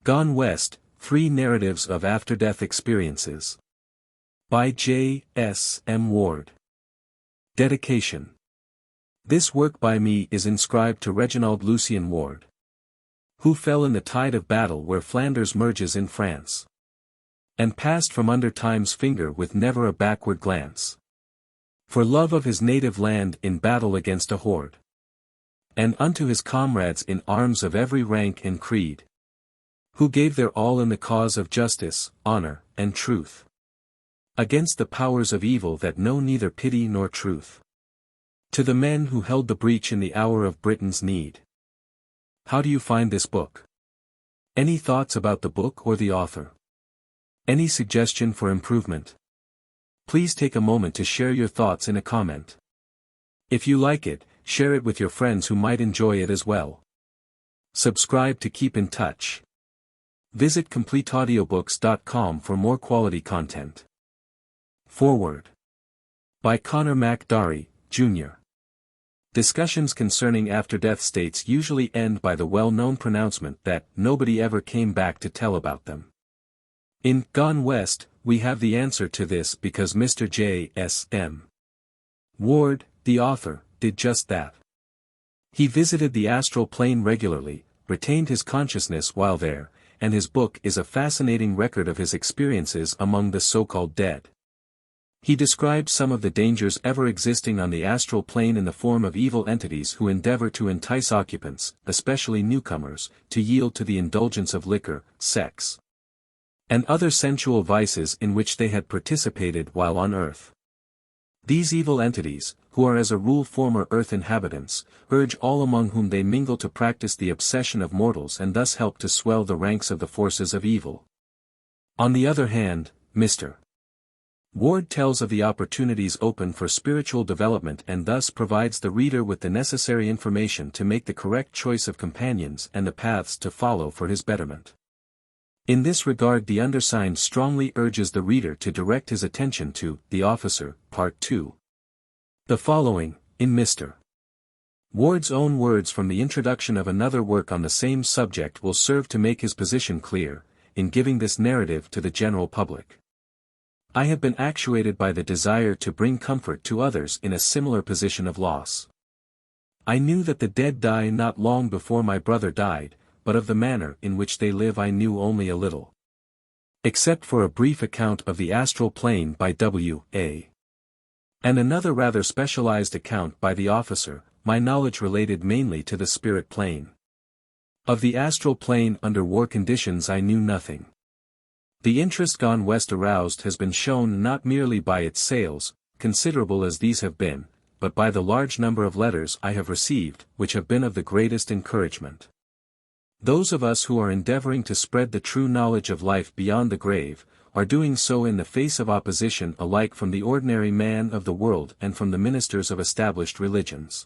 Gone West, 3 Narratives of After-Death Experiences. By J.S.M Ward. Dedication. This work by me is inscribed to Reginald Lucien Ward, who fell in the tide of battle where Flanders merges in France, and passed from under time's finger with never a backward glance, for love of his native land in battle against a horde, and unto his comrades in arms of every rank and creed, who gave their all in the cause of justice, honor, and truth, against the powers of evil that know neither pity nor truth. To the men who held the breach in the hour of Britain's need. How do you find this book? Any thoughts about the book or the author? Any suggestion for improvement? Please take a moment to share your thoughts in a comment. If you like it, share it with your friends who might enjoy it as well. Subscribe to keep in touch. Visit CompleteAudiobooks.com for more quality content. Foreword. By Connor McDarry, Jr. Discussions concerning after-death states usually end by the well-known pronouncement that nobody ever came back to tell about them. In Gone West, we have the answer to this because Mr. J.S.M. Ward, the author, did just that. He visited the astral plane regularly, retained his consciousness while there, and his book is a fascinating record of his experiences among the so-called dead. He describes some of the dangers ever existing on the astral plane in the form of evil entities who endeavor to entice occupants, especially newcomers, to yield to the indulgence of liquor, sex, and other sensual vices in which they had participated while on earth. These evil entities, who are as a rule former earth inhabitants, urge all among whom they mingle to practice the obsession of mortals and thus help to swell the ranks of the forces of evil. On the other hand, Mr. Ward tells of the opportunities open for spiritual development and thus provides the reader with the necessary information to make the correct choice of companions and the paths to follow for his betterment. In this regard the undersigned strongly urges the reader to direct his attention to The Officer, Part 2. The following, in Mr. Ward's own words from the introduction of another work on the same subject will serve to make his position clear, in giving this narrative to the general public. I have been actuated by the desire to bring comfort to others in a similar position of loss. I knew that the dead die not long before my brother died, but of the manner in which they live I knew only a little. Except for a brief account of the astral plane by W.A. and another rather specialized account by the officer, my knowledge related mainly to the spirit plane. Of the astral plane under war conditions I knew nothing. The interest Gone West aroused has been shown not merely by its sales, considerable as these have been, but by the large number of letters I have received, which have been of the greatest encouragement. Those of us who are endeavoring to spread the true knowledge of life beyond the grave, are doing so in the face of opposition alike from the ordinary man of the world and from the ministers of established religions.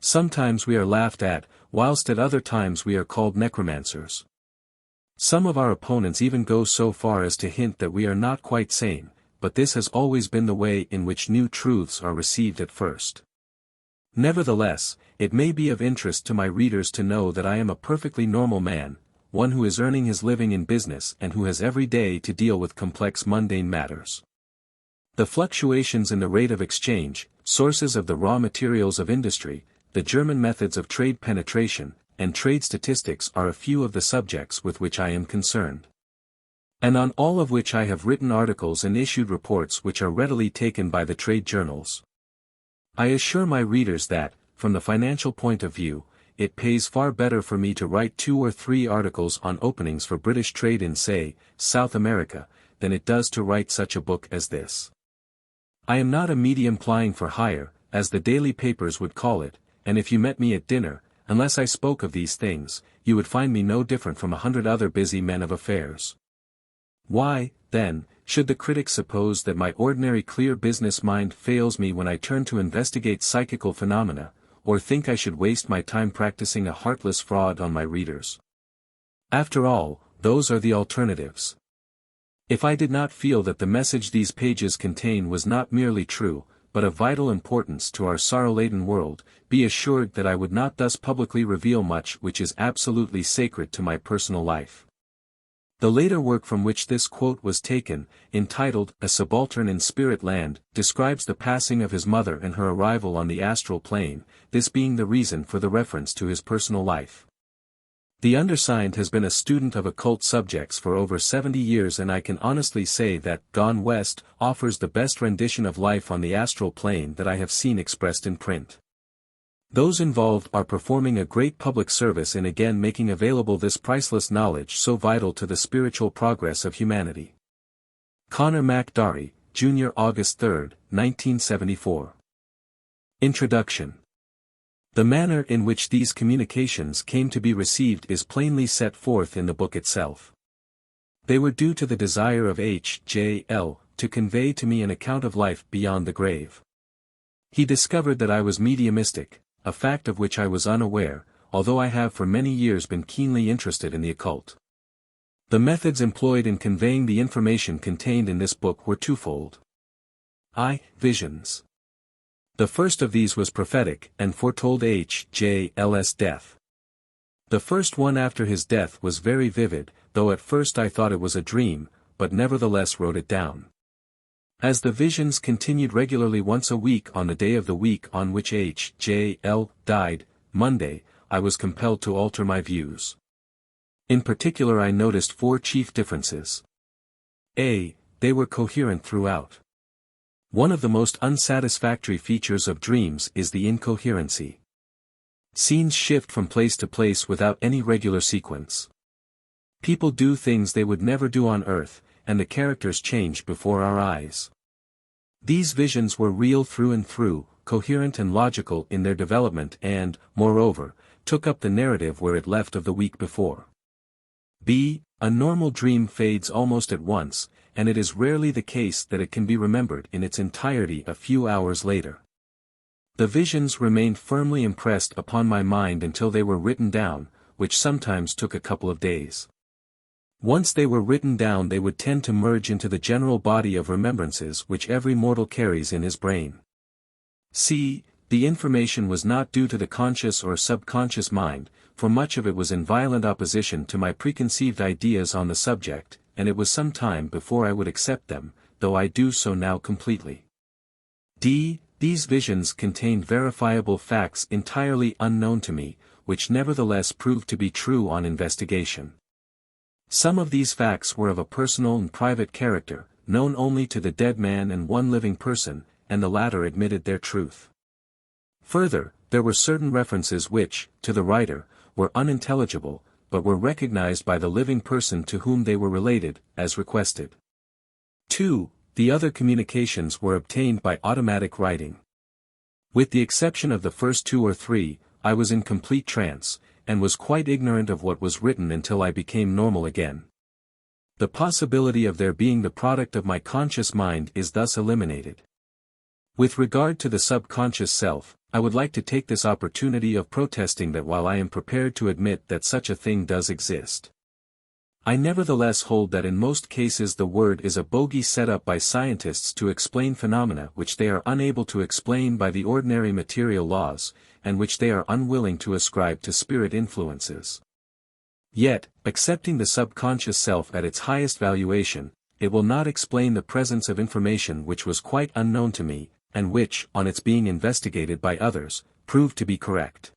Sometimes we are laughed at, whilst at other times we are called necromancers. Some of our opponents even go so far as to hint that we are not quite sane, but this has always been the way in which new truths are received at first. Nevertheless, it may be of interest to my readers to know that I am a perfectly normal man, one who is earning his living in business and who has every day to deal with complex mundane matters. The fluctuations in the rate of exchange, sources of the raw materials of industry, the German methods of trade penetration, and trade statistics are a few of the subjects with which I am concerned, and on all of which I have written articles and issued reports which are readily taken by the trade journals. I assure my readers that, from the financial point of view, it pays far better for me to write 2 or 3 articles on openings for British trade in say, South America, than it does to write such a book as this. I am not a medium plying for hire, as the daily papers would call it, and if you met me at dinner, unless I spoke of these things, you would find me no different from 100 other busy men of affairs. Why, then, should the critic suppose that my ordinary clear business mind fails me when I turn to investigate psychical phenomena, or think I should waste my time practicing a heartless fraud on my readers? After all, those are the alternatives. If I did not feel that the message these pages contain was not merely true, but of vital importance to our sorrow-laden world, be assured that I would not thus publicly reveal much which is absolutely sacred to my personal life. The later work from which this quote was taken, entitled A Subaltern in Spirit Land, describes the passing of his mother and her arrival on the astral plane, this being the reason for the reference to his personal life. The undersigned has been a student of occult subjects for over 70 years, and I can honestly say that Gone West offers the best rendition of life on the astral plane that I have seen expressed in print. Those involved are performing a great public service in again making available this priceless knowledge so vital to the spiritual progress of humanity. Connor MacDarry, Jr. August 3, 1974. Introduction. The manner in which these communications came to be received is plainly set forth in the book itself. They were due to the desire of H.J.L. to convey to me an account of life beyond the grave. He discovered that I was mediumistic, a fact of which I was unaware, although I have for many years been keenly interested in the occult. The methods employed in conveying the information contained in this book were twofold. Visions. The first of these was prophetic, and foretold H.J.L.'s death. The first one after his death was very vivid, though at first I thought it was a dream, but nevertheless wrote it down. As the visions continued regularly once a week on the day of the week on which H.J.L. died, Monday, I was compelled to alter my views. In particular I noticed 4 chief differences. A. They were coherent throughout. One of the most unsatisfactory features of dreams is the incoherency. Scenes shift from place to place without any regular sequence. People do things they would never do on earth, and the characters change before our eyes. These visions were real through and through, coherent and logical in their development and, moreover, took up the narrative where it left of the week before. B. A normal dream fades almost at once, and it is rarely the case that it can be remembered in its entirety a few hours later. The visions remained firmly impressed upon my mind until they were written down, which sometimes took a couple of days. Once they were written down they would tend to merge into the general body of remembrances which every mortal carries in his brain. C. The information was not due to the conscious or subconscious mind, for much of it was in violent opposition to my preconceived ideas on the subject, and it was some time before I would accept them, though I do so now completely. D. These visions contained verifiable facts entirely unknown to me, which nevertheless proved to be true on investigation. Some of these facts were of a personal and private character, known only to the dead man and one living person, and the latter admitted their truth. Further, there were certain references which, to the writer, were unintelligible, but were recognized by the living person to whom they were related, as requested. 2. The other communications were obtained by automatic writing. With the exception of the first 2 or 3, I was in complete trance, and was quite ignorant of what was written until I became normal again. The possibility of their being the product of my conscious mind is thus eliminated. With regard to the subconscious self, I would like to take this opportunity of protesting that while I am prepared to admit that such a thing does exist, I nevertheless hold that in most cases the word is a bogey set up by scientists to explain phenomena which they are unable to explain by the ordinary material laws, and which they are unwilling to ascribe to spirit influences. Yet, accepting the subconscious self at its highest valuation, it will not explain the presence of information which was quite unknown to me, and which, on its being investigated by others, proved to be correct.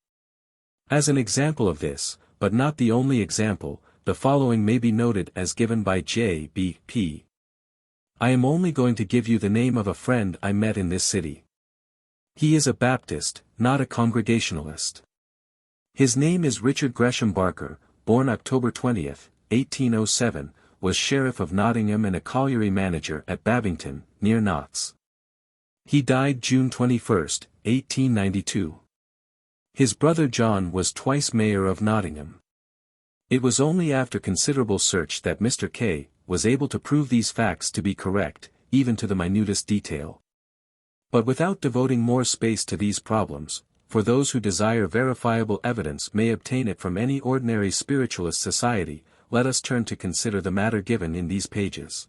As an example of this, but not the only example, the following may be noted as given by J.B.P. I am only going to give you the name of a friend I met in this city. He is a Baptist, not a Congregationalist. His name is Richard Gresham Barker, born October 20, 1807, was Sheriff of Nottingham and a colliery manager at Babington, near Notts. He died June 21, 1892. His brother John was twice mayor of Nottingham. It was only after considerable search that Mr. K. was able to prove these facts to be correct, even to the minutest detail. But without devoting more space to these problems, for those who desire verifiable evidence may obtain it from any ordinary spiritualist society, let us turn to consider the matter given in these pages.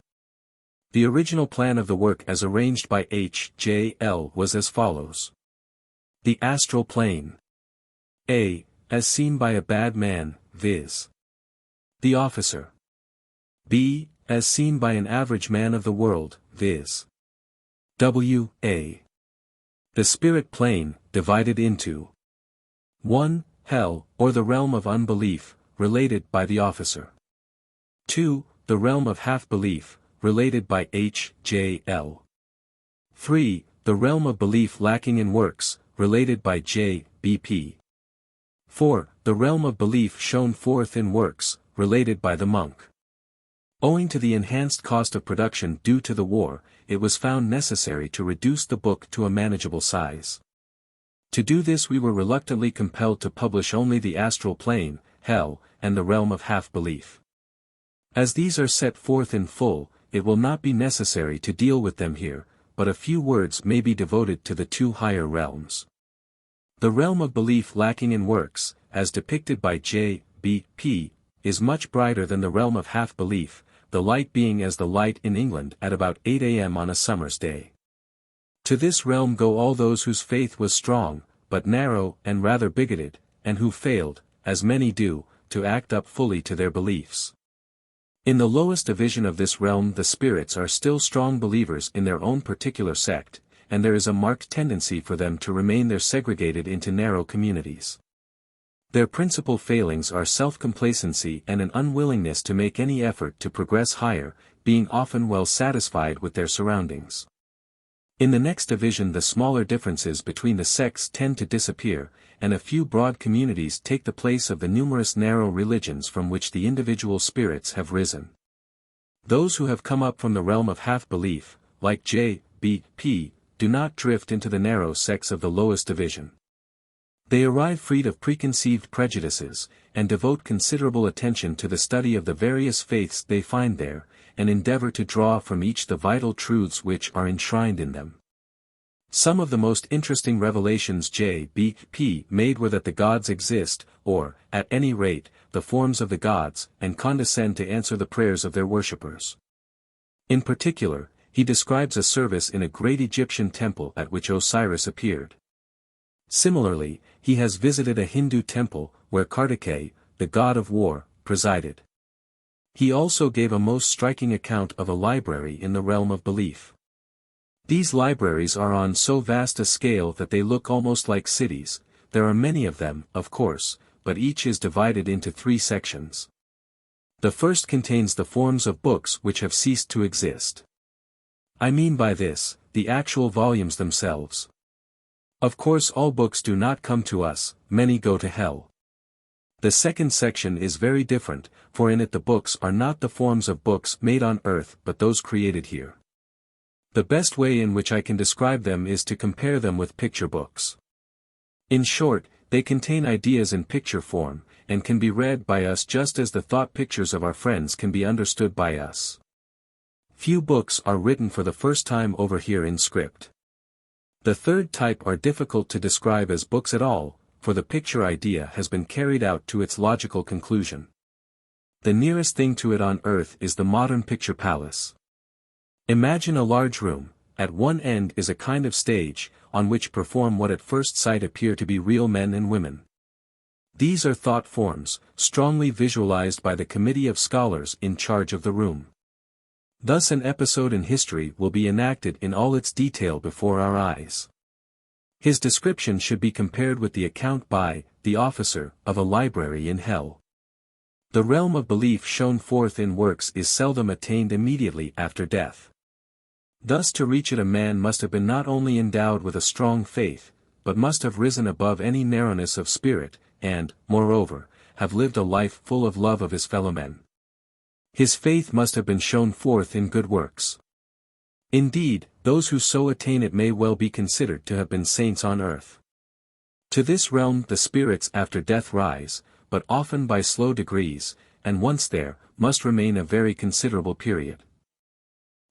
The original plan of the work as arranged by H.J.L. was as follows. The astral plane. A. As seen by a bad man, viz. The officer. b. as seen by an average man of the world, viz. W.A. The spirit plane, divided into 1. Hell, or the realm of unbelief, related by the officer. 2. The realm of half-belief, related by H.J.L. 3. The realm of belief lacking in works, related by J.B.P. 4. The realm of belief shown forth in works, related by the monk. Owing to the enhanced cost of production due to the war, it was found necessary to reduce the book to a manageable size. To do this we were reluctantly compelled to publish only the astral plane, hell, and the realm of half-belief. As these are set forth in full, it will not be necessary to deal with them here, but a few words may be devoted to the two higher realms. The realm of belief lacking in works, as depicted by J.B.P., is much brighter than the realm of half-belief, the light being as the light in England at about 8 a.m. on a summer's day. To this realm go all those whose faith was strong, but narrow and rather bigoted, and who failed, as many do, to act up fully to their beliefs. In the lowest division of this realm the spirits are still strong believers in their own particular sect, and there is a marked tendency for them to remain there segregated into narrow communities. Their principal failings are self-complacency and an unwillingness to make any effort to progress higher, being often well satisfied with their surroundings. In the next division the smaller differences between the sects tend to disappear, and a few broad communities take the place of the numerous narrow religions from which the individual spirits have risen. Those who have come up from the realm of half-belief, like J.B.P., do not drift into the narrow sects of the lowest division. They arrive freed of preconceived prejudices, and devote considerable attention to the study of the various faiths they find there, and endeavor to draw from each the vital truths which are enshrined in them. Some of the most interesting revelations J.B.P. made were that the gods exist, or, at any rate, the forms of the gods, and condescend to answer the prayers of their worshippers. In particular, he describes a service in a great Egyptian temple at which Osiris appeared. Similarly, he has visited a Hindu temple, where Kartikeya, the god of war, presided. He also gave a most striking account of a library in the realm of belief. These libraries are on so vast a scale that they look almost like cities. There are many of them, of course, but each is divided into 3 sections. The first contains the forms of books which have ceased to exist. I mean by this, the actual volumes themselves. Of course all books do not come to us, many go to hell. The second section is very different, for in it the books are not the forms of books made on earth but those created here. The best way in which I can describe them is to compare them with picture books. In short, they contain ideas in picture form, and can be read by us just as the thought pictures of our friends can be understood by us. Few books are written for the first time over here in script. The third type are difficult to describe as books at all, for the picture idea has been carried out to its logical conclusion. The nearest thing to it on earth is the modern picture palace. Imagine a large room. At one end is a kind of stage, on which perform what at first sight appear to be real men and women. These are thought forms, strongly visualized by the committee of scholars in charge of the room. Thus an episode in history will be enacted in all its detail before our eyes. His description should be compared with the account by the officer of a library in hell. The realm of belief shown forth in works is seldom attained immediately after death. Thus to reach it a man must have been not only endowed with a strong faith, but must have risen above any narrowness of spirit, and, moreover, have lived a life full of love of his fellow men. His faith must have been shown forth in good works. Indeed, those who so attain it may well be considered to have been saints on earth. To this realm the spirits after death rise, but often by slow degrees, and once there, must remain a very considerable period.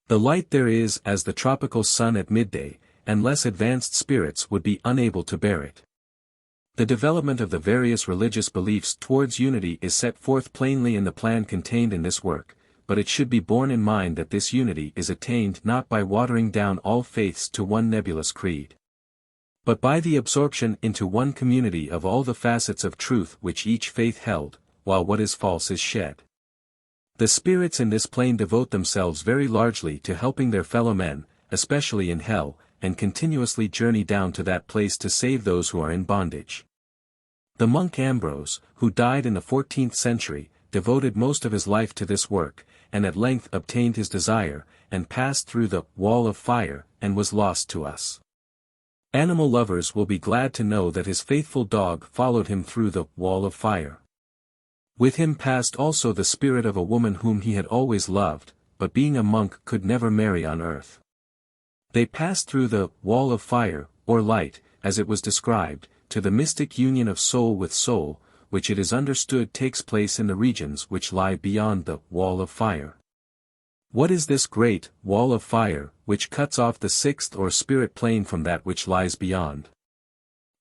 The light there is as the tropical sun at midday, and less advanced spirits would be unable to bear it. The development of the various religious beliefs towards unity is set forth plainly in the plan contained in this work, but it should be borne in mind that this unity is attained not by watering down all faiths to one nebulous creed, but by the absorption into one community of all the facets of truth which each faith held, while what is false is shed. The spirits in this plane devote themselves very largely to helping their fellow men, especially in hell, and continuously journey down to that place to save those who are in bondage. The monk Ambrose, who died in the 14th century, devoted most of his life to this work, and at length obtained his desire, and passed through the wall of fire, and was lost to us. Animal lovers will be glad to know that his faithful dog followed him through the wall of fire. With him passed also the spirit of a woman whom he had always loved, but being a monk could never marry on earth. They passed through the wall of fire, or light, as it was described, to the mystic union of soul with soul, which it is understood takes place in the regions which lie beyond the wall of fire. What is this great wall of fire, which cuts off the sixth or spirit plane from that which lies beyond?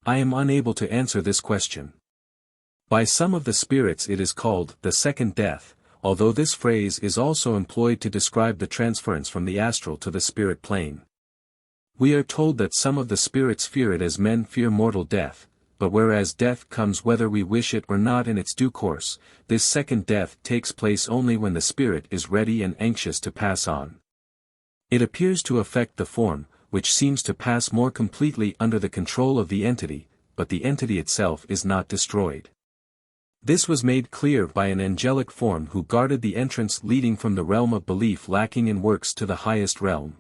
I am unable to answer this question. By some of the spirits it is called the second death, although this phrase is also employed to describe the transference from the astral to the spirit plane. We are told that some of the spirits fear it as men fear mortal death, but whereas death comes whether we wish it or not in its due course, this second death takes place only when the spirit is ready and anxious to pass on. It appears to affect the form, which seems to pass more completely under the control of the entity, but the entity itself is not destroyed. This was made clear by an angelic form who guarded the entrance leading from the realm of belief lacking in works to the highest realm.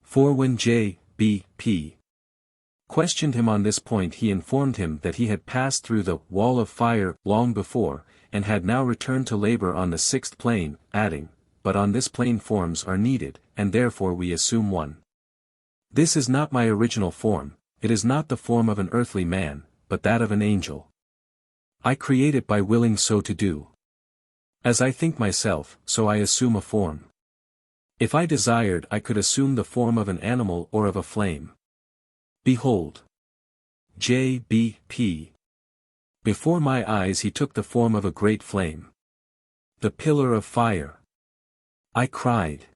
For when J.B.P. questioned him on this point, he informed him that he had passed through the wall of fire long before, and had now returned to labor on the sixth plane, adding, "But on this plane forms are needed, and therefore we assume one. This is not my original form, it is not the form of an earthly man, but that of an angel. I create it by willing so to do. As I think myself, so I assume a form. If I desired I could assume the form of an animal or of a flame. Behold. J.B.P. Before my eyes he took the form of a great flame. The pillar of fire. I cried.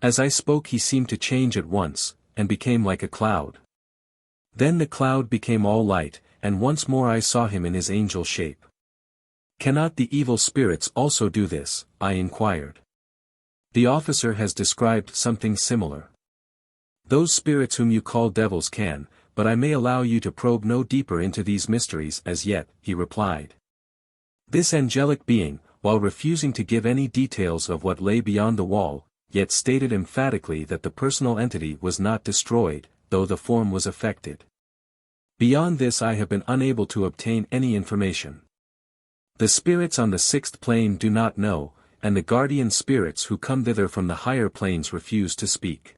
As I spoke he seemed to change at once, and became like a cloud. Then the cloud became all light, and once more I saw him in his angel shape. Cannot the evil spirits also do this? I inquired. The officer has described something similar. Those spirits whom you call devils can, but I may allow you to probe no deeper into these mysteries as yet, he replied. This angelic being, while refusing to give any details of what lay beyond the wall, yet stated emphatically that the personal entity was not destroyed, though the form was affected. Beyond this I have been unable to obtain any information. The spirits on the sixth plane do not know, and the guardian spirits who come thither from the higher planes refuse to speak.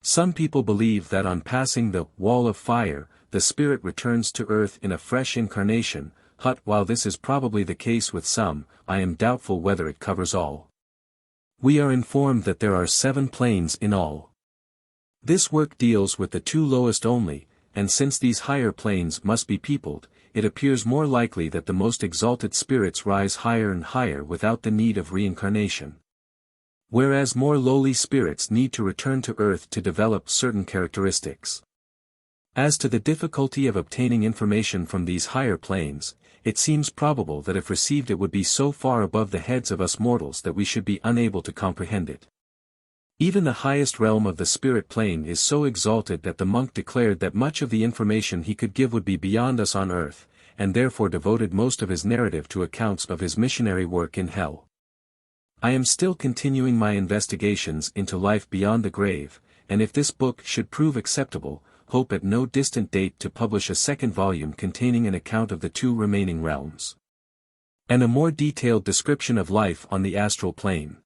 Some people believe that on passing the wall of fire, the spirit returns to earth in a fresh incarnation, but while this is probably the case with some, I am doubtful whether it covers all. We are informed that there are 7 planes in all. This work deals with the 2 lowest only, and since these higher planes must be peopled, it appears more likely that the most exalted spirits rise higher and higher without the need of reincarnation. Whereas more lowly spirits need to return to earth to develop certain characteristics. As to the difficulty of obtaining information from these higher planes, it seems probable that if received it would be so far above the heads of us mortals that we should be unable to comprehend it. Even the highest realm of the spirit plane is so exalted that the monk declared that much of the information he could give would be beyond us on earth, and therefore devoted most of his narrative to accounts of his missionary work in hell. I am still continuing my investigations into life beyond the grave, and if this book should prove acceptable, hope at no distant date to publish a second volume containing an account of the 2 remaining realms. And a more detailed description of life on the astral plane.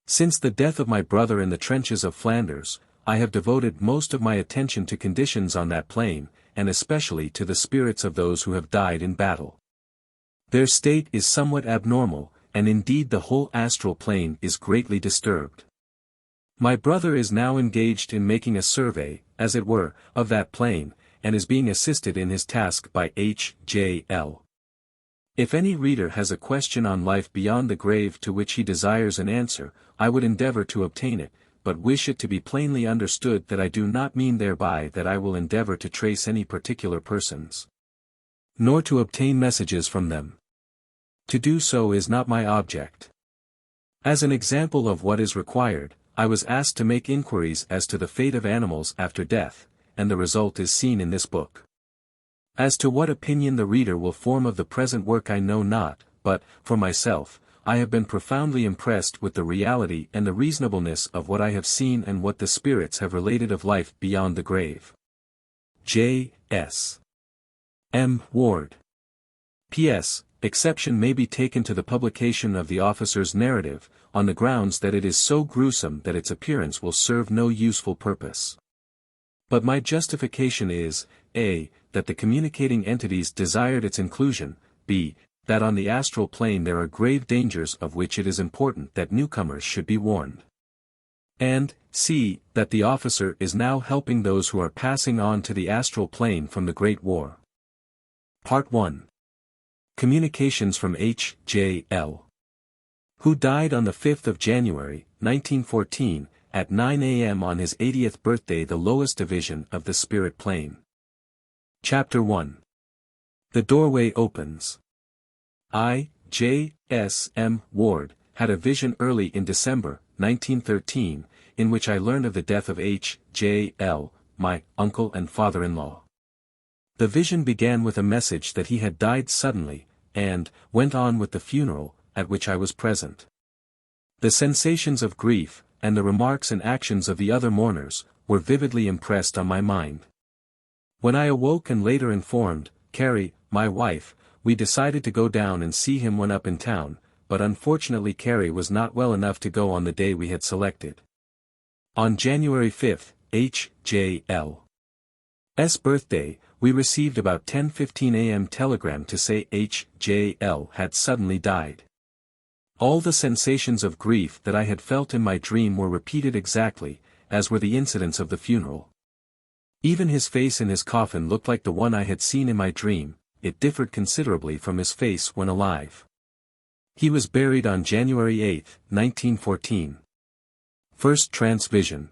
Since the death of my brother in the trenches of Flanders, I have devoted most of my attention to conditions on that plane, and especially to the spirits of those who have died in battle. Their state is somewhat abnormal, and indeed the whole astral plane is greatly disturbed. My brother is now engaged in making a survey, as it were, of that plane, and is being assisted in his task by H.J.L. If any reader has a question on life beyond the grave to which he desires an answer, I would endeavor to obtain it, but wish it to be plainly understood that I do not mean thereby that I will endeavor to trace any particular persons, nor to obtain messages from them. To do so is not my object. As an example of what is required, I was asked to make inquiries as to the fate of animals after death, and the result is seen in this book. As to what opinion the reader will form of the present work I know not, but, for myself, I have been profoundly impressed with the reality and the reasonableness of what I have seen and what the spirits have related of life beyond the grave. J.S. M. Ward. P.S. Exception may be taken to the publication of the officer's narrative, on the grounds that it is so gruesome that its appearance will serve no useful purpose. But my justification is, a. that the communicating entities desired its inclusion, b. that on the astral plane there are grave dangers of which it is important that newcomers should be warned. And, c. that the officer is now helping those who are passing on to the astral plane from the Great War. Part 1. Communications from H.J.L. who died on the 5th of January, 1914, at 9 a.m. on his 80th birthday, the lowest division of the spirit plane. Chapter 1. The doorway opens. I, J.S.M. Ward, had a vision early in December, 1913, in which I learned of the death of H.J.L., my uncle and father-in-law. The vision began with a message that he had died suddenly, and went on with the funeral, at which I was present. The sensations of grief, and the remarks and actions of the other mourners, were vividly impressed on my mind. When I awoke and later informed Carrie, my wife, we decided to go down and see him when up in town, but unfortunately Carrie was not well enough to go on the day we had selected. On January 5th, H.J.L.'s birthday, we received about 10:15 a.m. telegram to say H.J.L. had suddenly died. All the sensations of grief that I had felt in my dream were repeated exactly, as were the incidents of the funeral. Even his face in his coffin looked like the one I had seen in my dream. It differed considerably from his face when alive. He was buried on January 8, 1914. First trance vision.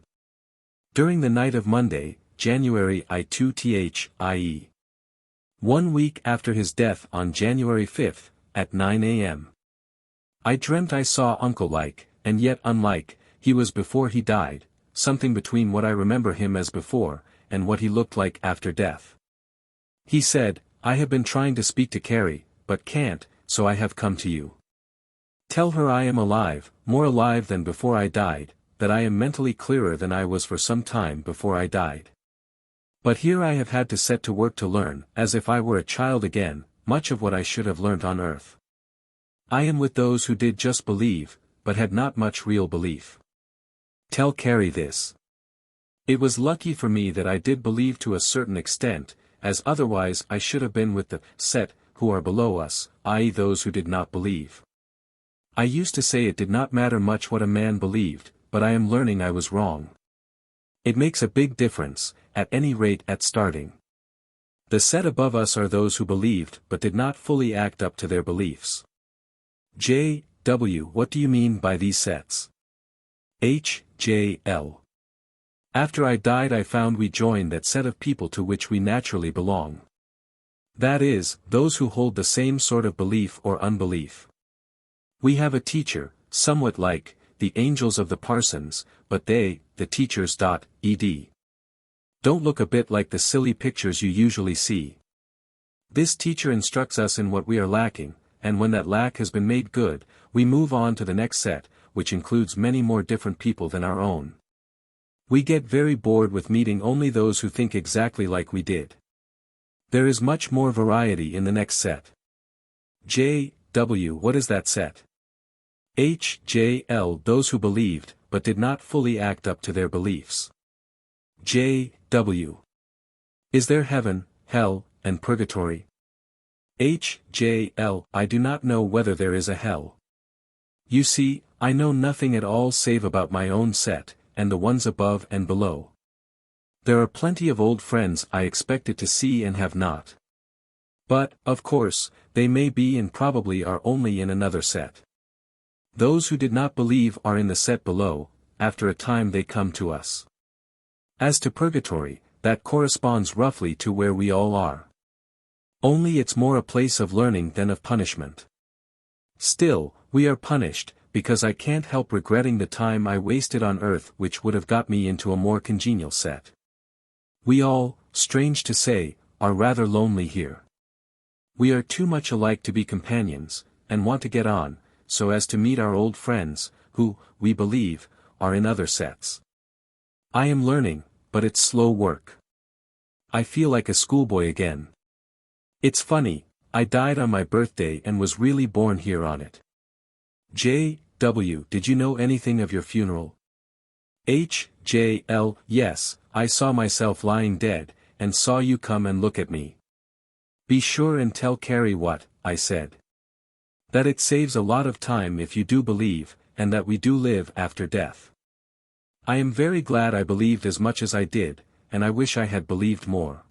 During the night of Monday, January I-2th, i.e. 1 week after his death on January 5, at 9 a.m. I dreamt I saw Uncle like, and yet unlike, he was before he died, something between what I remember him as before, and what he looked like after death. He said, "I have been trying to speak to Carrie, but can't, so I have come to you. Tell her I am alive, more alive than before I died, that I am mentally clearer than I was for some time before I died. But here I have had to set to work to learn, as if I were a child again, much of what I should have learnt on earth. I am with those who did just believe, but had not much real belief. Tell Carrie this. It was lucky for me that I did believe to a certain extent, as otherwise I should have been with the set who are below us, i.e. those who did not believe. I used to say it did not matter much what a man believed, but I am learning I was wrong. It makes a big difference, at any rate at starting. The set above us are those who believed but did not fully act up to their beliefs. J.W. What do you mean by these sets? H.J.L. After I died I found we joined that set of people to which we naturally belong. That is, those who hold the same sort of belief or unbelief. We have a teacher, somewhat like the angels of the parsons, but they, the teachers. Ed. Don't look a bit like the silly pictures you usually see. This teacher instructs us in what we are lacking, and when that lack has been made good, we move on to the next set, which includes many more different people than our own. We get very bored with meeting only those who think exactly like we did. There is much more variety in the next set. J.W. What is that set? H.J.L. Those who believed, but did not fully act up to their beliefs. J.W. Is there heaven, hell, and purgatory? H.J.L. I do not know whether there is a hell. You see, I know nothing at all save about my own set, and the ones above and below. There are plenty of old friends I expected to see and have not. But, of course, they may be and probably are only in another set. Those who did not believe are in the set below, after a time they come to us. As to purgatory, that corresponds roughly to where we all are. Only it's more a place of learning than of punishment. Still, We are punished, because I can't help regretting the time I wasted on Earth which would have got me into a more congenial set. We all, strange to say, are rather lonely here. We are too much alike to be companions, and want to get on, so as to meet our old friends, who, we believe, are in other sets. I am learning, but it's slow work. I feel like a schoolboy again. It's funny, I died on my birthday and was really born here on it. J.W. Did you know anything of your funeral? H.J.L. Yes, I saw myself lying dead, and saw you come and look at me. Be sure and tell Carrie what, I said. That it saves a lot of time if you do believe, and that we do live after death. I am very glad I believed as much as I did, and I wish I had believed more.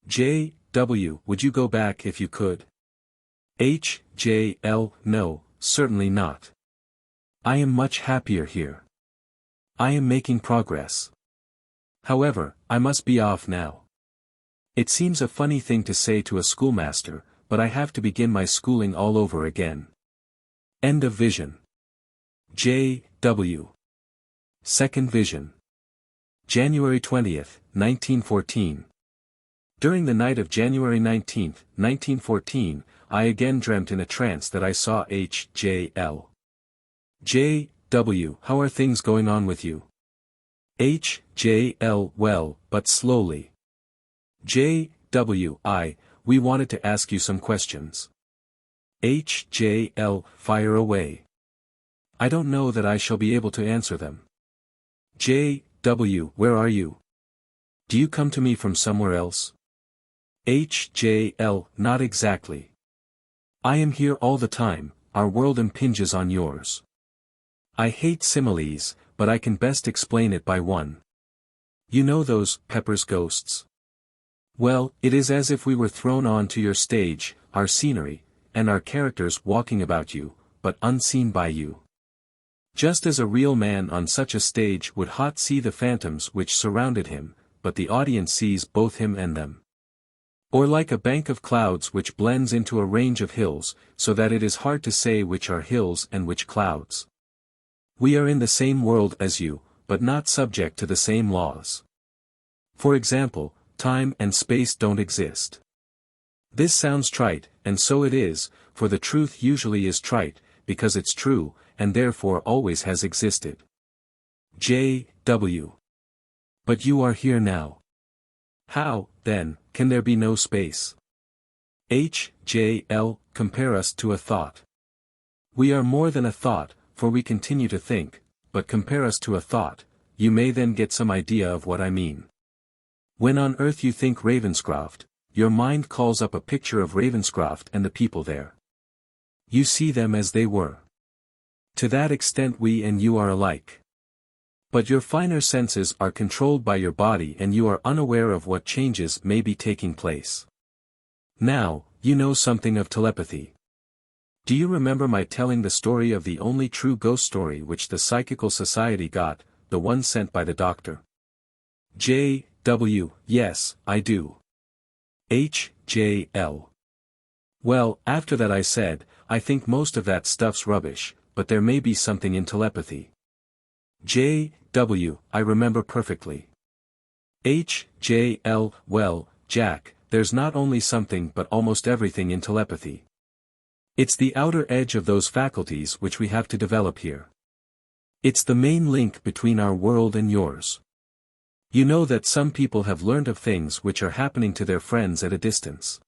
J.W. Would you go back if you could? H.J.L. No, certainly not. I am much happier here. I am making progress. However, I must be off now. It seems a funny thing to say to a schoolmaster, but I have to begin my schooling all over again. End of vision. J.W. Second vision. January 20th, 1914. During the night of January 19th, 1914, I again dreamt in a trance that I saw H.J.L. J.W. How are things going on with you? H.J.L. Well, but slowly. J.W. We wanted to ask you some questions. H.J.L. Fire away. I don't know that I shall be able to answer them. J.W. Where are you? Do you come to me from somewhere else? H.J.L. Not exactly. I am here all the time, our world impinges on yours. I hate similes, but I can best explain it by one. You know those Pepper's ghosts? Well, it is as if we were thrown on to your stage, our scenery, and our characters walking about you, but unseen by you. Just as a real man on such a stage would not see the phantoms which surrounded him, but the audience sees both him and them. Or like a bank of clouds which blends into a range of hills, so that it is hard to say which are hills and which clouds. We are in the same world as you, but not subject to the same laws. For example, time and space don't exist. This sounds trite, and so it is, for the truth usually is trite, because it's true, and therefore always has existed. J.W. But you are here now. How, then, can there be no space? H.J.L. Compare us to a thought. We are more than a thought, for we continue to think, but compare us to a thought, you may then get some idea of what I mean. When on earth you think Ravenscroft, your mind calls up a picture of Ravenscroft and the people there. You see them as they were. To that extent we and you are alike. But your finer senses are controlled by your body and you are unaware of what changes may be taking place. Now, you know something of telepathy. Do you remember my telling the story of the only true ghost story which the Psychical Society got, the one sent by the doctor? J.W. Yes, I do. H.J.L. Well, after that I said, I think most of that stuff's rubbish, but there may be something in telepathy. J.W. I remember perfectly. H.J.L. Well, Jack, there's not only something but almost everything in telepathy. It's the outer edge of those faculties which we have to develop here. It's the main link between our world and yours. You know that some people have learned of things which are happening to their friends at a distance.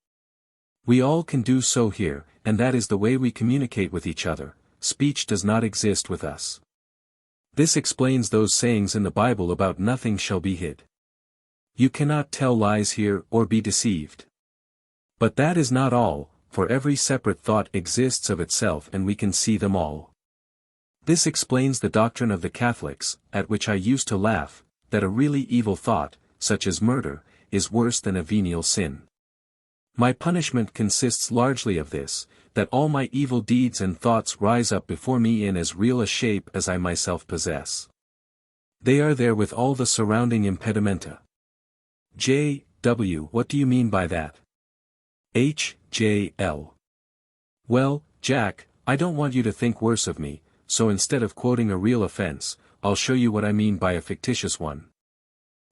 We all can do so here, and that is the way we communicate with each other. Speech does not exist with us. This explains those sayings in the Bible about nothing shall be hid. You cannot tell lies here or be deceived. But that is not all, for every separate thought exists of itself and we can see them all. This explains the doctrine of the Catholics, at which I used to laugh, that a really evil thought, such as murder, is worse than a venial sin. My punishment consists largely of this, that all my evil deeds and thoughts rise up before me in as real a shape as I myself possess. They are there with all the surrounding impedimenta. J.W. What do you mean by that? H.J.L. Well, Jack, I don't want you to think worse of me, so instead of quoting a real offense, I'll show you what I mean by a fictitious one.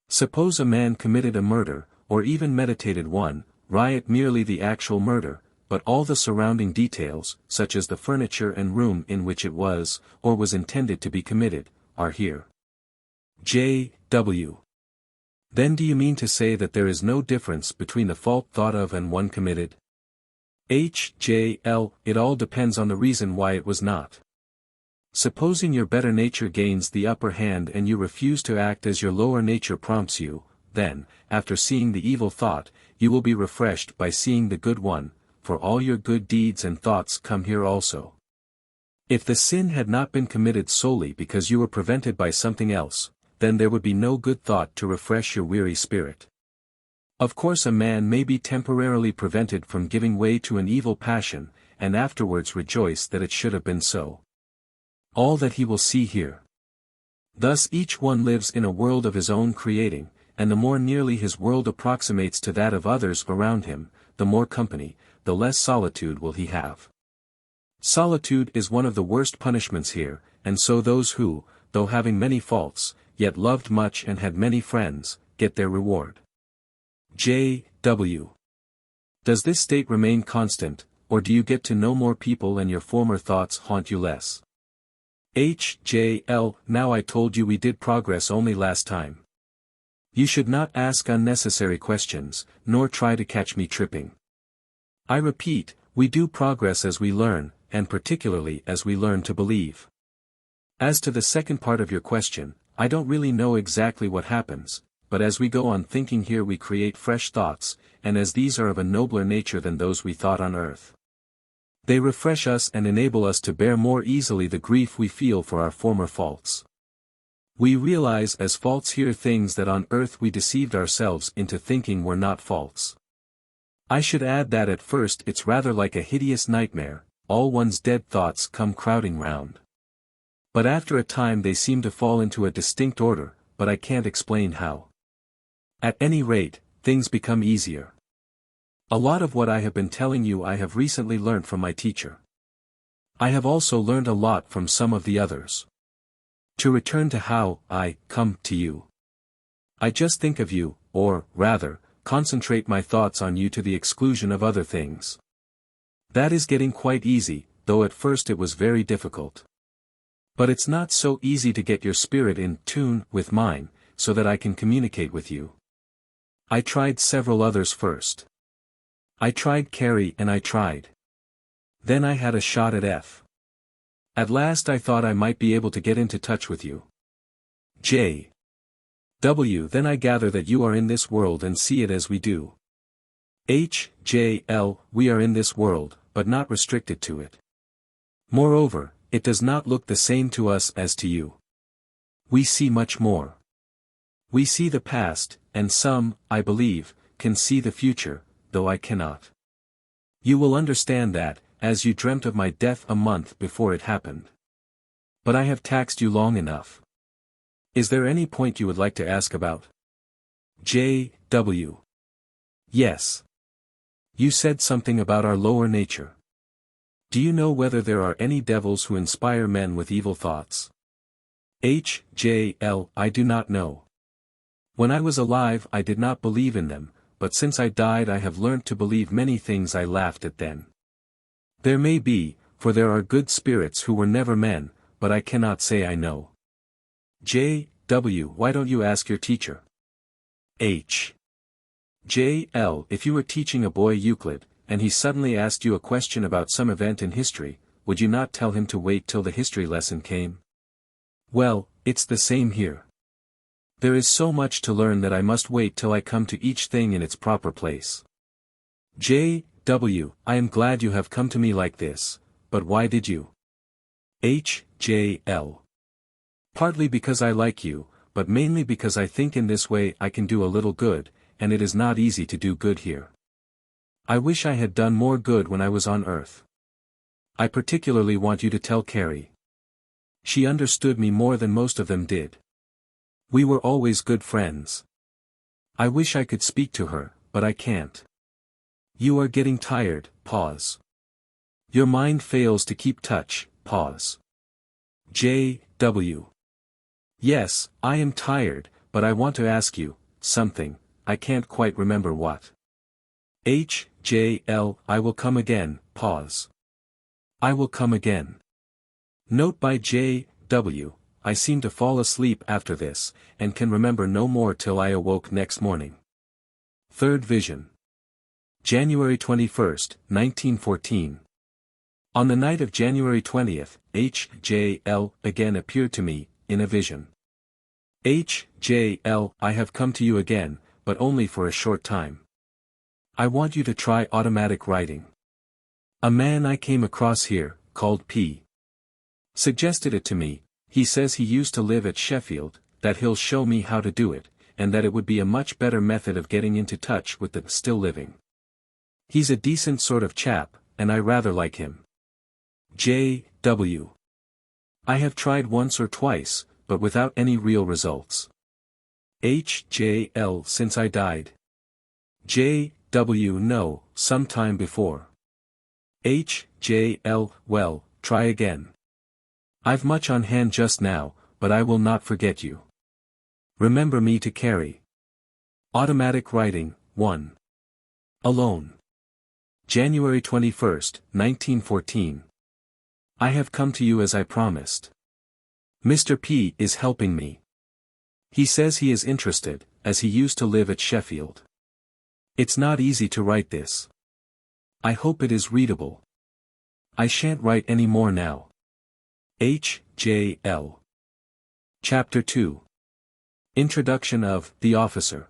Suppose a man committed a murder, or even meditated one, riot merely the actual murder, but all the surrounding details, such as the furniture and room in which it was, or was intended to be committed, are here. J.W. Then do you mean to say that there is no difference between the fault thought of and one committed? H.J.L. It all depends on the reason why it was not. Supposing your better nature gains the upper hand and you refuse to act as your lower nature prompts you, then, after seeing the evil thought, you will be refreshed by seeing the good one, for all your good deeds and thoughts come here also. If the sin had not been committed solely because you were prevented by something else, then there would be no good thought to refresh your weary spirit. Of course a man may be temporarily prevented from giving way to an evil passion, and afterwards rejoice that it should have been so. All that he will see here. Thus each one lives in a world of his own creating, and the more nearly his world approximates to that of others around him, the more company, the less solitude will he have. Solitude is one of the worst punishments here, and so those who, though having many faults, yet loved much and had many friends, get their reward. J.W. Does this state remain constant, or do you get to know more people and your former thoughts haunt you less? H.J.L. Now I told you we did progress only last time. You should not ask unnecessary questions, nor try to catch me tripping. I repeat, we do progress as we learn, and particularly as we learn to believe. As to the second part of your question, I don't really know exactly what happens, but as we go on thinking here we create fresh thoughts, and as these are of a nobler nature than those we thought on earth. They refresh us and enable us to bear more easily the grief we feel for our former faults. We realize as faults here things that on earth we deceived ourselves into thinking were not faults. I should add that at first it's rather like a hideous nightmare, all one's dead thoughts come crowding round. But after a time they seem to fall into a distinct order, but I can't explain how. At any rate, things become easier. A lot of what I have been telling you I have recently learnt from my teacher. I have also learned a lot from some of the others. To return to how I come to you. I just think of you, or, rather, concentrate my thoughts on you to the exclusion of other things. That is getting quite easy, though at first it was very difficult. But it's not so easy to get your spirit in tune with mine, so that I can communicate with you. I tried several others first. I tried Carrie and I tried. Then I had a shot at F. At last I thought I might be able to get into touch with you. J. W. Then I gather that you are in this world and see it as we do. H. J. L. We are in this world, but not restricted to it. Moreover, it does not look the same to us as to you. We see much more. We see the past, and some, I believe, can see the future, though I cannot. You will understand that, as you dreamt of my death a month before it happened. But I have taxed you long enough. Is there any point you would like to ask about? J. W. Yes. You said something about our lower nature. Do you know whether there are any devils who inspire men with evil thoughts? H. J. L. I do not know. When I was alive I did not believe in them, but since I died I have learnt to believe many things I laughed at then. There may be, for there are good spirits who were never men, but I cannot say I know. J. W. Why don't you ask your teacher? H. J. L. If you were teaching a boy Euclid, and he suddenly asked you a question about some event in history, would you not tell him to wait till the history lesson came? Well, it's the same here. There is so much to learn that I must wait till I come to each thing in its proper place. J. W. I am glad you have come to me like this, but why did you? H. J. L. Partly because I like you, but mainly because I think in this way I can do a little good, and it is not easy to do good here. I wish I had done more good when I was on earth. I particularly want you to tell Carrie. She understood me more than most of them did. We were always good friends. I wish I could speak to her, but I can't. You are getting tired, pause. Your mind fails to keep touch, pause. J.W. Yes, I am tired, but I want to ask you something, I can't quite remember what. H.J.L. I will come again, pause. I will come again. Note by J.W. I seem to fall asleep after this, and can remember no more till I awoke next morning. Third vision. January 21st, 1914. On the night of January 20th, H.J.L. again appeared to me, in a vision. H.J.L. I have come to you again, but only for a short time. I want you to try automatic writing. A man I came across here, called P. suggested it to me. He says he used to live at Sheffield, that he'll show me how to do it, and that it would be a much better method of getting into touch with the still living. He's a decent sort of chap, and I rather like him. J.W. I have tried once or twice, but without any real results. H.J.L. Since I died. J.W. No, some time before. H.J.L. Well, try again. I've much on hand just now, but I will not forget you. Remember me to carry. Automatic writing, 1. Alone. January 21st, 1914. I have come to you as I promised. Mr. P. is helping me. He says he is interested, as he used to live at Sheffield. It's not easy to write this. I hope it is readable. I shan't write any more now. H.J.L. Chapter 2. Introduction of The Officer.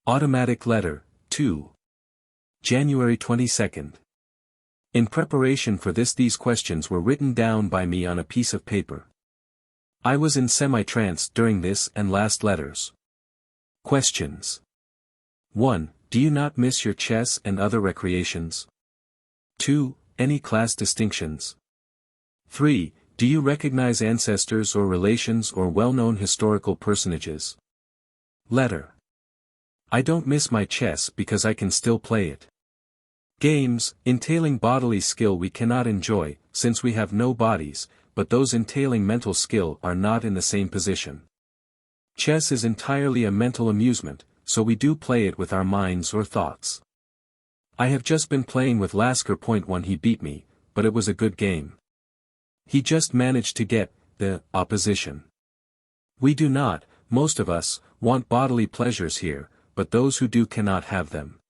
Automatic Letter, 2. January 22nd. In preparation for this, these questions were written down by me on a piece of paper. I was in semi-trance during this and last letters. Questions. 1. Do you not miss your chess and other recreations? 2. Any class distinctions? 3. Do you recognize ancestors or relations or well-known historical personages? Letter. I don't miss my chess because I can still play it. Games, entailing bodily skill we cannot enjoy, since we have no bodies, but those entailing mental skill are not in the same position. Chess is entirely a mental amusement, so we do play it with our minds or thoughts. I have just been playing with Lasker. Point 1, he beat me, but it was a good game. He just managed to get the opposition. We do not, most of us, want bodily pleasures here, but those who do cannot have them.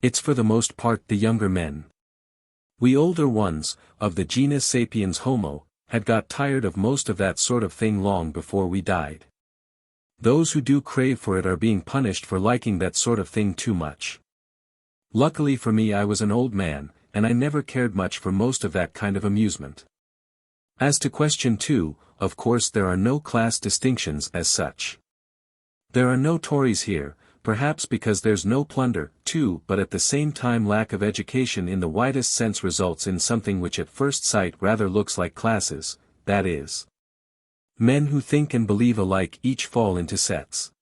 It's for the most part the younger men. We older ones, of the genus sapiens homo, had got tired of most of that sort of thing long before we died. Those who do crave for it are being punished for liking that sort of thing too much. Luckily for me, I was an old man, and I never cared much for most of that kind of amusement. As to question 2, of course there are no class distinctions as such. There are no Tories here, perhaps because there's no plunder, too, but at the same time lack of education in the widest sense results in something which at first sight rather looks like classes, that is, men who think and believe alike each fall into sets.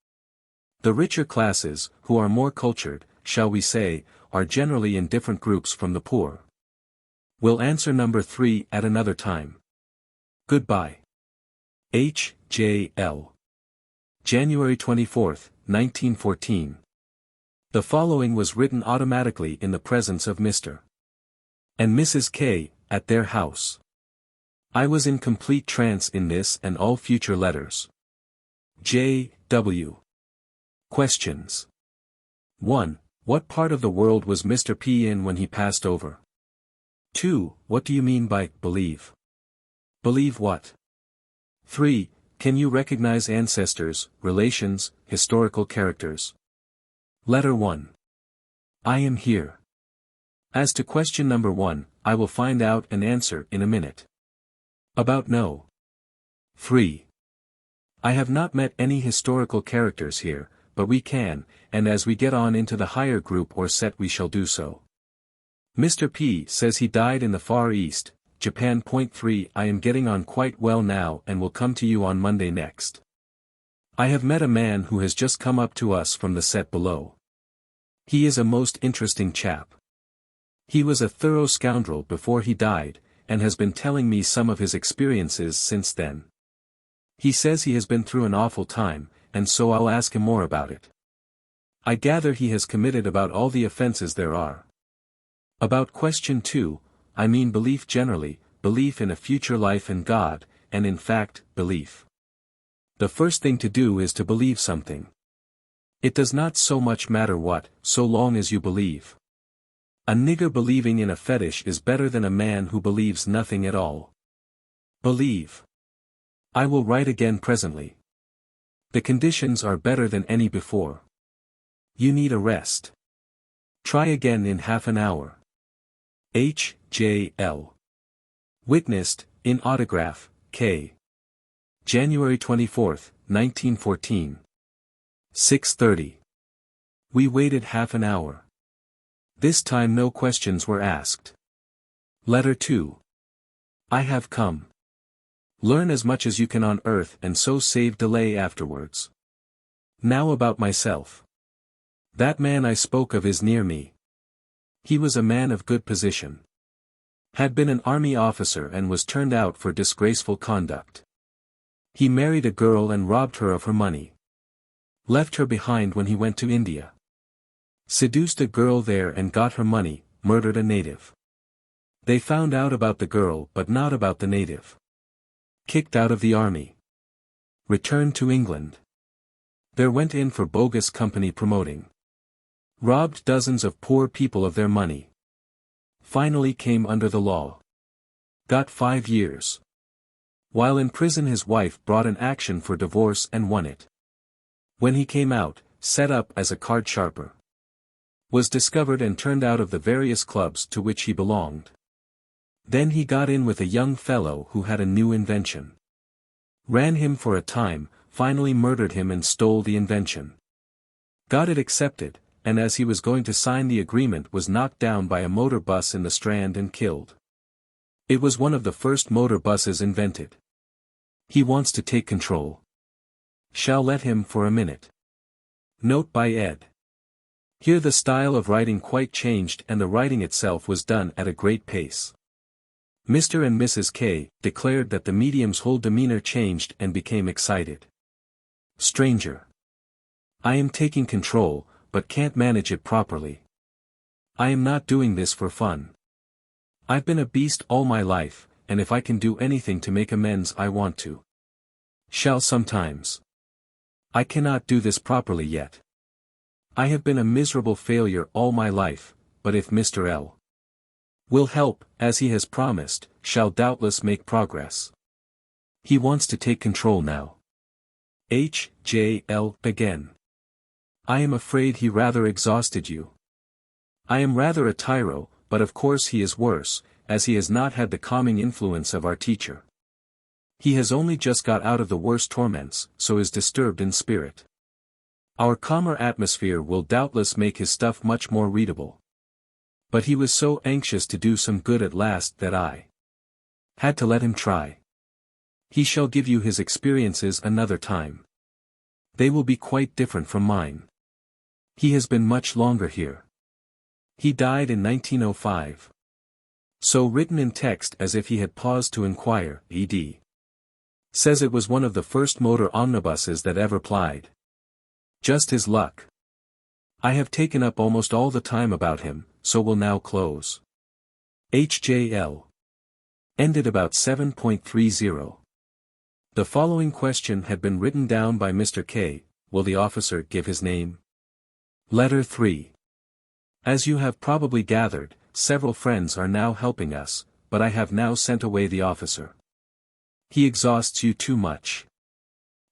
The richer classes, who are more cultured, shall we say, are generally in different groups from the poor. We'll answer number 3 at another time. Goodbye. H.J.L. January 24th, 1914. The following was written automatically in the presence of Mr. and Mrs. K, at their house. I was in complete trance in this and all future letters. J.W. Questions. 1. What part of the world was Mr. P in when he passed over? 2. What do you mean by believe? Believe what? 3. Can you recognize ancestors, relations, historical characters? Letter 1. I am here. As to question number 1, I will find out and answer in a minute. About no. 3. I have not met any historical characters here, but we can, and as we get on into the higher group or set we shall do so. Mr. P says he died in the Far East, Japan. Point 3. I am getting on quite well now and will come to you on Monday next. I have met a man who has just come up to us from the set below. He is a most interesting chap. He was a thorough scoundrel before he died, and has been telling me some of his experiences since then. He says he has been through an awful time, and so I'll ask him more about it. I gather he has committed about all the offenses there are. About question 2, I mean belief generally, belief in a future life and God, and in fact, belief. The first thing to do is to believe something. It does not so much matter what, so long as you believe. A nigger believing in a fetish is better than a man who believes nothing at all. Believe. I will write again presently. The conditions are better than any before. You need a rest. Try again in half an hour. H.J.L. Witnessed, in autograph, K. January 24, 1914. 6:30. We waited half an hour. This time no questions were asked. Letter 2. I have come. Learn as much as you can on earth and so save delay afterwards. Now about myself. That man I spoke of is near me. He was a man of good position. Had been an army officer and was turned out for disgraceful conduct. He married a girl and robbed her of her money. Left her behind when he went to India. Seduced a girl there and got her money, murdered a native. They found out about the girl but not about the native. Kicked out of the army. Returned to England. There went in for bogus company promoting. Robbed dozens of poor people of their money. Finally came under the law. Got 5 years. While in prison his wife brought an action for divorce and won it. When he came out, set up as a card sharper. Was discovered and turned out of the various clubs to which he belonged. Then he got in with a young fellow who had a new invention. Ran him for a time, finally murdered him and stole the invention. Got it accepted, and as he was going to sign the agreement was knocked down by a motor bus in the Strand and killed. It was one of the first motor buses invented. He wants to take control. Shall let him for a minute. Note by Ed. Here the style of writing quite changed and the writing itself was done at a great pace. Mr. and Mrs. K. declared that the medium's whole demeanor changed and became excited. Stranger. I am taking control, but can't manage it properly. I am not doing this for fun. I've been a beast all my life, and if I can do anything to make amends I want to. Shall sometimes. I cannot do this properly yet. I have been a miserable failure all my life, but if Mr. L. will help, as he has promised, shall doubtless make progress. He wants to take control now. H.J.L. again. I am afraid he rather exhausted you. I am rather a tyro, but of course he is worse, as he has not had the calming influence of our teacher. He has only just got out of the worst torments, so is disturbed in spirit. Our calmer atmosphere will doubtless make his stuff much more readable. But he was so anxious to do some good at last that I had to let him try. He shall give you his experiences another time. They will be quite different from mine. He has been much longer here. He died in 1905. So written in text as if he had paused to inquire, ed. Says it was one of the first motor omnibuses that ever plied. Just his luck. I have taken up almost all the time about him, so will now close. H.J.L. Ended about 7.30. The following question had been written down by Mr. K. Will the officer give his name? Letter 3. As you have probably gathered, several friends are now helping us, but I have now sent away the officer. He exhausts you too much.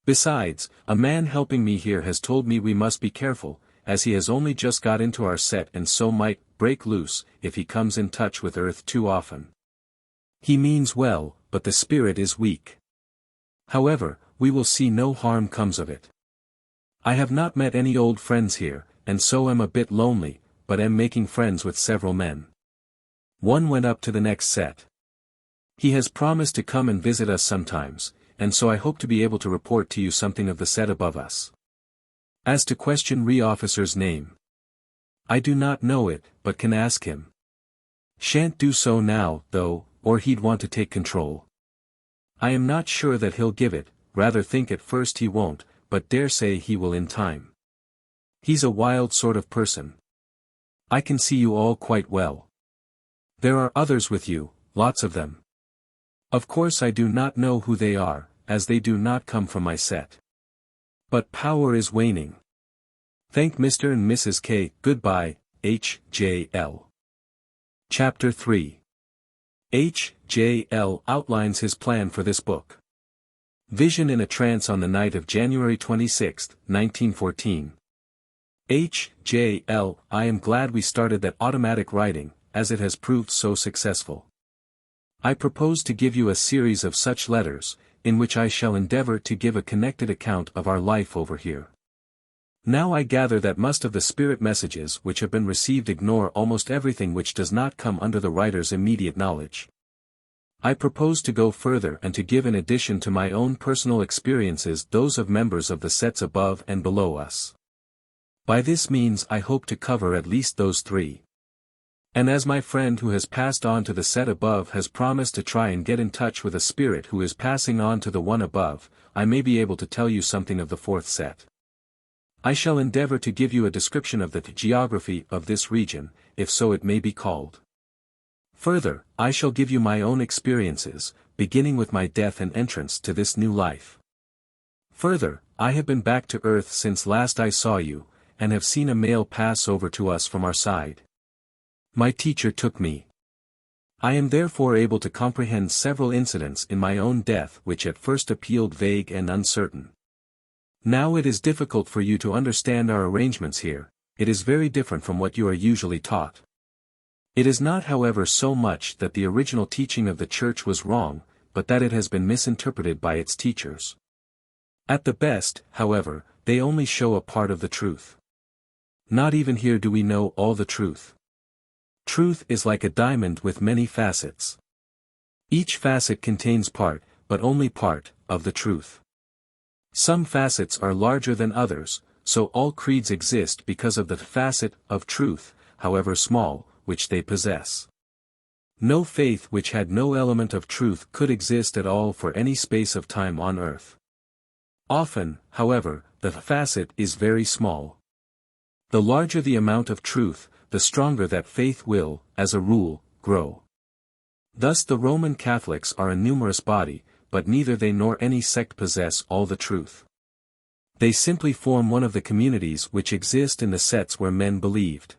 Besides, a man helping me here has told me we must be careful, as he has only just got into our set and so might break loose if he comes in touch with Earth too often. He means well, but the spirit is weak. However, we will see no harm comes of it. I have not met any old friends here, and so am a bit lonely, but am making friends with several men. One went up to the next set. He has promised to come and visit us sometimes, and so I hope to be able to report to you something of the set above us. As to question re-officer's name. I do not know it, but can ask him. Shan't do so now, though, or he'd want to take control. I am not sure that he'll give it, rather think at first he won't, but dare say he will in time. He's a wild sort of person. I can see you all quite well. There are others with you, lots of them. Of course I do not know who they are, as they do not come from my set. But power is waning. Thank Mr. and Mrs. K. Goodbye, H.J.L. Chapter 3. H.J.L. outlines his plan for this book. Vision in a trance on the night of January 26, 1914. H.J.L. I am glad we started that automatic writing, as it has proved so successful. I propose to give you a series of such letters, in which I shall endeavor to give a connected account of our life over here. Now I gather that most of the spirit messages which have been received ignore almost everything which does not come under the writer's immediate knowledge. I propose to go further and to give in addition to my own personal experiences those of members of the sets above and below us. By this means I hope to cover at least those three. And as my friend who has passed on to the set above has promised to try and get in touch with a spirit who is passing on to the one above, I may be able to tell you something of the fourth set. I shall endeavor to give you a description of the geography of this region, if so it may be called. Further, I shall give you my own experiences, beginning with my death and entrance to this new life. Further, I have been back to earth since last I saw you, and have seen a mail pass over to us from our side. My teacher took me. I am therefore able to comprehend several incidents in my own death which at first appeared vague and uncertain. Now it is difficult for you to understand our arrangements here, it is very different from what you are usually taught. It is not however so much that the original teaching of the Church was wrong, but that it has been misinterpreted by its teachers. At the best, however, they only show a part of the truth. Not even here do we know all the truth. Truth is like a diamond with many facets. Each facet contains part, but only part, of the truth. Some facets are larger than others, so all creeds exist because of the facet of truth, however small, which they possess. No faith which had no element of truth could exist at all for any space of time on earth. Often, however, the facet is very small. The larger the amount of truth, the stronger that faith will, as a rule, grow. Thus the Roman Catholics are a numerous body, but neither they nor any sect possess all the truth. They simply form one of the communities which exist in the sets where men believed.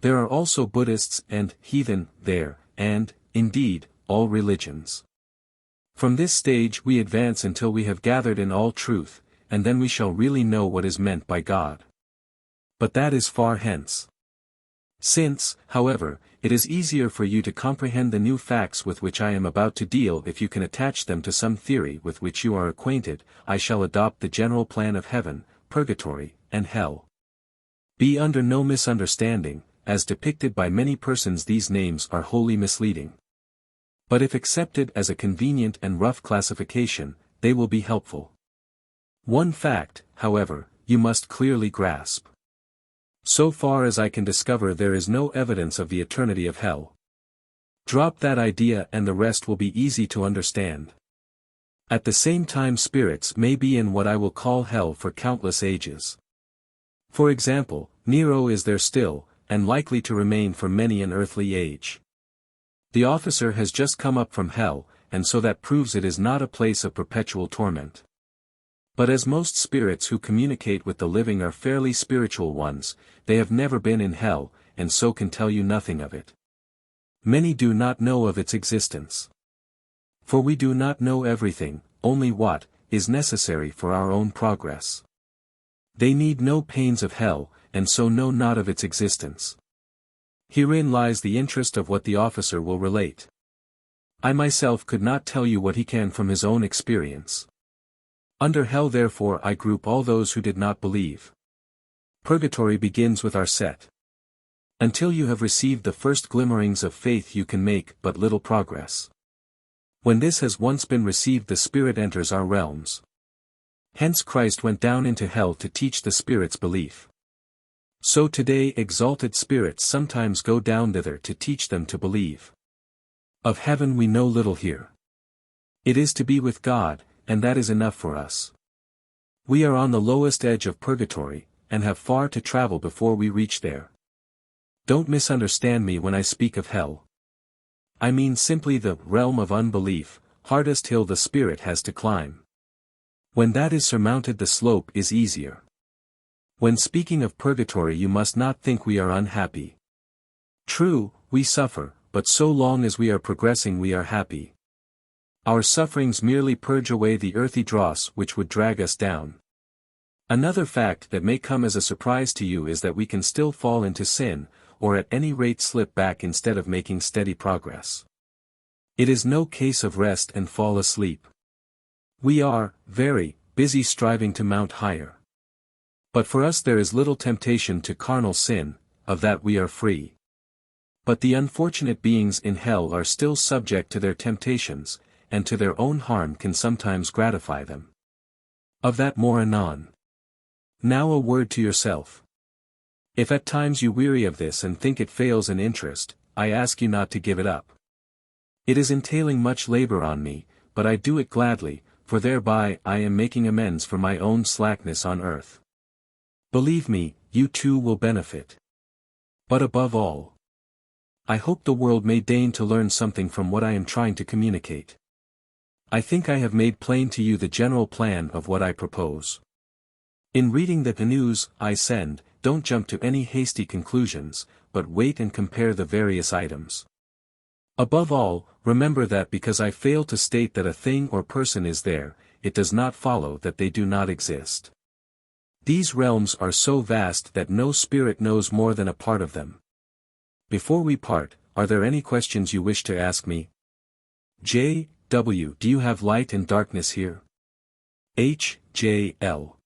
There are also Buddhists and heathen there, and, indeed, all religions. From this stage we advance until we have gathered in all truth, and then we shall really know what is meant by God. But that is far hence. Since, however, it is easier for you to comprehend the new facts with which I am about to deal if you can attach them to some theory with which you are acquainted, I shall adopt the general plan of heaven, purgatory, and hell. Be under no misunderstanding, as depicted by many persons these names are wholly misleading. But if accepted as a convenient and rough classification, they will be helpful. One fact, however, you must clearly grasp. So far as I can discover there is no evidence of the eternity of hell. Drop that idea and the rest will be easy to understand. At the same time spirits may be in what I will call hell for countless ages. For example, Nero is there still, and likely to remain for many an earthly age. The officer has just come up from hell, and so that proves it is not a place of perpetual torment. But as most spirits who communicate with the living are fairly spiritual ones, they have never been in hell, and so can tell you nothing of it. Many do not know of its existence. For we do not know everything, only what is necessary for our own progress. They need no pains of hell, and so know not of its existence. Herein lies the interest of what the officer will relate. I myself could not tell you what he can from his own experience. Under hell therefore I group all those who did not believe. Purgatory begins with our set. Until you have received the first glimmerings of faith you can make but little progress. When this has once been received the spirit enters our realms. Hence Christ went down into hell to teach the spirits belief. So today exalted spirits sometimes go down thither to teach them to believe. Of heaven we know little here. It is to be with God, and that is enough for us. We are on the lowest edge of purgatory, and have far to travel before we reach there. Don't misunderstand me when I speak of hell. I mean simply the realm of unbelief, hardest hill the spirit has to climb. When that is surmounted the slope is easier. When speaking of purgatory you must not think we are unhappy. True, we suffer, but so long as we are progressing we are happy. Our sufferings merely purge away the earthy dross which would drag us down. Another fact that may come as a surprise to you is that we can still fall into sin, or at any rate slip back instead of making steady progress. It is no case of rest and fall asleep. We are, very, busy striving to mount higher. But for us there is little temptation to carnal sin, of that we are free. But the unfortunate beings in hell are still subject to their temptations, and to their own harm can sometimes gratify them. Of that more anon. Now a word to yourself. If at times you weary of this and think it fails in interest, I ask you not to give it up. It is entailing much labor on me, but I do it gladly, for thereby I am making amends for my own slackness on earth. Believe me, you too will benefit. But above all, I hope the world may deign to learn something from what I am trying to communicate. I think I have made plain to you the general plan of what I propose. In reading the news I send, don't jump to any hasty conclusions, but wait and compare the various items. Above all, remember that because I fail to state that a thing or person is there, it does not follow that they do not exist. These realms are so vast that no spirit knows more than a part of them. Before we part, are there any questions you wish to ask me? J. W. Do you have light and darkness here? H. J. L.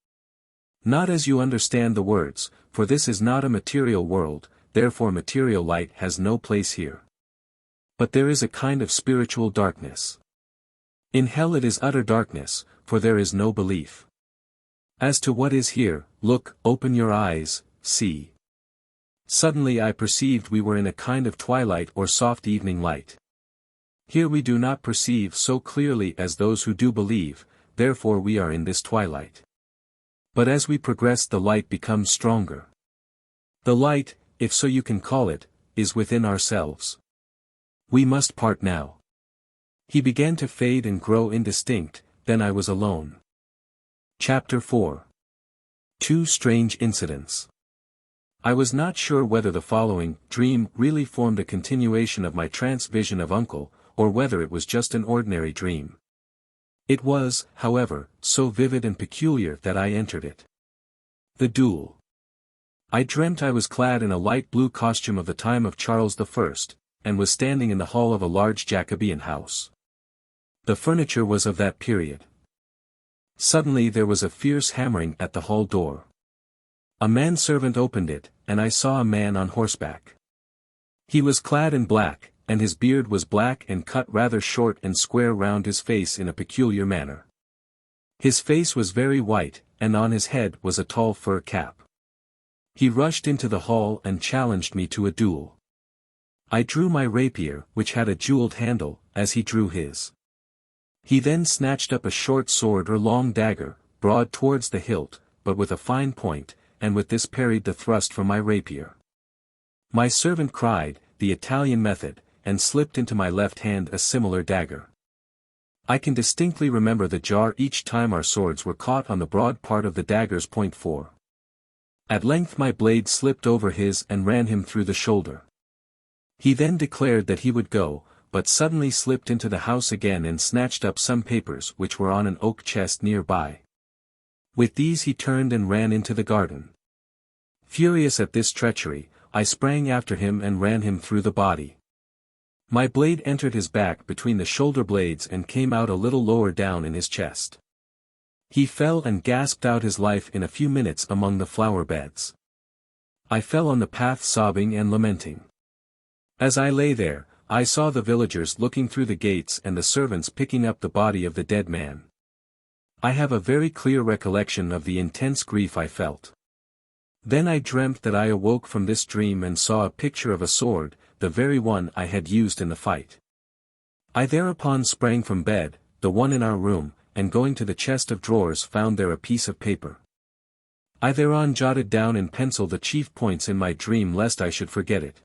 Not as you understand the words, for this is not a material world, therefore material light has no place here. But there is a kind of spiritual darkness. In hell it is utter darkness, for there is no belief. As to what is here, look, open your eyes, see. Suddenly I perceived we were in a kind of twilight or soft evening light. Here we do not perceive so clearly as those who do believe, therefore we are in this twilight. But as we progress the light becomes stronger. The light, if so you can call it, is within ourselves. We must part now. He began to fade and grow indistinct, then I was alone. Chapter 4. Two Strange Incidents. I was not sure whether the following dream really formed a continuation of my trance vision of Uncle, or whether it was just an ordinary dream. It was, however, so vivid and peculiar that I entered it. The duel. I dreamt I was clad in a light blue costume of the time of Charles I, and was standing in the hall of a large Jacobean house. The furniture was of that period. Suddenly there was a fierce hammering at the hall door. A manservant opened it, and I saw a man on horseback. He was clad in black, and his beard was black and cut rather short and square round his face in a peculiar manner. His face was very white, and on his head was a tall fur cap. He rushed into the hall and challenged me to a duel. I drew my rapier, which had a jeweled handle, as he drew his. He then snatched up a short sword or long dagger, broad towards the hilt, but with a fine point, and with this parried the thrust from my rapier. My servant cried, "The Italian method," and slipped into my left hand a similar dagger. I can distinctly remember the jar each time our swords were caught on the broad part of the dagger's point. At length my blade slipped over his and ran him through the shoulder. He then declared that he would go, but suddenly slipped into the house again and snatched up some papers which were on an oak chest near by. With these he turned and ran into the garden. Furious at this treachery, I sprang after him and ran him through the body. My blade entered his back between the shoulder blades and came out a little lower down in his chest. He fell and gasped out his life in a few minutes among the flower beds. I fell on the path sobbing and lamenting. As I lay there, I saw the villagers looking through the gates and the servants picking up the body of the dead man. I have a very clear recollection of the intense grief I felt. Then I dreamt that I awoke from this dream and saw a picture of a sword, the very one I had used in the fight. I thereupon sprang from bed, the one in our room, and going to the chest of drawers found there a piece of paper. I thereon jotted down in pencil the chief points in my dream lest I should forget it.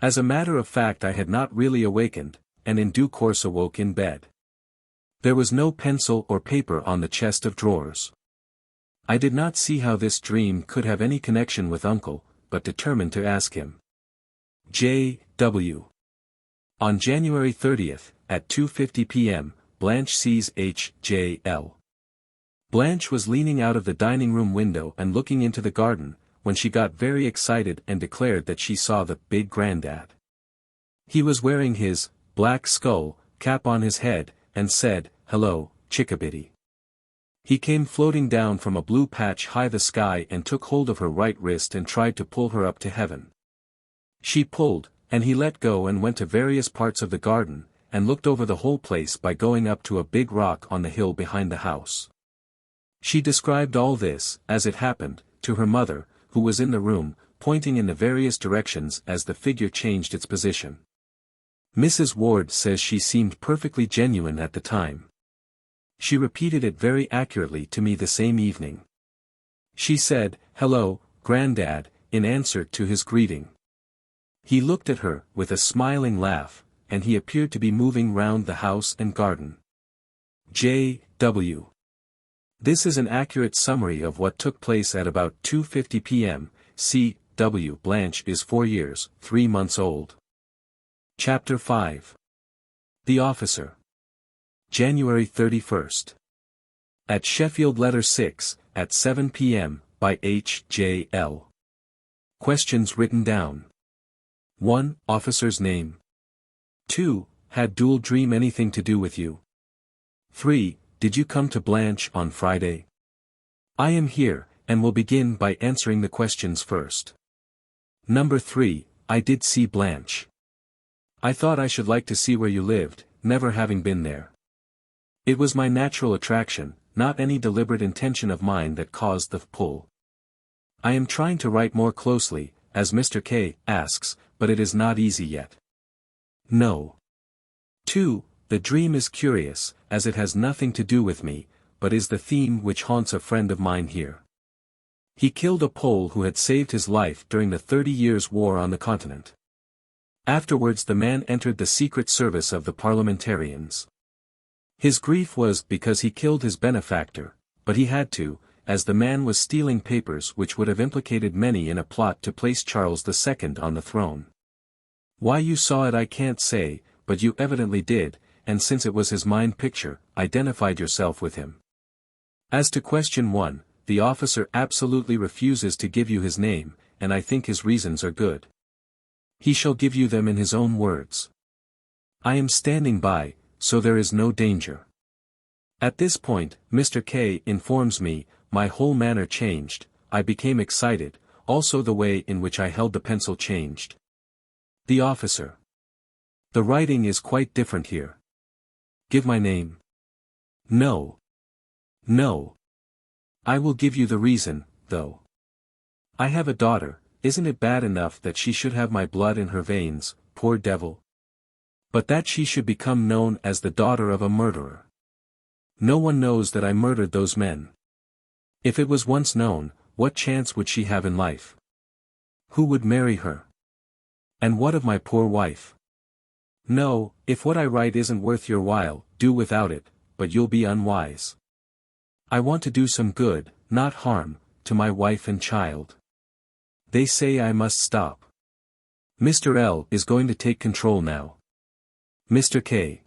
As a matter of fact I had not really awakened, and in due course awoke in bed. There was no pencil or paper on the chest of drawers. I did not see how this dream could have any connection with Uncle, but determined to ask him. J.W. On January 30th, at 2:50 p.m., Blanche sees H.J.L. Blanche was leaning out of the dining room window and looking into the garden, when she got very excited and declared that she saw the big granddad. He was wearing his black skull cap on his head, and said, "Hello, chickabiddy." He came floating down from a blue patch high the sky and took hold of her right wrist and tried to pull her up to heaven. She pulled, and he let go and went to various parts of the garden, and looked over the whole place by going up to a big rock on the hill behind the house. She described all this, as it happened, to her mother, who was in the room, pointing in the various directions as the figure changed its position. Mrs. Ward says she seemed perfectly genuine at the time. She repeated it very accurately to me the same evening. She said, "Hello, Granddad," in answer to his greeting. He looked at her, with a smiling laugh, and he appeared to be moving round the house and garden. J.W. This is an accurate summary of what took place at about 2:50 p.m. C.W. Blanche is 4 years, 3 months old. Chapter 5. The Officer. January 31st. At Sheffield Letter 6, at 7 p.m., by H.J.L. Questions written down. 1. Officer's name. 2. Had dual dream anything to do with you? 3. Did you come to Blanche on Friday? I am here, and will begin by answering the questions first. Number 3. I did see Blanche. I thought I should like to see where you lived, never having been there. It was my natural attraction, not any deliberate intention of mine that caused the pull. I am trying to write more closely, as Mr. K. asks, but it is not easy yet. No. 2. The dream is curious, as it has nothing to do with me, but is the theme which haunts a friend of mine here. He killed a Pole who had saved his life during the 30 Years' War on the continent. Afterwards the man entered the secret service of the parliamentarians. His grief was because he killed his benefactor, but he had to, as the man was stealing papers which would have implicated many in a plot to place Charles II on the throne. Why you saw it I can't say, but you evidently did, and since it was his mind picture, identified yourself with him. As to question 1, the officer absolutely refuses to give you his name, and I think his reasons are good. He shall give you them in his own words. I am standing by, so there is no danger. At this point, Mr. K. informs me, my whole manner changed, I became excited, also the way in which I held the pencil changed. The officer. The writing is quite different here. Give my name. No. No. I will give you the reason, though. I have a daughter, isn't it bad enough that she should have my blood in her veins, poor devil? But that she should become known as the daughter of a murderer. No one knows that I murdered those men. If it was once known, what chance would she have in life? Who would marry her? And what of my poor wife? No, if what I write isn't worth your while, do without it, but you'll be unwise. I want to do some good, not harm, to my wife and child. They say I must stop. Mr. L. is going to take control now. Mr. K.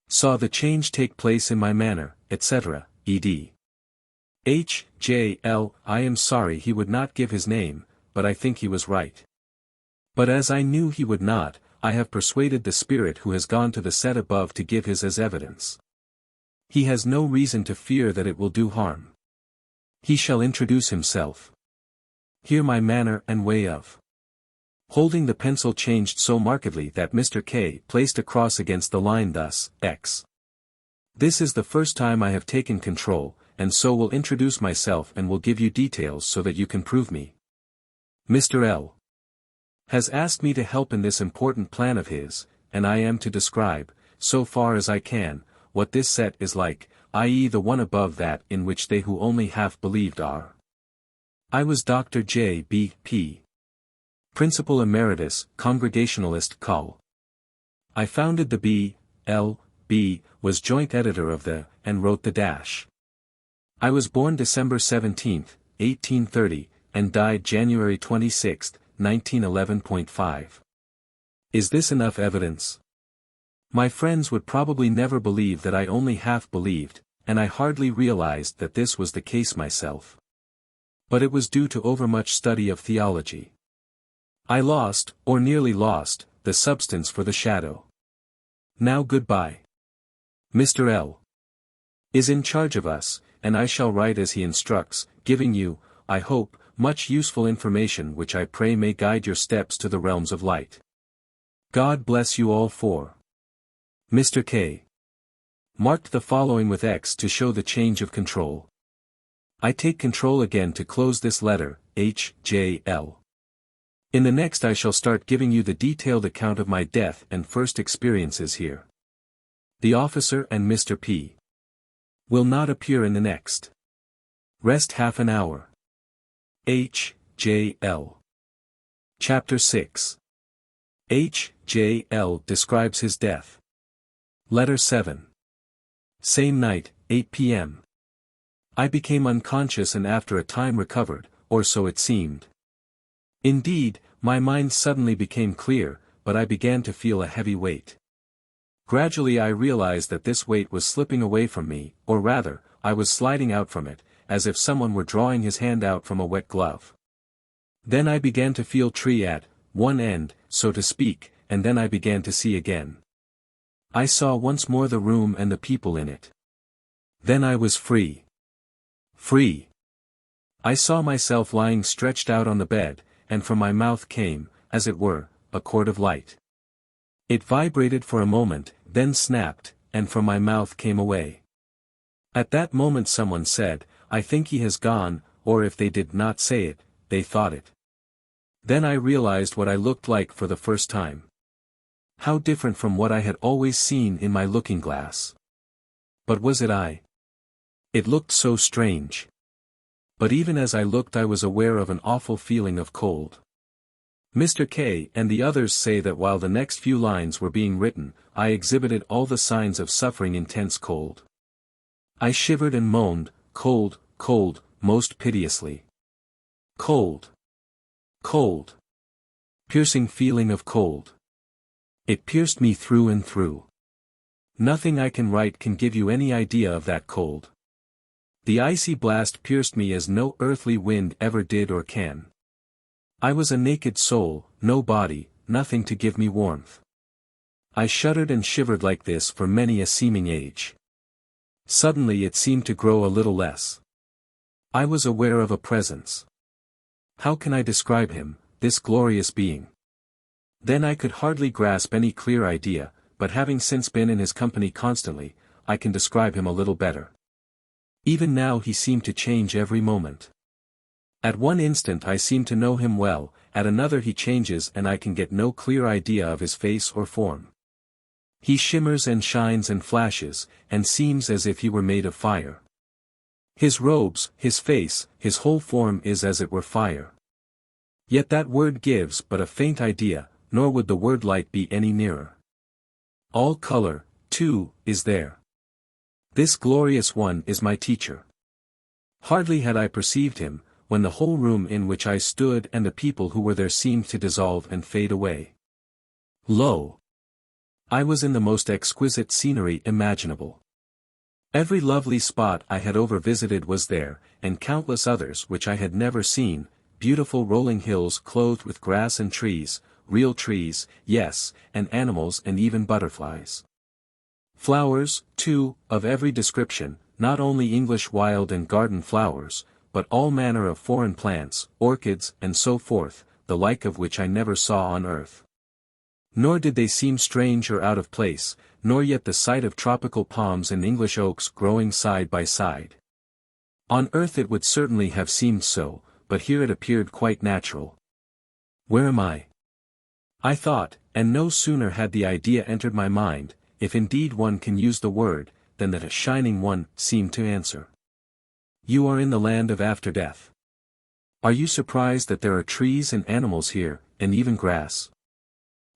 saw the change take place in my manner, etc., ed. H.J.L. I am sorry he would not give his name, but I think he was right. But as I knew he would not, I have persuaded the spirit who has gone to the set above to give his as evidence. He has no reason to fear that it will do harm. He shall introduce himself. Hear my manner and way of holding the pencil changed so markedly that Mr. K. placed a cross against the line thus, X. This is the first time I have taken control, and so will introduce myself and will give you details so that you can prove me. Mr. L. has asked me to help in this important plan of his, and I am to describe, so far as I can, what this set is like, i.e. the one above that in which they who only half believed are. I was Dr. J. B. P. Principal Emeritus, Congregationalist Col. I founded the B. L. B. was joint editor of the, and wrote the dash. I was born December 17, 1830, and died January 26, 1911.5. Is this enough evidence? My friends would probably never believe that I only half believed, and I hardly realized that this was the case myself. But it was due to overmuch study of theology. I lost, or nearly lost, the substance for the shadow. Now goodbye. Mr. L. is in charge of us, and I shall write as he instructs, giving you, I hope, much useful information which I pray may guide your steps to the realms of light. God bless you all for. Mr. K. Marked the following with X to show the change of control. I take control again to close this letter, H. J. L. In the next I shall start giving you the detailed account of my death and first experiences here. The officer and Mr. P. will not appear in the next. Rest half an hour. H. J. L. Chapter 6. H. J. L. describes his death. Letter 7. Same night, 8 p.m. I became unconscious and after a time recovered, or so it seemed. Indeed, my mind suddenly became clear, but I began to feel a heavy weight. Gradually I realized that this weight was slipping away from me, or rather, I was sliding out from it, as if someone were drawing his hand out from a wet glove. Then I began to feel tree at one end, so to speak, and then I began to see again. I saw once more the room and the people in it. Then I was free. Free. I saw myself lying stretched out on the bed, and from my mouth came, as it were, a cord of light. It vibrated for a moment, then snapped, and from my mouth came away. At that moment someone said, I think he has gone, or if they did not say it, they thought it. Then I realized what I looked like for the first time. How different from what I had always seen in my looking-glass. But was it I? It looked so strange. But even as I looked I was aware of an awful feeling of cold. Mr. K. and the others say that while the next few lines were being written, I exhibited all the signs of suffering intense cold. I shivered and moaned, cold, cold, most piteously. Cold. Cold. Piercing feeling of cold. It pierced me through and through. Nothing I can write can give you any idea of that cold. The icy blast pierced me as no earthly wind ever did or can. I was a naked soul, no body, nothing to give me warmth. I shuddered and shivered like this for many a seeming age. Suddenly it seemed to grow a little less. I was aware of a presence. How can I describe him, this glorious being? Then I could hardly grasp any clear idea, but having since been in his company constantly, I can describe him a little better. Even now he seemed to change every moment. At one instant I seem to know him well, at another he changes and I can get no clear idea of his face or form. He shimmers and shines and flashes, and seems as if he were made of fire. His robes, his face, his whole form is as it were fire. Yet that word gives but a faint idea, nor would the word light be any nearer. All color, too, is there. This glorious one is my teacher. Hardly had I perceived him, when the whole room in which I stood and the people who were there seemed to dissolve and fade away. Lo! I was in the most exquisite scenery imaginable. Every lovely spot I had over-visited was there, and countless others which I had never seen, beautiful rolling hills clothed with grass and trees, real trees, yes, and animals and even butterflies. Flowers, too, of every description, not only English wild and garden flowers, but all manner of foreign plants, orchids and so forth, the like of which I never saw on earth. Nor did they seem strange or out of place, nor yet the sight of tropical palms and English oaks growing side by side. On earth it would certainly have seemed so, but here it appeared quite natural. Where am I? I thought, and no sooner had the idea entered my mind, if indeed one can use the word, than that a shining one seemed to answer. You are in the land of after death. Are you surprised that there are trees and animals here, and even grass?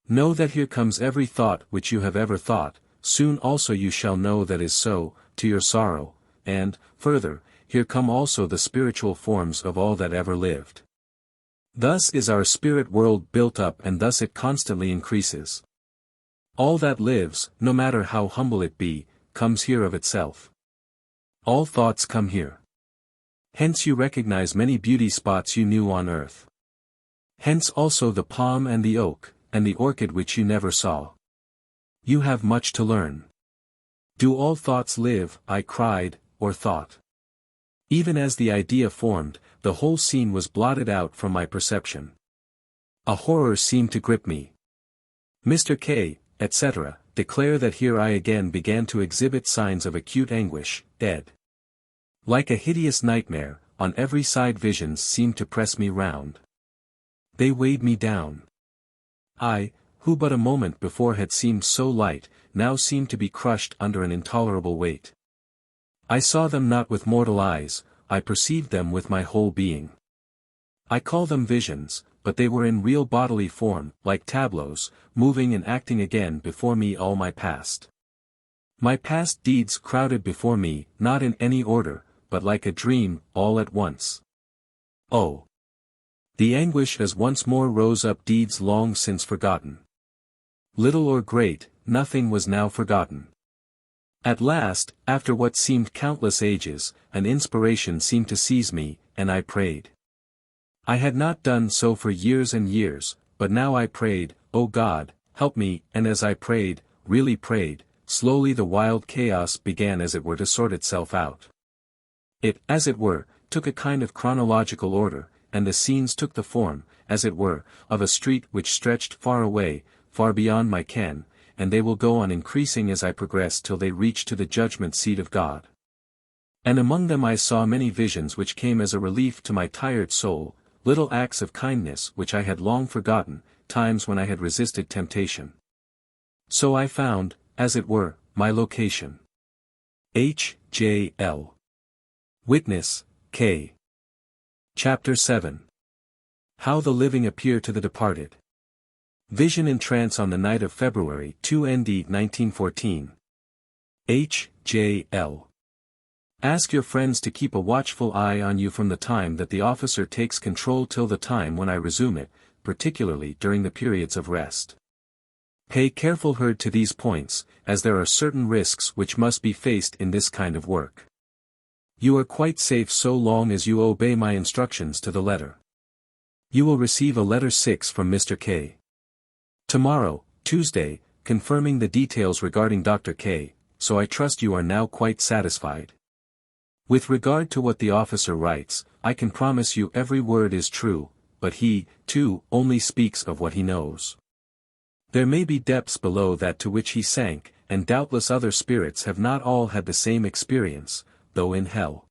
Know that here comes every thought which you have ever thought, soon also you shall know that is so, to your sorrow, and, further, here come also the spiritual forms of all that ever lived. Thus is our spirit world built up and thus it constantly increases. All that lives, no matter how humble it be, comes here of itself. All thoughts come here. Hence you recognize many beauty spots you knew on earth. Hence also the palm and the oak, and the orchid which you never saw. You have much to learn. Do all thoughts live, I cried, or thought? Even as the idea formed, the whole scene was blotted out from my perception. A horror seemed to grip me. Mr. K, etc., declare that here I again began to exhibit signs of acute anguish, dead. Like a hideous nightmare, on every side visions seemed to press me round. They weighed me down. I, who but a moment before had seemed so light, now seemed to be crushed under an intolerable weight. I saw them not with mortal eyes, I perceived them with my whole being. I call them visions, but they were in real bodily form, like tableaus, moving and acting again before me all my past. My past deeds crowded before me, not in any order, but like a dream, all at once. Oh! The anguish as once more rose up deeds long since forgotten. Little or great, nothing was now forgotten. At last, after what seemed countless ages, an inspiration seemed to seize me, and I prayed. I had not done so for years and years, but now I prayed, O God, help me, and as I prayed, really prayed, slowly the wild chaos began as it were to sort itself out. It, as it were, took a kind of chronological order, and the scenes took the form, as it were, of a street which stretched far away, far beyond my ken, and they will go on increasing as I progress till they reach to the judgment seat of God. And among them I saw many visions which came as a relief to my tired soul, little acts of kindness which I had long forgotten, times when I had resisted temptation. So I found, as it were, my location. H.J.L. Witness, K. Chapter 7. How the Living Appear to the Departed. Vision in Trance on the night of February 2 ND 1914. H.J.L. Ask your friends to keep a watchful eye on you from the time that the officer takes control till the time when I resume it, particularly during the periods of rest. Pay careful heed to these points, as there are certain risks which must be faced in this kind of work. You are quite safe so long as you obey my instructions to the letter. You will receive a letter 6 from Mr. K. Tomorrow, Tuesday, confirming the details regarding Dr. K, so I trust you are now quite satisfied. With regard to what the officer writes, I can promise you every word is true, but he, too, only speaks of what he knows. There may be depths below that to which he sank, and doubtless other spirits have not all had the same experience, though in hell.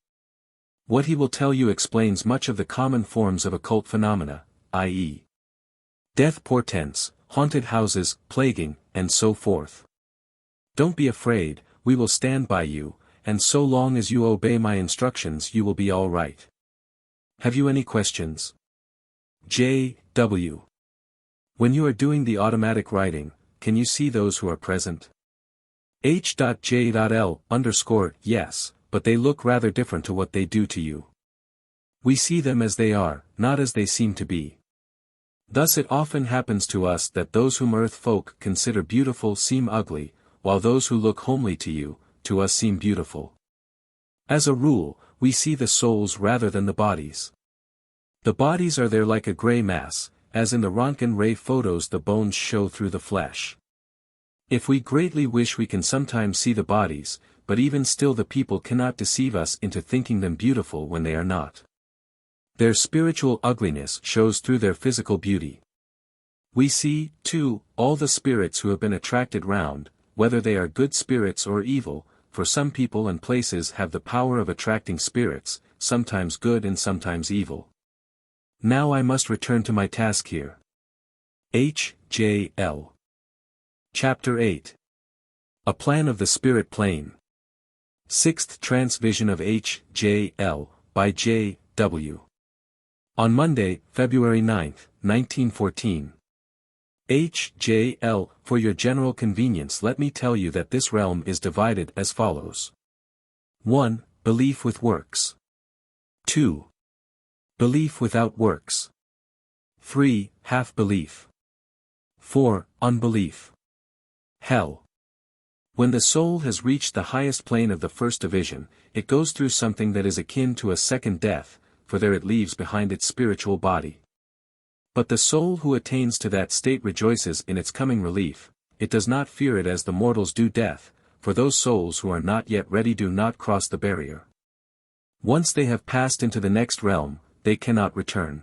What he will tell you explains much of the common forms of occult phenomena, i.e. death portents, haunted houses, plaguing, and so forth. Don't be afraid, we will stand by you, and so long as you obey my instructions you will be all right. Have you any questions? J.W. When you are doing the automatic writing, can you see those who are present? H.J.L. Yes, but they look rather different to what they do to you. We see them as they are, not as they seem to be. Thus it often happens to us that those whom earth folk consider beautiful seem ugly, while those who look homely to us seem beautiful. As a rule, we see the souls rather than the bodies. The bodies are there like a gray mass, as in the Röntgen ray photos the bones show through the flesh. If we greatly wish we can sometimes see the bodies, but even still the people cannot deceive us into thinking them beautiful when they are not. Their spiritual ugliness shows through their physical beauty. We see, too, all the spirits who have been attracted round, whether they are good spirits or evil, for some people and places have the power of attracting spirits, sometimes good and sometimes evil. Now I must return to my task here. H.J.L. Chapter 8. A Plan of the Spirit Plane. Sixth Transvision of H.J.L., by J.W. On Monday, February 9, 1914. H.J.L., for your general convenience let me tell you that this realm is divided as follows. 1. Belief with works. 2. Belief without works. 3. Half belief. 4. Unbelief. Hell. When the soul has reached the highest plane of the first division, it goes through something that is akin to a second death, for there it leaves behind its spiritual body. But the soul who attains to that state rejoices in its coming relief, it does not fear it as the mortals do death, for those souls who are not yet ready do not cross the barrier. Once they have passed into the next realm, they cannot return.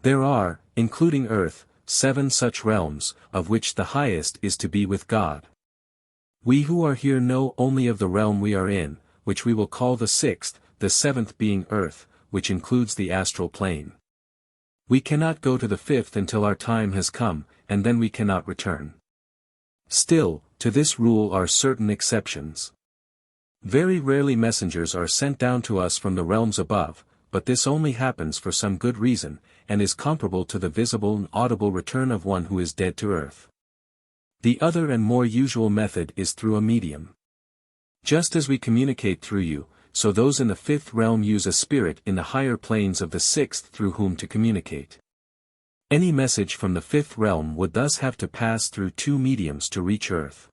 There are, including earth, 7 such realms, of which the highest is to be with God. We who are here know only of the realm we are in, which we will call the 6th, the 7th being earth, which includes the astral plane. We cannot go to the 5th until our time has come, and then we cannot return. Still, to this rule are certain exceptions. Very rarely messengers are sent down to us from the realms above, but this only happens for some good reason, and is comparable to the visible and audible return of one who is dead to earth. The other and more usual method is through a medium. Just as we communicate through you, so those in the 5th realm use a spirit in the higher planes of the 6th through whom to communicate. Any message from the 5th realm would thus have to pass through 2 mediums to reach earth.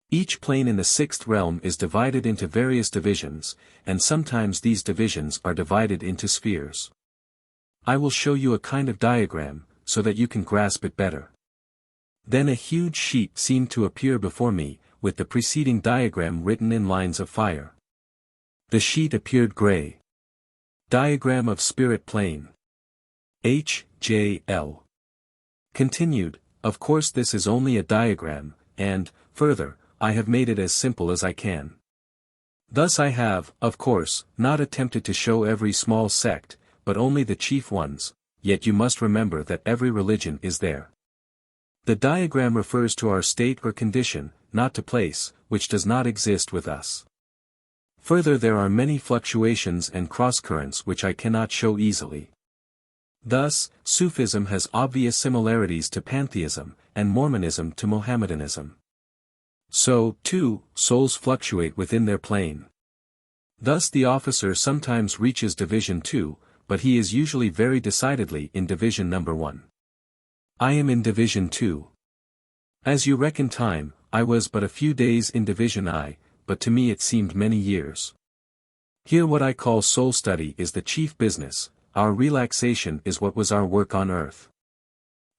Each plane in the 6th realm is divided into various divisions, and sometimes these divisions are divided into spheres. I will show you a kind of diagram, so that you can grasp it better. Then a huge sheet seemed to appear before me, with the preceding diagram written in lines of fire. The sheet appeared gray. Diagram of Spirit Plane. H.J.L. Continued, of course this is only a diagram, and, further, I have made it as simple as I can. Thus I have, of course, not attempted to show every small sect, but only the chief ones, yet you must remember that every religion is there. The diagram refers to our state or condition, not to place, which does not exist with us. Further there are many fluctuations and cross-currents which I cannot show easily. Thus, Sufism has obvious similarities to pantheism, and Mormonism to Mohammedanism. So, too, souls fluctuate within their plane. Thus the officer sometimes reaches division 2, but he is usually very decidedly in division number 1. I am in division 2. As you reckon time, I was but a few days in division I, but to me it seemed many years. Here what I call soul study is the chief business, our relaxation is what was our work on earth.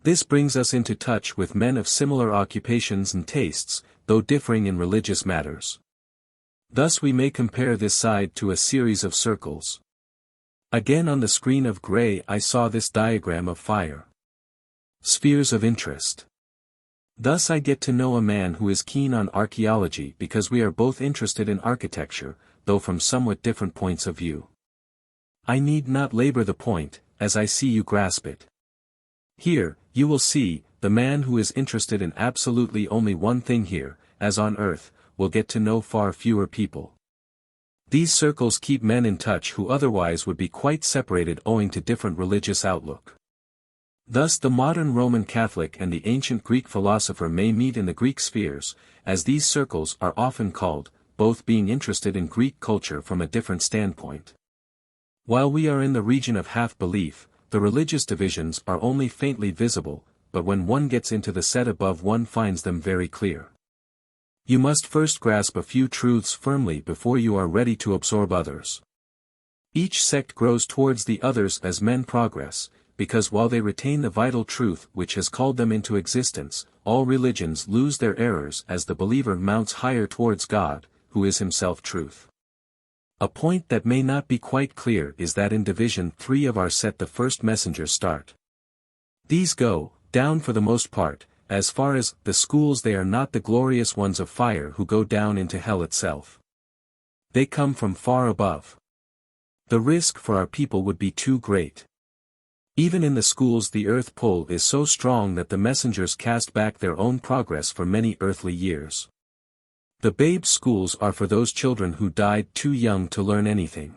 This brings us into touch with men of similar occupations and tastes, though differing in religious matters. Thus we may compare this side to a series of circles. Again on the screen of gray I saw this diagram of fire. Spheres of interest. Thus I get to know a man who is keen on archaeology because we are both interested in architecture, though from somewhat different points of view. I need not labor the point, as I see you grasp it. Here, you will see, the man who is interested in absolutely only one thing here, as on earth, will get to know far fewer people. These circles keep men in touch who otherwise would be quite separated owing to different religious outlook. Thus the modern Roman Catholic and the ancient Greek philosopher may meet in the Greek spheres, as these circles are often called, both being interested in Greek culture from a different standpoint. While we are in the region of half-belief, the religious divisions are only faintly visible, but when one gets into the set above one finds them very clear. You must first grasp a few truths firmly before you are ready to absorb others. Each sect grows towards the others as men progress, because while they retain the vital truth which has called them into existence, all religions lose their errors as the believer mounts higher towards God, who is himself truth. A point that may not be quite clear is that in Division 3 of our set the first messengers start. These go, down for the most part, as far as the schools they are not the glorious ones of fire who go down into hell itself. They come from far above. The risk for our people would be too great. Even in the schools the earth pull is so strong that the messengers cast back their own progress for many earthly years. The babe schools are for those children who died too young to learn anything.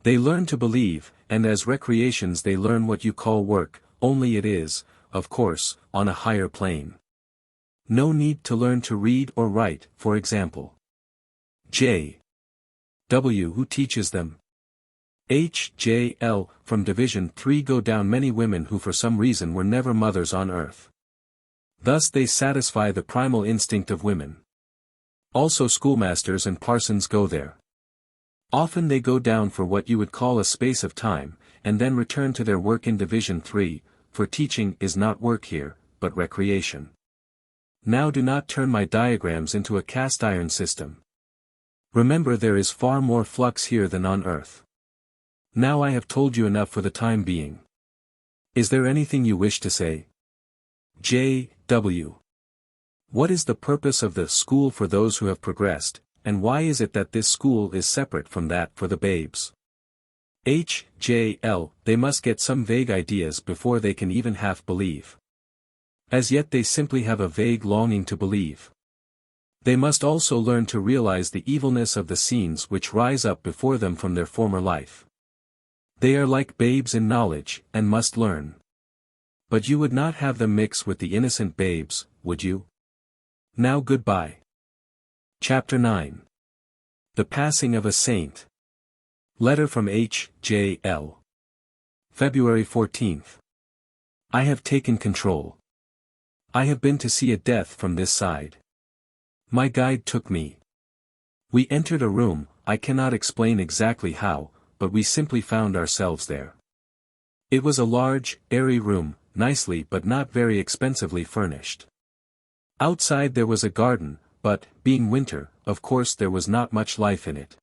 They learn to believe, and as recreations they learn what you call work, only it is, of course, on a higher plane. No need to learn to read or write, for example. J.W. Who teaches them? H.J.L. From Division 3 go down many women who for some reason were never mothers on earth. Thus they satisfy the primal instinct of women. Also schoolmasters and parsons go there. Often they go down for what you would call a space of time, and then return to their work in Division 3, for teaching is not work here, but recreation. Now do not turn my diagrams into a cast iron system. Remember there is far more flux here than on earth. Now I have told you enough for the time being. Is there anything you wish to say? J.W. What is the purpose of the school for those who have progressed, and why is it that this school is separate from that for the babes? H.J.L. They must get some vague ideas before they can even half believe. As yet they simply have a vague longing to believe. They must also learn to realize the evilness of the scenes which rise up before them from their former life. They are like babes in knowledge, and must learn. But you would not have them mix with the innocent babes, would you? Now goodbye. Chapter 9. The Passing of a Saint. Letter from H.J.L. February 14th. I have taken control. I have been to see a death from this side. My guide took me. We entered a room, I cannot explain exactly how, but we simply found ourselves there. It was a large, airy room, nicely but not very expensively furnished. Outside there was a garden, but, being winter, of course there was not much life in it.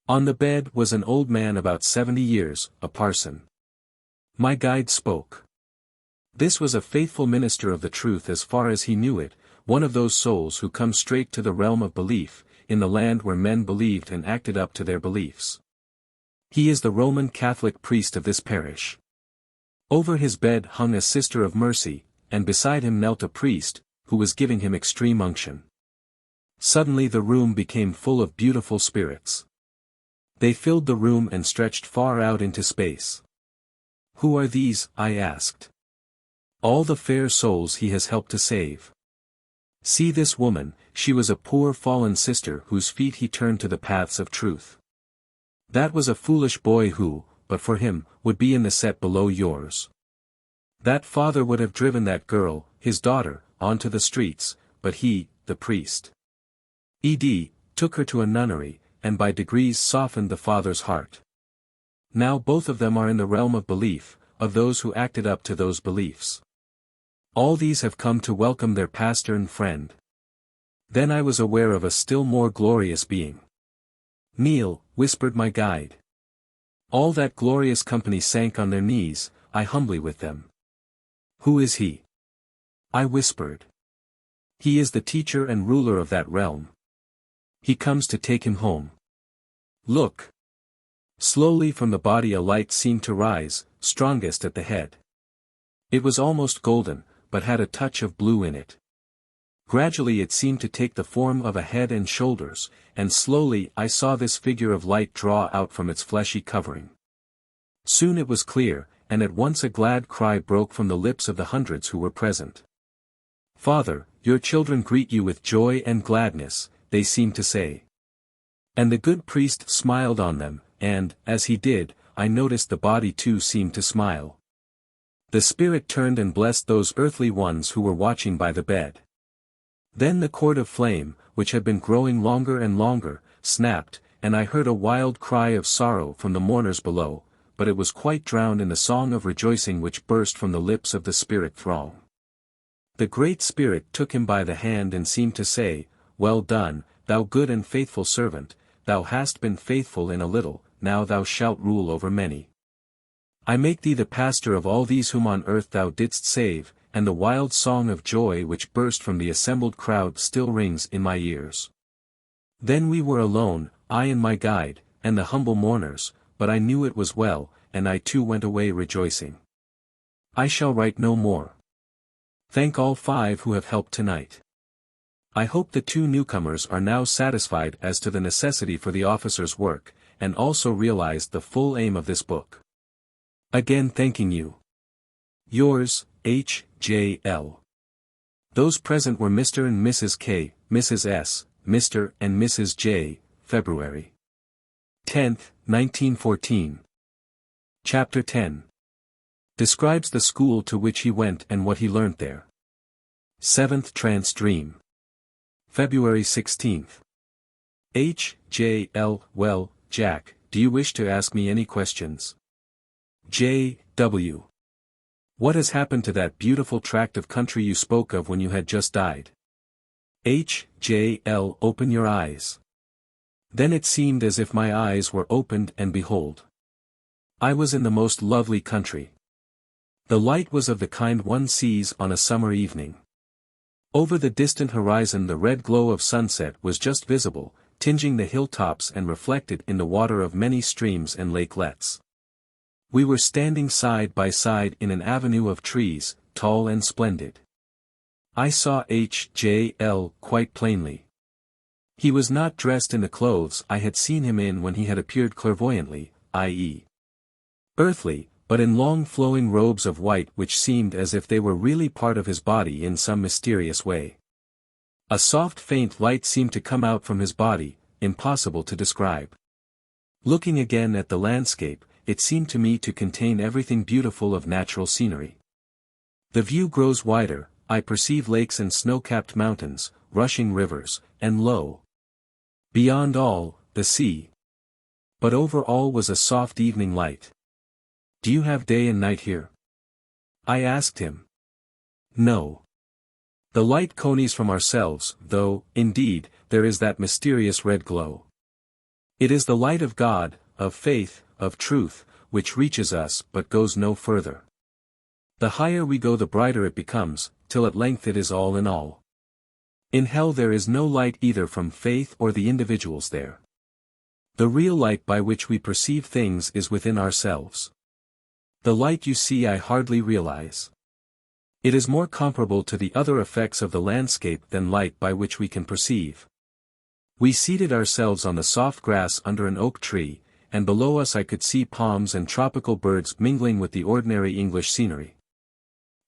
On the bed was an old man about 70 years, a parson. My guide spoke. This was a faithful minister of the truth as far as he knew it, one of those souls who come straight to the realm of belief, in the land where men believed and acted up to their beliefs. He is the Roman Catholic priest of this parish. Over his bed hung a sister of mercy, and beside him knelt a priest, who was giving him extreme unction. Suddenly the room became full of beautiful spirits. They filled the room and stretched far out into space. Who are these? I asked. All the fair souls he has helped to save. See this woman, she was a poor fallen sister whose feet he turned to the paths of truth. That was a foolish boy who, but for him, would be in the set below yours. That father would have driven that girl, his daughter, onto the streets, but he, the priest, took her to a nunnery, and by degrees softened the father's heart. Now both of them are in the realm of belief, of those who acted up to those beliefs. All these have come to welcome their pastor and friend. Then I was aware of a still more glorious being. Kneel, whispered my guide. All that glorious company sank on their knees, I humbly with them. Who is he? I whispered. He is the teacher and ruler of that realm. He comes to take him home. Look. Slowly from the body a light seemed to rise, strongest at the head. It was almost golden, but had a touch of blue in it. Gradually it seemed to take the form of a head and shoulders, and slowly I saw this figure of light draw out from its fleshy covering. Soon it was clear, and at once a glad cry broke from the lips of the hundreds who were present. Father, your children greet you with joy and gladness, they seemed to say. And the good priest smiled on them, and, as he did, I noticed the body too seemed to smile. The spirit turned and blessed those earthly ones who were watching by the bed. Then the cord of flame, which had been growing longer and longer, snapped, and I heard a wild cry of sorrow from the mourners below, but it was quite drowned in the song of rejoicing which burst from the lips of the spirit throng. The Great Spirit took him by the hand and seemed to say, Well done, thou good and faithful servant, thou hast been faithful in a little, now thou shalt rule over many. I make thee the pastor of all these whom on earth thou didst save, and the wild song of joy which burst from the assembled crowd still rings in my ears. Then we were alone, I and my guide, and the humble mourners, but I knew it was well, and I too went away rejoicing. I shall write no more. Thank all 5 who have helped tonight. I hope the 2 newcomers are now satisfied as to the necessity for the officer's work, and also realized the full aim of this book. Again thanking you. Yours, H. J. L. Those present were Mr. and Mrs. K, Mrs. S, Mr. and Mrs. J, February 10th, 1914. Chapter 10. Describes the school to which he went and what he learnt there. 7th Trance Dream. February 16th. H. J. L. Well, Jack, do you wish to ask me any questions? J. W. What has happened to that beautiful tract of country you spoke of when you had just died? H. J. L. Open your eyes. Then it seemed as if my eyes were opened and behold. I was in the most lovely country. The light was of the kind one sees on a summer evening. Over the distant horizon the red glow of sunset was just visible, tinging the hilltops and reflected in the water of many streams and lakelets. We were standing side by side in an avenue of trees, tall and splendid. I saw H. J. L. quite plainly. He was not dressed in the clothes I had seen him in when he had appeared clairvoyantly, i.e. earthly, but in long flowing robes of white which seemed as if they were really part of his body in some mysterious way. A soft faint light seemed to come out from his body, impossible to describe. Looking again at the landscape, it seemed to me to contain everything beautiful of natural scenery. The view grows wider, I perceive lakes and snow-capped mountains, rushing rivers, and lo! Beyond all, the sea. But over all was a soft evening light. Do you have day and night here? I asked him. No. The light conies from ourselves, though, indeed, there is that mysterious red glow. It is the light of God, of faith, of truth, which reaches us but goes no further. The higher we go the brighter it becomes, till at length it is all in all. In hell there is no light either from faith or the individuals there. The real light by which we perceive things is within ourselves. The light you see I hardly realize. It is more comparable to the other effects of the landscape than light by which we can perceive. We seated ourselves on the soft grass under an oak tree, and below us I could see palms and tropical birds mingling with the ordinary English scenery.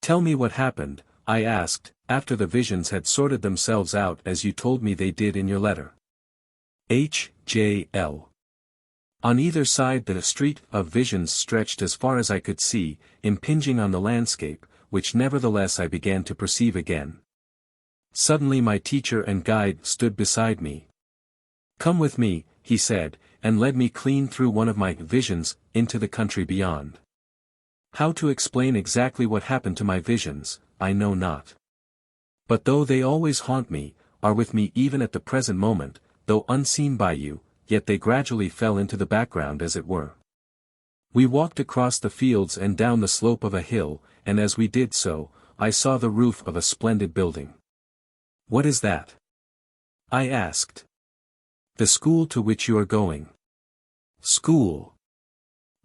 Tell me what happened, I asked, after the visions had sorted themselves out as you told me they did in your letter. H. J. L. On either side the street of visions stretched as far as I could see, impinging on the landscape, which nevertheless I began to perceive again. Suddenly my teacher and guide stood beside me. Come with me, he said, and led me clean through one of my visions, into the country beyond. How to explain exactly what happened to my visions, I know not. But though they always haunt me, are with me even at the present moment, though unseen by you, yet they gradually fell into the background as it were. We walked across the fields and down the slope of a hill, and as we did so, I saw the roof of a splendid building. What is that? I asked. The school to which you are going. School.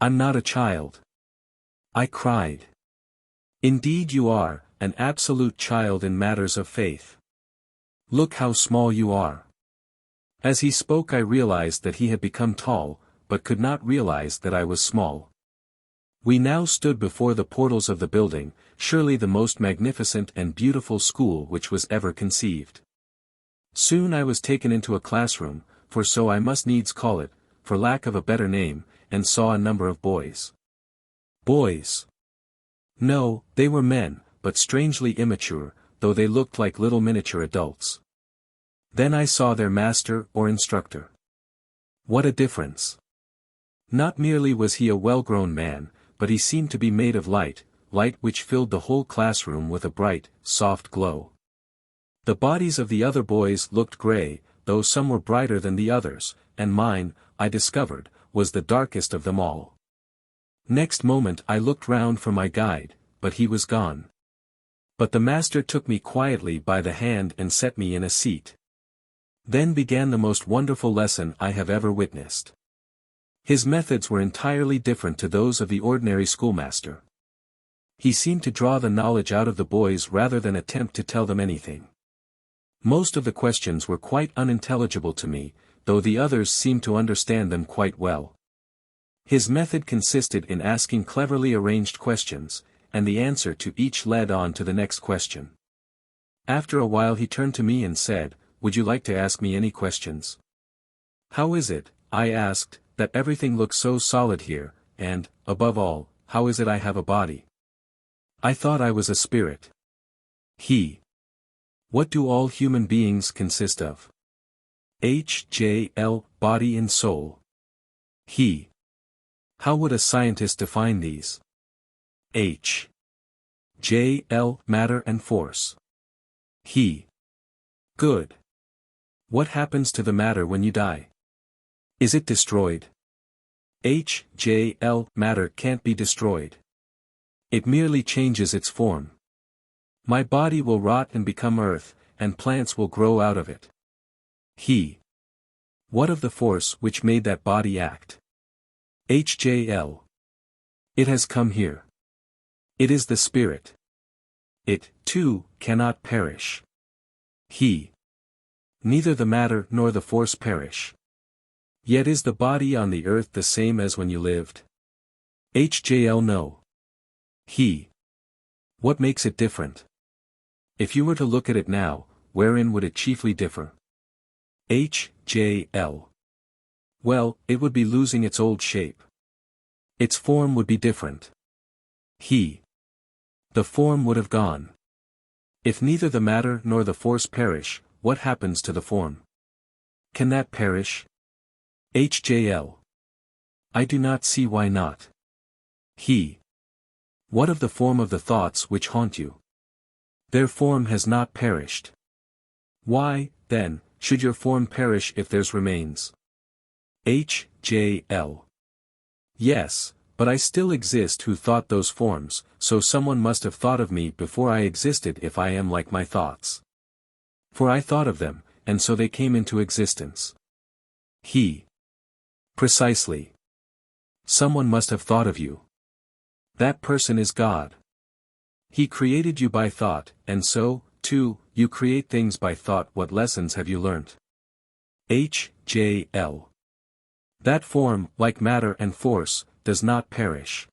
I'm not a child. I cried. Indeed you are, an absolute child in matters of faith. Look how small you are. As he spoke I realized that he had become tall, but could not realize that I was small. We now stood before the portals of the building, surely the most magnificent and beautiful school which was ever conceived. Soon I was taken into a classroom, for so I must needs call it, for lack of a better name, and saw a number of boys. Boys. No, they were men, but strangely immature, though they looked like little miniature adults. Then I saw their master or instructor. What a difference! Not merely was he a well-grown man, but he seemed to be made of light which filled the whole classroom with a bright, soft glow. The bodies of the other boys looked gray, though some were brighter than the others, and mine, I discovered, was the darkest of them all. Next moment I looked round for my guide, but he was gone. But the master took me quietly by the hand and set me in a seat. Then began the most wonderful lesson I have ever witnessed. His methods were entirely different to those of the ordinary schoolmaster. He seemed to draw the knowledge out of the boys rather than attempt to tell them anything. Most of the questions were quite unintelligible to me, though the others seemed to understand them quite well. His method consisted in asking cleverly arranged questions, and the answer to each led on to the next question. After a while he turned to me and said, "Would you like to ask me any questions?" "How is it," I asked, "that everything looks so solid here, and, above all, how is it I have a body? I thought I was a spirit." He. "What do all human beings consist of?" H.J.L. Body and soul. He. "How would a scientist define these?" H.J.L. Matter and force. He. "Good. What happens to the matter when you die? Is it destroyed?" H.J.L. Matter can't be destroyed. It merely changes its form. My body will rot and become earth, and plants will grow out of it. He. "What of the force which made that body act?" H.J.L. "It has come here. It is the spirit. It, too, cannot perish." He. "Neither the matter nor the force perish. Yet is the body on the earth the same as when you lived?" H.J.L. "No." He. "What makes it different? If you were to look at it now, wherein would it chiefly differ?" H.J.L. "Well, it would be losing its old shape. Its form would be different." He. "The form would have gone. If neither the matter nor the force perish, what happens to the form? Can that perish?" H.J.L. "I do not see why not." He. "What of the form of the thoughts which haunt you? Their form has not perished. Why, then, should your form perish if theirs remains?" H.J.L. "Yes, but I still exist who thought those forms, so someone must have thought of me before I existed if I am like my thoughts. For I thought of them, and so they came into existence." He. "Precisely. Someone must have thought of you. That person is God. He created you by thought, and so, too, you create things by thought. What lessons have you learnt?" H.J.L. "That form, like matter and force, does not perish.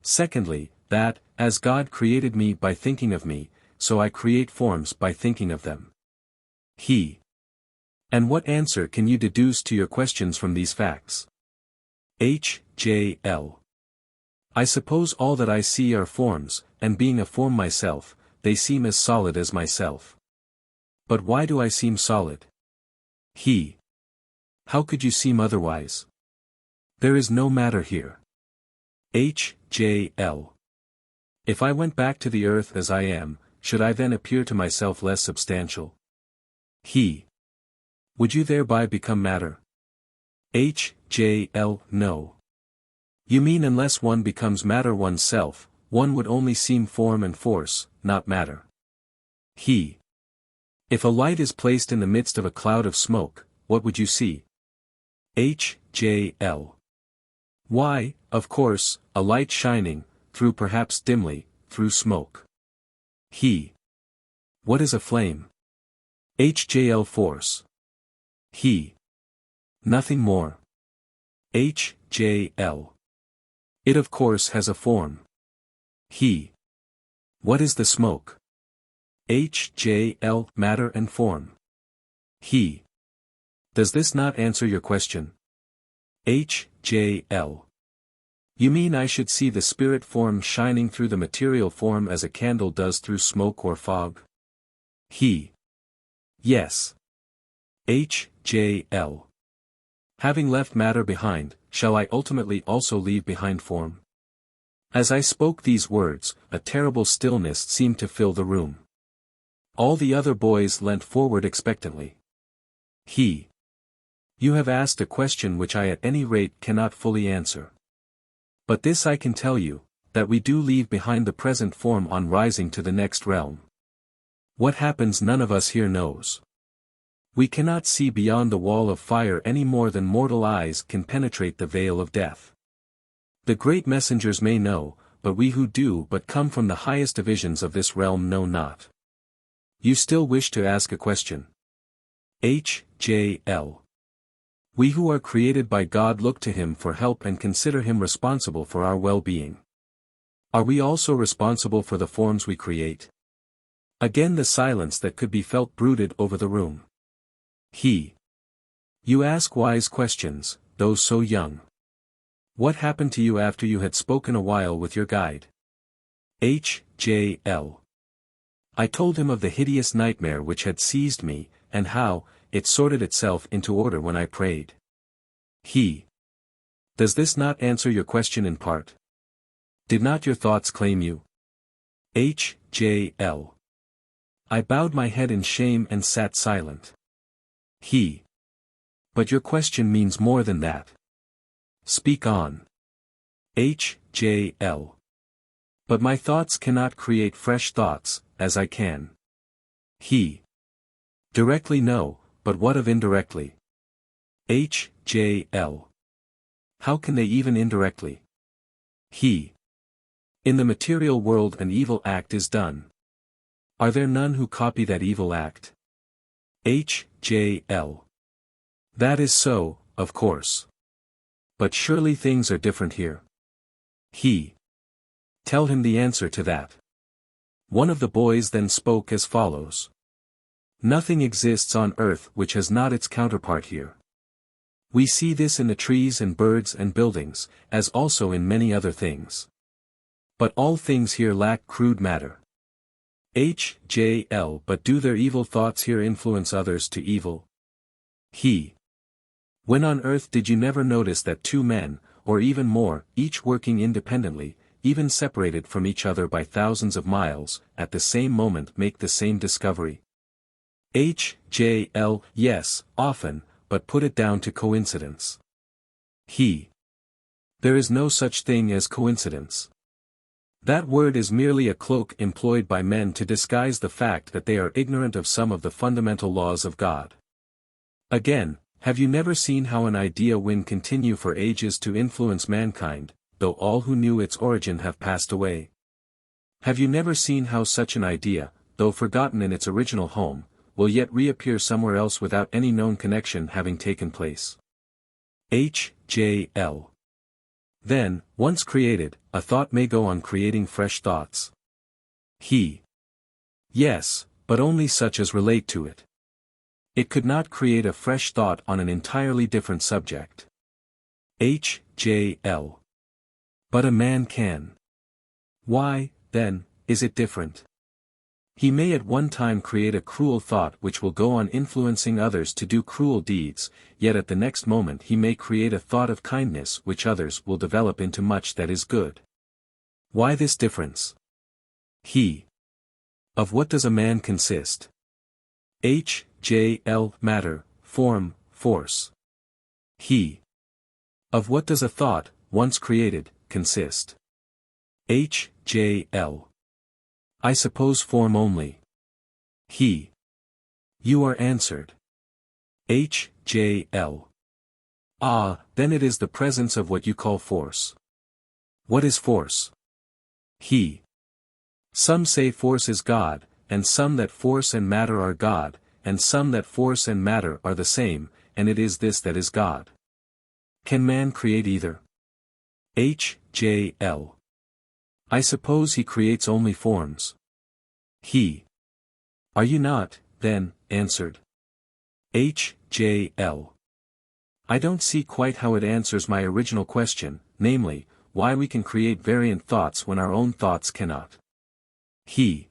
Secondly, that, as God created me by thinking of me, so I create forms by thinking of them." He. "And what answer can you deduce to your questions from these facts?" H.J.L. "I suppose all that I see are forms, and being a form myself, they seem as solid as myself. But why do I seem solid?" He. "How could you seem otherwise? There is no matter here." H.J.L. "If I went back to the earth as I am, should I then appear to myself less substantial?" He. "Would you thereby become matter?" H.J.L. "No. You mean unless one becomes matter oneself, one would only seem form and force, not matter." He. "If a light is placed in the midst of a cloud of smoke, what would you see?" H.J.L. "Why, of course, a light shining, through perhaps dimly, through smoke." He. "What is a flame?" H.J.L. "Force." He. "Nothing more." H.J.L. "It of course has a form." He. "What is the smoke?" H.J.L. "Matter and form." He. "Does this not answer your question?" H.J.L. "You mean I should see the spirit form shining through the material form as a candle does through smoke or fog?" He. "Yes." H.J.L. "Having left matter behind, shall I ultimately also leave behind form?" As I spoke these words, a terrible stillness seemed to fill the room. All the other boys leant forward expectantly. He. "You have asked a question which I at any rate cannot fully answer. But this I can tell you, that we do leave behind the present form on rising to the next realm. What happens none of us here knows. We cannot see beyond the wall of fire any more than mortal eyes can penetrate the veil of death. The great messengers may know, but we who do but come from the highest divisions of this realm know not. You still wish to ask a question? H.J.L. We who are created by God look to Him for help and consider Him responsible for our well-being. Are we also responsible for the forms we create? Again the silence that could be felt brooded over the room. He. You ask wise questions, though so young. What happened to you after you had spoken a while with your guide? H.J.L. I told him of the hideous nightmare which had seized me, and how it sorted itself into order when I prayed. He. Does this not answer your question in part? Did not your thoughts claim you? H.J.L. I bowed my head in shame and sat silent. He. But your question means more than that. Speak on. H.J.L. But my thoughts cannot create fresh thoughts, as I can. He. Directly no, but what of indirectly? H.J.L. How can they even indirectly? He. In the material world an evil act is done. Are there none who copy that evil act? H.J.L. That is so, of course. But surely things are different here. He. Tell him the answer to that. One of the boys then spoke as follows. Nothing exists on earth which has not its counterpart here. We see this in the trees and birds and buildings, as also in many other things. But all things here lack crude matter. H.J.L. But do their evil thoughts here influence others to evil? He. When on earth did you never notice that two men, or even more, each working independently, even separated from each other by thousands of miles, at the same moment make the same discovery? H.J.L. Yes, often, but put it down to coincidence. He. There is no such thing as coincidence. That word is merely a cloak employed by men to disguise the fact that they are ignorant of some of the fundamental laws of God. Again, have you never seen how an idea will continue for ages to influence mankind, though all who knew its origin have passed away? Have you never seen how such an idea, though forgotten in its original home, will yet reappear somewhere else without any known connection having taken place? H.J.L. Then, once created, a thought may go on creating fresh thoughts. He. Yes, but only such as relate to it. It could not create a fresh thought on an entirely different subject. H.J.L. But a man can. Why, then, is it different? He may at one time create a cruel thought which will go on influencing others to do cruel deeds, yet at the next moment he may create a thought of kindness which others will develop into much that is good. Why this difference? He. Of what does a man consist? H.J.L. Matter, form, force. He. Of what does a thought, once created, consist? H.J.L. I suppose form only. He. You are answered. H.J.L. Ah, then it is the presence of what you call force. What is force? He. Some say force is God, and some that force and matter are God, and some that force and matter are the same, and it is this that is God. Can man create either? H.J.L. I suppose he creates only forms. He. Are you not, then, answered? H.J.L. I don't see quite how it answers my original question, namely, why we can create variant thoughts when our own thoughts cannot. He.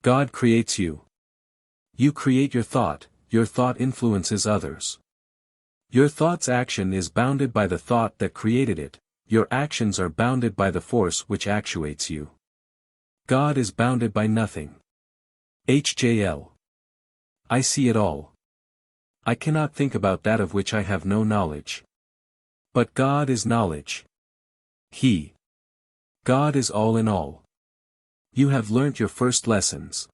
God creates you. You create your thought influences others. Your thought's action is bounded by the thought that created it. Your actions are bounded by the force which actuates you. God is bounded by nothing. H.J.L. I see it all. I cannot think about that of which I have no knowledge. But God is knowledge. He. God is all in all. You have learnt your first lessons.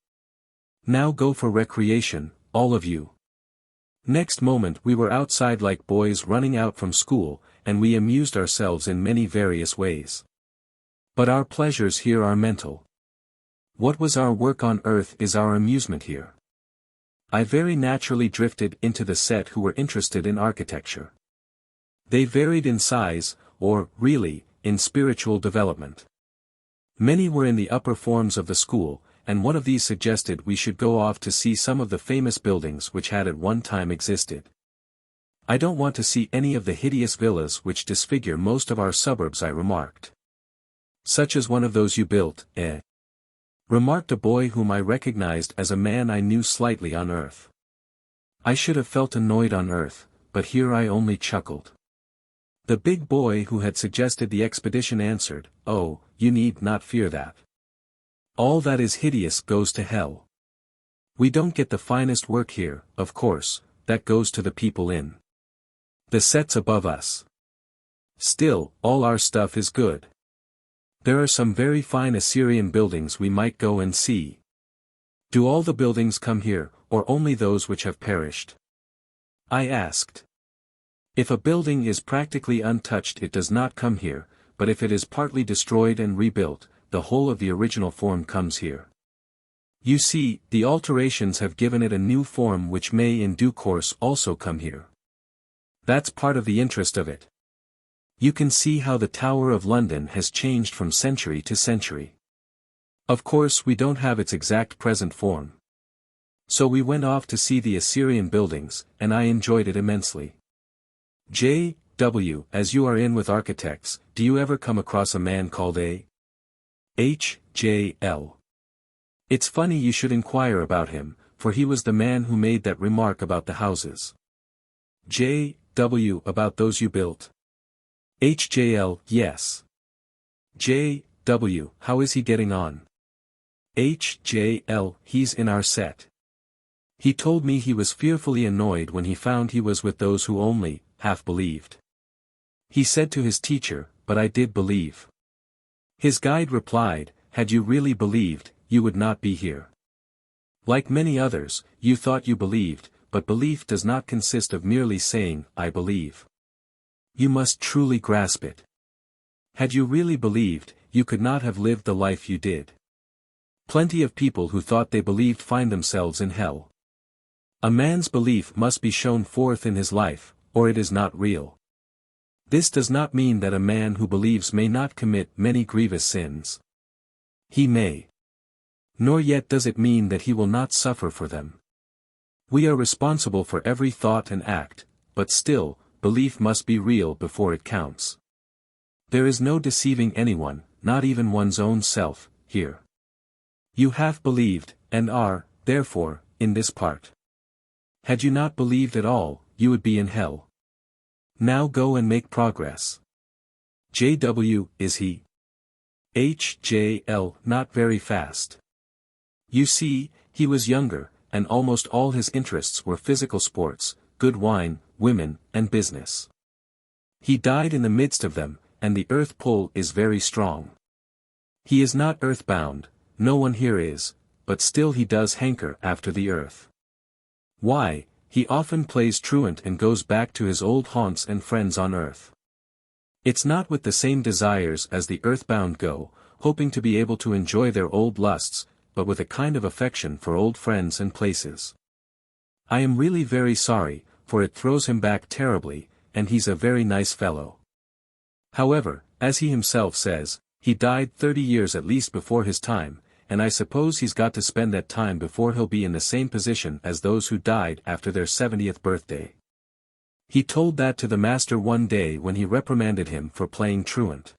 Now go for recreation, all of you. Next moment we were outside like boys running out from school, and we amused ourselves in many various ways. But our pleasures here are mental. What was our work on earth is our amusement here. I very naturally drifted into the set who were interested in architecture. They varied in size, or, really, in spiritual development. Many were in the upper forms of the school, and one of these suggested we should go off to see some of the famous buildings which had at one time existed. I don't want to see any of the hideous villas which disfigure most of our suburbs, I remarked. Such as one of those you built, eh? Remarked a boy whom I recognized as a man I knew slightly on earth. I should have felt annoyed on earth, but here I only chuckled. The big boy who had suggested the expedition answered, "Oh, you need not fear that. All that is hideous goes to hell. We don't get the finest work here, of course, that goes to the people in the sets above us. Still, all our stuff is good. There are some very fine Assyrian buildings we might go and see. Do all the buildings come here, or only those which have perished?" I asked. If a building is practically untouched it does not come here, but if it is partly destroyed and rebuilt, the whole of the original form comes here. You see, the alterations have given it a new form which may in due course also come here. That's part of the interest of it. You can see how the Tower of London has changed from century to century. Of course we don't have its exact present form. So we went off to see the Assyrian buildings, and I enjoyed it immensely. J.W., as you are in with architects, do you ever come across a man called H.J.L.? It's funny you should inquire about him, for he was the man who made that remark about the houses. J.W., about those you built? H.J.L., yes. J.W., how is he getting on? H.J.L., he's in our set. He told me he was fearfully annoyed when he found he was with those who only half believed. He said to his teacher, "But I did believe." His guide replied, "Had you really believed, you would not be here. Like many others, you thought you believed, but belief does not consist of merely saying, 'I believe.' You must truly grasp it. Had you really believed, you could not have lived the life you did. Plenty of people who thought they believed find themselves in hell. A man's belief must be shown forth in his life, or it is not real. This does not mean that a man who believes may not commit many grievous sins. He may. Nor yet does it mean that he will not suffer for them. We are responsible for every thought and act, but still, belief must be real before it counts. There is no deceiving anyone, not even one's own self, here. You have believed, and are, therefore, in this part. Had you not believed at all, you would be in hell. Now go and make progress. J.W., is he? H.J.L., not very fast. You see, he was younger, and almost all his interests were physical sports, good wine, women, and business. He died in the midst of them, and the earth pull is very strong. He is not earthbound, no one here is, but still he does hanker after the earth. Why, he often plays truant and goes back to his old haunts and friends on earth. It's not with the same desires as the earthbound go, hoping to be able to enjoy their old lusts, but with a kind of affection for old friends and places. I am really very sorry, for it throws him back terribly, and he's a very nice fellow. However, as he himself says, he died 30 years at least before his time, and I suppose he's got to spend that time before he'll be in the same position as those who died after their 70th birthday. He told that to the master one day when he reprimanded him for playing truant.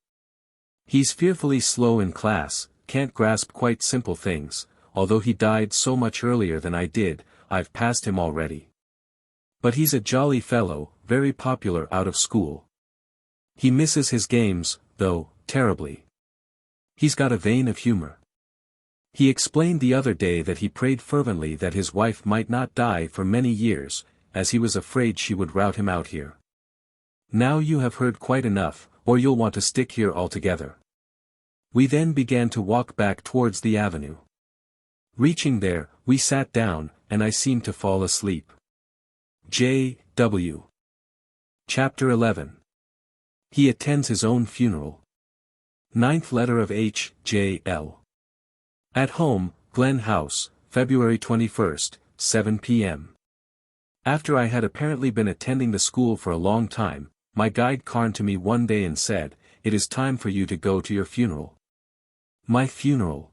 He's fearfully slow in class, can't grasp quite simple things, although he died so much earlier than I did, I've passed him already. But he's a jolly fellow, very popular out of school. He misses his games, though, terribly. He's got a vein of humor. He explained the other day that he prayed fervently that his wife might not die for many years, as he was afraid she would rout him out here. Now you have heard quite enough, or you'll want to stick here altogether. We then began to walk back towards the avenue. Reaching there, we sat down, and I seemed to fall asleep. J.W. Chapter 11. He attends his own funeral. Ninth letter of H.J.L. At home, Glen House, February 21st, 7 p.m. After I had apparently been attending the school for a long time, my guide came to me one day and said, "It is time for you to go to your funeral." My funeral?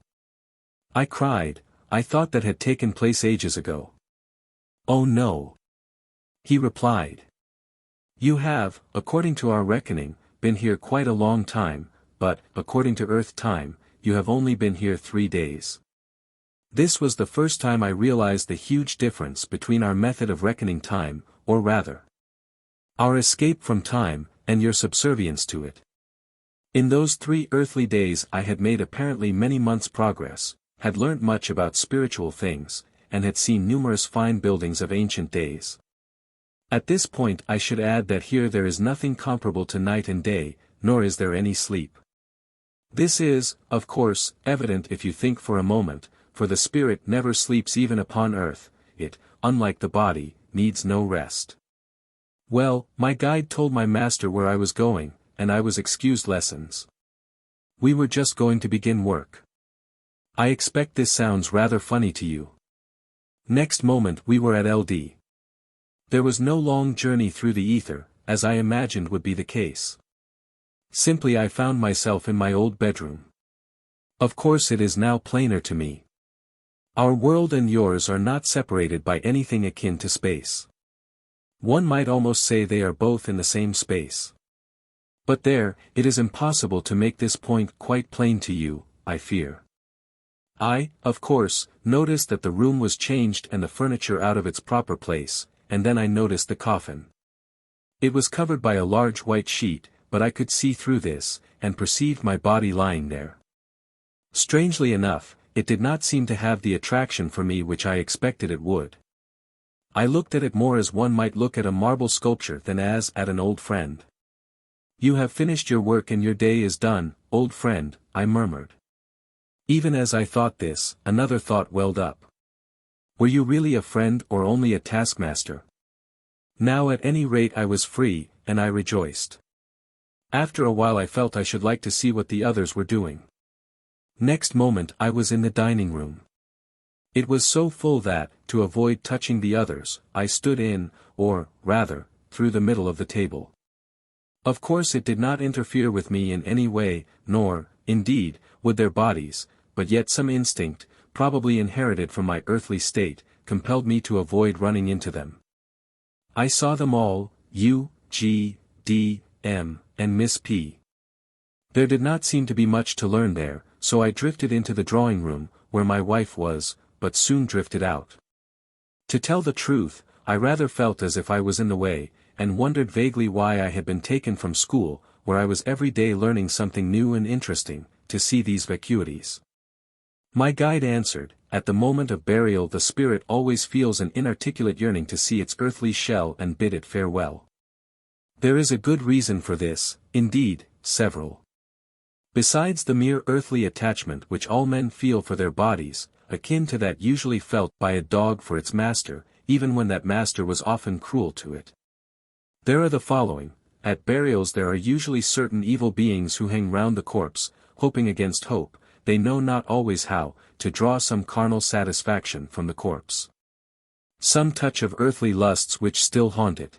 I cried. I thought that had taken place ages ago. Oh no. He replied. You have, according to our reckoning, been here quite a long time, but, according to Earth time, you have only been here 3 days. This was the first time I realized the huge difference between our method of reckoning time, or rather, our escape from time, and your subservience to it. In those 3 earthly days I had made apparently many months' progress, had learnt much about spiritual things, and had seen numerous fine buildings of ancient days. At this point I should add that here there is nothing comparable to night and day, nor is there any sleep. This is, of course, evident if you think for a moment, for the spirit never sleeps even upon earth, it, unlike the body, needs no rest. Well, my guide told my master where I was going, and I was excused lessons. We were just going to begin work. I expect this sounds rather funny to you. Next moment we were at LD. There was no long journey through the ether, as I imagined would be the case. Simply I found myself in my old bedroom. Of course it is now plainer to me. Our world and yours are not separated by anything akin to space. One might almost say they are both in the same space. But there, it is impossible to make this point quite plain to you, I fear. I, of course, noticed that the room was changed and the furniture out of its proper place, and then I noticed the coffin. It was covered by a large white sheet, but I could see through this, and perceived my body lying there. Strangely enough, it did not seem to have the attraction for me which I expected it would. I looked at it more as one might look at a marble sculpture than as at an old friend. You have finished your work and your day is done, old friend, I murmured. Even as I thought this, another thought welled up. Were you really a friend or only a taskmaster? Now at any rate I was free, and I rejoiced. After a while I felt I should like to see what the others were doing. Next moment I was in the dining room. It was so full that, to avoid touching the others, I stood in, or, rather, through the middle of the table. Of course it did not interfere with me in any way, nor, indeed, with their bodies, but yet some instinct, probably inherited from my earthly state, compelled me to avoid running into them. I saw them all, U, G, D, M, and Miss P. There did not seem to be much to learn there, so I drifted into the drawing room, where my wife was, but soon drifted out. To tell the truth, I rather felt as if I was in the way, and wondered vaguely why I had been taken from school, where I was every day learning something new and interesting, to see these vacuities. My guide answered, at the moment of burial the spirit always feels an inarticulate yearning to see its earthly shell and bid it farewell. There is a good reason for this, indeed, several. Besides the mere earthly attachment which all men feel for their bodies, akin to that usually felt by a dog for its master, even when that master was often cruel to it. There are the following: at burials there are usually certain evil beings who hang round the corpse, hoping against hope, they know not always how, to draw some carnal satisfaction from the corpse. Some touch of earthly lusts which still haunt it.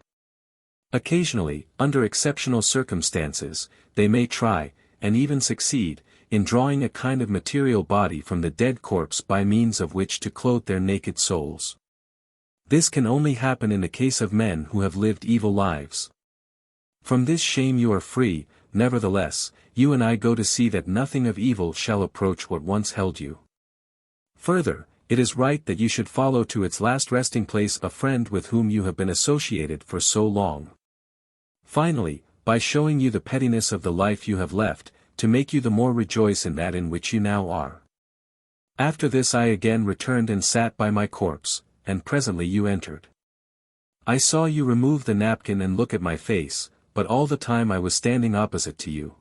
Occasionally, under exceptional circumstances, they may try, and even succeed, in drawing a kind of material body from the dead corpse by means of which to clothe their naked souls. This can only happen in the case of men who have lived evil lives. From this shame you are free, nevertheless, you and I go to see that nothing of evil shall approach what once held you. Further, it is right that you should follow to its last resting place a friend with whom you have been associated for so long. Finally, by showing you the pettiness of the life you have left, to make you the more rejoice in that in which you now are. After this I again returned and sat by my corpse, and presently you entered. I saw you remove the napkin and look at my face, but all the time I was standing opposite to you.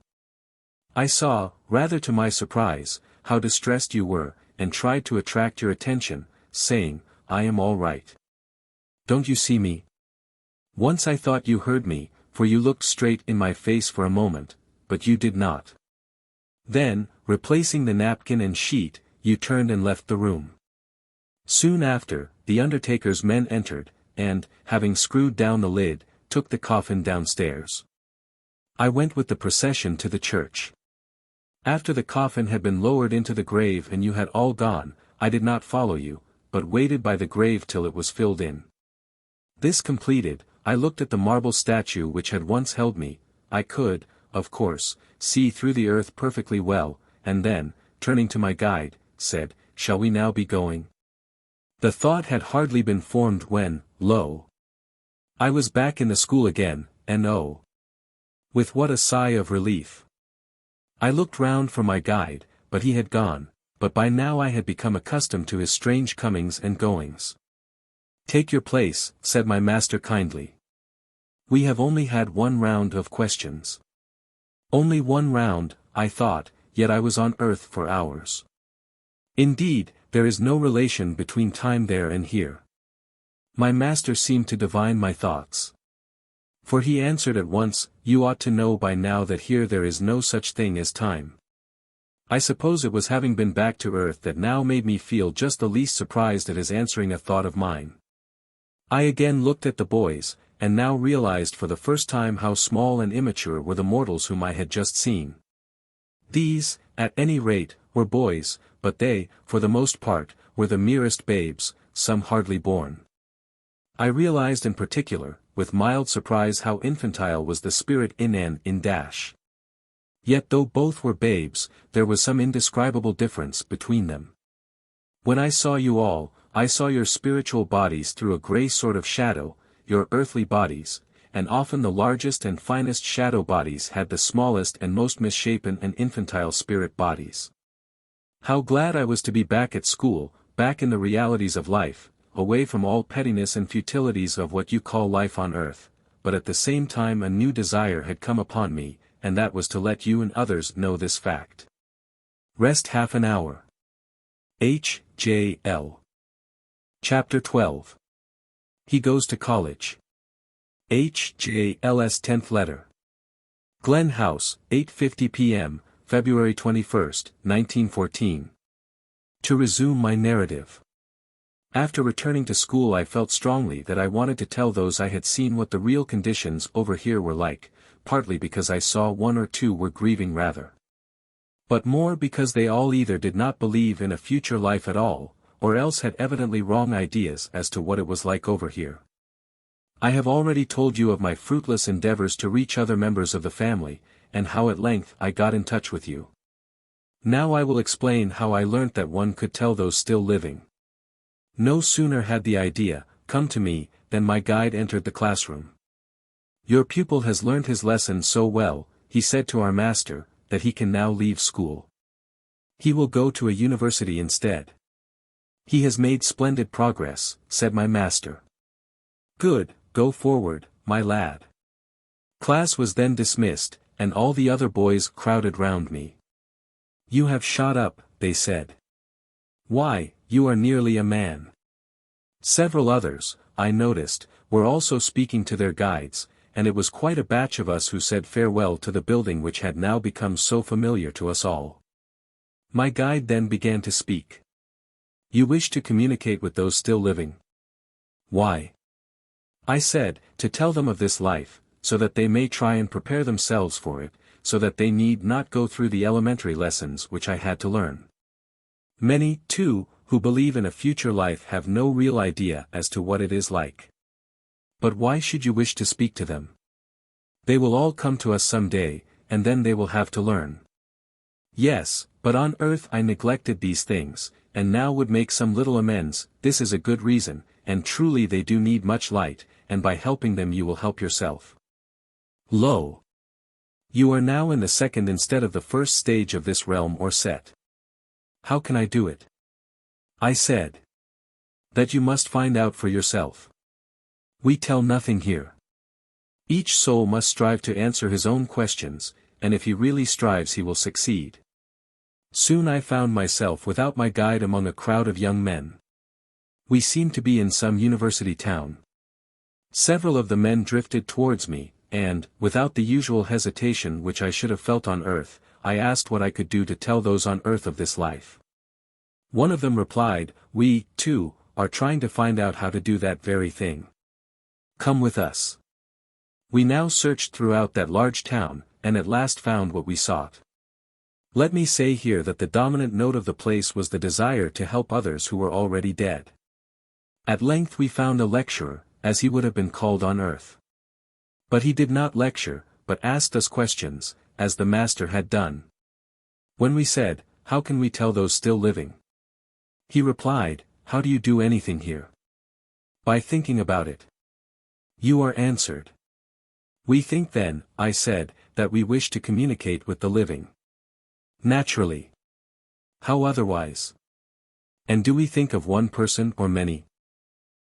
I saw, rather to my surprise, how distressed you were, and tried to attract your attention, saying, "I am all right. Don't you see me? Once I thought you heard me, for you looked straight in my face for a moment, but you did not. Then, replacing the napkin and sheet, you turned and left the room. Soon after, the undertaker's men entered, and, having screwed down the lid, took the coffin downstairs. I went with the procession to the church. After the coffin had been lowered into the grave and you had all gone, I did not follow you, but waited by the grave till it was filled in. This completed, I looked at the marble statue which had once held me. I could, of course, see through the earth perfectly well, and then, turning to my guide, said, "Shall we now be going?" The thought had hardly been formed when, lo! I was back in the school again, and oh! With what a sigh of relief! I looked round for my guide, but he had gone, but by now I had become accustomed to his strange comings and goings. "Take your place," said my master kindly. "We have only had one round of questions." Only one round, I thought, yet I was on earth for hours. Indeed, there is no relation between time there and here. My master seemed to divine my thoughts. For he answered at once, "You ought to know by now that here there is no such thing as time." I suppose it was having been back to earth that now made me feel just the least surprised at his answering a thought of mine. I again looked at the boys, and now realized for the first time how small and immature were the mortals whom I had just seen. These, at any rate, were boys, but they, for the most part, were the merest babes, some hardly born. I realized in particular, with mild surprise how infantile was the spirit in dash. Yet though both were babes, there was some indescribable difference between them. When I saw you all, I saw your spiritual bodies through a grey sort of shadow, your earthly bodies, and often the largest and finest shadow bodies had the smallest and most misshapen and infantile spirit bodies. How glad I was to be back at school, back in the realities of life, away from all pettiness and futilities of what you call life on earth, but at the same time a new desire had come upon me, and that was to let you and others know this fact. Rest half an hour. H.J.L. Chapter 12. He goes to college. H.J.L.'s 10th letter. Glen House, 8:50 p.m., February 21, 1914. To resume my narrative. After returning to school I felt strongly that I wanted to tell those I had seen what the real conditions over here were like, partly because I saw one or two were grieving rather. But more because they all either did not believe in a future life at all, or else had evidently wrong ideas as to what it was like over here. I have already told you of my fruitless endeavors to reach other members of the family, and how at length I got in touch with you. Now I will explain how I learnt that one could tell those still living. No sooner had the idea come to me, than my guide entered the classroom. "Your pupil has learnt his lesson so well," he said to our master, "that he can now leave school. He will go to a university instead." "He has made splendid progress," said my master. "Good, go forward, my lad." Class was then dismissed, and all the other boys crowded round me. "You have shot up," they said. "Why, you are nearly a man." Several others, I noticed, were also speaking to their guides, and it was quite a batch of us who said farewell to the building which had now become so familiar to us all. My guide then began to speak. "You wish to communicate with those still living?" "Why?" I said, "To tell them of this life, so that they may try and prepare themselves for it, so that they need not go through the elementary lessons which I had to learn. Many, too, who believe in a future life have no real idea as to what it is like. But why should you wish to speak to them? They will all come to us some day, and then they will have to learn." "Yes, but on earth I neglected these things, and now would make some little amends. This is a good reason, and truly they do need much light, and by helping them you will help yourself. Lo! You are now in the second instead of the first stage of this realm or set. How can I do it?" I said. "That you must find out for yourself. We tell nothing here. Each soul must strive to answer his own questions, and if he really strives he will succeed." Soon I found myself without my guide among a crowd of young men. We seemed to be in some university town. Several of the men drifted towards me, and, without the usual hesitation which I should have felt on earth, I asked what I could do to tell those on earth of this life. One of them replied, "We, too, are trying to find out how to do that very thing. Come with us." We now searched throughout that large town, and at last found what we sought. Let me say here that the dominant note of the place was the desire to help others who were already dead. At length we found a lecturer, as he would have been called on earth. But he did not lecture, but asked us questions, as the master had done. When we said, "How can we tell those still living?" he replied, "How do you do anything here?" "By thinking about it." "You are answered." "We think then," I said, "that we wish to communicate with the living." "Naturally. How otherwise? And do we think of one person or many?"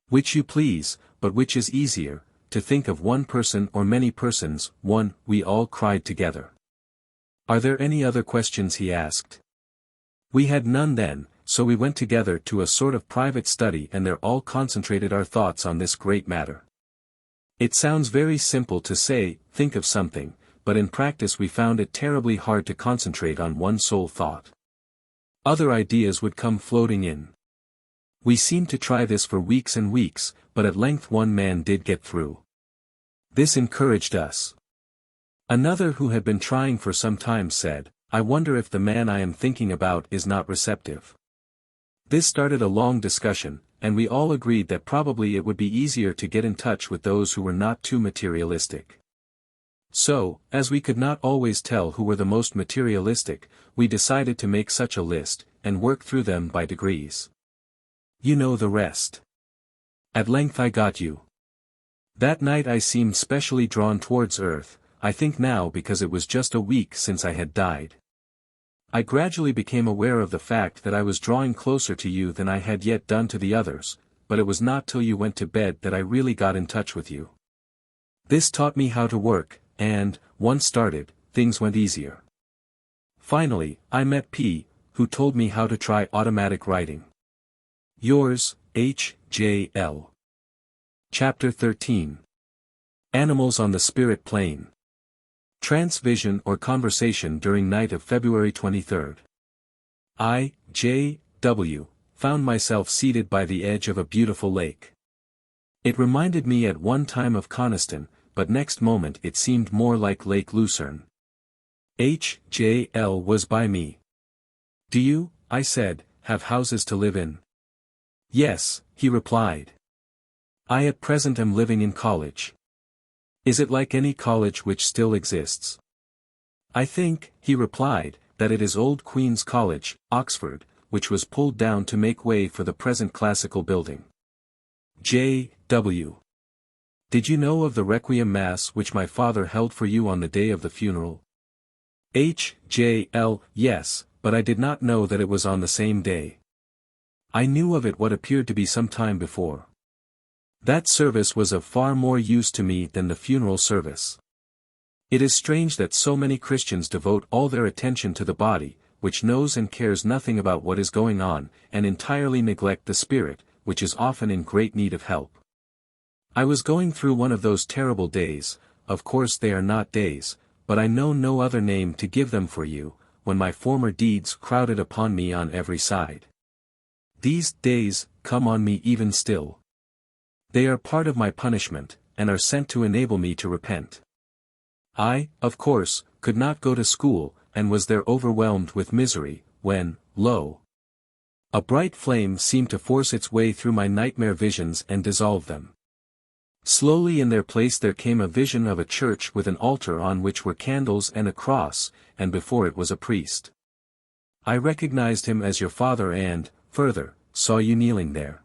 "Which you please, but which is easier, to think of one person or many persons?" "One," we all cried together. "Are there any other questions?" he asked. We had none then, so we went together to a sort of private study and there all concentrated our thoughts on this great matter. It sounds very simple to say, think of something, but in practice we found it terribly hard to concentrate on one sole thought. Other ideas would come floating in. We seemed to try this for weeks and weeks, but at length one man did get through. This encouraged us. Another who had been trying for some time said, "I wonder if the man I am thinking about is not receptive." This started a long discussion, and we all agreed that probably it would be easier to get in touch with those who were not too materialistic. So, as we could not always tell who were the most materialistic, we decided to make such a list, and work through them by degrees. You know the rest. At length I got you. That night I seemed specially drawn towards earth, I think now because it was just a week since I had died. I gradually became aware of the fact that I was drawing closer to you than I had yet done to the others, but it was not till you went to bed that I really got in touch with you. This taught me how to work, and, once started, things went easier. Finally, I met P., who told me how to try automatic writing. Yours, H.J.L. Chapter 13. Animals on the Spirit Plane. Trance vision or conversation during night of February 23rd. I, J. W., found myself seated by the edge of a beautiful lake. It reminded me at one time of Coniston, but next moment it seemed more like Lake Lucerne. H.J.L. was by me. "Do you," I said, "have houses to live in?" "Yes," he replied. "I at present am living in college." "Is it like any college which still exists?" "I think," he replied, "that it is old Queen's College, Oxford, which was pulled down to make way for the present classical building." J. W. Did you know of the Requiem Mass which my father held for you on the day of the funeral? H. J. L. Yes, but I did not know that it was on the same day. I knew of it what appeared to be some time before. That service was of far more use to me than the funeral service. It is strange that so many Christians devote all their attention to the body, which knows and cares nothing about what is going on, and entirely neglect the spirit, which is often in great need of help. I was going through one of those terrible days, of course they are not days, but I know no other name to give them for you, when my former deeds crowded upon me on every side. These days come on me even still. They are part of my punishment, and are sent to enable me to repent. I, of course, could not go to school, and was there overwhelmed with misery, when, lo! a bright flame seemed to force its way through my nightmare visions and dissolve them. Slowly in their place there came a vision of a church with an altar on which were candles and a cross, and before it was a priest. I recognized him as your father and, further, saw you kneeling there.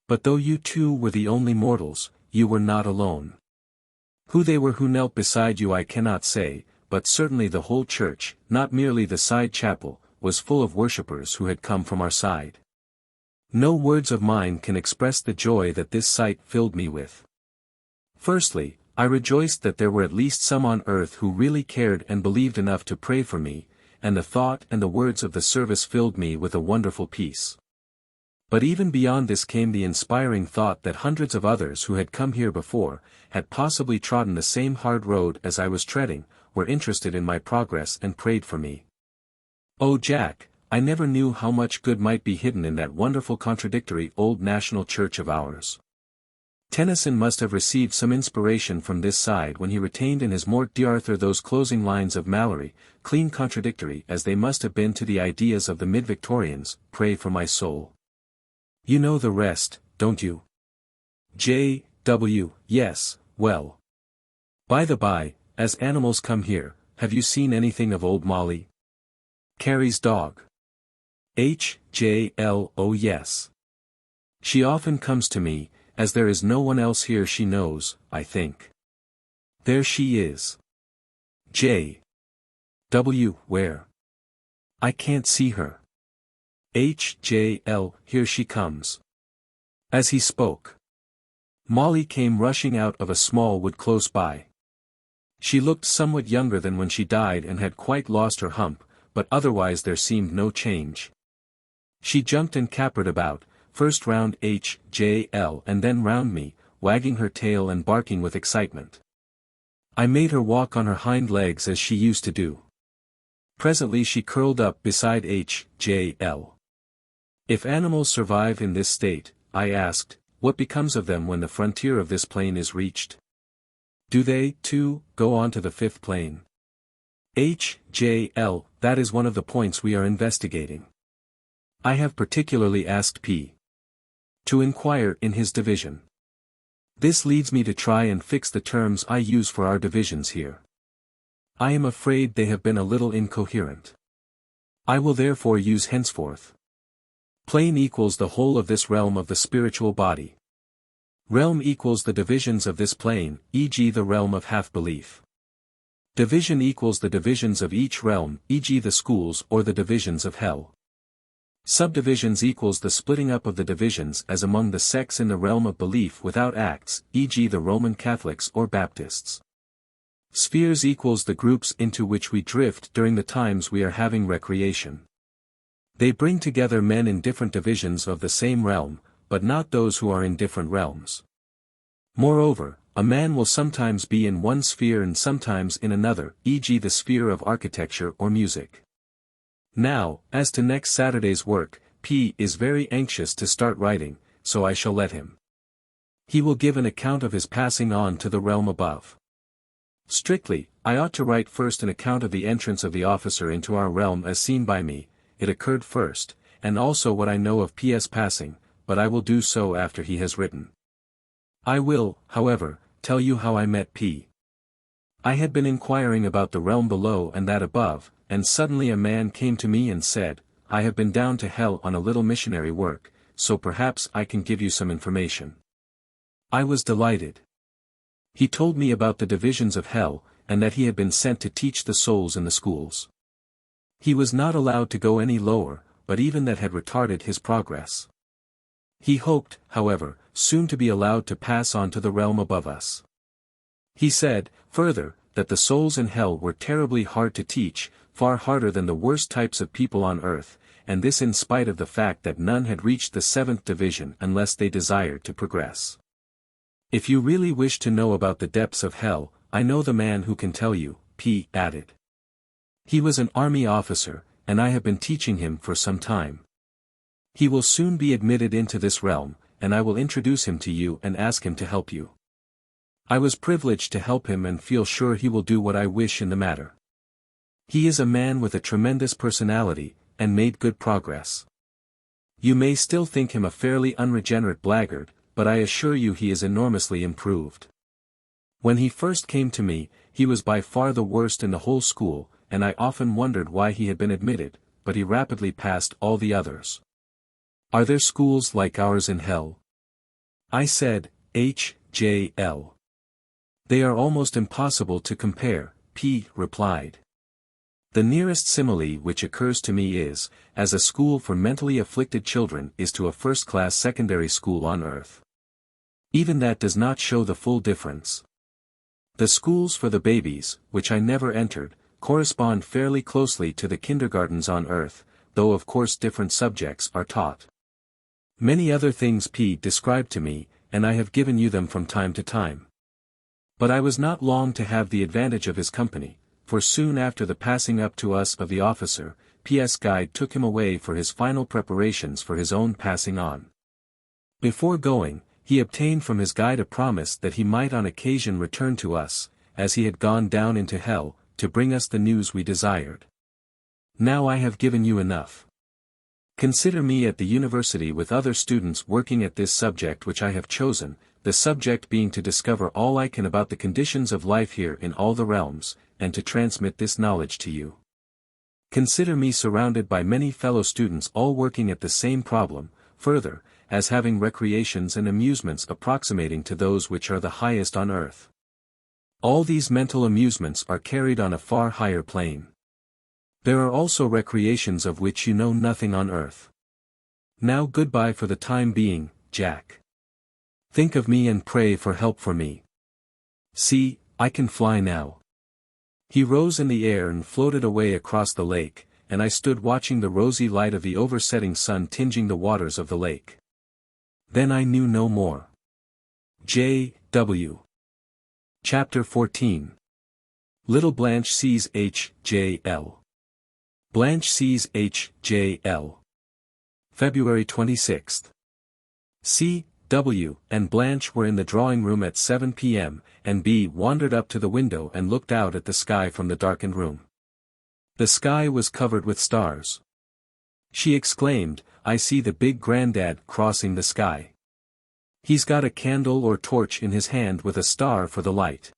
But though you two were the only mortals, you were not alone. Who they were who knelt beside you I cannot say, but certainly the whole church, not merely the side chapel, was full of worshippers who had come from our side. No words of mine can express the joy that this sight filled me with. Firstly, I rejoiced that there were at least some on earth who really cared and believed enough to pray for me, and the thought and the words of the service filled me with a wonderful peace. But even beyond this came the inspiring thought that hundreds of others who had come here before, had possibly trodden the same hard road as I was treading, were interested in my progress and prayed for me. Oh Jack, I never knew how much good might be hidden in that wonderful contradictory old national church of ours. Tennyson must have received some inspiration from this side when he retained in his Morte d'Arthur those closing lines of Mallory, clean contradictory as they must have been to the ideas of the mid-Victorians, pray for my soul. You know the rest, don't you? J.W. Yes, well. By the by, as animals come here, have you seen anything of old Molly? Carrie's dog. H.J.L. Oh yes. She often comes to me, as there is no one else here she knows, I think. There she is. J. W. Where? I can't see her. H.J.L. Here she comes. As he spoke, Molly came rushing out of a small wood close by. She looked somewhat younger than when she died and had quite lost her hump, but otherwise there seemed no change. She jumped and capered about, first round H.J.L. and then round me, wagging her tail and barking with excitement. I made her walk on her hind legs as she used to do. Presently she curled up beside H.J.L. If animals survive in this state, I asked, what becomes of them when the frontier of this plane is reached? Do they, too, go on to the fifth plane? H.J.L. That is one of the points we are investigating. I have particularly asked P. to inquire in his division. This leads me to try and fix the terms I use for our divisions here. I am afraid they have been a little incoherent. I will therefore use henceforth. Plane equals the whole of this realm of the spiritual body. Realm equals the divisions of this plane, e.g. the realm of half-belief. Division equals the divisions of each realm, e.g. the schools or the divisions of hell. Subdivisions equals the splitting up of the divisions as among the sects in the realm of belief without acts, e.g. the Roman Catholics or Baptists. Spheres equals the groups into which we drift during the times we are having recreation. They bring together men in different divisions of the same realm, but not those who are in different realms. Moreover, a man will sometimes be in one sphere and sometimes in another, e.g. the sphere of architecture or music. Now, as to next Saturday's work, P. is very anxious to start writing, so I shall let him. He will give an account of his passing on to the realm above. Strictly, I ought to write first an account of the entrance of the officer into our realm as seen by me, it occurred first, and also what I know of P.'s passing, but I will do so after he has written. I will, however, tell you how I met P. I had been inquiring about the realm below and that above, and suddenly a man came to me and said, I have been down to hell on a little missionary work, so perhaps I can give you some information. I was delighted. He told me about the divisions of hell, and that he had been sent to teach the souls in the schools. He was not allowed to go any lower, but even that had retarded his progress. He hoped, however, soon to be allowed to pass on to the realm above us. He said, further, that the souls in hell were terribly hard to teach, far harder than the worst types of people on earth, and this in spite of the fact that none had reached the seventh division unless they desired to progress. If you really wish to know about the depths of hell, I know the man who can tell you, P. added. He was an army officer, and I have been teaching him for some time. He will soon be admitted into this realm, and I will introduce him to you and ask him to help you. I was privileged to help him and feel sure he will do what I wish in the matter. He is a man with a tremendous personality, and made good progress. You may still think him a fairly unregenerate blackguard, but I assure you he is enormously improved. When he first came to me, he was by far the worst in the whole school, and I often wondered why he had been admitted, but he rapidly passed all the others. Are there schools like ours in hell? I said, H.J.L. They are almost impossible to compare, P. replied. The nearest simile which occurs to me is, as a school for mentally afflicted children is to a first-class secondary school on earth. Even that does not show the full difference. The schools for the babies, which I never entered, correspond fairly closely to the kindergartens on earth, though of course different subjects are taught. Many other things P described to me, and I have given you them from time to time. But I was not long to have the advantage of his company, for soon after the passing up to us of the officer, P.S. guide took him away for his final preparations for his own passing on. Before going, he obtained from his guide a promise that he might on occasion return to us, as he had gone down into hell, to bring us the news we desired. Now I have given you enough. Consider me at the university with other students working at this subject which I have chosen, the subject being to discover all I can about the conditions of life here in all the realms, and to transmit this knowledge to you. Consider me surrounded by many fellow students all working at the same problem, further, as having recreations and amusements approximating to those which are the highest on earth. All these mental amusements are carried on a far higher plane. There are also recreations of which you know nothing on earth. Now goodbye for the time being, Jack. Think of me and pray for help for me. See, I can fly now. He rose in the air and floated away across the lake, and I stood watching the rosy light of the oversetting sun tinging the waters of the lake. Then I knew no more. J.W. Chapter 14. Little Blanche sees H.J.L. Blanche sees H.J.L. February 26th. C.W. and Blanche were in the drawing room at 7 p.m., and B. wandered up to the window and looked out at the sky from the darkened room. The sky was covered with stars. She exclaimed, "I see the big granddad crossing the sky. He's got a candle or torch in his hand with a star for the light.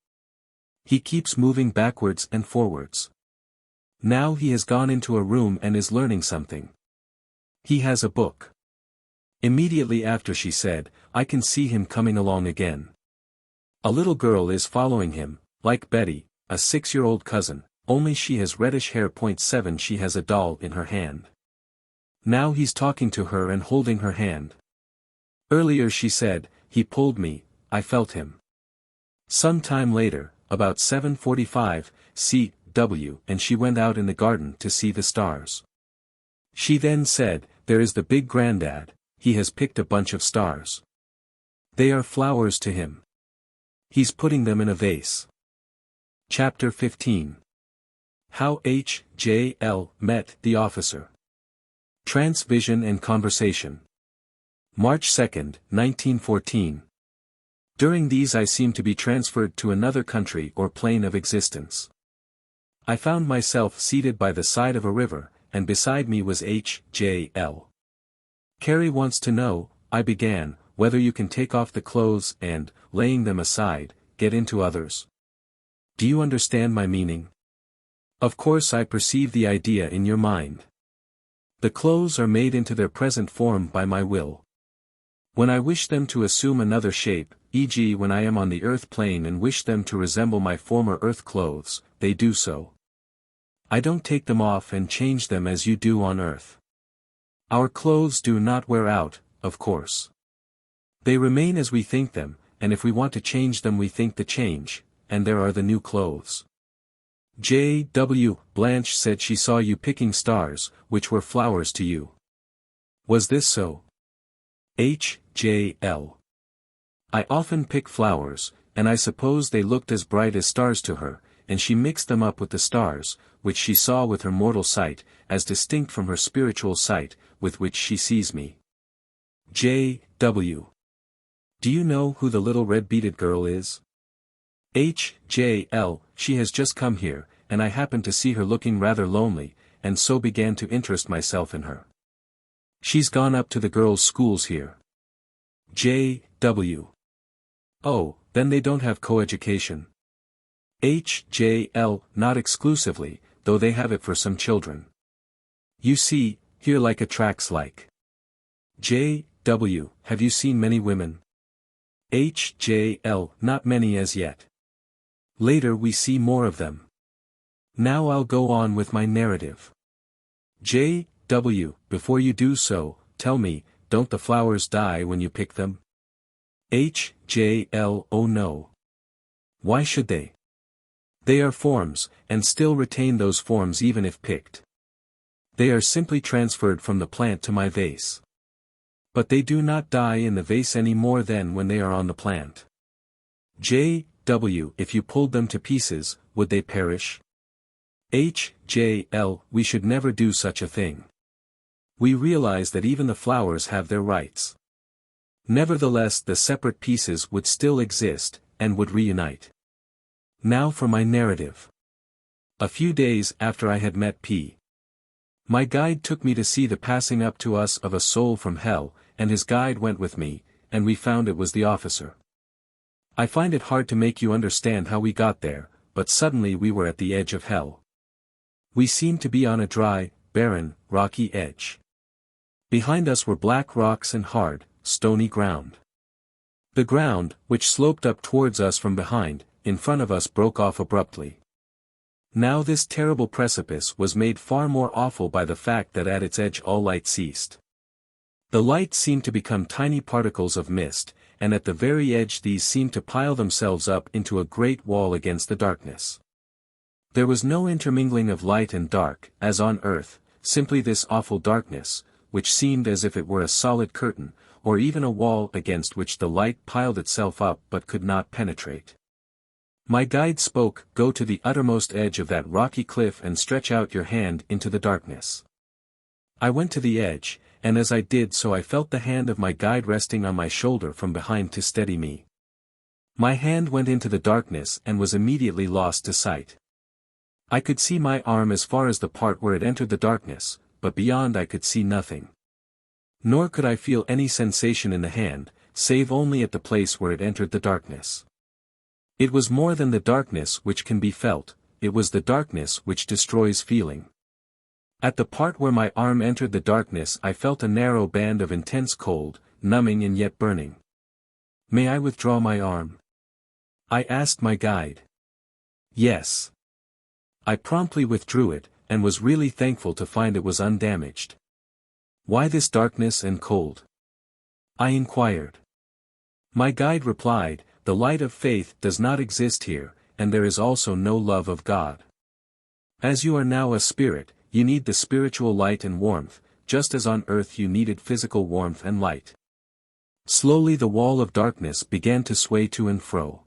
He keeps moving backwards and forwards. Now he has gone into a room and is learning something. He has a book." Immediately after she said, "I can see him coming along again. A little girl is following him, like Betty, a 6-year-old cousin, only she has reddish hair. 7 She has a doll in her hand. Now he's talking to her and holding her hand. Earlier she said, 'He pulled me, I felt him.' Some time later, about 7:45, C.W. and she went out in the garden to see the stars. She then said, 'There is the big granddad, he has picked a bunch of stars. They are flowers to him. He's putting them in a vase.'" Chapter 15. How H.J.L. met the officer. Trance Vision and Conversation. March 2, 1914. During these I seemed to be transferred to another country or plane of existence. I found myself seated by the side of a river, and beside me was H.J.L. "Carrie wants to know," I began, "whether you can take off the clothes and, laying them aside, get into others. Do you understand my meaning? Of course I perceive the idea in your mind. The clothes are made into their present form by my will. When I wish them to assume another shape, e.g. when I am on the earth plane and wish them to resemble my former earth clothes, they do so. I don't take them off and change them as you do on earth. Our clothes do not wear out, of course. They remain as we think them, and if we want to change them we think the change, and there are the new clothes. J.W. Blanche said she saw you picking stars, which were flowers to you. Was this so? H.J.L. I often pick flowers, and I suppose they looked as bright as stars to her, and she mixed them up with the stars, which she saw with her mortal sight, as distinct from her spiritual sight, with which she sees me. J.W. Do you know who the little red-beaded girl is? H.J.L. She has just come here, and I happened to see her looking rather lonely, and so began to interest myself in her. She's gone up to the girls' schools here. J.W. Oh, then they don't have coeducation. H.J.L. Not exclusively, though they have it for some children. You see, here like attracts like. J.W. Have you seen many women? H.J.L. Not many as yet. Later we see more of them. Now I'll go on with my narrative. J.W. Before you do so, tell me, don't the flowers die when you pick them? H.J.L. Oh no. Why should they? They are forms, and still retain those forms even if picked. They are simply transferred from the plant to my vase. But they do not die in the vase any more than when they are on the plant. J.W. If you pulled them to pieces, would they perish? H.J.L. We should never do such a thing. We realize that even the flowers have their rights. Nevertheless, the separate pieces would still exist, and would reunite. Now for my narrative. A few days after I had met P. My guide took me to see the passing up to us of a soul from hell, and his guide went with me, and we found it was the officer. I find it hard to make you understand how we got there, but suddenly we were at the edge of hell. We seemed to be on a dry, barren, rocky edge. Behind us were black rocks and hard, stony ground. The ground, which sloped up towards us from behind, in front of us broke off abruptly. Now this terrible precipice was made far more awful by the fact that at its edge all light ceased. The light seemed to become tiny particles of mist, and at the very edge these seemed to pile themselves up into a great wall against the darkness. There was no intermingling of light and dark, as on earth, simply this awful darkness, which seemed as if it were a solid curtain, or even a wall against which the light piled itself up but could not penetrate. My guide spoke, "Go to the uttermost edge of that rocky cliff and stretch out your hand into the darkness." I went to the edge, and as I did so I felt the hand of my guide resting on my shoulder from behind to steady me. My hand went into the darkness and was immediately lost to sight. I could see my arm as far as the part where it entered the darkness, but beyond I could see nothing. Nor could I feel any sensation in the hand, save only at the place where it entered the darkness. It was more than the darkness which can be felt, it was the darkness which destroys feeling. At the part where my arm entered the darkness I felt a narrow band of intense cold, numbing and yet burning. "May I withdraw my arm?" I asked my guide. "Yes." I promptly withdrew it, and was really thankful to find it was undamaged. "Why this darkness and cold?" I inquired. My guide replied, "The light of faith does not exist here, and there is also no love of God. As you are now a spirit, you need the spiritual light and warmth, just as on earth you needed physical warmth and light." Slowly the wall of darkness began to sway to and fro.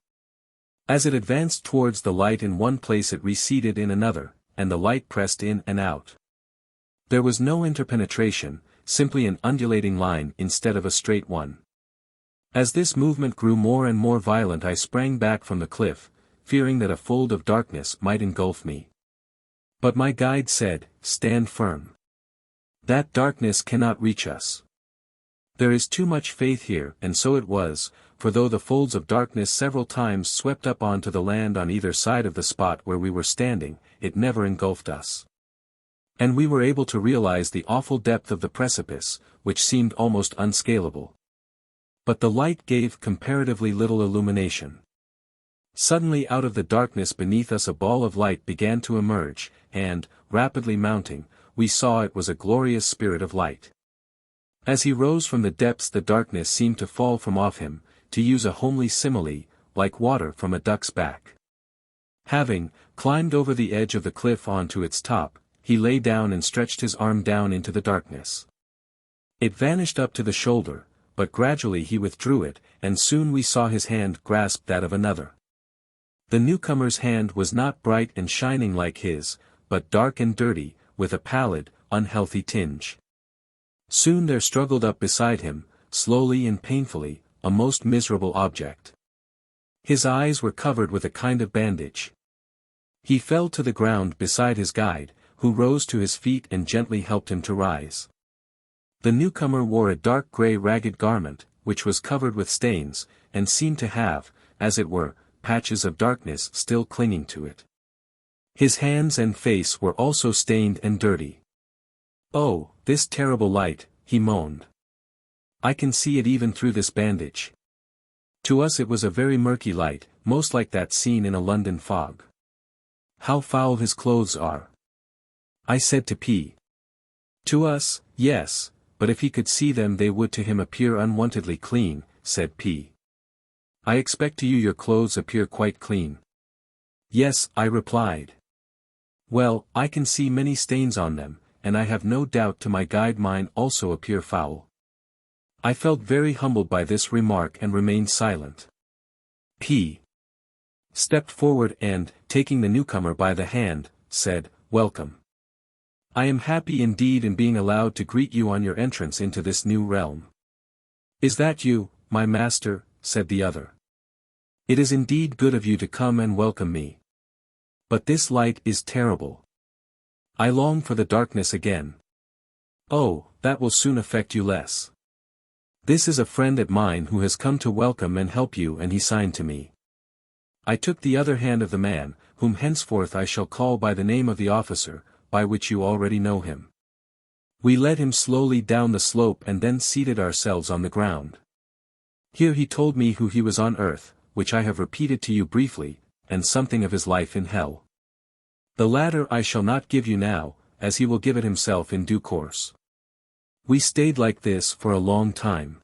As it advanced towards the light in one place it receded in another, and the light pressed in and out. There was no interpenetration, simply an undulating line instead of a straight one. As this movement grew more and more violent I sprang back from the cliff, fearing that a fold of darkness might engulf me. But my guide said, "Stand firm. That darkness cannot reach us. There is too much faith here," and so it was, for though the folds of darkness several times swept up onto the land on either side of the spot where we were standing, it never engulfed us. And we were able to realize the awful depth of the precipice, which seemed almost unscalable. But the light gave comparatively little illumination. Suddenly out of the darkness beneath us a ball of light began to emerge, and, rapidly mounting, we saw it was a glorious spirit of light. As he rose from the depths the darkness seemed to fall from off him, to use a homely simile, like water from a duck's back. Having climbed over the edge of the cliff onto its top, he lay down and stretched his arm down into the darkness. It vanished up to the shoulder, but gradually he withdrew it, and soon we saw his hand grasp that of another. The newcomer's hand was not bright and shining like his, but dark and dirty, with a pallid, unhealthy tinge. Soon there struggled up beside him, slowly and painfully, a most miserable object. His eyes were covered with a kind of bandage. He fell to the ground beside his guide, who rose to his feet and gently helped him to rise. The newcomer wore a dark grey ragged garment, which was covered with stains, and seemed to have, as it were, patches of darkness still clinging to it. His hands and face were also stained and dirty. "Oh, this terrible light," he moaned. "I can see it even through this bandage." To us it was a very murky light, most like that seen in a London fog. "How foul his clothes are," I said to P. "To us, yes, but if he could see them they would to him appear unwontedly clean," said P. "I expect to you your clothes appear quite clean." "Yes," I replied. "Well, I can see many stains on them, and I have no doubt to my guide mine also appear foul." I felt very humbled by this remark and remained silent. P. stepped forward and, taking the newcomer by the hand, said, "Welcome. I am happy indeed in being allowed to greet you on your entrance into this new realm." "Is that you, my master?" said the other. "It is indeed good of you to come and welcome me. But this light is terrible. I long for the darkness again." "Oh, that will soon affect you less. This is a friend of mine who has come to welcome and help you, and he signed to me." I took the other hand of the man, whom henceforth I shall call by the name of the officer, by which you already know him. We led him slowly down the slope and then seated ourselves on the ground. Here he told me who he was on earth, which I have repeated to you briefly, and something of his life in hell. The latter I shall not give you now, as he will give it himself in due course. We stayed like this for a long time.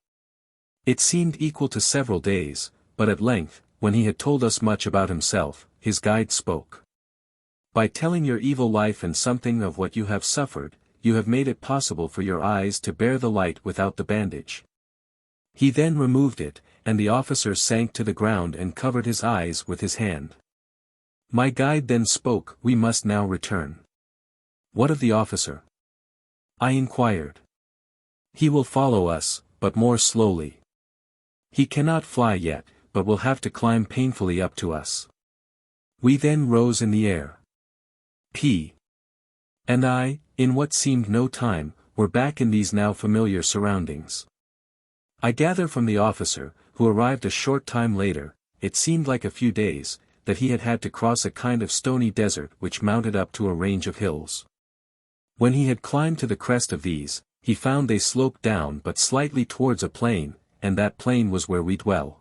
It seemed equal to several days, but at length, when he had told us much about himself, his guide spoke. "By telling your evil life and something of what you have suffered, you have made it possible for your eyes to bear the light without the bandage." He then removed it, and the officer sank to the ground and covered his eyes with his hand. My guide then spoke. "We must now return." "What of the officer?" I inquired. "He will follow us, but more slowly. He cannot fly yet, but will have to climb painfully up to us." We then rose in the air. P. and I, in what seemed no time, were back in these now familiar surroundings. I gather from the officer, who arrived a short time later, it seemed like a few days, that he had to cross a kind of stony desert which mounted up to a range of hills. When he had climbed to the crest of these, he found they sloped down but slightly towards a plain, and that plain was where we dwell.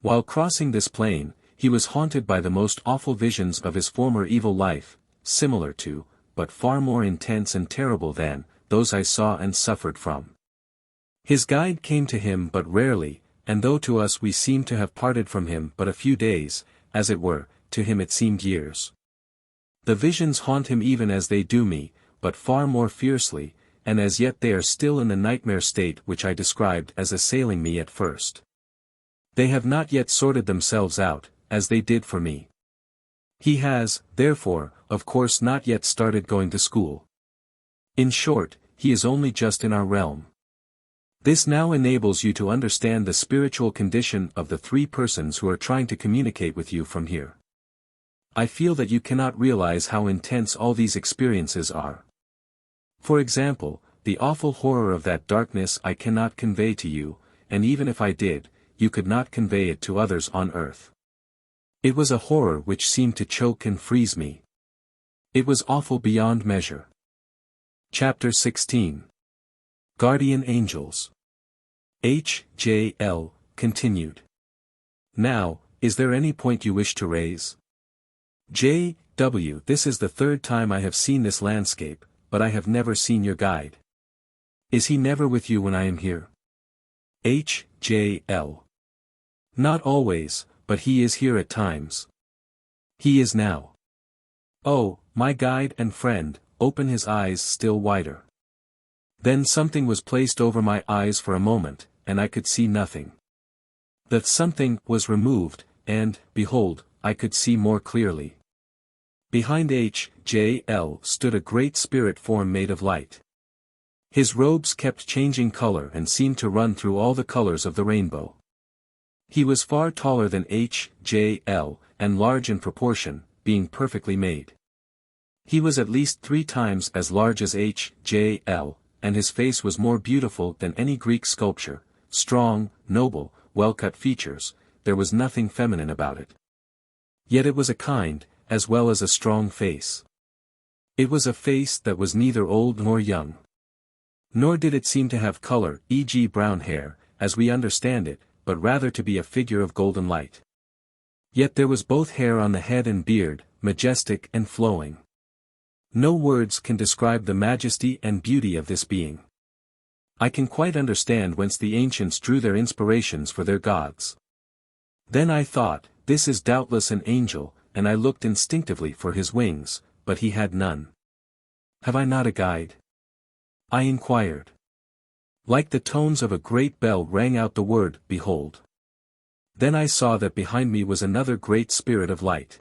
While crossing this plain, he was haunted by the most awful visions of his former evil life, similar to, but far more intense and terrible than, those I saw and suffered from. His guide came to him but rarely, and though to us we seemed to have parted from him but a few days, as it were, to him it seemed years. The visions haunt him even as they do me, but far more fiercely, and as yet they are still in the nightmare state which I described as assailing me at first. They have not yet sorted themselves out, as they did for me. He has, therefore, of course not yet started going to school. In short, he is only just in our realm. This now enables you to understand the spiritual condition of the three persons who are trying to communicate with you from here. I feel that you cannot realize how intense all these experiences are. For example, the awful horror of that darkness I cannot convey to you, and even if I did, you could not convey it to others on earth. It was a horror which seemed to choke and freeze me. It was awful beyond measure. Chapter 16. Guardian Angels. H.J.L. continued. Now, is there any point you wish to raise? J.W. This is the third time I have seen this landscape, but I have never seen your guide. Is he never with you when I am here? H.J.L. Not always, but he is here at times. He is now. Oh, my guide and friend, open his eyes still wider. Then something was placed over my eyes for a moment, and I could see nothing. That something was removed, and, behold, I could see more clearly. Behind H.J.L. stood a great spirit form made of light. His robes kept changing color and seemed to run through all the colors of the rainbow. He was far taller than H.J.L., and large in proportion, being perfectly made. He was at least 3 times as large as H.J.L., and his face was more beautiful than any Greek sculpture, strong, noble, well-cut features, there was nothing feminine about it. Yet it was a kind, as well as a strong face. It was a face that was neither old nor young. Nor did it seem to have color, e.g. brown hair, as we understand it, but rather to be a figure of golden light. Yet there was both hair on the head and beard, majestic and flowing. No words can describe the majesty and beauty of this being. I can quite understand whence the ancients drew their inspirations for their gods. Then I thought, this is doubtless an angel, and I looked instinctively for his wings, but he had none. Have I not a guide? I inquired. Like the tones of a great bell rang out the word, behold. Then I saw that behind me was another great spirit of light.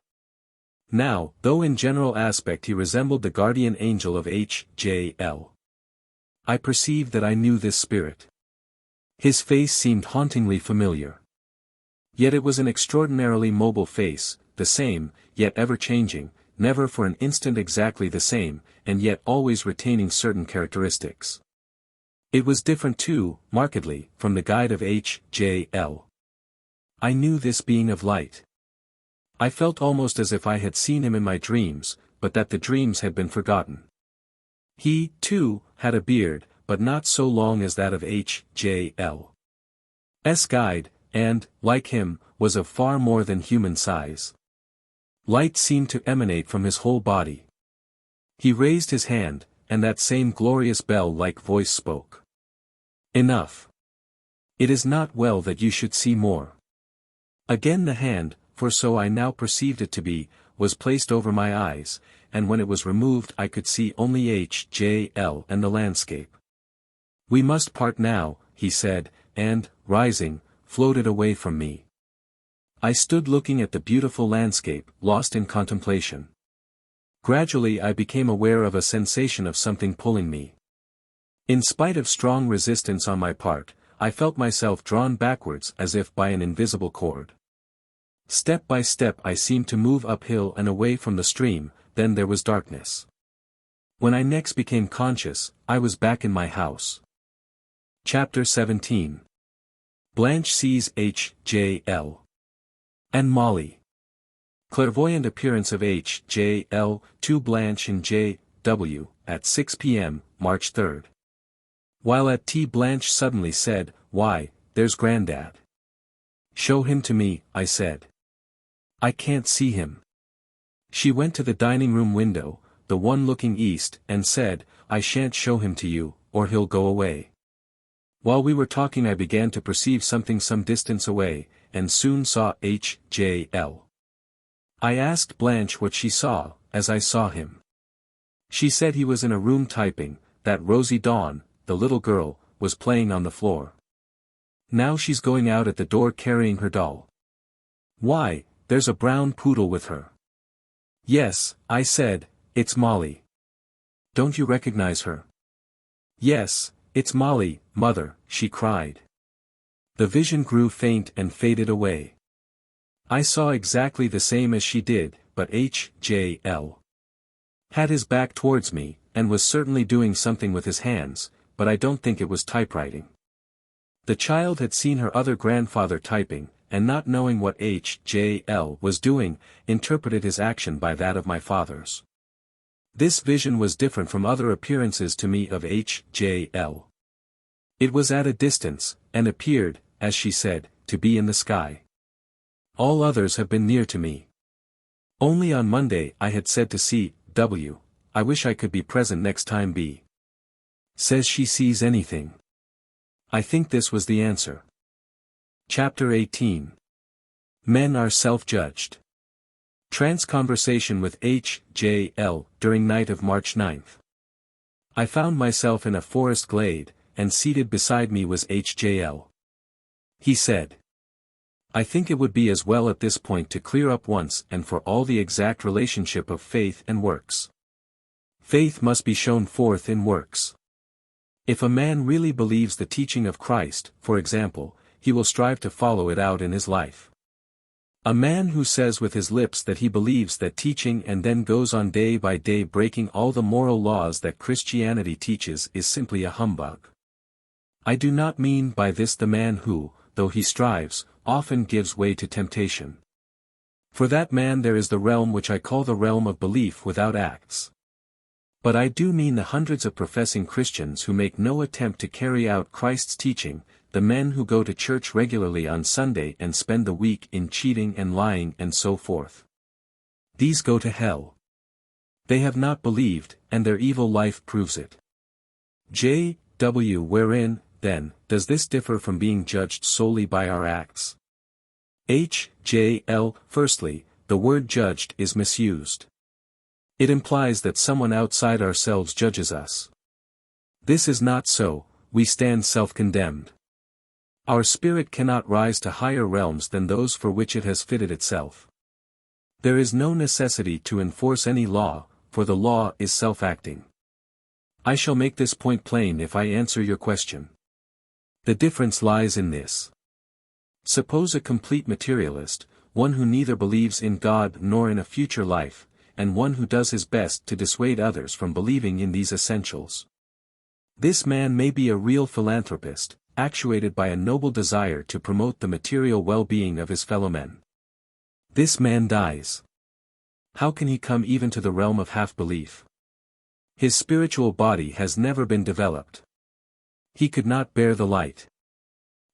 Now, though in general aspect he resembled the guardian angel of H.J.L., I perceived that I knew this spirit. His face seemed hauntingly familiar. Yet it was an extraordinarily mobile face, the same, yet ever-changing, never for an instant exactly the same, and yet always retaining certain characteristics. It was different too, markedly, from the guide of H.J.L. I knew this being of light. I felt almost as if I had seen him in my dreams, but that the dreams had been forgotten. He, too, had a beard, but not so long as that of H.J.L.'s guide, and, like him, was of far more than human size. Light seemed to emanate from his whole body. He raised his hand, and that same glorious bell-like voice spoke. Enough. It is not well that you should see more. Again the hand, for so I now perceived it to be, was placed over my eyes, and when it was removed I could see only H.J.L. and the landscape. We must part now, he said, and, rising, floated away from me. I stood looking at the beautiful landscape, lost in contemplation. Gradually I became aware of a sensation of something pulling me. In spite of strong resistance on my part, I felt myself drawn backwards as if by an invisible cord. Step by step I seemed to move uphill and away from the stream, then there was darkness. When I next became conscious, I was back in my house. Chapter 17. Blanche sees H.J.L. and Molly. Clairvoyant appearance of H.J.L. to Blanche and J.W. at 6 p.m., March 3. While at tea Blanche suddenly said, "Why, there's Grandad." "Show him to me," I said. "I can't see him." She went to the dining room window, the one looking east, and said, "I shan't show him to you, or he'll go away." While we were talking I began to perceive something some distance away, and soon saw H.J.L. I asked Blanche what she saw, as I saw him. She said he was in a room typing, that Rosie Dawn, the little girl, was playing on the floor. Now she's going out at the door carrying her doll. "Why, there's a brown poodle with her." "Yes," I said, "it's Molly." "Don't you recognize her?" "Yes, it's Molly, mother," she cried. The vision grew faint and faded away. I saw exactly the same as she did, but H.J.L. had his back towards me, and was certainly doing something with his hands, but I don't think it was typewriting. The child had seen her other grandfather typing, and not knowing what H.J.L. was doing, interpreted his action by that of my father's. This vision was different from other appearances to me of H.J.L. It was at a distance, and appeared, as she said, to be in the sky. All others have been near to me. Only on Monday I had said to C.W., "I wish I could be present next time B. says she sees anything." I think this was the answer. Chapter 18. Men are self-judged. Trance conversation with H.J.L. during night of March 9. I found myself in a forest glade, and seated beside me was H.J.L. He said, "I think it would be as well at this point to clear up once and for all the exact relationship of faith and works. Faith must be shown forth in works. If a man really believes the teaching of Christ, for example, he will strive to follow it out in his life. A man who says with his lips that he believes that teaching and then goes on day by day breaking all the moral laws that Christianity teaches is simply a humbug. I do not mean by this the man who, though he strives, often gives way to temptation. For that man there is the realm which I call the realm of belief without acts. But I do mean the hundreds of professing Christians who make no attempt to carry out Christ's teaching, the men who go to church regularly on Sunday and spend the week in cheating and lying and so forth. These go to hell. They have not believed, and their evil life proves it. J.W. Wherein, then, does this differ from being judged solely by our acts? H.J.L. Firstly, the word judged is misused. It implies that someone outside ourselves judges us. This is not so. we stand self-condemned. Our spirit cannot rise to higher realms than those for which it has fitted itself. There is no necessity to enforce any law, for the law is self-acting. I shall make this point plain if I answer your question. The difference lies in this. Suppose a complete materialist, one who neither believes in God nor in a future life, and one who does his best to dissuade others from believing in these essentials. This man may be a real philanthropist, actuated by a noble desire to promote the material well-being of his fellow men. This man dies. How can he come even to the realm of half-belief? His spiritual body has never been developed. He could not bear the light.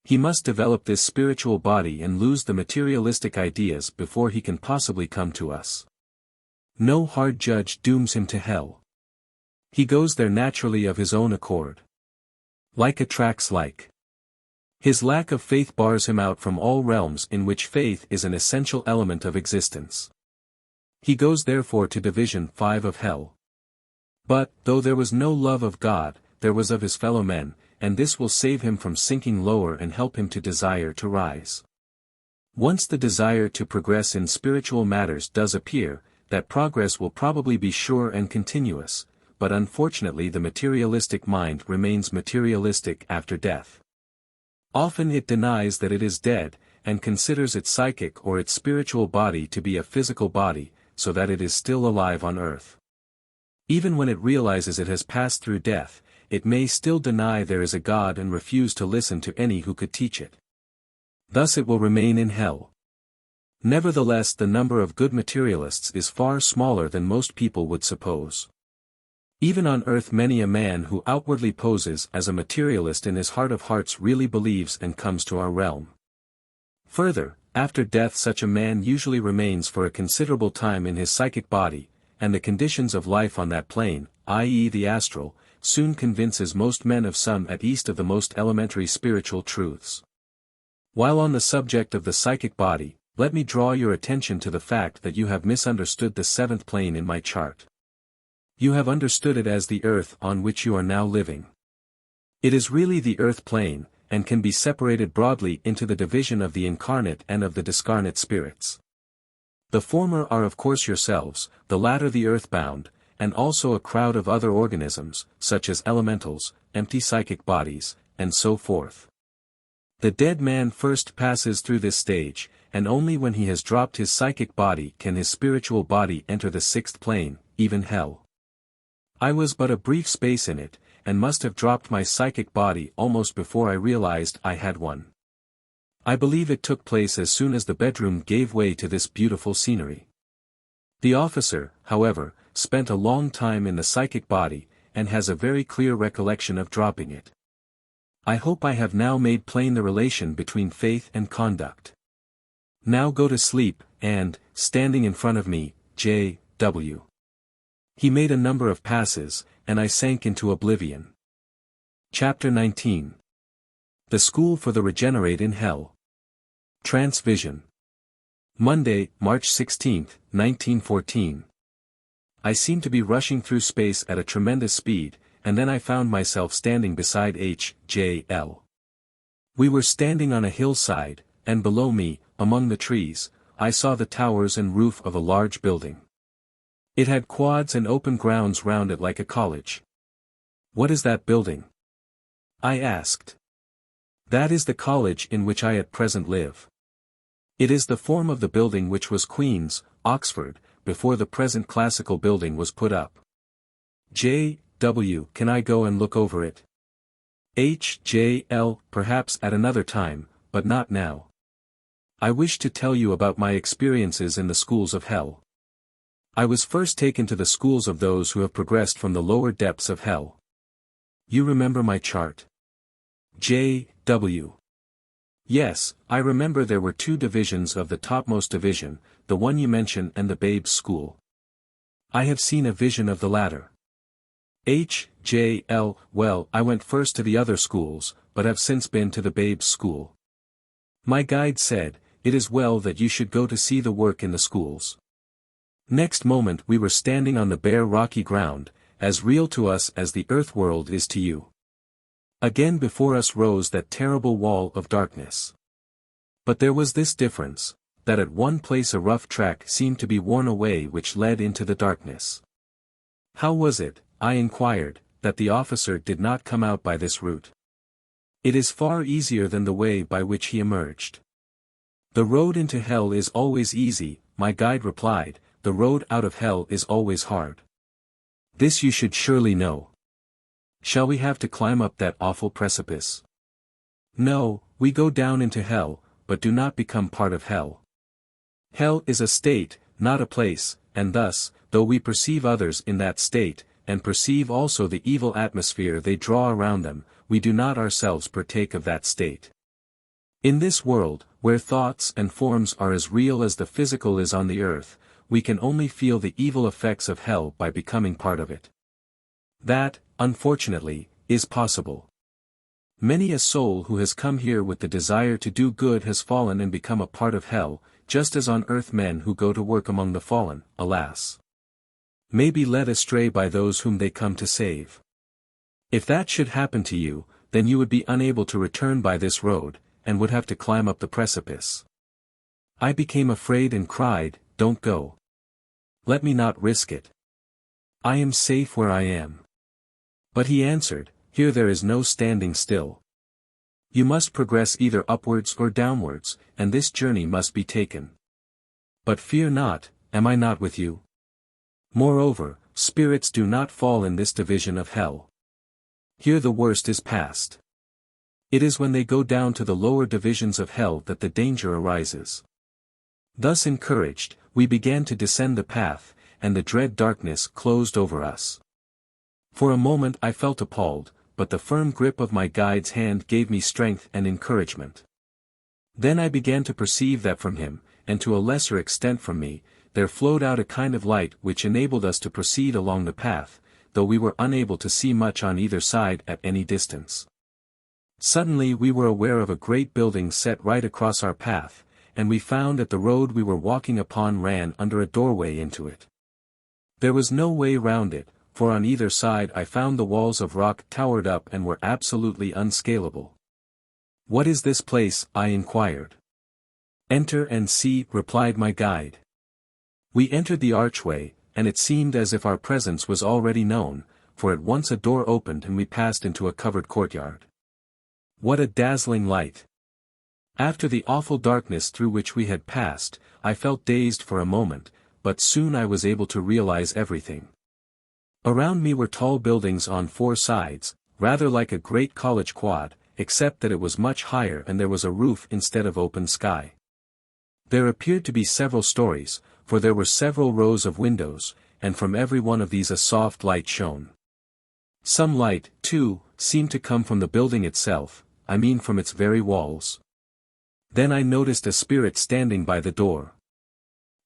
He must develop this spiritual body and lose the materialistic ideas before he can possibly come to us. No hard judge dooms him to hell. He goes there naturally of his own accord. Like attracts like. His lack of faith bars him out from all realms in which faith is an essential element of existence. He goes therefore to Division 5 of hell. But, though there was no love of God, there was of his fellow men, and this will save him from sinking lower and help him to desire to rise. Once the desire to progress in spiritual matters does appear, that progress will probably be sure and continuous, but unfortunately the materialistic mind remains materialistic after death. Often it denies that it is dead, and considers its psychic or its spiritual body to be a physical body, so that it is still alive on earth. Even when it realizes it has passed through death, it may still deny there is a God and refuse to listen to any who could teach it. Thus it will remain in hell. Nevertheless, the number of good materialists is far smaller than most people would suppose. Even on earth many a man who outwardly poses as a materialist in his heart of hearts really believes and comes to our realm. Further, after death such a man usually remains for a considerable time in his psychic body, and the conditions of life on that plane, i.e. the astral, soon convinces most men of some at least of the most elementary spiritual truths. While on the subject of the psychic body, let me draw your attention to the fact that you have misunderstood the seventh plane in my chart. You have understood it as the earth on which you are now living. It is really the earth plane, and can be separated broadly into the division of the incarnate and of the discarnate spirits. The former are of course yourselves, the latter the earthbound, and also a crowd of other organisms, such as elementals, empty psychic bodies, and so forth. The dead man first passes through this stage, and only when he has dropped his psychic body can his spiritual body enter the sixth plane, even hell. I was but a brief space in it, and must have dropped my psychic body almost before I realized I had one. I believe it took place as soon as the bedroom gave way to this beautiful scenery. The officer, however, spent a long time in the psychic body, and has a very clear recollection of dropping it. I hope I have now made plain the relation between faith and conduct. Now go to sleep, and, standing in front of me, J.W. He made a number of passes, and I sank into oblivion. Chapter 19. The School for the Regenerate in Hell. Transvision. Monday, March 16, 1914. I seemed to be rushing through space at a tremendous speed, and then I found myself standing beside H.J.L. We were standing on a hillside, and below me, among the trees, I saw the towers and roof of a large building. It had quads and open grounds round it like a college. What is that building? I asked. That is the college in which I at present live. It is the form of the building which was Queen's, Oxford, before the present classical building was put up. J.W. Can I go and look over it? H.J.L. Perhaps at another time, but not now. I wish to tell you about my experiences in the schools of hell. I was first taken to the schools of those who have progressed from the lower depths of hell. You remember my chart? J.W. Yes, I remember there were two divisions of the topmost division, the one you mention and the babes' school. I have seen a vision of the latter. H.J.L. Well, I went first to the other schools, but have since been to the babes' school. My guide said, it is well that you should go to see the work in the schools. Next moment we were standing on the bare rocky ground, as real to us as the earth world is to you. Again before us rose that terrible wall of darkness. But there was this difference, that at one place a rough track seemed to be worn away which led into the darkness. How was it, I inquired, that the officer did not come out by this route? It is far easier than the way by which he emerged. The road into hell is always easy, my guide replied, the road out of hell is always hard. This you should surely know. Shall we have to climb up that awful precipice? No, we go down into hell, but do not become part of hell. Hell is a state, not a place, and thus, though we perceive others in that state, and perceive also the evil atmosphere they draw around them, we do not ourselves partake of that state. In this world, where thoughts and forms are as real as the physical is on the earth, we can only feel the evil effects of hell by becoming part of it. That, unfortunately, is possible. Many a soul who has come here with the desire to do good has fallen and become a part of hell, just as on earth men who go to work among the fallen, alas, may be led astray by those whom they come to save. If that should happen to you, then you would be unable to return by this road, and would have to climb up the precipice. I became afraid and cried, "Don't go. Let me not risk it. I am safe where I am." But he answered, "Here there is no standing still. You must progress either upwards or downwards, and this journey must be taken. But fear not, am I not with you? Moreover, spirits do not fall in this division of hell. Here the worst is past. It is when they go down to the lower divisions of hell that the danger arises." Thus encouraged, we began to descend the path, and the dread darkness closed over us. For a moment I felt appalled, but the firm grip of my guide's hand gave me strength and encouragement. Then I began to perceive that from him, and to a lesser extent from me, there flowed out a kind of light which enabled us to proceed along the path, though we were unable to see much on either side at any distance. Suddenly we were aware of a great building set right across our path, and we found that the road we were walking upon ran under a doorway into it. There was no way round it, for on either side I found the walls of rock towered up and were absolutely unscalable. "What is this place?" I inquired. "Enter and see," replied my guide. We entered the archway, and it seemed as if our presence was already known, for at once a door opened and we passed into a covered courtyard. What a dazzling light! After the awful darkness through which we had passed, I felt dazed for a moment, but soon I was able to realize everything. Around me were tall buildings on four sides, rather like a great college quad, except that it was much higher and there was a roof instead of open sky. There appeared to be several stories, for there were several rows of windows, and from every one of these a soft light shone. Some light, too, seemed to come from the building itself, I mean from its very walls. Then I noticed a spirit standing by the door.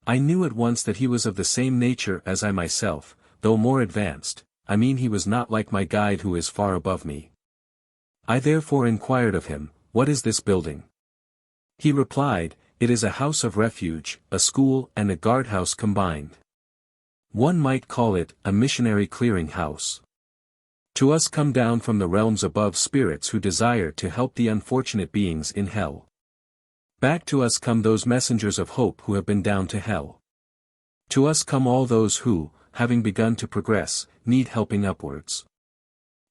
I knew at once that he was of the same nature as I myself, though more advanced, I mean he was not like my guide who is far above me. I therefore inquired of him, "What is this building?" He replied, "It is a house of refuge, a school and a guardhouse combined. One might call it a missionary clearing house. To us come down from the realms above spirits who desire to help the unfortunate beings in hell. Back to us come those messengers of hope who have been down to hell. To us come all those who, having begun to progress, need helping upwards.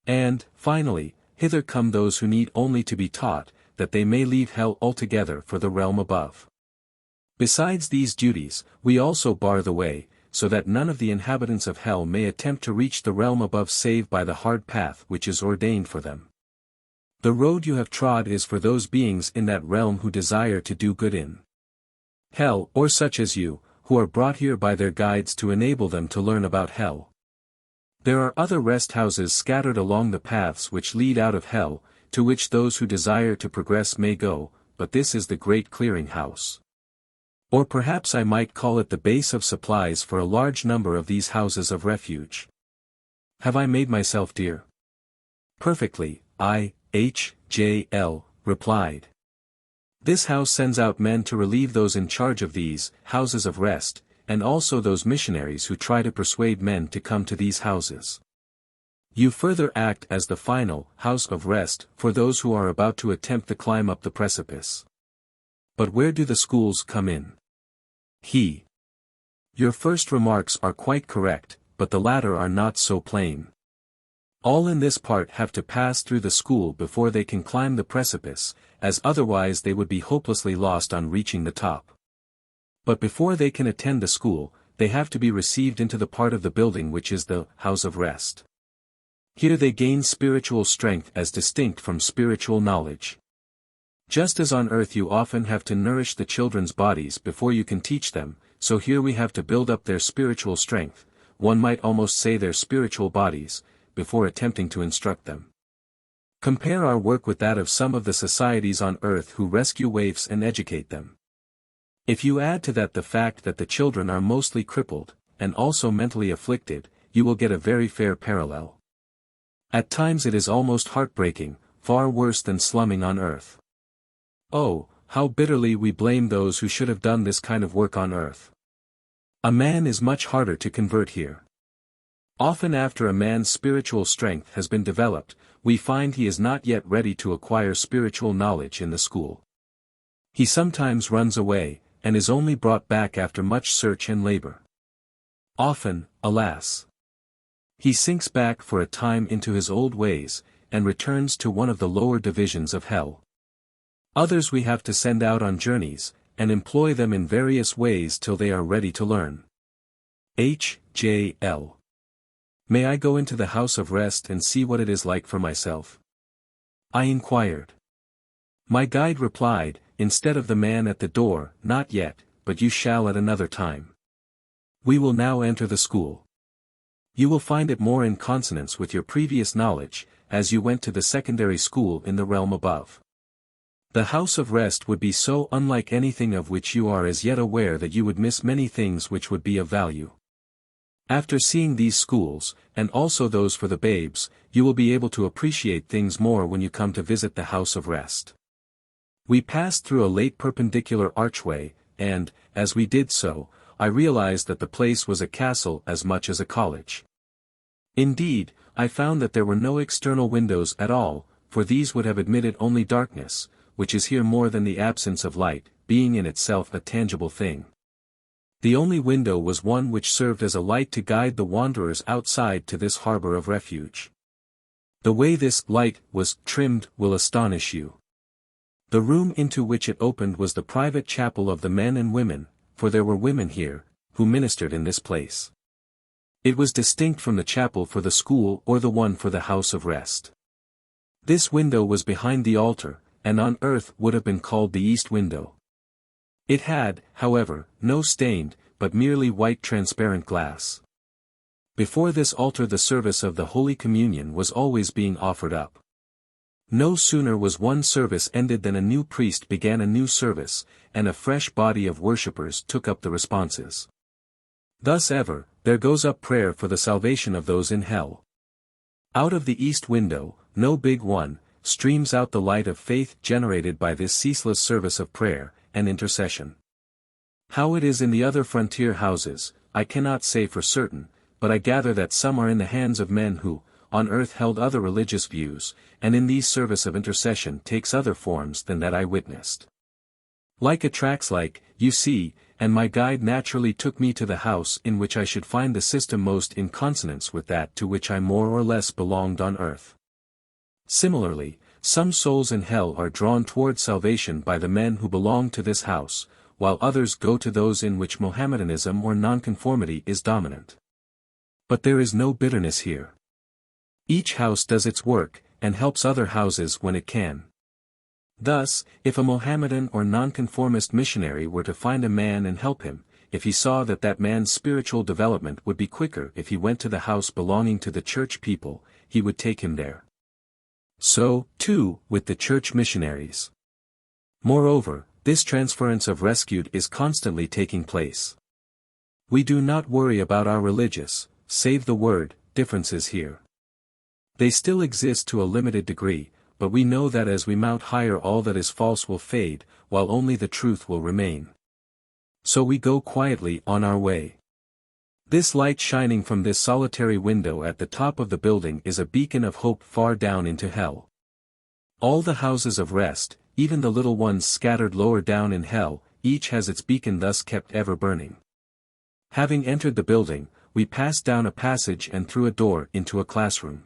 And, finally, hither come those who need only to be taught, that they may leave hell altogether for the realm above. Besides these duties, we also bar the way, so that none of the inhabitants of hell may attempt to reach the realm above save by the hard path which is ordained for them. The road you have trod is for those beings in that realm who desire to do good in hell, or such as you, who are brought here by their guides to enable them to learn about hell. There are other rest houses scattered along the paths which lead out of hell, to which those who desire to progress may go, but this is the great clearing house. Or perhaps I might call it the base of supplies for a large number of these houses of refuge. Have I made myself dear? Perfectly, I.H.J.L. replied. This house sends out men to relieve those in charge of these houses of rest, and also those missionaries who try to persuade men to come to these houses. You further act as the final house of rest for those who are about to attempt the climb up the precipice. But where do the schools come in? Your first remarks are quite correct, but the latter are not so plain. All in this part have to pass through the school before they can climb the precipice, as otherwise they would be hopelessly lost on reaching the top. But before they can attend the school, they have to be received into the part of the building which is the house of rest. Here they gain spiritual strength as distinct from spiritual knowledge. Just as on earth you often have to nourish the children's bodies before you can teach them, so here we have to build up their spiritual strength, one might almost say their spiritual bodies, before attempting to instruct them. Compare our work with that of some of the societies on earth who rescue waifs and educate them. If you add to that the fact that the children are mostly crippled, and also mentally afflicted, you will get a very fair parallel. At times it is almost heartbreaking, far worse than slumming on earth. Oh, how bitterly we blame those who should have done this kind of work on earth. A man is much harder to convert here. Often after a man's spiritual strength has been developed, we find he is not yet ready to acquire spiritual knowledge in the school. He sometimes runs away, and is only brought back after much search and labor. Often, alas, he sinks back for a time into his old ways, and returns to one of the lower divisions of hell. Others we have to send out on journeys, and employ them in various ways till they are ready to learn. H.J.L. May I go into the house of rest and see what it is like for myself? I inquired. My guide replied, instead of the man at the door, not yet, but you shall at another time. We will now enter the school. You will find it more in consonance with your previous knowledge, as you went to the secondary school in the realm above. The house of rest would be so unlike anything of which you are as yet aware that you would miss many things which would be of value. After seeing these schools, and also those for the babes, you will be able to appreciate things more when you come to visit the house of rest. We passed through a late perpendicular archway, and, as we did so, I realized that the place was a castle as much as a college. Indeed, I found that there were no external windows at all, for these would have admitted only darkness, which is here more than the absence of light, being in itself a tangible thing. The only window was one which served as a light to guide the wanderers outside to this harbor of refuge. The way this light was trimmed will astonish you. The room into which it opened was the private chapel of the men and women, for there were women here, who ministered in this place. It was distinct from the chapel for the school or the one for the house of rest. This window was behind the altar, and on earth would have been called the east window. It had, however, no stained, but merely white transparent glass. Before this altar the service of the Holy Communion was always being offered up. No sooner was one service ended than a new priest began a new service, and a fresh body of worshippers took up the responses. Thus ever, there goes up prayer for the salvation of those in hell. Out of the east window, no big one, streams out the light of faith generated by this ceaseless service of prayer and intercession. How it is in the other frontier houses, I cannot say for certain, but I gather that some are in the hands of men who, on earth held other religious views, and in these service of intercession takes other forms than that I witnessed. Like attracts like, you see, and my guide naturally took me to the house in which I should find the system most in consonance with that to which I more or less belonged on earth. Similarly, some souls in hell are drawn toward salvation by the men who belong to this house, while others go to those in which Mohammedanism or nonconformity is dominant. But there is no bitterness here. Each house does its work, and helps other houses when it can. Thus, if a Mohammedan or nonconformist missionary were to find a man and help him, if he saw that that man's spiritual development would be quicker if he went to the house belonging to the church people, he would take him there. So, too, with the church missionaries. Moreover, this transference of rescued is constantly taking place. We do not worry about our religious, save the word, differences here. They still exist to a limited degree, but we know that as we mount higher all that is false will fade, while only the truth will remain. So we go quietly on our way. This light shining from this solitary window at the top of the building is a beacon of hope far down into hell. All the houses of rest, even the little ones scattered lower down in hell, each has its beacon thus kept ever burning. Having entered the building, we passed down a passage and through a door into a classroom.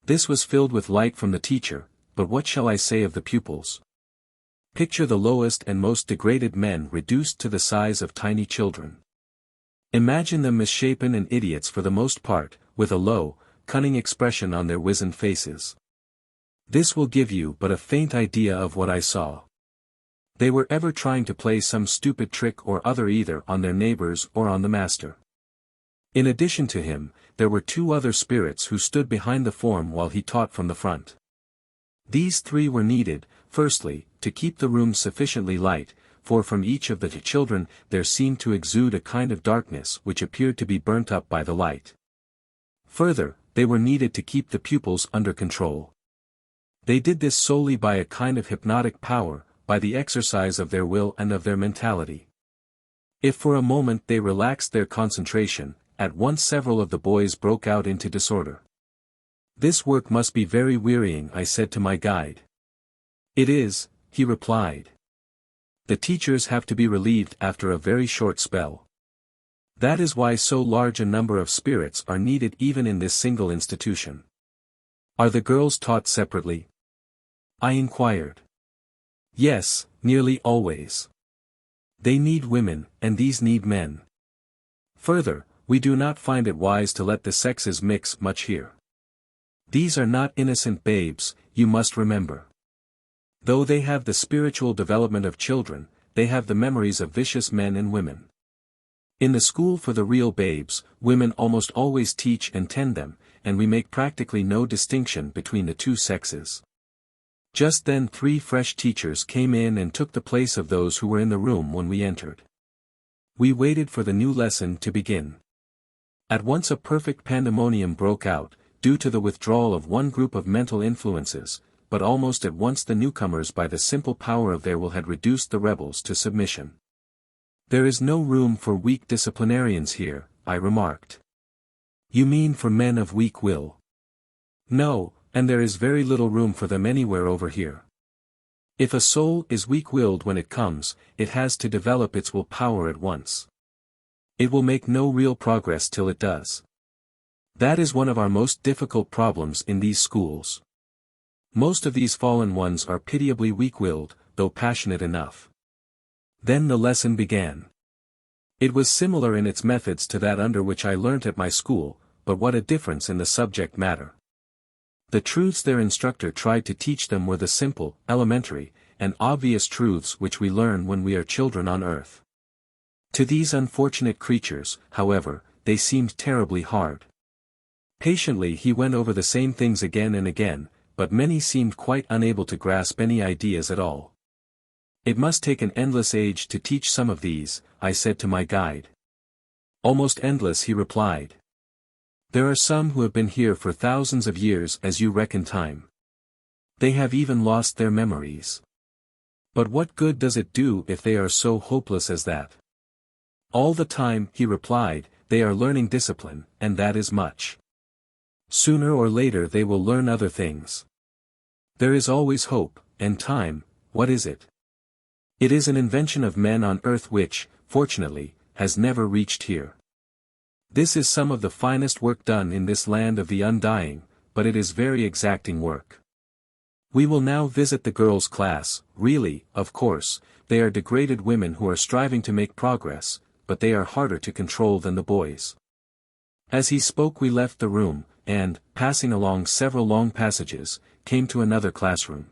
This was filled with light from the teacher, but what shall I say of the pupils? Picture the lowest and most degraded men reduced to the size of tiny children. Imagine them misshapen and idiots for the most part, with a low, cunning expression on their wizened faces. This will give you but a faint idea of what I saw. They were ever trying to play some stupid trick or other either on their neighbors or on the master. In addition to him, there were two other spirits who stood behind the form while he taught from the front. These three were needed, firstly, to keep the room sufficiently light, for from each of the children there seemed to exude a kind of darkness which appeared to be burnt up by the light. Further, they were needed to keep the pupils under control. They did this solely by a kind of hypnotic power, by the exercise of their will and of their mentality. If for a moment they relaxed their concentration, at once several of the boys broke out into disorder. This work must be very wearying, I said to my guide. It is, he replied. The teachers have to be relieved after a very short spell. That is why so large a number of spirits are needed even in this single institution. Are the girls taught separately? I inquired. Yes, nearly always. They need women, and these need men. Further, we do not find it wise to let the sexes mix much here. These are not innocent babes, you must remember. Though they have the spiritual development of children, they have the memories of vicious men and women. In the school for the real babes, women almost always teach and tend them, and we make practically no distinction between the two sexes. Just then 3 fresh teachers came in and took the place of those who were in the room when we entered. We waited for the new lesson to begin. At once a perfect pandemonium broke out, due to the withdrawal of one group of mental influences, but almost at once the newcomers by the simple power of their will had reduced the rebels to submission. There is no room for weak disciplinarians here, I remarked. You mean for men of weak will? No, and there is very little room for them anywhere over here. If a soul is weak-willed when it comes, it has to develop its will power at once. It will make no real progress till it does. That is one of our most difficult problems in these schools. Most of these fallen ones are pitiably weak-willed, though passionate enough. Then the lesson began. It was similar in its methods to that under which I learnt at my school, but what a difference in the subject matter. The truths their instructor tried to teach them were the simple, elementary, and obvious truths which we learn when we are children on earth. To these unfortunate creatures, however, they seemed terribly hard. Patiently he went over the same things again and again, but many seemed quite unable to grasp any ideas at all. It must take an endless age to teach some of these, I said to my guide. Almost endless, he replied. There are some who have been here for thousands of years as you reckon time. They have even lost their memories. But what good does it do if they are so hopeless as that? All the time, he replied, they are learning discipline, and that is much. Sooner or later they will learn other things. There is always hope, and time, what is it? It is an invention of men on earth which, fortunately, has never reached here. This is some of the finest work done in this land of the undying, but it is very exacting work. We will now visit the girls' class. Really, of course, they are degraded women who are striving to make progress, but they are harder to control than the boys. As he spoke we left the room, and, passing along several long passages, came to another classroom.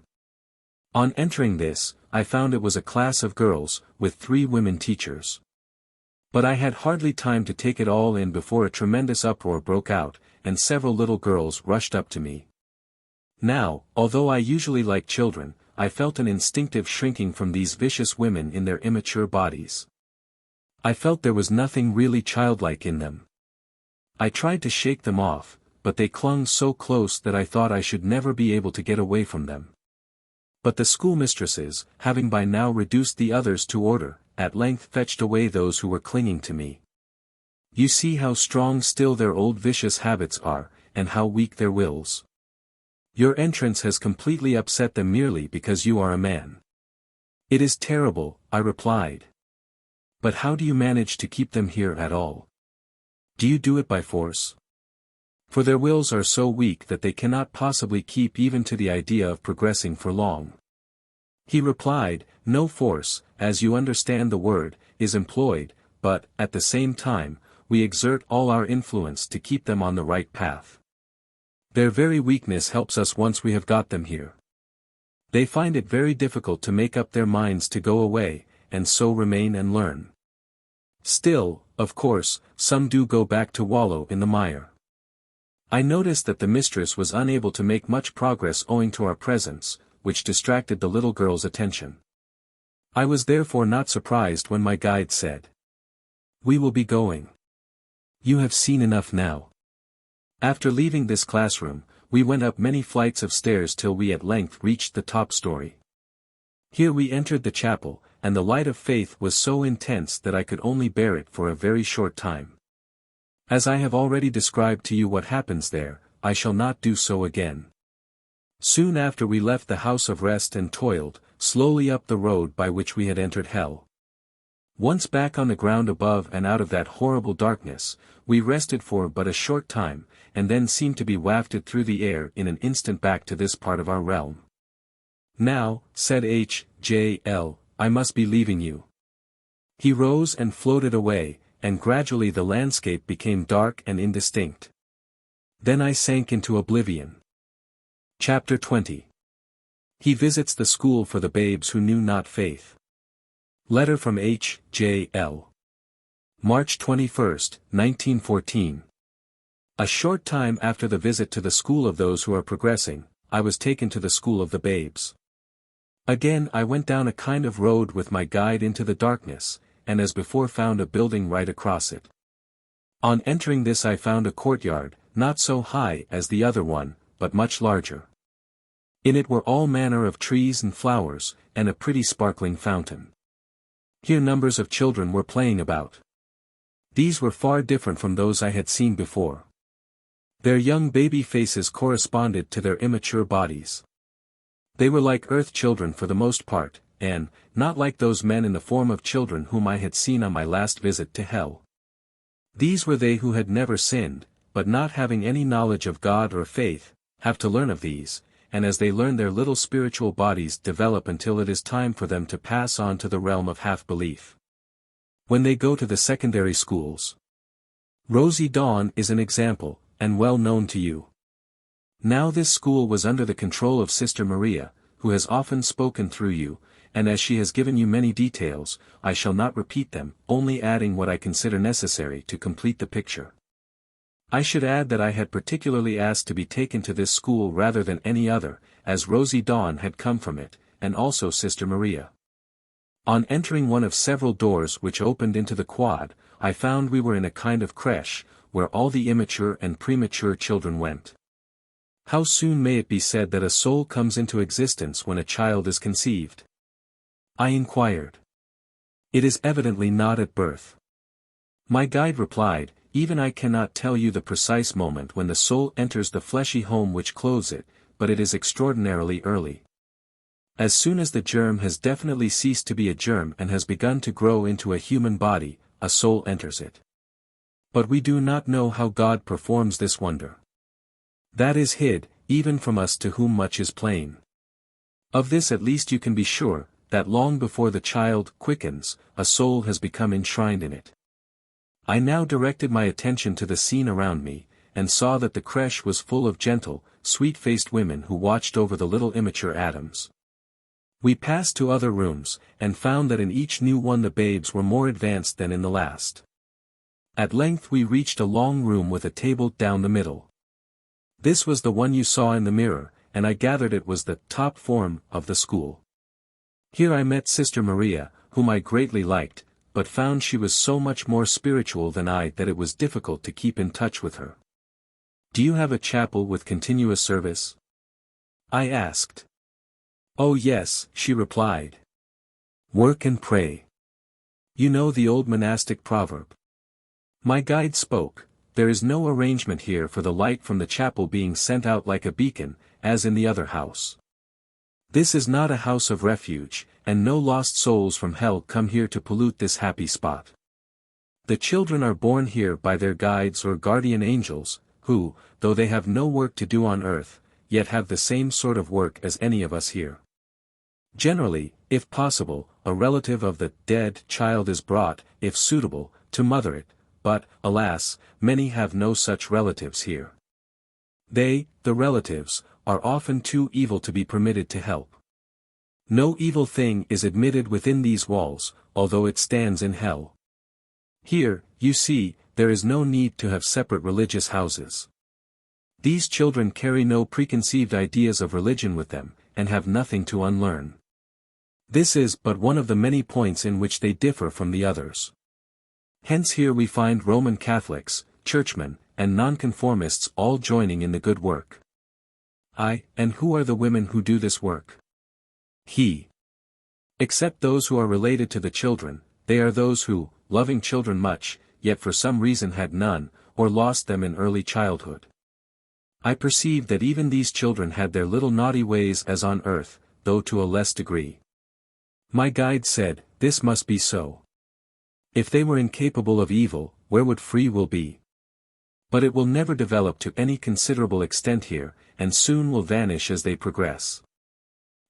On entering this, I found it was a class of girls, with 3 women teachers. But I had hardly time to take it all in before a tremendous uproar broke out, and several little girls rushed up to me. Now, although I usually like children, I felt an instinctive shrinking from these vicious women in their immature bodies. I felt there was nothing really childlike in them. I tried to shake them off, but they clung so close that I thought I should never be able to get away from them. But the schoolmistresses, having by now reduced the others to order, at length fetched away those who were clinging to me. You see how strong still their old vicious habits are, and how weak their wills. Your entrance has completely upset them merely because you are a man. It is terrible, I replied. But how do you manage to keep them here at all? Do you do it by force? For their wills are so weak that they cannot possibly keep even to the idea of progressing for long. He replied, no force, as you understand the word, is employed, but, at the same time, we exert all our influence to keep them on the right path. Their very weakness helps us once we have got them here. They find it very difficult to make up their minds to go away, and so remain and learn. Still, of course, some do go back to wallow in the mire. I noticed that the mistress was unable to make much progress owing to our presence, which distracted the little girl's attention. I was therefore not surprised when my guide said, "We will be going. You have seen enough now." After leaving this classroom, we went up many flights of stairs till we at length reached the top story. Here we entered the chapel, and the light of faith was so intense that I could only bear it for a very short time. As I have already described to you what happens there, I shall not do so again. Soon after we left the house of rest and toiled, slowly up the road by which we had entered hell. Once back on the ground above and out of that horrible darkness, we rested for but a short time, and then seemed to be wafted through the air in an instant back to this part of our realm. "Now," said H.J.L., "I must be leaving you." He rose and floated away, and gradually the landscape became dark and indistinct. Then I sank into oblivion. Chapter 20. He visits the school for the babes who knew not faith. Letter from H.J.L. March 21, 1914. A short time after the visit to the school of those who are progressing, I was taken to the school of the babes. Again I went down a kind of road with my guide into the darkness, and as before found a building right across it. On entering this I found a courtyard, not so high as the other one, but much larger. In it were all manner of trees and flowers, and a pretty sparkling fountain. Here numbers of children were playing about. These were far different from those I had seen before. Their young baby faces corresponded to their immature bodies. They were like earth children for the most part, and, not like those men in the form of children whom I had seen on my last visit to hell. These were they who had never sinned, but not having any knowledge of God or faith, have to learn of these, and as they learn their little spiritual bodies develop until it is time for them to pass on to the realm of half-belief. When they go to the secondary schools. Rosy Dawn is an example, and well known to you. Now this school was under the control of Sister Maria, who has often spoken through you, and as she has given you many details, I shall not repeat them, only adding what I consider necessary to complete the picture. I should add that I had particularly asked to be taken to this school rather than any other, as Rosy Dawn had come from it, and also Sister Maria. On entering one of several doors which opened into the quad, I found we were in a kind of creche, where all the immature and premature children went. How soon may it be said that a soul comes into existence when a child is conceived? I inquired. It is evidently not at birth. My guide replied, even I cannot tell you the precise moment when the soul enters the fleshy home which clothes it, but it is extraordinarily early. As soon as the germ has definitely ceased to be a germ and has begun to grow into a human body, a soul enters it. But we do not know how God performs this wonder. That is hid, even from us to whom much is plain. Of this at least you can be sure, that long before the child quickens, a soul has become enshrined in it. I now directed my attention to the scene around me, and saw that the creche was full of gentle, sweet-faced women who watched over the little immature atoms. We passed to other rooms, and found that in each new one the babes were more advanced than in the last. At length we reached a long room with a table down the middle. This was the one you saw in the mirror, and I gathered it was the top form of the school. Here I met Sister Maria, whom I greatly liked, but found she was so much more spiritual than I that it was difficult to keep in touch with her. "Do you have a chapel with continuous service?" I asked. "Oh yes," she replied. "Work and pray. You know the old monastic proverb. My guide spoke. There is no arrangement here for the light from the chapel being sent out like a beacon, as in the other house. This is not a house of refuge, and no lost souls from hell come here to pollute this happy spot. The children are born here by their guides or guardian angels, who, though they have no work to do on earth, yet have the same sort of work as any of us here. Generally, if possible, a relative of the dead child is brought, if suitable, to mother it, but, alas, many have no such relatives here. They, the relatives, are often too evil to be permitted to help. No evil thing is admitted within these walls, although it stands in hell. Here, you see, there is no need to have separate religious houses. These children carry no preconceived ideas of religion with them, and have nothing to unlearn. This is but one of the many points in which they differ from the others. Hence here we find Roman Catholics, churchmen, and nonconformists all joining in the good work. And who are the women who do this work? Except those who are related to the children, they are those who, loving children much, yet for some reason had none, or lost them in early childhood. I perceive that even these children had their little naughty ways as on earth, though to a less degree. My guide said, this must be so. If they were incapable of evil, where would free will be? But it will never develop to any considerable extent here, and soon will vanish as they progress.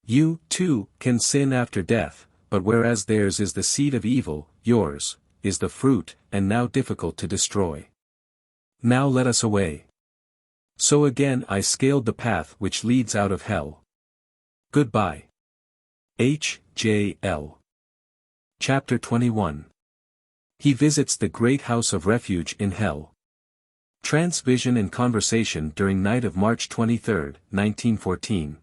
You, too, can sin after death, but whereas theirs is the seed of evil, yours is the fruit, and now difficult to destroy. Now let us away. So again I scaled the path which leads out of hell. Goodbye. H.J.L. Chapter 21. He visits the great house of refuge in hell. Transvision and conversation during night of March 23, 1914.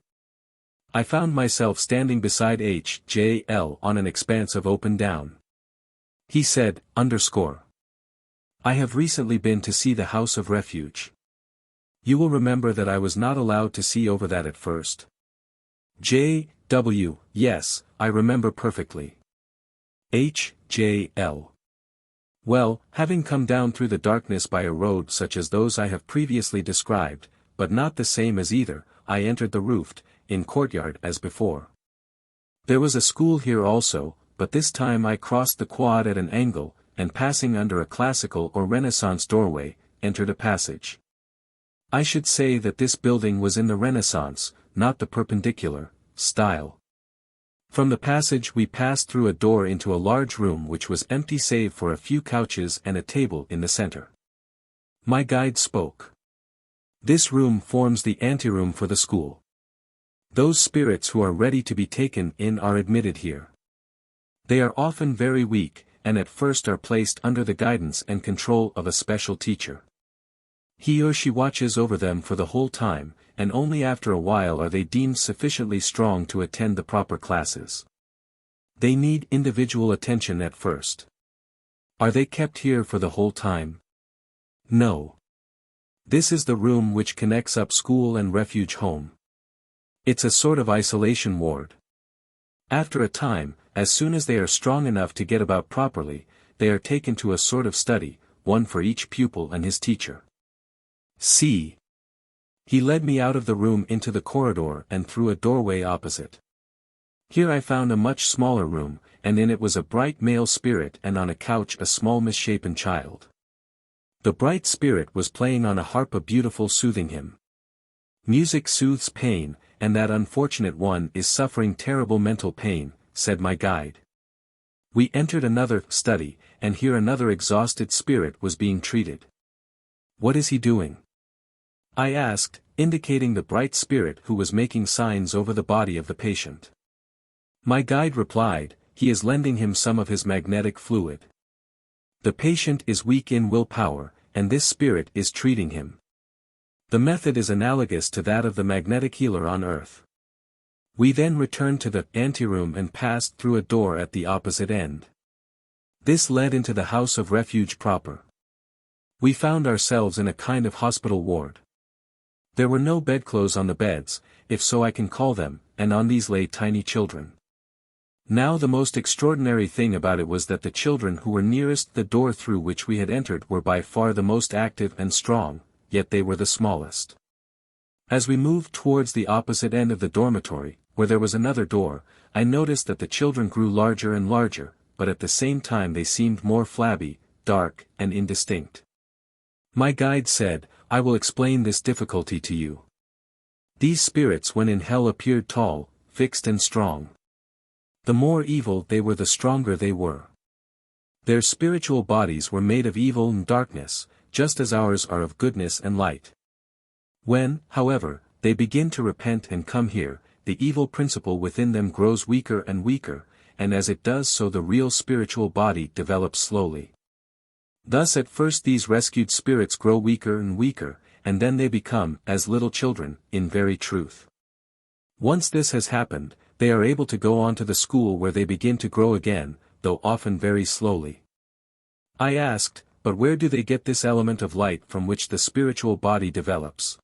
I found myself standing beside H.J.L. on an expanse of open down. He said, I have recently been to see the house of refuge. You will remember that I was not allowed to see over that at first. J.W. Yes, I remember perfectly. H.J.L. Well, having come down through the darkness by a road such as those I have previously described, but not the same as either, I entered the roofed, in courtyard as before. There was a school here also, but this time I crossed the quad at an angle, and passing under a classical or Renaissance doorway, entered a passage. I should say that this building was in the Renaissance, not the perpendicular, style. From the passage we passed through a door into a large room which was empty save for a few couches and a table in the center. My guide spoke. This room forms the anteroom for the school. Those spirits who are ready to be taken in are admitted here. They are often very weak, and at first are placed under the guidance and control of a special teacher. He or she watches over them for the whole time, and only after a while are they deemed sufficiently strong to attend the proper classes. They need individual attention at first. Are they kept here for the whole time? No. This is the room which connects up school and refuge home. It's a sort of isolation ward. After a time, as soon as they are strong enough to get about properly, they are taken to a sort of study, one for each pupil and his teacher. See. He led me out of the room into the corridor and through a doorway opposite. Here I found a much smaller room, and in it was a bright male spirit and on a couch a small misshapen child. The bright spirit was playing on a harp a beautiful soothing hymn. Music soothes pain, and that unfortunate one is suffering terrible mental pain, said my guide. We entered another study, and here another exhausted spirit was being treated. What is he doing? I asked, indicating the bright spirit who was making signs over the body of the patient. My guide replied, he is lending him some of his magnetic fluid. The patient is weak in willpower, and this spirit is treating him. The method is analogous to that of the magnetic healer on earth. We then returned to the anteroom and passed through a door at the opposite end. This led into the house of refuge proper. We found ourselves in a kind of hospital ward. There were no bedclothes on the beds, if so I can call them, and on these lay tiny children. Now the most extraordinary thing about it was that the children who were nearest the door through which we had entered were by far the most active and strong, yet they were the smallest. As we moved towards the opposite end of the dormitory, where there was another door, I noticed that the children grew larger and larger, but at the same time they seemed more flabby, dark, and indistinct. My guide said, "I will explain this difficulty to you. These spirits when in hell appeared tall, fixed and strong. The more evil they were the stronger they were. Their spiritual bodies were made of evil and darkness, just as ours are of goodness and light. When, however, they begin to repent and come here, the evil principle within them grows weaker and weaker, and as it does so the real spiritual body develops slowly. Thus at first these rescued spirits grow weaker and weaker, and then they become as little children, in very truth. Once this has happened, they are able to go on to the school where they begin to grow again, though often very slowly." I asked, "But where do they get this element of light from which the spiritual body develops?"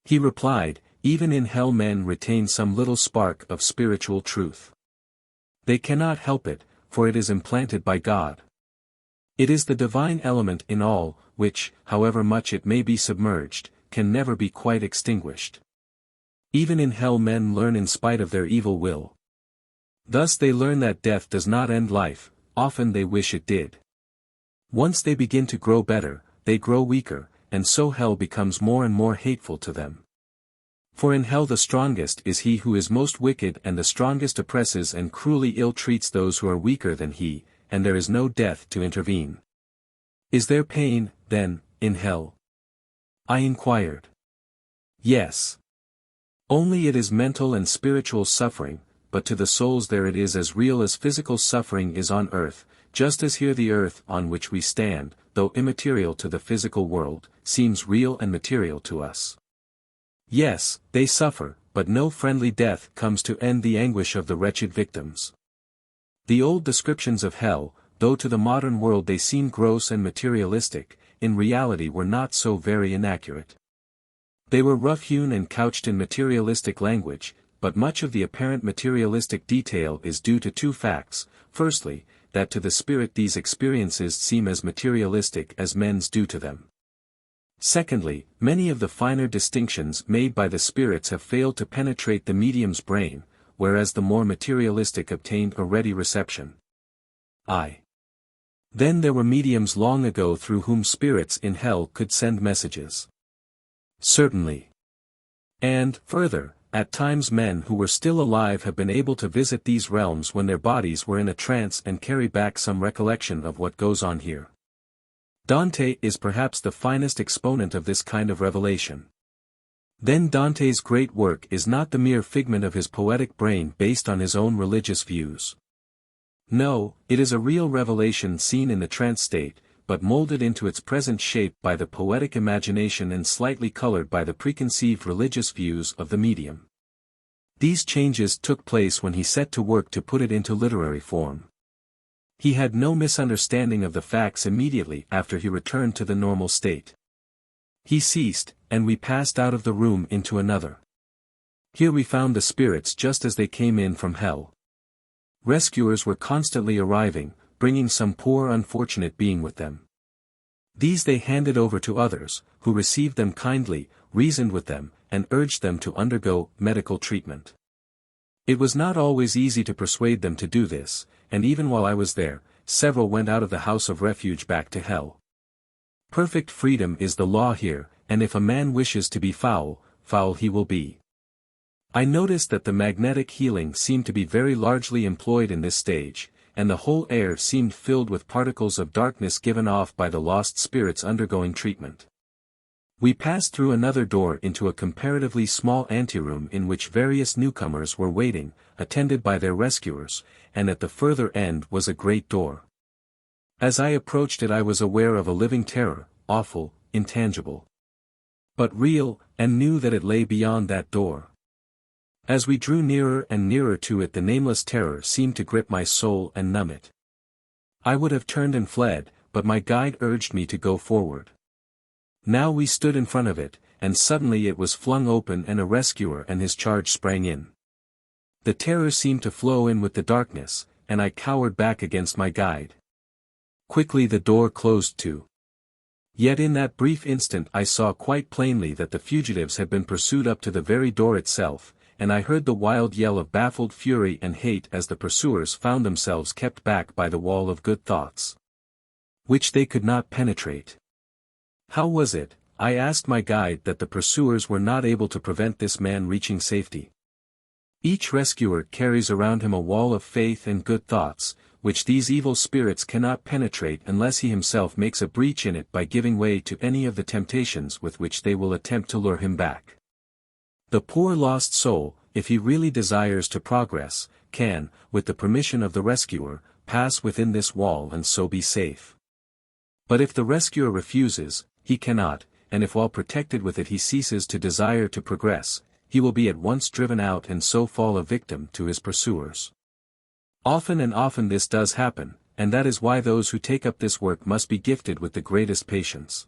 He replied, "Even in hell men retain some little spark of spiritual truth. They cannot help it, for it is implanted by God. It is the divine element in all, which, however much it may be submerged, can never be quite extinguished. Even in hell men learn in spite of their evil will. Thus they learn that death does not end life, often they wish it did. Once they begin to grow better, they grow weaker, and so hell becomes more and more hateful to them. For in hell the strongest is he who is most wicked, and the strongest oppresses and cruelly ill-treats those who are weaker than he, and there is no death to intervene." "Is there pain, then, in hell?" I inquired. "Yes. Only it is mental and spiritual suffering, but to the souls there it is as real as physical suffering is on earth, just as here the earth on which we stand, though immaterial to the physical world, seems real and material to us. Yes, they suffer, but no friendly death comes to end the anguish of the wretched victims. The old descriptions of hell, though to the modern world they seem gross and materialistic, in reality were not so very inaccurate. They were rough-hewn and couched in materialistic language, but much of the apparent materialistic detail is due to two facts: firstly, that to the spirit these experiences seem as materialistic as men's do to them. Secondly, many of the finer distinctions made by the spirits have failed to penetrate the medium's brain, whereas the more materialistic obtained a ready reception. Then there were mediums long ago through whom spirits in hell could send messages. Certainly. And, further, at times men who were still alive have been able to visit these realms when their bodies were in a trance and carry back some recollection of what goes on here. Dante is perhaps the finest exponent of this kind of revelation. Then Dante's great work is not the mere figment of his poetic brain based on his own religious views. No, it is a real revelation seen in the trance state, but molded into its present shape by the poetic imagination and slightly colored by the preconceived religious views of the medium. These changes took place when he set to work to put it into literary form. He had no misunderstanding of the facts immediately after he returned to the normal state. He ceased, and we passed out of the room into another. Here we found the spirits just as they came in from hell. Rescuers were constantly arriving, bringing some poor unfortunate being with them. These they handed over to others, who received them kindly, reasoned with them, and urged them to undergo medical treatment. It was not always easy to persuade them to do this, and even while I was there, several went out of the house of refuge back to hell. Perfect freedom is the law here, and if a man wishes to be foul, foul he will be. I noticed that the magnetic healing seemed to be very largely employed in this stage, and the whole air seemed filled with particles of darkness given off by the lost spirits undergoing treatment. We passed through another door into a comparatively small anteroom in which various newcomers were waiting, attended by their rescuers, and at the further end was a great door. As I approached it I was aware of a living terror, awful, intangible, but real, and knew that it lay beyond that door. As we drew nearer and nearer to it the nameless terror seemed to grip my soul and numb it. I would have turned and fled, but my guide urged me to go forward. Now we stood in front of it, and suddenly it was flung open and a rescuer and his charge sprang in. The terror seemed to flow in with the darkness, and I cowered back against my guide. Quickly the door closed to. Yet in that brief instant I saw quite plainly that the fugitives had been pursued up to the very door itself, and I heard the wild yell of baffled fury and hate as the pursuers found themselves kept back by the wall of good thoughts, which they could not penetrate. How was it, I asked my guide, that the pursuers were not able to prevent this man reaching safety? Each rescuer carries around him a wall of faith and good thoughts, which these evil spirits cannot penetrate unless he himself makes a breach in it by giving way to any of the temptations with which they will attempt to lure him back. The poor lost soul, if he really desires to progress, can, with the permission of the rescuer, pass within this wall and so be safe. But if the rescuer refuses, he cannot, and if while protected with it he ceases to desire to progress, he will be at once driven out and so fall a victim to his pursuers. Often and often this does happen, and that is why those who take up this work must be gifted with the greatest patience.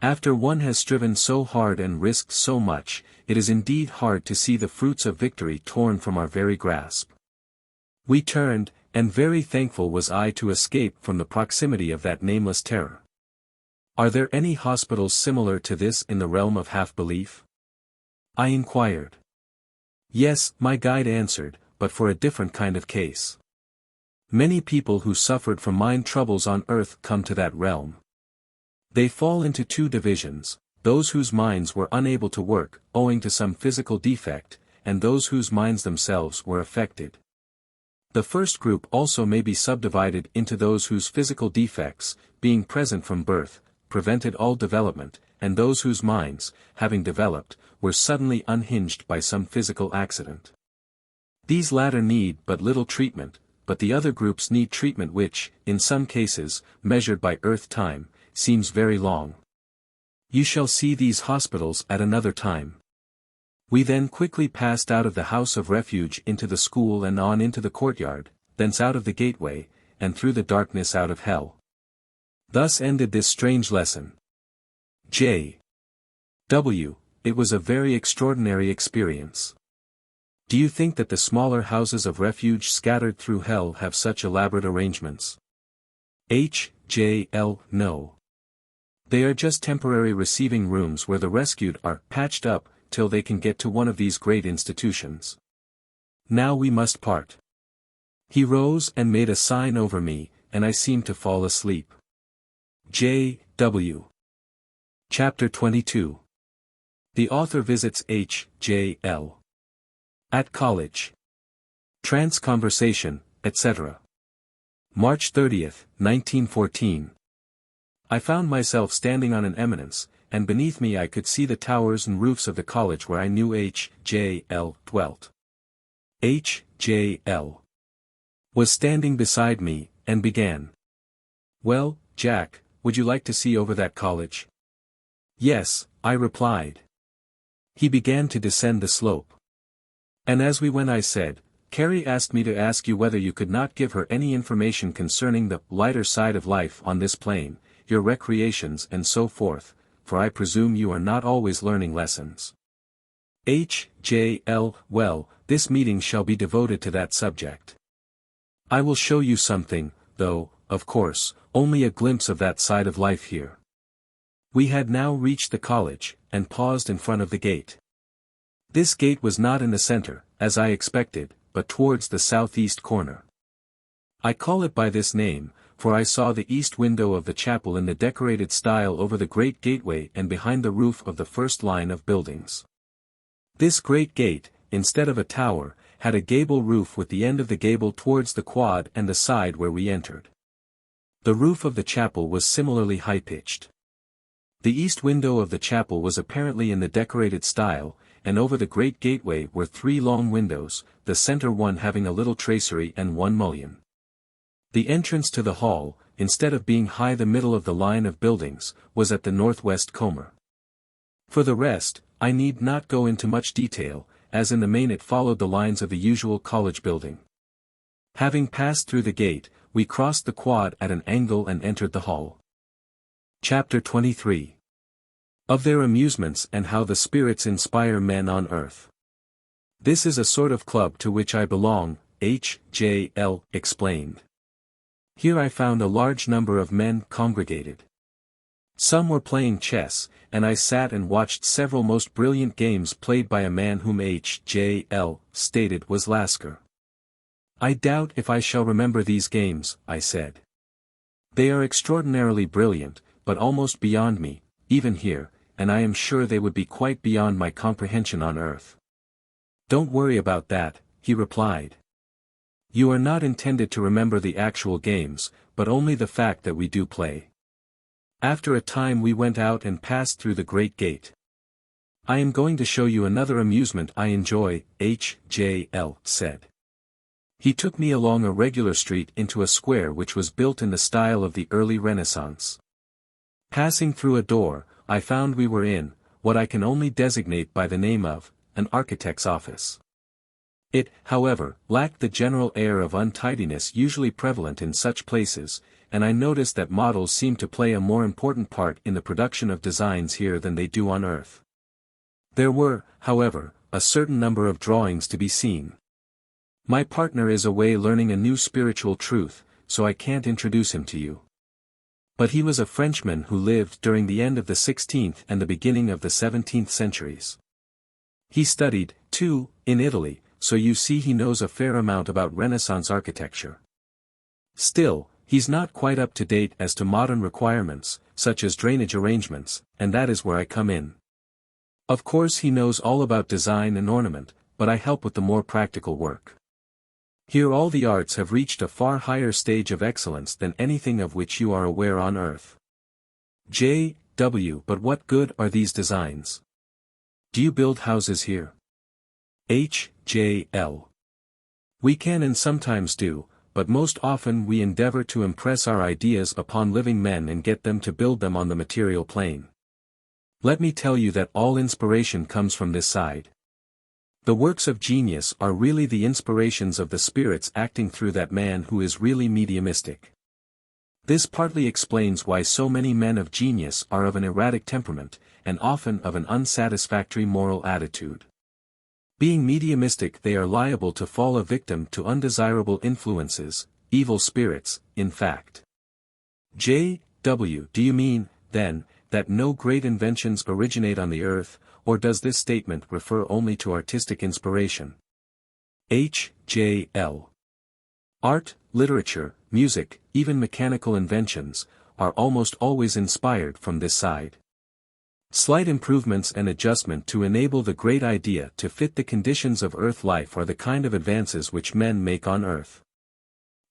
After one has striven so hard and risked so much, it is indeed hard to see the fruits of victory torn from our very grasp. We turned, and very thankful was I to escape from the proximity of that nameless terror. Are there any hospitals similar to this in the realm of half-belief? I inquired. Yes, my guide answered, but for a different kind of case. Many people who suffered from mind troubles on earth come to that realm. They fall into two divisions, those whose minds were unable to work, owing to some physical defect, and those whose minds themselves were affected. The first group also may be subdivided into those whose physical defects, being present from birth, prevented all development, and those whose minds, having developed, were suddenly unhinged by some physical accident. These latter need but little treatment, but the other groups need treatment which, in some cases, measured by earth time, seems very long. You shall see these hospitals at another time. We then quickly passed out of the house of refuge into the school and on into the courtyard, thence out of the gateway, and through the darkness out of hell. Thus ended this strange lesson. J. W. It was a very extraordinary experience. Do you think that the smaller houses of refuge scattered through hell have such elaborate arrangements? H. J. L. No. They are just temporary receiving rooms where the rescued are patched up till they can get to one of these great institutions. Now we must part. He rose and made a sign over me, and I seemed to fall asleep. J. W. Chapter 22. The author visits H. J. L. at college. Trance conversation, etc. March 30, 1914. I found myself standing on an eminence, and beneath me I could see the towers and roofs of the college where I knew H. J. L. dwelt. H. J. L. was standing beside me, and began. Well, Jack, would you like to see over that college? Yes, I replied. He began to descend the slope. And as we went I said, Carrie asked me to ask you whether you could not give her any information concerning the lighter side of life on this plane, your recreations and so forth, for I presume you are not always learning lessons. H. J. L. Well, this meeting shall be devoted to that subject. I will show you something, though, of course, only a glimpse of that side of life here. We had now reached the college, and paused in front of the gate. This gate was not in the center, as I expected, but towards the southeast corner. I call it by this name, for I saw the east window of the chapel in the decorated style over the great gateway and behind the roof of the first line of buildings. This great gate, instead of a tower, had a gable roof with the end of the gable towards the quad and the side where we entered. The roof of the chapel was similarly high-pitched. The east window of the chapel was apparently in the decorated style, and over the great gateway were 3 long windows, the center one having a little tracery and 1 mullion. The entrance to the hall, instead of being high the middle of the line of buildings, was at the northwest corner. For the rest, I need not go into much detail, as in the main it followed the lines of the usual college building. Having passed through the gate, we crossed the quad at an angle and entered the hall. Chapter 23. Of their amusements and how the spirits inspire men on earth. This is a sort of club to which I belong, H.J.L. explained. Here I found a large number of men congregated. Some were playing chess, and I sat and watched several most brilliant games played by a man whom H.J.L. stated was Lasker. I doubt if I shall remember these games, I said. They are extraordinarily brilliant, but almost beyond me, even here, and I am sure they would be quite beyond my comprehension on earth. Don't worry about that, he replied. You are not intended to remember the actual games, but only the fact that we do play. After a time we went out and passed through the great gate. I am going to show you another amusement I enjoy, H.J.L. said. He took me along a regular street into a square which was built in the style of the early Renaissance. Passing through a door, I found we were in, what I can only designate by the name of, an architect's office. It, however, lacked the general air of untidiness usually prevalent in such places, and I noticed that models seemed to play a more important part in the production of designs here than they do on earth. There were, however, a certain number of drawings to be seen. My partner is away learning a new spiritual truth, so I can't introduce him to you. But he was a Frenchman who lived during the end of the 16th and the beginning of the 17th centuries. He studied, too, in Italy, so you see he knows a fair amount about Renaissance architecture. Still, he's not quite up to date as to modern requirements, such as drainage arrangements, and that is where I come in. Of course he knows all about design and ornament, but I help with the more practical work. Here all the arts have reached a far higher stage of excellence than anything of which you are aware on earth. J.W. But what good are these designs? Do you build houses here? H.J.L. We can and sometimes do, but most often we endeavor to impress our ideas upon living men and get them to build them on the material plane. Let me tell you that all inspiration comes from this side. The works of genius are really the inspirations of the spirits acting through that man who is really mediumistic. This partly explains why so many men of genius are of an erratic temperament, and often of an unsatisfactory moral attitude. Being mediumistic, they are liable to fall a victim to undesirable influences, evil spirits, in fact. J.W. Do you mean, then, that no great inventions originate on the earth, or does this statement refer only to artistic inspiration? H.J.L. Art, literature, music, even mechanical inventions, are almost always inspired from this side. Slight improvements and adjustment to enable the great idea to fit the conditions of earth life are the kind of advances which men make on earth.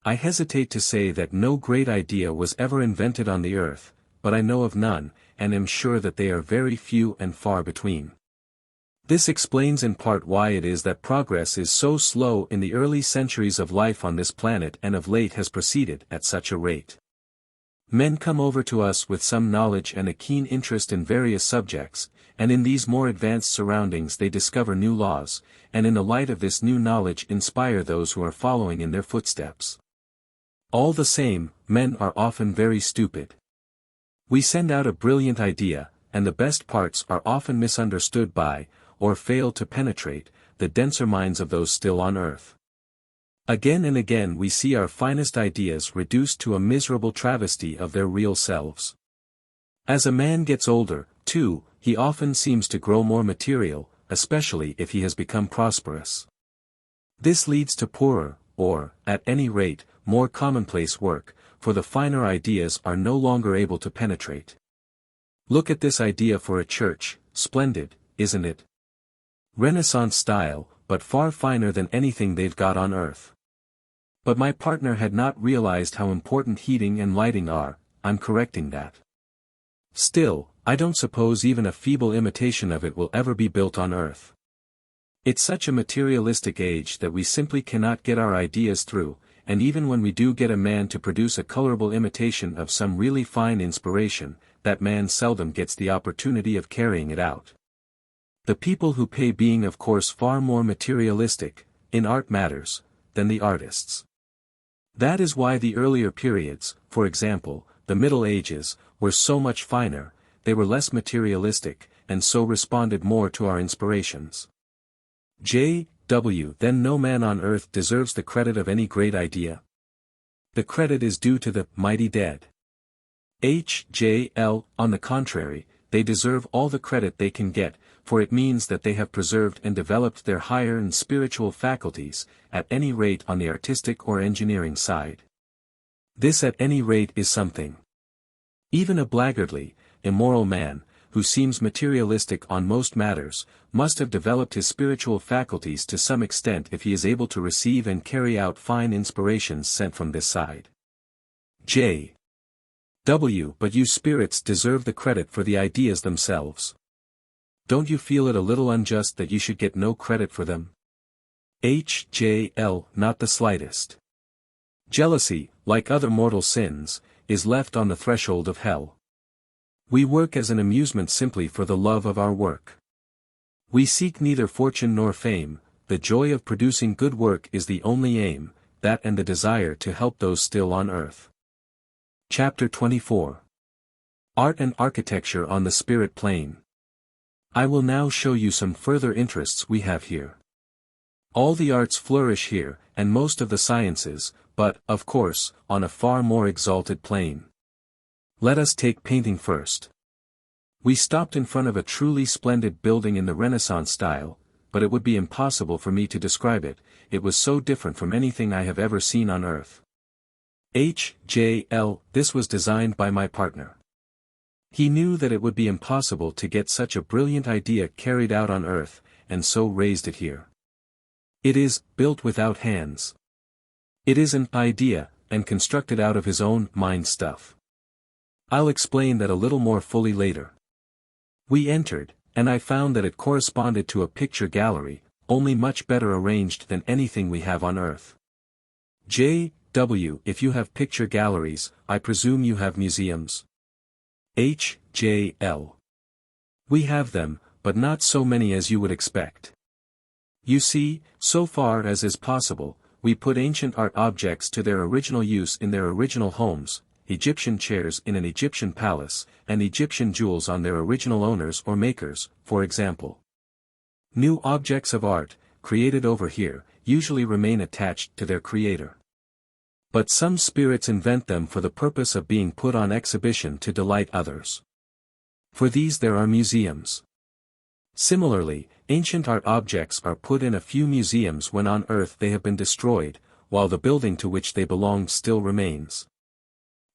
I hesitate to say that no great idea was ever invented on the earth, but I know of none, and am sure that they are very few and far between. This explains in part why it is that progress is so slow in the early centuries of life on this planet and of late has proceeded at such a rate. Men come over to us with some knowledge and a keen interest in various subjects, and in these more advanced surroundings they discover new laws, and in the light of this new knowledge inspire those who are following in their footsteps. All the same, men are often very stupid. We send out a brilliant idea, and the best parts are often misunderstood by, or fail to penetrate, the denser minds of those still on earth. Again and again we see our finest ideas reduced to a miserable travesty of their real selves. As a man gets older, too, he often seems to grow more material, especially if he has become prosperous. This leads to poorer, or, at any rate, more commonplace work, for the finer ideas are no longer able to penetrate. Look at this idea for a church, splendid, isn't it? Renaissance style, but far finer than anything they've got on earth. But my partner had not realized how important heating and lighting are. I'm correcting that. Still, I don't suppose even a feeble imitation of it will ever be built on earth. It's such a materialistic age that we simply cannot get our ideas through, and even when we do get a man to produce a colorable imitation of some really fine inspiration, that man seldom gets the opportunity of carrying it out. The people who pay being of course far more materialistic, in art matters, than the artists. That is why the earlier periods, for example, the Middle Ages, were so much finer, they were less materialistic, and so responded more to our inspirations. J. H.W. Then no man on earth deserves the credit of any great idea. The credit is due to the mighty dead. H.J.L. On the contrary, they deserve all the credit they can get, for it means that they have preserved and developed their higher and spiritual faculties, at any rate on the artistic or engineering side. This at any rate is something. Even a blackguardly, immoral man, who seems materialistic on most matters, must have developed his spiritual faculties to some extent if he is able to receive and carry out fine inspirations sent from this side. J. W. But you spirits deserve the credit for the ideas themselves. Don't you feel it a little unjust that you should get no credit for them? H.J.L. Not the slightest. Jealousy, like other mortal sins, is left on the threshold of hell. We work as an amusement simply for the love of our work. We seek neither fortune nor fame, the joy of producing good work is the only aim, that and the desire to help those still on earth. Chapter 24. Art and Architecture on the Spirit Plane. I will now show you some further interests we have here. All the arts flourish here, and most of the sciences, but, of course, on a far more exalted plane. Let us take painting first. We stopped in front of a truly splendid building in the Renaissance style, but it would be impossible for me to describe it, it was so different from anything I have ever seen on earth. H.J.L. This was designed by my partner. He knew that it would be impossible to get such a brilliant idea carried out on earth, and so raised it here. It is built without hands. It is an idea, and constructed out of his own mind stuff. I'll explain that a little more fully later. We entered, and I found that it corresponded to a picture gallery, only much better arranged than anything we have on earth. J.W. If you have picture galleries, I presume you have museums. H.J.L. We have them, but not so many as you would expect. You see, so far as is possible, we put ancient art objects to their original use in their original homes, Egyptian chairs in an Egyptian palace, and Egyptian jewels on their original owners or makers, for example. New objects of art, created over here, usually remain attached to their creator. But some spirits invent them for the purpose of being put on exhibition to delight others. For these there are museums. Similarly, ancient art objects are put in a few museums when on earth they have been destroyed, while the building to which they belonged still remains.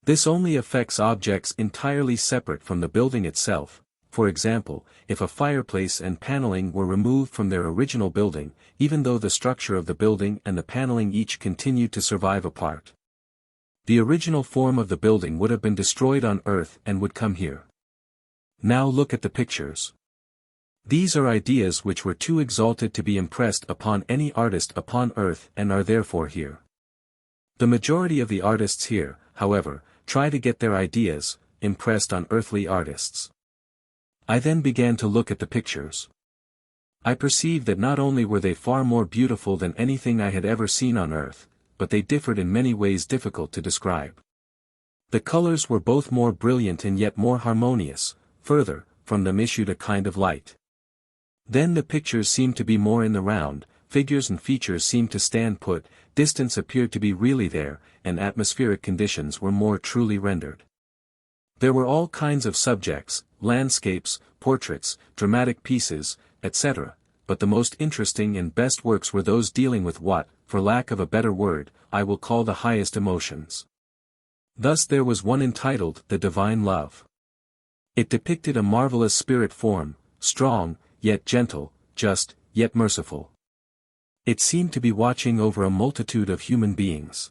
This only affects objects entirely separate from the building itself. For example, if a fireplace and paneling were removed from their original building, even though the structure of the building and the paneling each continued to survive apart. The original form of the building would have been destroyed on earth and would come here. Now look at the pictures. These are ideas which were too exalted to be impressed upon any artist upon earth and are therefore here. The majority of the artists here, however, try to get their ideas impressed on earthly artists. I then began to look at the pictures. I perceived that not only were they far more beautiful than anything I had ever seen on earth, but they differed in many ways difficult to describe. The colors were both more brilliant and yet more harmonious, further, from them issued a kind of light. Then the pictures seemed to be more in the round, figures and features seemed to stand put, distance appeared to be really there, and atmospheric conditions were more truly rendered. There were all kinds of subjects, landscapes, portraits, dramatic pieces, etc., but the most interesting and best works were those dealing with what, for lack of a better word, I will call the highest emotions. Thus there was one entitled The Divine Love. It depicted a marvelous spirit form, strong, yet gentle, just, yet merciful. It seemed to be watching over a multitude of human beings.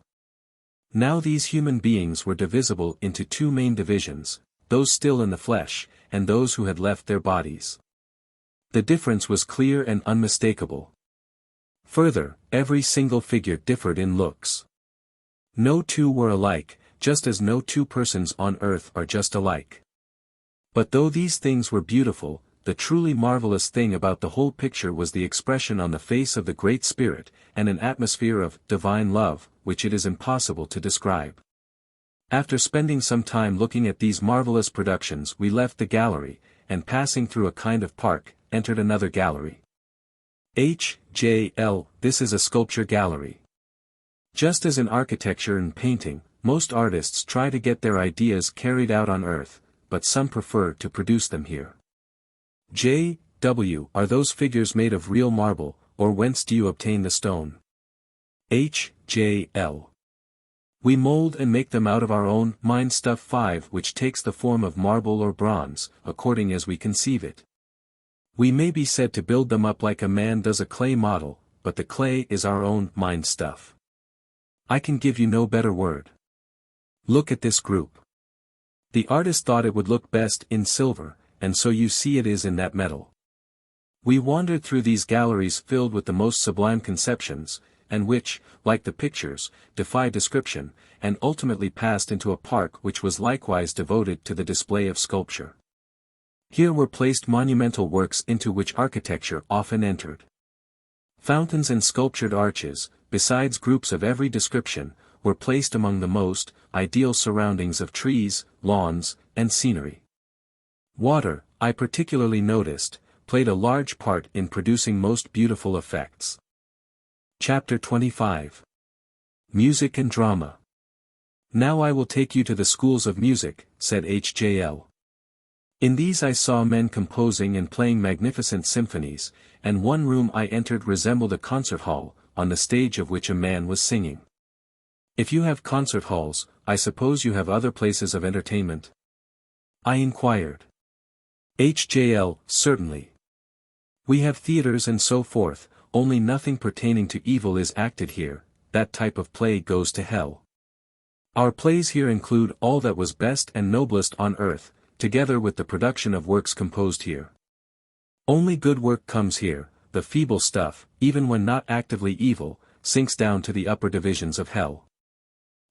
Now these human beings were divisible into two main divisions, those still in the flesh, and those who had left their bodies. The difference was clear and unmistakable. Further, every single figure differed in looks. No two were alike, just as no two persons on earth are just alike. But though these things were beautiful, the truly marvelous thing about the whole picture was the expression on the face of the Great Spirit, and an atmosphere of divine love, which it is impossible to describe. After spending some time looking at these marvelous productions we left the gallery, and passing through a kind of park, entered another gallery. H.J.L. This is a sculpture gallery. Just as in architecture and painting, most artists try to get their ideas carried out on earth, but some prefer to produce them here. J.W. Are those figures made of real marble, or whence do you obtain the stone? H.J.L. We mold and make them out of our own mind stuff 5, which takes the form of marble or bronze, according as we conceive it. We may be said to build them up like a man does a clay model, but the clay is our own mind stuff. I can give you no better word. Look at this group. The artist thought it would look best in silver, and so you see it is in that metal. We wandered through these galleries filled with the most sublime conceptions, and which, like the pictures, defy description, and ultimately passed into a park which was likewise devoted to the display of sculpture. Here were placed monumental works into which architecture often entered. Fountains and sculptured arches, besides groups of every description, were placed among the most ideal surroundings of trees, lawns, and scenery. Water, I particularly noticed, played a large part in producing most beautiful effects. Chapter 25. Music and Drama. Now I will take you to the schools of music, said H.J.L. In these I saw men composing and playing magnificent symphonies, and one room I entered resembled a concert hall, on the stage of which a man was singing. If you have concert halls, I suppose you have other places of entertainment? I inquired. H.J.L. Certainly. We have theaters and so forth, only nothing pertaining to evil is acted here, that type of play goes to hell. Our plays here include all that was best and noblest on earth, together with the production of works composed here. Only good work comes here, the feeble stuff, even when not actively evil, sinks down to the upper divisions of hell.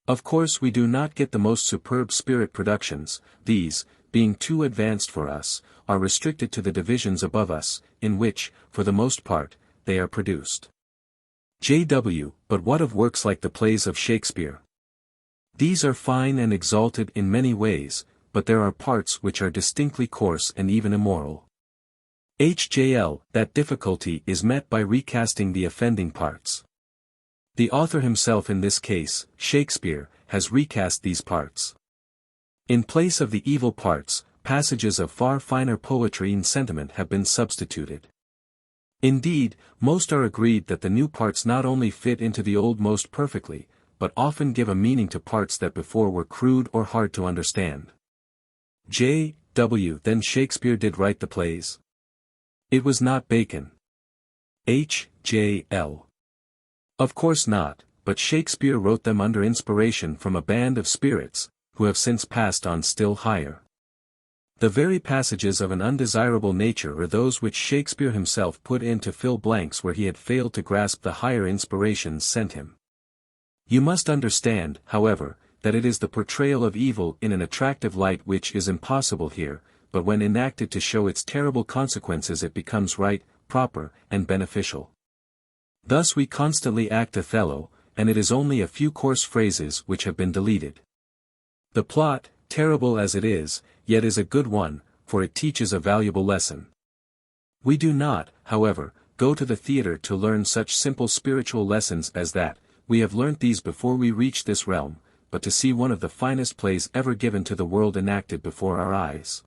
Of course we do not get the most superb spirit productions, these, being too advanced for us, are restricted to the divisions above us, in which, for the most part, they are produced. J.W. But what of works like the plays of Shakespeare? These are fine and exalted in many ways, but there are parts which are distinctly coarse and even immoral. H.J.L. That difficulty is met by recasting the offending parts. The author himself in this case, Shakespeare, has recast these parts. In place of the evil parts, passages of far finer poetry and sentiment have been substituted. Indeed, most are agreed that the new parts not only fit into the old most perfectly, but often give a meaning to parts that before were crude or hard to understand. J.W. Then Shakespeare did write the plays? It was not Bacon. H.J.L. Of course not, but Shakespeare wrote them under inspiration from a band of spirits, who have since passed on still higher. The very passages of an undesirable nature are those which Shakespeare himself put in to fill blanks where he had failed to grasp the higher inspirations sent him. You must understand, however, that it is the portrayal of evil in an attractive light which is impossible here, but when enacted to show its terrible consequences it becomes right, proper, and beneficial. Thus we constantly act Othello, and it is only a few coarse phrases which have been deleted. The plot, terrible as it is, yet is a good one, for it teaches a valuable lesson. We do not, however, go to the theater to learn such simple spiritual lessons as that. We have learnt these before we reach this realm, but to see one of the finest plays ever given to the world enacted before our eyes.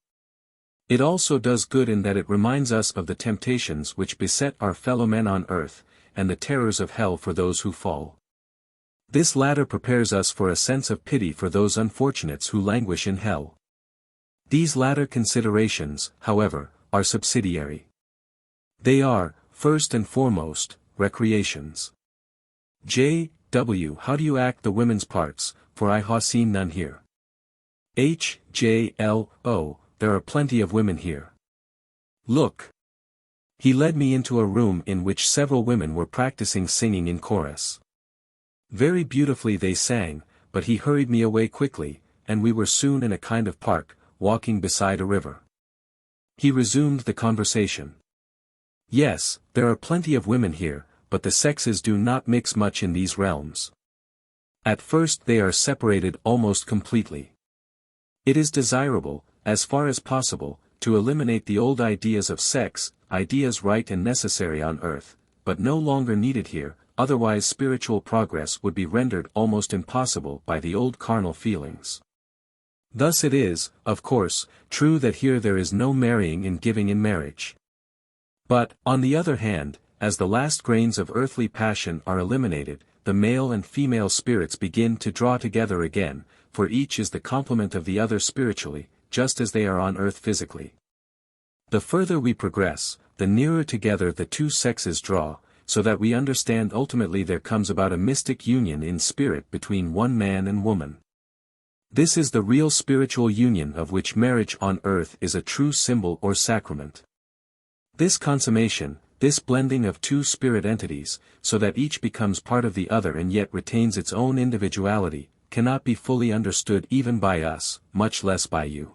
It also does good in that it reminds us of the temptations which beset our fellow men on earth, and the terrors of hell for those who fall. This latter prepares us for a sense of pity for those unfortunates who languish in hell. These latter considerations, however, are subsidiary. They are, first and foremost, recreations. J.W. How do you act the women's parts, for I ha seen none here? H.J.L. Oh, there are plenty of women here. Look. He led me into a room in which several women were practicing singing in chorus. Very beautifully they sang, but he hurried me away quickly, and we were soon in a kind of park, walking beside a river. He resumed the conversation. Yes, there are plenty of women here, but the sexes do not mix much in these realms. At first they are separated almost completely. It is desirable, as far as possible, to eliminate the old ideas of sex, ideas right and necessary on earth, but no longer needed here, otherwise spiritual progress would be rendered almost impossible by the old carnal feelings. Thus it is, of course, true that here there is no marrying and giving in marriage. But, on the other hand, as the last grains of earthly passion are eliminated, the male and female spirits begin to draw together again, for each is the complement of the other spiritually, just as they are on earth physically. The further we progress, the nearer together the two sexes draw, so that we understand ultimately there comes about a mystic union in spirit between one man and woman. This is the real spiritual union of which marriage on earth is a true symbol or sacrament. This consummation, this blending of two spirit entities, so that each becomes part of the other and yet retains its own individuality, cannot be fully understood even by us, much less by you.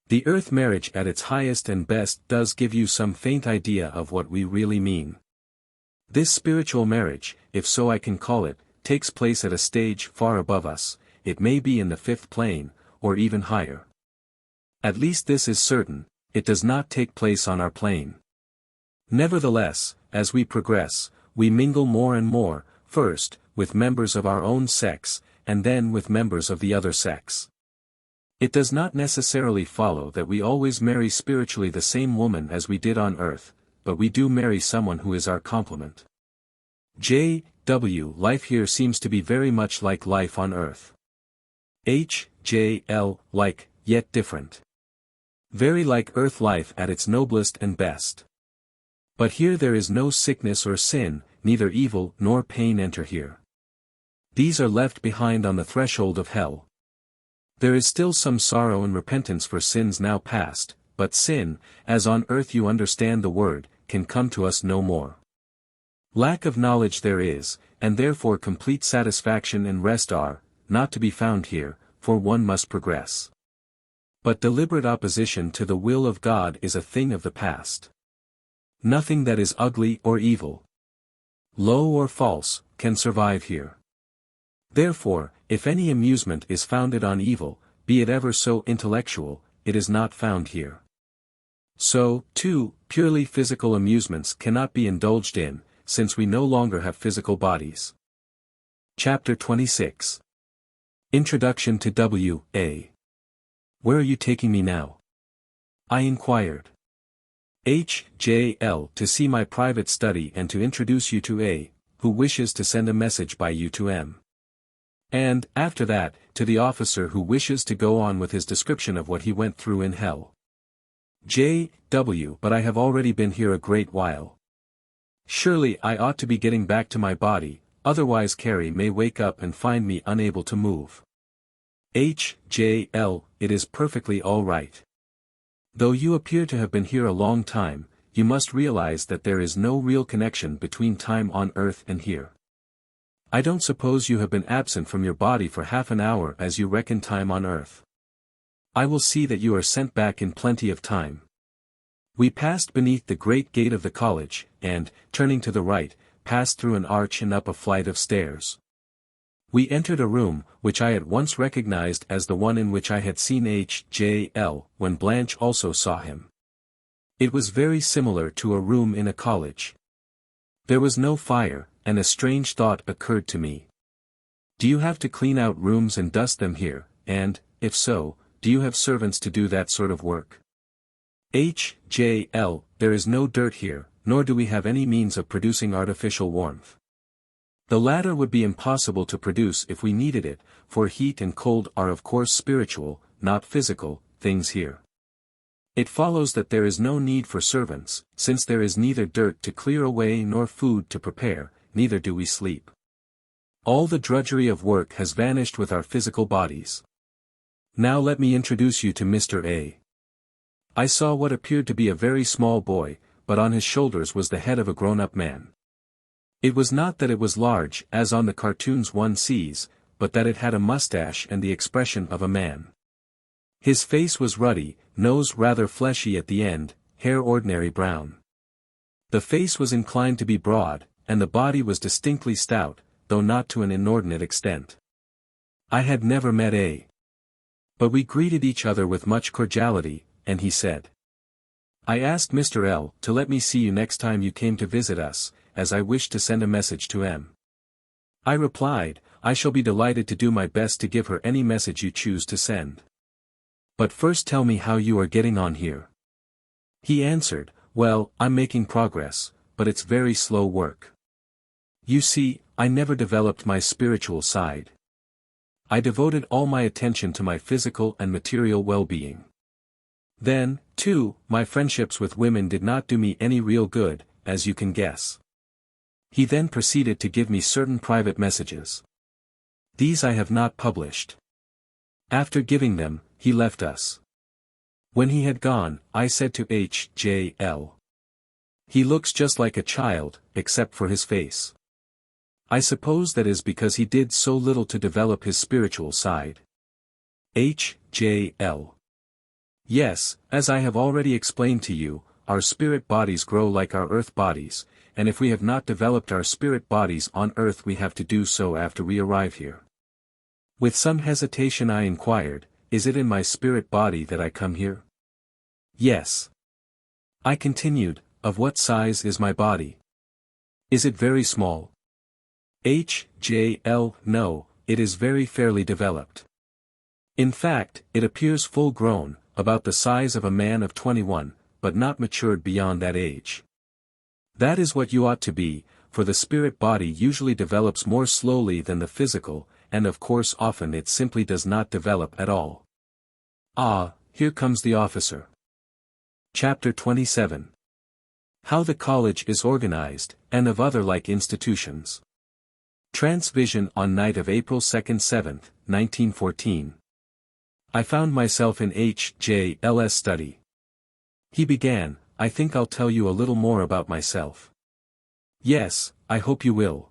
The earth marriage at its highest and best does give you some faint idea of what we really mean. This spiritual marriage, if so I can call it, takes place at a stage far above us. It may be in the fifth plane, or even higher. At least this is certain, it does not take place on our plane. Nevertheless, as we progress, we mingle more and more, first, with members of our own sex, and then with members of the other sex. It does not necessarily follow that we always marry spiritually the same woman as we did on earth, but we do marry someone who is our complement. J.W. Life here seems to be very much like life on earth. H.J.L. Like, yet different. Very like earth life at its noblest and best. But here there is no sickness or sin, neither evil nor pain enter here. These are left behind on the threshold of hell. There is still some sorrow and repentance for sins now past, but sin, as on earth you understand the word, can come to us no more. Lack of knowledge there is, and therefore complete satisfaction and rest are, not to be found here, for one must progress. But deliberate opposition to the will of God is a thing of the past. Nothing that is ugly or evil, low or false, can survive here. Therefore, if any amusement is founded on evil, be it ever so intellectual, it is not found here. So, too, purely physical amusements cannot be indulged in, since we no longer have physical bodies. Chapter 26. Introduction to W.A. Where are you taking me now? I inquired. H.J.L. To see my private study and to introduce you to A., who wishes to send a message by you to M. And, after that, to the officer who wishes to go on with his description of what he went through in hell. J.W. But I have already been here a great while. Surely I ought to be getting back to my body, otherwise Carrie may wake up and find me unable to move. H.J.L. It is perfectly all right. Though you appear to have been here a long time, you must realize that there is no real connection between time on earth and here. I don't suppose you have been absent from your body for half an hour as you reckon time on earth. I will see that you are sent back in plenty of time. We passed beneath the great gate of the college, and, turning to the right, passed through an arch and up a flight of stairs. We entered a room, which I at once recognized as the one in which I had seen H.J.L. when Blanche also saw him. It was very similar to a room in a college. There was no fire, and a strange thought occurred to me. Do you have to clean out rooms and dust them here, and, if so, do you have servants to do that sort of work? H.J.L. There is no dirt here, nor do we have any means of producing artificial warmth. The latter would be impossible to produce if we needed it, for heat and cold are of course spiritual, not physical, things here. It follows that there is no need for servants, since there is neither dirt to clear away nor food to prepare, neither do we sleep. All the drudgery of work has vanished with our physical bodies. Now let me introduce you to Mr. A. I saw what appeared to be a very small boy, but on his shoulders was the head of a grown-up man. It was not that it was large as on the cartoons one sees, but that it had a mustache and the expression of a man. His face was ruddy, nose rather fleshy at the end, hair ordinary brown. The face was inclined to be broad, and the body was distinctly stout, though not to an inordinate extent. I had never met A. But we greeted each other with much cordiality, and he said, I asked Mr. L. to let me see you next time you came to visit us, as I wish to send a message to M. I replied, I shall be delighted to do my best to give her any message you choose to send. But first tell me how you are getting on here. He answered, well, I'm making progress, but it's very slow work. You see, I never developed my spiritual side. I devoted all my attention to my physical and material well-being. Then, too, my friendships with women did not do me any real good, as you can guess. He then proceeded to give me certain private messages. These I have not published. After giving them, he left us. When he had gone, I said to H.J.L. He looks just like a child, except for his face. I suppose that is because he did so little to develop his spiritual side. H.J.L. Yes, as I have already explained to you, our spirit bodies grow like our earth bodies, and if we have not developed our spirit bodies on earth we have to do so after we arrive here. With some hesitation I inquired, is it in my spirit body that I come here? Yes. I continued, of what size is my body? Is it very small? H.J.L. No, it is very fairly developed. In fact, it appears full grown, about the size of a man of 21, but not matured beyond that age. That is what you ought to be, for the spirit body usually develops more slowly than the physical, and of course often it simply does not develop at all. Ah, here comes the officer. Chapter 27. How the College is Organized, and of other like institutions. Transvision on night of April 2nd 7th, 1914. I found myself in H.J.L.'s study. He began, I think I'll tell you a little more about myself. Yes, I hope you will.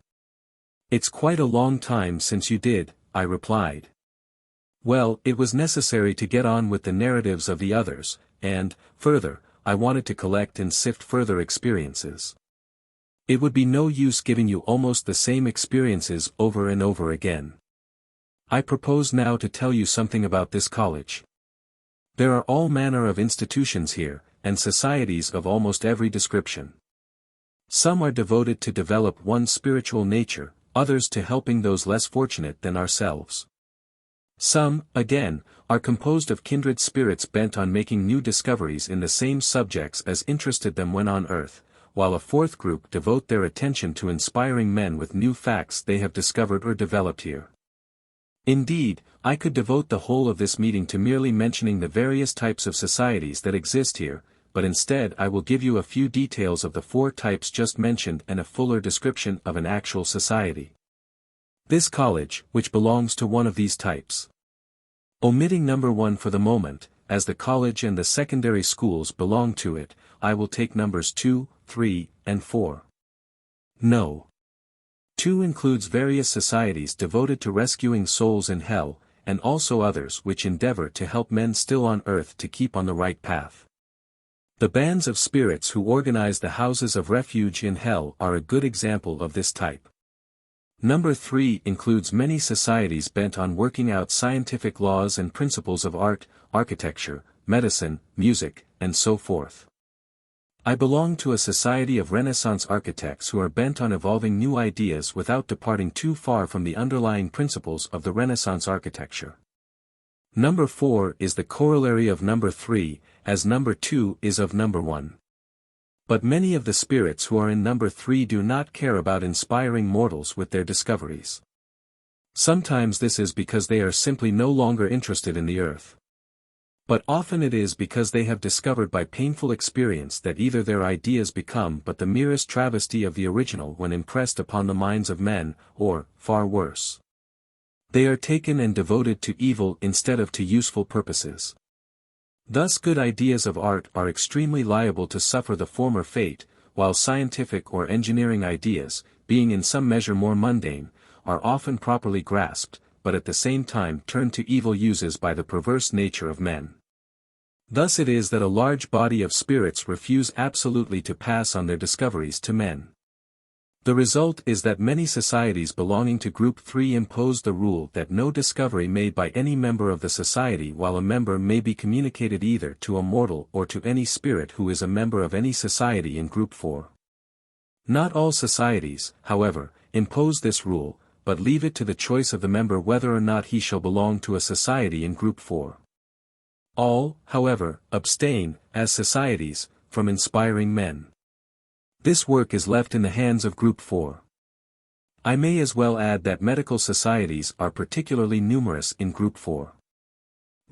It's quite a long time since you did, I replied. Well, it was necessary to get on with the narratives of the others, and, further, I wanted to collect and sift further experiences. It would be no use giving you almost the same experiences over and over again. I propose now to tell you something about this college. There are all manner of institutions here, and societies of almost every description. Some are devoted to develop one's spiritual nature, others to helping those less fortunate than ourselves. Some, again, are composed of kindred spirits bent on making new discoveries in the same subjects as interested them when on earth, while a fourth group devote their attention to inspiring men with new facts they have discovered or developed here. Indeed, I could devote the whole of this meeting to merely mentioning the various types of societies that exist here, but instead I will give you a few details of the four types just mentioned and a fuller description of an actual society. This college, which belongs to one of these types. Omitting number 1 for the moment, as the college and the secondary schools belong to it, I will take numbers 2, 3, and 4. No. 2 includes various societies devoted to rescuing souls in hell, and also others which endeavor to help men still on earth to keep on the right path. The bands of spirits who organize the houses of refuge in hell are a good example of this type. Number 3 includes many societies bent on working out scientific laws and principles of art, architecture, medicine, music, and so forth. I belong to a society of Renaissance architects who are bent on evolving new ideas without departing too far from the underlying principles of the Renaissance architecture. Number 4 is the corollary of number 3, as number 2 is of number 1. But many of the spirits who are in number 3 do not care about inspiring mortals with their discoveries. Sometimes this is because they are simply no longer interested in the earth. But often it is because they have discovered by painful experience that either their ideas become but the merest travesty of the original when impressed upon the minds of men, or, far worse, they are taken and devoted to evil instead of to useful purposes. Thus good ideas of art are extremely liable to suffer the former fate, while scientific or engineering ideas, being in some measure more mundane, are often properly grasped, but at the same time turned to evil uses by the perverse nature of men. Thus it is that a large body of spirits refuse absolutely to pass on their discoveries to men. The result is that many societies belonging to Group 3 impose the rule that no discovery made by any member of the society while a member may be communicated either to a mortal or to any spirit who is a member of any society in Group 4. Not all societies, however, impose this rule, but leave it to the choice of the member whether or not he shall belong to a society in Group 4. All, however, abstain, as societies, from inspiring men. This work is left in the hands of Group 4. I may as well add that medical societies are particularly numerous in Group 4.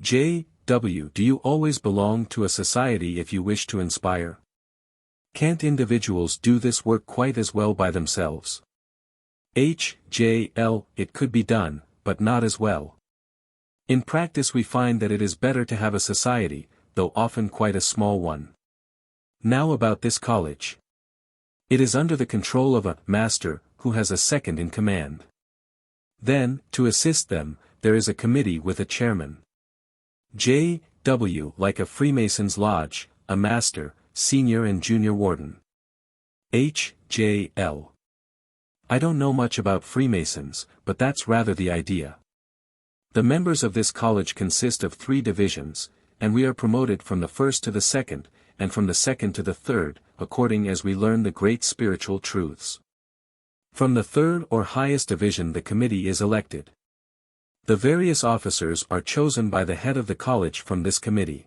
J.W. Do you always belong to a society if you wish to inspire? Can't individuals do this work quite as well by themselves? H.J.L. It could be done, but not as well. In practice we find that it is better to have a society, though often quite a small one. Now about this college. It is under the control of a master, who has a second in command. Then, to assist them, there is a committee with a chairman. J.W. Like a Freemason's lodge, a master, senior and junior warden. H.J.L. I don't know much about Freemasons, but that's rather the idea. The members of this college consist of 3 divisions, and we are promoted from the first to the second, and from the second to the third, according as we learn the great spiritual truths. From the third or highest division the committee is elected. The various officers are chosen by the head of the college from this committee.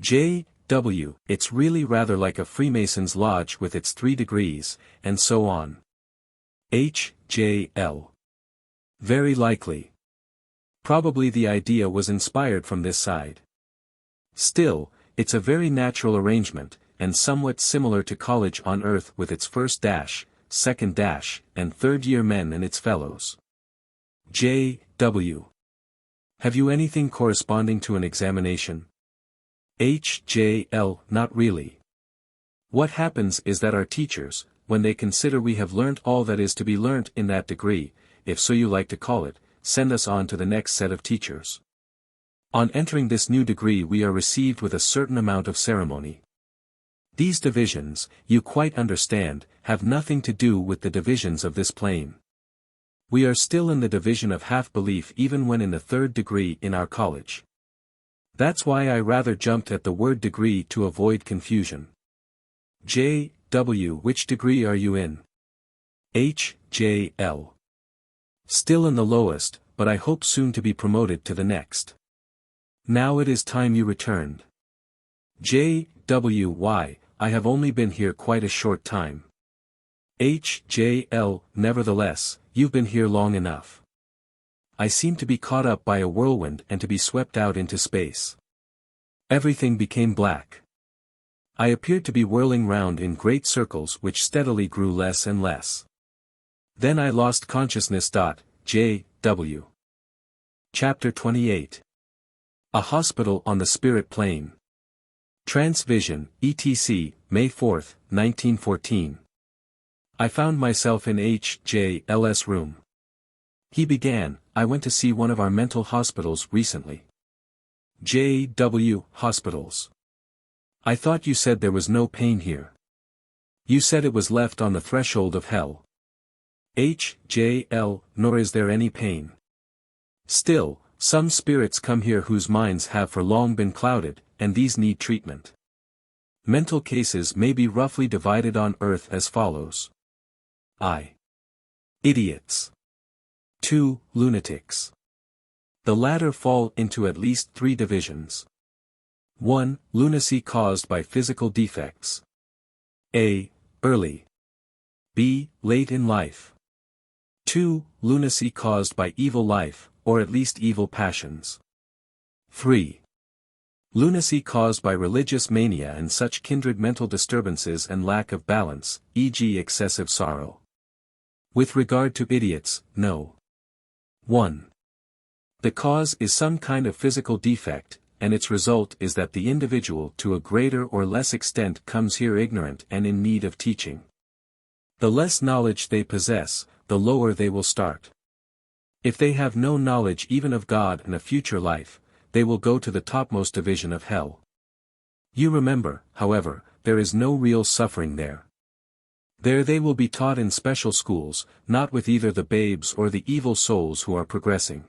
J.W. It's really rather like a Freemason's lodge with its 3 degrees, and so on. H.J.L. Very likely. Probably the idea was inspired from this side. Still, it's a very natural arrangement, and somewhat similar to college on earth with its first dash, second dash, and third-year men and its fellows. J.W. Have you anything corresponding to an examination? H.J.L. Not really. What happens is that our teachers, when they consider we have learnt all that is to be learnt in that degree, if so you like to call it, send us on to the next set of teachers. On entering this new degree we are received with a certain amount of ceremony. These divisions, you quite understand, have nothing to do with the divisions of this plane. We are still in the division of half-belief even when in the 3rd degree in our college. That's why I rather jumped at the word degree to avoid confusion. J.W. Which degree are you in? H.J.L. Still in the lowest, but I hope soon to be promoted to the next. Now it is time you returned. J.W. Why, I have only been here quite a short time. H.J.L. Nevertheless, you've been here long enough. I seem to be caught up by a whirlwind and to be swept out into space. Everything became black. I appeared to be whirling round in great circles which steadily grew less and less. Then I lost consciousness. J.W. Chapter 28. A Hospital on the Spirit Plane. Transvision, etc., May 4, 1914. I found myself in H.J.L.'s room. He began, I went to see one of our mental hospitals recently. J.W. Hospitals. I thought you said there was no pain here. You said it was left on the threshold of hell. H.J.L. Nor is there any pain. Still, some spirits come here whose minds have for long been clouded, and these need treatment. Mental cases may be roughly divided on earth as follows. I. Idiots. 2. Lunatics. The latter fall into at least 3 divisions. 1. Lunacy caused by physical defects. A. Early. B. Late in life. 2. Lunacy caused by evil life, or at least evil passions. 3. Lunacy caused by religious mania and such kindred mental disturbances and lack of balance, e.g. excessive sorrow. With regard to idiots, no. 1. The cause is some kind of physical defect, and its result is that the individual to a greater or less extent comes here ignorant and in need of teaching. The less knowledge they possess, the lower they will start. If they have no knowledge even of God and a future life, they will go to the topmost division of hell. You remember, however, there is no real suffering there. There they will be taught in special schools, not with either the babes or the evil souls who are progressing.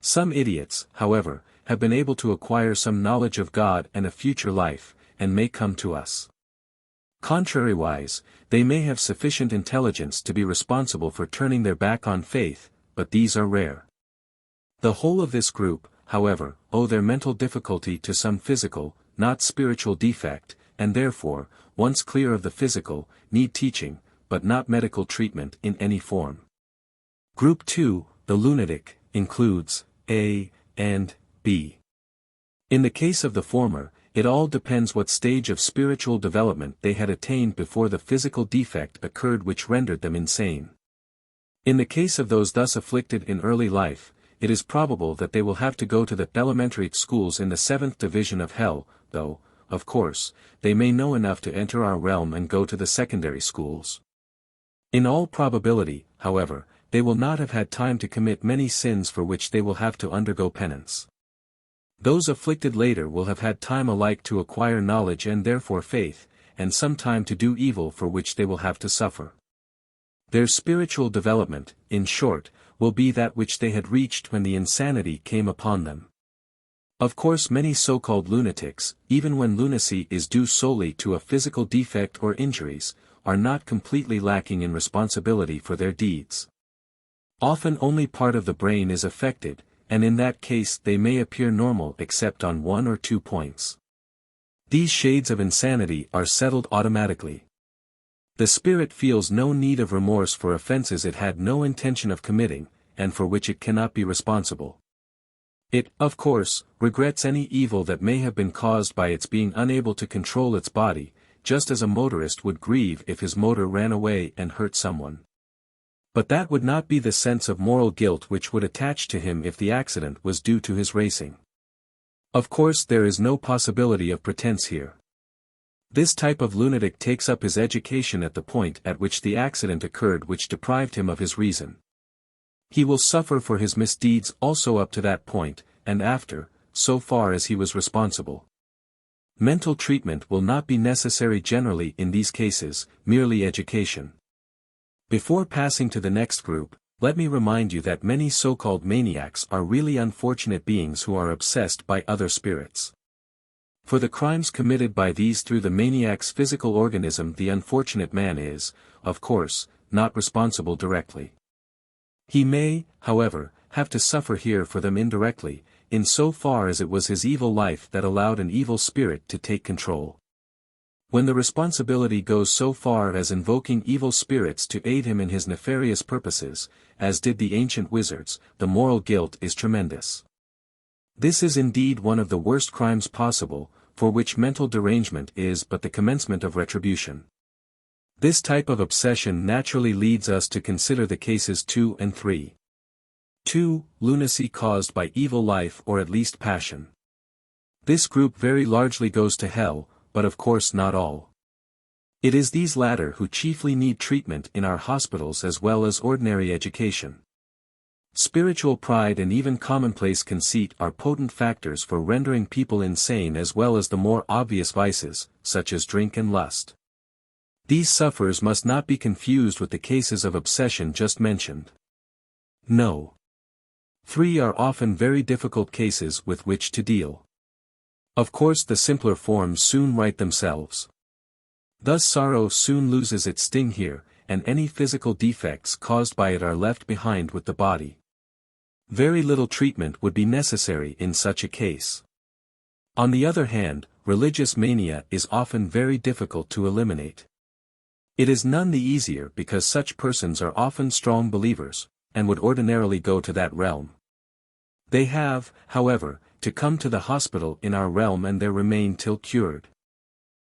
Some idiots, however, have been able to acquire some knowledge of God and a future life, and may come to us. Contrariwise, they may have sufficient intelligence to be responsible for turning their back on faith, but these are rare. The whole of this group, however, owe their mental difficulty to some physical, not spiritual defect, and therefore, once clear of the physical, need teaching, but not medical treatment in any form. Group 2, the lunatic, includes A and B. In the case of the former, it all depends what stage of spiritual development they had attained before the physical defect occurred which rendered them insane. In the case of those thus afflicted in early life, it is probable that they will have to go to the elementary schools in the 7th division of hell, though, of course, they may know enough to enter our realm and go to the secondary schools. In all probability, however, they will not have had time to commit many sins for which they will have to undergo penance. Those afflicted later will have had time alike to acquire knowledge and therefore faith, and some time to do evil for which they will have to suffer. Their spiritual development, in short, will be that which they had reached when the insanity came upon them. Of course many so-called lunatics, even when lunacy is due solely to a physical defect or injuries, are not completely lacking in responsibility for their deeds. Often only part of the brain is affected, and in that case they may appear normal except on 1 or 2 points. These shades of insanity are settled automatically. The spirit feels no need of remorse for offenses it had no intention of committing, and for which it cannot be responsible. It, of course, regrets any evil that may have been caused by its being unable to control its body, just as a motorist would grieve if his motor ran away and hurt someone. But that would not be the sense of moral guilt which would attach to him if the accident was due to his racing. Of course there is no possibility of pretense here. This type of lunatic takes up his education at the point at which the accident occurred which deprived him of his reason. He will suffer for his misdeeds also up to that point, and after, so far as he was responsible. Mental treatment will not be necessary generally in these cases, merely education. Before passing to the next group, let me remind you that many so-called maniacs are really unfortunate beings who are obsessed by other spirits. For the crimes committed by these through the maniac's physical organism, the unfortunate man is, of course, not responsible directly. He may, however, have to suffer here for them indirectly, in so far as it was his evil life that allowed an evil spirit to take control. When the responsibility goes so far as invoking evil spirits to aid him in his nefarious purposes, as did the ancient wizards, the moral guilt is tremendous. This is indeed one of the worst crimes possible, for which mental derangement is but the commencement of retribution. This type of obsession naturally leads us to consider the cases 2 and 3. 2. Lunacy caused by evil life or at least passion. This group very largely goes to hell, but of course not all. It is these latter who chiefly need treatment in our hospitals as well as ordinary education. Spiritual pride and even commonplace conceit are potent factors for rendering people insane as well as the more obvious vices, such as drink and lust. These sufferers must not be confused with the cases of obsession just mentioned. No. 3 are often very difficult cases with which to deal. Of course the simpler forms soon right themselves. Thus sorrow soon loses its sting here, and any physical defects caused by it are left behind with the body. Very little treatment would be necessary in such a case. On the other hand, religious mania is often very difficult to eliminate. It is none the easier because such persons are often strong believers, and would ordinarily go to that realm. They have, however, to come to the hospital in our realm and there remain till cured.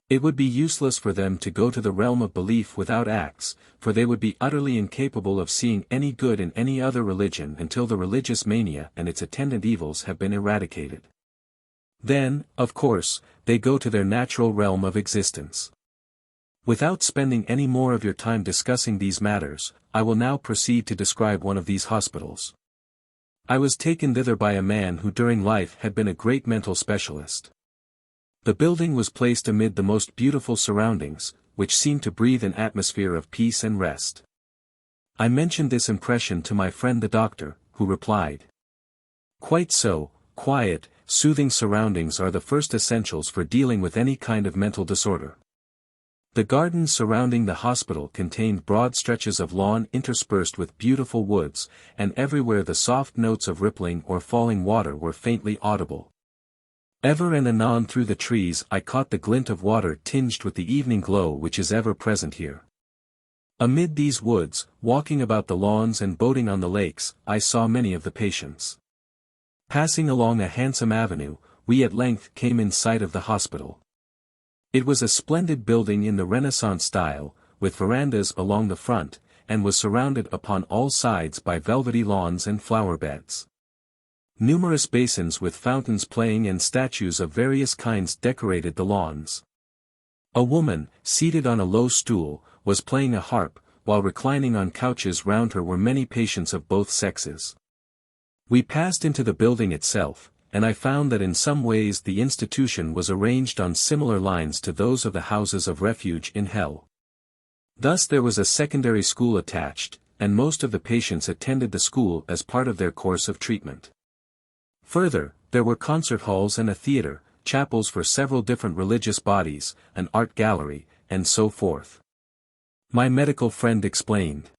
It would be useless for them to go to the realm of belief without acts, for they would be utterly incapable of seeing any good in any other religion until the religious mania and its attendant evils have been eradicated. Then, of course, they go to their natural realm of existence. Without spending any more of your time discussing these matters, I will now proceed to describe one of these hospitals. I was taken thither by a man who during life had been a great mental specialist. The building was placed amid the most beautiful surroundings, which seemed to breathe an atmosphere of peace and rest. I mentioned this impression to my friend the doctor, who replied, "Quite so, quiet, soothing surroundings are the first essentials for dealing with any kind of mental disorder. The gardens surrounding the hospital contained broad stretches of lawn interspersed with beautiful woods, and everywhere the soft notes of rippling or falling water were faintly audible. Ever and anon through the trees I caught the glint of water tinged with the evening glow which is ever present here. Amid these woods, walking about the lawns and boating on the lakes, I saw many of the patients. Passing along a handsome avenue, we at length came in sight of the hospital. It was a splendid building in the Renaissance style, with verandas along the front, and was surrounded upon all sides by velvety lawns and flower beds. Numerous basins with fountains playing and statues of various kinds decorated the lawns. A woman, seated on a low stool, was playing a harp, while reclining on couches round her were many patients of both sexes. We passed into the building itself, and I found that in some ways the institution was arranged on similar lines to those of the houses of refuge in hell. Thus there was a secondary school attached, and most of the patients attended the school as part of their course of treatment. Further, there were concert halls and a theater, chapels for several different religious bodies, an art gallery, and so forth. My medical friend explained.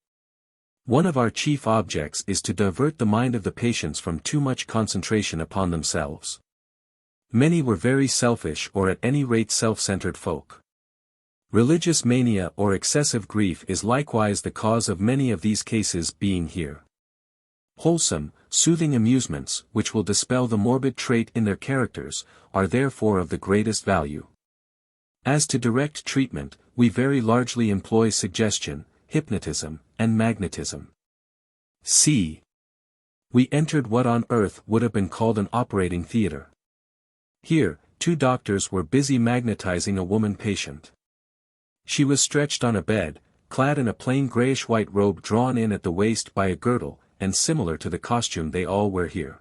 One of our chief objects is to divert the mind of the patients from too much concentration upon themselves. Many were very selfish or at any rate self-centered folk. Religious mania or excessive grief is likewise the cause of many of these cases being here. Wholesome, soothing amusements, which will dispel the morbid trait in their characters, are therefore of the greatest value. As to direct treatment, we very largely employ suggestion, hypnotism, and magnetism. C. We entered what on earth would have been called an operating theater. Here, 2 doctors were busy magnetizing a woman patient. She was stretched on a bed, clad in a plain grayish-white robe drawn in at the waist by a girdle, and similar to the costume they all wear here.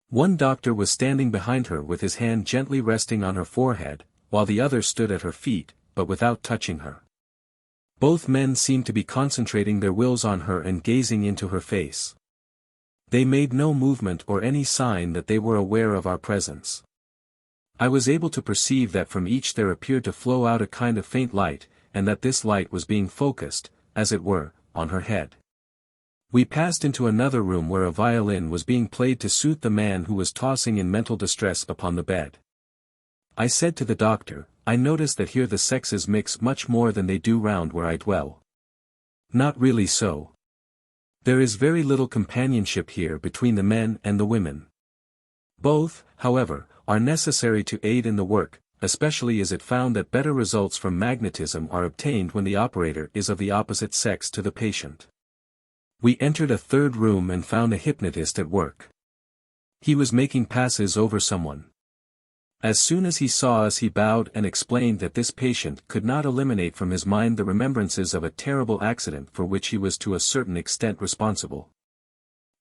One doctor was standing behind her with his hand gently resting on her forehead, while the other stood at her feet, but without touching her. Both men seemed to be concentrating their wills on her and gazing into her face. They made no movement or any sign that they were aware of our presence. I was able to perceive that from each there appeared to flow out a kind of faint light, and that this light was being focused, as it were, on her head. We passed into another room where a violin was being played to soothe the man who was tossing in mental distress upon the bed. I said to the doctor, I notice that here the sexes mix much more than they do round where I dwell. Not really so. There is very little companionship here between the men and the women. Both, however, are necessary to aid in the work, especially is it found that better results from magnetism are obtained when the operator is of the opposite sex to the patient. We entered a third room and found a hypnotist at work. He was making passes over someone. As soon as he saw us he bowed and explained that this patient could not eliminate from his mind the remembrances of a terrible accident for which he was to a certain extent responsible.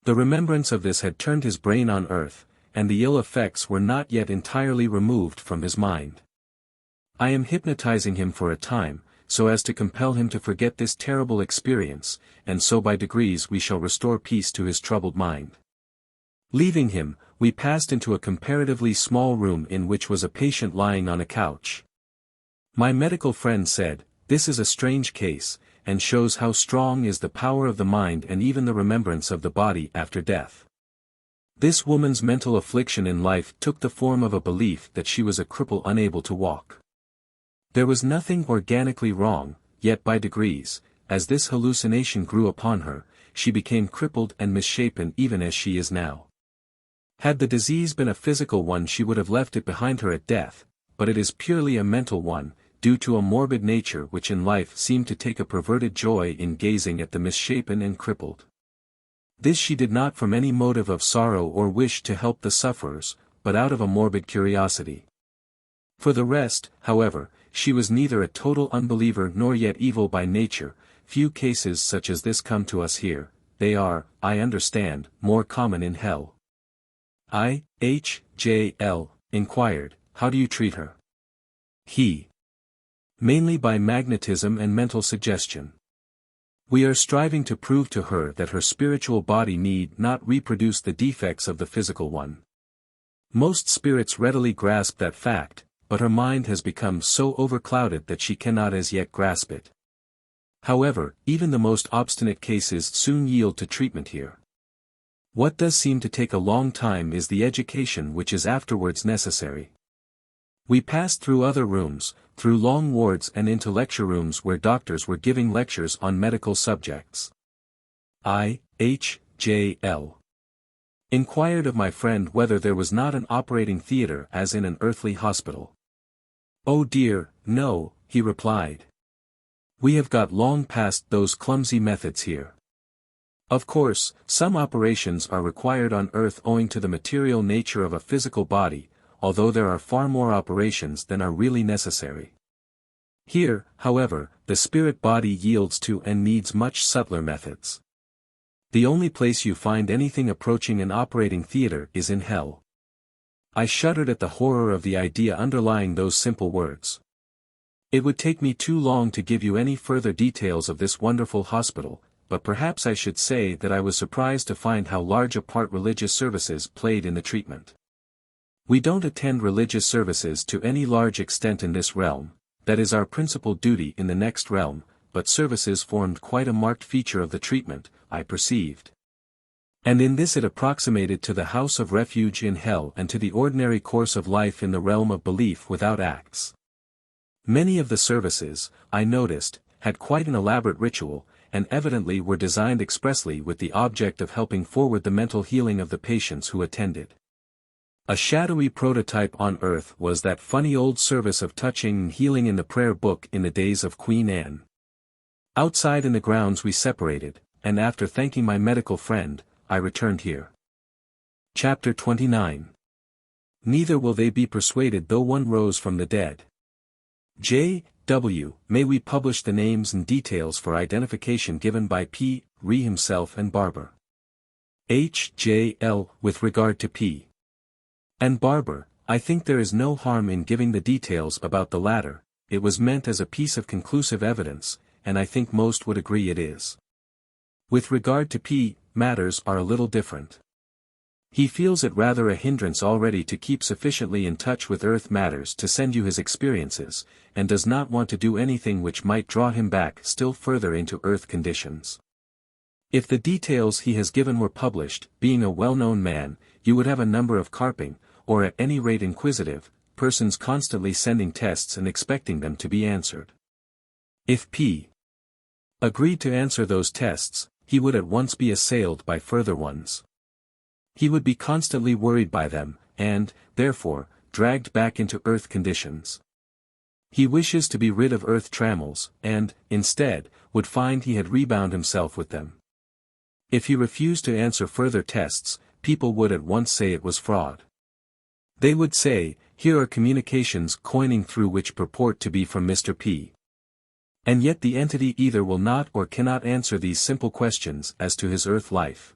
The remembrance of this had turned his brain on earth, and the ill effects were not yet entirely removed from his mind. I am hypnotizing him for a time, so as to compel him to forget this terrible experience, and so by degrees we shall restore peace to his troubled mind. Leaving him, we passed into a comparatively small room in which was a patient lying on a couch. My medical friend said, "This is a strange case, and shows how strong is the power of the mind and even the remembrance of the body after death." This woman's mental affliction in life took the form of a belief that she was a cripple unable to walk. There was nothing organically wrong, yet by degrees, as this hallucination grew upon her, she became crippled and misshapen even as she is now. Had the disease been a physical one she would have left it behind her at death, but it is purely a mental one, due to a morbid nature which in life seemed to take a perverted joy in gazing at the misshapen and crippled. This she did not from any motive of sorrow or wish to help the sufferers, but out of a morbid curiosity. For the rest, however, she was neither a total unbeliever nor yet evil by nature. Few cases such as this come to us here. They are, I understand, more common in hell. J.L. inquired, "How do you treat her?" He. Mainly by magnetism and mental suggestion. We are striving to prove to her that her spiritual body need not reproduce the defects of the physical one. Most spirits readily grasp that fact, but her mind has become so overclouded that she cannot as yet grasp it. However, even the most obstinate cases soon yield to treatment here. What does seem to take a long time is the education which is afterwards necessary. We passed through other rooms, through long wards and into lecture rooms where doctors were giving lectures on medical subjects. J.L. inquired of my friend whether there was not an operating theatre as in an earthly hospital. "Oh dear, no," he replied. "We have got long past those clumsy methods here. Of course, some operations are required on earth owing to the material nature of a physical body, although there are far more operations than are really necessary. Here, however, the spirit body yields to and needs much subtler methods. The only place you find anything approaching an operating theatre is in hell." I shuddered at the horror of the idea underlying those simple words. It would take me too long to give you any further details of this wonderful hospital, but perhaps I should say that I was surprised to find how large a part religious services played in the treatment. We don't attend religious services to any large extent in this realm, that is our principal duty in the next realm, but services formed quite a marked feature of the treatment, I perceived. And in this it approximated to the house of refuge in hell and to the ordinary course of life in the realm of belief without acts. Many of the services, I noticed, had quite an elaborate ritual, and evidently were designed expressly with the object of helping forward the mental healing of the patients who attended. A shadowy prototype on earth was that funny old service of touching and healing in the prayer book in the days of Queen Anne. Outside in the grounds we separated, and after thanking my medical friend, I returned here. Chapter 29. Neither will they be persuaded though one rose from the dead. J.W. May we publish the names and details for identification given by P. Re himself and Barber. H.J.L. With regard to P. and Barber, I think there is no harm in giving the details about the latter. It was meant as a piece of conclusive evidence, and I think most would agree it is. With regard to P, matters are a little different. He feels it rather a hindrance already to keep sufficiently in touch with earth matters to send you his experiences, and does not want to do anything which might draw him back still further into earth conditions. If the details he has given were published, being a well-known man, you would have a number of carping, or at any rate inquisitive, persons constantly sending tests and expecting them to be answered. If P. agreed to answer those tests, he would at once be assailed by further ones. He would be constantly worried by them, and, therefore, dragged back into earth conditions. He wishes to be rid of earth trammels, and, instead, would find he had rebound himself with them. If he refused to answer further tests, people would at once say it was fraud. They would say, "Here are communications coining through which purport to be from Mr. P. And yet the entity either will not or cannot answer these simple questions as to his earth life.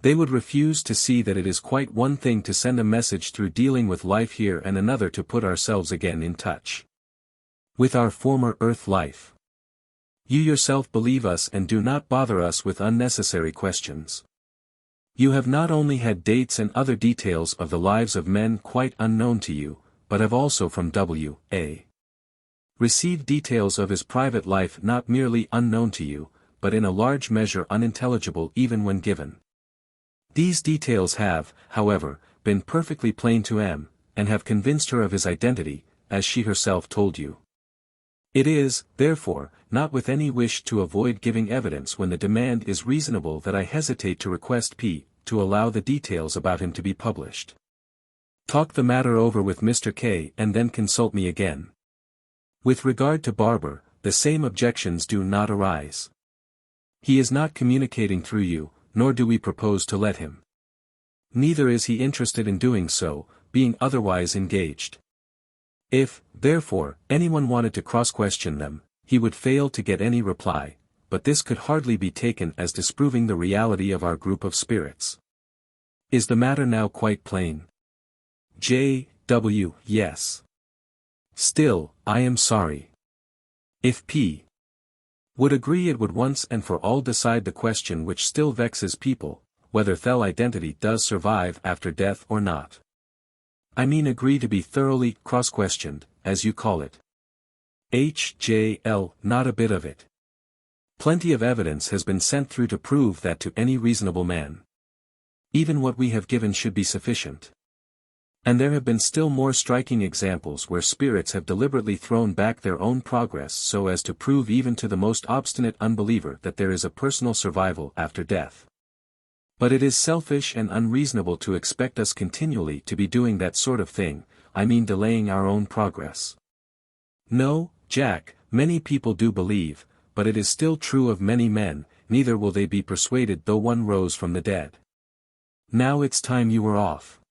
They would refuse to see that it is quite one thing to send a message through dealing with life here and another to put ourselves again in touch with our former earth life. You yourself believe us and do not bother us with unnecessary questions. You have not only had dates and other details of the lives of men quite unknown to you, but have also from W.A. received details of his private life not merely unknown to you, but in a large measure unintelligible even when given. These details have, however, been perfectly plain to M, and have convinced her of his identity, as she herself told you. It is, therefore, not with any wish to avoid giving evidence when the demand is reasonable that I hesitate to request P. to allow the details about him to be published. Talk the matter over with Mr. K. and then consult me again. With regard to Barber, the same objections do not arise. He is not communicating through you, nor do we propose to let him. Neither is he interested in doing so, being otherwise engaged. If, therefore, anyone wanted to cross-question them, he would fail to get any reply, but this could hardly be taken as disproving the reality of our group of spirits. Is the matter now quite plain? J.W. Yes. Still, I am sorry. If P. would agree it would once and for all decide the question which still vexes people, whether Thel identity does survive after death or not. I mean agree to be thoroughly cross-questioned, as you call it. H.J.L. Not a bit of it. Plenty of evidence has been sent through to prove that to any reasonable man. Even what we have given should be sufficient. And there have been still more striking examples where spirits have deliberately thrown back their own progress so as to prove even to the most obstinate unbeliever that there is a personal survival after death. But it is selfish and unreasonable to expect us continually to be doing that sort of thing, I mean delaying our own progress. No, Jack, many people do believe, but it is still true of many men, neither will they be persuaded though one rose from the dead. Now it's time you were off.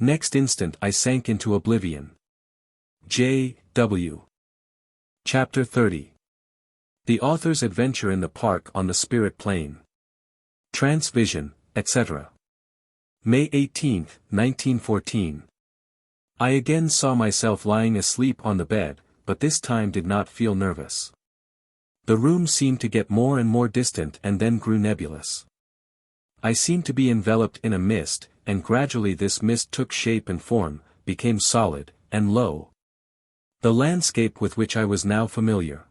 Next instant I sank into oblivion. J.W. Chapter 30. The author's adventure in the park on the spirit plane. Transvision, etc. May 18, 1914. I again saw myself lying asleep on the bed, but this time did not feel nervous. The room seemed to get more and more distant and then grew nebulous. I seemed to be enveloped in a mist, and gradually this mist took shape and form, became solid, and lo! The landscape with which I was now familiar.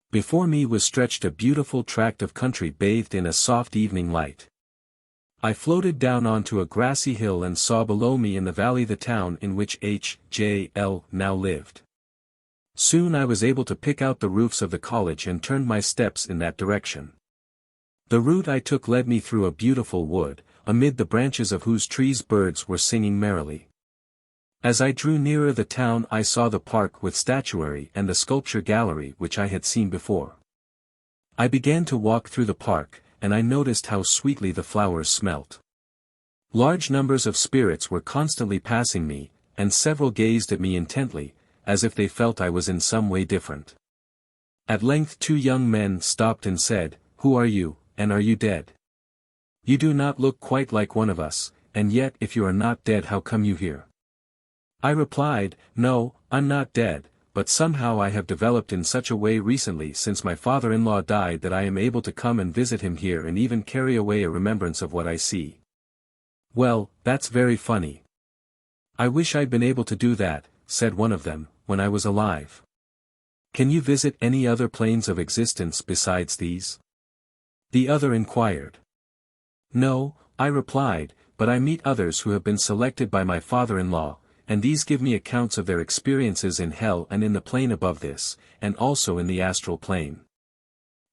Before me was stretched a beautiful tract of country bathed in a soft evening light. I floated down onto a grassy hill and saw below me in the valley the town in which H.J.L. now lived. Soon I was able to pick out the roofs of the college and turned my steps in that direction. The route I took led me through a beautiful wood, amid the branches of whose trees birds were singing merrily. As I drew nearer the town I saw the park with statuary and the sculpture gallery which I had seen before. I began to walk through the park, and I noticed how sweetly the flowers smelt. Large numbers of spirits were constantly passing me, and several gazed at me intently, as if they felt I was in some way different. At length 2 young men stopped and said, "Who are you, and are you dead? You do not look quite like one of us, and yet if you are not dead how come you here?" I replied, "No, I'm not dead, but somehow I have developed in such a way recently since my father-in-law died that I am able to come and visit him here and even carry away a remembrance of what I see." "Well, that's very funny. I wish I'd been able to do that," said one of them, "when I was alive. Can you visit any other planes of existence besides these?" The other inquired. "No," I replied, "but I meet others who have been selected by my father-in-law, and these give me accounts of their experiences in hell and in the plane above this, and also in the astral plane."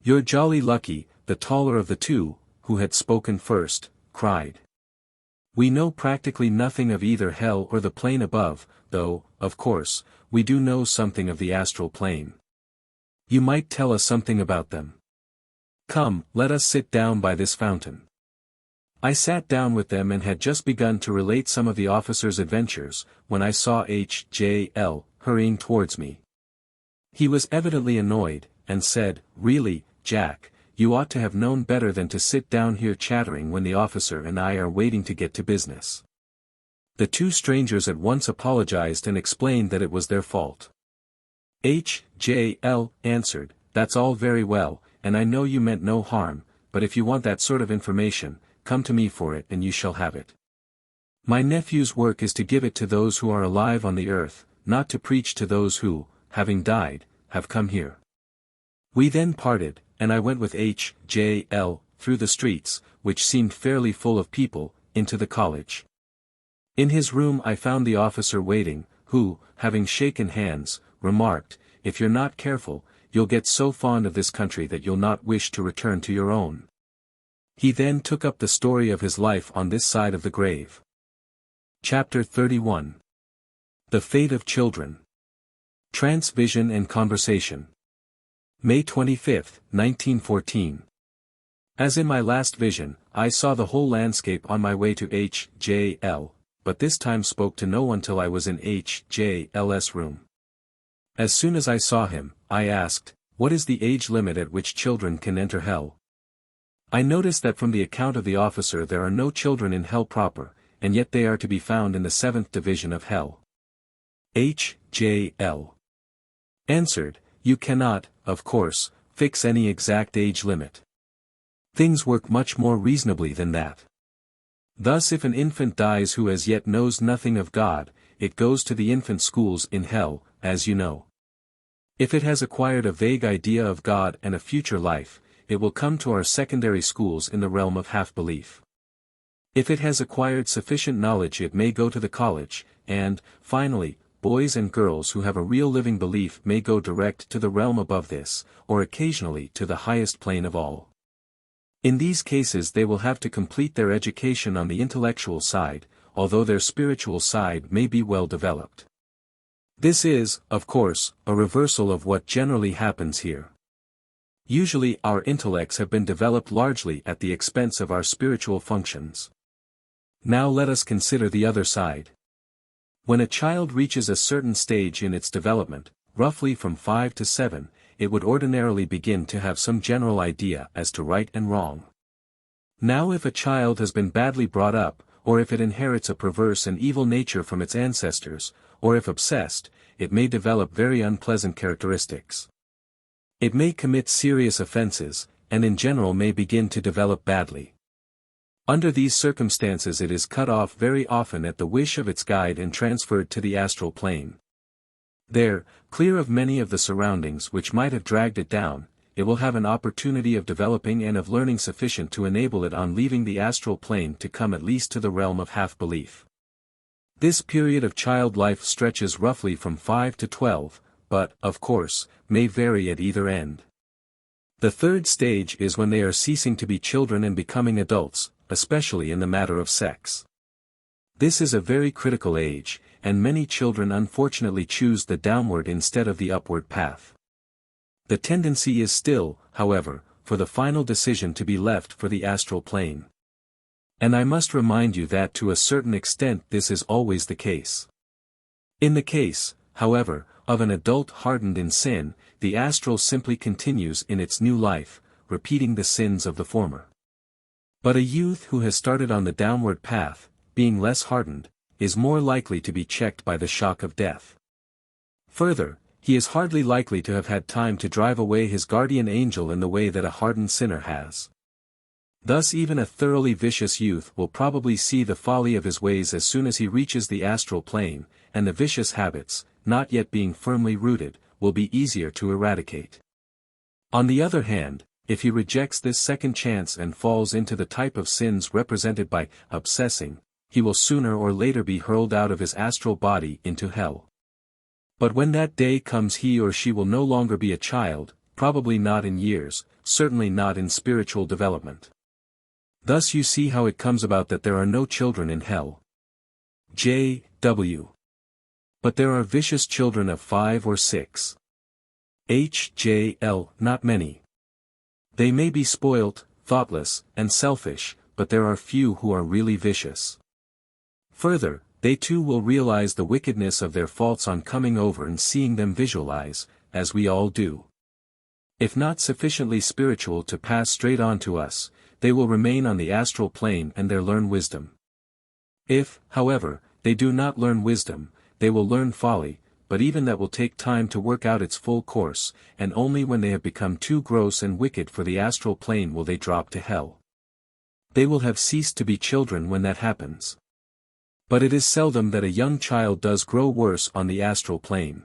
"You're jolly lucky," the taller of the 2, who had spoken first, cried. "We know practically nothing of either hell or the plane above, though, of course, we do know something of the astral plane. You might tell us something about them. Come, let us sit down by this fountain." I sat down with them and had just begun to relate some of the officer's adventures, when I saw H.J.L. hurrying towards me. He was evidently annoyed, and said, "Really, Jack, you ought to have known better than to sit down here chattering when the officer and I are waiting to get to business." The 2 strangers at once apologized and explained that it was their fault. H.J.L. answered, "That's all very well, and I know you meant no harm, but if you want that sort of information, come to me for it and you shall have it. My nephew's work is to give it to those who are alive on the earth, not to preach to those who, having died, have come here." We then parted, and I went with H.J.L. through the streets, which seemed fairly full of people, into the college. In his room I found the officer waiting, who, having shaken hands, remarked, "If you're not careful, you'll get so fond of this country that you'll not wish to return to your own." He then took up the story of his life on this side of the grave. Chapter 31. The Fate of Children. Transvision and Conversation. May 25, 1914. As in my last vision, I saw the whole landscape on my way to H.J.L., but this time spoke to no one till I was in H.J.L.'s room. As soon as I saw him, I asked, "What is the age limit at which children can enter hell?" I noticed that from the account of the officer there are no children in hell proper, and yet they are to be found in the 7th division of hell. H.J.L. answered, "You cannot, of course, fix any exact age limit. Things work much more reasonably than that. Thus if an infant dies who as yet knows nothing of God, it goes to the infant schools in hell, as you know. If it has acquired a vague idea of God and a future life, it will come to our secondary schools in the realm of half-belief. If it has acquired sufficient knowledge it may go to the college, and, finally, boys and girls who have a real living belief may go direct to the realm above this, or occasionally to the highest plane of all. In these cases they will have to complete their education on the intellectual side, although their spiritual side may be well developed. This is, of course, a reversal of what generally happens here. Usually our intellects have been developed largely at the expense of our spiritual functions. Now let us consider the other side. When a child reaches a certain stage in its development, roughly from 5 to 7, it would ordinarily begin to have some general idea as to right and wrong. Now if a child has been badly brought up, or if it inherits a perverse and evil nature from its ancestors, or if obsessed, it may develop very unpleasant characteristics. It may commit serious offenses, and in general may begin to develop badly. Under these circumstances it is cut off very often at the wish of its guide and transferred to the astral plane. There, clear of many of the surroundings which might have dragged it down, it will have an opportunity of developing and of learning sufficient to enable it on leaving the astral plane to come at least to the realm of half-belief. This period of child life stretches roughly from 5 to 12, but, of course, may vary at either end. The third stage is when they are ceasing to be children and becoming adults, especially in the matter of sex. This is a very critical age, and many children unfortunately choose the downward instead of the upward path. The tendency is still, however, for the final decision to be left for the astral plane. And I must remind you that to a certain extent this is always the case. In the case, however, of an adult hardened in sin, the astral simply continues in its new life, repeating the sins of the former. But a youth who has started on the downward path, being less hardened, is more likely to be checked by the shock of death. Further, he is hardly likely to have had time to drive away his guardian angel in the way that a hardened sinner has. Thus even a thoroughly vicious youth will probably see the folly of his ways as soon as he reaches the astral plane, and the vicious habits, not yet being firmly rooted, will be easier to eradicate. On the other hand, if he rejects this second chance and falls into the type of sins represented by obsessing, he will sooner or later be hurled out of his astral body into hell. But when that day comes he or she will no longer be a child, probably not in years, certainly not in spiritual development. Thus you see how it comes about that there are no children in hell. J.W. But there are vicious children of 5 or 6. H.J.L. Not many. They may be spoilt, thoughtless, and selfish, but there are few who are really vicious. Further, they too will realize the wickedness of their faults on coming over and seeing them visualize, as we all do. If not sufficiently spiritual to pass straight on to us, they will remain on the astral plane and there learn wisdom. If, however, they do not learn wisdom, they will learn folly, but even that will take time to work out its full course, and only when they have become too gross and wicked for the astral plane will they drop to hell. They will have ceased to be children when that happens. But it is seldom that a young child does grow worse on the astral plane.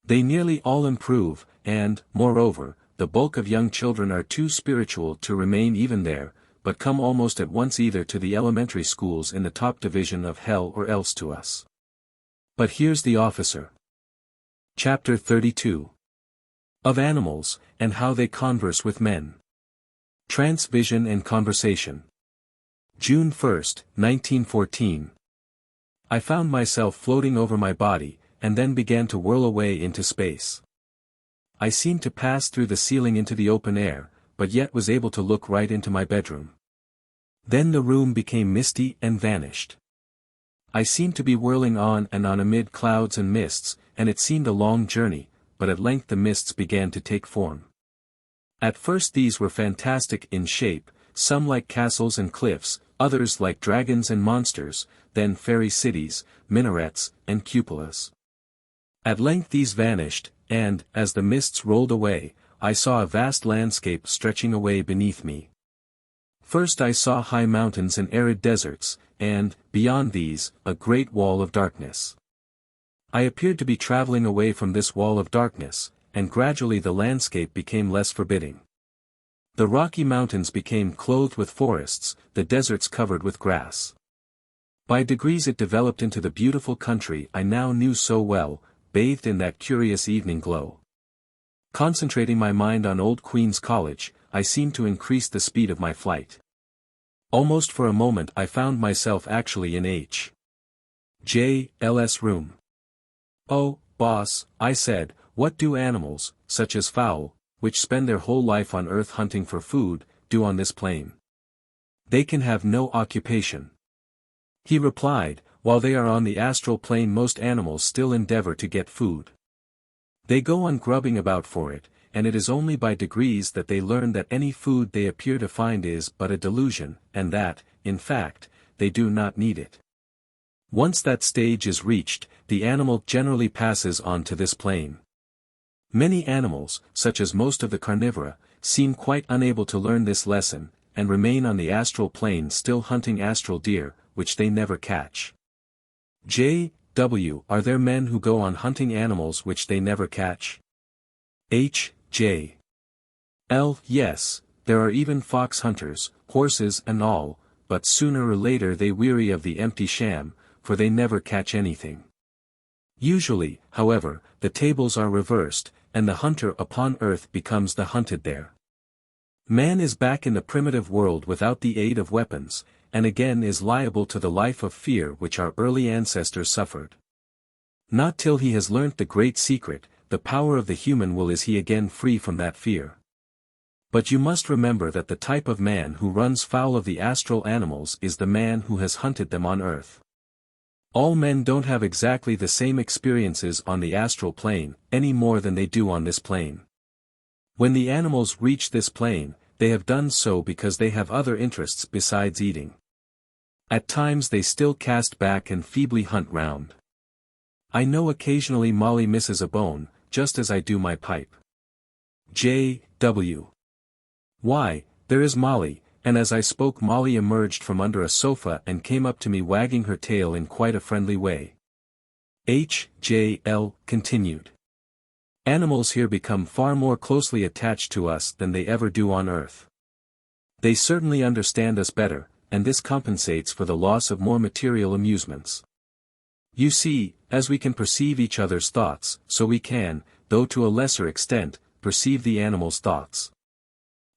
They nearly all improve, and, moreover, the bulk of young children are too spiritual to remain even there, but come almost at once either to the elementary schools in the top division of hell or else to us. But here's the officer. Chapter 32. Of Animals, and How They Converse with Men. Trance Vision and Conversation. June 1, 1914. I found myself floating over my body, and then began to whirl away into space. I seemed to pass through the ceiling into the open air, but yet was able to look right into my bedroom. Then the room became misty and vanished. I seemed to be whirling on and on amid clouds and mists, and it seemed a long journey, but at length the mists began to take form. At first these were fantastic in shape, some like castles and cliffs, others like dragons and monsters, then fairy cities, minarets, and cupolas. At length these vanished, and, as the mists rolled away, I saw a vast landscape stretching away beneath me. First I saw high mountains and arid deserts, and, beyond these, a great wall of darkness. I appeared to be traveling away from this wall of darkness, and gradually the landscape became less forbidding. The Rocky Mountains became clothed with forests, the deserts covered with grass. By degrees it developed into the beautiful country I now knew so well, bathed in that curious evening glow. Concentrating my mind on Old Queen's College, I seemed to increase the speed of my flight. Almost for a moment I found myself actually in H.J.L.'s room. "Oh, boss," I said, "what do animals, such as fowl, which spend their whole life on earth hunting for food, do on this plane? They can have no occupation." He replied, "While they are on the astral plane most animals still endeavor to get food. They go on grubbing about for it, and it is only by degrees that they learn that any food they appear to find is but a delusion, and that, in fact, they do not need it. Once that stage is reached, the animal generally passes on to this plane. Many animals, such as most of the carnivora, seem quite unable to learn this lesson, and remain on the astral plane still hunting astral deer, which they never catch." J.W. Are there men who go on hunting animals which they never catch? H.J.L. Yes, there are even fox hunters, horses and all, but sooner or later they weary of the empty sham, for they never catch anything. Usually, however, the tables are reversed, and the hunter upon earth becomes the hunted there. Man is back in the primitive world without the aid of weapons, and again is liable to the life of fear which our early ancestors suffered. Not till he has learnt the great secret, the power of the human will, is he again free from that fear. But you must remember that the type of man who runs foul of the astral animals is the man who has hunted them on earth. All men don't have exactly the same experiences on the astral plane, any more than they do on this plane. When the animals reach this plane, they have done so because they have other interests besides eating. At times they still cast back and feebly hunt round. I know occasionally Molly misses a bone, just as I do my pipe. J.W. Why, there is Molly, and as I spoke Molly emerged from under a sofa and came up to me wagging her tail in quite a friendly way. H.J.L. continued. Animals here become far more closely attached to us than they ever do on earth. They certainly understand us better, and this compensates for the loss of more material amusements. You see, as we can perceive each other's thoughts, so we can, though to a lesser extent, perceive the animal's thoughts.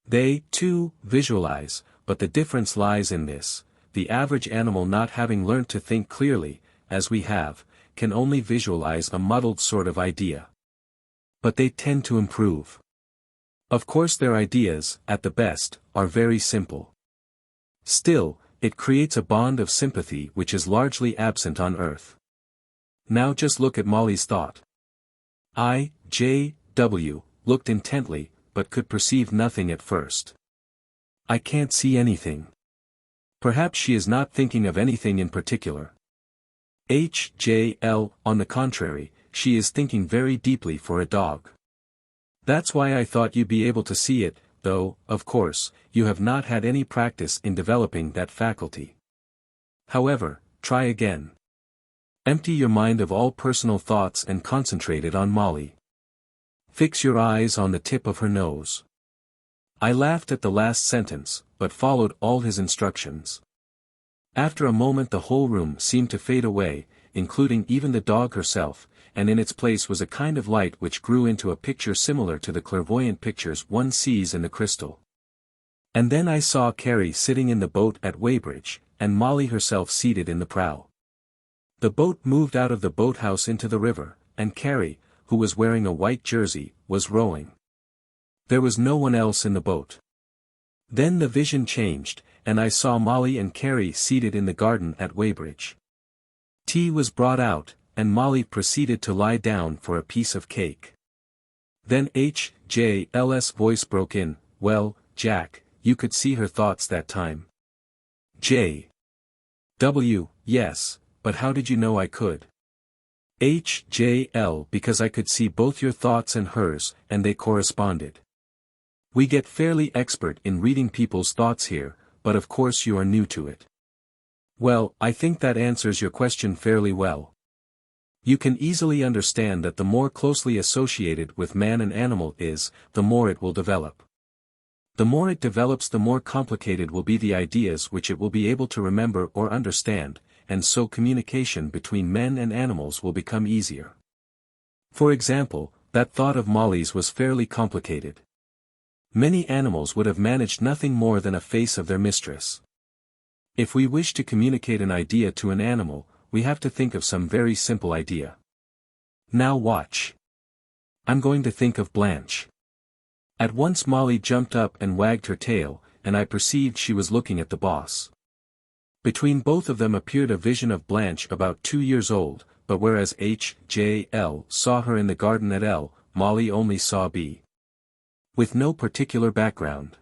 They, too, visualize, but the difference lies in this: the average animal, not having learnt to think clearly, as we have, can only visualize a muddled sort of idea. But they tend to improve. Of course their ideas, at the best, are very simple. Still, it creates a bond of sympathy which is largely absent on earth. Now just look at Molly's thought. J.W. looked intently, but could perceive nothing at first. I can't see anything. Perhaps she is not thinking of anything in particular. H.J.L. On the contrary, she is thinking very deeply for a dog. That's why I thought you'd be able to see it, though, of course, you have not had any practice in developing that faculty. However, try again. Empty your mind of all personal thoughts and concentrate it on Molly. Fix your eyes on the tip of her nose. I laughed at the last sentence, but followed all his instructions. After a moment the whole room seemed to fade away, including even the dog herself, and in its place was a kind of light which grew into a picture similar to the clairvoyant pictures one sees in the crystal. And then I saw Carrie sitting in the boat at Weybridge, and Molly herself seated in the prow. The boat moved out of the boathouse into the river, and Carrie, who was wearing a white jersey, was rowing. There was no one else in the boat. Then the vision changed, and I saw Molly and Carrie seated in the garden at Weybridge. Tea was brought out, and Molly proceeded to lie down for a piece of cake. Then H.J.L.'s voice broke in, "Well, Jack, you could see her thoughts that time." J.W. Yes, but how did you know I could? H.J.L. Because I could see both your thoughts and hers, and they corresponded. We get fairly expert in reading people's thoughts here, but of course you are new to it. Well, I think that answers your question fairly well. You can easily understand that the more closely associated with man an animal is, the more it will develop. The more it develops, the more complicated will be the ideas which it will be able to remember or understand, and so communication between men and animals will become easier. For example, that thought of Molly's was fairly complicated. Many animals would have managed nothing more than a face of their mistress. If we wish to communicate an idea to an animal, we have to think of some very simple idea. Now watch. I'm going to think of Blanche. At once Molly jumped up and wagged her tail, and I perceived she was looking at the boss. Between both of them appeared a vision of Blanche about 2 years old, but whereas H.J.L. saw her in the garden at L, Molly only saw B. With no particular background.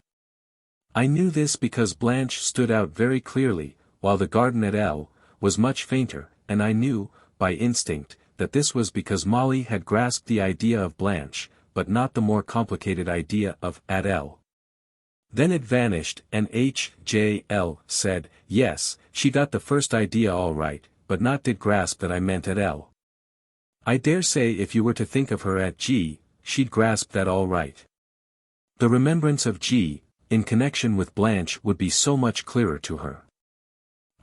I knew this because Blanche stood out very clearly, while the garden at L was much fainter, and I knew, by instinct, that this was because Molly had grasped the idea of Blanche, but not the more complicated idea of at L. Then it vanished, and H.J.L. said, yes, she got the first idea all right, but not did grasp that I meant at L. I dare say if you were to think of her at G, she'd grasp that all right. The remembrance of G, in connection with Blanche would be so much clearer to her.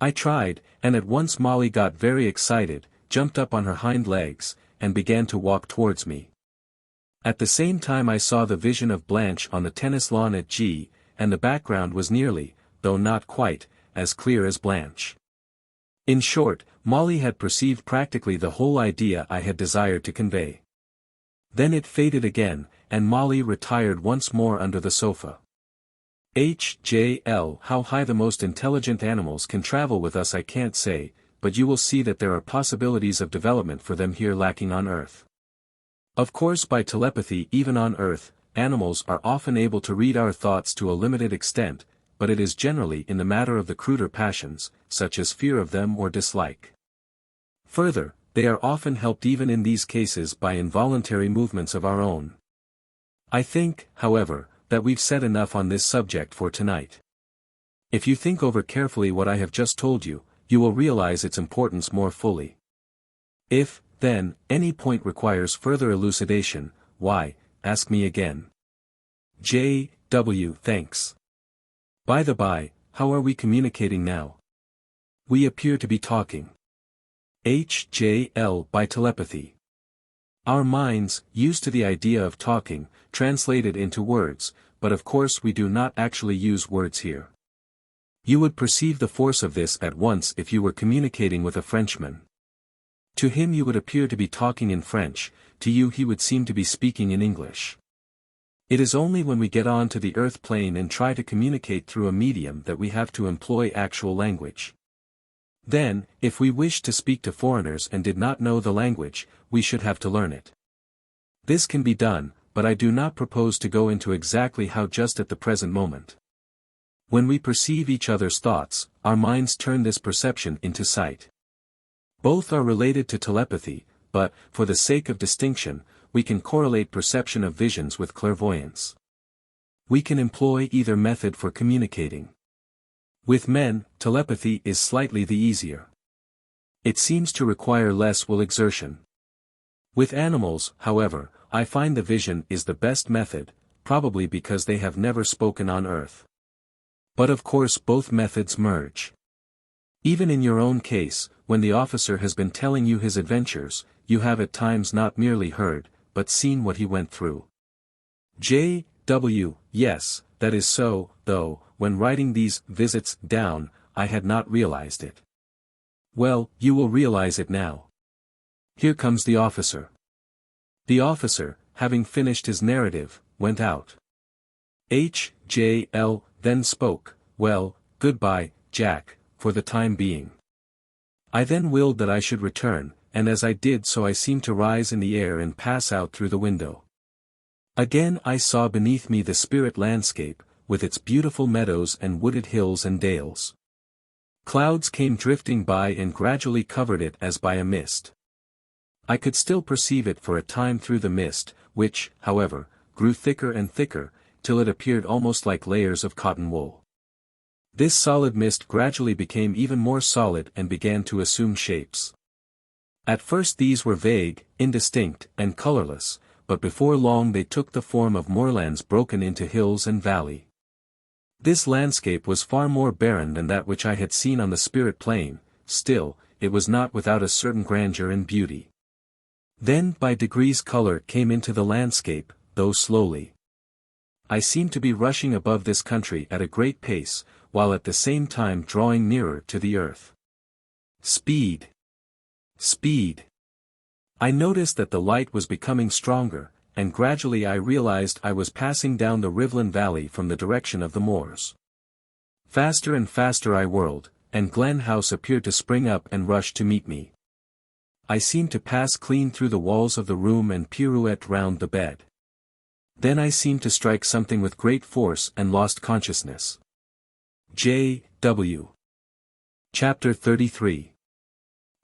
I tried, and at once Molly got very excited, jumped up on her hind legs, and began to walk towards me. At the same time I saw the vision of Blanche on the tennis lawn at G, and the background was nearly, though not quite, as clear as Blanche. In short, Molly had perceived practically the whole idea I had desired to convey. Then it faded again, and Molly retired once more under the sofa. H.J.L. How high the most intelligent animals can travel with us I can't say, but you will see that there are possibilities of development for them here lacking on Earth. Of course, by telepathy even on Earth, animals are often able to read our thoughts to a limited extent, but it is generally in the matter of the cruder passions, such as fear of them or dislike. Further, they are often helped even in these cases by involuntary movements of our own. I think, however, that we've said enough on this subject for tonight. If you think over carefully what I have just told you, you will realize its importance more fully. If, then, any point requires further elucidation, why, ask me again. J.W. Thanks. By the by, how are we communicating now? We appear to be talking. H.J.L. By telepathy. Our minds, used to the idea of talking, translate it into words, but of course we do not actually use words here. You would perceive the force of this at once if you were communicating with a Frenchman. To him you would appear to be talking in French, to you he would seem to be speaking in English. It is only when we get on to the earth plane and try to communicate through a medium that we have to employ actual language. Then, if we wished to speak to foreigners and did not know the language, we should have to learn it. This can be done, but I do not propose to go into exactly how just at the present moment. When we perceive each other's thoughts, our minds turn this perception into sight. Both are related to telepathy, but, for the sake of distinction, we can correlate perception of visions with clairvoyance. We can employ either method for communicating. With men, telepathy is slightly the easier. It seems to require less will exertion. With animals, however, I find the vision is the best method, probably because they have never spoken on Earth. But of course both methods merge. Even in your own case, when the officer has been telling you his adventures, you have at times not merely heard, but seen what he went through. J.W. Yes, that is so, though, when writing these visits down, I had not realized it. Well, you will realize it now. Here comes the officer. The officer, having finished his narrative, went out. H.J.L. then spoke, "Well, goodbye, Jack, for the time being." I then willed that I should return, and as I did so I seemed to rise in the air and pass out through the window. Again I saw beneath me the spirit landscape, with its beautiful meadows and wooded hills and dales. Clouds came drifting by and gradually covered it as by a mist. I could still perceive it for a time through the mist, which, however, grew thicker and thicker, till it appeared almost like layers of cotton wool. This solid mist gradually became even more solid and began to assume shapes. At first these were vague, indistinct, and colorless, but before long they took the form of moorlands broken into hills and valley. This landscape was far more barren than that which I had seen on the spirit plane, still, it was not without a certain grandeur and beauty. Then by degrees color came into the landscape, though slowly. I seemed to be rushing above this country at a great pace, while at the same time drawing nearer to the earth. Speed! Speed! I noticed that the light was becoming stronger, and gradually I realized I was passing down the Rivlin Valley from the direction of the moors. Faster and faster I whirled, and Glen House appeared to spring up and rush to meet me. I seemed to pass clean through the walls of the room and pirouette round the bed. Then I seemed to strike something with great force and lost consciousness. J.W. Chapter 33.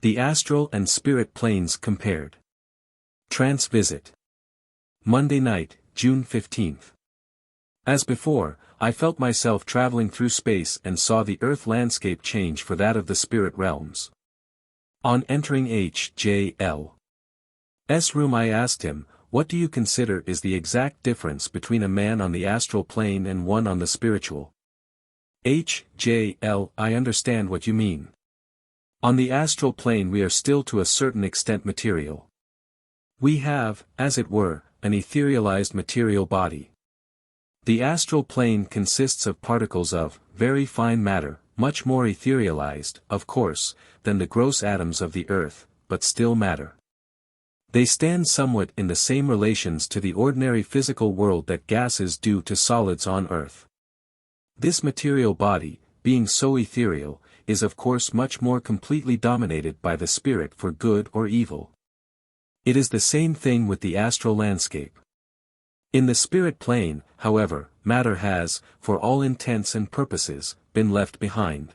The Astral and Spirit Planes Compared. Trance Visit. Monday night, June 15th. As before, I felt myself traveling through space and saw the Earth landscape change for that of the spirit realms. On entering H.J.L.'s room I asked him, "What do you consider is the exact difference between a man on the astral plane and one on the spiritual?" H.J.L. I understand what you mean. On the astral plane we are still to a certain extent material. We have, as it were, an etherealized material body. The astral plane consists of particles of very fine matter, much more etherealized, of course, than the gross atoms of the earth, but still matter. They stand somewhat in the same relations to the ordinary physical world that gases do to solids on earth. This material body, being so ethereal, is of course much more completely dominated by the spirit for good or evil. It is the same thing with the astral landscape. In the spirit plane, however, matter has, for all intents and purposes, been left behind.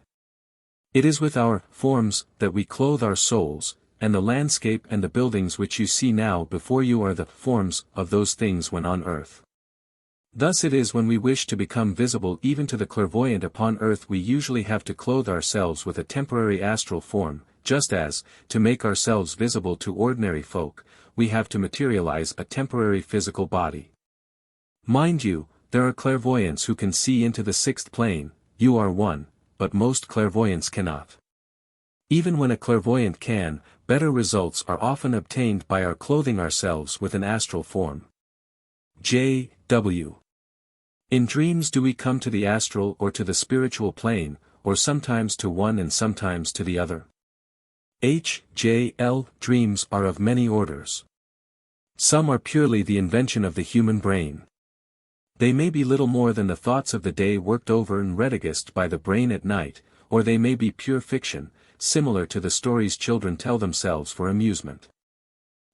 It is with our forms that we clothe our souls, and the landscape and the buildings which you see now before you are the forms of those things when on earth. Thus it is when we wish to become visible even to the clairvoyant upon earth we usually have to clothe ourselves with a temporary astral form, just as, to make ourselves visible to ordinary folk, we have to materialize a temporary physical body. Mind you, there are clairvoyants who can see into the sixth plane, you are one, but most clairvoyants cannot. Even when a clairvoyant can, better results are often obtained by our clothing ourselves with an astral form. J.W. In dreams do we come to the astral or to the spiritual plane, or sometimes to one and sometimes to the other? H.J.L. Dreams are of many orders. Some are purely the invention of the human brain. They may be little more than the thoughts of the day worked over and redigest by the brain at night, or they may be pure fiction, similar to the stories children tell themselves for amusement.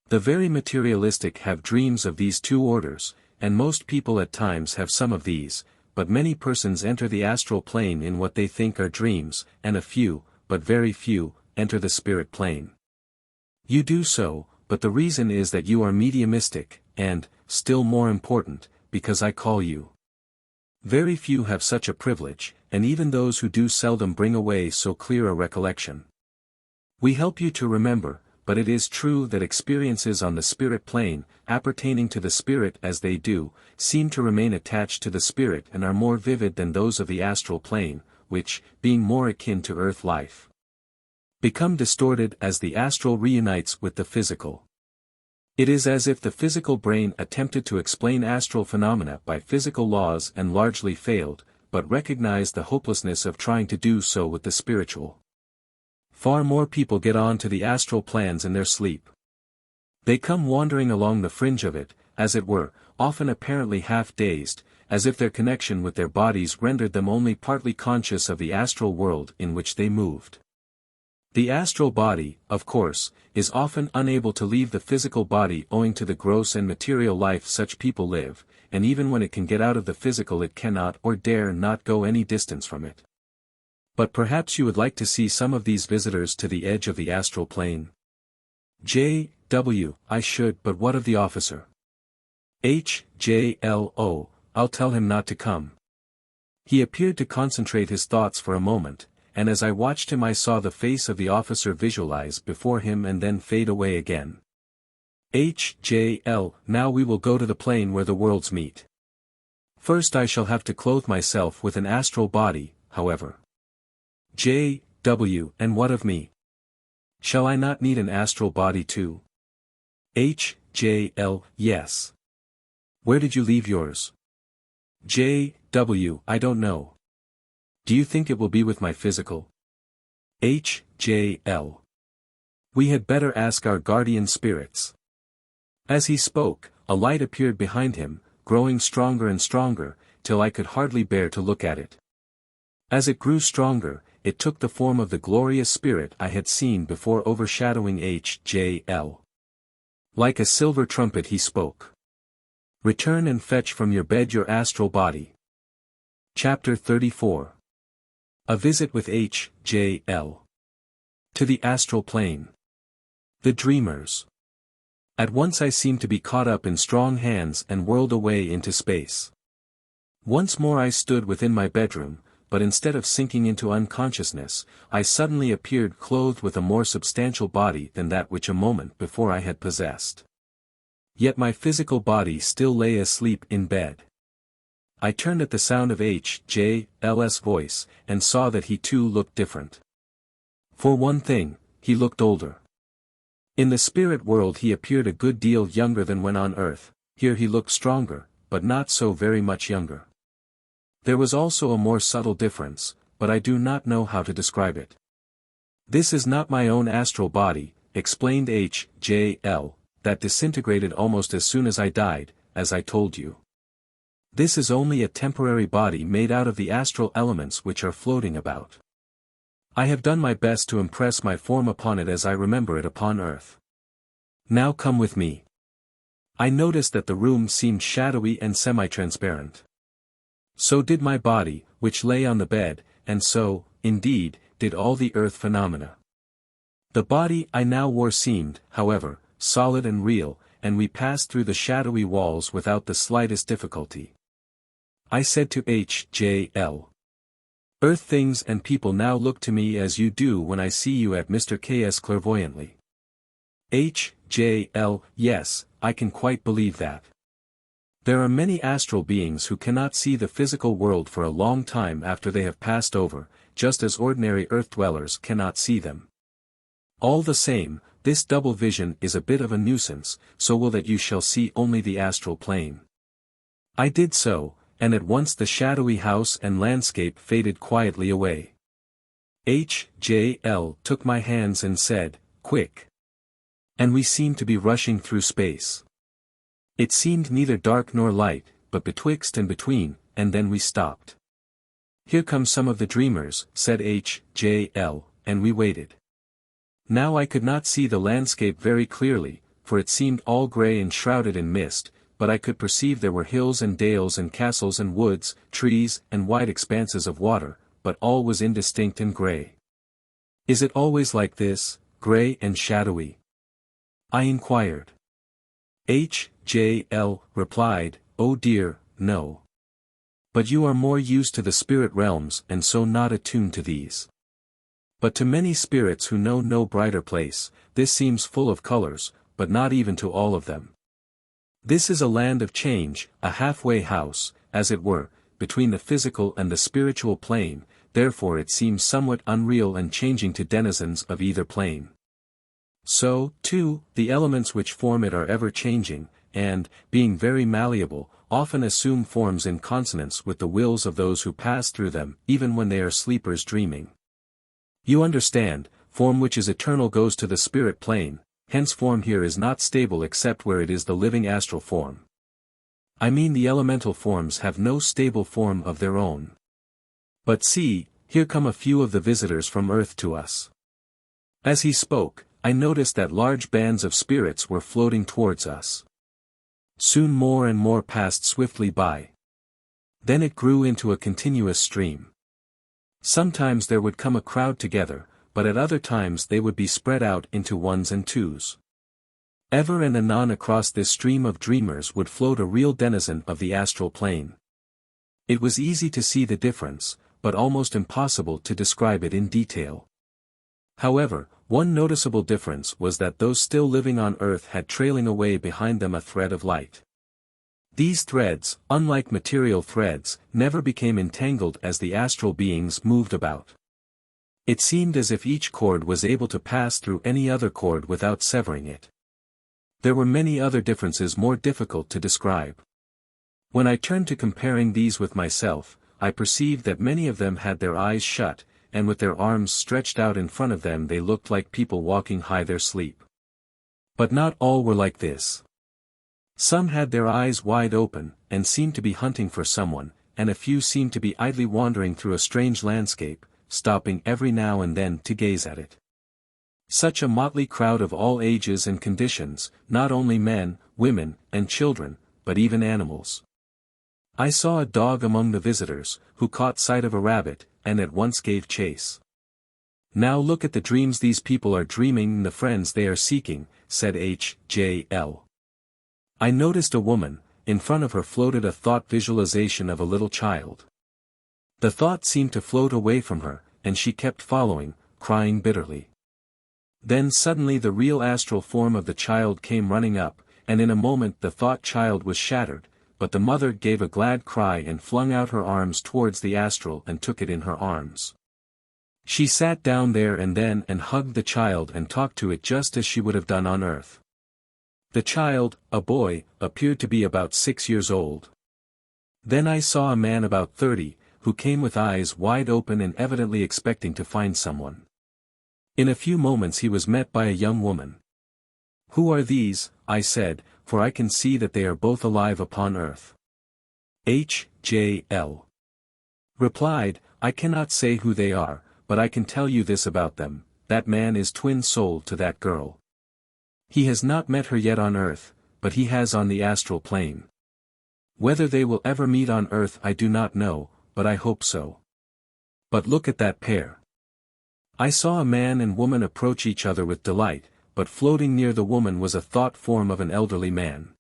The very materialistic have dreams of these two orders, and most people at times have some of these, but many persons enter the astral plane in what they think are dreams, and a few, but very few, enter the spirit plane. You do so, but the reason is that you are mediumistic, and, still more important, because I call you. Very few have such a privilege, and even those who do seldom bring away so clear a recollection. We help you to remember, but it is true that experiences on the spirit plane, appertaining to the spirit as they do, seem to remain attached to the spirit and are more vivid than those of the astral plane, which, being more akin to earth life, become distorted as the astral reunites with the physical. It is as if the physical brain attempted to explain astral phenomena by physical laws and largely failed, but recognized the hopelessness of trying to do so with the spiritual. Far more people get on to the astral plans in their sleep. They come wandering along the fringe of it, as it were, often apparently half-dazed, as if their connection with their bodies rendered them only partly conscious of the astral world in which they moved. The astral body, of course, is often unable to leave the physical body owing to the gross and material life such people live, and even when it can get out of the physical it cannot or dare not go any distance from it. But perhaps you would like to see some of these visitors to the edge of the astral plane? J.W. I should, but what of the officer? H.J.L.O. I'll tell him not to come. He appeared to concentrate his thoughts for a moment, and as I watched him I saw the face of the officer visualize before him and then fade away again. HJL, now we will go to the plane where the worlds meet. First I shall have to clothe myself with an astral body, however. J.W. And what of me? Shall I not need an astral body too? H.J.L. Yes. Where did you leave yours? J.W. I don't know. Do you think it will be with my physical? H.J.L. We had better ask our guardian spirits. As he spoke, a light appeared behind him, growing stronger and stronger, till I could hardly bear to look at it. As it grew stronger, it took the form of the glorious spirit I had seen before overshadowing H.J.L. Like a silver trumpet he spoke. Return and fetch from your bed your astral body. Chapter 34. A visit with H.J.L. To the astral plane. The dreamers. At once I seemed to be caught up in strong hands and whirled away into space. Once more I stood within my bedroom, but instead of sinking into unconsciousness, I suddenly appeared clothed with a more substantial body than that which a moment before I had possessed. Yet my physical body still lay asleep in bed. I turned at the sound of H.J.L.'s voice, and saw that he too looked different. For one thing, he looked older. In the spirit world he appeared a good deal younger than when on earth, here he looked stronger, but not so very much younger. There was also a more subtle difference, but I do not know how to describe it. This is not my own astral body, explained H.J.L., that disintegrated almost as soon as I died, as I told you. This is only a temporary body made out of the astral elements which are floating about. I have done my best to impress my form upon it as I remember it upon earth. Now come with me. I noticed that the room seemed shadowy and semi-transparent. So did my body, which lay on the bed, and so, indeed, did all the earth phenomena. The body I now wore seemed, however, solid and real, and we passed through the shadowy walls without the slightest difficulty. I said to H.J.L. Earth things and people now look to me as you do when I see you at Mr. K.'s clairvoyantly. H.J.L. Yes, I can quite believe that. There are many astral beings who cannot see the physical world for a long time after they have passed over, just as ordinary earth dwellers cannot see them. All the same, this double vision is a bit of a nuisance, so will that you shall see only the astral plane. I did so, and at once the shadowy house and landscape faded quietly away. H.J.L. took my hands and said, "Quick." And we seemed to be rushing through space. It seemed neither dark nor light, but betwixt and between, and then we stopped. Here come some of the dreamers, said H.J.L., and we waited. Now I could not see the landscape very clearly, for it seemed all grey and shrouded in mist, but I could perceive there were hills and dales and castles and woods, trees and wide expanses of water, but all was indistinct and grey. Is it always like this, grey and shadowy? I inquired. H.J.L. replied, "Oh dear, no. But you are more used to the spirit realms and so not attuned to these. But to many spirits who know no brighter place, this seems full of colors, but not even to all of them. This is a land of change, a halfway house, as it were, between the physical and the spiritual plane, therefore it seems somewhat unreal and changing to denizens of either plane. So, too, the elements which form it are ever changing, and, being very malleable, often assume forms in consonance with the wills of those who pass through them, even when they are sleepers dreaming. You understand, form which is eternal goes to the spirit plane, hence form here is not stable except where it is the living astral form. I mean the elemental forms have no stable form of their own. But see, here come a few of the visitors from earth to us. As he spoke, I noticed that large bands of spirits were floating towards us. Soon more and more passed swiftly by. Then it grew into a continuous stream. Sometimes there would come a crowd together, but at other times they would be spread out into ones and twos. Ever and anon across this stream of dreamers would float a real denizen of the astral plane. It was easy to see the difference, but almost impossible to describe it in detail. However, one noticeable difference was that those still living on Earth had trailing away behind them a thread of light. These threads, unlike material threads, never became entangled as the astral beings moved about. It seemed as if each cord was able to pass through any other cord without severing it. There were many other differences more difficult to describe. When I turned to comparing these with myself, I perceived that many of them had their eyes shut, and with their arms stretched out in front of them they looked like people walking high their sleep. But not all were like this. Some had their eyes wide open, and seemed to be hunting for someone, and a few seemed to be idly wandering through a strange landscape, stopping every now and then to gaze at it. Such a motley crowd of all ages and conditions, not only men, women, and children, but even animals. I saw a dog among the visitors, who caught sight of a rabbit, and at once gave chase. "Now look at the dreams these people are dreaming and the friends they are seeking," said H.J.L. I noticed a woman. In front of her floated a thought visualization of a little child. The thought seemed to float away from her, and she kept following, crying bitterly. Then suddenly the real astral form of the child came running up, and in a moment the thought child was shattered, but the mother gave a glad cry and flung out her arms towards the astral and took it in her arms. She sat down there and then and hugged the child and talked to it just as she would have done on Earth. The child, a boy, appeared to be about 6 years old. Then I saw a man about 30, who came with eyes wide open and evidently expecting to find someone. In a few moments he was met by a young woman. "Who are these?" I said, "for I can see that they are both alive upon Earth." H.J.L. replied, "I cannot say who they are, but I can tell you this about them, that man is twin-souled to that girl. He has not met her yet on Earth, but he has on the astral plane. Whether they will ever meet on Earth I do not know, but I hope so. But look at that pair." I saw a man and woman approach each other with delight, but floating near the woman was a thought form of an elderly man.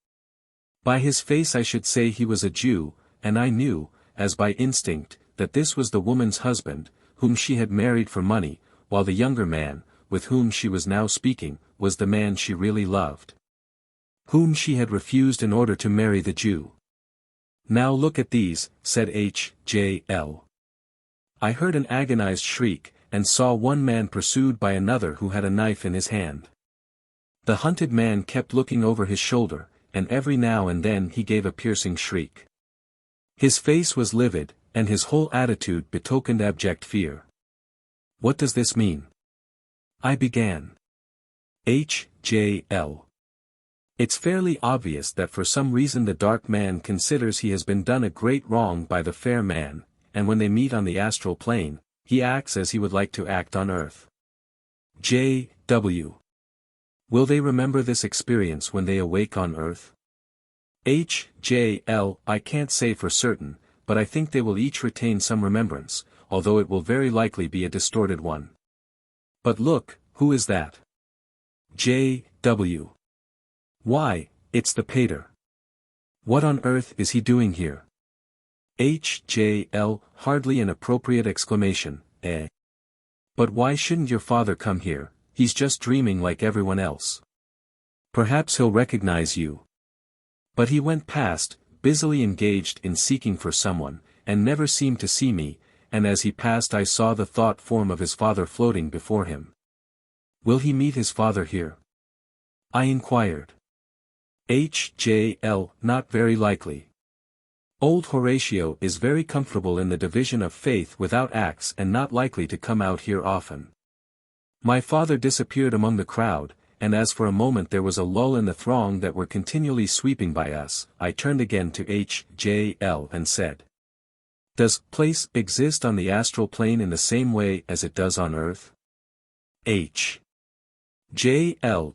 By his face I should say he was a Jew, and I knew, as by instinct, that this was the woman's husband, whom she had married for money, while the younger man, with whom she was now speaking, was the man she really loved, whom she had refused in order to marry the Jew. "Now look at these," said H.J.L. I heard an agonized shriek, and saw one man pursued by another who had a knife in his hand. The hunted man kept looking over his shoulder, and every now and then he gave a piercing shriek. His face was livid, and his whole attitude betokened abject fear. "What does this mean?" I began. H.J.L. It's fairly obvious that for some reason the dark man considers he has been done a great wrong by the fair man, and when they meet on the astral plane, he acts as he would like to act on Earth. J.W. Will they remember this experience when they awake on Earth? H.J.L. I can't say for certain, but I think they will each retain some remembrance, although it will very likely be a distorted one. But look, who is that? J.W. Why, it's the pater. What on earth is he doing here? H.J.L. Hardly an appropriate exclamation, eh? But why shouldn't your father come here? He's just dreaming like everyone else. Perhaps he'll recognize you. But he went past, busily engaged in seeking for someone, and never seemed to see me, and as he passed I saw the thought form of his father floating before him. Will he meet his father here? I inquired. H.J.L. Not very likely. Old Horatio is very comfortable in the division of faith without acts and not likely to come out here often. My father disappeared among the crowd, and as for a moment there was a lull in the throng that were continually sweeping by us, I turned again to H.J.L. and said, "Does place exist on the astral plane in the same way as it does on Earth?" H.J.L.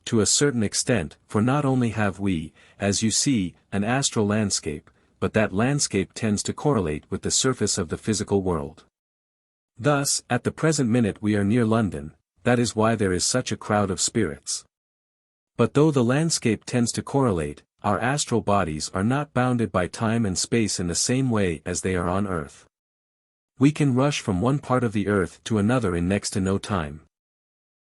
To a certain extent, for not only have we, as you see, an astral landscape, but that landscape tends to correlate with the surface of the physical world. Thus, at the present minute we are near London, that is why there is such a crowd of spirits. But though the landscape tends to correlate, our astral bodies are not bounded by time and space in the same way as they are on Earth. We can rush from one part of the Earth to another in next to no time.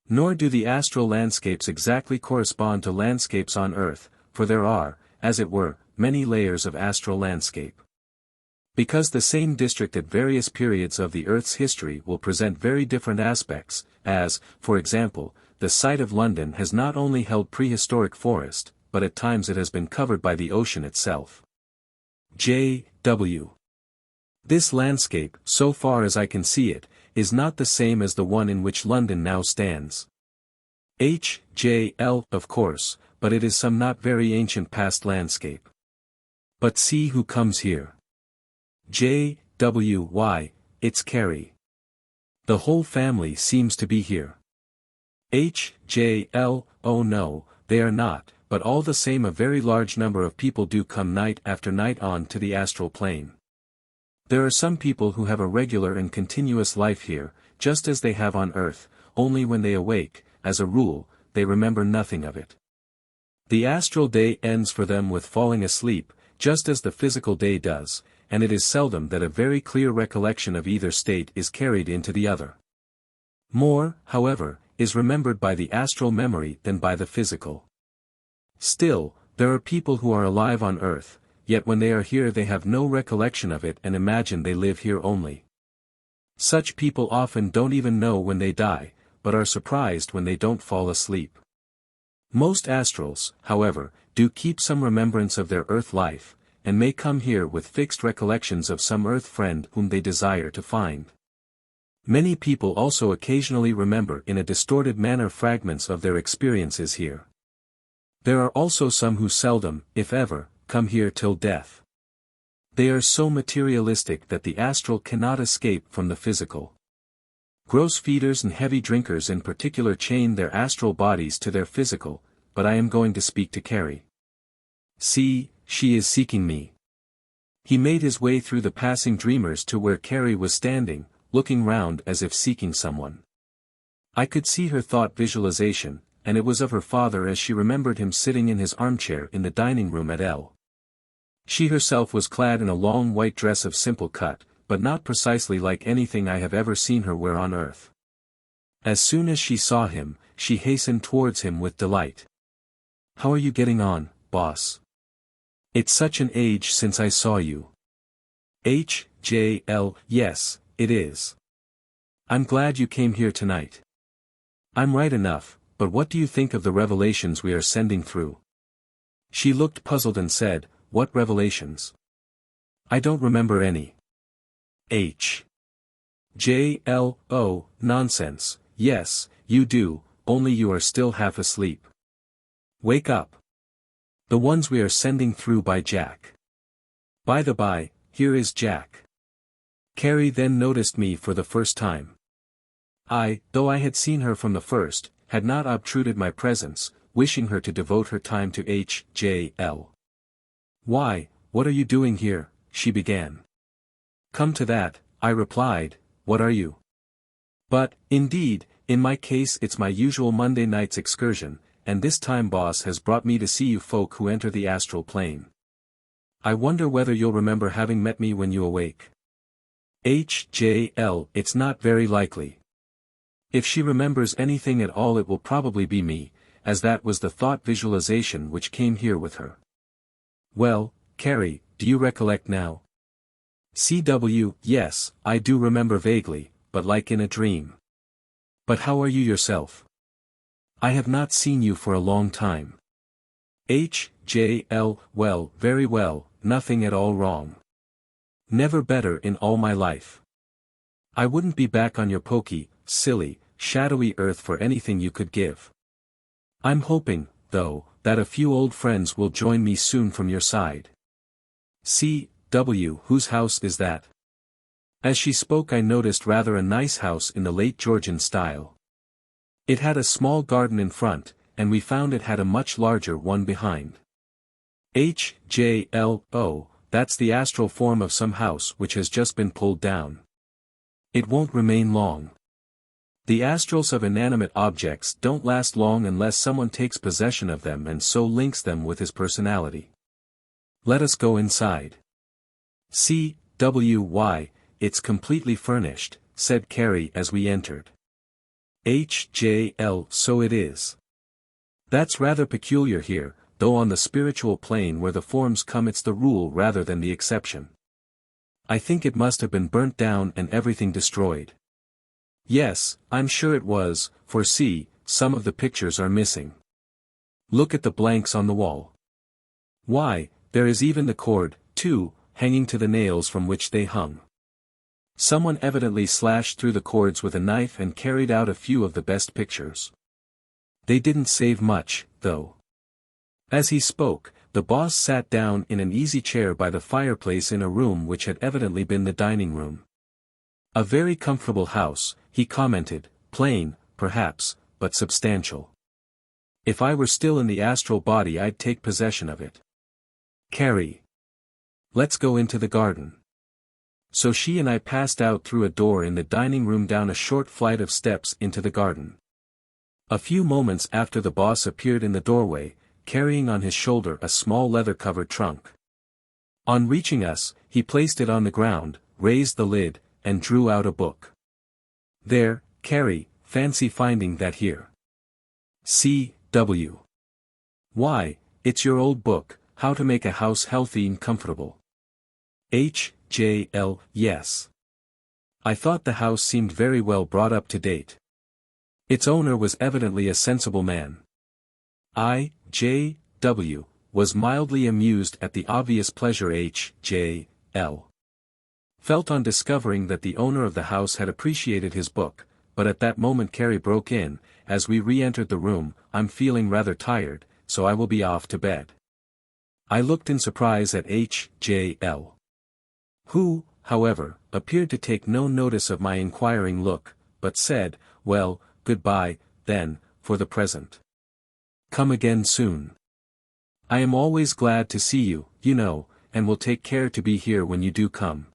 Nor do the astral landscapes exactly correspond to landscapes on Earth, for there are, as it were, many layers of astral landscape. Because the same district at various periods of the Earth's history will present very different aspects, as, for example, the site of London has not only held prehistoric forest, but at times it has been covered by the ocean itself. J.W. This landscape, so far as I can see it, is not the same as the one in which London now stands. H.J.L. Of course, but it is some not very ancient past landscape. But see who comes here. J.W. Why, it's Carrie. The whole family seems to be here. H.J.L. Oh no, they are not, but all the same a very large number of people do come night after night on to the astral plane. There are some people who have a regular and continuous life here, just as they have on Earth, only when they awake, as a rule, they remember nothing of it. The astral day ends for them with falling asleep, just as the physical day does, and it is seldom that a very clear recollection of either state is carried into the other. More, however, is remembered by the astral memory than by the physical. Still, there are people who are alive on Earth, yet when they are here they have no recollection of it and imagine they live here only. Such people often don't even know when they die, but are surprised when they don't fall asleep. Most astrals, however, do keep some remembrance of their Earth life, and may come here with fixed recollections of some Earth friend whom they desire to find. Many people also occasionally remember in a distorted manner fragments of their experiences here. There are also some who seldom, if ever, come here till death. They are so materialistic that the astral cannot escape from the physical. Gross feeders and heavy drinkers in particular chain their astral bodies to their physical, but I am going to speak to Carrie. See, she is seeking me. He made his way through the passing dreamers to where Carrie was standing, looking round as if seeking someone. I could see her thought visualization, and it was of her father as she remembered him sitting in his armchair in the dining room at L. She herself was clad in a long white dress of simple cut, but not precisely like anything I have ever seen her wear on Earth. As soon as she saw him, she hastened towards him with delight. "How are you getting on, boss? It's such an age since I saw you." H.J.L. Yes, it is. I'm glad you came here tonight. I'm right enough, but what do you think of the revelations we are sending through? She looked puzzled and said, "What revelations? I don't remember any." H.J.L. Oh, nonsense, yes, you do, only you are still half asleep. Wake up. The ones we are sending through by Jack. By the by, here is Jack. Carrie then noticed me for the first time. I, though I had seen her from the first, had not obtruded my presence, wishing her to devote her time to H.J.L. "Why, what are you doing here?" she began. "Come to that," I replied, "what are you?" "But, indeed, in my case it's my usual Monday night's excursion, and this time boss has brought me to see you folk who enter the astral plane. I wonder whether you'll remember having met me when you awake." H.J.L. It's not very likely. If she remembers anything at all it will probably be me, as that was the thought visualization which came here with her. Well, Carrie, do you recollect now? C.W. Yes, I do remember vaguely, but like in a dream. But how are you yourself? I have not seen you for a long time. H.J.L. Well, very well, nothing at all wrong. Never better in all my life. I wouldn't be back on your pokey, silly, shadowy Earth for anything you could give. I'm hoping, though, that a few old friends will join me soon from your side. C.W. Whose house is that? As she spoke I noticed rather a nice house in the late Georgian style. It had a small garden in front, and we found it had a much larger one behind. H.J.L. Oh, that's the astral form of some house which has just been pulled down. It won't remain long. The astrals of inanimate objects don't last long unless someone takes possession of them and so links them with his personality. Let us go inside. C.W.Y., it's completely furnished, said Carrie as we entered. H.J.L. So it is. That's rather peculiar here, though on the spiritual plane where the forms come it's the rule rather than the exception. I think it must have been burnt down and everything destroyed. Yes, I'm sure it was, for see, some of the pictures are missing. Look at the blanks on the wall. Why, there is even the cord, too, hanging to the nails from which they hung. Someone evidently slashed through the cords with a knife and carried out a few of the best pictures. They didn't save much, though. As he spoke, the boss sat down in an easy chair by the fireplace in a room which had evidently been the dining room. A very comfortable house, he commented, plain, perhaps, but substantial. If I were still in the astral body I'd take possession of it. Carrie. Let's go into the garden. So she and I passed out through a door in the dining room down a short flight of steps into the garden. A few moments after the boss appeared in the doorway, carrying on his shoulder a small leather-covered trunk. On reaching us, he placed it on the ground, raised the lid, and drew out a book. There, Carrie, fancy finding that here. C.W. Why, it's your old book, How to Make a House Healthy and Comfortable. H.J.L. Yes. I thought the house seemed very well brought up to date. Its owner was evidently a sensible man. I.J.W. was mildly amused at the obvious pleasure H.J.L. felt on discovering that the owner of the house had appreciated his book, but at that moment Carrie broke in, as we re-entered the room, I'm feeling rather tired, so I will be off to bed. I looked in surprise at H.J.L. who, however, appeared to take no notice of my inquiring look, but said, well, goodbye, then, for the present. Come again soon. I am always glad to see you, you know, and will take care to be here when you do come.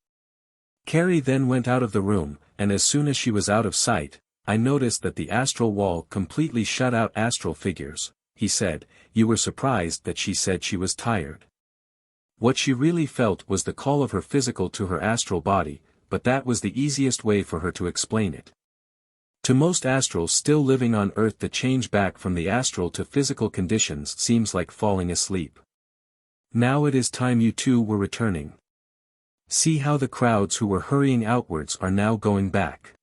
Carrie then went out of the room, and as soon as she was out of sight, I noticed that the astral wall completely shut out astral figures. He said, you were surprised that she said she was tired. What she really felt was the call of her physical to her astral body, but that was the easiest way for her to explain it. To most astrals still living on Earth the change back from the astral to physical conditions seems like falling asleep. Now it is time you two were returning. See how the crowds who were hurrying outwards are now going back.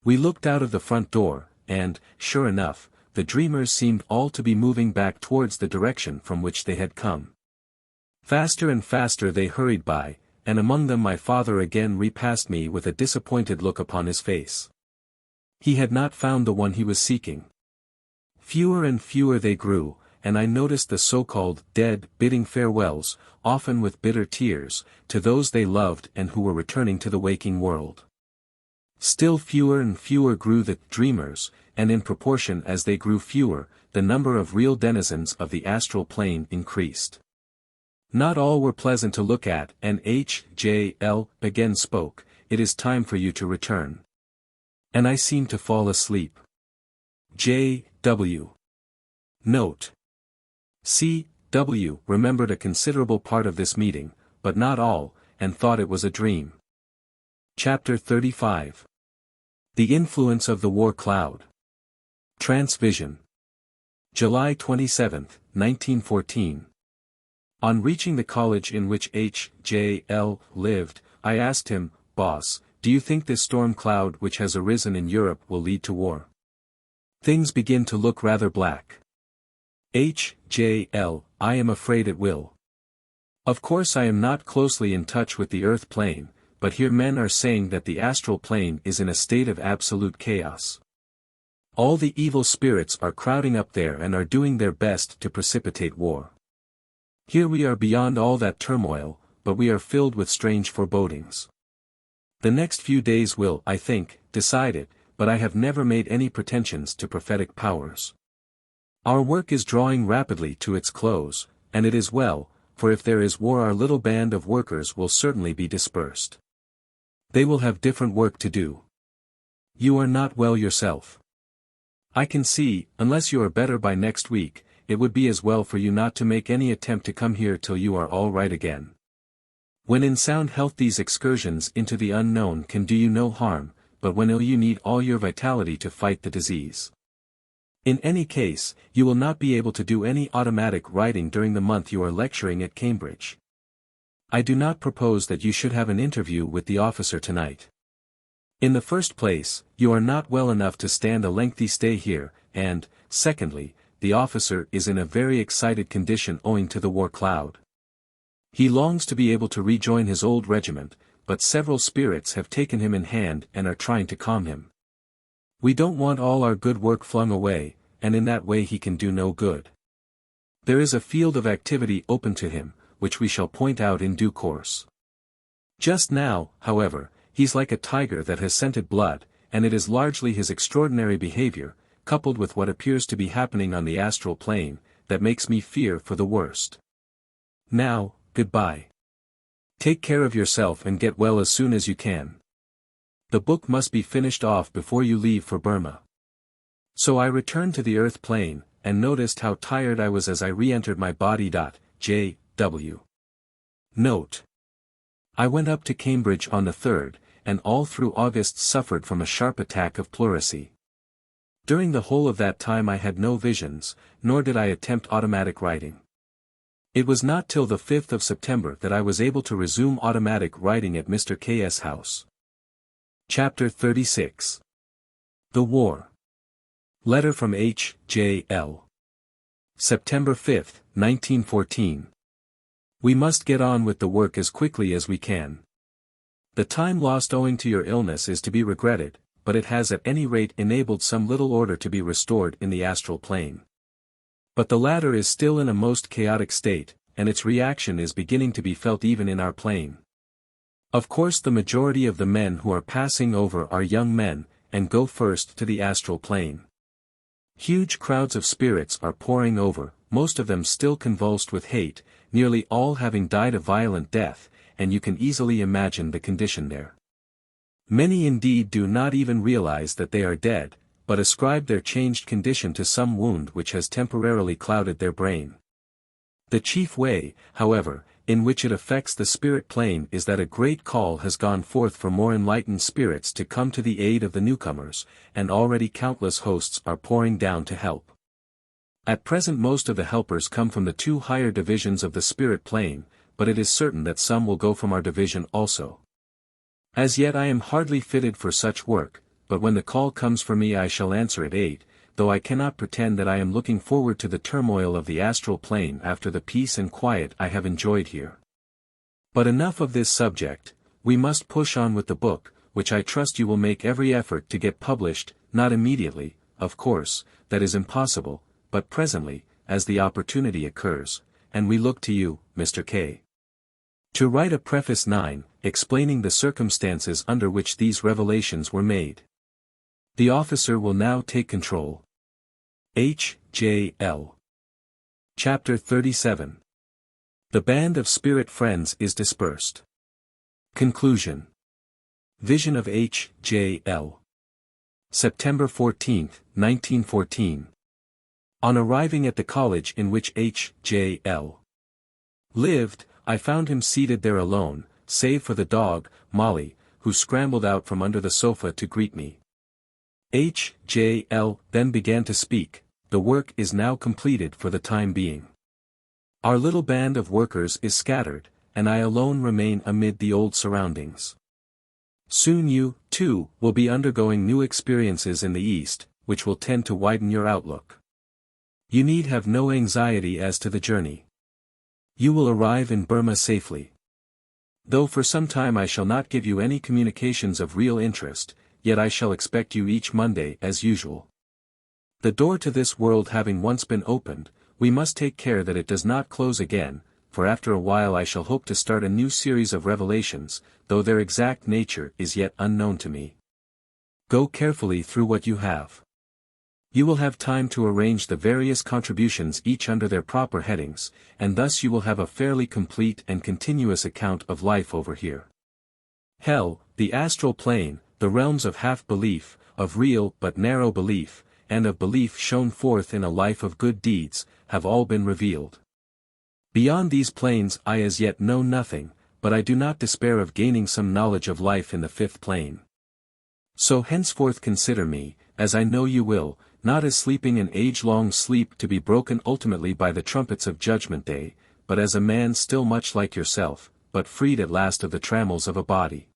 We looked out of the front door, and, sure enough, the dreamers seemed all to be moving back towards the direction from which they had come. Faster and faster they hurried by, and among them my father again repassed me with a disappointed look upon his face. He had not found the one he was seeking. Fewer and fewer they grew, and I noticed the so-called dead bidding farewells, often with bitter tears, to those they loved and who were returning to the waking world. Still fewer and fewer grew the dreamers, and in proportion as they grew fewer, the number of real denizens of the astral plane increased. Not all were pleasant to look at, and H.J.L. again spoke, it is time for you to return. And I seemed to fall asleep. J.W. Note. C.W. remembered a considerable part of this meeting, but not all, and thought it was a dream. Chapter 35. The Influence of the War Cloud. Transvision. July 27, 1914. On reaching the college in which H.J.L. lived, I asked him, Boss, do you think this storm cloud which has arisen in Europe will lead to war? Things begin to look rather black. H.J.L. I am afraid it will. Of course I am not closely in touch with the earth plane, but here men are saying that the astral plane is in a state of absolute chaos. All the evil spirits are crowding up there and are doing their best to precipitate war. Here we are beyond all that turmoil, but we are filled with strange forebodings. The next few days will, I think, decide it, but I have never made any pretensions to prophetic powers. Our work is drawing rapidly to its close, and it is well, for if there is war our little band of workers will certainly be dispersed. They will have different work to do. You are not well yourself. I can see, unless you are better by next week, it would be as well for you not to make any attempt to come here till you are all right again. When in sound health these excursions into the unknown can do you no harm, but when ill you need all your vitality to fight the disease. In any case, you will not be able to do any automatic writing during the month you are lecturing at Cambridge. I do not propose that you should have an interview with the officer tonight. In the first place, you are not well enough to stand a lengthy stay here, and, secondly, the officer is in a very excited condition owing to the war cloud. He longs to be able to rejoin his old regiment, but several spirits have taken him in hand and are trying to calm him. We don't want all our good work flung away, and in that way he can do no good. There is a field of activity open to him, which we shall point out in due course. Just now, however, he's like a tiger that has scented blood, and it is largely his extraordinary behavior, coupled with what appears to be happening on the astral plane, that makes me fear for the worst. Now, goodbye. Take care of yourself and get well as soon as you can. The book must be finished off before you leave for Burma. So I returned to the earth plane, and noticed how tired I was as I re-entered my body. J.W. Note. I went up to Cambridge on the 3rd, and all through August suffered from a sharp attack of pleurisy. During the whole of that time I had no visions, nor did I attempt automatic writing. It was not till the 5th of September that I was able to resume automatic writing at Mr. K.'s house. Chapter 36. The War. Letter from H.J.L. September 5, 1914. We must get on with the work as quickly as we can. The time lost owing to your illness is to be regretted, but it has at any rate enabled some little order to be restored in the astral plane. But the latter is still in a most chaotic state, and its reaction is beginning to be felt even in our plane. Of course the majority of the men who are passing over are young men, and go first to the astral plane. Huge crowds of spirits are pouring over, most of them still convulsed with hate, nearly all having died a violent death, and you can easily imagine the condition there. Many indeed do not even realize that they are dead, but ascribe their changed condition to some wound which has temporarily clouded their brain. The chief way, however, in which it affects the spirit plane is that a great call has gone forth for more enlightened spirits to come to the aid of the newcomers, and already countless hosts are pouring down to help. At present most of the helpers come from the 2 higher divisions of the spirit plane, but it is certain that some will go from our division also. As yet I am hardly fitted for such work, but when the call comes for me I shall answer at 8, though I cannot pretend that I am looking forward to the turmoil of the astral plane after the peace and quiet I have enjoyed here. But enough of this subject, we must push on with the book, which I trust you will make every effort to get published, not immediately, of course, that is impossible, but presently, as the opportunity occurs, and we look to you, Mr. K. to write a preface 9, explaining the circumstances under which these revelations were made. The officer will now take control. H.J.L. Chapter 37. The band of spirit friends is dispersed. Conclusion. Vision of H.J.L. September 14, 1914. On arriving at the college in which H.J.L. lived, I found him seated there alone, save for the dog, Molly, who scrambled out from under the sofa to greet me. H.J.L. then began to speak. The work is now completed for the time being. Our little band of workers is scattered, and I alone remain amid the old surroundings. Soon you, too, will be undergoing new experiences in the East, which will tend to widen your outlook. You need have no anxiety as to the journey. You will arrive in Burma safely. Though for some time I shall not give you any communications of real interest, yet I shall expect you each Monday as usual. The door to this world having once been opened, we must take care that it does not close again, for after a while I shall hope to start a new series of revelations, though their exact nature is yet unknown to me. Go carefully through what you have. You will have time to arrange the various contributions each under their proper headings, and thus you will have a fairly complete and continuous account of life over here. Hell, the astral plane, the realms of half-belief, of real but narrow belief, and of belief shown forth in a life of good deeds, have all been revealed. Beyond these planes I as yet know nothing, but I do not despair of gaining some knowledge of life in the fifth plane. So henceforth consider me, as I know you will, not as sleeping an age-long sleep to be broken ultimately by the trumpets of Judgment Day, but as a man still much like yourself, but freed at last of the trammels of a body.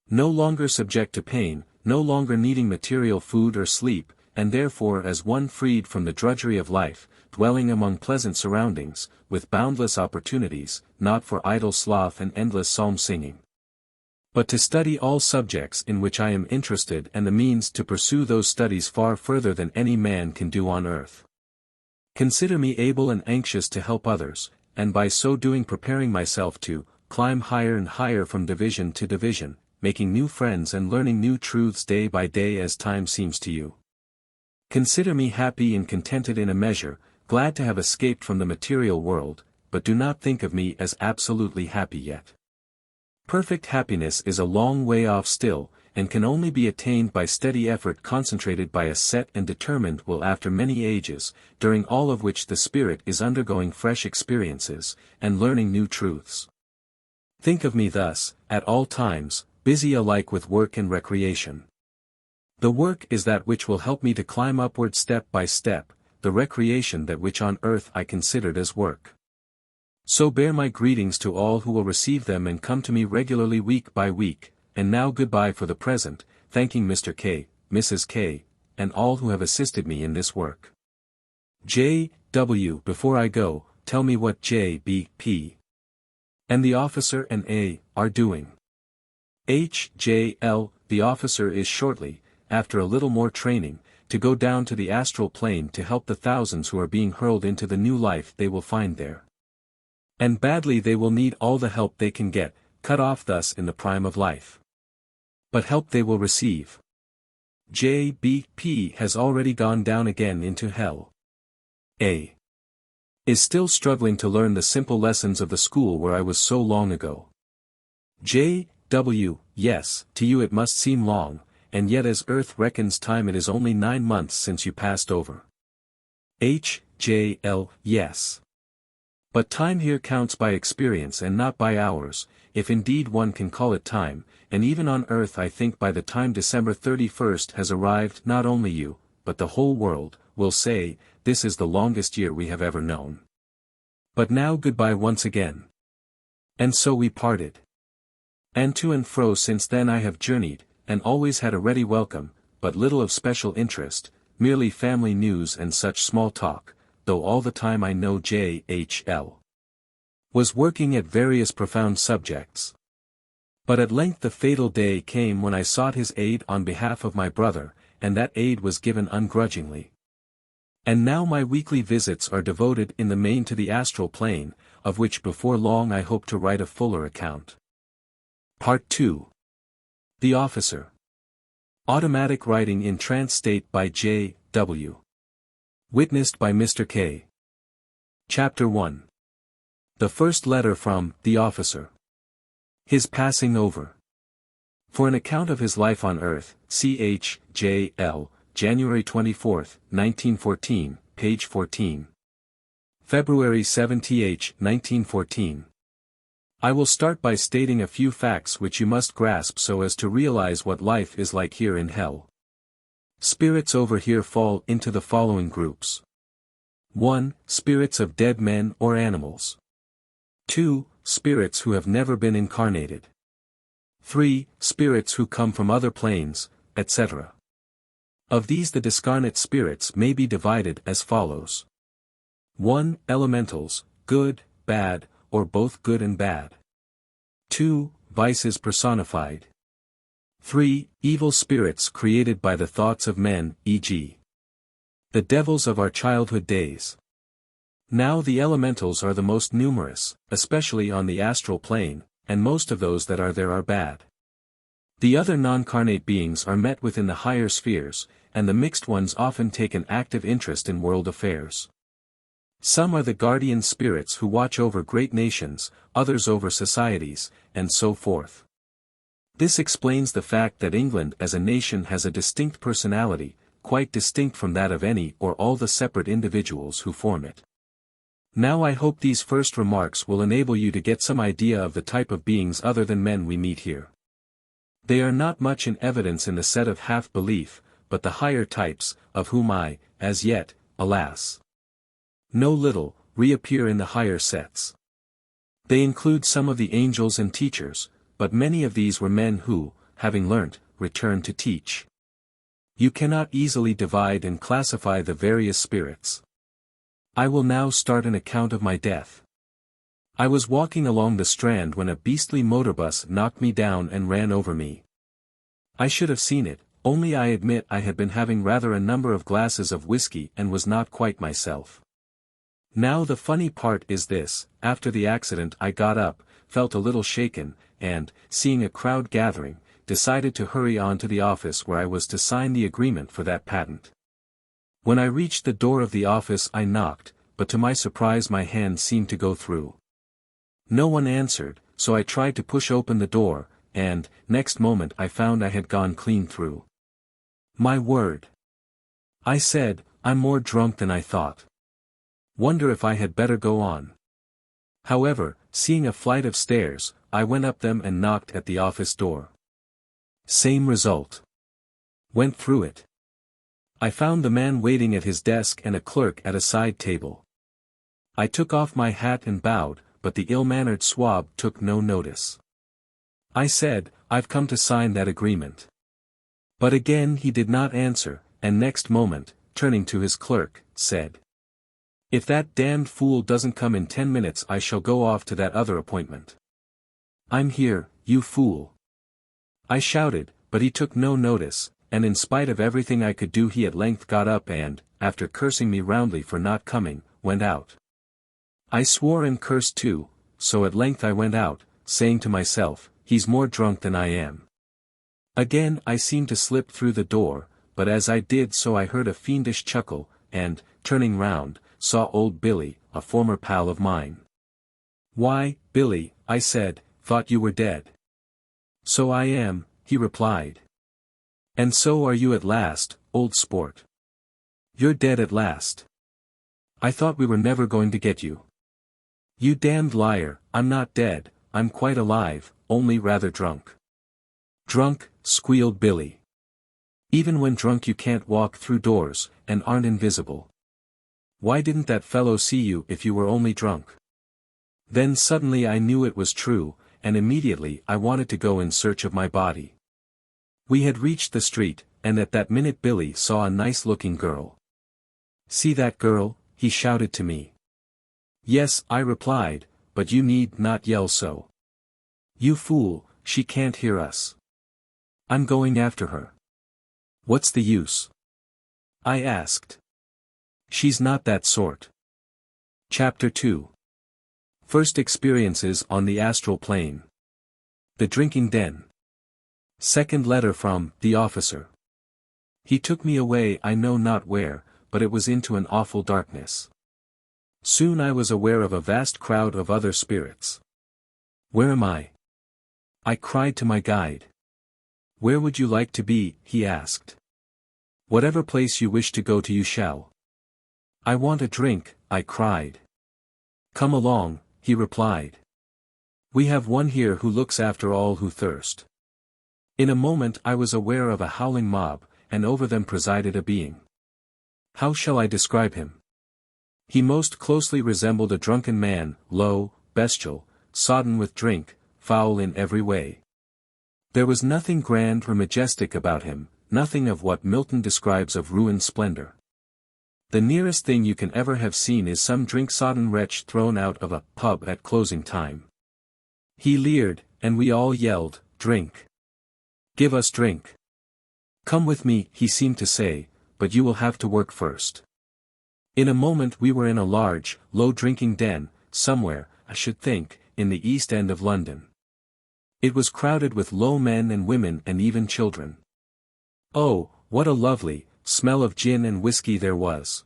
No longer subject to pain, no longer needing material food or sleep, and therefore as one freed from the drudgery of life, dwelling among pleasant surroundings, with boundless opportunities, not for idle sloth and endless psalm-singing, but to study all subjects in which I am interested and the means to pursue those studies far further than any man can do on earth. Consider me able and anxious to help others, and by so doing preparing myself to climb higher and higher from division to division, making new friends and learning new truths day by day as time seems to you. Consider me happy and contented in a measure, glad to have escaped from the material world, but do not think of me as absolutely happy yet. Perfect happiness is a long way off still, and can only be attained by steady effort concentrated by a set and determined will after many ages, during all of which the spirit is undergoing fresh experiences, and learning new truths. Think of me thus, at all times, busy alike with work and recreation. The work is that which will help me to climb upward step by step, the recreation that which on earth I considered as work. So bear my greetings to all who will receive them and come to me regularly week by week, and now goodbye for the present, thanking Mr. K, Mrs. K, and all who have assisted me in this work. J. W. Before I go, tell me what J. B. P. and the officer and A. are doing. H. J. L. The officer is shortly, after a little more training, to go down to the astral plane to help the thousands who are being hurled into the new life they will find there. And badly they will need all the help they can get, cut off thus in the prime of life. But help they will receive. J. B. P. has already gone down again into hell. A. is still struggling to learn the simple lessons of the school where I was so long ago. J. W. Yes, to you it must seem long, and yet as earth reckons time it is only 9 months since you passed over. H. J. L. Yes. But time here counts by experience and not by hours, if indeed one can call it time, and even on earth I think by the time December 31st has arrived not only you, but the whole world, will say, this is the longest year we have ever known. But now goodbye once again. And so we parted. And to and fro since then I have journeyed, and always had a ready welcome, but little of special interest, merely family news and such small talk, though all the time I know J. H. L. was working at various profound subjects. But at length the fatal day came when I sought his aid on behalf of my brother, and that aid was given ungrudgingly. And now my weekly visits are devoted in the main to the astral plane, of which before long I hope to write a fuller account. Part 2. The Officer. Automatic writing in trance state by J. W. Witnessed by Mr. K. Chapter 1. The first letter from the officer. His passing over. For an account of his life on earth, Ch. J. L., January 24, 1914, page 14. February 7, 1914. I will start by stating a few facts which you must grasp so as to realize what life is like here in hell. Spirits over here fall into the following groups. 1. Spirits of dead men or animals. 2. Spirits who have never been incarnated. 3. Spirits who come from other planes, etc. Of these the discarnate spirits may be divided as follows. 1. Elementals, good, bad, or both good and bad. 2. Vices personified. 3. Evil spirits created by the thoughts of men, e.g. the devils of our childhood days. Now the elementals are the most numerous, especially on the astral plane, and most of those that are there are bad. The other non-carnate beings are met with in the higher spheres, and the mixed ones often take an active interest in world affairs. Some are the guardian spirits who watch over great nations, others over societies, and so forth. This explains the fact that England as a nation has a distinct personality, quite distinct from that of any or all the separate individuals who form it. Now I hope these first remarks will enable you to get some idea of the type of beings other than men we meet here. They are not much in evidence in the set of half-belief, but the higher types, of whom I, as yet, alas, know little, reappear in the higher sets. They include some of the angels and teachers, but many of these were men who, having learnt, returned to teach. You cannot easily divide and classify the various spirits. I will now start an account of my death. I was walking along the Strand when a beastly motorbus knocked me down and ran over me. I should have seen it, only I admit I had been having rather a number of glasses of whiskey and was not quite myself. Now the funny part is this: after the accident I got up, felt a little shaken, and, seeing a crowd gathering, decided to hurry on to the office where I was to sign the agreement for that patent. When I reached the door of the office I knocked, but to my surprise my hand seemed to go through. No one answered, so I tried to push open the door, and, next moment I found I had gone clean through. My word! I said, I'm more drunk than I thought. Wonder if I had better go on. However, seeing a flight of stairs, I went up them and knocked at the office door. Same result. Went through it. I found the man waiting at his desk and a clerk at a side table. I took off my hat and bowed, but the ill-mannered swab took no notice. I said, I've come to sign that agreement. But again he did not answer, and next moment, turning to his clerk, said, if that damned fool doesn't come in 10 minutes I shall go off to that other appointment. I'm here, you fool. I shouted, but he took no notice, and in spite of everything I could do he at length got up and, after cursing me roundly for not coming, went out. I swore and cursed too, so at length I went out, saying to myself, he's more drunk than I am. Again I seemed to slip through the door, but as I did so I heard a fiendish chuckle, and, turning round, saw old Billy, a former pal of mine. Why, Billy, I said, thought you were dead. So I am, he replied. And so are you at last, old sport. You're dead at last. I thought we were never going to get you. You damned liar, I'm not dead, I'm quite alive, only rather drunk. Drunk, squealed Billy. Even when drunk you can't walk through doors, and aren't invisible. Why didn't that fellow see you if you were only drunk? Then suddenly I knew it was true, and immediately I wanted to go in search of my body. We had reached the street, and at that minute Billy saw a nice-looking girl. See that girl? He shouted to me. Yes, I replied, but you need not yell so. You fool, she can't hear us. I'm going after her. What's the use? I asked. She's not that sort. Chapter 2. First experiences on the astral plane. The drinking den. Second letter from the officer. He took me away I know not where, but it was into an awful darkness. Soon I was aware of a vast crowd of other spirits. Where am I? I cried to my guide. Where would you like to be? He asked. Whatever place you wish to go to you shall. I want a drink, I cried. Come along, he replied. We have one here who looks after all who thirst. In a moment I was aware of a howling mob, and over them presided a being. How shall I describe him? He most closely resembled a drunken man, low, bestial, sodden with drink, foul in every way. There was nothing grand or majestic about him, nothing of what Milton describes of ruined splendor. The nearest thing you can ever have seen is some drink-sodden wretch thrown out of a pub at closing time. He leered, and we all yelled, "Drink! Give us drink! Come with me," he seemed to say, "but you will have to work first." In a moment we were in a large, low drinking den, somewhere, I should think, in the East End of London. It was crowded with low men and women and even children. Oh, what a lovely smell of gin and whiskey there was.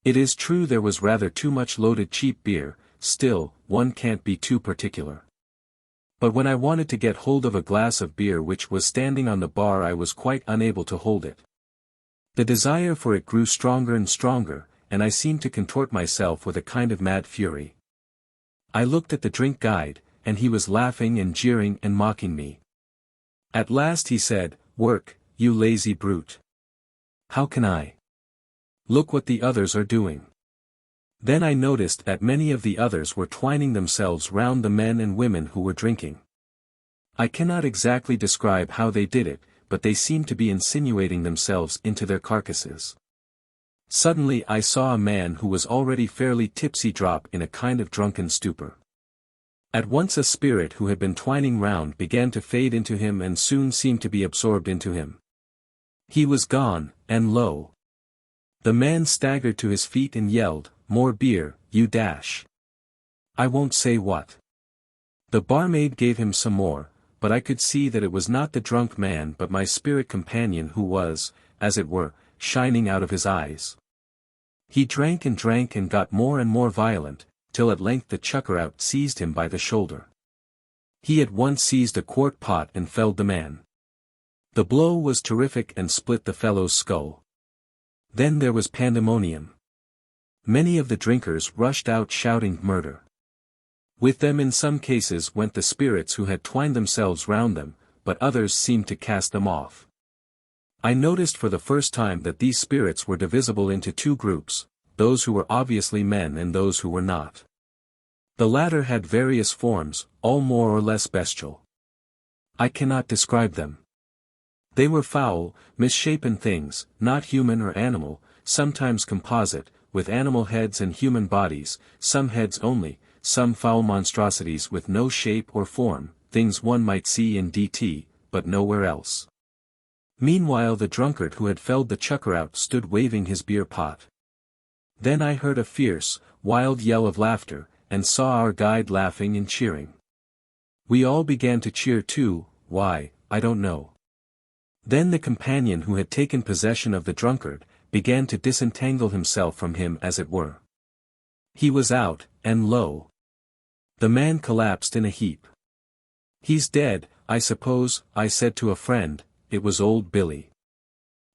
It is true there was rather too much loaded cheap beer, still, one can't be too particular. But when I wanted to get hold of a glass of beer which was standing on the bar, I was quite unable to hold it. The desire for it grew stronger and stronger, and I seemed to contort myself with a kind of mad fury. I looked at the drink guide, and he was laughing and jeering and mocking me. At last he said, "Work, you lazy brute. How can I? Look what the others are doing." Then I noticed that many of the others were twining themselves round the men and women who were drinking. I cannot exactly describe how they did it, but they seemed to be insinuating themselves into their carcasses. Suddenly I saw a man who was already fairly tipsy drop in a kind of drunken stupor. At once a spirit who had been twining round began to fade into him and soon seemed to be absorbed into him. He was gone, and lo! The man staggered to his feet and yelled, "More beer, you dash!" I won't say what. The barmaid gave him some more, but I could see that it was not the drunk man but my spirit companion who was, as it were, shining out of his eyes. He drank and got more and more violent, till at length the chucker-out seized him by the shoulder. He at once seized a quart pot and felled the man. The blow was terrific and split the fellow's skull. Then there was pandemonium. Many of the drinkers rushed out shouting murder. With them in some cases went the spirits who had twined themselves round them, but others seemed to cast them off. I noticed for the first time that these spirits were divisible into two groups, those who were obviously men and those who were not. The latter had various forms, all more or less bestial. I cannot describe them. They were foul, misshapen things, not human or animal, sometimes composite, with animal heads and human bodies, some heads only, some foul monstrosities with no shape or form, things one might see in DT, but nowhere else. Meanwhile the drunkard who had felled the chucker-out stood waving his beer pot. Then I heard a fierce, wild yell of laughter, and saw our guide laughing and cheering. We all began to cheer too, why, I don't know. Then the companion who had taken possession of the drunkard, began to disentangle himself from him as it were. He was out, and lo! The man collapsed in a heap. "He's dead, I suppose," I said to a friend. It was old Billy.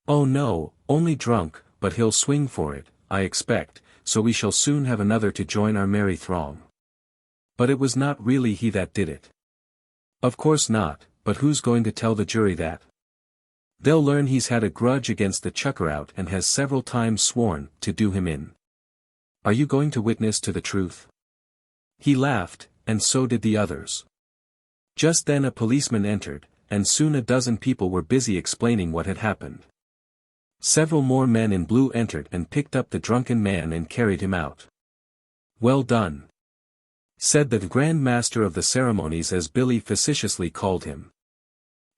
"Oh no, only drunk, but he'll swing for it, I expect, so we shall soon have another to join our merry throng." But it was not really he that did it. Of course not, but who's going to tell the jury that? They'll learn he's had a grudge against the chucker-out and has several times sworn to do him in. Are you going to witness to the truth? He laughed, and so did the others. Just then a policeman entered, and soon a dozen people were busy explaining what had happened. Several more men in blue entered and picked up the drunken man and carried him out. "Well done," said the Grand Master of the ceremonies as Billy facetiously called him.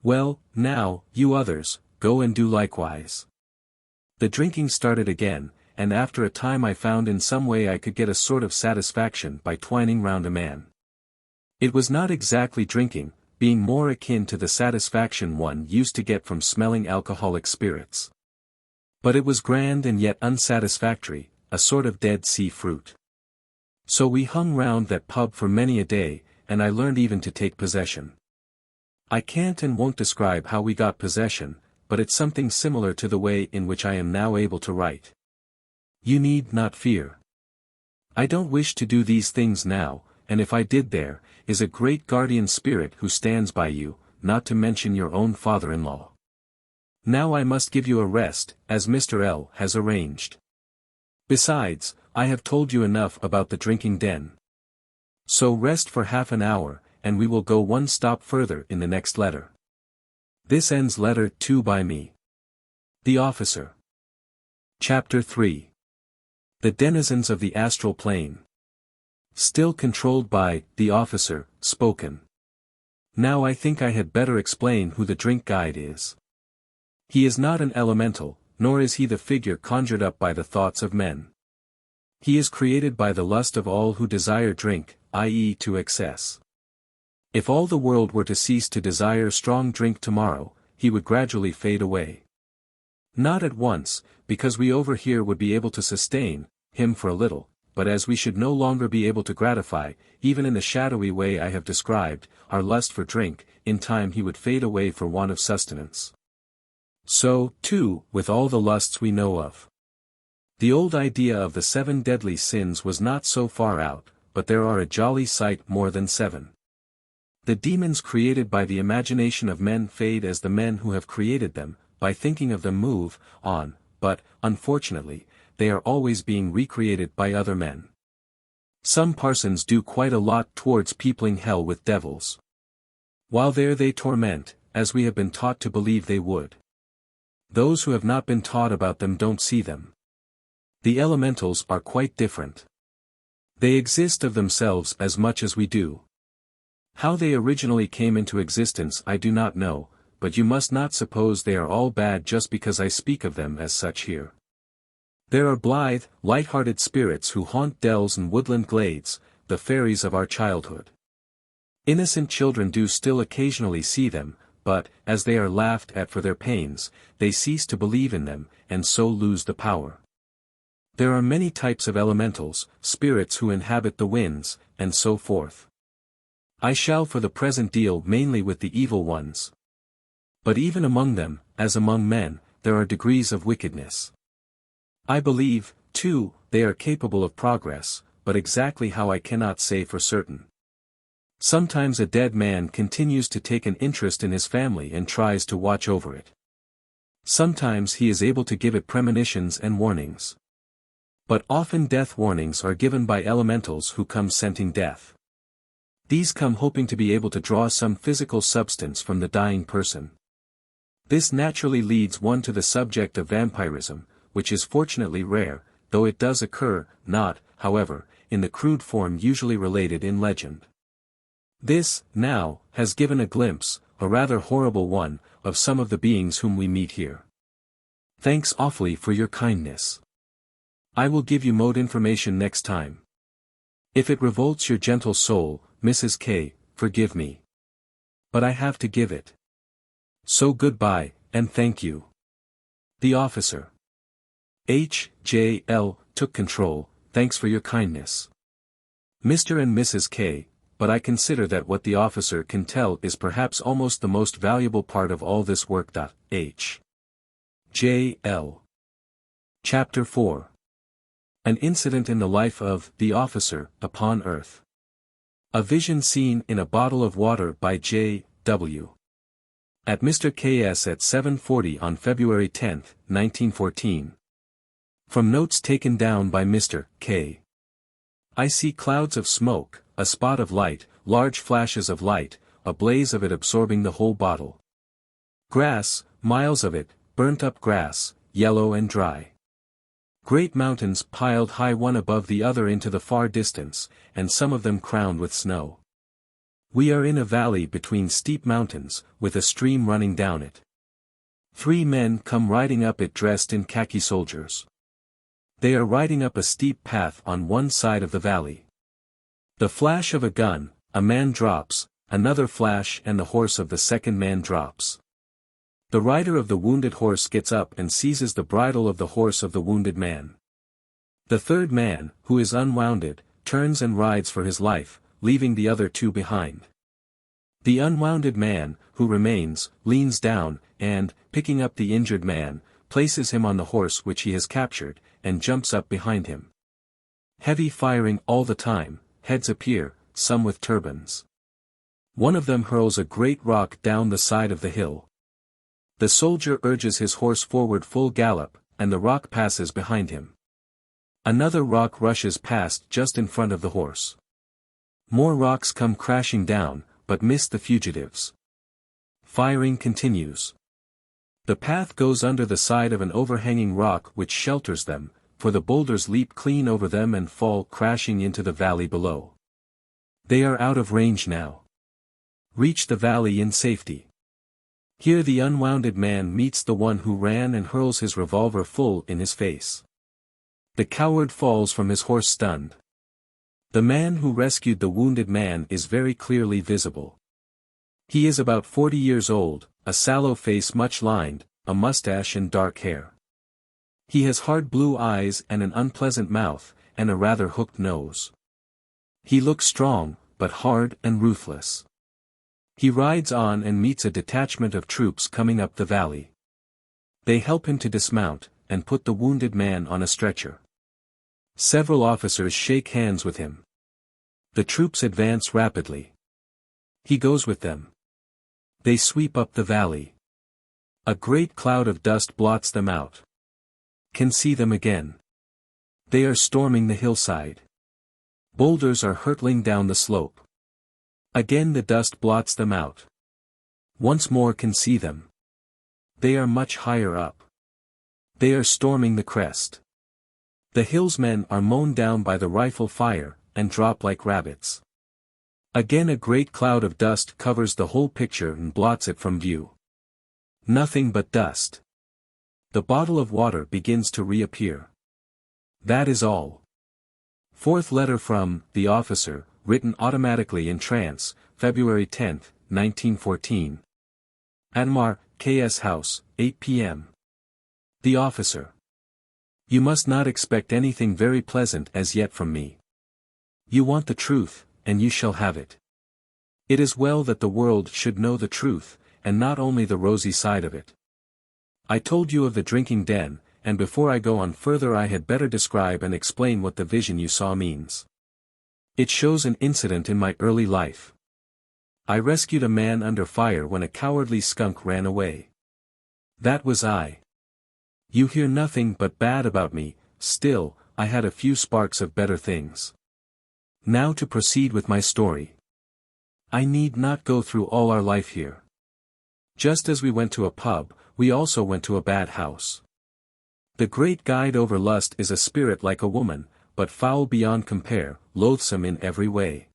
"Well, now, you others, go and do likewise." The drinking started again, and after a time I found in some way I could get a sort of satisfaction by twining round a man. It was not exactly drinking, being more akin to the satisfaction one used to get from smelling alcoholic spirits. But it was grand and yet unsatisfactory, a sort of Dead Sea fruit. So we hung round that pub for many a day, and I learned even to take possession. I can't and won't describe how we got possession, but it's something similar to the way in which I am now able to write. You need not fear. I don't wish to do these things now, and if I did there is a great guardian spirit who stands by you, not to mention your own father-in-law. Now I must give you a rest, as Mr. L. has arranged. Besides, I have told you enough about the drinking den. So rest for half an hour, and we will go one stop further in the next letter. This ends letter 2 by me. The Officer. Chapter 3. The Denizens of the Astral Plane. Still controlled by, the Officer, spoken. Now I think I had better explain who the drink guide is. He is not an elemental, nor is he the figure conjured up by the thoughts of men. He is created by the lust of all who desire drink, i.e. to excess. If all the world were to cease to desire strong drink tomorrow, he would gradually fade away. Not at once, because we over here would be able to sustain him for a little, but as we should no longer be able to gratify, even in the shadowy way I have described, our lust for drink, in time he would fade away for want of sustenance. So, too, with all the lusts we know of. The old idea of the 7 deadly sins was not so far out, but there are a jolly sight more than 7. The demons created by the imagination of men fade as the men who have created them, by thinking of them move on, but, unfortunately, they are always being recreated by other men. Some parsons do quite a lot towards peopling hell with devils. While there they torment, as we have been taught to believe they would. Those who have not been taught about them don't see them. The elementals are quite different. They exist of themselves as much as we do. How they originally came into existence I do not know, but you must not suppose they are all bad just because I speak of them as such here. There are blithe, light-hearted spirits who haunt dells and woodland glades, the fairies of our childhood. Innocent children do still occasionally see them, but, as they are laughed at for their pains, they cease to believe in them, and so lose the power. There are many types of elementals, spirits who inhabit the winds, and so forth. I shall for the present deal mainly with the evil ones. But even among them, as among men, there are degrees of wickedness. I believe, too, they are capable of progress, but exactly how I cannot say for certain. Sometimes a dead man continues to take an interest in his family and tries to watch over it. Sometimes he is able to give it premonitions and warnings. But often death warnings are given by elementals who come scenting death. These come hoping to be able to draw some physical substance from the dying person. This naturally leads one to the subject of vampirism, which is fortunately rare, though it does occur, not, however, in the crude form usually related in legend. This, now, has given a glimpse, a rather horrible one, of some of the beings whom we meet here. Thanks awfully for your kindness. I will give you more information next time. If it revolts your gentle soul, Mrs. K., forgive me. But I have to give it. So goodbye, and thank you. The officer. H.J.L. took control, thanks for your kindness. Mr. and Mrs. K., but I consider that what the officer can tell is perhaps almost the most valuable part of all this work. H. J.L. Chapter 4. An incident in the life of the officer upon earth. A vision seen in a bottle of water by J.W. At Mr. K.'s at 7:40 on February 10, 1914. From notes taken down by Mr. K. I see clouds of smoke, a spot of light, large flashes of light, a blaze of it absorbing the whole bottle. Grass, miles of it, burnt up grass, yellow and dry. Great mountains piled high one above the other into the far distance, and some of them crowned with snow. We are in a valley between steep mountains, with a stream running down it. 3 men come riding up it dressed in khaki soldiers. They are riding up a steep path on one side of the valley. The flash of a gun, a man drops, another flash and the horse of the second man drops. The rider of the wounded horse gets up and seizes the bridle of the horse of the wounded man. The third man, who is unwounded, turns and rides for his life, leaving the other 2 behind. The unwounded man, who remains, leans down, and, picking up the injured man, places him on the horse which he has captured, and jumps up behind him. Heavy firing all the time, heads appear, some with turbans. One of them hurls a great rock down the side of the hill. The soldier urges his horse forward full gallop, and the rock passes behind him. Another rock rushes past just in front of the horse. More rocks come crashing down, but miss the fugitives. Firing continues. The path goes under the side of an overhanging rock which shelters them, for the boulders leap clean over them and fall crashing into the valley below. They are out of range now. Reach the valley in safety. Here the unwounded man meets the one who ran and hurls his revolver full in his face. The coward falls from his horse stunned. The man who rescued the wounded man is very clearly visible. He is about 40 years old, a sallow face much lined, a mustache and dark hair. He has hard blue eyes and an unpleasant mouth, and a rather hooked nose. He looks strong, but hard and ruthless. He rides on and meets a detachment of troops coming up the valley. They help him to dismount, and put the wounded man on a stretcher. Several officers shake hands with him. The troops advance rapidly. He goes with them. They sweep up the valley. A great cloud of dust blots them out. Can see them again. They are storming the hillside. Boulders are hurtling down the slope. Again the dust blots them out. Once more can see them. They are much higher up. They are storming the crest. The hillsmen are mown down by the rifle fire, and drop like rabbits. Again a great cloud of dust covers the whole picture and blots it from view. Nothing but dust. The bottle of water begins to reappear. That is all. Fourth letter from the officer, written automatically in trance, February 10, 1914. Anmar, K.S. House, 8 p.m. The officer. You must not expect anything very pleasant as yet from me. You want the truth, and you shall have it. It is well that the world should know the truth, and not only the rosy side of it. I told you of the drinking den, and before I go on further I had better describe and explain what the vision you saw means. It shows an incident in my early life. I rescued a man under fire when a cowardly skunk ran away. That was I. You hear nothing but bad about me, still, I had a few sparks of better things. Now to proceed with my story. I need not go through all our life here. Just as we went to a pub, we also went to a bad house. The great guide over lust is a spirit like a woman, but foul beyond compare, loathsome in every way.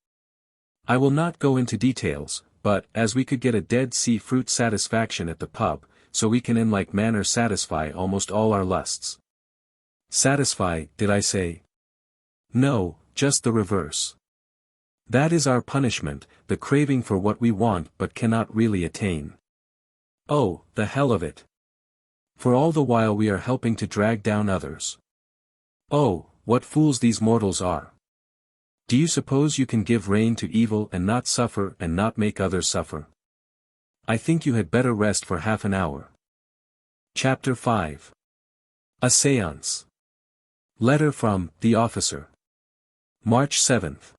I will not go into details, but, as we could get a Dead Sea fruit satisfaction at the pub, so we can in like manner satisfy almost all our lusts. Satisfy, did I say? No, just the reverse. That is our punishment, the craving for what we want but cannot really attain. Oh, the hell of it. For all the while we are helping to drag down others. Oh, what fools these mortals are. Do you suppose you can give rein to evil and not suffer and not make others suffer? I think you had better rest for half an hour. Chapter 5. A Seance. Letter from the officer. March 7th.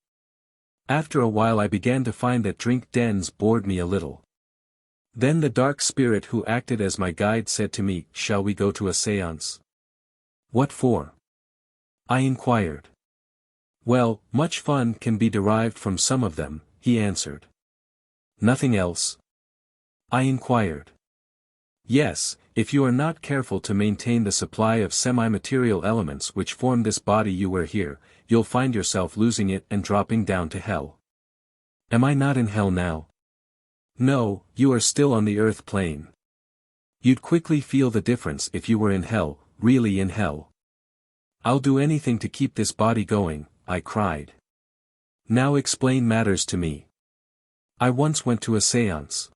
After a while I began to find that drink dens bored me a little. Then the dark spirit who acted as my guide said to me, "Shall we go to a seance?" "What for?" I inquired. "Well, much fun can be derived from some of them," he answered. "Nothing else?" I inquired. "Yes, if you are not careful to maintain the supply of semi-material elements which form this body you wear here, you'll find yourself losing it and dropping down to hell." "Am I not in hell now?" "No, you are still on the earth plane. You'd quickly feel the difference if you were in hell, really in hell." "I'll do anything to keep this body going," I cried. "Now explain matters to me. I once went to a seance.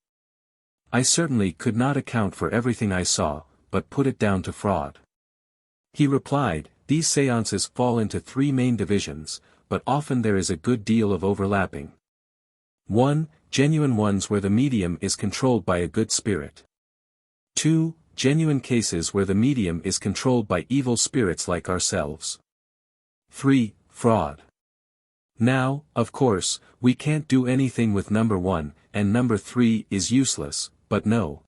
I certainly could not account for everything I saw, but put it down to fraud." He replied, "These seances fall into three main divisions, but often there is a good deal of overlapping. 1. Genuine ones where the medium is controlled by a good spirit. 2. Genuine cases where the medium is controlled by evil spirits like ourselves. 3. Fraud. Now, of course, we can't do anything with number 1, and number 3 is useless, but no.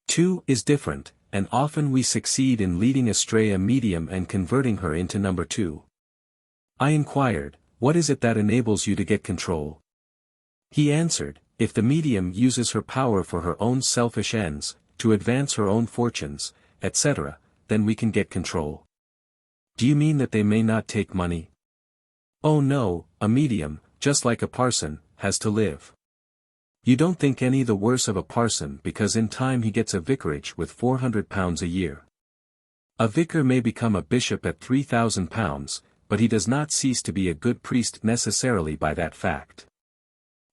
2 is different, and often we succeed in leading astray a medium and converting her into number 2. I inquired, "What is it that enables you to get control?" He answered, "If the medium uses her power for her own selfish ends, to advance her own fortunes, etc., then we can get control." "Do you mean that they may not take money?" "Oh no, a medium, just like a parson, has to live. You don't think any the worse of a parson because in time he gets a vicarage with £400 a year. A vicar may become a bishop at £3,000, but he does not cease to be a good priest necessarily by that fact.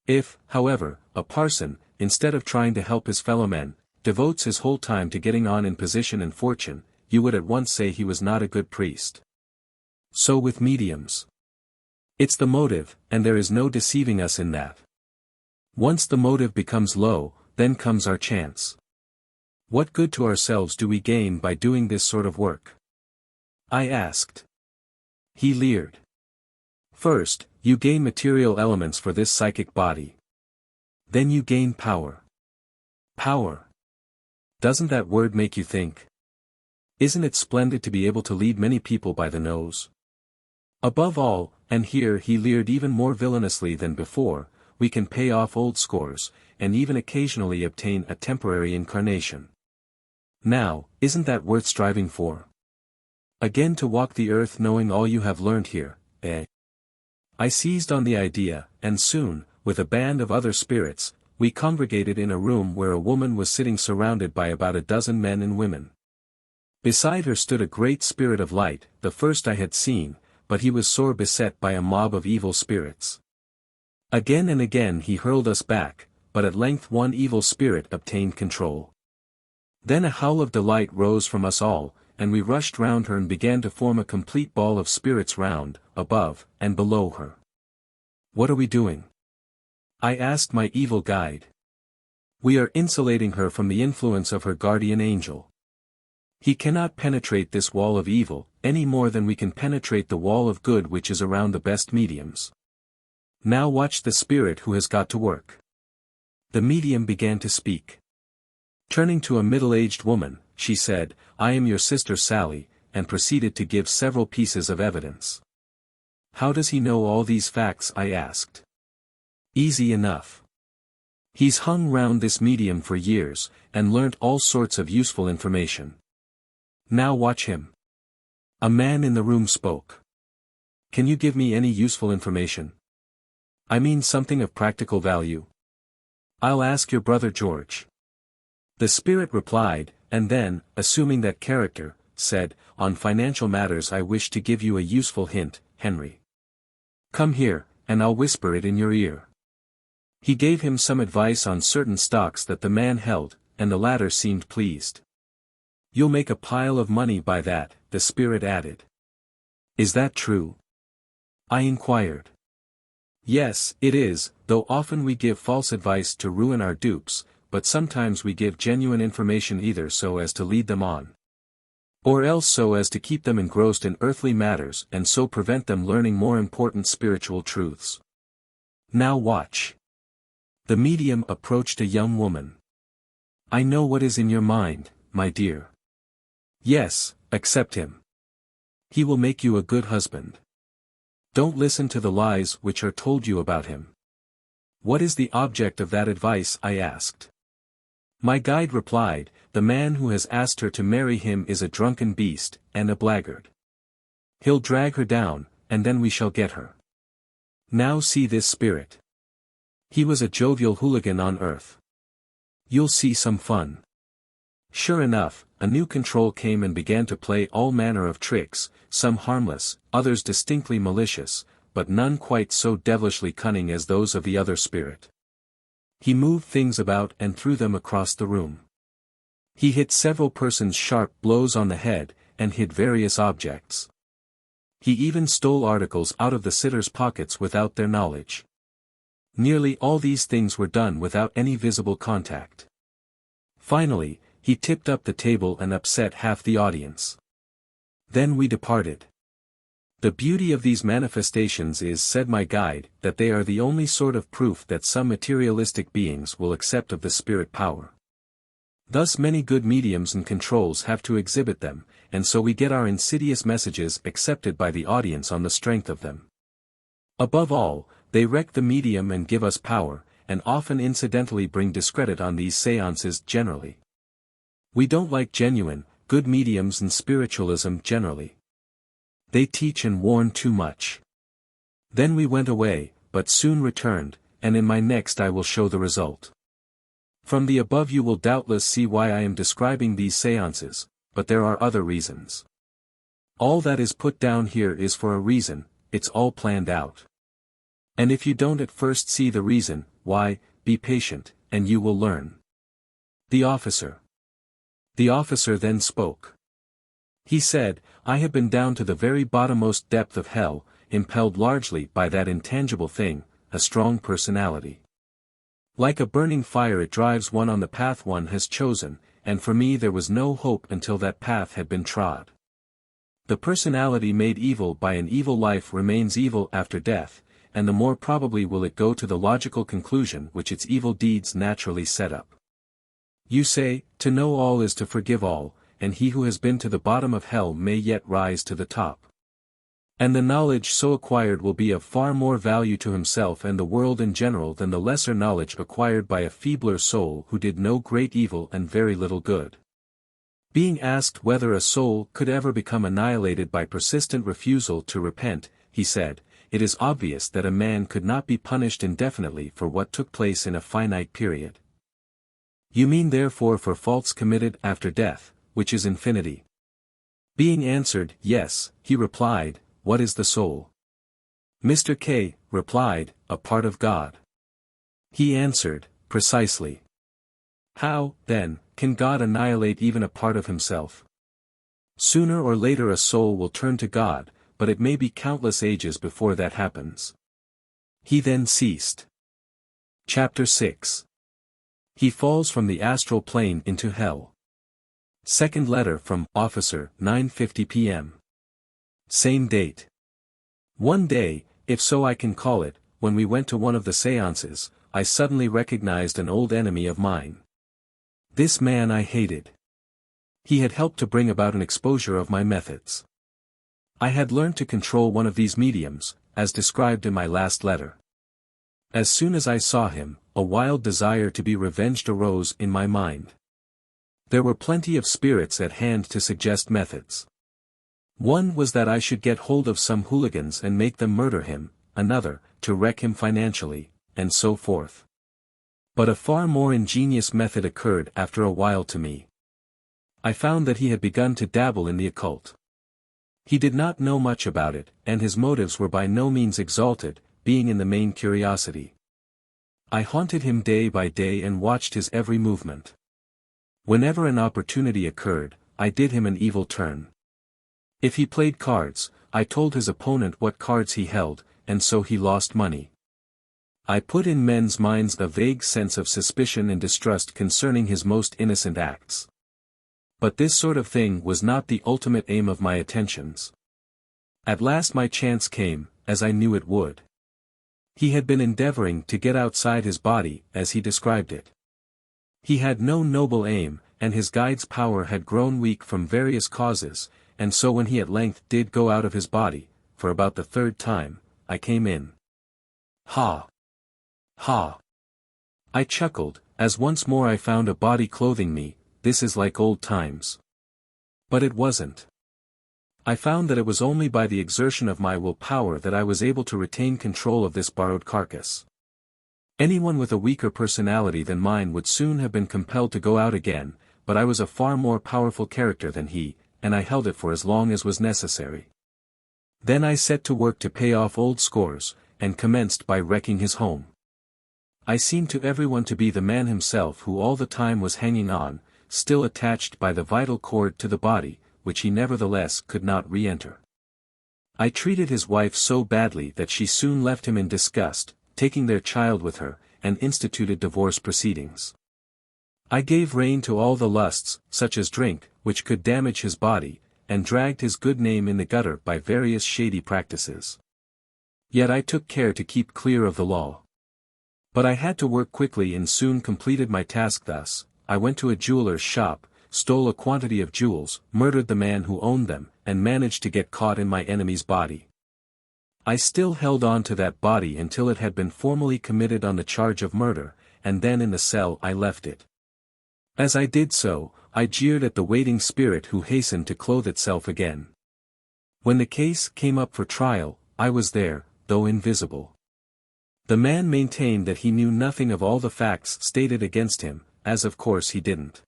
If, however, a parson, instead of trying to help his fellow men, devotes his whole time to getting on in position and fortune, you would at once say he was not a good priest. So with mediums. It's the motive, and there is no deceiving us in that. Once the motive becomes low, then comes our chance. What good to ourselves do we gain by doing this sort of work? I asked. He leered. First, you gain material elements for this psychic body. Then you gain power. Power. Doesn't that word make you think? Isn't it splendid to be able to lead many people by the nose? Above all, and here he leered even more villainously than before, we can pay off old scores, and even occasionally obtain a temporary incarnation. Now, isn't that worth striving for? Again to walk the earth knowing all you have learned here, eh? I seized on the idea, and soon, with a band of other spirits, we congregated in a room where a woman was sitting surrounded by about a dozen men and women. Beside her stood a great spirit of light, the first I had seen, but he was sore beset by a mob of evil spirits. Again and again he hurled us back, but at length one evil spirit obtained control. Then a howl of delight rose from us all, and we rushed round her and began to form a complete ball of spirits round, above, and below her. What are we doing? I asked my evil guide. We are insulating her from the influence of her guardian angel. He cannot penetrate this wall of evil, any more than we can penetrate the wall of good which is around the best mediums. Now watch the spirit who has got to work. The medium began to speak. Turning to a middle-aged woman, she said, I am your sister Sally, and proceeded to give several pieces of evidence. How does he know all these facts? I asked. Easy enough. He's hung round this medium for years, and learnt all sorts of useful information. Now watch him. A man in the room spoke. Can you give me any useful information? I mean something of practical value. I'll ask your brother George. The spirit replied, and then, assuming that character, said, on financial matters I wish to give you a useful hint, Henry. Come here, and I'll whisper it in your ear. He gave him some advice on certain stocks that the man held, and the latter seemed pleased. You'll make a pile of money by that, the spirit added. Is that true? I inquired. Yes, it is, though often we give false advice to ruin our dupes, but sometimes we give genuine information either so as to lead them on, or else so as to keep them engrossed in earthly matters and so prevent them learning more important spiritual truths. Now watch. The medium approached a young woman. I know what is in your mind, my dear. Yes, accept him. He will make you a good husband. Don't listen to the lies which are told you about him. What is the object of that advice? I asked. My guide replied, the man who has asked her to marry him is a drunken beast, and a blackguard. He'll drag her down, and then we shall get her. Now see this spirit. He was a jovial hooligan on earth. You'll see some fun. Sure enough, a new control came and began to play all manner of tricks, some harmless, others distinctly malicious, but none quite so devilishly cunning as those of the other spirit. He moved things about and threw them across the room. He hit several persons sharp blows on the head, and hid various objects. He even stole articles out of the sitters' pockets without their knowledge. Nearly all these things were done without any visible contact. Finally, he tipped up the table and upset half the audience. Then we departed. The beauty of these manifestations is, said my guide, that they are the only sort of proof that some materialistic beings will accept of the spirit power. Thus many good mediums and controls have to exhibit them, and so we get our insidious messages accepted by the audience on the strength of them. Above all, they wreck the medium and give us power, and often incidentally bring discredit on these seances generally. We don't like genuine, good mediums and spiritualism generally. They teach and warn too much. Then we went away, but soon returned, and in my next I will show the result. From the above you will doubtless see why I am describing these seances, but there are other reasons. All that is put down here is for a reason, it's all planned out. And if you don't at first see the reason, why, be patient, and you will learn. The officer then spoke. He said, I have been down to the very bottommost depth of hell, impelled largely by that intangible thing, a strong personality. Like a burning fire it drives one on the path one has chosen, and for me there was no hope until that path had been trod. The personality made evil by an evil life remains evil after death, and the more probably will it go to the logical conclusion which its evil deeds naturally set up. You say, to know all is to forgive all, and he who has been to the bottom of hell may yet rise to the top. And the knowledge so acquired will be of far more value to himself and the world in general than the lesser knowledge acquired by a feebler soul who did no great evil and very little good. Being asked whether a soul could ever become annihilated by persistent refusal to repent, he said, it is obvious that a man could not be punished indefinitely for what took place in a finite period. You mean therefore for faults committed after death, which is infinity? Being answered, yes, he replied, what is the soul? Mr. K. replied, a part of God. He answered, precisely. How, then, can God annihilate even a part of himself? Sooner or later a soul will turn to God, but it may be countless ages before that happens. He then ceased. Chapter 6. He falls from the astral plane into hell. Second letter from Officer, 9:50 p.m. Same date. One day, if so I can call it, when we went to one of the seances, I suddenly recognized an old enemy of mine. This man I hated. He had helped to bring about an exposure of my methods. I had learned to control one of these mediums, as described in my last letter. As soon as I saw him, a wild desire to be revenged arose in my mind. There were plenty of spirits at hand to suggest methods. One was that I should get hold of some hooligans and make them murder him, another, to wreck him financially, and so forth. But a far more ingenious method occurred after a while to me. I found that he had begun to dabble in the occult. He did not know much about it, and his motives were by no means exalted, being in the main curiosity. I haunted him day by day and watched his every movement. Whenever an opportunity occurred, I did him an evil turn. If he played cards, I told his opponent what cards he held, and so he lost money. I put in men's minds a vague sense of suspicion and distrust concerning his most innocent acts. But this sort of thing was not the ultimate aim of my attentions. At last my chance came, as I knew it would. He had been endeavoring to get outside his body, as he described it. He had no noble aim, and his guide's power had grown weak from various causes, and so when he at length did go out of his body, for about the third time, I came in. Ha! Ha! I chuckled, as once more I found a body clothing me, this is like old times. But it wasn't. I found that it was only by the exertion of my will power that I was able to retain control of this borrowed carcass. Anyone with a weaker personality than mine would soon have been compelled to go out again, but I was a far more powerful character than he, and I held it for as long as was necessary. Then I set to work to pay off old scores, and commenced by wrecking his home. I seemed to everyone to be the man himself who all the time was hanging on, still attached by the vital cord to the body, which he nevertheless could not re-enter. I treated his wife so badly that she soon left him in disgust, taking their child with her, and instituted divorce proceedings. I gave rein to all the lusts, such as drink, which could damage his body, and dragged his good name in the gutter by various shady practices. Yet I took care to keep clear of the law. But I had to work quickly and soon completed my task thus. I went to a jeweler's shop, stole a quantity of jewels, murdered the man who owned them, and managed to get caught in my enemy's body. I still held on to that body until it had been formally committed on the charge of murder, and then in the cell I left it. As I did so, I jeered at the waiting spirit who hastened to clothe itself again. When the case came up for trial, I was there, though invisible. The man maintained that he knew nothing of all the facts stated against him, as of course he didn't.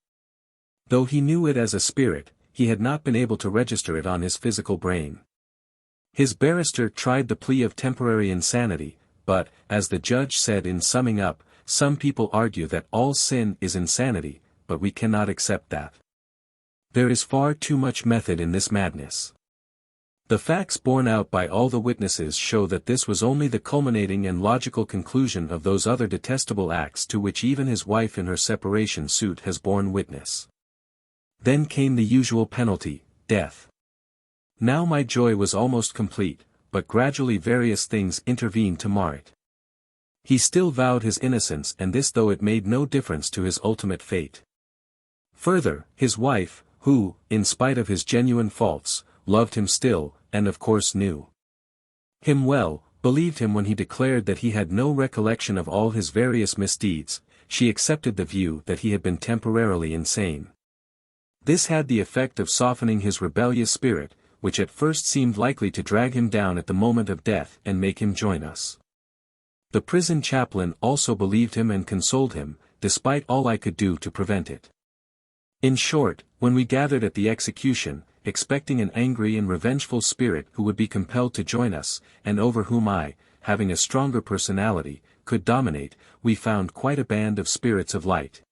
Though he knew it as a spirit, he had not been able to register it on his physical brain. His barrister tried the plea of temporary insanity, but, as the judge said in summing up, some people argue that all sin is insanity, but we cannot accept that. There is far too much method in this madness. The facts borne out by all the witnesses show that this was only the culminating and logical conclusion of those other detestable acts to which even his wife in her separation suit has borne witness. Then came the usual penalty, death. Now my joy was almost complete, but gradually various things intervened to mar it. He still vowed his innocence, and this though it made no difference to his ultimate fate. Further, his wife, who, in spite of his genuine faults, loved him still, and of course knew him well, believed him when he declared that he had no recollection of all his various misdeeds, she accepted the view that he had been temporarily insane. This had the effect of softening his rebellious spirit, which at first seemed likely to drag him down at the moment of death and make him join us. The prison chaplain also believed him and consoled him, despite all I could do to prevent it. In short, when we gathered at the execution, expecting an angry and revengeful spirit who would be compelled to join us, and over whom I, having a stronger personality, could dominate, we found quite a band of spirits of light,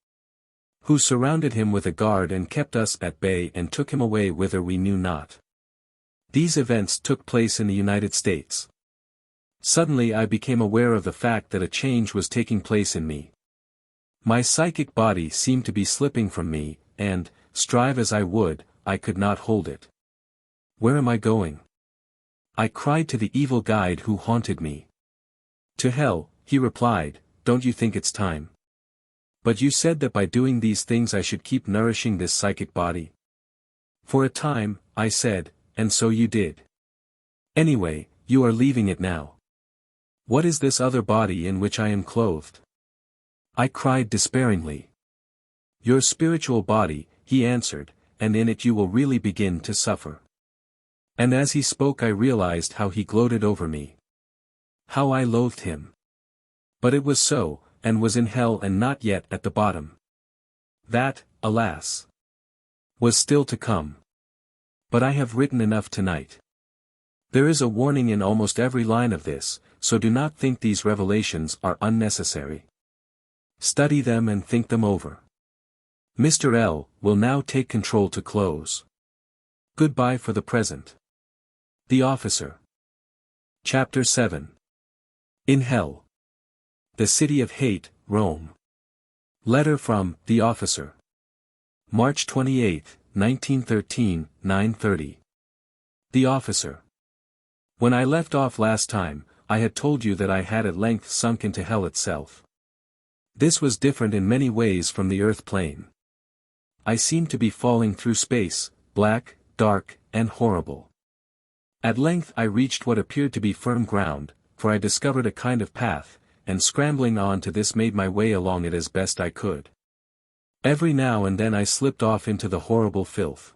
who surrounded him with a guard and kept us at bay and took him away whither we knew not. These events took place in the United States. Suddenly I became aware of the fact that a change was taking place in me. My psychic body seemed to be slipping from me, and, strive as I would, I could not hold it. Where am I going? I cried to the evil guide who haunted me. To hell, he replied, don't you think it's time? But you said that by doing these things I should keep nourishing this psychic body. For a time, I said, and so you did. Anyway, you are leaving it now. What is this other body in which I am clothed? I cried despairingly. Your spiritual body, he answered, and in it you will really begin to suffer. And as he spoke I realized how he gloated over me. How I loathed him. But it was so, and was in hell and not yet at the bottom. That, alas, was still to come. But I have written enough tonight. There is a warning in almost every line of this, so do not think these revelations are unnecessary. Study them and think them over. Mr. L. will now take control to close. Goodbye for the present. The Officer. Chapter 7. In Hell. The City of Hate, Rome. Letter from The Officer. March 28, 1913, 9:30. The Officer. When I left off last time, I had told you that I had at length sunk into hell itself. This was different in many ways from the earth plane. I seemed to be falling through space, black, dark, and horrible. At length I reached what appeared to be firm ground, for I discovered a kind of path, and scrambling on to this made my way along it as best I could. Every now and then I slipped off into the horrible filth.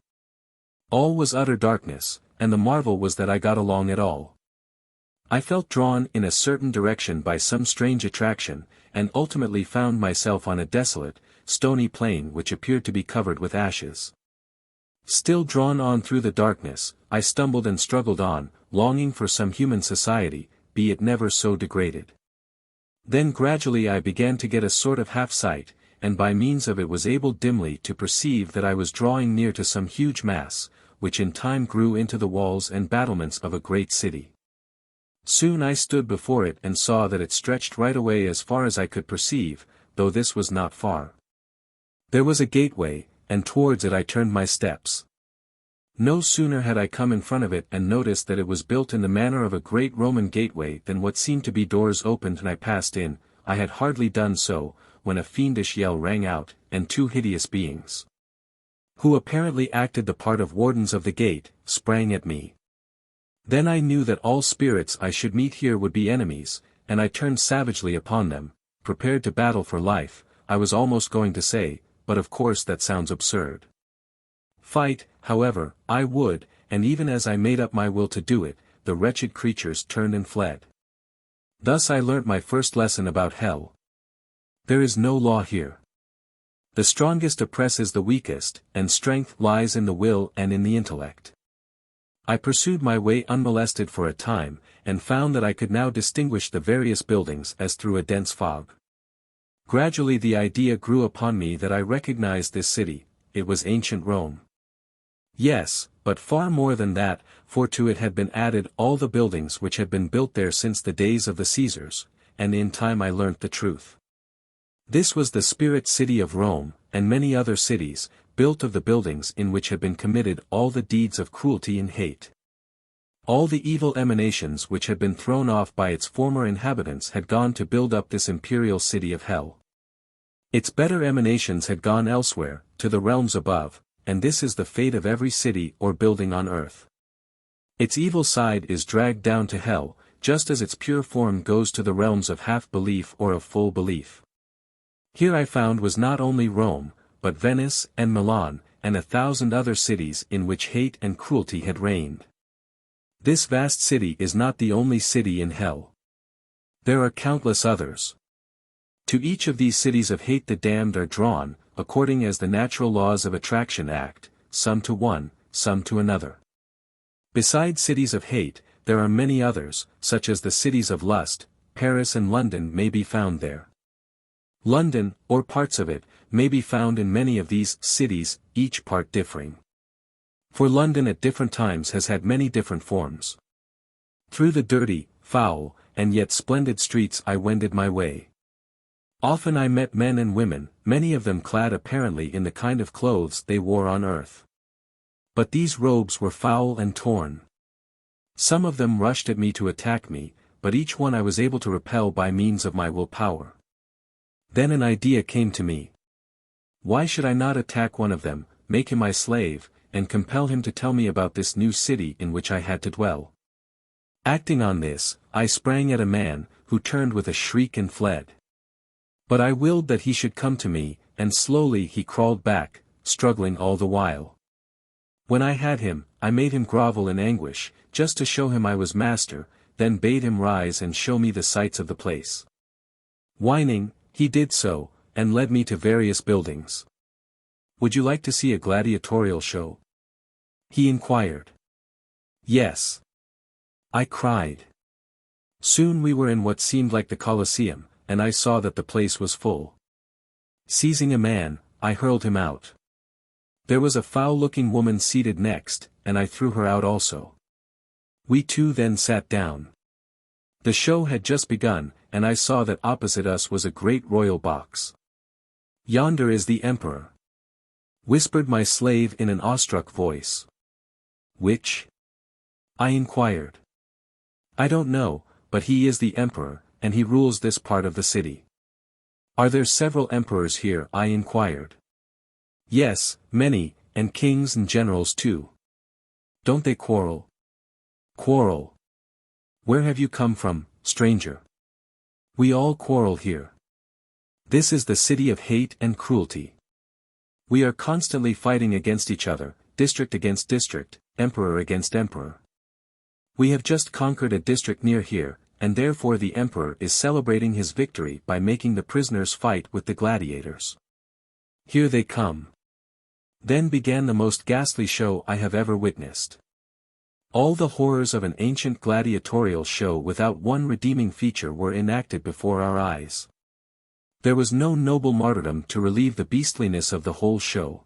All was utter darkness, and the marvel was that I got along at all. I felt drawn in a certain direction by some strange attraction, and ultimately found myself on a desolate, stony plain which appeared to be covered with ashes. Still drawn on through the darkness, I stumbled and struggled on, longing for some human society, be it never so degraded. Then gradually I began to get a sort of half-sight, and by means of it was able dimly to perceive that I was drawing near to some huge mass, which in time grew into the walls and battlements of a great city. Soon I stood before it and saw that it stretched right away as far as I could perceive, though this was not far. There was a gateway, and towards it I turned my steps. No sooner had I come in front of it and noticed that it was built in the manner of a great Roman gateway than what seemed to be doors opened and I passed in. I had hardly done so, when a fiendish yell rang out, and two hideous beings, who apparently acted the part of wardens of the gate, sprang at me. Then I knew that all spirits I should meet here would be enemies, and I turned savagely upon them, prepared to battle for life. I was almost going to say, but of course that sounds absurd. Fight, however, I would, and even as I made up my will to do it, the wretched creatures turned and fled. Thus I learnt my first lesson about hell. There is no law here. The strongest oppresses the weakest, and strength lies in the will and in the intellect. I pursued my way unmolested for a time, and found that I could now distinguish the various buildings as through a dense fog. Gradually the idea grew upon me that I recognized this city. It was ancient Rome. Yes, but far more than that, for to it had been added all the buildings which had been built there since the days of the Caesars, and in time I learnt the truth. This was the spirit city of Rome, and many other cities, built of the buildings in which had been committed all the deeds of cruelty and hate. All the evil emanations which had been thrown off by its former inhabitants had gone to build up this imperial city of hell. Its better emanations had gone elsewhere, to the realms above, and this is the fate of every city or building on earth. Its evil side is dragged down to hell, just as its pure form goes to the realms of half-belief or of full belief. Here I found was not only Rome, but Venice and Milan, and 1,000 other cities in which hate and cruelty had reigned. This vast city is not the only city in hell. There are countless others. To each of these cities of hate the damned are drawn, according as the natural laws of attraction act, some to one, some to another. Besides cities of hate, there are many others, such as the cities of lust. Paris and London may be found there. London, or parts of it, may be found in many of these cities, each part differing. For London at different times has had many different forms. Through the dirty, foul, and yet splendid streets I wended my way. Often I met men and women, many of them clad apparently in the kind of clothes they wore on earth. But these robes were foul and torn. Some of them rushed at me to attack me, but each one I was able to repel by means of my willpower. Then an idea came to me. Why should I not attack one of them, make him my slave, and compel him to tell me about this new city in which I had to dwell? Acting on this, I sprang at a man, who turned with a shriek and fled. But I willed that he should come to me, and slowly he crawled back, struggling all the while. When I had him, I made him grovel in anguish, just to show him I was master, then bade him rise and show me the sights of the place. Whining, he did so, and led me to various buildings. Would you like to see a gladiatorial show? He inquired. Yes. I cried. Soon we were in what seemed like the Colosseum, and I saw that the place was full. Seizing a man, I hurled him out. There was a foul-looking woman seated next, and I threw her out also. We two then sat down. The show had just begun, and I saw that opposite us was a great royal box. Yonder is the emperor, whispered my slave in an awestruck voice. Which? I inquired. I don't know, but he is the emperor, and he rules this part of the city. Are there several emperors here? I inquired. Yes, many, and kings and generals too. Don't they quarrel? Quarrel. Where have you come from, stranger? We all quarrel here. This is the city of hate and cruelty. We are constantly fighting against each other, district against district, emperor against emperor. We have just conquered a district near here, and therefore the emperor is celebrating his victory by making the prisoners fight with the gladiators. Here they come. Then began the most ghastly show I have ever witnessed. All the horrors of an ancient gladiatorial show without one redeeming feature were enacted before our eyes. There was no noble martyrdom to relieve the beastliness of the whole show.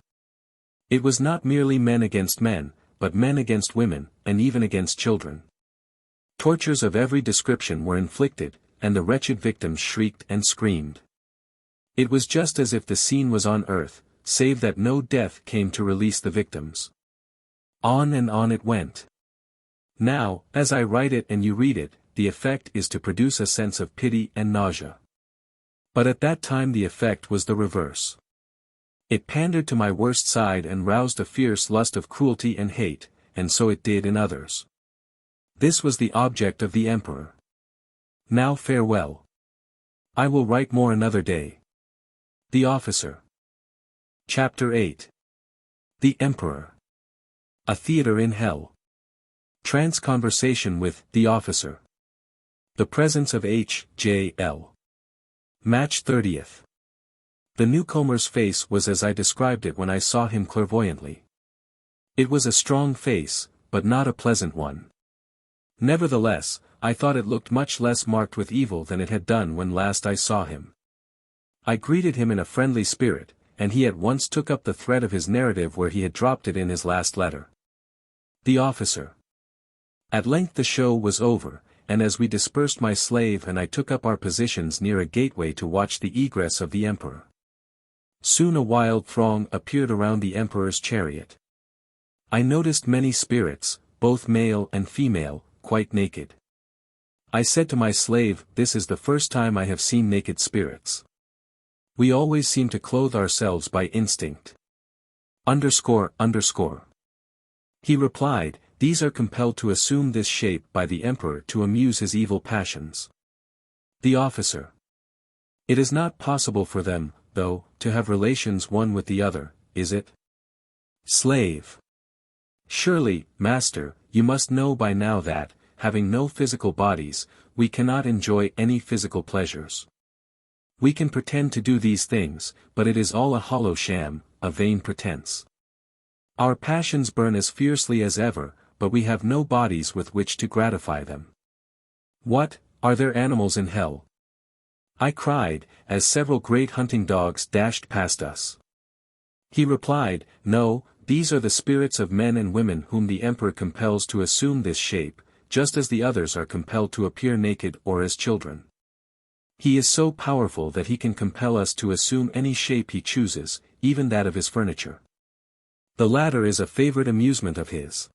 It was not merely men against men, but men against women, and even against children. Tortures of every description were inflicted, and the wretched victims shrieked and screamed. It was just as if the scene was on earth, save that no death came to release the victims. On and on it went. Now, as I write it and you read it, the effect is to produce a sense of pity and nausea. But at that time the effect was the reverse. It pandered to my worst side and roused a fierce lust of cruelty and hate, and so it did in others. This was the object of the emperor. Now farewell. I will write more another day. The officer. Chapter 8. The Emperor. A theater in hell. Trance conversation with the officer. The presence of H.J.L. Match 30th. The newcomer's face was as I described it when I saw him clairvoyantly. It was a strong face, but not a pleasant one. Nevertheless, I thought it looked much less marked with evil than it had done when last I saw him. I greeted him in a friendly spirit, and he at once took up the thread of his narrative where he had dropped it in his last letter. The officer. At length the show was over, and as we dispersed my slave and I took up our positions near a gateway to watch the egress of the emperor. Soon a wild throng appeared around the emperor's chariot. I noticed many spirits, both male and female, quite naked. I said to my slave, "This is the first time I have seen naked spirits. We always seem to clothe ourselves by instinct. _____. He replied, "These are compelled to assume this shape by the emperor to amuse his evil passions." The officer. It is not possible for them, though, to have relations one with the other, is it? Slave. Surely, master, you must know by now that, having no physical bodies, we cannot enjoy any physical pleasures. We can pretend to do these things, but it is all a hollow sham, a vain pretense. Our passions burn as fiercely as ever, but we have no bodies with which to gratify them. What, are there animals in hell? I cried, as several great hunting dogs dashed past us. He replied, "No, these are the spirits of men and women whom the emperor compels to assume this shape, just as the others are compelled to appear naked or as children. He is so powerful that he can compel us to assume any shape he chooses, even that of his furniture. The latter is a favorite amusement of his."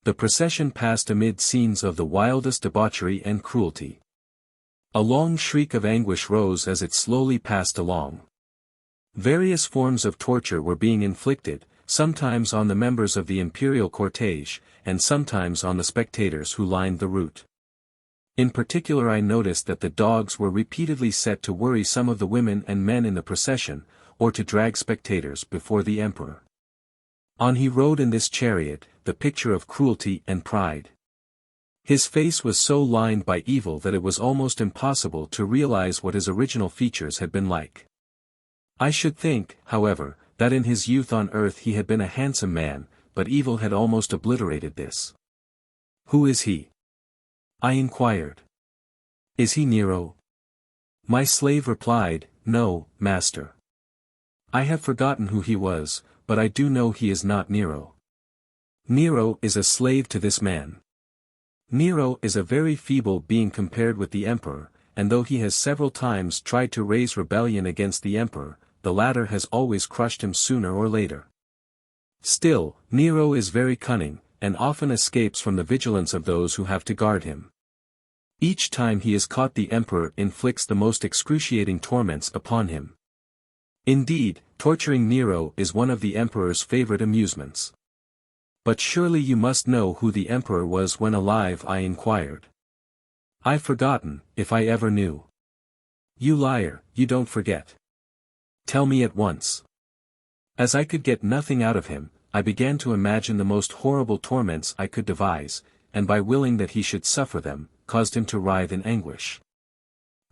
The procession passed amid scenes of the wildest debauchery and cruelty. A long shriek of anguish rose as it slowly passed along. Various forms of torture were being inflicted, sometimes on the members of the imperial cortege, and sometimes on the spectators who lined the route. In particular I noticed that the dogs were repeatedly set to worry some of the women and men in the procession, or to drag spectators before the emperor. On he rode in this chariot, the picture of cruelty and pride. His face was so lined by evil that it was almost impossible to realize what his original features had been like. I should think, however, that in his youth on earth he had been a handsome man, but evil had almost obliterated this. "Who is he?" I inquired. "Is he Nero?" My slave replied, "No, master. I have forgotten who he was, but I do know he is not Nero. Nero is a slave to this man. Nero is a very feeble being compared with the emperor, and though he has several times tried to raise rebellion against the emperor, the latter has always crushed him sooner or later. Still, Nero is very cunning, and often escapes from the vigilance of those who have to guard him. Each time he is caught the emperor inflicts the most excruciating torments upon him. Indeed, torturing Nero is one of the emperor's favorite amusements." "But surely you must know who the emperor was when alive?" I inquired. "I've forgotten, if I ever knew." "You liar, you don't forget. Tell me at once." As I could get nothing out of him, I began to imagine the most horrible torments I could devise, and by willing that he should suffer them, caused him to writhe in anguish.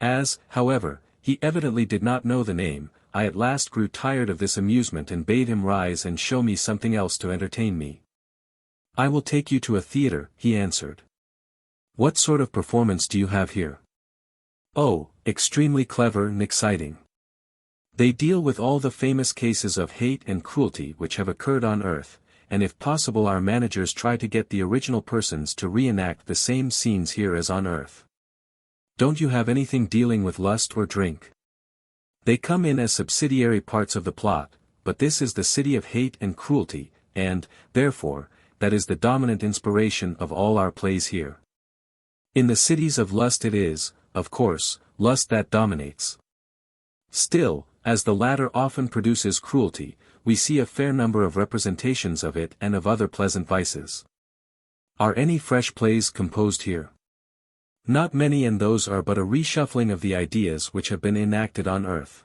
As, however, he evidently did not know the name, I at last grew tired of this amusement and bade him rise and show me something else to entertain me. "I will take you to a theater," he answered. "What sort of performance do you have here?" "Oh, extremely clever and exciting. They deal with all the famous cases of hate and cruelty which have occurred on earth, and if possible our managers try to get the original persons to reenact the same scenes here as on earth." "Don't you have anything dealing with lust or drink?" "They come in as subsidiary parts of the plot, but this is the city of hate and cruelty, and, therefore, that is the dominant inspiration of all our plays here. In the cities of lust it is, of course, lust that dominates. Still, as the latter often produces cruelty, we see a fair number of representations of it and of other pleasant vices." "Are any fresh plays composed here?" "Not many, and those are but a reshuffling of the ideas which have been enacted on earth.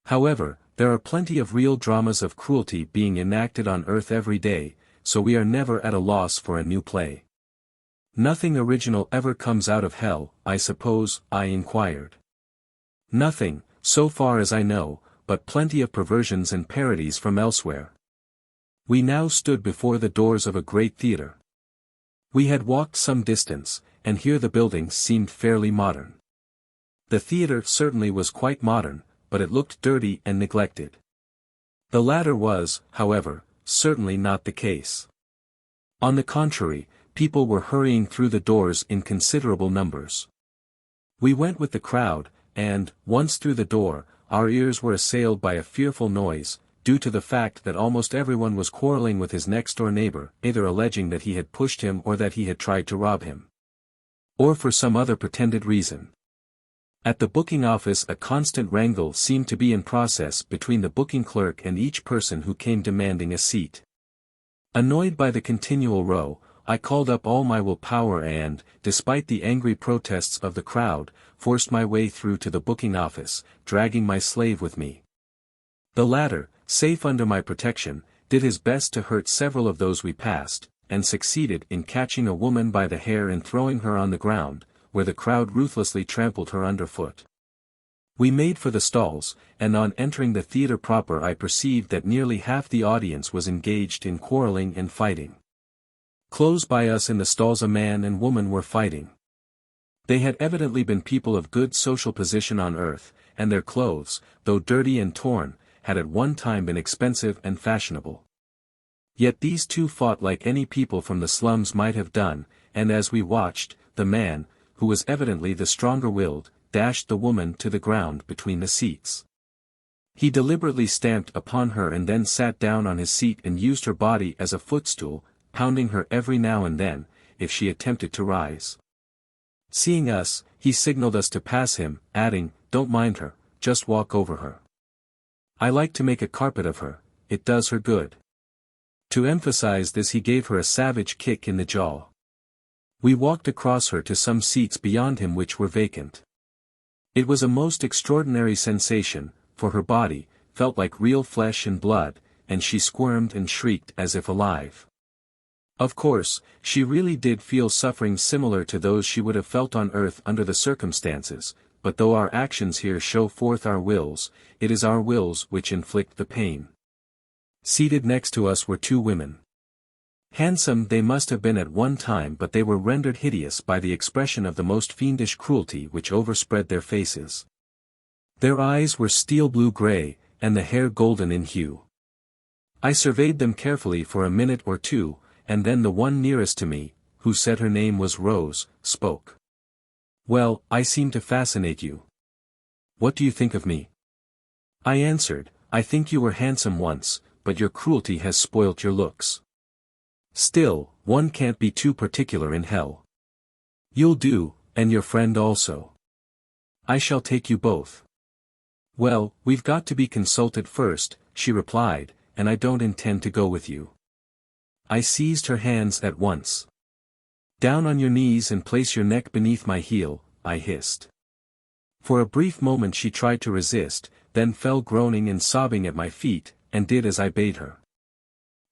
However, there are plenty of real dramas of cruelty being enacted on earth every day, so we are never at a loss for a new play." "Nothing original ever comes out of hell, I suppose?" I inquired. "Nothing, so far as I know, but plenty of perversions and parodies from elsewhere." We now stood before the doors of a great theatre. We had walked some distance, and here the buildings seemed fairly modern. The theatre certainly was quite modern, but it looked dirty and neglected. The latter was, however, certainly not the case. On the contrary, people were hurrying through the doors in considerable numbers. We went with the crowd, and, once through the door, our ears were assailed by a fearful noise, due to the fact that almost everyone was quarreling with his next-door neighbor, either alleging that he had pushed him or that he had tried to rob him. Or for some other pretended reason. At the booking office a constant wrangle seemed to be in process between the booking clerk and each person who came demanding a seat. Annoyed by the continual row, I called up all my willpower and, despite the angry protests of the crowd, forced my way through to the booking office, dragging my slave with me. The latter, safe under my protection, did his best to hurt several of those we passed, and succeeded in catching a woman by the hair and throwing her on the ground, where the crowd ruthlessly trampled her underfoot. We made for the stalls, and on entering the theater proper I perceived that nearly half the audience was engaged in quarreling and fighting. Close by us in the stalls a man and woman were fighting. They had evidently been people of good social position on earth, and their clothes, though dirty and torn, had at one time been expensive and fashionable. Yet these two fought like any people from the slums might have done, and as we watched, the man, who was evidently the stronger-willed, dashed the woman to the ground between the seats. He deliberately stamped upon her and then sat down on his seat and used her body as a footstool, pounding her every now and then, if she attempted to rise. Seeing us, he signaled us to pass him, adding, "Don't mind her, just walk over her. I like to make a carpet of her, it does her good." To emphasize this he gave her a savage kick in the jaw. We walked across her to some seats beyond him which were vacant. It was a most extraordinary sensation, for her body, felt like real flesh and blood, and she squirmed and shrieked as if alive. Of course, she really did feel suffering similar to those she would have felt on earth under the circumstances, but though our actions here show forth our wills, it is our wills which inflict the pain. Seated next to us were two women. Handsome they must have been at one time, but they were rendered hideous by the expression of the most fiendish cruelty which overspread their faces. Their eyes were steel blue-gray, and the hair golden in hue. I surveyed them carefully for a minute or two, and then the one nearest to me, who said her name was Rose, spoke. "Well, I seem to fascinate you. What do you think of me?" I answered, "I think you were handsome once, but your cruelty has spoilt your looks. Still, one can't be too particular in hell. You'll do, and your friend also. I shall take you both." "Well, we've got to be consulted first," she replied, "and I don't intend to go with you." I seized her hands at once. "Down on your knees and place your neck beneath my heel," I hissed. For a brief moment she tried to resist, then fell groaning and sobbing at my feet, and did as I bade her.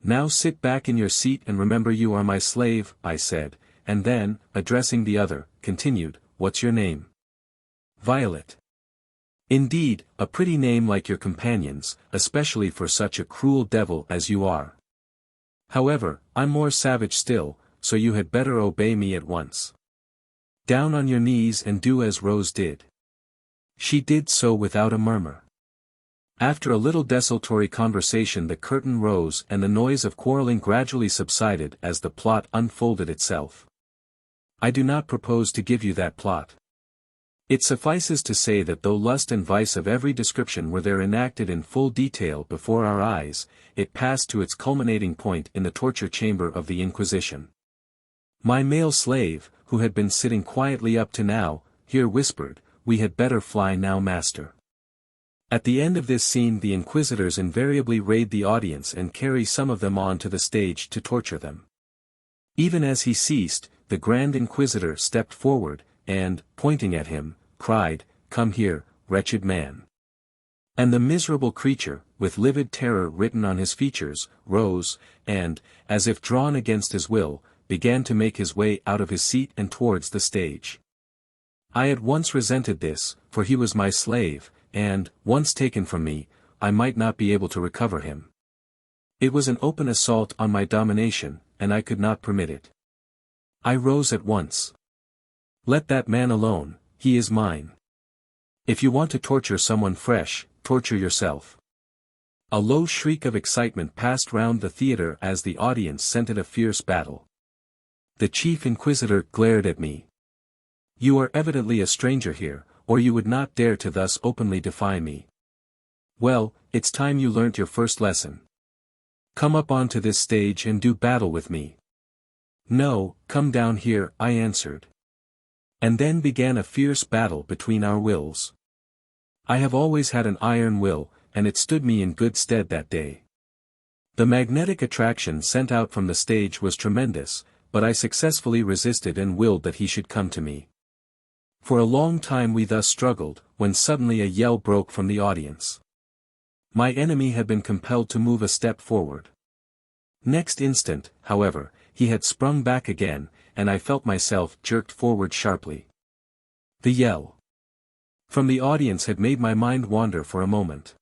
"Now sit back in your seat and remember you are my slave," I said, and then, addressing the other, continued, "What's your name?" "Violet." "Indeed, a pretty name like your companions, especially for such a cruel devil as you are. However, I'm more savage still, so you had better obey me at once. Down on your knees and do as Rose did." She did so without a murmur. After a little desultory conversation the curtain rose and the noise of quarreling gradually subsided as the plot unfolded itself. I do not propose to give you that plot. It suffices to say that though lust and vice of every description were there enacted in full detail before our eyes, it passed to its culminating point in the torture chamber of the Inquisition. My male slave, who had been sitting quietly up to now, here whispered, "We had better fly now, master." At the end of this scene the inquisitors invariably raid the audience and carry some of them on to the stage to torture them. Even as he ceased, the Grand Inquisitor stepped forward, and, pointing at him, cried, "Come here, wretched man." And the miserable creature, with livid terror written on his features, rose, and, as if drawn against his will, began to make his way out of his seat and towards the stage. I at once resented this, for he was my slave, and, once taken from me, I might not be able to recover him. It was an open assault on my domination, and I could not permit it. I rose at once. "Let that man alone, he is mine. If you want to torture someone fresh, torture yourself." A low shriek of excitement passed round the theatre as the audience scented a fierce battle. The chief inquisitor glared at me. "You are evidently a stranger here, or you would not dare to thus openly defy me. Well, it's time you learnt your first lesson. Come up onto this stage and do battle with me." "No, come down here," I answered. And then began a fierce battle between our wills. I have always had an iron will, and it stood me in good stead that day. The magnetic attraction sent out from the stage was tremendous, but I successfully resisted and willed that he should come to me. For a long time we thus struggled, when suddenly a yell broke from the audience. My enemy had been compelled to move a step forward. Next instant, however, he had sprung back again, and I felt myself jerked forward sharply. The yell from the audience had made my mind wander for a moment.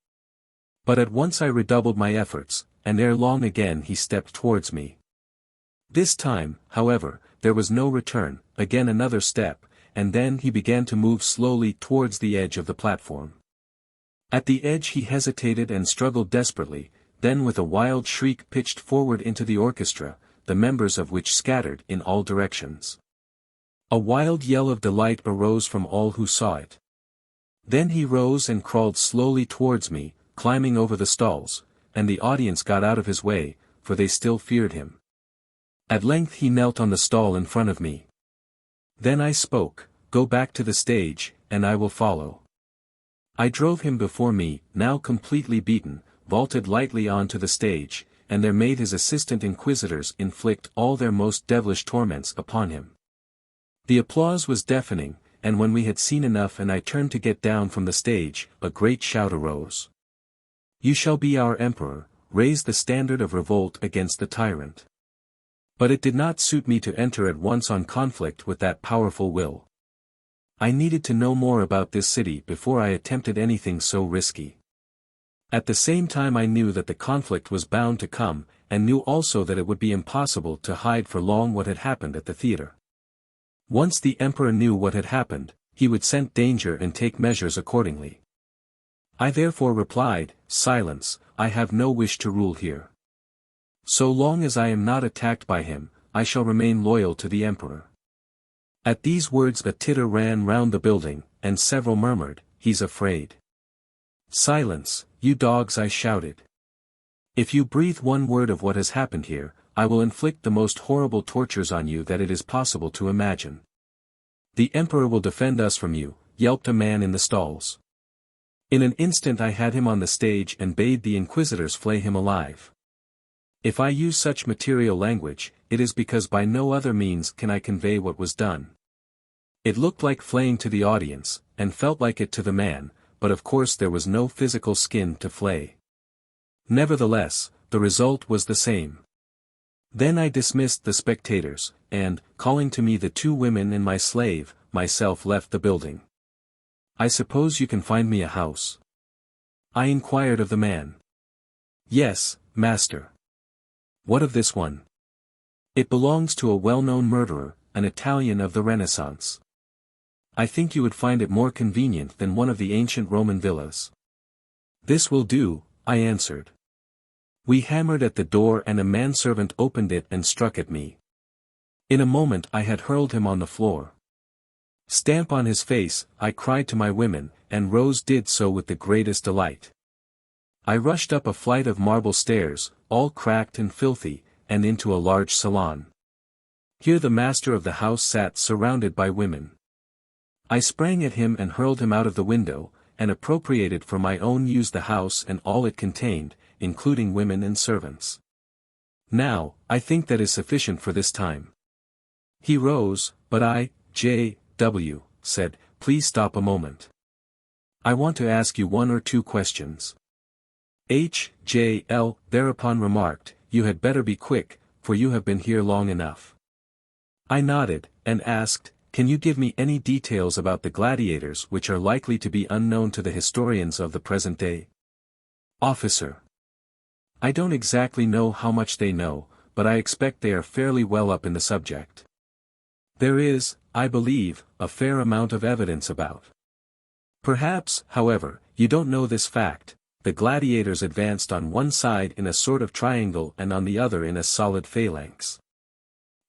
But at once I redoubled my efforts, and ere long again he stepped towards me. This time, however, there was no return, again another step, and then he began to move slowly towards the edge of the platform. At the edge he hesitated and struggled desperately, then with a wild shriek pitched forward into the orchestra, the members of which scattered in all directions. A wild yell of delight arose from all who saw it. Then he rose and crawled slowly towards me, climbing over the stalls, and the audience got out of his way, for they still feared him. At length he knelt on the stall in front of me. Then I spoke, "Go back to the stage, and I will follow." I drove him before me, now completely beaten, vaulted lightly onto the stage, and there made his assistant inquisitors inflict all their most devilish torments upon him. The applause was deafening, and when we had seen enough and I turned to get down from the stage, a great shout arose. "You shall be our emperor," raised the standard of revolt against the tyrant. But it did not suit me to enter at once on conflict with that powerful will. I needed to know more about this city before I attempted anything so risky. At the same time I knew that the conflict was bound to come, and knew also that it would be impossible to hide for long what had happened at the theatre. Once the emperor knew what had happened, he would scent danger and take measures accordingly. I therefore replied, "Silence, I have no wish to rule here. So long as I am not attacked by him, I shall remain loyal to the emperor." At these words a titter ran round the building, and several murmured, "He's afraid." "Silence, you dogs," I shouted. "If you breathe one word of what has happened here, I will inflict the most horrible tortures on you that it is possible to imagine." "The emperor will defend us from you," yelped a man in the stalls. In an instant I had him on the stage and bade the inquisitors flay him alive. If I use such material language, it is because by no other means can I convey what was done. It looked like flaying to the audience, and felt like it to the man, but of course there was no physical skin to flay. Nevertheless, the result was the same. Then I dismissed the spectators, and, calling to me the two women and my slave, myself left the building. "I suppose you can find me a house?" I inquired of the man. "Yes, master." "What of this one?" "It belongs to a well-known murderer, an Italian of the Renaissance. I think you would find it more convenient than one of the ancient Roman villas." "This will do," I answered. We hammered at the door and a manservant opened it and struck at me. In a moment I had hurled him on the floor. "Stamp on his face," I cried to my women, and Rose did so with the greatest delight. I rushed up a flight of marble stairs, all cracked and filthy, and into a large salon. Here the master of the house sat surrounded by women. I sprang at him and hurled him out of the window, and appropriated for my own use the house and all it contained, including women and servants. "Now, I think that is sufficient for this time." He rose, but I, J.W., said, "Please stop a moment. I want to ask you one or two questions." H.J.L. thereupon remarked, "You had better be quick, for you have been here long enough." I nodded, and asked, "Can you give me any details about the gladiators which are likely to be unknown to the historians of the present day?" Officer: "I don't exactly know how much they know, but I expect they are fairly well up in the subject. There is, I believe, a fair amount of evidence about. Perhaps, however, you don't know this fact, the gladiators advanced on one side in a sort of triangle and on the other in a solid phalanx.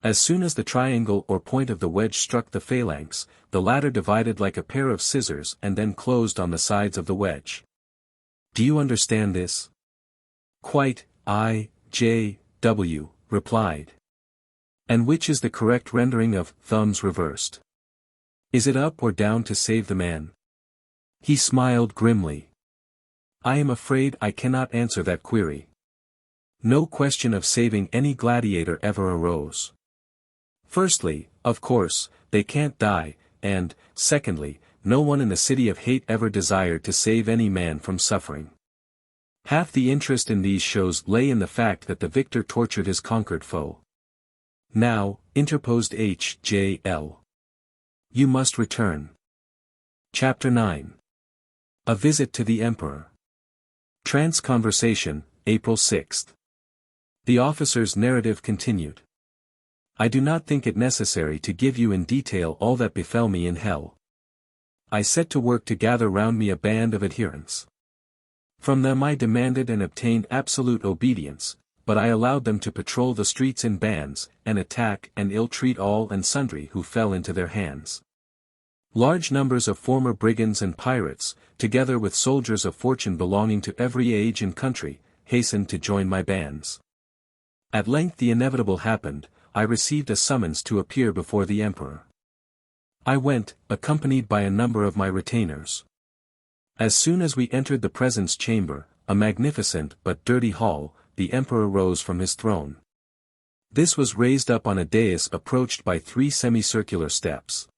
As soon as the triangle or point of the wedge struck the phalanx, the latter divided like a pair of scissors and then closed on the sides of the wedge. Do you understand this? Quite, I.J.W. replied. And which is the correct rendering of thumbs reversed? Is it up or down to save the man? He smiled grimly. I am afraid I cannot answer that query. No question of saving any gladiator ever arose. Firstly, of course, they can't die, and, secondly, no one in the city of hate ever desired to save any man from suffering. Half the interest in these shows lay in the fact that the victor tortured his conquered foe. Now, interposed H.J.L. You must return. Chapter 9. A Visit to the Emperor. Trance Conversation, April 6. The officer's narrative continued. I do not think it necessary to give you in detail all that befell me in hell. I set to work to gather round me a band of adherents. From them I demanded and obtained absolute obedience, but I allowed them to patrol the streets in bands, and attack and ill-treat all and sundry who fell into their hands. Large numbers of former brigands and pirates, together with soldiers of fortune belonging to every age and country, hastened to join my bands. At length the inevitable happened. I received a summons to appear before the emperor. I went, accompanied by a number of my retainers. As soon as we entered the presence chamber, a magnificent but dirty hall, the emperor rose from his throne. This was raised up on a dais approached by 3 semicircular steps.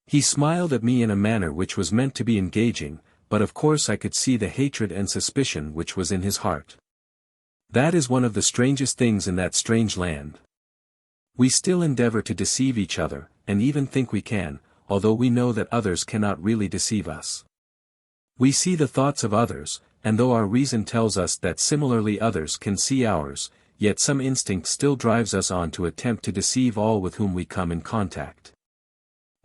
He smiled at me in a manner which was meant to be engaging, but of course I could see the hatred and suspicion which was in his heart. That is one of the strangest things in that strange land. We still endeavor to deceive each other, and even think we can, although we know that others cannot really deceive us. We see the thoughts of others, and though our reason tells us that similarly others can see ours, yet some instinct still drives us on to attempt to deceive all with whom we come in contact.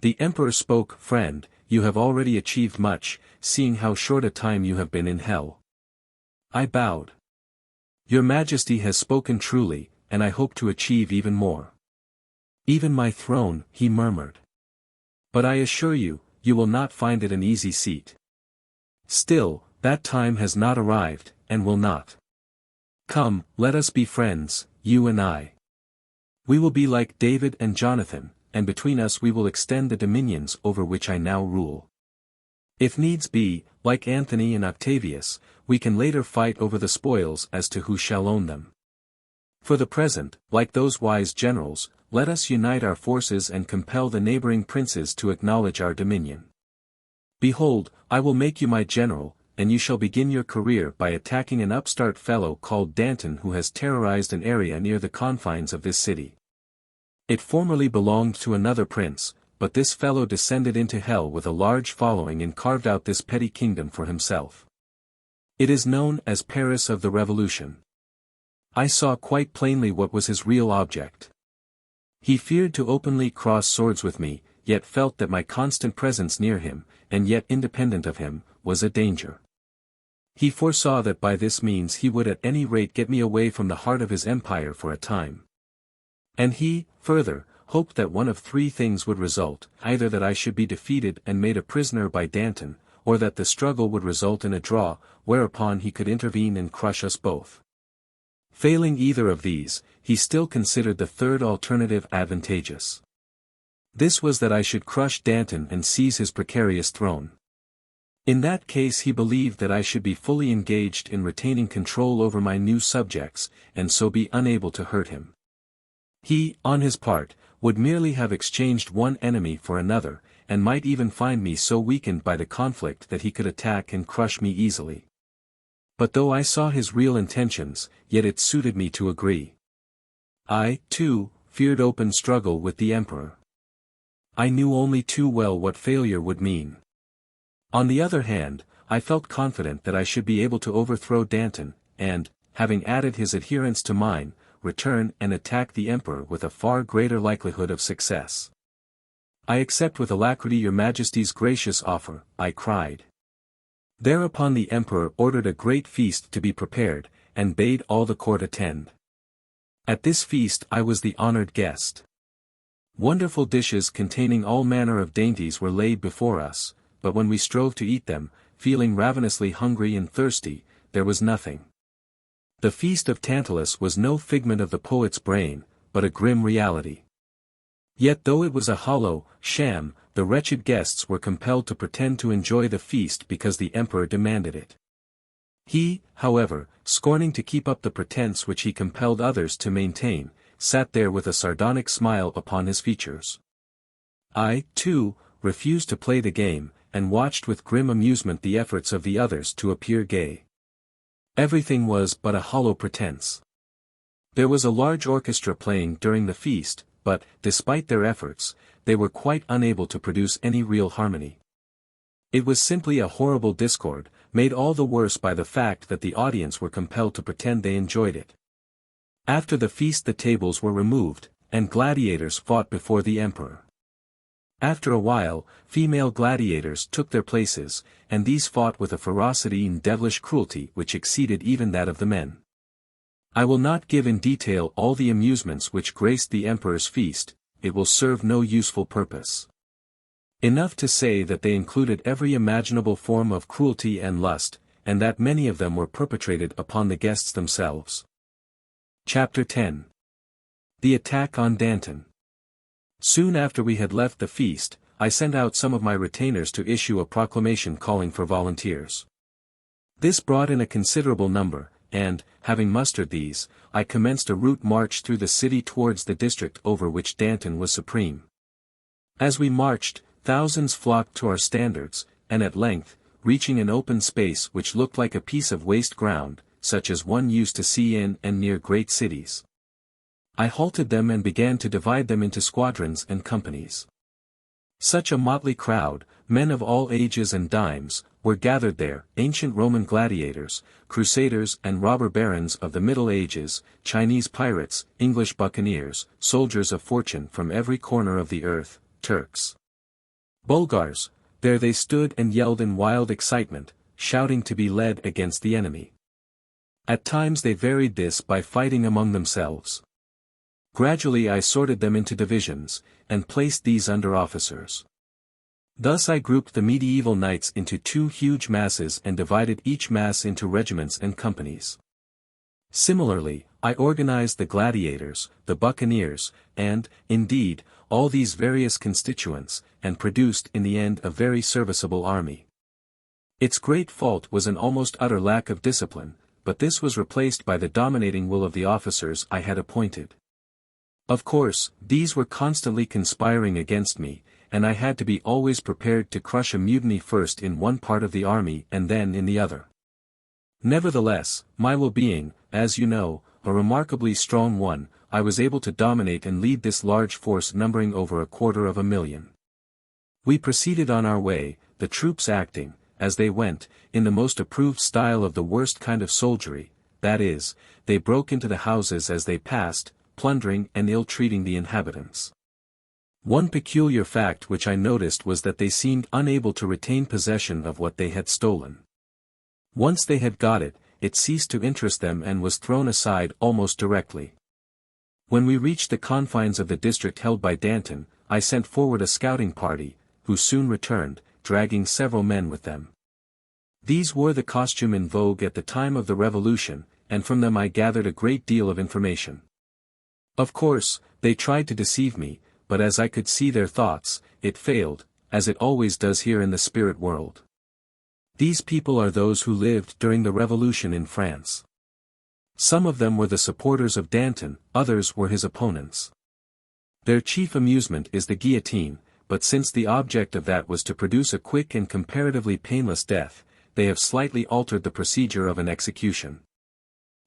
The emperor spoke. Friend, you have already achieved much, seeing how short a time you have been in hell. I bowed. Your Majesty has spoken truly, and I hope to achieve even more. Even my throne, he murmured. But I assure you, you will not find it an easy seat. Still, that time has not arrived, and will not. Come, let us be friends, you and I. We will be like David and Jonathan, and between us we will extend the dominions over which I now rule. If needs be, like Anthony and Octavius, we can later fight over the spoils as to who shall own them. For the present, like those wise generals, let us unite our forces and compel the neighboring princes to acknowledge our dominion. Behold, I will make you my general, and you shall begin your career by attacking an upstart fellow called Danton who has terrorized an area near the confines of this city. It formerly belonged to another prince, but this fellow descended into hell with a large following and carved out this petty kingdom for himself. It is known as Paris of the Revolution. I saw quite plainly what was his real object. He feared to openly cross swords with me, yet felt that my constant presence near him, and yet independent of him, was a danger. He foresaw that by this means he would at any rate get me away from the heart of his empire for a time. And he, further, hoped that one of 3 things would result, either that I should be defeated and made a prisoner by Danton, or that the struggle would result in a draw, whereupon he could intervene and crush us both. Failing either of these, he still considered the third alternative advantageous. This was that I should crush Danton and seize his precarious throne. In that case he believed that I should be fully engaged in retaining control over my new subjects, and so be unable to hurt him. He, on his part, would merely have exchanged one enemy for another, and might even find me so weakened by the conflict that he could attack and crush me easily. But though I saw his real intentions, yet it suited me to agree. I, too, feared open struggle with the emperor. I knew only too well what failure would mean. On the other hand, I felt confident that I should be able to overthrow Danton, and, having added his adherents to mine, return and attack the emperor with a far greater likelihood of success. I accept with alacrity your Majesty's gracious offer, I cried. Thereupon the emperor ordered a great feast to be prepared, and bade all the court attend. At this feast I was the honored guest. Wonderful dishes containing all manner of dainties were laid before us, but when we strove to eat them, feeling ravenously hungry and thirsty, there was nothing. The feast of Tantalus was no figment of the poet's brain, but a grim reality. Yet though it was a hollow sham, the wretched guests were compelled to pretend to enjoy the feast because the emperor demanded it. He, however, scorning to keep up the pretense which he compelled others to maintain, sat there with a sardonic smile upon his features. I, too, refused to play the game, and watched with grim amusement the efforts of the others to appear gay. Everything was but a hollow pretense. There was a large orchestra playing during the feast, but, despite their efforts, they were quite unable to produce any real harmony. It was simply a horrible discord, made all the worse by the fact that the audience were compelled to pretend they enjoyed it. After the feast the tables were removed, and gladiators fought before the emperor. After a while, female gladiators took their places, and these fought with a ferocity and devilish cruelty which exceeded even that of the men. I will not give in detail all the amusements which graced the emperor's feast, it will serve no useful purpose. Enough to say that they included every imaginable form of cruelty and lust, and that many of them were perpetrated upon the guests themselves. Chapter 10. The Attack on Danton. Soon after we had left the feast, I sent out some of my retainers to issue a proclamation calling for volunteers. This brought in a considerable number, and, having mustered these, I commenced a route march through the city towards the district over which Danton was supreme. As we marched, thousands flocked to our standards, and at length, reaching an open space which looked like a piece of waste ground, such as one used to see in and near great cities, I halted them and began to divide them into squadrons and companies. Such a motley crowd, men of all ages and dimes, were gathered there, ancient Roman gladiators, crusaders and robber barons of the Middle Ages, Chinese pirates, English buccaneers, soldiers of fortune from every corner of the earth, Turks, Bulgars. There they stood and yelled in wild excitement, shouting to be led against the enemy. At times they varied this by fighting among themselves. Gradually I sorted them into divisions, and placed these under officers. Thus I grouped the medieval knights into two huge masses and divided each mass into regiments and companies. Similarly, I organized the gladiators, the buccaneers, and, indeed, all these various constituents, and produced in the end a very serviceable army. Its great fault was an almost utter lack of discipline, but this was replaced by the dominating will of the officers I had appointed. Of course, these were constantly conspiring against me, and I had to be always prepared to crush a mutiny first in one part of the army and then in the other. Nevertheless, my will being, as you know, a remarkably strong one, I was able to dominate and lead this large force numbering over 250,000. We proceeded on our way, the troops acting, as they went, in the most approved style of the worst kind of soldiery, that is, they broke into the houses as they passed, plundering and ill-treating the inhabitants. One peculiar fact which I noticed was that they seemed unable to retain possession of what they had stolen. Once they had got it, it ceased to interest them and was thrown aside almost directly. When we reached the confines of the district held by Danton, I sent forward a scouting party, who soon returned, dragging several men with them. These wore the costume in vogue at the time of the Revolution, and from them I gathered a great deal of information. Of course, they tried to deceive me, but as I could see their thoughts, it failed, as it always does here in the spirit world. These people are those who lived during the Revolution in France. Some of them were the supporters of Danton, others were his opponents. Their chief amusement is the guillotine, but since the object of that was to produce a quick and comparatively painless death, they have slightly altered the procedure of an execution.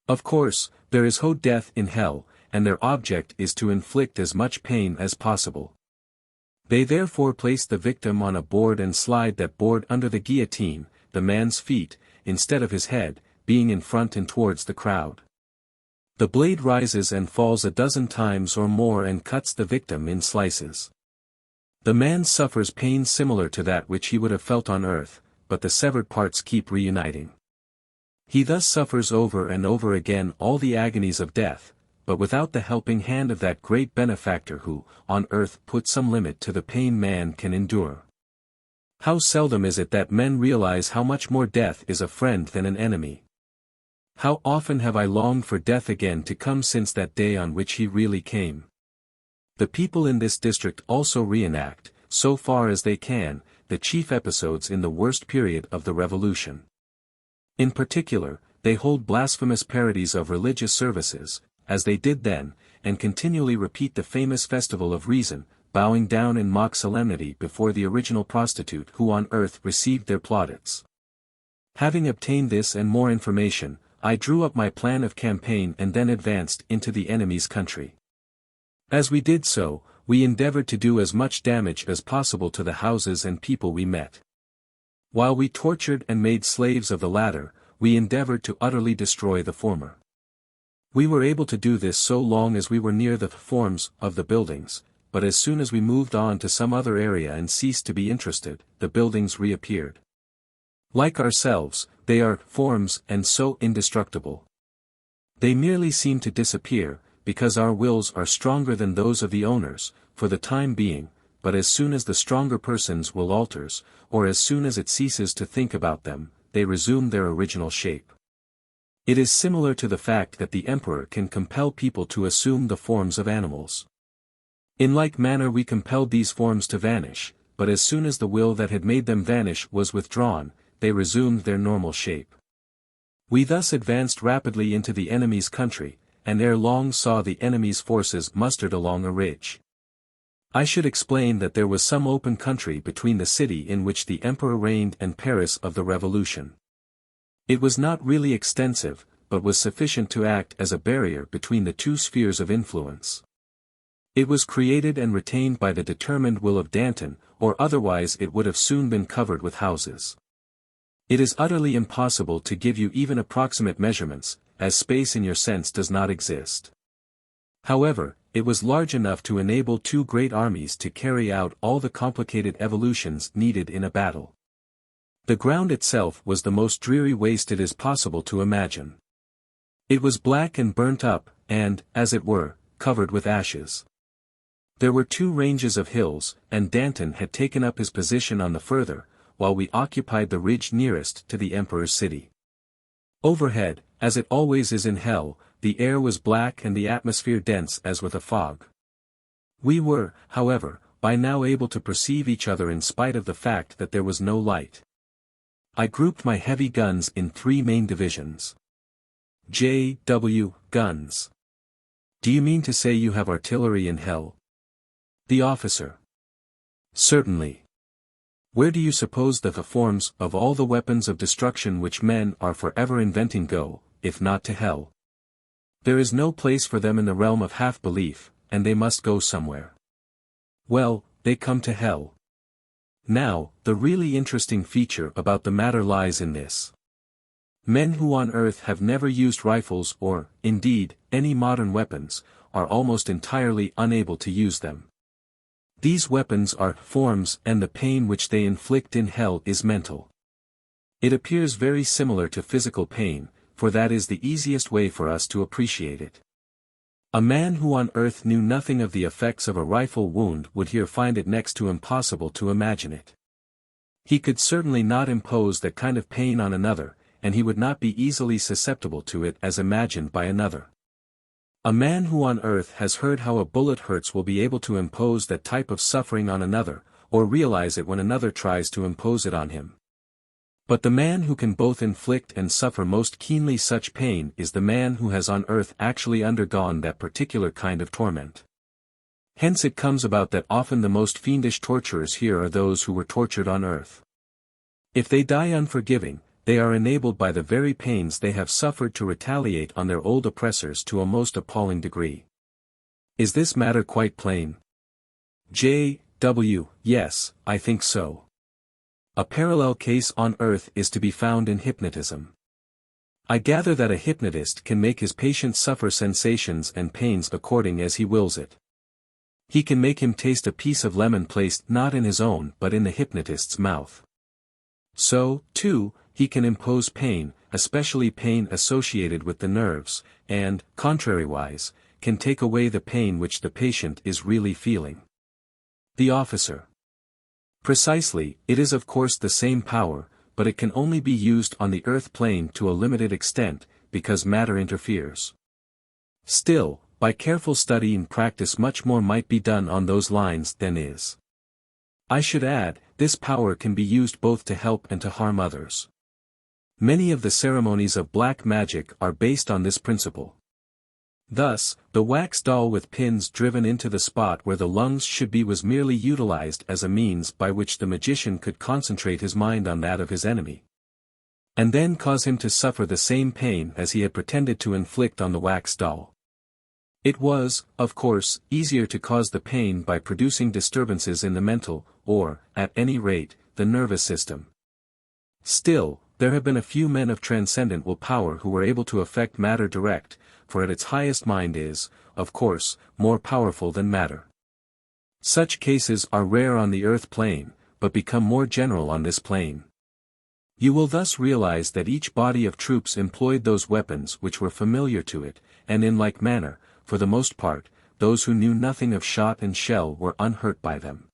Of course, there is haute death in hell, and their object is to inflict as much pain as possible. They therefore place the victim on a board and slide that board under the guillotine, the man's feet, instead of his head, being in front and towards the crowd. The blade rises and falls a dozen times or more and cuts the victim in slices. The man suffers pain similar to that which he would have felt on earth, but the severed parts keep reuniting. He thus suffers over and over again all the agonies of death, but without the helping hand of that great benefactor who, on earth, put some limit to the pain man can endure. How seldom is it that men realize how much more death is a friend than an enemy. How often have I longed for death again to come since that day on which he really came. The people in this district also reenact, so far as they can, the chief episodes in the worst period of the Revolution. In particular, they hold blasphemous parodies of religious services, as they did then, and continually repeat the famous festival of reason, bowing down in mock solemnity before the original prostitute who on earth received their plaudits. Having obtained this and more information, I drew up my plan of campaign and then advanced into the enemy's country. As we did so, we endeavored to do as much damage as possible to the houses and people we met. While we tortured and made slaves of the latter, we endeavored to utterly destroy the former. We were able to do this so long as we were near the forms of the buildings, but as soon as we moved on to some other area and ceased to be interested, the buildings reappeared. Like ourselves, they are forms and so indestructible. They merely seem to disappear, because our wills are stronger than those of the owners, for the time being, but as soon as the stronger person's will alters, or as soon as it ceases to think about them, they resume their original shape. It is similar to the fact that the emperor can compel people to assume the forms of animals. In like manner we compelled these forms to vanish, but as soon as the will that had made them vanish was withdrawn, they resumed their normal shape. We thus advanced rapidly into the enemy's country, and ere long saw the enemy's forces mustered along a ridge. I should explain that there was some open country between the city in which the emperor reigned and Paris of the Revolution. It was not really extensive, but was sufficient to act as a barrier between the two spheres of influence. It was created and retained by the determined will of Danton, or otherwise it would have soon been covered with houses. It is utterly impossible to give you even approximate measurements, as space in your sense does not exist. However, it was large enough to enable two great armies to carry out all the complicated evolutions needed in a battle. The ground itself was the most dreary waste it is possible to imagine. It was black and burnt up, and, as it were, covered with ashes. There were two ranges of hills, and Danton had taken up his position on the further, while we occupied the ridge nearest to the emperor's city. Overhead, as it always is in hell, the air was black and the atmosphere dense as with a fog. We were, however, by now able to perceive each other in spite of the fact that there was no light. I grouped my heavy guns in three main divisions. J.W. Guns. Do you mean to say you have artillery in hell? The officer. Certainly. Where do you suppose that the forms of all the weapons of destruction which men are forever inventing go, if not to hell? There is no place for them in the realm of half-belief, and they must go somewhere. Well, they come to hell. Now, the really interesting feature about the matter lies in this. Men who on earth have never used rifles or, indeed, any modern weapons, are almost entirely unable to use them. These weapons are forms, and the pain which they inflict in hell is mental. It appears very similar to physical pain, for that is the easiest way for us to appreciate it. A man who on earth knew nothing of the effects of a rifle wound would here find it next to impossible to imagine it. He could certainly not impose that kind of pain on another, and he would not be easily susceptible to it as imagined by another. A man who on earth has heard how a bullet hurts will be able to impose that type of suffering on another, or realize it when another tries to impose it on him. But the man who can both inflict and suffer most keenly such pain is the man who has on earth actually undergone that particular kind of torment. Hence it comes about that often the most fiendish torturers here are those who were tortured on earth. If they die unforgiving, they are enabled by the very pains they have suffered to retaliate on their old oppressors to a most appalling degree. Is this matter quite plain? J.W. Yes, I think so. A parallel case on earth is to be found in hypnotism. I gather that a hypnotist can make his patient suffer sensations and pains according as he wills it. He can make him taste a piece of lemon placed not in his own but in the hypnotist's mouth. So, too, he can impose pain, especially pain associated with the nerves, and, contrariwise, can take away the pain which the patient is really feeling. The officer. Precisely, it is of course the same power, but it can only be used on the earth plane to a limited extent, because matter interferes. Still, by careful study and practice much more might be done on those lines than is. I should add, this power can be used both to help and to harm others. Many of the ceremonies of black magic are based on this principle. Thus, the wax doll with pins driven into the spot where the lungs should be was merely utilized as a means by which the magician could concentrate his mind on that of his enemy, and then cause him to suffer the same pain as he had pretended to inflict on the wax doll. It was, of course, easier to cause the pain by producing disturbances in the mental, or, at any rate, the nervous system. Still, there have been a few men of transcendent will power who were able to affect matter direct, for at its highest mind is, of course, more powerful than matter. Such cases are rare on the earth plane, but become more general on this plane. You will thus realize that each body of troops employed those weapons which were familiar to it, and in like manner, for the most part, those who knew nothing of shot and shell were unhurt by them.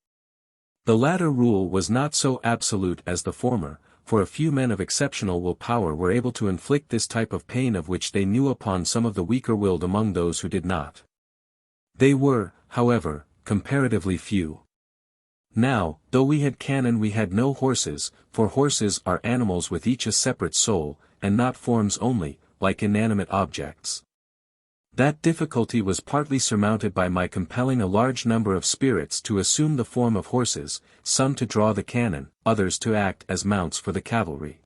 The latter rule was not so absolute as the former, for a few men of exceptional will power were able to inflict this type of pain of which they knew upon some of the weaker-willed among those who did not. They were, however, comparatively few. Now, though we had cannon we had no horses, for horses are animals with each a separate soul, and not forms only, like inanimate objects. That difficulty was partly surmounted by my compelling a large number of spirits to assume the form of horses, some to draw the cannon, others to act as mounts for the cavalry.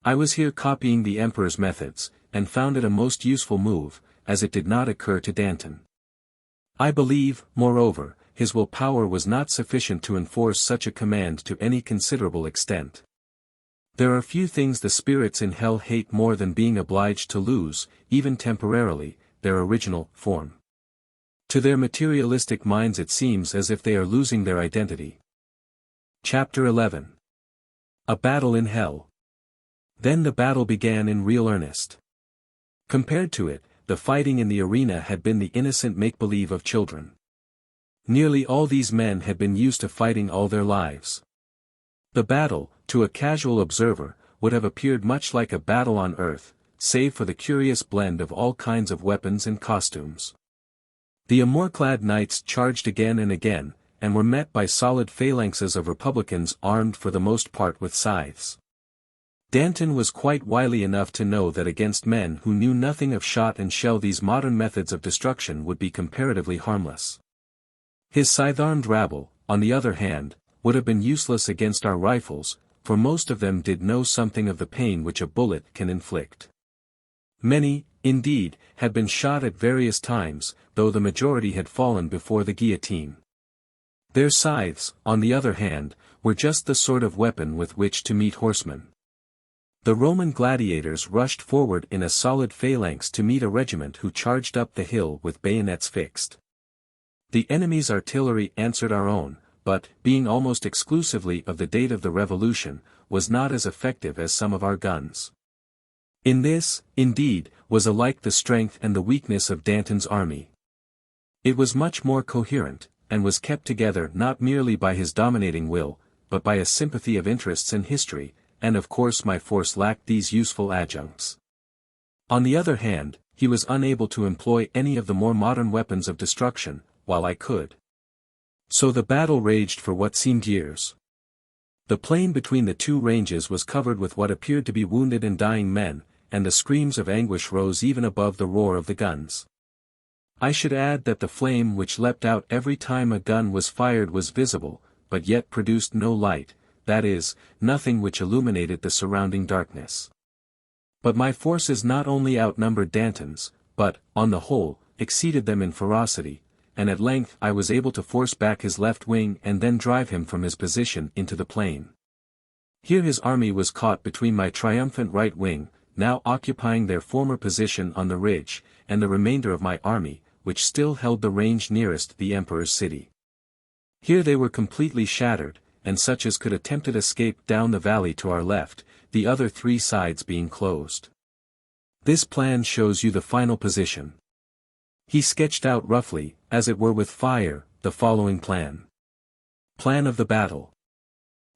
I was here copying the Emperor's methods, and found it a most useful move, as it did not occur to Danton. I believe, moreover, his will power was not sufficient to enforce such a command to any considerable extent. There are few things the spirits in hell hate more than being obliged to lose, even temporarily, their original form. To their materialistic minds it seems as if they are losing their identity. Chapter 11. A Battle in Hell. Then the battle began in real earnest. Compared to it, the fighting in the arena had been the innocent make-believe of children. Nearly all these men had been used to fighting all their lives. The battle, to a casual observer, would have appeared much like a battle on earth, save for the curious blend of all kinds of weapons and costumes. The armor-clad knights charged again and again, and were met by solid phalanxes of republicans armed for the most part with scythes. Danton was quite wily enough to know that against men who knew nothing of shot and shell these modern methods of destruction would be comparatively harmless. His scythe-armed rabble, on the other hand, would have been useless against our rifles, for most of them did know something of the pain which a bullet can inflict. Many, indeed, had been shot at various times, though the majority had fallen before the guillotine. Their scythes, on the other hand, were just the sort of weapon with which to meet horsemen. The Roman gladiators rushed forward in a solid phalanx to meet a regiment who charged up the hill with bayonets fixed. The enemy's artillery answered our own, but, being almost exclusively of the date of the Revolution, was not as effective as some of our guns. In this, indeed, was alike the strength and the weakness of Danton's army. It was much more coherent, and was kept together not merely by his dominating will, but by a sympathy of interests in history, and of course my force lacked these useful adjuncts. On the other hand, he was unable to employ any of the more modern weapons of destruction, while I could. So the battle raged for what seemed years. The plain between the two ranges was covered with what appeared to be wounded and dying men, and the screams of anguish rose even above the roar of the guns. I should add that the flame which leapt out every time a gun was fired was visible, but yet produced no light, that is, nothing which illuminated the surrounding darkness. But my forces not only outnumbered Danton's, but, on the whole, exceeded them in ferocity, and at length I was able to force back his left wing and then drive him from his position into the plain. Here his army was caught between my triumphant right wing, now occupying their former position on the ridge, and the remainder of my army, which still held the range nearest the Emperor's city. Here they were completely shattered, and such as could attempted escape down the valley to our left, the other 3 sides being closed. This plan shows you the final position. He sketched out roughly, as it were with fire, the following plan. Plan of the battle.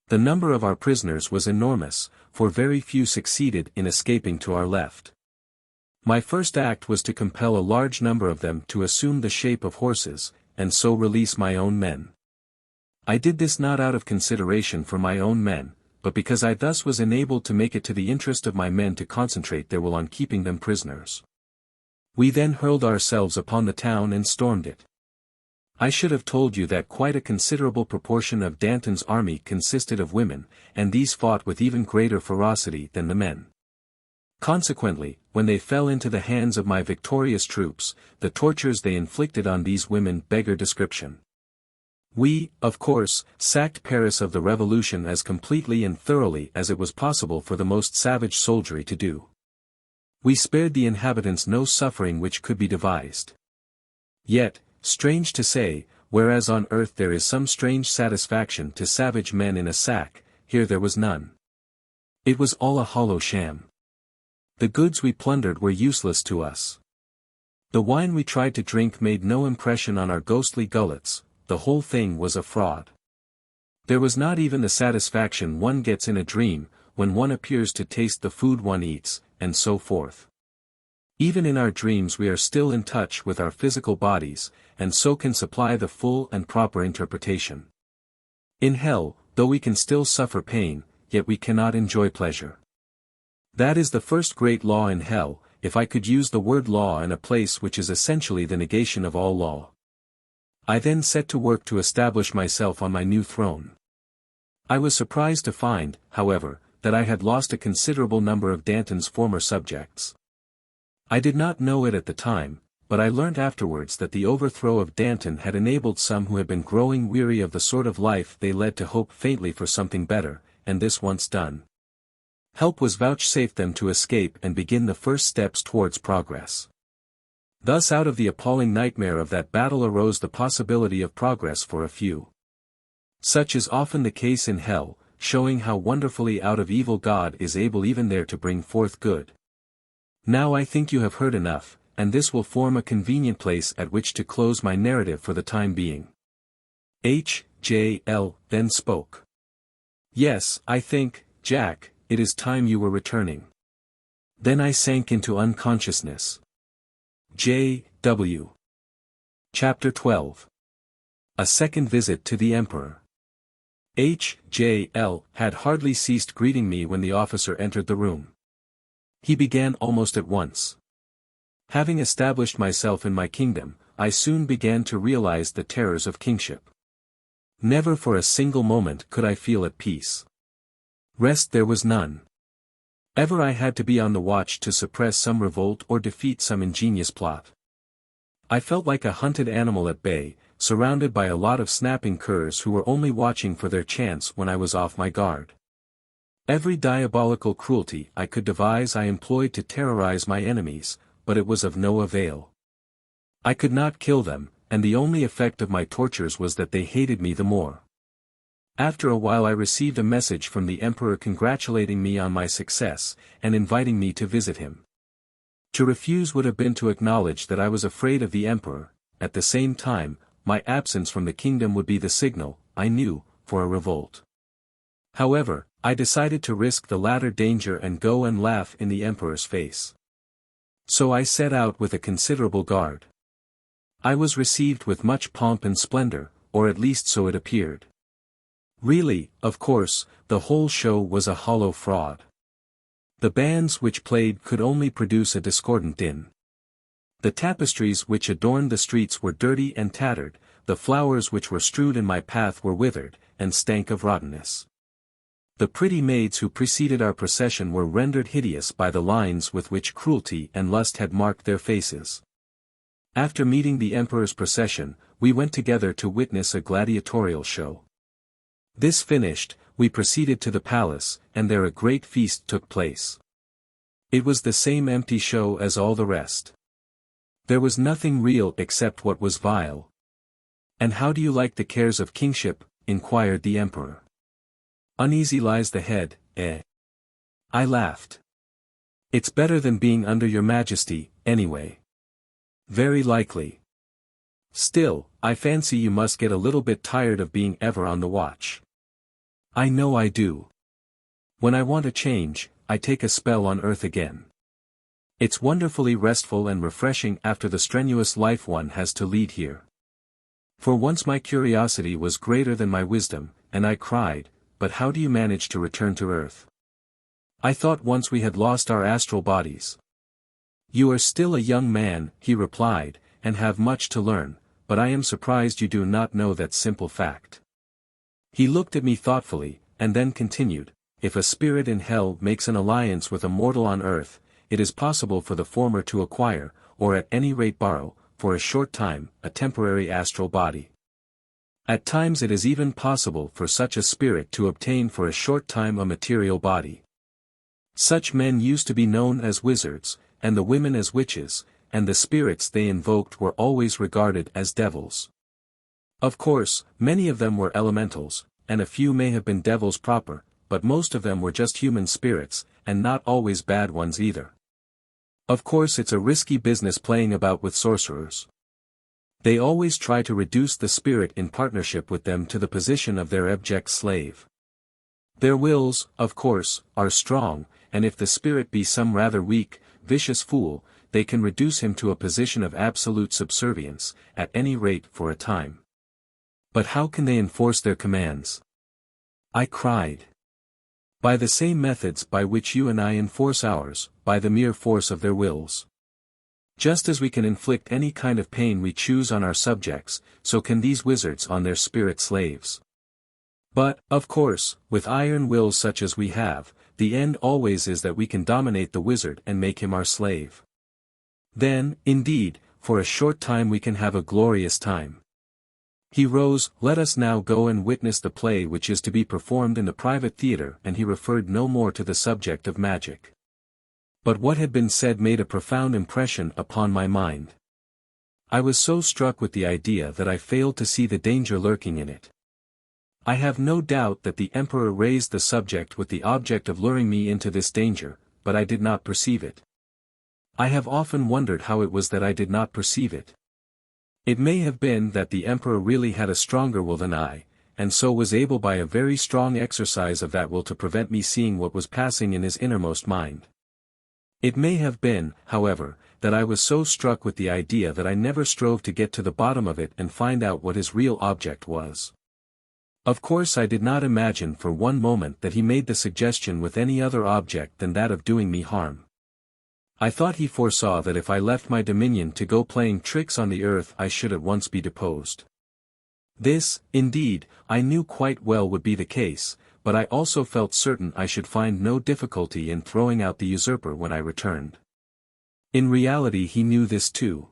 The number of our prisoners was enormous, for very few succeeded in escaping to our left. My first act was to compel a large number of them to assume the shape of horses, and so release my own men. I did this not out of consideration for my own men, but because I thus was enabled to make it to the interest of my men to concentrate their will on keeping them prisoners. We then hurled ourselves upon the town and stormed it. I should have told you that quite a considerable proportion of Danton's army consisted of women, and these fought with even greater ferocity than the men. Consequently, when they fell into the hands of my victorious troops, the tortures they inflicted on these women beggar description. We, of course, sacked Paris of the Revolution as completely and thoroughly as it was possible for the most savage soldiery to do. We spared the inhabitants no suffering which could be devised. Yet, strange to say, whereas on earth there is some strange satisfaction to savage men in a sack, here there was none. It was all a hollow sham. The goods we plundered were useless to us. The wine we tried to drink made no impression on our ghostly gullets, the whole thing was a fraud. There was not even the satisfaction one gets in a dream, when one appears to taste the food one eats, and so forth. Even in our dreams we are still in touch with our physical bodies, and so can supply the full and proper interpretation. In hell, though we can still suffer pain, yet we cannot enjoy pleasure. That is the first great law in hell, if I could use the word law in a place which is essentially the negation of all law. I then set to work to establish myself on my new throne. I was surprised to find, however, that I had lost a considerable number of Danton's former subjects. I did not know it at the time, but I learnt afterwards that the overthrow of Danton had enabled some who had been growing weary of the sort of life they led to hope faintly for something better, and this once done, help was vouchsafed them to escape and begin the first steps towards progress. Thus out of the appalling nightmare of that battle arose the possibility of progress for a few. Such is often the case in hell, showing how wonderfully out of evil God is able even there to bring forth good. Now I think you have heard enough, and this will form a convenient place at which to close my narrative for the time being. H.J.L. then spoke. Yes, I think, Jack, it is time you were returning. Then I sank into unconsciousness. J.W. Chapter 12. A second visit to the Emperor. H.J.L. had hardly ceased greeting me when the officer entered the room. He began almost at once. Having established myself in my kingdom, I soon began to realize the terrors of kingship. Never for a single moment could I feel at peace. Rest there was none. Ever I had to be on the watch to suppress some revolt or defeat some ingenious plot. I felt like a hunted animal at bay, surrounded by a lot of snapping curs who were only watching for their chance when I was off my guard. Every diabolical cruelty I could devise I employed to terrorize my enemies, but it was of no avail. I could not kill them, and the only effect of my tortures was that they hated me the more. After a while I received a message from the Emperor congratulating me on my success, and inviting me to visit him. To refuse would have been to acknowledge that I was afraid of the Emperor. At the same time, my absence from the kingdom would be the signal, I knew, for a revolt. However, I decided to risk the latter danger and go and laugh in the Emperor's face. So I set out with a considerable guard. I was received with much pomp and splendor, or at least so it appeared. Really, of course, the whole show was a hollow fraud. The bands which played could only produce a discordant din. The tapestries which adorned the streets were dirty and tattered, the flowers which were strewed in my path were withered, and stank of rottenness. The pretty maids who preceded our procession were rendered hideous by the lines with which cruelty and lust had marked their faces. After meeting the Emperor's procession, we went together to witness a gladiatorial show. This finished, we proceeded to the palace, and there a great feast took place. It was the same empty show as all the rest. There was nothing real except what was vile. And how do you like the cares of kingship? Inquired the Emperor. Uneasy lies the head, eh? I laughed. It's better than being under your majesty, anyway. Very likely. Still, I fancy you must get a little bit tired of being ever on the watch. I know I do. When I want a change, I take a spell on Earth again. It's wonderfully restful and refreshing after the strenuous life one has to lead here. For once my curiosity was greater than my wisdom, and I cried, "But how do you manage to return to Earth? I thought once we had lost our astral bodies." "You are still a young man," he replied, "and have much to learn, but I am surprised you do not know that simple fact." He looked at me thoughtfully, and then continued, "If a spirit in hell makes an alliance with a mortal on earth, it is possible for the former to acquire, or at any rate borrow, for a short time, a temporary astral body. At times it is even possible for such a spirit to obtain for a short time a material body. Such men used to be known as wizards, and the women as witches, and the spirits they invoked were always regarded as devils. Of course, many of them were elementals, and a few may have been devils proper, but most of them were just human spirits, and not always bad ones either. Of course it's a risky business playing about with sorcerers. They always try to reduce the spirit in partnership with them to the position of their abject slave. Their wills, of course, are strong, and if the spirit be some rather weak, vicious fool, they can reduce him to a position of absolute subservience, at any rate for a time. But how can they enforce their commands? I cried. By the same methods by which you and I enforce ours, by the mere force of their wills. Just as we can inflict any kind of pain we choose on our subjects, so can these wizards on their spirit slaves. But, of course, with iron wills such as we have, the end always is that we can dominate the wizard and make him our slave. Then, indeed, for a short time we can have a glorious time. He rose, "Let us now go and witness the play which is to be performed in the private theatre," and he referred no more to the subject of magic. But what had been said made a profound impression upon my mind. I was so struck with the idea that I failed to see the danger lurking in it. I have no doubt that the emperor raised the subject with the object of luring me into this danger, but I did not perceive it. I have often wondered how it was that I did not perceive it. It may have been that the emperor really had a stronger will than I, and so was able by a very strong exercise of that will to prevent me seeing what was passing in his innermost mind. It may have been, however, that I was so struck with the idea that I never strove to get to the bottom of it and find out what his real object was. Of course I did not imagine for one moment that he made the suggestion with any other object than that of doing me harm. I thought he foresaw that if I left my dominion to go playing tricks on the earth I should at once be deposed. This, indeed, I knew quite well would be the case, but I also felt certain I should find no difficulty in throwing out the usurper when I returned. In reality he knew this too.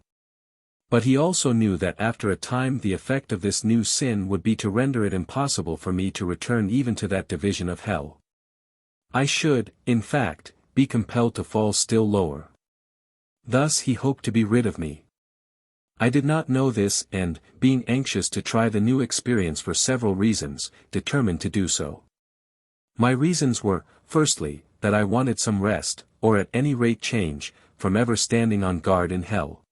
But he also knew that after a time the effect of this new sin would be to render it impossible for me to return even to that division of hell. I should, in fact, be compelled to fall still lower. Thus he hoped to be rid of me. I did not know this and, being anxious to try the new experience for several reasons, determined to do so. My reasons were, firstly, that I wanted some rest, or at any rate change, from ever standing on guard in hell.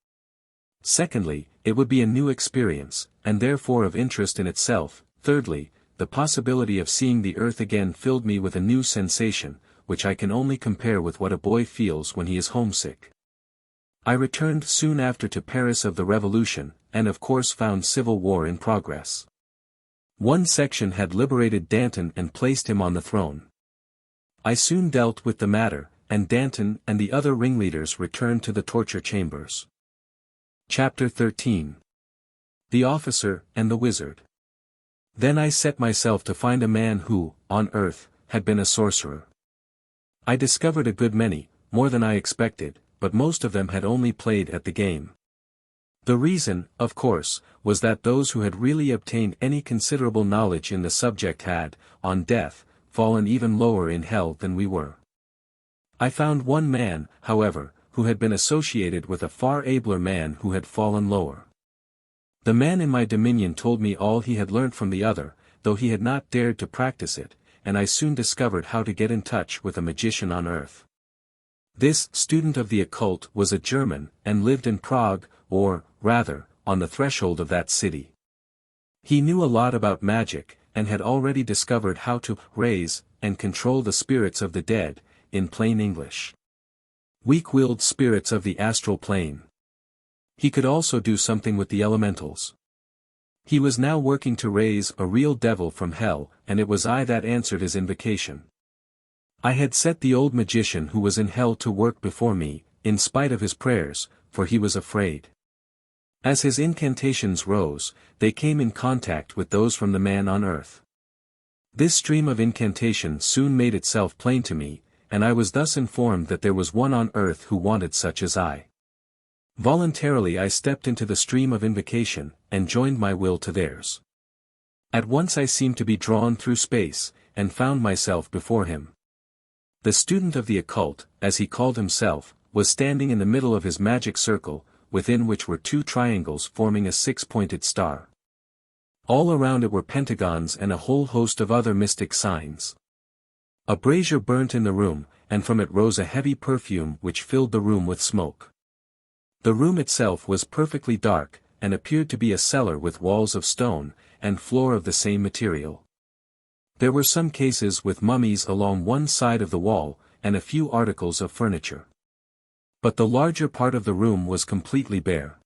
Secondly, it would be a new experience, and therefore of interest in itself. Thirdly, the possibility of seeing the earth again filled me with a new sensation, which I can only compare with what a boy feels when he is homesick. I returned soon after to Paris of the Revolution, and of course found civil war in progress. One section had liberated Danton and placed him on the throne. I soon dealt with the matter, and Danton and the other ringleaders returned to the torture chambers. Chapter 13. The Officer and the Wizard. Then I set myself to find a man who, on earth, had been a sorcerer. I discovered a good many, more than I expected, but most of them had only played at the game. The reason, of course, was that those who had really obtained any considerable knowledge in the subject had, on death, fallen even lower in hell than we were. I found one man, however, who had been associated with a far abler man who had fallen lower. The man in my dominion told me all he had learnt from the other, though he had not dared to practice it, and I soon discovered how to get in touch with a magician on Earth. This student of the occult was a German, and lived in Prague, or, rather, on the threshold of that city. He knew a lot about magic, and had already discovered how to raise and control the spirits of the dead, in plain English. Weak-willed spirits of the astral plane. He could also do something with the elementals. He was now working to raise a real devil from hell, and it was I that answered his invocation. I had set the old magician who was in hell to work before me, in spite of his prayers, for he was afraid. As his incantations rose, they came in contact with those from the man on earth. This stream of incantation soon made itself plain to me, and I was thus informed that there was one on earth who wanted such as I. Voluntarily I stepped into the stream of invocation, and joined my will to theirs. At once I seemed to be drawn through space, and found myself before him. The student of the occult, as he called himself, was standing in the middle of his magic circle, within which were two triangles forming a six-pointed star. All around it were pentagons and a whole host of other mystic signs. A brazier burnt in the room, and from it rose a heavy perfume which filled the room with smoke. The room itself was perfectly dark, and appeared to be a cellar with walls of stone, and floor of the same material. There were some cases with mummies along one side of the wall, and a few articles of furniture. But the larger part of the room was completely bare.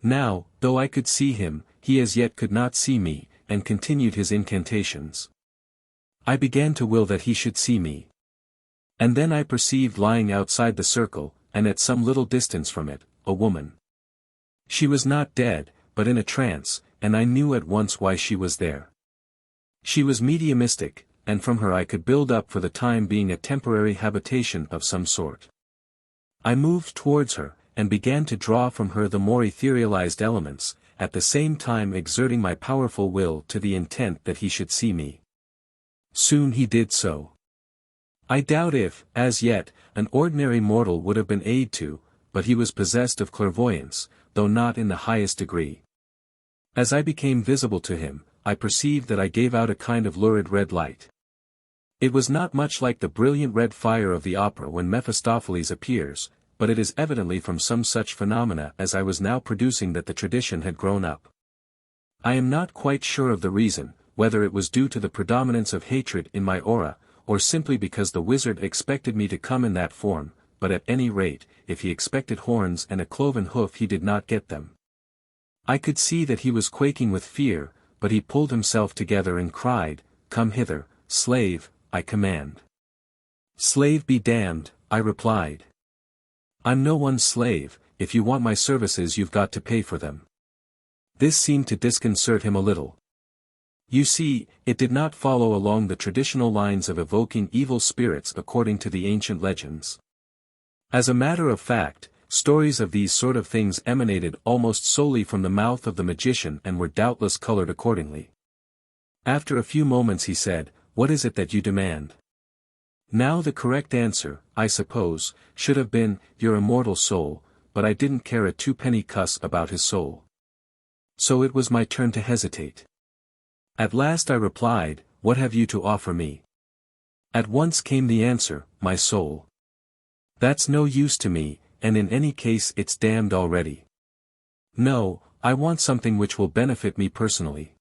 Now, though I could see him, he as yet could not see me, and continued his incantations. I began to will that he should see me. And then I perceived lying outside the circle, and at some little distance from it, a woman. She was not dead, but in a trance, and I knew at once why she was there. She was mediumistic, and from her I could build up for the time being a temporary habitation of some sort. I moved towards her, and began to draw from her the more etherealized elements, at the same time exerting my powerful will to the intent that he should see me. Soon he did so. I doubt if, as yet, an ordinary mortal would have been aid to, but he was possessed of clairvoyance, though not in the highest degree. As I became visible to him, I perceived that I gave out a kind of lurid red light. It was not much like the brilliant red fire of the opera when Mephistopheles appears, but it is evidently from some such phenomena as I was now producing that the tradition had grown up. I am not quite sure of the reason, whether it was due to the predominance of hatred in my aura, or simply because the wizard expected me to come in that form, but at any rate, if he expected horns and a cloven hoof he did not get them. I could see that he was quaking with fear, but he pulled himself together and cried, "Come hither, slave, I command." "Slave be damned," I replied. "I'm no one's slave, if you want my services you've got to pay for them." This seemed to disconcert him a little. You see, it did not follow along the traditional lines of evoking evil spirits according to the ancient legends. As a matter of fact, stories of these sort of things emanated almost solely from the mouth of the magician and were doubtless colored accordingly. After a few moments he said, "What is it that you demand?" Now the correct answer, I suppose, should have been, "Your immortal soul," but I didn't care a two-penny cuss about his soul. So it was my turn to hesitate. At last I replied, "What have you to offer me?" At once came the answer, "My soul." "That's no use to me, and in any case it's damned already." "No, I want something which will benefit me personally."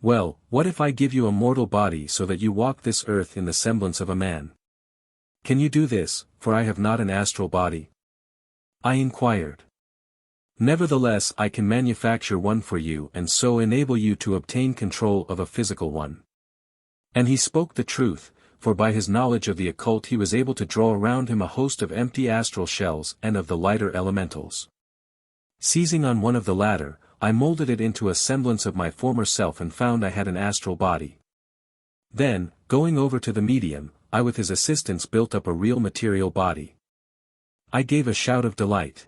"Well, what if I give you a mortal body so that you walk this earth in the semblance of a man? Can you do this, for I have not an astral body?" I inquired. "Nevertheless I can manufacture one for you and so enable you to obtain control of a physical one." And he spoke the truth, for by his knowledge of the occult he was able to draw around him a host of empty astral shells and of the lighter elementals. Seizing on one of the latter, I molded it into a semblance of my former self and found I had an astral body. Then, going over to the medium, I with his assistance built up a real material body. I gave a shout of delight.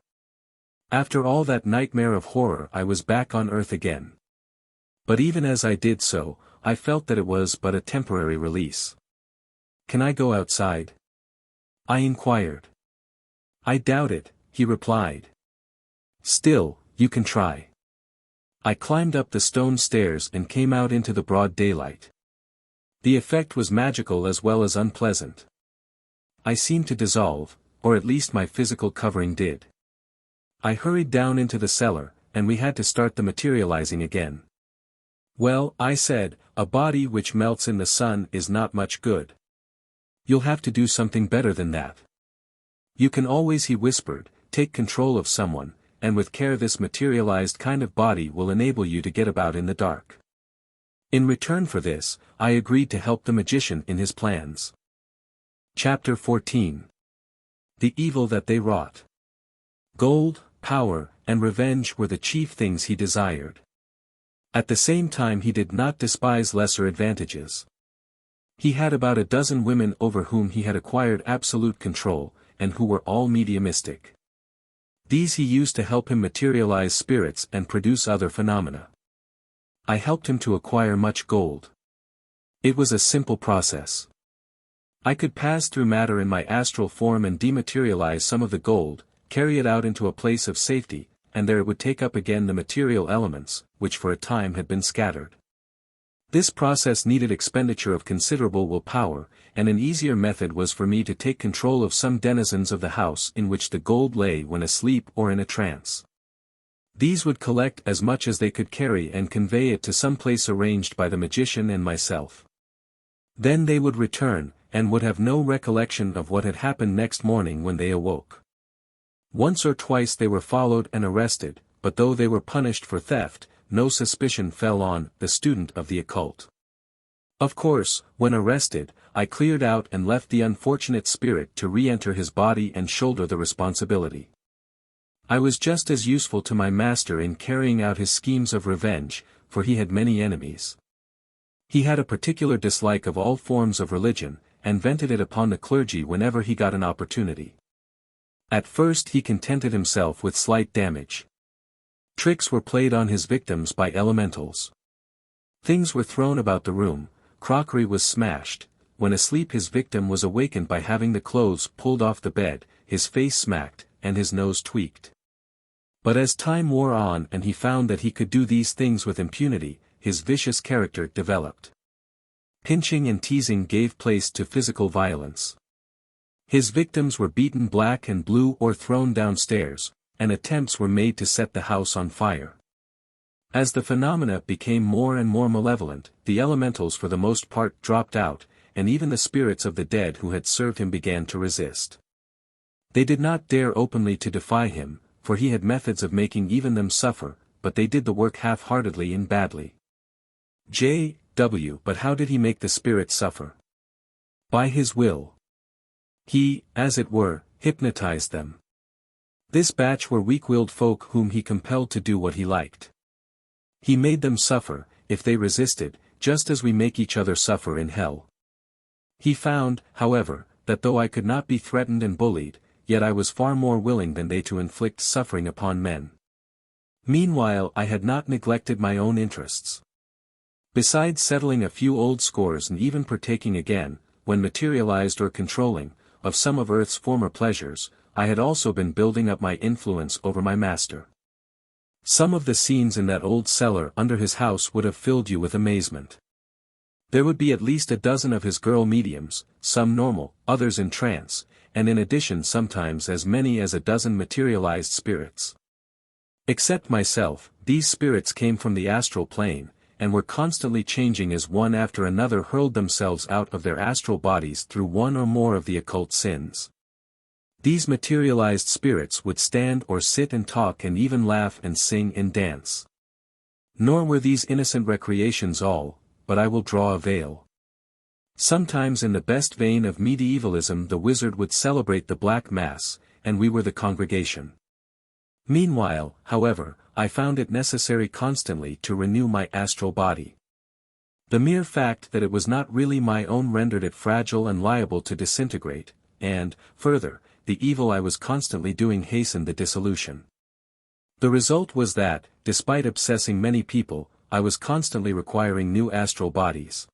After all that nightmare of horror I was back on earth again. But even as I did so, I felt that it was but a temporary release. "Can I go outside?" I inquired. "I doubt it," he replied. "Still, you can try." I climbed up the stone stairs and came out into the broad daylight. The effect was magical as well as unpleasant. I seemed to dissolve, or at least my physical covering did. I hurried down into the cellar, and we had to start the materializing again. Well, I said, a body which melts in the sun is not much good. You'll have to do something better than that. You can always, he whispered, take control of someone, and with care this materialized kind of body will enable you to get about in the dark. In return for this, I agreed to help the magician in his plans. Chapter 14. The evil that they wrought. Gold, power, and revenge were the chief things he desired. At the same time he did not despise lesser advantages. He had about a dozen women over whom he had acquired absolute control, and who were all mediumistic. These he used to help him materialize spirits and produce other phenomena. I helped him to acquire much gold. It was a simple process. I could pass through matter in my astral form and dematerialize some of the gold, carry it out into a place of safety, and there it would take up again the material elements, which for a time had been scattered. This process needed expenditure of considerable willpower, and an easier method was for me to take control of some denizens of the house in which the gold lay when asleep or in a trance. These would collect as much as they could carry and convey it to some place arranged by the magician and myself. Then they would return, and would have no recollection of what had happened next morning when they awoke. Once or twice they were followed and arrested, but though they were punished for theft, no suspicion fell on the student of the occult. Of course, when arrested, I cleared out and left the unfortunate spirit to re-enter his body and shoulder the responsibility. I was just as useful to my master in carrying out his schemes of revenge, for he had many enemies. He had a particular dislike of all forms of religion, and vented it upon the clergy whenever he got an opportunity. At first he contented himself with slight damage. Tricks were played on his victims by elementals. Things were thrown about the room, crockery was smashed, when asleep his victim was awakened by having the clothes pulled off the bed, his face smacked, and his nose tweaked. But as time wore on and he found that he could do these things with impunity, his vicious character developed. Pinching and teasing gave place to physical violence. His victims were beaten black and blue or thrown downstairs, and attempts were made to set the house on fire. As the phenomena became more and more malevolent, the elementals for the most part dropped out, and even the spirits of the dead who had served him began to resist. They did not dare openly to defy him, for he had methods of making even them suffer, but they did the work half-heartedly and badly. J.W. But how did he make the spirits suffer? By his will. He, as it were, hypnotized them. This batch were weak-willed folk whom he compelled to do what he liked. He made them suffer, if they resisted, just as we make each other suffer in hell. He found, however, that though I could not be threatened and bullied, yet I was far more willing than they to inflict suffering upon men. Meanwhile I had not neglected my own interests. Besides settling a few old scores and even partaking again, when materialized or controlling, of some of earth's former pleasures, I had also been building up my influence over my master. Some of the scenes in that old cellar under his house would have filled you with amazement. There would be at least a dozen of his girl mediums, some normal, others in trance, and in addition sometimes as many as a dozen materialized spirits. Except myself, these spirits came from the astral plane, and were constantly changing as one after another hurled themselves out of their astral bodies through one or more of the occult sins. These materialized spirits would stand or sit and talk and even laugh and sing and dance. Nor were these innocent recreations all, but I will draw a veil. Sometimes in the best vein of medievalism the wizard would celebrate the Black Mass, and we were the congregation. Meanwhile, however, I found it necessary constantly to renew my astral body. The mere fact that it was not really my own rendered it fragile and liable to disintegrate, and, further, the evil I was constantly doing hastened the dissolution. The result was that, despite obsessing many people, I was constantly requiring new astral bodies.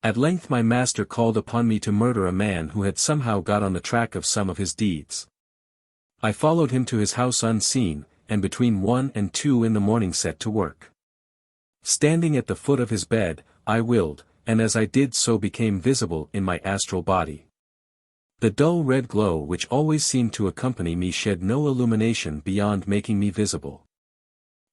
At length my master called upon me to murder a man who had somehow got on the track of some of his deeds. I followed him to his house unseen, and between 1 and 2 in the morning set to work. Standing at the foot of his bed, I willed, and as I did so became visible in my astral body. The dull red glow which always seemed to accompany me shed no illumination beyond making me visible.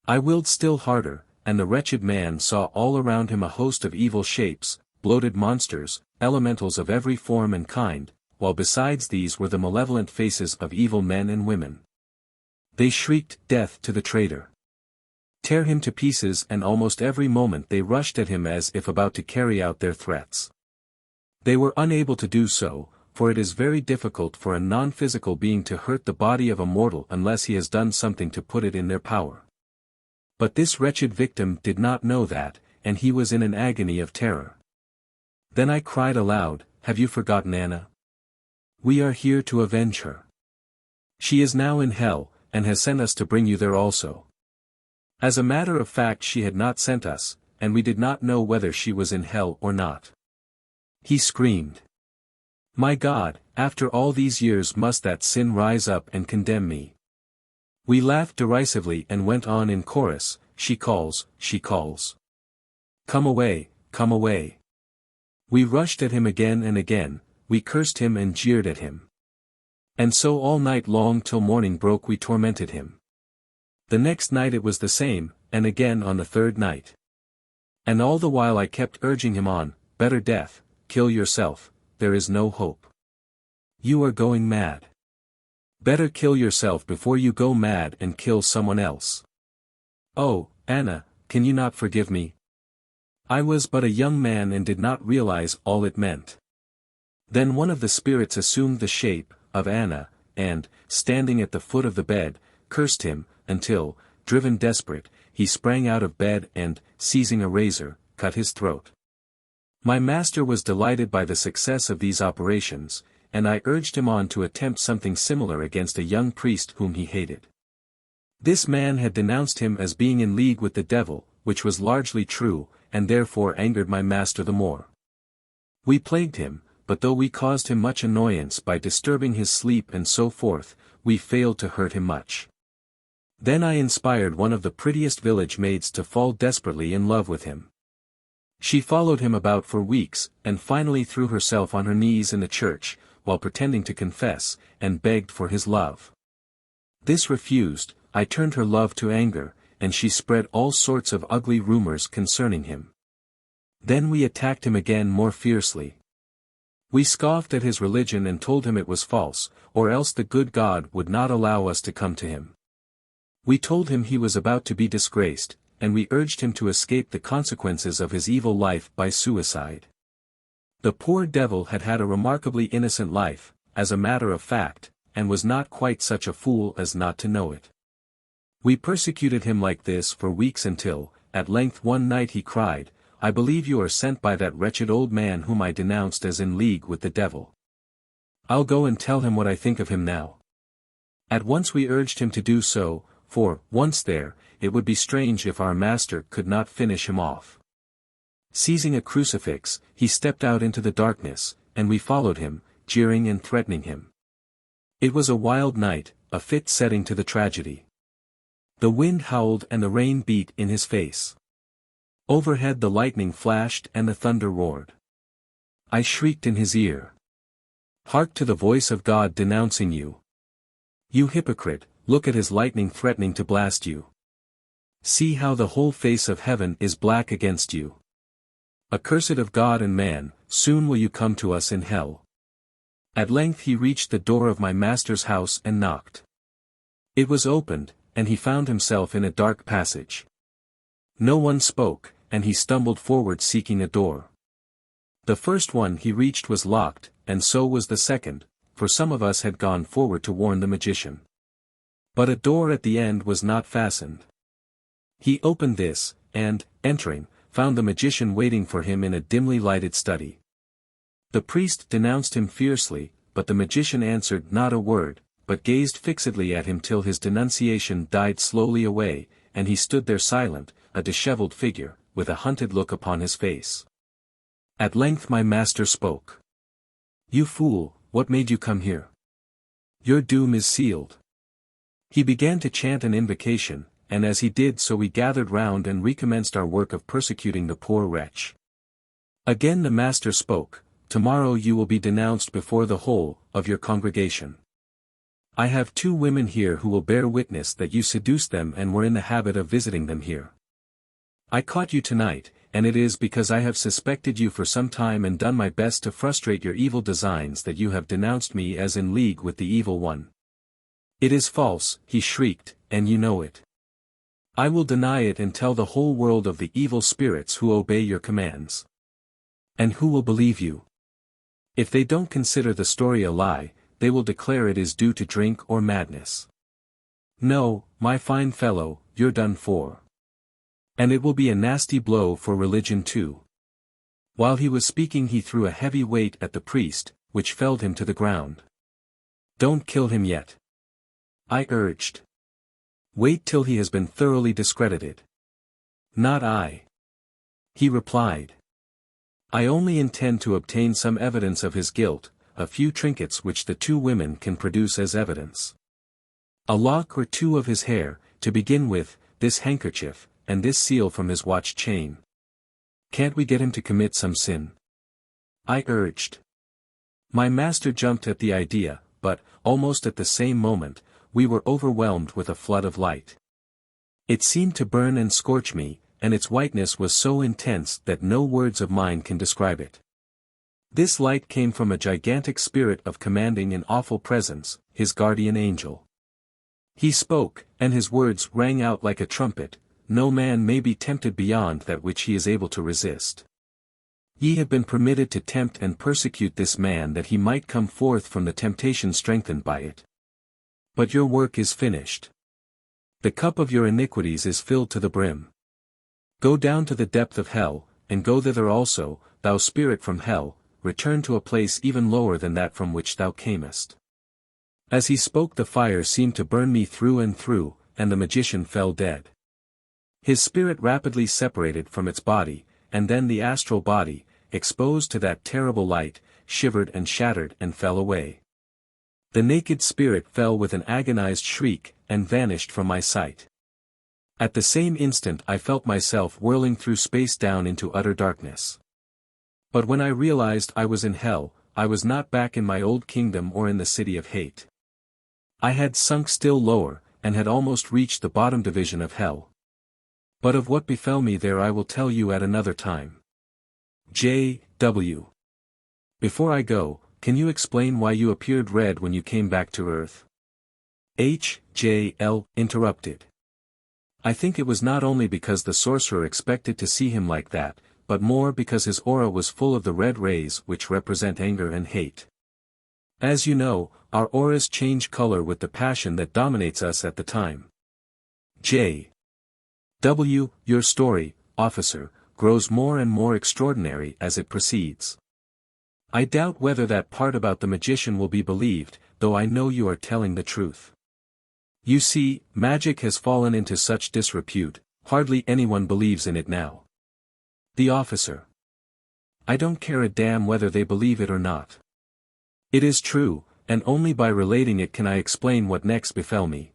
I willed still harder, and the wretched man saw all around him a host of evil shapes, bloated monsters, elementals of every form and kind, while besides these were the malevolent faces of evil men and women. They shrieked death to the traitor. Tear him to pieces, and almost every moment they rushed at him as if about to carry out their threats. They were unable to do so, for it is very difficult for a non-physical being to hurt the body of a mortal unless he has done something to put it in their power. But this wretched victim did not know that, and he was in an agony of terror. Then I cried aloud, "Have you forgotten Anna? We are here to avenge her. She is now in hell, and has sent us to bring you there also." As a matter of fact she had not sent us, and we did not know whether she was in hell or not. He screamed. My God, after all these years must that sin rise up and condemn me? We laughed derisively and went on in chorus, "She calls, she calls. Come away, come away." We rushed at him again and again, we cursed him and jeered at him. And so all night long till morning broke we tormented him. The next night it was the same, and again on the third night. And all the while I kept urging him on, "Better death, kill yourself, there is no hope. You are going mad. Better kill yourself before you go mad and kill someone else. Oh, Anna, can you not forgive me?" I was but a young man and did not realize all it meant. Then one of the spirits assumed the shape of Anna, and, standing at the foot of the bed, cursed him, until, driven desperate, he sprang out of bed and, seizing a razor, cut his throat. My master was delighted by the success of these operations, and I urged him on to attempt something similar against a young priest whom he hated. This man had denounced him as being in league with the devil, which was largely true, and therefore angered my master the more. We plagued him, but though we caused him much annoyance by disturbing his sleep and so forth, we failed to hurt him much. Then I inspired one of the prettiest village maids to fall desperately in love with him. She followed him about for weeks, and finally threw herself on her knees in the church, while pretending to confess, and begged for his love. This refused, I turned her love to anger, and she spread all sorts of ugly rumors concerning him. Then we attacked him again more fiercely. We scoffed at his religion and told him it was false, or else the good God would not allow us to come to him. We told him he was about to be disgraced, and we urged him to escape the consequences of his evil life by suicide. The poor devil had had a remarkably innocent life, as a matter of fact, and was not quite such a fool as not to know it. We persecuted him like this for weeks until, at length one night he cried, "I believe you are sent by that wretched old man whom I denounced as in league with the devil. I'll go and tell him what I think of him now." At once we urged him to do so, for, once there, it would be strange if our master could not finish him off. Seizing a crucifix, he stepped out into the darkness, and we followed him, jeering and threatening him. It was a wild night, a fit setting to the tragedy. The wind howled and the rain beat in his face. Overhead the lightning flashed and the thunder roared. I shrieked in his ear. "Hark to the voice of God denouncing you. You hypocrite, look at his lightning threatening to blast you. See how the whole face of heaven is black against you. Accursed of God and man, soon will you come to us in hell." At length he reached the door of my master's house and knocked. It was opened, and he found himself in a dark passage. No one spoke, and he stumbled forward seeking a door. The first one he reached was locked, and so was the second, for some of us had gone forward to warn the magician. But a door at the end was not fastened. He opened this, and, entering, found the magician waiting for him in a dimly lighted study. The priest denounced him fiercely, but the magician answered not a word, but gazed fixedly at him till his denunciation died slowly away, and he stood there silent, a disheveled figure, with a hunted look upon his face. At length my master spoke. "You fool, what made you come here? Your doom is sealed." He began to chant an invocation, and as he did so we gathered round and recommenced our work of persecuting the poor wretch. Again the master spoke, "Tomorrow you will be denounced before the whole of your congregation. I have 2 women here who will bear witness that you seduced them and were in the habit of visiting them here. I caught you tonight, and it is because I have suspected you for some time and done my best to frustrate your evil designs that you have denounced me as in league with the evil one. It is false," he shrieked, "and you know it. I will deny it and tell the whole world of the evil spirits who obey your commands. And who will believe you? If they don't consider the story a lie, they will declare it is due to drink or madness. No, my fine fellow, you're done for. And it will be a nasty blow for religion too." While he was speaking he threw a heavy weight at the priest, which felled him to the ground. "Don't kill him yet," I urged. "Wait till he has been thoroughly discredited." "Not I," he replied. "I only intend to obtain some evidence of his guilt, a few trinkets which the 2 women can produce as evidence. A lock or 2 of his hair, to begin with, this handkerchief, and this seal from his watch chain. Can't we get him to commit some sin?" I urged. My master jumped at the idea, but, almost at the same moment, we were overwhelmed with a flood of light. It seemed to burn and scorch me, and its whiteness was so intense that no words of mine can describe it. This light came from a gigantic spirit of commanding and awful presence, his guardian angel. He spoke, and his words rang out like a trumpet, "No man may be tempted beyond that which he is able to resist. Ye have been permitted to tempt and persecute this man that he might come forth from the temptation strengthened by it. But your work is finished. The cup of your iniquities is filled to the brim. Go down to the depth of hell, and go thither also, thou spirit from hell, return to a place even lower than that from which thou camest." As he spoke the fire seemed to burn me through and through, and the magician fell dead. His spirit rapidly separated from its body, and then the astral body, exposed to that terrible light, shivered and shattered and fell away. The naked spirit fell with an agonized shriek, and vanished from my sight. At the same instant I felt myself whirling through space down into utter darkness. But when I realized I was in hell, I was not back in my old kingdom or in the city of hate. I had sunk still lower, and had almost reached the bottom division of hell. But of what befell me there I will tell you at another time. J.W. Before I go, can you explain why you appeared red when you came back to Earth? H.J.L. interrupted. I think it was not only because the sorcerer expected to see him like that, but more because his aura was full of the red rays which represent anger and hate. As you know, our auras change color with the passion that dominates us at the time. J.W. Your story, officer, grows more and more extraordinary as it proceeds. I doubt whether that part about the magician will be believed, though I know you are telling the truth. You see, magic has fallen into such disrepute, hardly anyone believes in it now. The officer. I don't care a damn whether they believe it or not. It is true, and only by relating it can I explain what next befell me.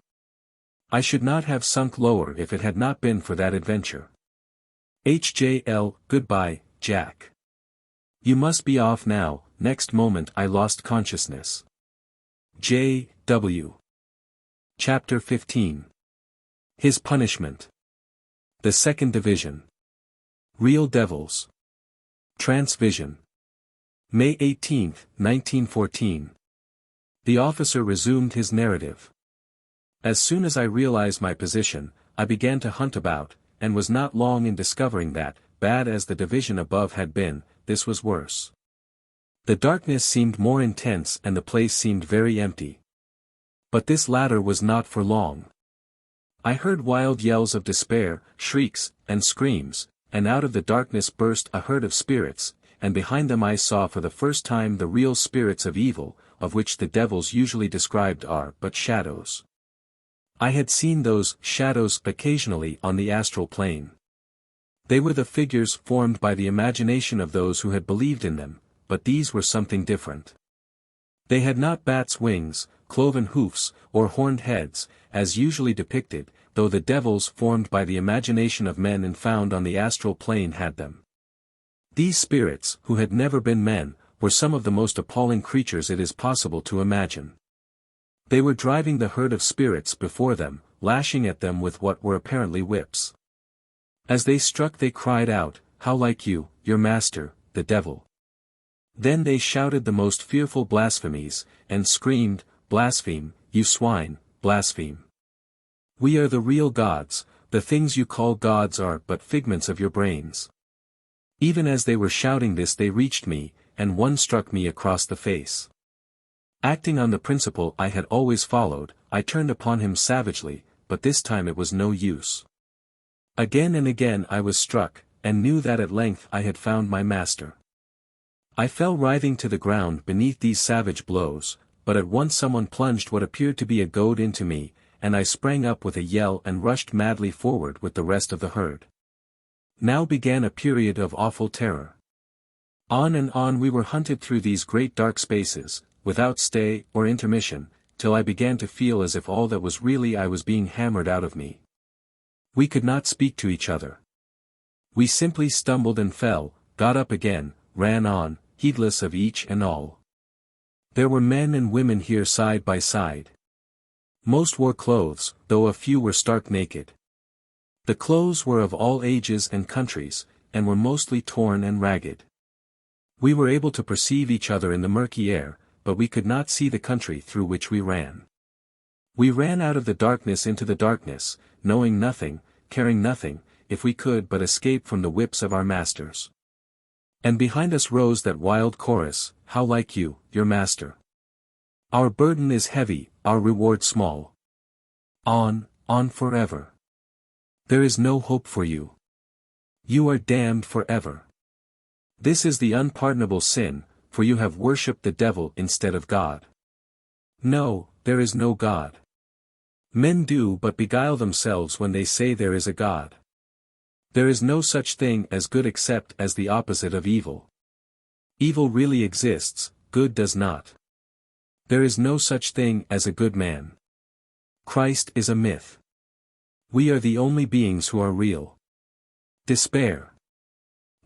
I should not have sunk lower if it had not been for that adventure. H.J.L. Goodbye, Jack. You must be off now. Next moment I lost consciousness. J.W. Chapter 15. His Punishment. The Second Division. Real Devils. Trance Vision. May 18, 1914. The officer resumed his narrative. As soon as I realized my position, I began to hunt about, and was not long in discovering that, bad as the division above had been, this was worse. The darkness seemed more intense and the place seemed very empty. But this latter was not for long. I heard wild yells of despair, shrieks, and screams, and out of the darkness burst a herd of spirits, and behind them I saw for the first time the real spirits of evil, of which the devils usually described are but shadows. I had seen those shadows occasionally on the astral plane. They were the figures formed by the imagination of those who had believed in them, but these were something different. They had not bats' wings, cloven hoofs, or horned heads, as usually depicted, though the devils formed by the imagination of men and found on the astral plane had them. These spirits, who had never been men, were some of the most appalling creatures it is possible to imagine. They were driving the herd of spirits before them, lashing at them with what were apparently whips. As they struck they cried out, "How like you, your master, the devil?" Then they shouted the most fearful blasphemies, and screamed, "Blaspheme, you swine, blaspheme. We are the real gods, the things you call gods are but figments of your brains." Even as they were shouting this they reached me, and one struck me across the face. Acting on the principle I had always followed, I turned upon him savagely, but this time it was no use. Again and again I was struck, and knew that at length I had found my master. I fell writhing to the ground beneath these savage blows, but at once someone plunged what appeared to be a goad into me, and I sprang up with a yell and rushed madly forward with the rest of the herd. Now began a period of awful terror. On and on we were hunted through these great dark spaces, without stay or intermission, till I began to feel as if all that was really I was being hammered out of me. We could not speak to each other. We simply stumbled and fell, got up again, ran on, heedless of each and all. There were men and women here side by side. Most wore clothes, though a few were stark naked. The clothes were of all ages and countries, and were mostly torn and ragged. We were able to perceive each other in the murky air, but we could not see the country through which we ran. We ran out of the darkness into the darkness, knowing nothing, caring nothing, if we could but escape from the whips of our masters. And behind us rose that wild chorus, "How like you, your master? Our burden is heavy, our reward small. On forever. There is no hope for you. You are damned forever. This is the unpardonable sin, for you have worshipped the devil instead of God. No, there is no God. Men do but beguile themselves when they say there is a God. There is no such thing as good except as the opposite of evil. Evil really exists, good does not. There is no such thing as a good man. Christ is a myth. We are the only beings who are real. Despair.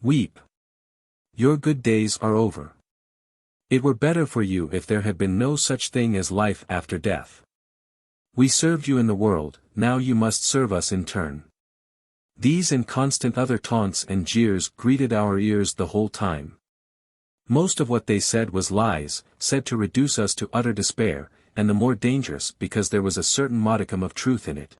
Weep. Your good days are over. It were better for you if there had been no such thing as life after death. We served you in the world, now you must serve us in turn. These and constant other taunts and jeers greeted our ears the whole time. Most of what they said was lies, said to reduce us to utter despair, and the more dangerous because there was a certain modicum of truth in it.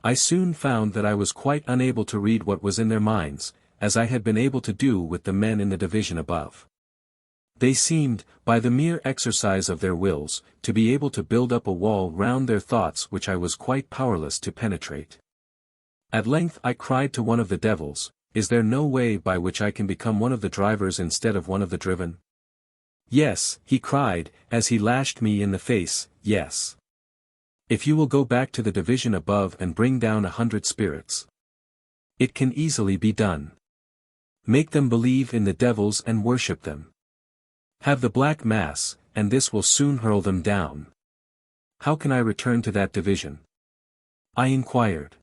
I soon found that I was quite unable to read what was in their minds, as I had been able to do with the men in the division above. They seemed, by the mere exercise of their wills, to be able to build up a wall round their thoughts which I was quite powerless to penetrate. At length I cried to one of the devils, "Is there no way by which I can become one of the drivers instead of one of the driven?" "Yes," he cried, as he lashed me in the face, "yes. If you will go back to the division above and bring down 100 spirits. It can easily be done. Make them believe in the devils and worship them. Have the black mass, and this will soon hurl them down." "How can I return to that division?" I inquired.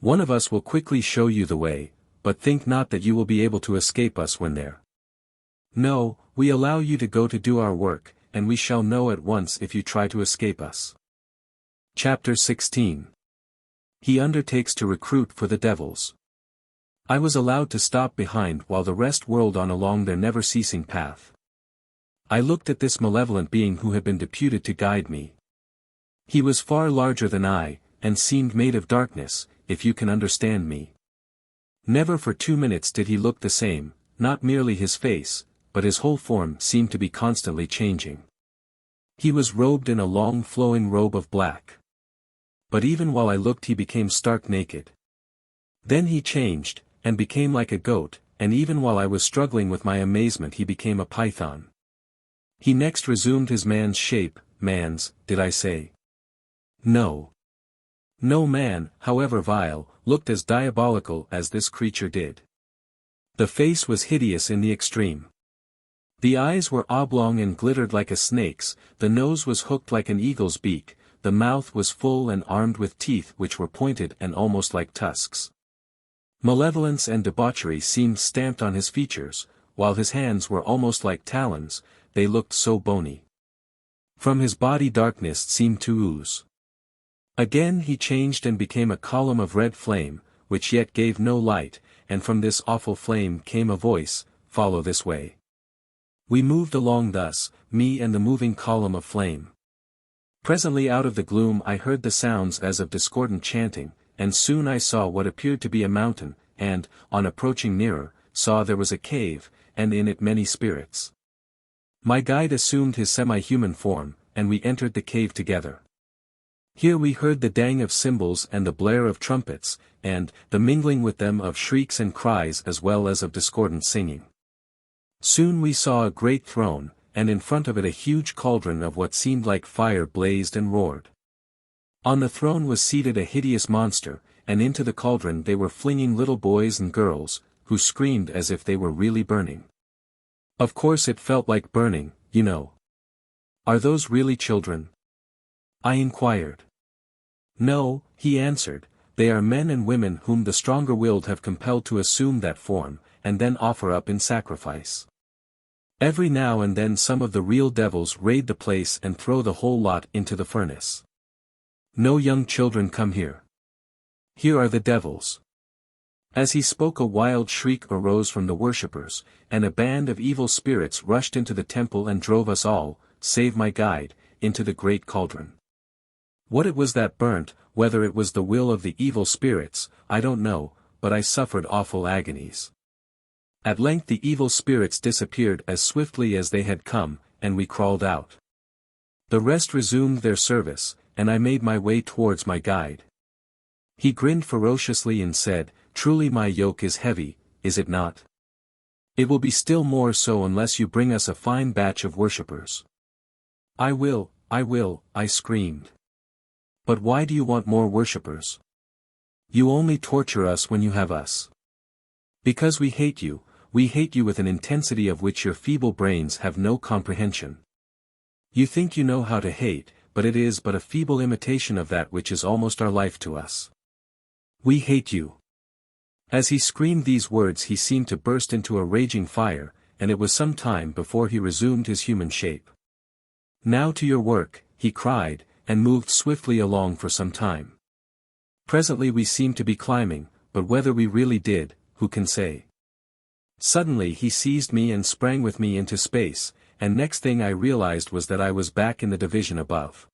"One of us will quickly show you the way, but think not that you will be able to escape us when there. No, we allow you to go to do our work, and we shall know at once if you try to escape us." Chapter 16. He undertakes to recruit for the devils. I was allowed to stop behind while the rest whirled on along their never-ceasing path. I looked at this malevolent being who had been deputed to guide me. He was far larger than I, and seemed made of darkness, if you can understand me. Never for 2 minutes did he look the same, not merely his face, but his whole form seemed to be constantly changing. He was robed in a long flowing robe of black. But even while I looked he became stark naked. Then he changed, and became like a goat, and even while I was struggling with my amazement he became a python. He next resumed his man's shape, man's, did I say? No. No man, however vile, looked as diabolical as this creature did. The face was hideous in the extreme. The eyes were oblong and glittered like a snake's, the nose was hooked like an eagle's beak, the mouth was full and armed with teeth which were pointed and almost like tusks. Malevolence and debauchery seemed stamped on his features, while his hands were almost like talons, they looked so bony. From his body darkness seemed to ooze. Again he changed and became a column of red flame, which yet gave no light, and from this awful flame came a voice, "Follow this way." We moved along thus, me and the moving column of flame. Presently out of the gloom I heard the sounds as of discordant chanting, and soon I saw what appeared to be a mountain, and, on approaching nearer, saw there was a cave, and in it many spirits. My guide assumed his semi-human form, and we entered the cave together. Here we heard the dang of cymbals and the blare of trumpets, and, the mingling with them of shrieks and cries as well as of discordant singing. Soon we saw a great throne, and in front of it a huge cauldron of what seemed like fire blazed and roared. On the throne was seated a hideous monster, and into the cauldron they were flinging little boys and girls, who screamed as if they were really burning. Of course it felt like burning, you know. "Are those really children?" I inquired. "No," he answered, "they are men and women whom the stronger-willed have compelled to assume that form, and then offer up in sacrifice. Every now and then some of the real devils raid the place and throw the whole lot into the furnace. No young children come here. Here are the devils." As he spoke a wild shriek arose from the worshippers, and a band of evil spirits rushed into the temple and drove us all, save my guide, into the great cauldron. What it was that burnt, whether it was the will of the evil spirits, I don't know, but I suffered awful agonies. At length the evil spirits disappeared as swiftly as they had come, and we crawled out. The rest resumed their service, and I made my way towards my guide. He grinned ferociously and said, "Truly my yoke is heavy, is it not? It will be still more so unless you bring us a fine batch of worshippers." I will, I screamed. "But why do you want more worshippers? You only torture us when you have us." "Because we hate you with an intensity of which your feeble brains have no comprehension. You think you know how to hate, but it is but a feeble imitation of that which is almost our life to us. We hate you." As he screamed these words he seemed to burst into a raging fire, and it was some time before he resumed his human shape. "Now to your work," he cried, and moved swiftly along for some time. Presently we seemed to be climbing, but whether we really did, who can say? Suddenly he seized me and sprang with me into space, and next thing I realized was that I was back in the division above.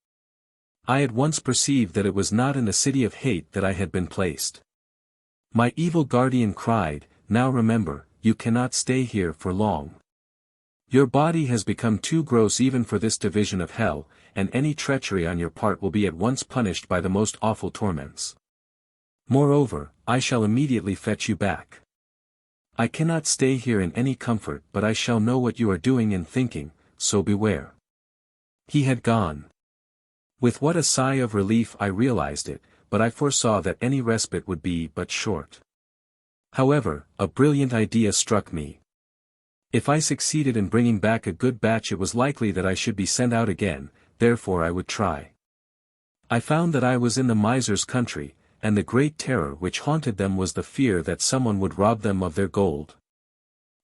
I at once perceived that it was not in the city of hate that I had been placed. My evil guardian cried, "Now remember, you cannot stay here for long. Your body has become too gross even for this division of hell, and any treachery on your part will be at once punished by the most awful torments. Moreover, I shall immediately fetch you back. I cannot stay here in any comfort, but I shall know what you are doing and thinking, so beware." He had gone. With what a sigh of relief I realized it, but I foresaw that any respite would be but short. However, a brilliant idea struck me. If I succeeded in bringing back a good batch it was likely that I should be sent out again, therefore I would try. I found that I was in the miser's country, and the great terror which haunted them was the fear that someone would rob them of their gold.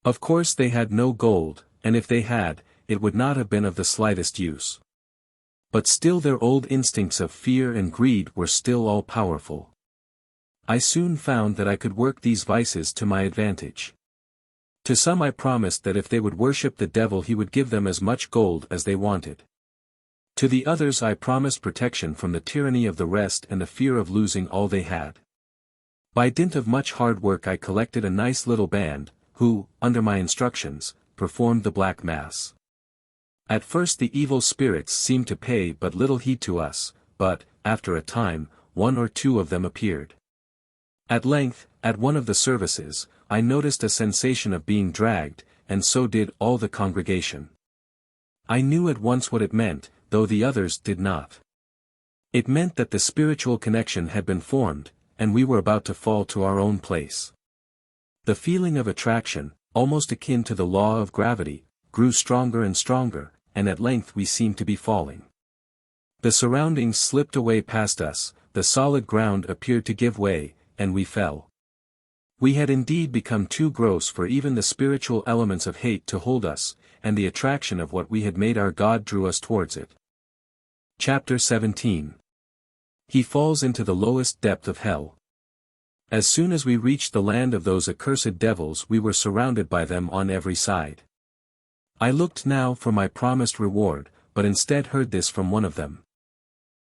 Of course they had no gold, and if they had, it would not have been of the slightest use. But still their old instincts of fear and greed were still all-powerful. I soon found that I could work these vices to my advantage. To some I promised that if they would worship the devil he would give them as much gold as they wanted. To the others I promised protection from the tyranny of the rest and the fear of losing all they had. By dint of much hard work I collected a nice little band, who, under my instructions, performed the Black Mass. At first the evil spirits seemed to pay but little heed to us, but, after a time, one or two of them appeared. At length, at one of the services, I noticed a sensation of being dragged, and so did all the congregation. I knew at once what it meant, though the others did not. It meant that the spiritual connection had been formed, and we were about to fall to our own place. The feeling of attraction, almost akin to the law of gravity, grew stronger and stronger, and at length we seemed to be falling. The surroundings slipped away past us, the solid ground appeared to give way, and we fell. We had indeed become too gross for even the spiritual elements of hate to hold us, and the attraction of what we had made our God drew us towards it. Chapter 17. He falls into the lowest depth of hell. As soon as we reached the land of those accursed devils we were surrounded by them on every side. I looked now for my promised reward, but instead heard this from one of them.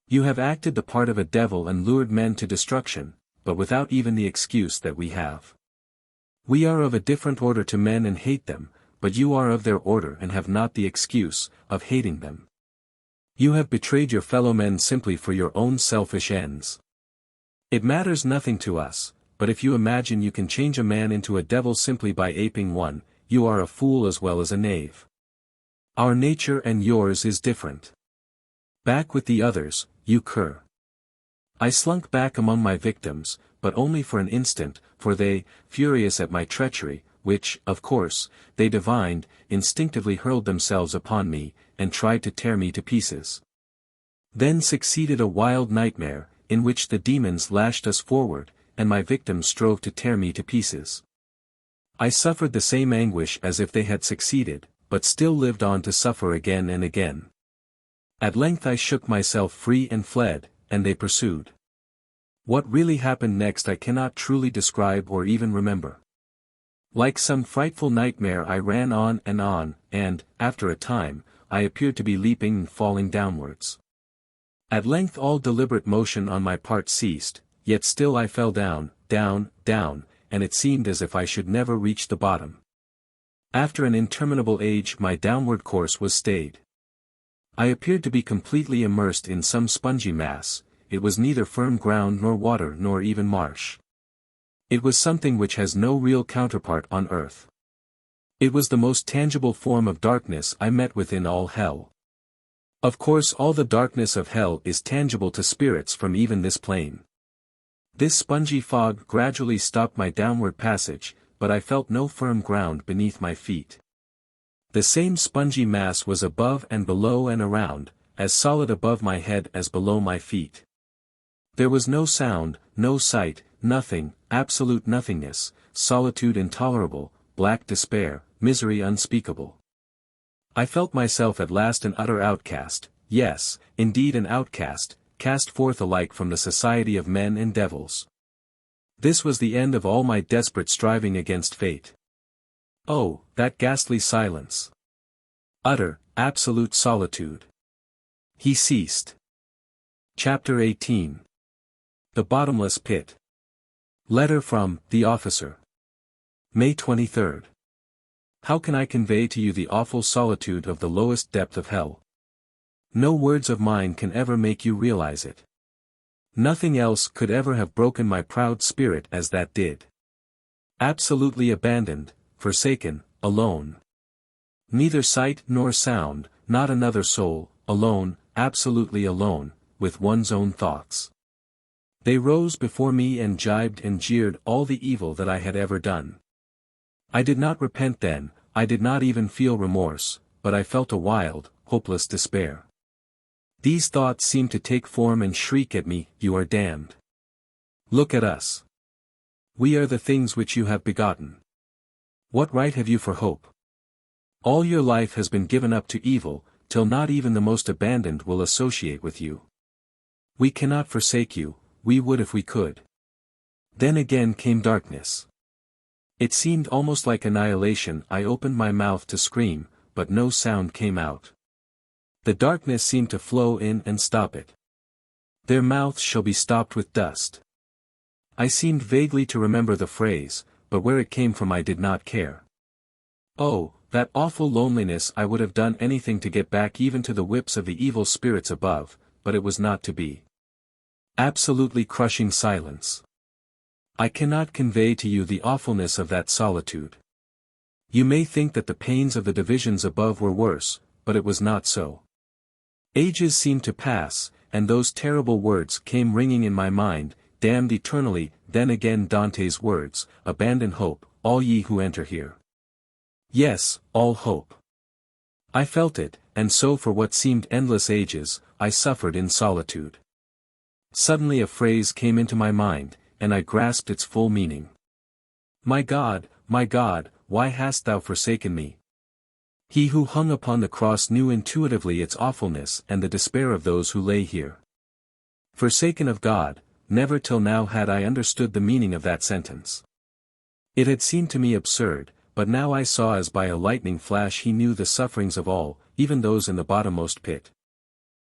You have acted the part of a devil and lured men to destruction, but without even the excuse that we have. We are of a different order to men and hate them, but you are of their order and have not the excuse of hating them. You have betrayed your fellow men simply for your own selfish ends. It matters nothing to us, but if you imagine you can change a man into a devil simply by aping one, you are a fool as well as a knave. Our nature and yours is different. Back with the others, you cur. I slunk back among my victims, but only for an instant, for they, furious at my treachery, which, of course, they divined, instinctively hurled themselves upon me, and tried to tear me to pieces. Then succeeded a wild nightmare, in which the demons lashed us forward, and my victims strove to tear me to pieces. I suffered the same anguish as if they had succeeded, but still lived on to suffer again and again. At length I shook myself free and fled, and they pursued. What really happened next I cannot truly describe or even remember. Like some frightful nightmare I ran on, and, after a time, I appeared to be leaping and falling downwards. At length all deliberate motion on my part ceased, yet still I fell down, and it seemed as if I should never reach the bottom. After an interminable age my downward course was stayed. I appeared to be completely immersed in some spongy mass. It was neither firm ground nor water nor even marsh. It was something which has no real counterpart on earth. It was the most tangible form of darkness I met with in all hell. Of course all the darkness of hell is tangible to spirits from even this plane. This spongy fog gradually stopped my downward passage, but I felt no firm ground beneath my feet. The same spongy mass was above and below and around, as solid above my head as below my feet. There was no sound, no sight, nothing, absolute nothingness, solitude intolerable, black despair, misery unspeakable. I felt myself at last an utter outcast, yes, indeed an outcast, cast forth alike from the society of men and devils. This was the end of all my desperate striving against fate. Oh, that ghastly silence! Utter, absolute solitude. He ceased. Chapter 18. The Bottomless Pit. Letter from the officer. May 23. How can I convey to you the awful solitude of the lowest depth of hell? No words of mine can ever make you realize it. Nothing else could ever have broken my proud spirit as that did. Absolutely abandoned, forsaken, alone. Neither sight nor sound, not another soul, alone, absolutely alone, with one's own thoughts. They rose before me and jibed and jeered all the evil that I had ever done. I did not repent then, I did not even feel remorse, but I felt a wild, hopeless despair. These thoughts seemed to take form and shriek at me, "You are damned. Look at us. We are the things which you have begotten. What right have you for hope? All your life has been given up to evil, till not even the most abandoned will associate with you. We cannot forsake you, we would if we could." Then again came darkness. It seemed almost like annihilation. I opened my mouth to scream, but no sound came out. The darkness seemed to flow in and stop it. Their mouths shall be stopped with dust. I seemed vaguely to remember the phrase, but where it came from I did not care. Oh, that awful loneliness! I would have done anything to get back even to the whips of the evil spirits above, but it was not to be. Absolutely crushing silence. I cannot convey to you the awfulness of that solitude. You may think that the pains of the divisions above were worse, but it was not so. Ages seemed to pass, and those terrible words came ringing in my mind, "Damned eternally," then again Dante's words, "Abandon hope, all ye who enter here." Yes, all hope. I felt it, and so for what seemed endless ages, I suffered in solitude. Suddenly a phrase came into my mind, and I grasped its full meaning. My God, why hast thou forsaken me? He who hung upon the cross knew intuitively its awfulness and the despair of those who lay here. Forsaken of God, never till now had I understood the meaning of that sentence. It had seemed to me absurd, but now I saw as by a lightning flash he knew the sufferings of all, even those in the bottommost pit.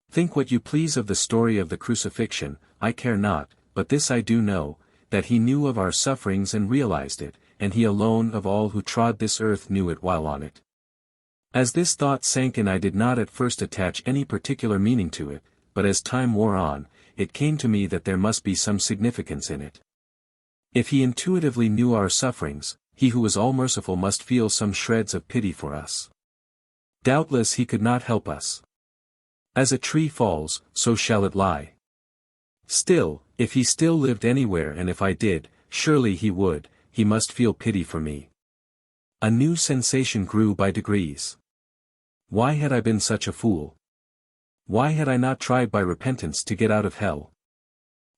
Think what you please of the story of the crucifixion, I care not, but this I do know, that he knew of our sufferings and realized it, and he alone of all who trod this earth knew it while on it. As this thought sank in I did not at first attach any particular meaning to it, but as time wore on, it came to me that there must be some significance in it. If he intuitively knew our sufferings, he who is all-merciful must feel some shreds of pity for us. Doubtless he could not help us. As a tree falls, so shall it lie. Still, if he still lived anywhere and if I did, surely he would, he must feel pity for me. A new sensation grew by degrees. Why had I been such a fool? Why had I not tried by repentance to get out of hell?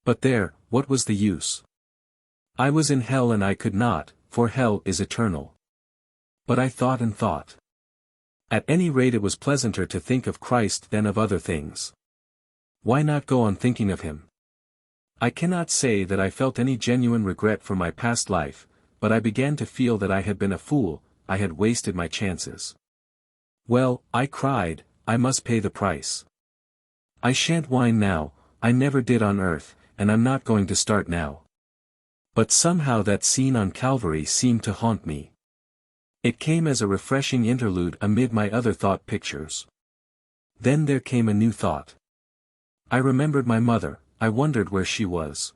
But there, what was the use? I was in hell and I could not, for hell is eternal. But I thought and thought. At any rate it was pleasanter to think of Christ than of other things. Why not go on thinking of him? I cannot say that I felt any genuine regret for my past life, but I began to feel that I had been a fool, I had wasted my chances. Well, I cried, I must pay the price. I shan't whine now, I never did on earth, and I'm not going to start now. But somehow that scene on Calvary seemed to haunt me. It came as a refreshing interlude amid my other thought pictures. Then there came a new thought. I remembered my mother, I wondered where she was.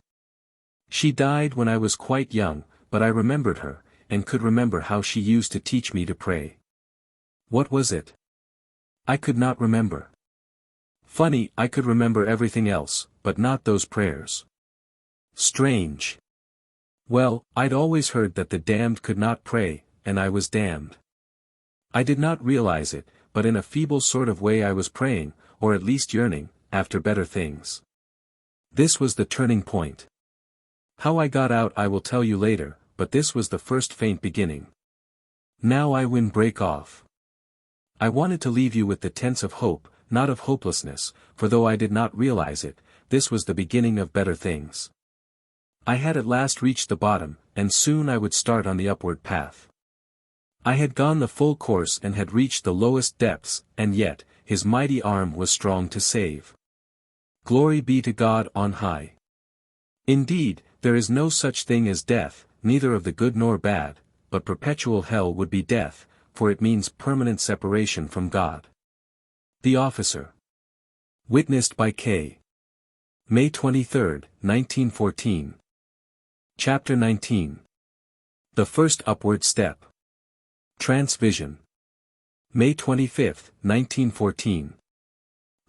She died when I was quite young, but I remembered her, and could remember how she used to teach me to pray. What was it? I could not remember. Funny, I could remember everything else, but not those prayers. Strange. Well, I'd always heard that the damned could not pray, and I was damned. I did not realize it, but in a feeble sort of way I was praying, or at least yearning, after better things. This was the turning point. How I got out I will tell you later, but this was the first faint beginning. Now I win break off. I wanted to leave you with the tense of hope, not of hopelessness, for though I did not realize it, this was the beginning of better things. I had at last reached the bottom, and soon I would start on the upward path. I had gone the full course and had reached the lowest depths, and yet, his mighty arm was strong to save. Glory be to God on high. Indeed, there is no such thing as death, neither of the good nor bad, but perpetual hell would be death, for it means permanent separation from God. The Officer. Witnessed by K. May 23, 1914. Chapter 19. The First Upward Step. Transvision. May 25, 1914.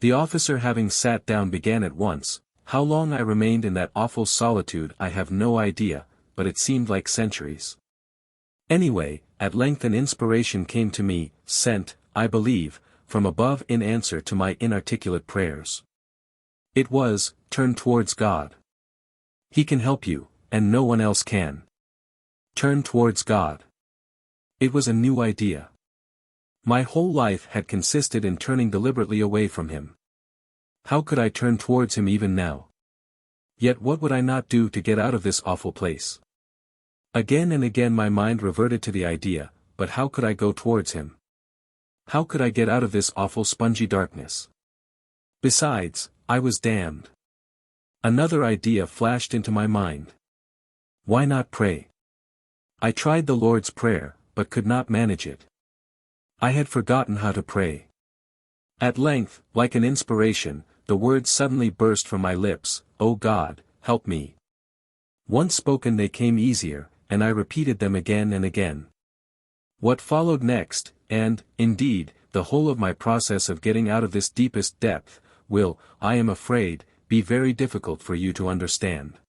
The officer having sat down began at once. How long I remained in that awful solitude I have no idea, but it seemed like centuries. Anyway, at length an inspiration came to me, sent, I believe, from above in answer to my inarticulate prayers. It was, turn towards God. He can help you, and no one else can. Turn towards God. It was a new idea. My whole life had consisted in turning deliberately away from him. How could I turn towards him even now? Yet what would I not do to get out of this awful place? Again and again my mind reverted to the idea, but how could I go towards him? How could I get out of this awful spongy darkness? Besides, I was damned. Another idea flashed into my mind. Why not pray? I tried the Lord's Prayer, but could not manage it. I had forgotten how to pray. At length, like an inspiration, the words suddenly burst from my lips, O God, help me. Once spoken they came easier, and I repeated them again and again. What followed next, and, indeed, the whole of my process of getting out of this deepest depth, will, I am afraid, be very difficult for you to understand.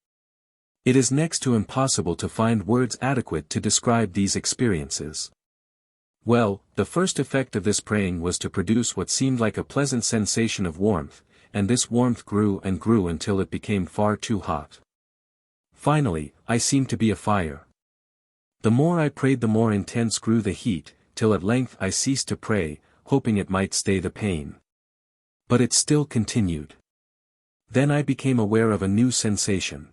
It is next to impossible to find words adequate to describe these experiences. Well, the first effect of this praying was to produce what seemed like a pleasant sensation of warmth, and this warmth grew and grew until it became far too hot. Finally, I seemed to be afire. The more I prayed the more intense grew the heat, till at length I ceased to pray, hoping it might stay the pain. But it still continued. Then I became aware of a new sensation.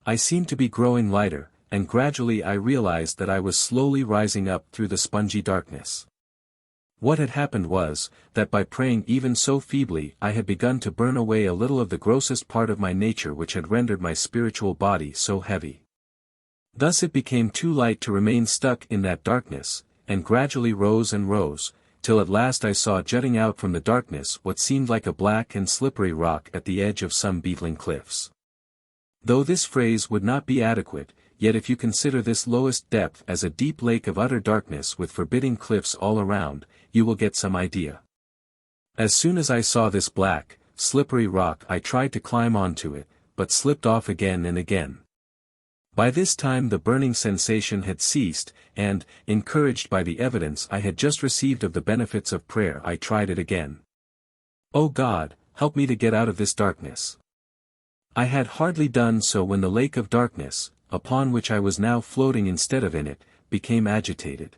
I seemed to be growing lighter, and gradually I realized that I was slowly rising up through the spongy darkness. What had happened was, that by praying even so feebly I had begun to burn away a little of the grossest part of my nature which had rendered my spiritual body so heavy. Thus it became too light to remain stuck in that darkness, and gradually rose and rose, till at last I saw jutting out from the darkness what seemed like a black and slippery rock at the edge of some beetling cliffs. Though this phrase would not be adequate, yet if you consider this lowest depth as a deep lake of utter darkness with forbidding cliffs all around, you will get some idea. As soon as I saw this black, slippery rock I tried to climb onto it, but slipped off again and again. By this time the burning sensation had ceased, and, encouraged by the evidence I had just received of the benefits of prayer, I tried it again. "O God, help me to get out of this darkness." I had hardly done so when the lake of darkness, upon which I was now floating instead of in it, became agitated.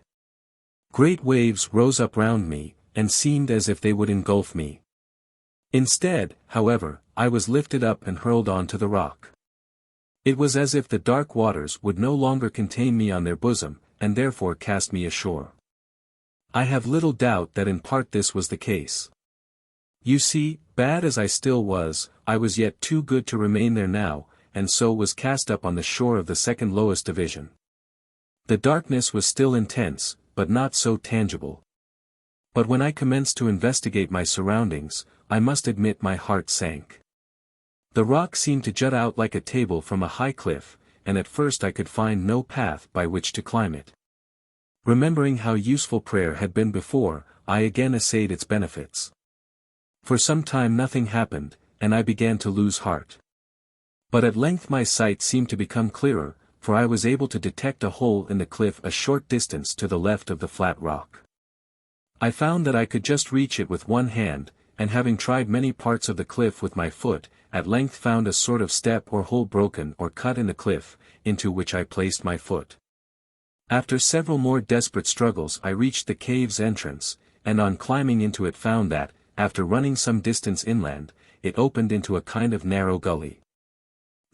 Great waves rose up round me, and seemed as if they would engulf me. Instead, however, I was lifted up and hurled onto the rock. It was as if the dark waters would no longer contain me on their bosom, and therefore cast me ashore. I have little doubt that in part this was the case. You see, bad as I still was, I was yet too good to remain there now, and so was cast up on the shore of the second lowest division. The darkness was still intense, but not so tangible. But when I commenced to investigate my surroundings, I must admit my heart sank. The rock seemed to jut out like a table from a high cliff, and at first I could find no path by which to climb it. Remembering how useful prayer had been before, I again essayed its benefits. For some time nothing happened, and I began to lose heart. But at length my sight seemed to become clearer, for I was able to detect a hole in the cliff a short distance to the left of the flat rock. I found that I could just reach it with one hand, and having tried many parts of the cliff with my foot, at length found a sort of step or hole broken or cut in the cliff, into which I placed my foot. After several more desperate struggles I reached the cave's entrance, and on climbing into it found that, after running some distance inland, it opened into a kind of narrow gully.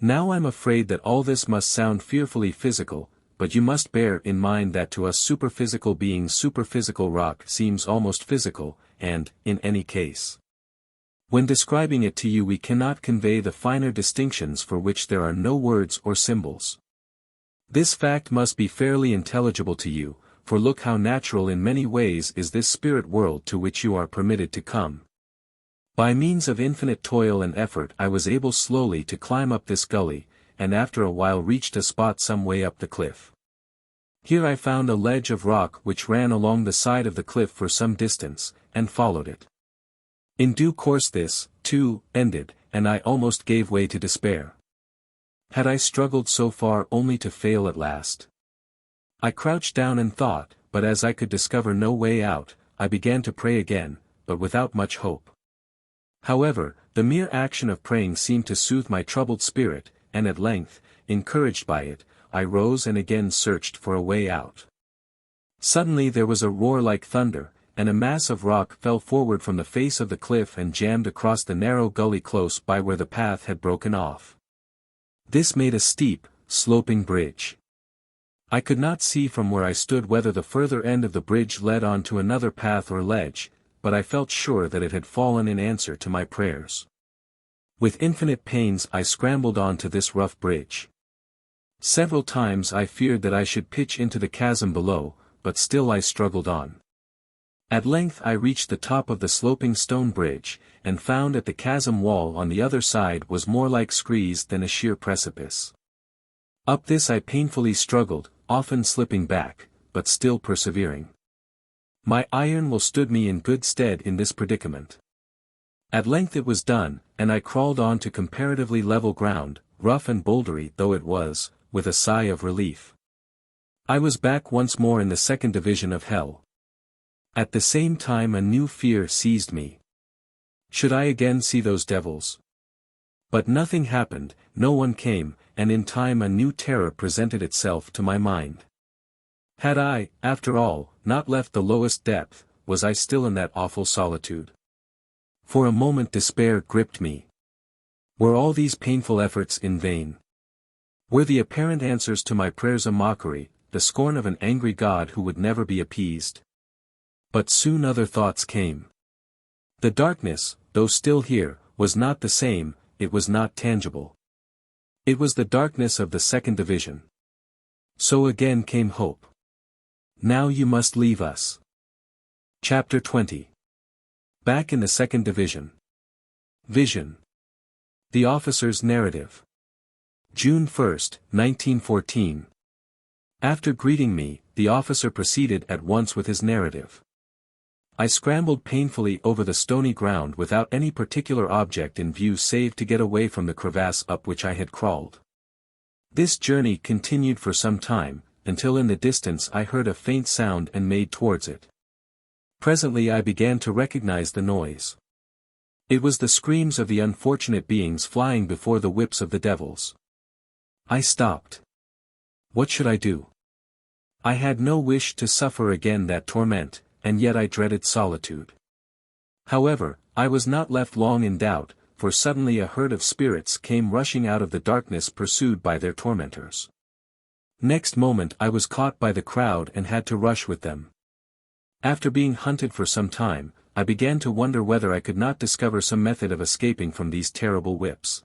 Now I'm afraid that all this must sound fearfully physical, but you must bear in mind that to us superphysical beings superphysical rock seems almost physical, and, in any case, when describing it to you we cannot convey the finer distinctions for which there are no words or symbols. This fact must be fairly intelligible to you, for look how natural in many ways is this spirit world to which you are permitted to come. By means of infinite toil and effort I was able slowly to climb up this gully, and after a while reached a spot some way up the cliff. Here I found a ledge of rock which ran along the side of the cliff for some distance, and followed it. In due course this, too, ended, and I almost gave way to despair. Had I struggled so far only to fail at last? I crouched down and thought, but as I could discover no way out, I began to pray again, but without much hope. However, the mere action of praying seemed to soothe my troubled spirit, and at length, encouraged by it, I rose and again searched for a way out. Suddenly there was a roar like thunder, and a mass of rock fell forward from the face of the cliff and jammed across the narrow gully close by where the path had broken off. This made a steep, sloping bridge. I could not see from where I stood whether the further end of the bridge led on to another path or ledge, but I felt sure that it had fallen in answer to my prayers. With infinite pains I scrambled on to this rough bridge. Several times I feared that I should pitch into the chasm below, but still I struggled on. At length I reached the top of the sloping stone bridge, and found that the chasm wall on the other side was more like screes than a sheer precipice. Up this I painfully struggled, often slipping back, but still persevering. My iron will stood me in good stead in this predicament. At length it was done, and I crawled on to comparatively level ground, rough and bouldery though it was, with a sigh of relief. I was back once more in the second division of hell. At the same time a new fear seized me. Should I again see those devils? But nothing happened, no one came, and in time a new terror presented itself to my mind. Had I, after all, not left the lowest depth, was I still in that awful solitude? For a moment despair gripped me. Were all these painful efforts in vain? Were the apparent answers to my prayers a mockery, the scorn of an angry God who would never be appeased? But soon other thoughts came. The darkness, though still here, was not the same, it was not tangible. It was the darkness of the second division. So again came hope. Now you must leave us. Chapter 20. Back in the second division. Vision. The officer's narrative. June 1, 1914. After greeting me, the officer proceeded at once with his narrative. I scrambled painfully over the stony ground without any particular object in view save to get away from the crevasse up which I had crawled. This journey continued for some time, until in the distance I heard a faint sound and made towards it. Presently I began to recognize the noise. It was the screams of the unfortunate beings flying before the whips of the devils. I stopped. What should I do? I had no wish to suffer again that torment, and yet I dreaded solitude. However, I was not left long in doubt, for suddenly a herd of spirits came rushing out of the darkness pursued by their tormentors. Next moment I was caught by the crowd and had to rush with them. After being hunted for some time, I began to wonder whether I could not discover some method of escaping from these terrible whips.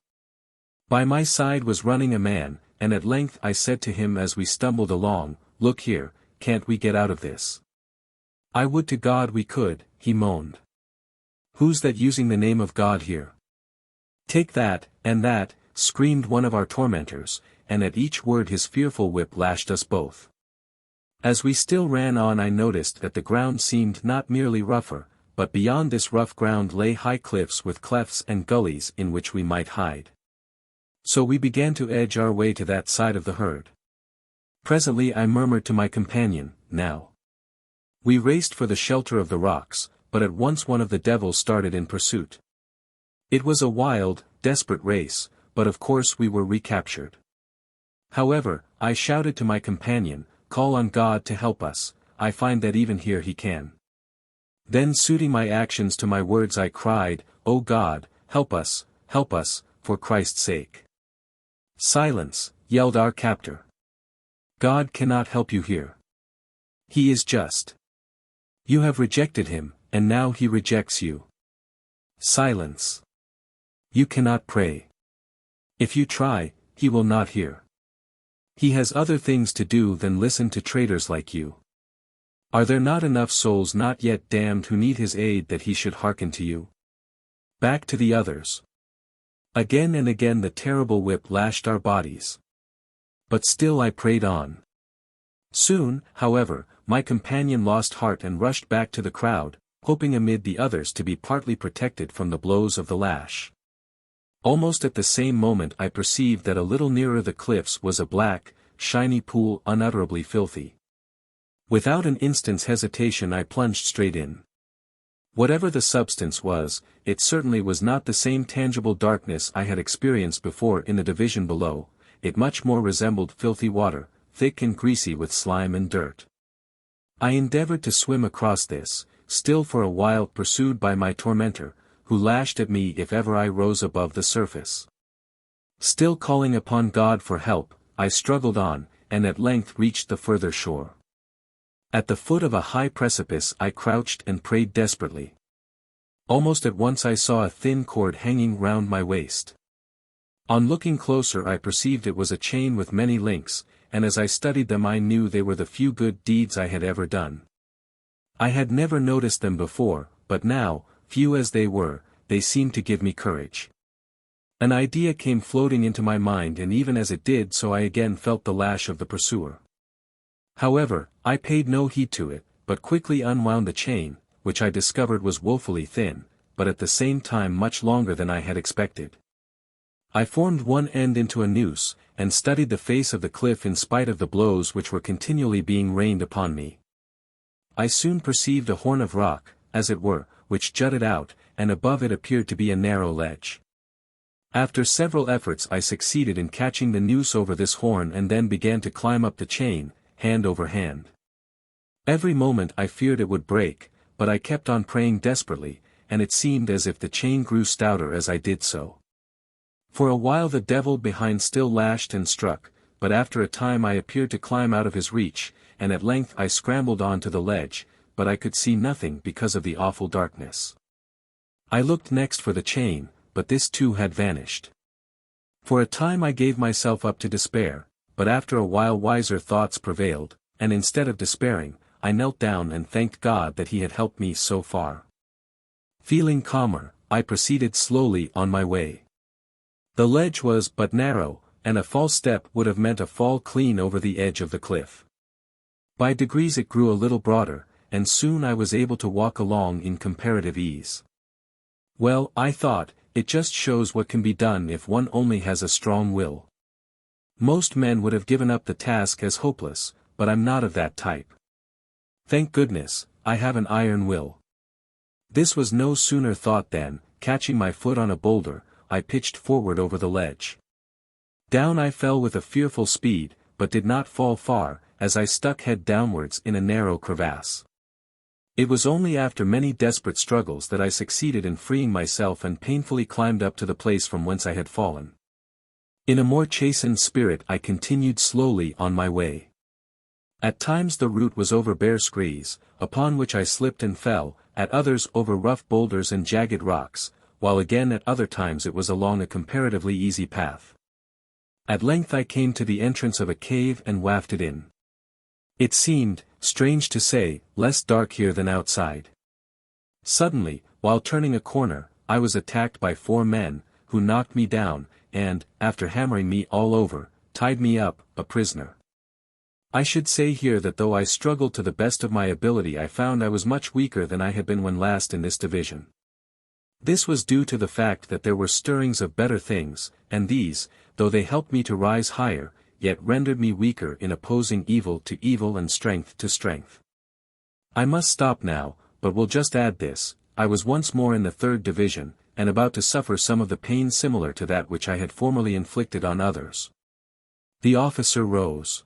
By my side was running a man, and at length I said to him as we stumbled along, "Look here, can't we get out of this?" "I would to God we could," he moaned. "Who's that using the name of God here?" "Take that," screamed one of our tormentors, and at each word his fearful whip lashed us both. As we still ran on I noticed that the ground seemed not merely rougher, but beyond this rough ground lay high cliffs with clefts and gullies in which we might hide. So we began to edge our way to that side of the herd. Presently I murmured to my companion, "Now." We raced for the shelter of the rocks, but at once one of the devils started in pursuit. It was a wild, desperate race, but of course we were recaptured. However, I shouted to my companion, "Call on God to help us, I find that even here He can." Then suiting my actions to my words I cried, "O God, help us, for Christ's sake." "Silence," yelled our captor. "God cannot help you here. He is just. You have rejected Him, and now He rejects you. Silence. You cannot pray. If you try, He will not hear. He has other things to do than listen to traitors like you. Are there not enough souls not yet damned who need His aid that He should hearken to you? Back to the others." Again and again the terrible whip lashed our bodies. But still I prayed on. Soon, however, my companion lost heart and rushed back to the crowd, hoping amid the others to be partly protected from the blows of the lash. Almost at the same moment I perceived that a little nearer the cliffs was a black, shiny pool unutterably filthy. Without an instant's hesitation I plunged straight in. Whatever the substance was, it certainly was not the same tangible darkness I had experienced before in the division below, it much more resembled filthy water, thick and greasy with slime and dirt. I endeavored to swim across this, still for a while pursued by my tormentor, who lashed at me if ever I rose above the surface. Still calling upon God for help, I struggled on, and at length reached the further shore. At the foot of a high precipice I crouched and prayed desperately. Almost at once I saw a thin cord hanging round my waist. On looking closer I perceived it was a chain with many links, and as I studied them I knew they were the few good deeds I had ever done. I had never noticed them before, but now, few as they were, they seemed to give me courage. An idea came floating into my mind and even as it did so I again felt the lash of the pursuer. However, I paid no heed to it, but quickly unwound the chain, which I discovered was woefully thin, but at the same time much longer than I had expected. I formed one end into a noose, and studied the face of the cliff in spite of the blows which were continually being rained upon me. I soon perceived a horn of rock, as it were, which jutted out, and above it appeared to be a narrow ledge. After several efforts I succeeded in catching the noose over this horn and then began to climb up the chain, hand over hand. Every moment I feared it would break, but I kept on praying desperately, and it seemed as if the chain grew stouter as I did so. For a while the devil behind still lashed and struck, but after a time I appeared to climb out of his reach, and at length I scrambled on to the ledge, but I could see nothing because of the awful darkness. I looked next for the chain, but this too had vanished. For a time I gave myself up to despair, but after a while wiser thoughts prevailed, and instead of despairing, I knelt down and thanked God that He had helped me so far. Feeling calmer, I proceeded slowly on my way. The ledge was but narrow, and a false step would have meant a fall clean over the edge of the cliff. By degrees it grew a little broader, and soon I was able to walk along in comparative ease. Well, I thought, it just shows what can be done if one only has a strong will. Most men would have given up the task as hopeless, but I'm not of that type. Thank goodness, I have an iron will. This was no sooner thought than, catching my foot on a boulder, I pitched forward over the ledge. Down I fell with a fearful speed, but did not fall far, as I stuck head downwards in a narrow crevasse. It was only after many desperate struggles that I succeeded in freeing myself and painfully climbed up to the place from whence I had fallen. In a more chastened spirit I continued slowly on my way. At times the route was over bare screes, upon which I slipped and fell, at others over rough boulders and jagged rocks, while again at other times it was along a comparatively easy path. At length I came to the entrance of a cave and wafted in. It seemed, strange to say, less dark here than outside. Suddenly, while turning a corner, I was attacked by 4 men, who knocked me down, and, after hammering me all over, tied me up, a prisoner. I should say here that though I struggled to the best of my ability I found I was much weaker than I had been when last in this division. This was due to the fact that there were stirrings of better things, and these, though they helped me to rise higher, yet rendered me weaker in opposing evil to evil and strength to strength. I must stop now, but will just add this, I was once more in the 3rd division, and about to suffer some of the pain similar to that which I had formerly inflicted on others. The officer rose.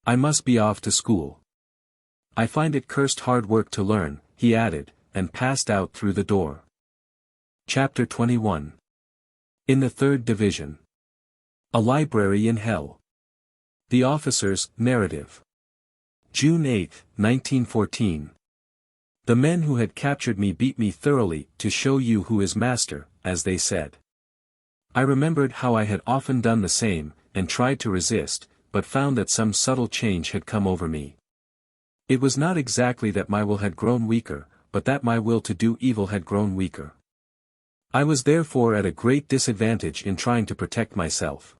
I must be off to school. I find it cursed hard work to learn, he added, and passed out through the door. Chapter 21. In the 3rd Division. A Library in Hell. The Officer's Narrative. June 8, 1914. The men who had captured me beat me thoroughly, to show you who is master, as they said. I remembered how I had often done the same, and tried to resist, but found that some subtle change had come over me. It was not exactly that my will had grown weaker, but that my will to do evil had grown weaker. I was therefore at a great disadvantage in trying to protect myself.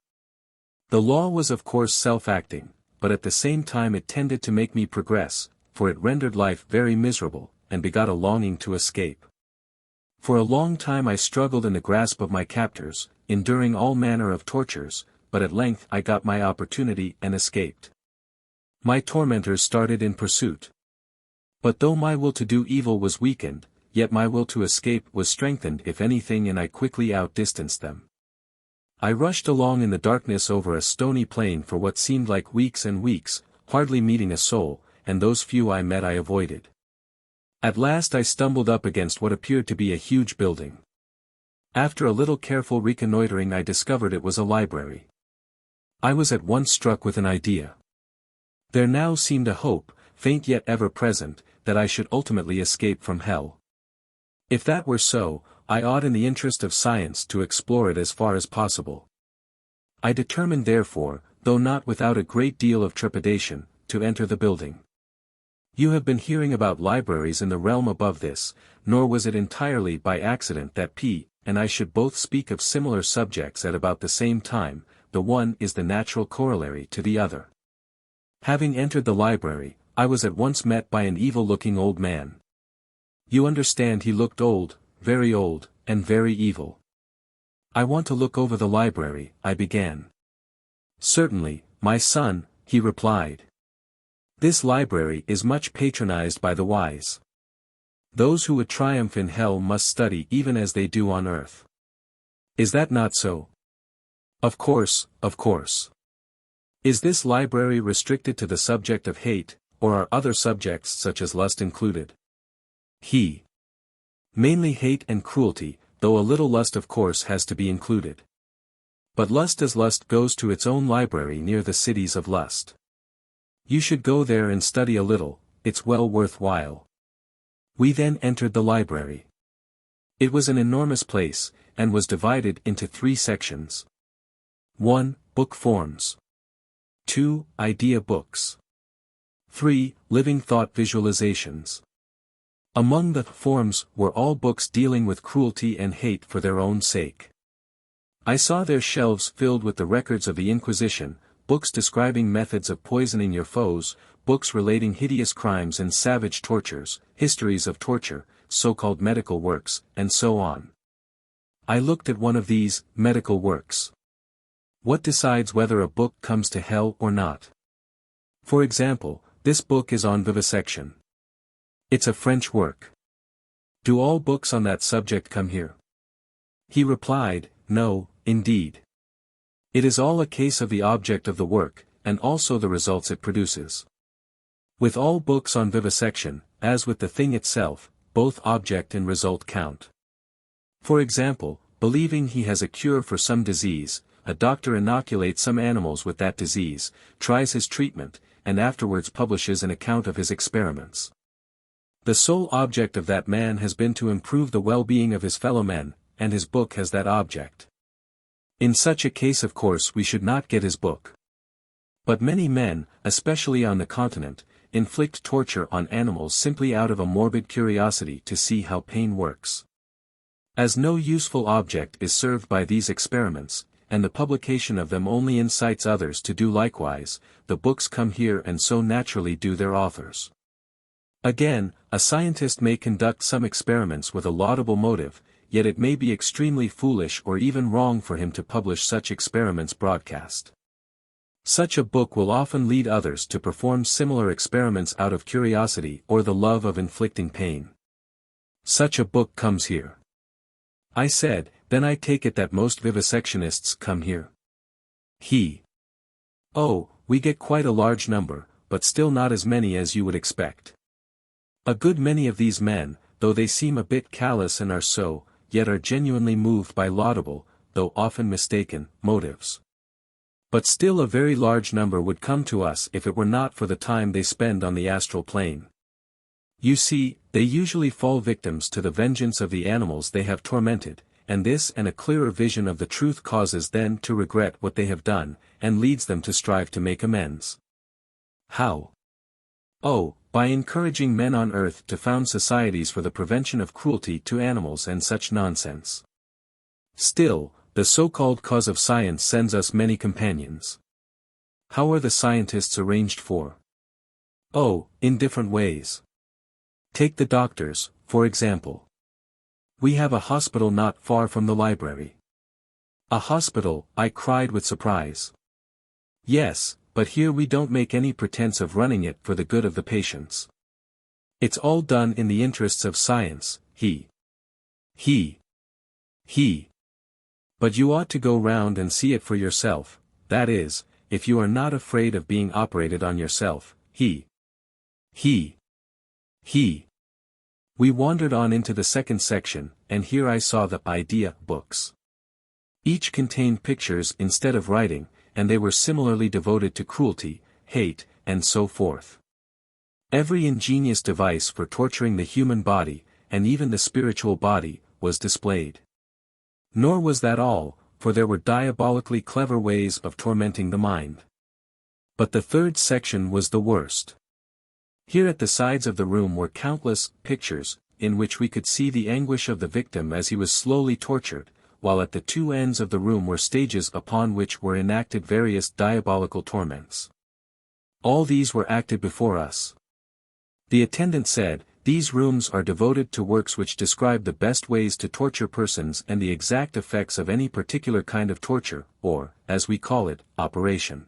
The law was of course self-acting, but at the same time it tended to make me progress, for it rendered life very miserable, and begot a longing to escape. For a long time I struggled in the grasp of my captors, enduring all manner of tortures, but at length I got my opportunity and escaped. My tormentors started in pursuit. But though my will to do evil was weakened, yet my will to escape was strengthened if anything, and I quickly outdistanced them. I rushed along in the darkness over a stony plain for what seemed like weeks and weeks, hardly meeting a soul, and those few I met I avoided. At last I stumbled up against what appeared to be a huge building. After a little careful reconnoitering I discovered it was a library. I was at once struck with an idea. There now seemed a hope, faint yet ever present, that I should ultimately escape from hell. If that were so, I ought in the interest of science to explore it as far as possible. I determined therefore, though not without a great deal of trepidation, to enter the building. You have been hearing about libraries in the realm above this, nor was it entirely by accident that P. and I should both speak of similar subjects at about the same time. The one is the natural corollary to the other. Having entered the library, I was at once met by an evil-looking old man. You understand, he looked old, and very evil. I want to look over the library, I began. Certainly, my son, he replied. This library is much patronized by the wise. Those who would triumph in hell must study even as they do on earth. Is that not so? Of course, of course. Is this library restricted to the subject of hate, or are other subjects such as lust included? He. Mainly hate and cruelty, though a little lust of course has to be included. But lust as lust goes to its own library near the cities of lust. You should go there and study a little, it's well worth while. We then entered the library. It was an enormous place, and was divided into 3 sections. 1. Book forms. 2. Idea books. 3. Living thought visualizations. Among the forms were all books dealing with cruelty and hate for their own sake. I saw their shelves filled with the records of the Inquisition, books describing methods of poisoning your foes, books relating hideous crimes and savage tortures, histories of torture, so-called medical works, and so on. I looked at one of these medical works. What decides whether a book comes to hell or not? For example, this book is on vivisection. It's a French work. Do all books on that subject come here? He replied, no, indeed. It is all a case of the object of the work, and also the results it produces. With all books on vivisection, as with the thing itself, both object and result count. For example, believing he has a cure for some disease, a doctor inoculates some animals with that disease, tries his treatment, and afterwards publishes an account of his experiments. The sole object of that man has been to improve the well-being of his fellow men, and his book has that object. In such a case of course we should not get his book. But many men, especially on the continent, inflict torture on animals simply out of a morbid curiosity to see how pain works. As no useful object is served by these experiments, and the publication of them only incites others to do likewise, the books come here and so naturally do their authors. Again, a scientist may conduct some experiments with a laudable motive, yet it may be extremely foolish or even wrong for him to publish such experiments broadcast. Such a book will often lead others to perform similar experiments out of curiosity or the love of inflicting pain. Such a book comes here. I said, then I take it that most vivisectionists come here. He. Oh, we get quite a large number, but still not as many as you would expect. A good many of these men, though they seem a bit callous and are so, yet are genuinely moved by laudable, though often mistaken, motives. But still a very large number would come to us if it were not for the time they spend on the astral plane. You see, they usually fall victims to the vengeance of the animals they have tormented, and this and a clearer vision of the truth causes them to regret what they have done, and leads them to strive to make amends. How? Oh, by encouraging men on earth to found societies for the prevention of cruelty to animals and such nonsense. Still, the so-called cause of science sends us many companions. How are the scientists arranged for? Oh, in different ways. Take the doctors, for example. We have a hospital not far from the library. A hospital, I cried with surprise. Yes, but here we don't make any pretense of running it for the good of the patients. It's all done in the interests of science, He. But you ought to go round and see it for yourself, that is, if you are not afraid of being operated on yourself, He. We wandered on into the second section, and here I saw the idea books. Each contained pictures instead of writing, and they were similarly devoted to cruelty, hate, and so forth. Every ingenious device for torturing the human body, and even the spiritual body, was displayed. Nor was that all, for there were diabolically clever ways of tormenting the mind. But the third section was the worst. Here at the sides of the room were countless pictures, in which we could see the anguish of the victim as he was slowly tortured, while at the two ends of the room were stages upon which were enacted various diabolical torments. All these were acted before us. The attendant said, "These rooms are devoted to works which describe the best ways to torture persons and the exact effects of any particular kind of torture, or, as we call it, operation.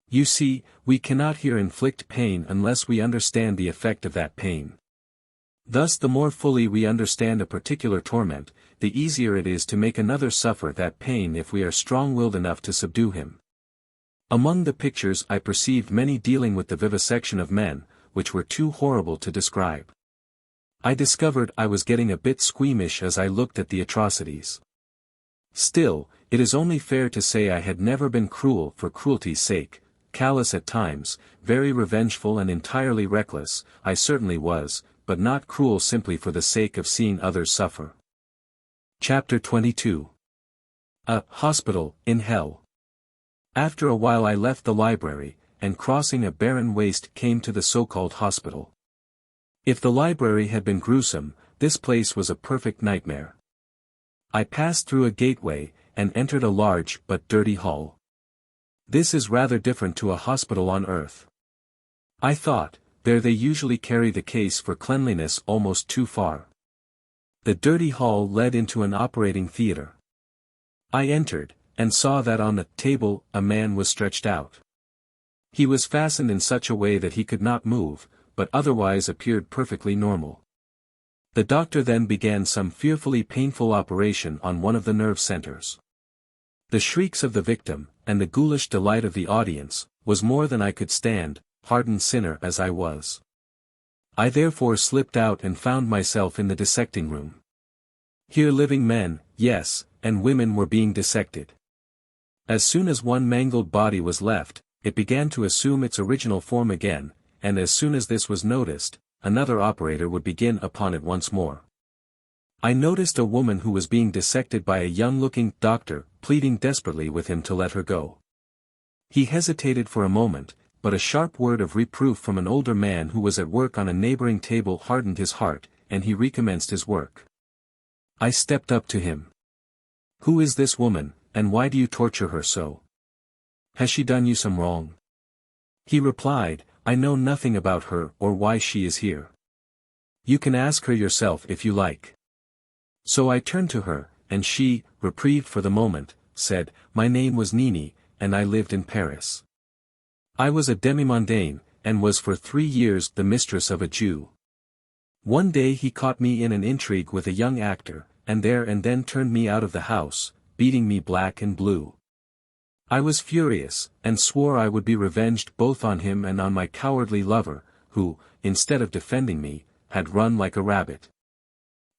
You see, we cannot here inflict pain unless we understand the effect of that pain. Thus the more fully we understand a particular torment, the easier it is to make another suffer that pain if we are strong-willed enough to subdue him. Among the pictures I perceived many dealing with the vivisection of men, which were too horrible to describe. I discovered I was getting a bit squeamish as I looked at the atrocities. Still, it is only fair to say I had never been cruel for cruelty's sake, callous at times, very revengeful and entirely reckless. I certainly was, but not cruel simply for the sake of seeing others suffer. Chapter 22. A Hospital in Hell. After a while I left the library, and crossing a barren waste came to the so-called hospital. If the library had been gruesome, this place was a perfect nightmare. I passed through a gateway, and entered a large but dirty hall. This is rather different to a hospital on earth. I thought, there they usually carry the case for cleanliness almost too far. The dirty hall led into an operating theater. I entered, and saw that on the table a man was stretched out. He was fastened in such a way that he could not move, but otherwise appeared perfectly normal. The doctor then began some fearfully painful operation on one of the nerve centers. The shrieks of the victim, and the ghoulish delight of the audience, was more than I could stand, hardened sinner as I was. I therefore slipped out and found myself in the dissecting room. Here living men, yes, and women were being dissected. As soon as one mangled body was left, it began to assume its original form again, and as soon as this was noticed, another operator would begin upon it once more. I noticed a woman who was being dissected by a young-looking doctor, pleading desperately with him to let her go. He hesitated for a moment, but a sharp word of reproof from an older man who was at work on a neighboring table hardened his heart, and he recommenced his work. I stepped up to him. "Who is this woman, and why do you torture her so? Has she done you some wrong?" He replied, "I know nothing about her or why she is here. You can ask her yourself if you like." So I turned to her, and she, reprieved for the moment, said, "My name was Nini, and I lived in Paris. I was a demi-mondaine, and was for 3 years the mistress of a Jew. One day he caught me in an intrigue with a young actor, and there and then turned me out of the house, beating me black and blue. I was furious, and swore I would be revenged both on him and on my cowardly lover, who, instead of defending me, had run like a rabbit.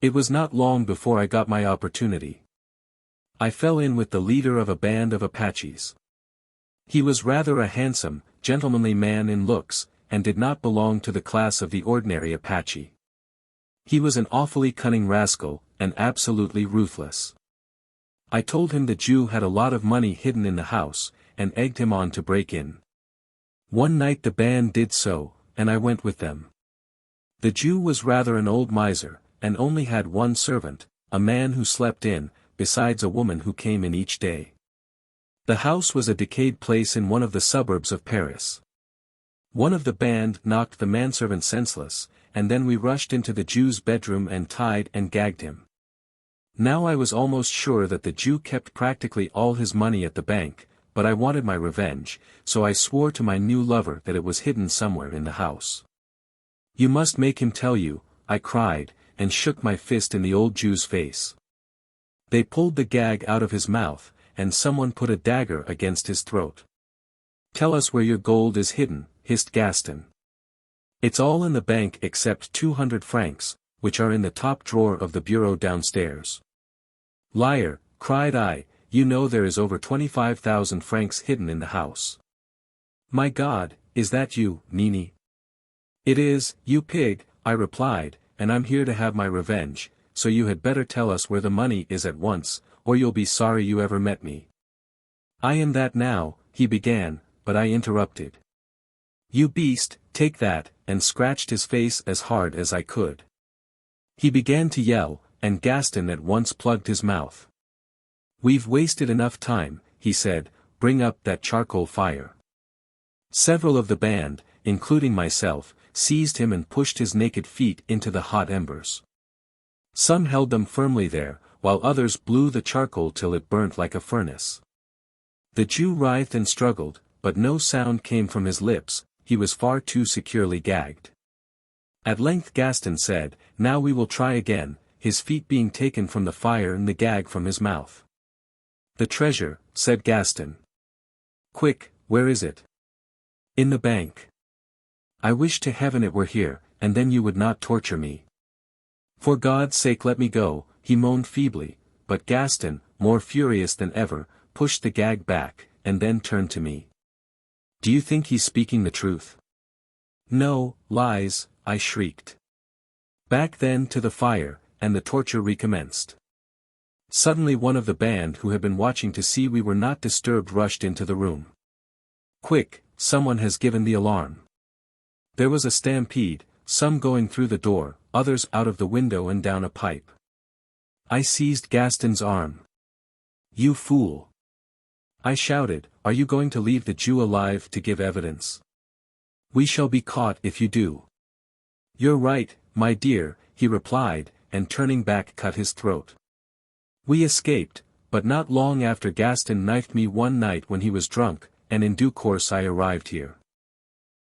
It was not long before I got my opportunity. I fell in with the leader of a band of Apaches. He was rather a handsome, gentlemanly man in looks, and did not belong to the class of the ordinary Apache. He was an awfully cunning rascal, and absolutely ruthless. I told him the Jew had a lot of money hidden in the house, and egged him on to break in. One night the band did so, and I went with them. The Jew was rather an old miser, and only had one servant, a man who slept in, besides a woman who came in each day. The house was a decayed place in one of the suburbs of Paris. One of the band knocked the manservant senseless, and then we rushed into the Jew's bedroom and tied and gagged him. Now I was almost sure that the Jew kept practically all his money at the bank, but I wanted my revenge, so I swore to my new lover that it was hidden somewhere in the house. "You must make him tell you," I cried, and shook my fist in the old Jew's face. They pulled the gag out of his mouth, and someone put a dagger against his throat. "Tell us where your gold is hidden," hissed Gaston. "It's all in the bank except 200 francs, which are in the top drawer of the bureau downstairs." "Liar," cried I, "you know there is over 25,000 francs hidden in the house." "My God, is that you, Nini?" "It is, you pig," I replied, "and I'm here to have my revenge, so you had better tell us where the money is at once, or you'll be sorry you ever met me." "I am that now," he began, but I interrupted. "You beast, take that," and scratched his face as hard as I could. He began to yell, and Gaston at once plugged his mouth. "We've wasted enough time," he said, "bring up that charcoal fire." Several of the band, including myself, seized him and pushed his naked feet into the hot embers. Some held them firmly there, while others blew the charcoal till it burnt like a furnace. The Jew writhed and struggled, but no sound came from his lips, he was far too securely gagged. At length Gaston said, "Now we will try again," his feet being taken from the fire and the gag from his mouth. "The treasure," said Gaston. "Quick, where is it? In the bank. I wish to heaven it were here, and then you would not torture me. For God's sake let me go, he moaned feebly, but Gaston, more furious than ever, pushed the gag back, and then turned to me. Do you think he's speaking the truth? No, lies, I shrieked. Back then to the fire, and the torture recommenced. Suddenly one of the band who had been watching to see we were not disturbed rushed into the room. Quick, someone has given the alarm. There was a stampede, some going through the door, others out of the window and down a pipe. I seized Gaston's arm. You fool! I shouted, are you going to leave the Jew alive to give evidence? We shall be caught if you do. You're right, my dear, he replied, and turning back cut his throat. We escaped, but not long after Gaston knifed me one night when he was drunk, and in due course I arrived here.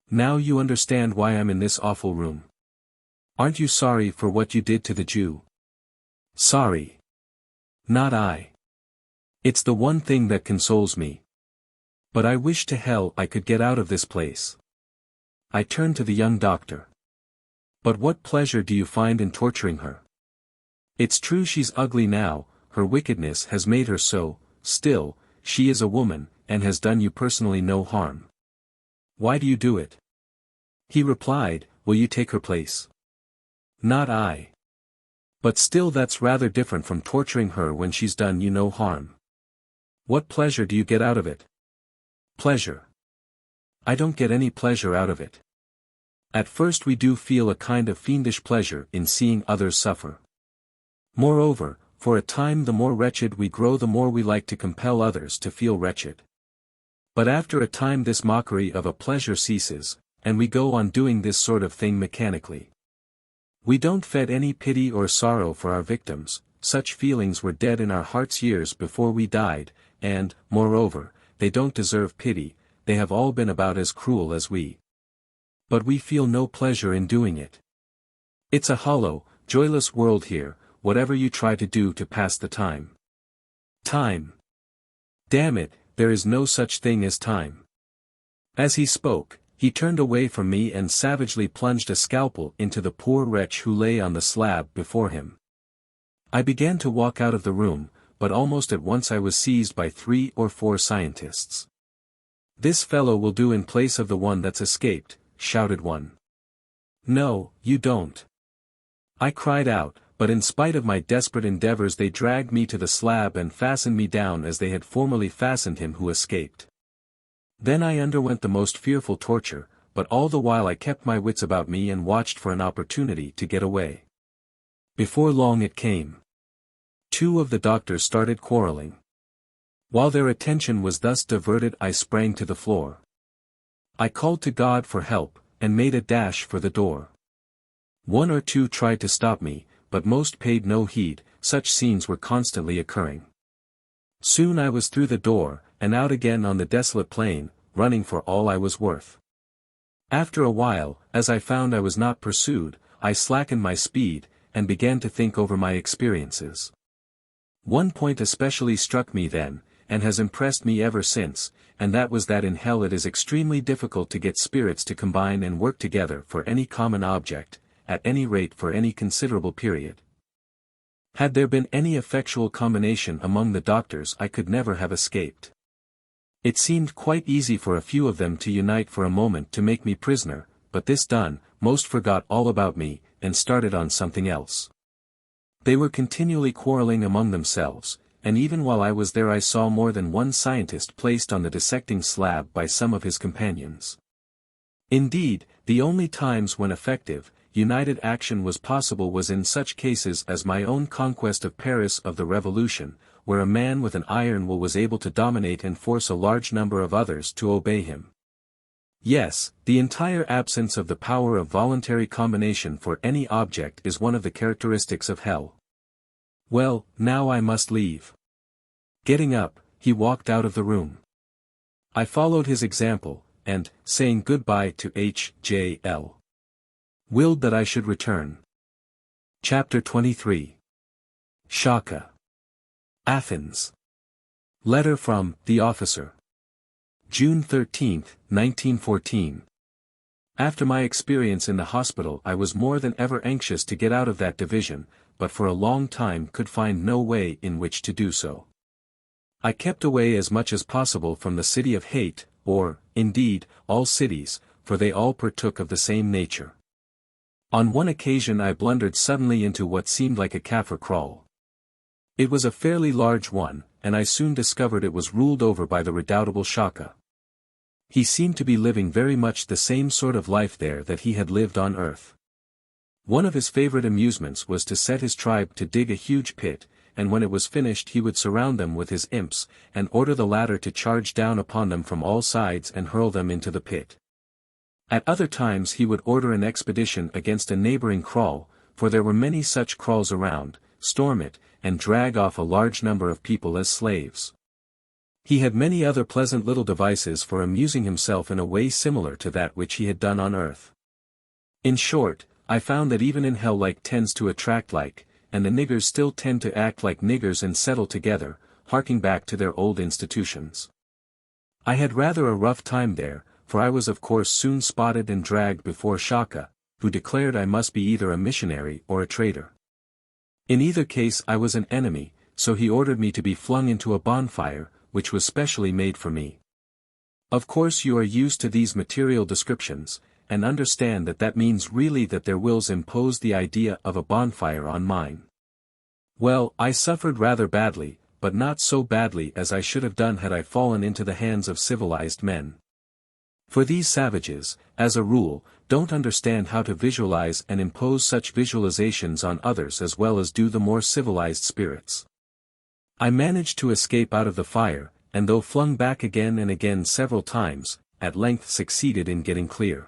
Now you understand why I'm in this awful room. Aren't you sorry for what you did to the Jew? Sorry. Not I. It's the one thing that consoles me. But I wish to hell I could get out of this place. I turned to the young doctor. But what pleasure do you find in torturing her? It's true she's ugly now, her wickedness has made her so, still, she is a woman, and has done you personally no harm. Why do you do it? He replied, will you take her place? Not I. But still that's rather different from torturing her when she's done you no harm. What pleasure do you get out of it? Pleasure. I don't get any pleasure out of it. At first we do feel a kind of fiendish pleasure in seeing others suffer. Moreover, for a time the more wretched we grow the more we like to compel others to feel wretched. But after a time this mockery of a pleasure ceases, and we go on doing this sort of thing mechanically. We don't fed any pity or sorrow for our victims, such feelings were dead in our hearts years before we died, and, moreover, they don't deserve pity, they have all been about as cruel as we. But we feel no pleasure in doing it. It's a hollow, joyless world here, whatever you try to do to pass the time. Time. Damn it, there is no such thing as time. As he spoke, he turned away from me and savagely plunged a scalpel into the poor wretch who lay on the slab before him. I began to walk out of the room, but almost at once I was seized by 3 or 4 scientists. This fellow will do in place of the one that's escaped, shouted one. No, you don't. I cried out, but in spite of my desperate endeavors they dragged me to the slab and fastened me down as they had formerly fastened him who escaped. Then I underwent the most fearful torture, but all the while I kept my wits about me and watched for an opportunity to get away. Before long it came. 2 of the doctors started quarreling. While their attention was thus diverted I sprang to the floor. I called to God for help, and made a dash for the door. 1 or 2 tried to stop me, but most paid no heed, such scenes were constantly occurring. Soon I was through the door, and out again on the desolate plain, running for all I was worth. After a while, as I found I was not pursued, I slackened my speed, and began to think over my experiences. One point especially struck me then, and has impressed me ever since, and that was that in hell it is extremely difficult to get spirits to combine and work together for any common object, at any rate for any considerable period. Had there been any effectual combination among the doctors I could never have escaped. It seemed quite easy for a few of them to unite for a moment to make me prisoner, but this done, most forgot all about me, and started on something else. They were continually quarreling among themselves, and even while I was there I saw more than one scientist placed on the dissecting slab by some of his companions. Indeed, the only times when effective, united action was possible was in such cases as my own conquest of Paris of the Revolution, where a man with an iron will was able to dominate and force a large number of others to obey him. Yes, the entire absence of the power of voluntary combination for any object is one of the characteristics of hell. Well, now I must leave. Getting up, he walked out of the room. I followed his example, and, saying goodbye to H.J.L. willed that I should return. Chapter 23. Chaka. Athens. Letter from the officer. June 13, 1914. After my experience in the hospital I was more than ever anxious to get out of that division, but for a long time could find no way in which to do so. I kept away as much as possible from the city of hate, or, indeed, all cities, for they all partook of the same nature. On one occasion I blundered suddenly into what seemed like a kaffir kraal. It was a fairly large one, and I soon discovered it was ruled over by the redoubtable Chaka. He seemed to be living very much the same sort of life there that he had lived on earth. One of his favorite amusements was to set his tribe to dig a huge pit, and when it was finished he would surround them with his imps, and order the latter to charge down upon them from all sides and hurl them into the pit. At other times he would order an expedition against a neighboring kraal, for there were many such kraals around, storm it, and drag off a large number of people as slaves. He had many other pleasant little devices for amusing himself in a way similar to that which he had done on earth. In short, I found that even in hell like tends to attract like, and the niggers still tend to act like niggers and settle together, harking back to their old institutions. I had rather a rough time there, for I was of course soon spotted and dragged before Chaka, who declared I must be either a missionary or a traitor. In either case I was an enemy, so he ordered me to be flung into a bonfire, which was specially made for me. Of course you are used to these material descriptions, and understand that that means really that their wills impose the idea of a bonfire on mine. Well, I suffered rather badly, but not so badly as I should have done had I fallen into the hands of civilized men. For these savages, as a rule, don't understand how to visualize and impose such visualizations on others as well as do the more civilized spirits. I managed to escape out of the fire, and though flung back again and again several times, at length succeeded in getting clear.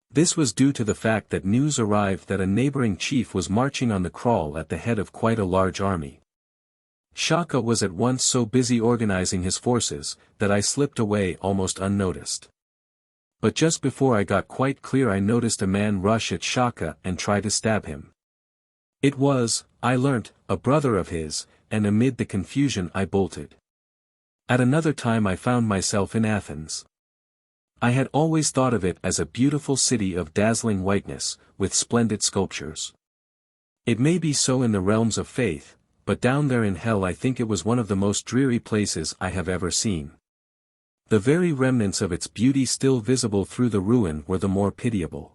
This was due to the fact that news arrived that a neighboring chief was marching on the kraal at the head of quite a large army. Chaka was at once so busy organizing his forces, that I slipped away almost unnoticed. But just before I got quite clear I noticed a man rush at Chaka and try to stab him. It was, I learnt, a brother of his, and amid the confusion I bolted. At another time I found myself in Athens. I had always thought of it as a beautiful city of dazzling whiteness, with splendid sculptures. It may be so in the realms of faith, but down there in hell I think it was one of the most dreary places I have ever seen. The very remnants of its beauty still visible through the ruin were the more pitiable.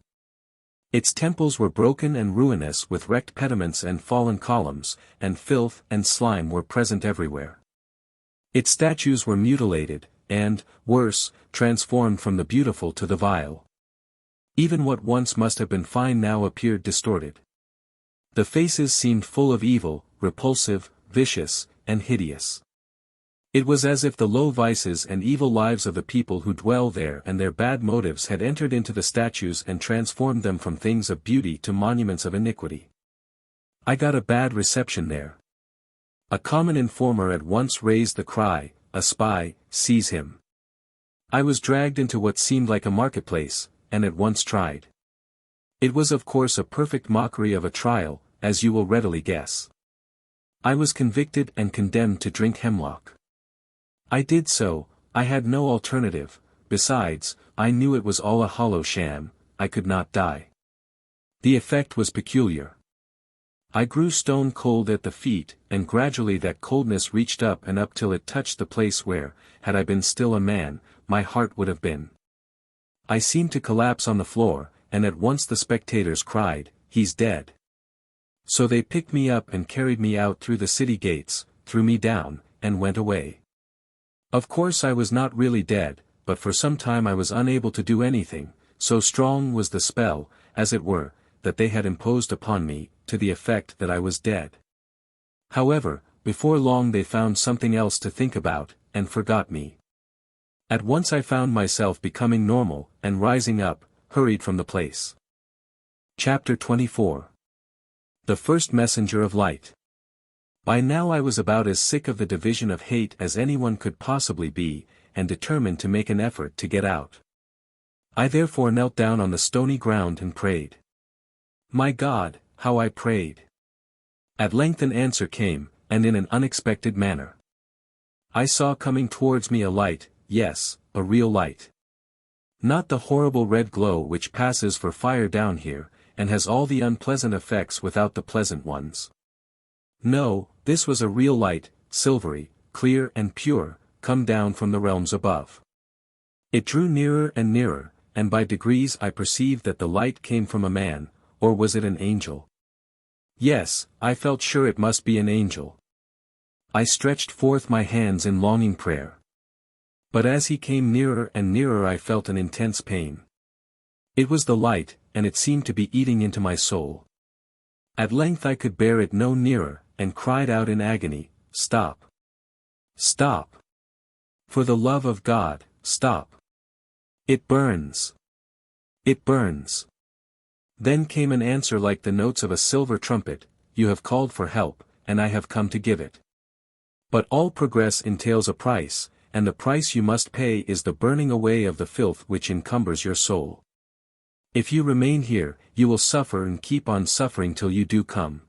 Its temples were broken and ruinous with wrecked pediments and fallen columns, and filth and slime were present everywhere. Its statues were mutilated, and, worse, transformed from the beautiful to the vile. Even what once must have been fine now appeared distorted. The faces seemed full of evil, repulsive, vicious, and hideous. It was as if the low vices and evil lives of the people who dwell there and their bad motives had entered into the statues and transformed them from things of beauty to monuments of iniquity. I got a bad reception there. A common informer at once raised the cry, "A spy, seize him." I was dragged into what seemed like a marketplace, and at once tried. It was of course a perfect mockery of a trial, as you will readily guess. I was convicted and condemned to drink hemlock. I did so, I had no alternative, besides, I knew it was all a hollow sham, I could not die. The effect was peculiar. I grew stone cold at the feet, and gradually that coldness reached up and up till it touched the place where, had I been still a man, my heart would have been. I seemed to collapse on the floor, and at once the spectators cried, "He's dead." So they picked me up and carried me out through the city gates, threw me down, and went away. Of course I was not really dead, but for some time I was unable to do anything, so strong was the spell, as it were, that they had imposed upon me, to the effect that I was dead. However, before long they found something else to think about, and forgot me. At once I found myself becoming normal, and rising up, hurried from the place. Chapter 24. The First Messenger of Light. By now I was about as sick of the division of hate as anyone could possibly be, and determined to make an effort to get out. I therefore knelt down on the stony ground and prayed. My God, how I prayed! At length an answer came, and in an unexpected manner. I saw coming towards me a light, yes, a real light. Not the horrible red glow which passes for fire down here, and has all the unpleasant effects without the pleasant ones. No, this was a real light, silvery, clear and pure, come down from the realms above. It drew nearer and nearer, and by degrees I perceived that the light came from a man, or was it an angel? Yes, I felt sure it must be an angel. I stretched forth my hands in longing prayer. But as he came nearer and nearer I felt an intense pain. It was the light, and it seemed to be eating into my soul. At length I could bear it no nearer, and cried out in agony, "Stop! Stop! For the love of God, stop! It burns! It burns!" Then came an answer like the notes of a silver trumpet, "You have called for help, and I have come to give it. But all progress entails a price, and the price you must pay is the burning away of the filth which encumbers your soul. If you remain here, you will suffer and keep on suffering till you do come.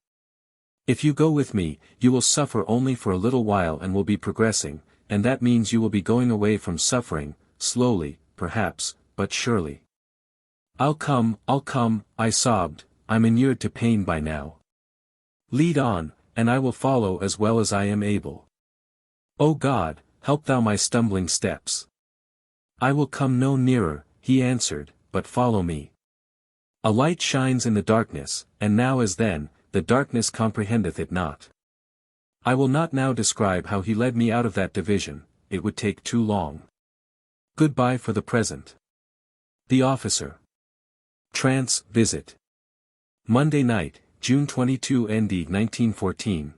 If you go with me, you will suffer only for a little while and will be progressing, and that means you will be going away from suffering, slowly, perhaps, but surely." I'll come," I sobbed, "I'm inured to pain by now. Lead on, and I will follow as well as I am able. O God, help thou my stumbling steps." "I will come no nearer," he answered, "but follow me. A light shines in the darkness, and now as then, the darkness comprehendeth it not." I will not now describe how he led me out of that division, it would take too long. Goodbye for the present. The Officer. Trance Visit. Monday night, June 22 ND 1914.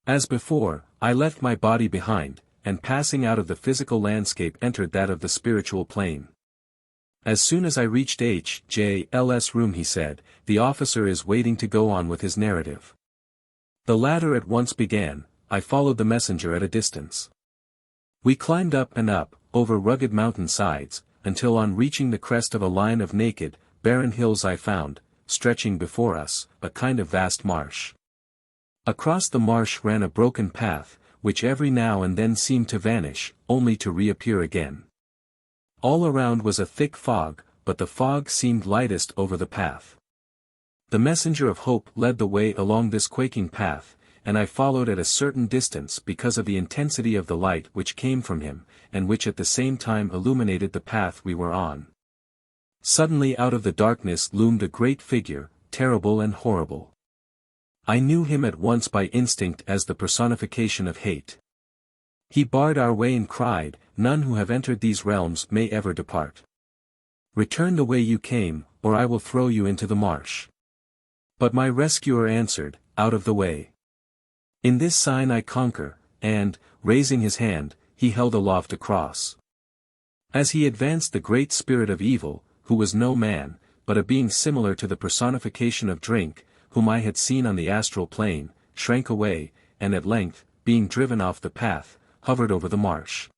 As before, I left my body behind, and passing out of the physical landscape entered that of the spiritual plane. As soon as I reached H.J.L.'s room he said, "The officer is waiting to go on with his narrative." The latter at once began, I followed the messenger at a distance. We climbed up and up, over rugged mountain sides, until on reaching the crest of a line of naked, barren hills I found, stretching before us, a kind of vast marsh. Across the marsh ran a broken path, which every now and then seemed to vanish, only to reappear again. All around was a thick fog, but the fog seemed lightest over the path. The messenger of hope led the way along this quaking path, and I followed at a certain distance because of the intensity of the light which came from him, and which at the same time illuminated the path we were on. Suddenly out of the darkness loomed a great figure, terrible and horrible. I knew him at once by instinct as the personification of hate. He barred our way and cried, "None who have entered these realms may ever depart. Return the way you came, or I will throw you into the marsh." But my rescuer answered, "Out of the way. In this sign I conquer," and, raising his hand, he held aloft a cross. As he advanced the great spirit of evil, who was no man, but a being similar to the personification of drink, whom I had seen on the astral plane, shrank away, and at length, being driven off the path, hovered over the marsh.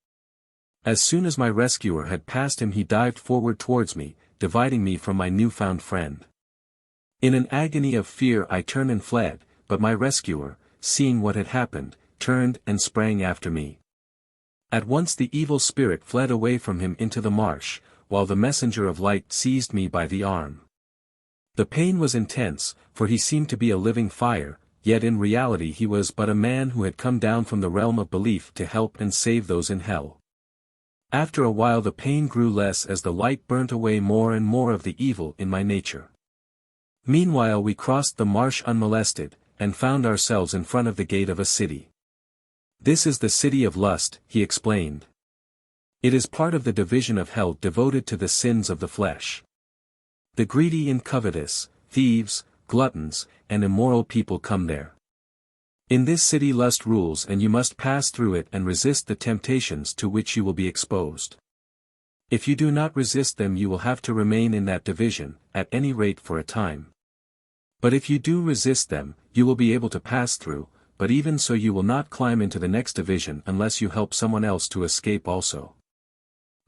As soon as my rescuer had passed him he dived forward towards me, dividing me from my new-found friend. In an agony of fear I turned and fled, but my rescuer, seeing what had happened, turned and sprang after me. At once the evil spirit fled away from him into the marsh, while the messenger of light seized me by the arm. The pain was intense, for he seemed to be a living fire, yet in reality he was but a man who had come down from the realm of belief to help and save those in hell. After a while the pain grew less as the light burnt away more and more of the evil in my nature. Meanwhile we crossed the marsh unmolested, and found ourselves in front of the gate of a city. "This is the city of lust," he explained. "It is part of the division of hell devoted to the sins of the flesh. The greedy and covetous, thieves, gluttons, and immoral people come there. In this city lust rules and you must pass through it and resist the temptations to which you will be exposed. If you do not resist them you will have to remain in that division, at any rate for a time. But if you do resist them, you will be able to pass through, but even so you will not climb into the next division unless you help someone else to escape also.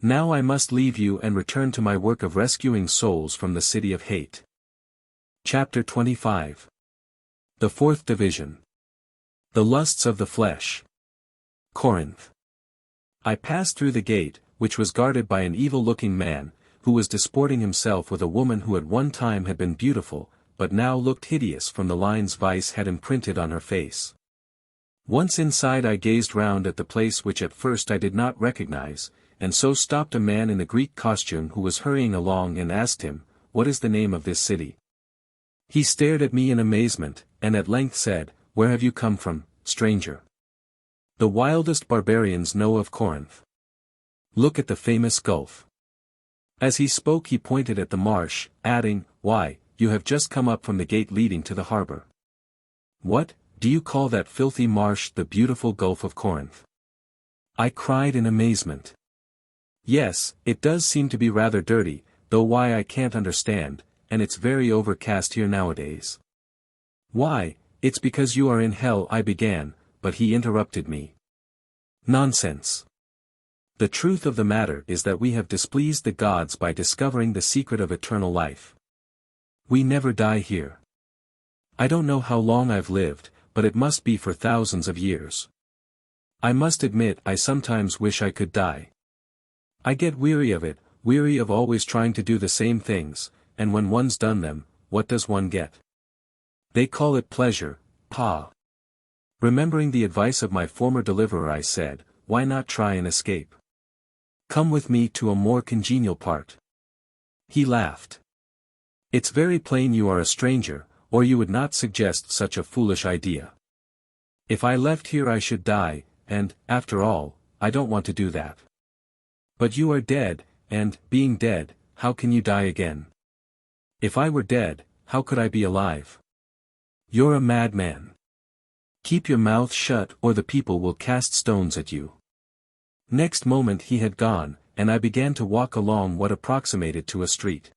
Now I must leave you and return to my work of rescuing souls from the city of hate." Chapter 25. The Fourth Division. The Lusts of the Flesh. Corinth. I passed through the gate, which was guarded by an evil-looking man, who was disporting himself with a woman who at one time had been beautiful, but now looked hideous from the lines vice had imprinted on her face. Once inside I gazed round at the place which at first I did not recognize, and so stopped a man in a Greek costume who was hurrying along and asked him, "What is the name of this city?" He stared at me in amazement, and at length said, "Where have you come from, stranger?" "The wildest barbarians know of Corinth. Look at the famous gulf." As he spoke he pointed at the marsh, adding, "Why, you have just come up from the gate leading to the harbor. What, do you call that filthy marsh the beautiful Gulf of Corinth?" I cried in amazement. "Yes, it does seem to be rather dirty, though why I can't understand, and it's very overcast here nowadays." "Why, it's because you are in hell," I began, but he interrupted me. "Nonsense. The truth of the matter is that we have displeased the gods by discovering the secret of eternal life. We never die here. I don't know how long I've lived, but it must be for thousands of years. I must admit I sometimes wish I could die. I get weary of it, weary of always trying to do the same things, and when one's done them, what does one get? They call it pleasure, pa." Remembering the advice of my former deliverer I said, "Why not try and escape? Come with me to a more congenial part." He laughed. "It's very plain you are a stranger, or you would not suggest such a foolish idea. If I left here I should die, and, after all, I don't want to do that. But you are dead, and, being dead, how can you die again? If I were dead, how could I be alive? You're a madman. Keep your mouth shut or the people will cast stones at you." Next moment he had gone, and I began to walk along what approximated to a street.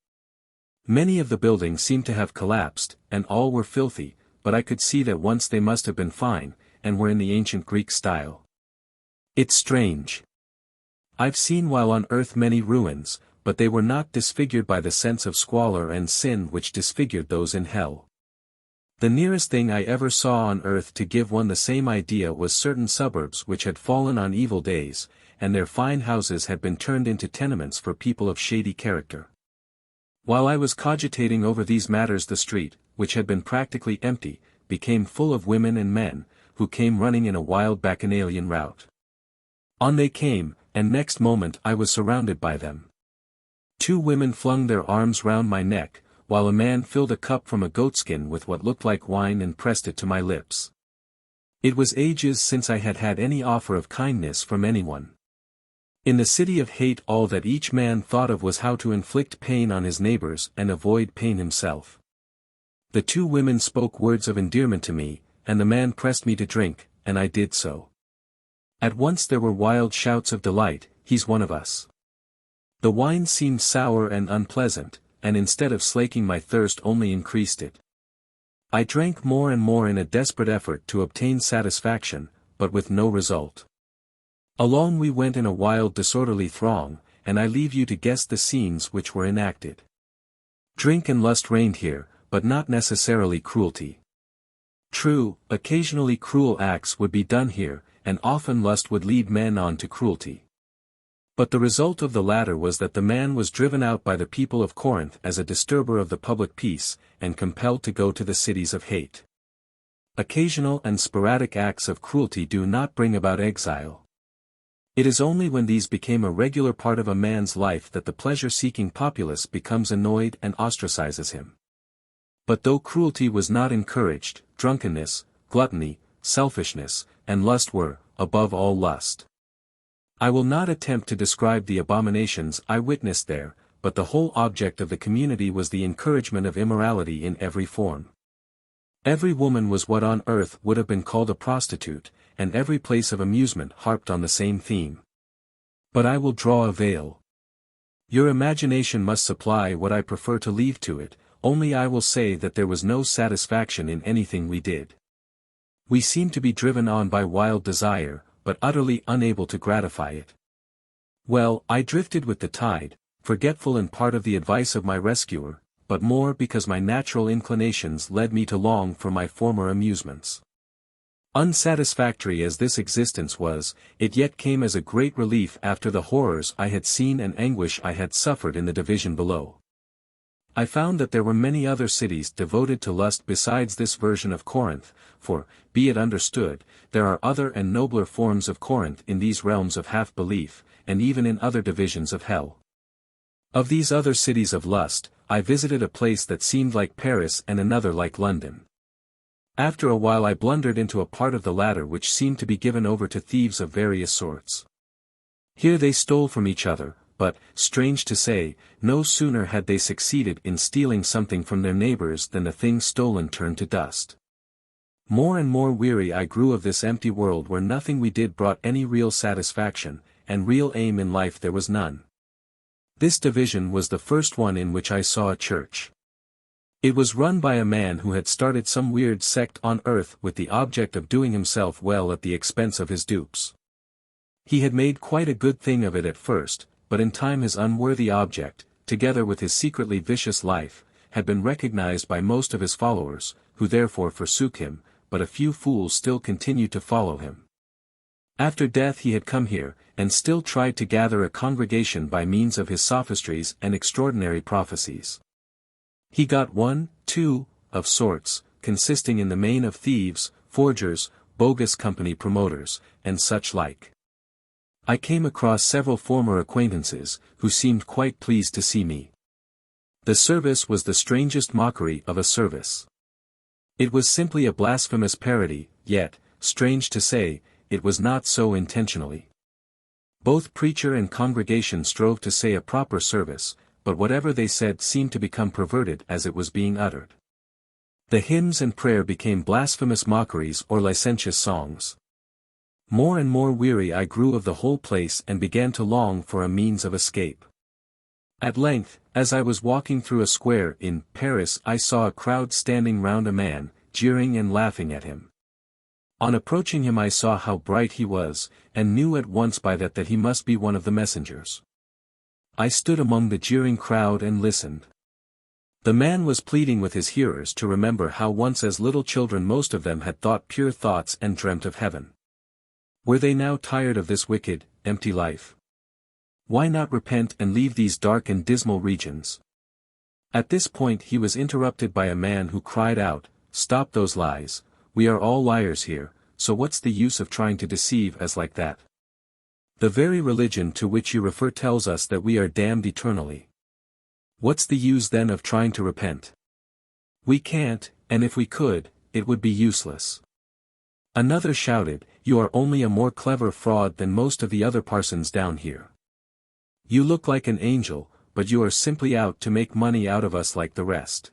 Many of the buildings seemed to have collapsed, and all were filthy, but I could see that once they must have been fine, and were in the ancient Greek style. It's strange. I've seen while on earth many ruins, but they were not disfigured by the sense of squalor and sin which disfigured those in hell. The nearest thing I ever saw on earth to give one the same idea was certain suburbs which had fallen on evil days, and their fine houses had been turned into tenements for people of shady character. While I was cogitating over these matters the street, which had been practically empty, became full of women and men, who came running in a wild bacchanalian rout. On they came, and next moment I was surrounded by them. 2 women flung their arms round my neck, while a man filled a cup from a goatskin with what looked like wine and pressed it to my lips. It was ages since I had had any offer of kindness from anyone. In the city of hate all that each man thought of was how to inflict pain on his neighbors and avoid pain himself. The 2 women spoke words of endearment to me, and the man pressed me to drink, and I did so. At once there were wild shouts of delight, "He's one of us." The wine seemed sour and unpleasant, and instead of slaking my thirst only increased it. I drank more and more in a desperate effort to obtain satisfaction, but with no result. Along we went in a wild disorderly throng, and I leave you to guess the scenes which were enacted. Drink and lust reigned here, but not necessarily cruelty. True, occasionally cruel acts would be done here, and often lust would lead men on to cruelty. But the result of the latter was that the man was driven out by the people of Corinth as a disturber of the public peace, and compelled to go to the cities of hate. Occasional and sporadic acts of cruelty do not bring about exile. It is only when these became a regular part of a man's life that the pleasure-seeking populace becomes annoyed and ostracizes him. But though cruelty was not encouraged, drunkenness, gluttony, selfishness, and lust were, above all lust. I will not attempt to describe the abominations I witnessed there, but the whole object of the community was the encouragement of immorality in every form. Every woman was what on earth would have been called a prostitute, and every place of amusement harped on the same theme. But I will draw a veil. Your imagination must supply what I prefer to leave to it, only I will say that there was no satisfaction in anything we did. We seemed to be driven on by wild desire, but utterly unable to gratify it. Well, I drifted with the tide, forgetful in part of the advice of my rescuer, but more because my natural inclinations led me to long for my former amusements. Unsatisfactory as this existence was, it yet came as a great relief after the horrors I had seen and anguish I had suffered in the division below. I found that there were many other cities devoted to lust besides this version of Corinth, for, be it understood, there are other and nobler forms of Corinth in these realms of half-belief, and even in other divisions of hell. Of these other cities of lust, I visited a place that seemed like Paris and another like London. After a while I blundered into a part of the latter which seemed to be given over to thieves of various sorts. Here they stole from each other, but, strange to say, no sooner had they succeeded in stealing something from their neighbors than the thing stolen turned to dust. More and more weary I grew of this empty world where nothing we did brought any real satisfaction, and real aim in life there was none. This division was the first one in which I saw a church. It was run by a man who had started some weird sect on earth with the object of doing himself well at the expense of his dupes. He had made quite a good thing of it at first, but in time his unworthy object, together with his secretly vicious life, had been recognized by most of his followers, who therefore forsook him, but a few fools still continued to follow him. After death he had come here, and still tried to gather a congregation by means of his sophistries and extraordinary prophecies. He got one, too, of sorts, consisting in the main of thieves, forgers, bogus company promoters, and such like. I came across several former acquaintances, who seemed quite pleased to see me. The service was the strangest mockery of a service. It was simply a blasphemous parody, yet, strange to say, it was not so intentionally. Both preacher and congregation strove to say a proper service, but whatever they said seemed to become perverted as it was being uttered. The hymns and prayer became blasphemous mockeries or licentious songs. More and more weary I grew of the whole place and began to long for a means of escape. At length, as I was walking through a square in Paris, I saw a crowd standing round a man, jeering and laughing at him. On approaching him I saw how bright he was, and knew at once by that he must be one of the messengers. I stood among the jeering crowd and listened. The man was pleading with his hearers to remember how once as little children most of them had thought pure thoughts and dreamt of heaven. Were they now tired of this wicked, empty life? Why not repent and leave these dark and dismal regions? At this point he was interrupted by a man who cried out, "Stop those lies, we are all liars here, so what's the use of trying to deceive us like that? The very religion to which you refer tells us that we are damned eternally. What's the use then of trying to repent? We can't, and if we could, it would be useless." Another shouted, "You are only a more clever fraud than most of the other parsons down here. You look like an angel, but you are simply out to make money out of us like the rest.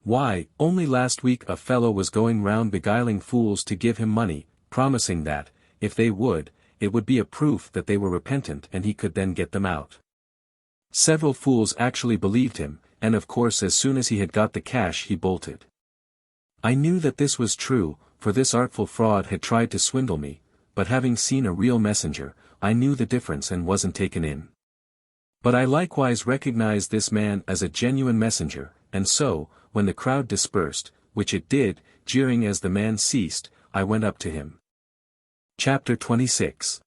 Why, only last week a fellow was going round beguiling fools to give him money, promising that, if they would, it would be a proof that they were repentant and he could then get them out. Several fools actually believed him, and of course as soon as he had got the cash he bolted. I knew that this was true, for this artful fraud had tried to swindle me, but having seen a real messenger, I knew the difference and wasn't taken in. But I likewise recognized this man as a genuine messenger, and so, when the crowd dispersed, which it did, jeering as the man ceased, I went up to him. Chapter 26.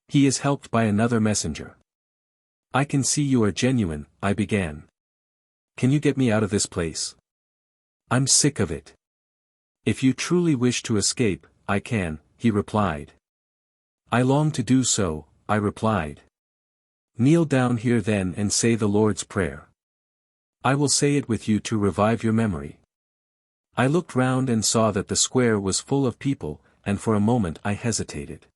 He is helped by another messenger. "I can see you are genuine," I began. "Can you get me out of this place? I'm sick of it." "If you truly wish to escape, I can," he replied. "I long to do so," I replied. "Kneel down here then and say the Lord's Prayer. I will say it with you to revive your memory." I looked round and saw that the square was full of people, and for a moment I hesitated.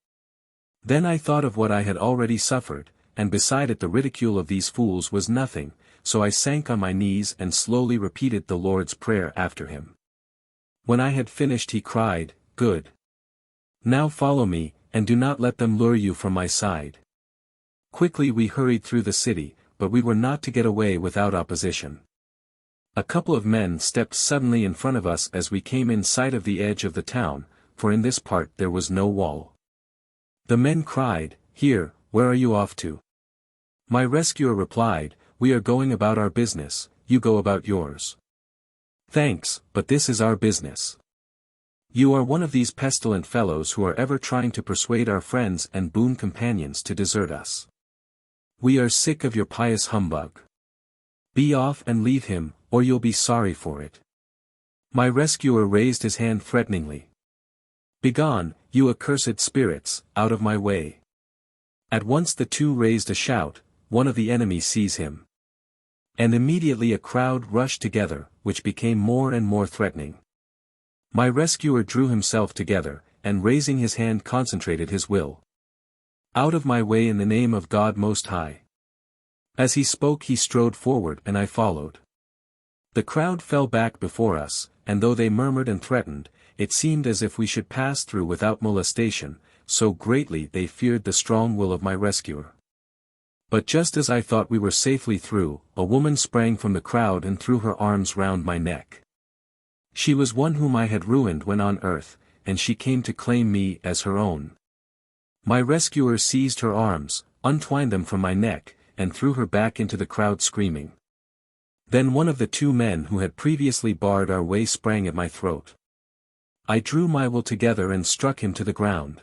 Then I thought of what I had already suffered, and beside it the ridicule of these fools was nothing, so I sank on my knees and slowly repeated the Lord's Prayer after him. When I had finished he cried, "Good. Now follow me, and do not let them lure you from my side." Quickly we hurried through the city, but we were not to get away without opposition. A couple of men stepped suddenly in front of us as we came in sight of the edge of the town, for in this part there was no wall. The men cried, "Here, where are you off to?" My rescuer replied, "We are going about our business, you go about yours." "Thanks, but this is our business. You are one of these pestilent fellows who are ever trying to persuade our friends and boon companions to desert us. We are sick of your pious humbug. Be off and leave him, or you'll be sorry for it. My rescuer raised his hand threateningly. Begone, you accursed spirits, out of my way. At once the two raised a shout, one of the enemy seize him. And immediately a crowd rushed together, which became more and more threatening. My rescuer drew himself together, and raising his hand concentrated his will. Out of my way in the name of God Most High. As he spoke he strode forward and I followed. The crowd fell back before us, and though they murmured and threatened, it seemed as if we should pass through without molestation, so greatly they feared the strong will of my rescuer. But just as I thought we were safely through, a woman sprang from the crowd and threw her arms round my neck. She was one whom I had ruined when on earth, and she came to claim me as her own. My rescuer seized her arms, untwined them from my neck, and threw her back into the crowd screaming. Then one of the two men who had previously barred our way sprang at my throat. I drew my will together and struck him to the ground.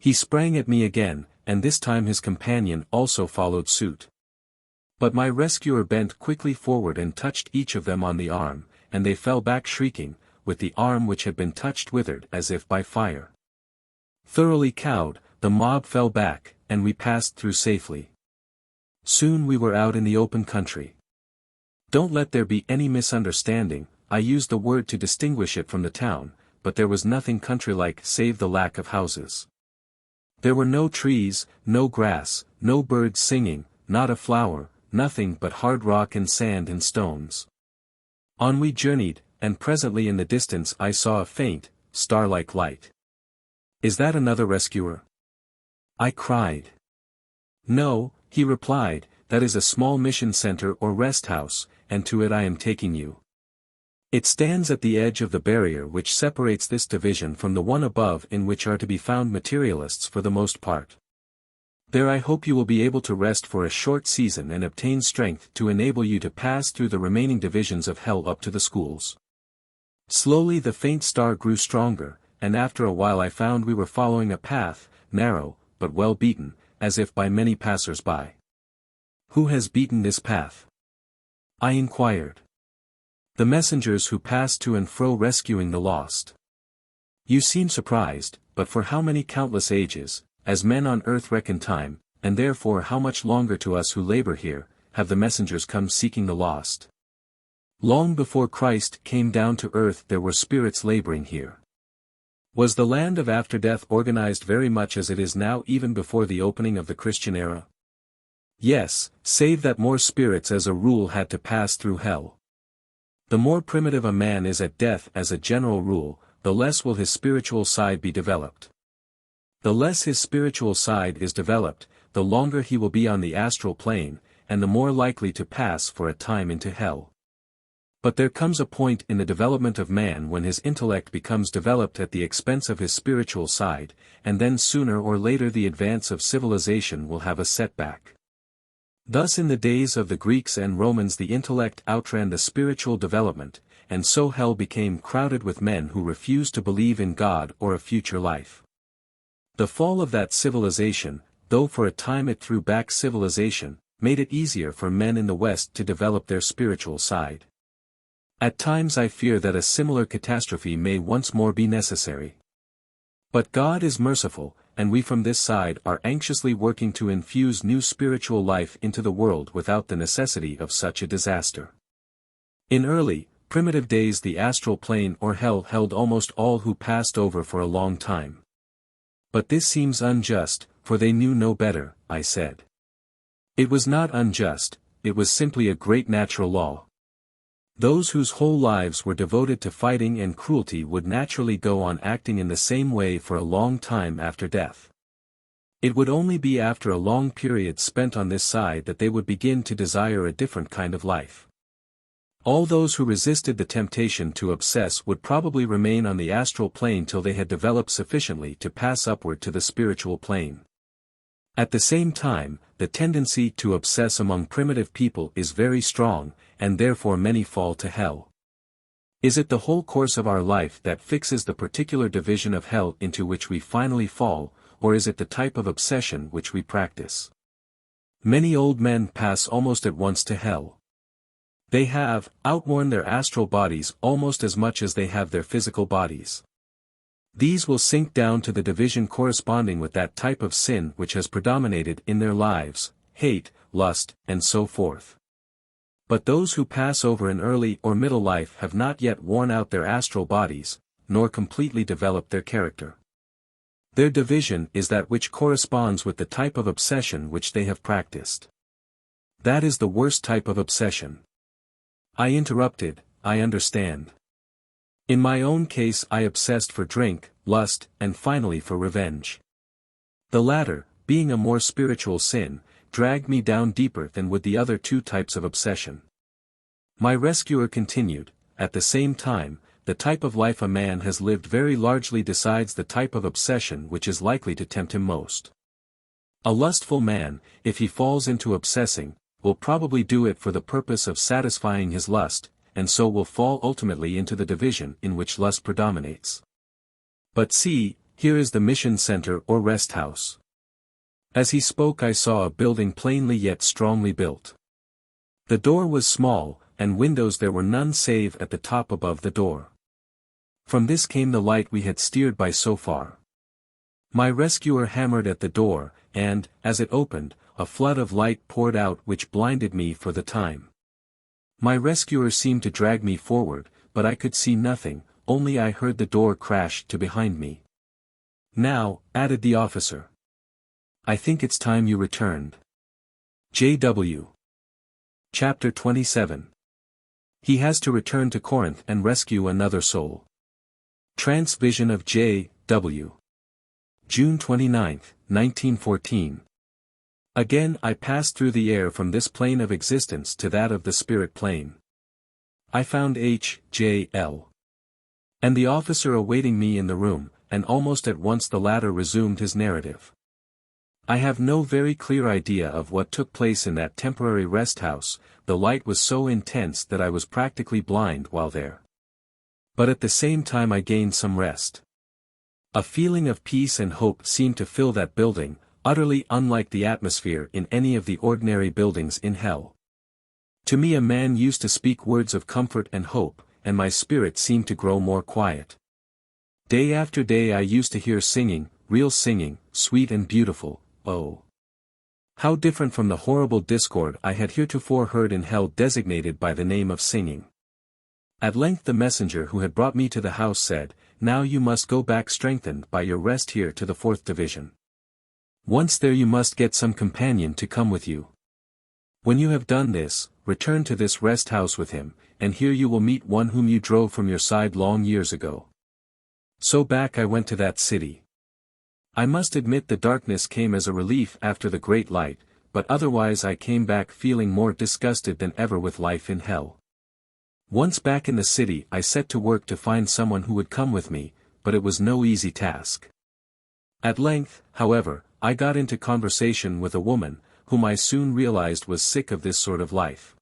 He sprang at me again, and this time his companion also followed suit. But my rescuer bent quickly forward and touched each of them on the arm, and they fell back shrieking, with the arm which had been touched withered as if by fire. Thoroughly cowed, the mob fell back, and we passed through safely. Soon we were out in the open country. Don't let there be any misunderstanding, I used the word to distinguish it from the town, but there was nothing country-like save the lack of houses. There were no trees, no grass, no birds singing, not a flower, nothing but hard rock and sand and stones. On we journeyed, and presently in the distance I saw a faint, star-like light. Is that another rescuer? I cried. No, he replied, that is a small mission center or rest house, and to it I am taking you. It stands at the edge of the barrier which separates this division from the one above, in which are to be found materialists for the most part. There I hope you will be able to rest for a short season and obtain strength to enable you to pass through the remaining divisions of hell up to the schools. Slowly the faint star grew stronger, and after a while I found we were following a path, narrow, but well beaten, as if by many passers-by. Who has beaten this path? I inquired. The messengers who pass to and fro rescuing the lost. You seem surprised, but for how many countless ages, as men on earth reckon time, and therefore how much longer to us who labor here, have the messengers come seeking the lost? Long before Christ came down to earth there were spirits laboring here. Was the land of after death organized very much as it is now even before the opening of the Christian era? Yes, save that more spirits as a rule had to pass through hell. The more primitive a man is at death as a general rule, the less will his spiritual side be developed. The less his spiritual side is developed, the longer he will be on the astral plane, and the more likely to pass for a time into hell. But there comes a point in the development of man when his intellect becomes developed at the expense of his spiritual side, and then sooner or later the advance of civilization will have a setback. Thus in the days of the Greeks and Romans the intellect outran the spiritual development, and so hell became crowded with men who refused to believe in God or a future life. The fall of that civilization, though for a time it threw back civilization, made it easier for men in the West to develop their spiritual side. At times I fear that a similar catastrophe may once more be necessary. But God is merciful, and we from this side are anxiously working to infuse new spiritual life into the world without the necessity of such a disaster. In early, primitive days the astral plane or hell held almost all who passed over for a long time. But this seems unjust, for they knew no better, I said. It was not unjust, it was simply a great natural law. Those whose whole lives were devoted to fighting and cruelty would naturally go on acting in the same way for a long time after death. It would only be after a long period spent on this side that they would begin to desire a different kind of life. All those who resisted the temptation to obsess would probably remain on the astral plane till they had developed sufficiently to pass upward to the spiritual plane. At the same time, the tendency to obsess among primitive people is very strong, and therefore many fall to hell. Is it the whole course of our life that fixes the particular division of hell into which we finally fall, or is it the type of obsession which we practice? Many old men pass almost at once to hell. They have outworn their astral bodies almost as much as they have their physical bodies. These will sink down to the division corresponding with that type of sin which has predominated in their lives, hate, lust, and so forth. But those who pass over an early or middle life have not yet worn out their astral bodies, nor completely developed their character. Their division is that which corresponds with the type of obsession which they have practiced. That is the worst type of obsession. I interrupted, I understand. In my own case I obsessed for drink, lust, and finally for revenge. The latter, being a more spiritual sin, dragged me down deeper than would the other two types of obsession. My rescuer continued, at the same time, the type of life a man has lived very largely decides the type of obsession which is likely to tempt him most. A lustful man, if he falls into obsessing, will probably do it for the purpose of satisfying his lust, and so will fall ultimately into the division in which lust predominates. But see, here is the mission center or rest house. As he spoke I saw a building plainly yet strongly built. The door was small, and windows there were none save at the top above the door. From this came the light we had steered by so far. My rescuer hammered at the door, and, as it opened, a flood of light poured out which blinded me for the time. My rescuer seemed to drag me forward, but I could see nothing, only I heard the door crash to behind me. Now, added the officer, I think it's time you returned. J.W. Chapter 27. He has to return to Corinth and rescue another soul. Transvision of J.W. June 29, 1914. Again I passed through the air from this plane of existence to that of the spirit plane. I found H.J.L. and the officer awaiting me in the room, and almost at once the latter resumed his narrative. I have no very clear idea of what took place in that temporary rest house, the light was so intense that I was practically blind while there. But at the same time I gained some rest. A feeling of peace and hope seemed to fill that building, utterly unlike the atmosphere in any of the ordinary buildings in hell. To me a man used to speak words of comfort and hope, and my spirit seemed to grow more quiet. Day after day I used to hear singing, real singing, sweet and beautiful. Oh! How different from the horrible discord I had heretofore heard in hell designated by the name of singing. At length the messenger who had brought me to the house said, Now you must go back strengthened by your rest here to the 4th Division. Once there you must get some companion to come with you. When you have done this, return to this rest house with him, and here you will meet one whom you drove from your side long years ago. So back I went to that city. I must admit the darkness came as a relief after the great light, but otherwise I came back feeling more disgusted than ever with life in hell. Once back in the city I set to work to find someone who would come with me, but it was no easy task. At length, however, I got into conversation with a woman, whom I soon realized was sick of this sort of life.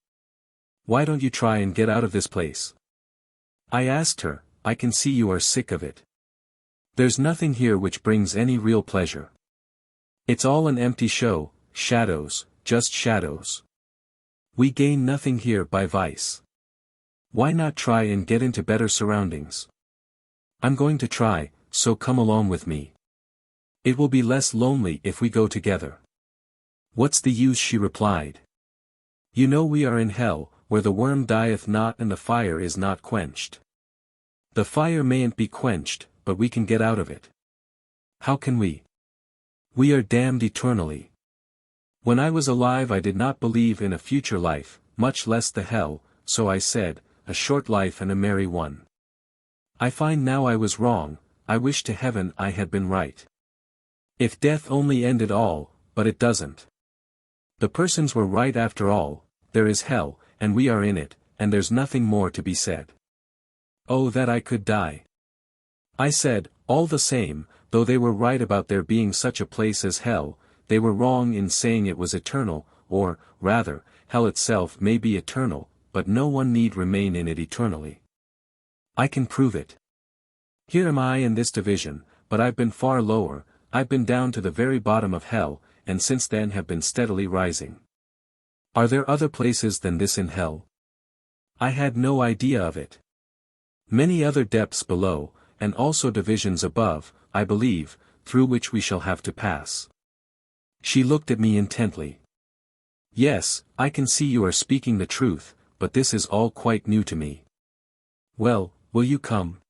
Why don't you try and get out of this place? I asked her, I can see you are sick of it. There's nothing here which brings any real pleasure. It's all an empty show, shadows, just shadows. We gain nothing here by vice. Why not try and get into better surroundings? I'm going to try, so come along with me. It will be less lonely if we go together. What's the use, she replied. You know we are in hell, where the worm dieth not and the fire is not quenched. The fire mayn't be quenched, but we can get out of it. How can we? We are damned eternally. When I was alive I did not believe in a future life, much less the hell, so I said, a short life and a merry one. I find now I was wrong, I wish to heaven I had been right. If death only ended all, but it doesn't. The persons were right after all, there is hell, and we are in it, and there's nothing more to be said. Oh that I could die. I said, all the same, though they were right about there being such a place as hell, they were wrong in saying it was eternal, or, rather, hell itself may be eternal, but no one need remain in it eternally. I can prove it. Here am I in this division, but I've been far lower, I've been down to the very bottom of hell, and since then have been steadily rising. Are there other places than this in hell? I had no idea of it. Many other depths below, and also divisions above, I believe, through which we shall have to pass. She looked at me intently. Yes, I can see you are speaking the truth, but this is all quite new to me. Well, will you come?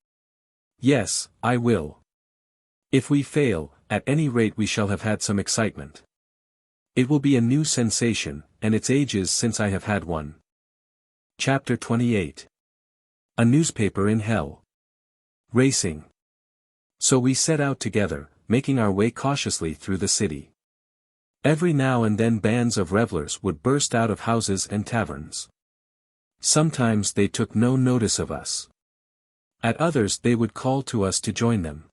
Yes, I will. If we fail, at any rate we shall have had some excitement. It will be a new sensation, and it's ages since I have had one. Chapter 28. A newspaper in hell. Racing. So we set out together, making our way cautiously through the city. Every now and then bands of revelers would burst out of houses and taverns. Sometimes they took no notice of us. At others they would call to us to join them.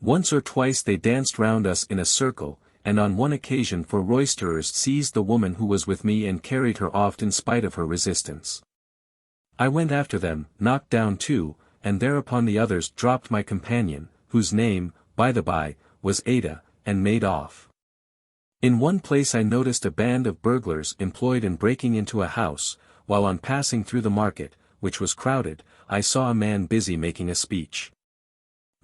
Once or twice they danced round us in a circle, and on one occasion four roisterers seized the woman who was with me and carried her off in spite of her resistance. I went after them, knocked down two, and thereupon the others dropped my companion, whose name, by the by, was Ada, and made off. In one place I noticed a band of burglars employed in breaking into a house, while on passing through the market, which was crowded, I saw a man busy making a speech.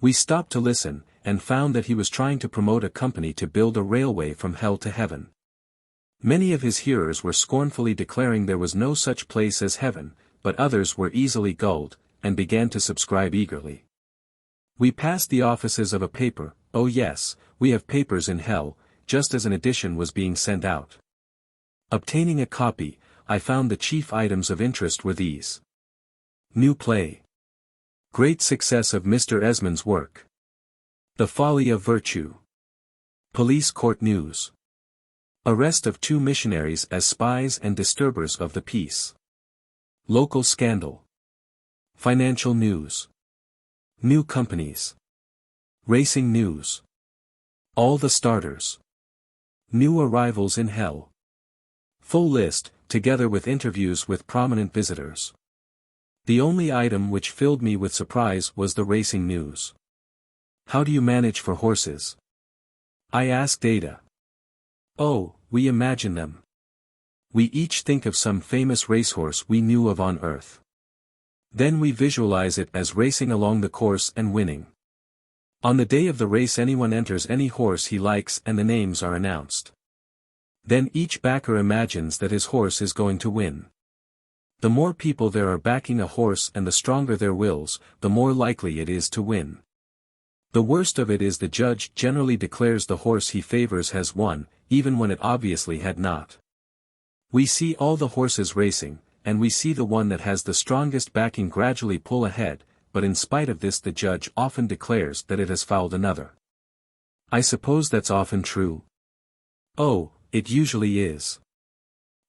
We stopped to listen, and found that he was trying to promote a company to build a railway from hell to heaven. Many of his hearers were scornfully declaring there was no such place as heaven, but others were easily gulled, and began to subscribe eagerly. We passed the offices of a paper. Oh yes, we have papers in hell, just as an edition was being sent out. Obtaining a copy, I found the chief items of interest were these. New play. Great success of Mr. Esmond's work. The folly of virtue. Police court news. Arrest of 2 missionaries as spies and disturbers of the peace. Local scandal. Financial news. New companies. Racing news. All the starters. New arrivals in hell. Full list, together with interviews with prominent visitors. The only item which filled me with surprise was the racing news. How do you manage for horses? I asked Ada. Oh, we imagine them. We each think of some famous racehorse we knew of on earth. Then we visualize it as racing along the course and winning. On the day of the race anyone enters any horse he likes and the names are announced. Then each backer imagines that his horse is going to win. The more people there are backing a horse and the stronger their wills, the more likely it is to win. The worst of it is the judge generally declares the horse he favors has won, even when it obviously had not. We see all the horses racing, and we see the one that has the strongest backing gradually pull ahead, but in spite of this the judge often declares that it has fouled another. I suppose that's often true. Oh, it usually is.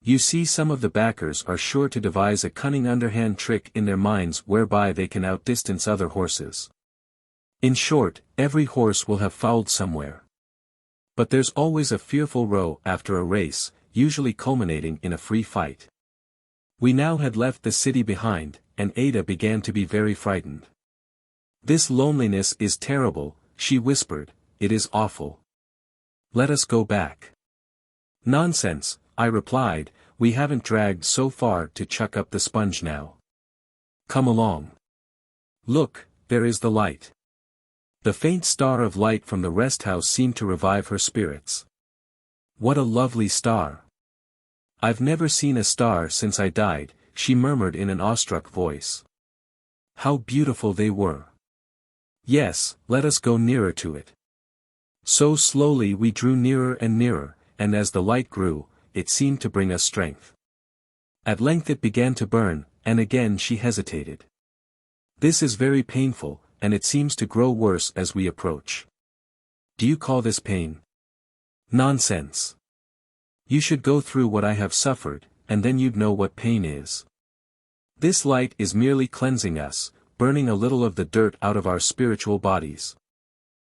You see, some of the backers are sure to devise a cunning underhand trick in their minds whereby they can outdistance other horses. In short, every horse will have fouled somewhere. But there's always a fearful row after a race, usually culminating in a free fight. We now had left the city behind, and Ada began to be very frightened. This loneliness is terrible, she whispered, it is awful. Let us go back. Nonsense, I replied, we haven't dragged so far to chuck up the sponge now. Come along. Look, there is the light. The faint star of light from the rest house seemed to revive her spirits. What a lovely star. I've never seen a star since I died, she murmured in an awestruck voice. How beautiful they were. Yes, let us go nearer to it. So slowly we drew nearer and nearer, and as the light grew, it seemed to bring us strength. At length it began to burn, and again she hesitated. This is very painful, and it seems to grow worse as we approach. Do you call this pain? Nonsense. You should go through what I have suffered, and then you'd know what pain is. This light is merely cleansing us, burning a little of the dirt out of our spiritual bodies.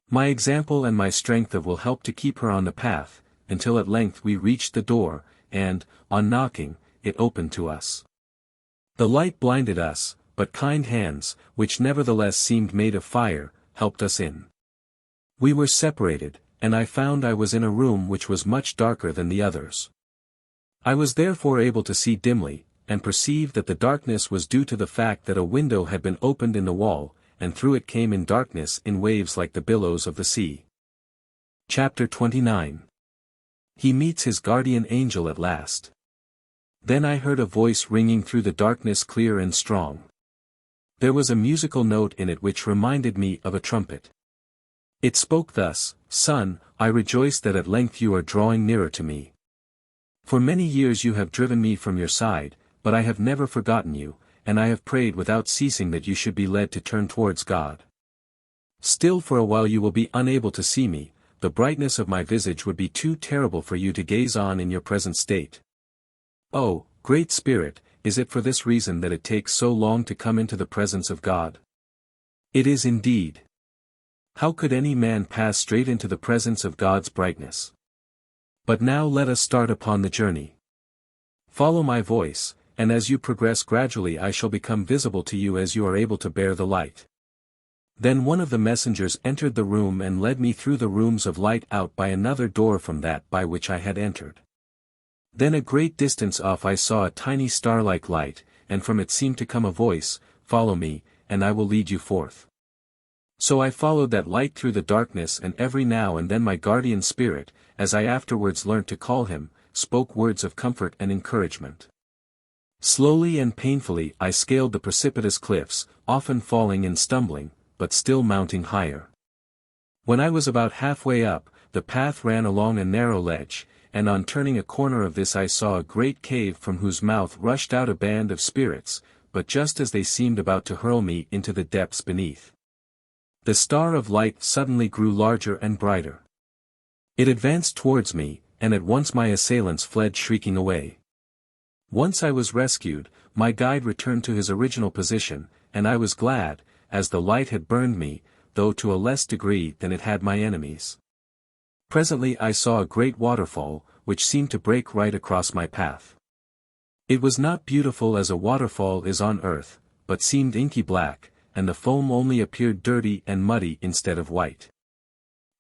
My example and my strength will help to keep her on the path, until at length we reached the door, and, on knocking, it opened to us. The light blinded us, but kind hands, which nevertheless seemed made of fire, helped us in. We were separated, and I found I was in a room which was much darker than the others. I was therefore able to see dimly, and perceived that the darkness was due to the fact that a window had been opened in the wall, and through it came in darkness in waves like the billows of the sea. Chapter 29. He meets his guardian angel at last. Then I heard a voice ringing through the darkness clear and strong. There was a musical note in it which reminded me of a trumpet. It spoke thus, "Son, I rejoice that at length you are drawing nearer to me. For many years you have driven me from your side, but I have never forgotten you, and I have prayed without ceasing that you should be led to turn towards God. Still for a while you will be unable to see me, the brightness of my visage would be too terrible for you to gaze on in your present state. Oh, Great Spirit, is it for this reason that it takes so long to come into the presence of God? It is indeed. How could any man pass straight into the presence of God's brightness? But now let us start upon the journey. Follow my voice, and as you progress gradually I shall become visible to you as you are able to bear the light." Then one of the messengers entered the room and led me through the rooms of light out by another door from that by which I had entered. Then a great distance off I saw a tiny star-like light, and from it seemed to come a voice, "Follow me, and I will lead you forth." So I followed that light through the darkness, and every now and then my guardian spirit, as I afterwards learnt to call him, spoke words of comfort and encouragement. Slowly and painfully I scaled the precipitous cliffs, often falling and stumbling, but still mounting higher. When I was about halfway up, the path ran along a narrow ledge, and on turning a corner of this I saw a great cave from whose mouth rushed out a band of spirits, but just as they seemed about to hurl me into the depths beneath, the star of light suddenly grew larger and brighter. It advanced towards me, and at once my assailants fled shrieking away. Once I was rescued, my guide returned to his original position, and I was glad, as the light had burned me, though to a less degree than it had my enemies. Presently I saw a great waterfall, which seemed to break right across my path. It was not beautiful as a waterfall is on earth, but seemed inky black, and the foam only appeared dirty and muddy instead of white.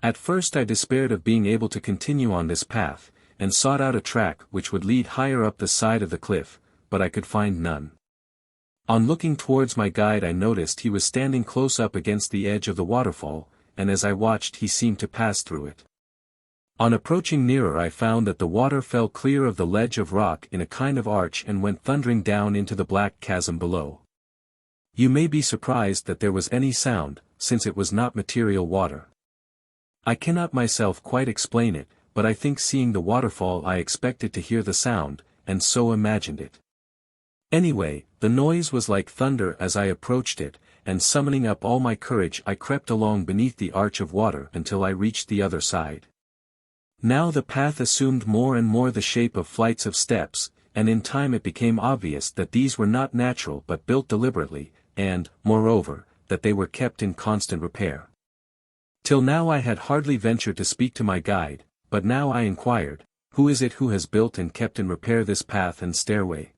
At first I despaired of being able to continue on this path, and sought out a track which would lead higher up the side of the cliff, but I could find none. On looking towards my guide I noticed he was standing close up against the edge of the waterfall, and as I watched he seemed to pass through it. On approaching nearer I found that the water fell clear of the ledge of rock in a kind of arch and went thundering down into the black chasm below. You may be surprised that there was any sound, since it was not material water. I cannot myself quite explain it, but I think seeing the waterfall I expected to hear the sound, and so imagined it. Anyway, the noise was like thunder as I approached it, and summoning up all my courage I crept along beneath the arch of water until I reached the other side. Now the path assumed more and more the shape of flights of steps, and in time it became obvious that these were not natural but built deliberately, and, moreover, that they were kept in constant repair. Till now I had hardly ventured to speak to my guide, but now I inquired, "Who is it who has built and kept in repair this path and stairway?"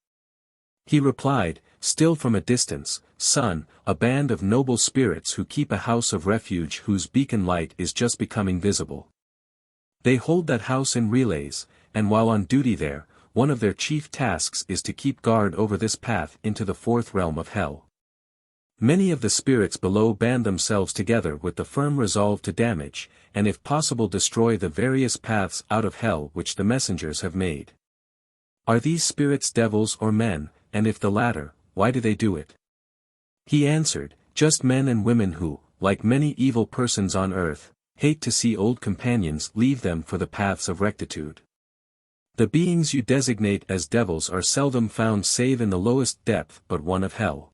He replied, still from a distance, "Son, a band of noble spirits who keep a house of refuge whose beacon light is just becoming visible. They hold that house in relays, and while on duty there, one of their chief tasks is to keep guard over this path into the fourth realm of hell. Many of the spirits below band themselves together with the firm resolve to damage, and if possible destroy the various paths out of hell which the messengers have made. Are these spirits devils or men, and if the latter, why do they do it?" He answered, "Just men and women who, like many evil persons on earth, hate to see old companions leave them for the paths of rectitude. The beings you designate as devils are seldom found save in the lowest depth but one of hell.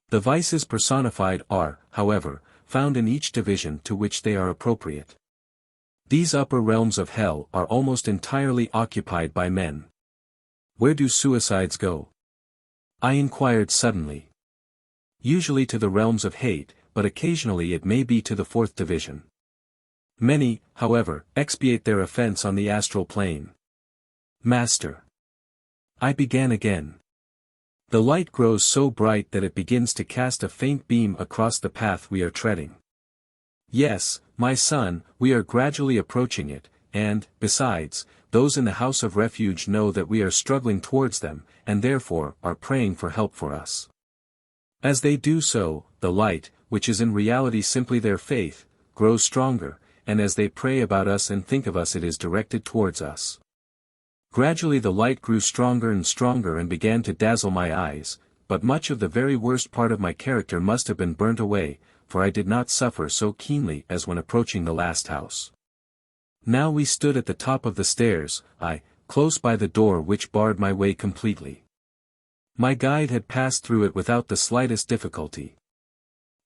The vices personified are, however, found in each division to which they are appropriate. These upper realms of hell are almost entirely occupied by men." "Where do suicides go?" I inquired suddenly. "Usually to the realms of hate, but occasionally it may be to the fourth division. Many, however, expiate their offense on the astral plane." "Master." I began again. The light grows so bright that it begins to cast a faint beam across the path we are treading. Yes, my son, we are gradually approaching it, and, besides, those in the house of refuge know that we are struggling towards them, and therefore are praying for help for us. As they do so, the light, which is in reality simply their faith, grows stronger, and as they pray about us and think of us it is directed towards us. Gradually the light grew stronger and began to dazzle my eyes, but much of the very worst part of my character must have been burnt away, for I did not suffer so keenly as when approaching the last house. Now we stood at the top of the stairs, close by the door which barred my way completely. My guide had passed through it without the slightest difficulty.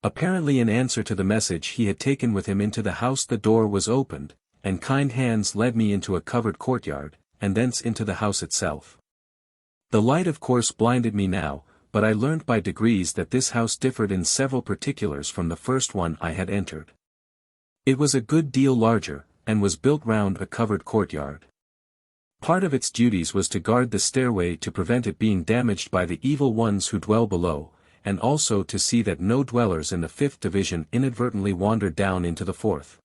Apparently in answer to the message he had taken with him into the house, the door was opened, and kind hands led me into a covered courtyard, and thence into the house itself. The light of course blinded me now, but I learnt by degrees that this house differed in several particulars from the first one I had entered. It was a good deal larger, and was built round a covered courtyard. Part of its duties was to guard the stairway to prevent it being damaged by the evil ones who dwell below, and also to see that no dwellers in the 5th division inadvertently wandered down into the 4th.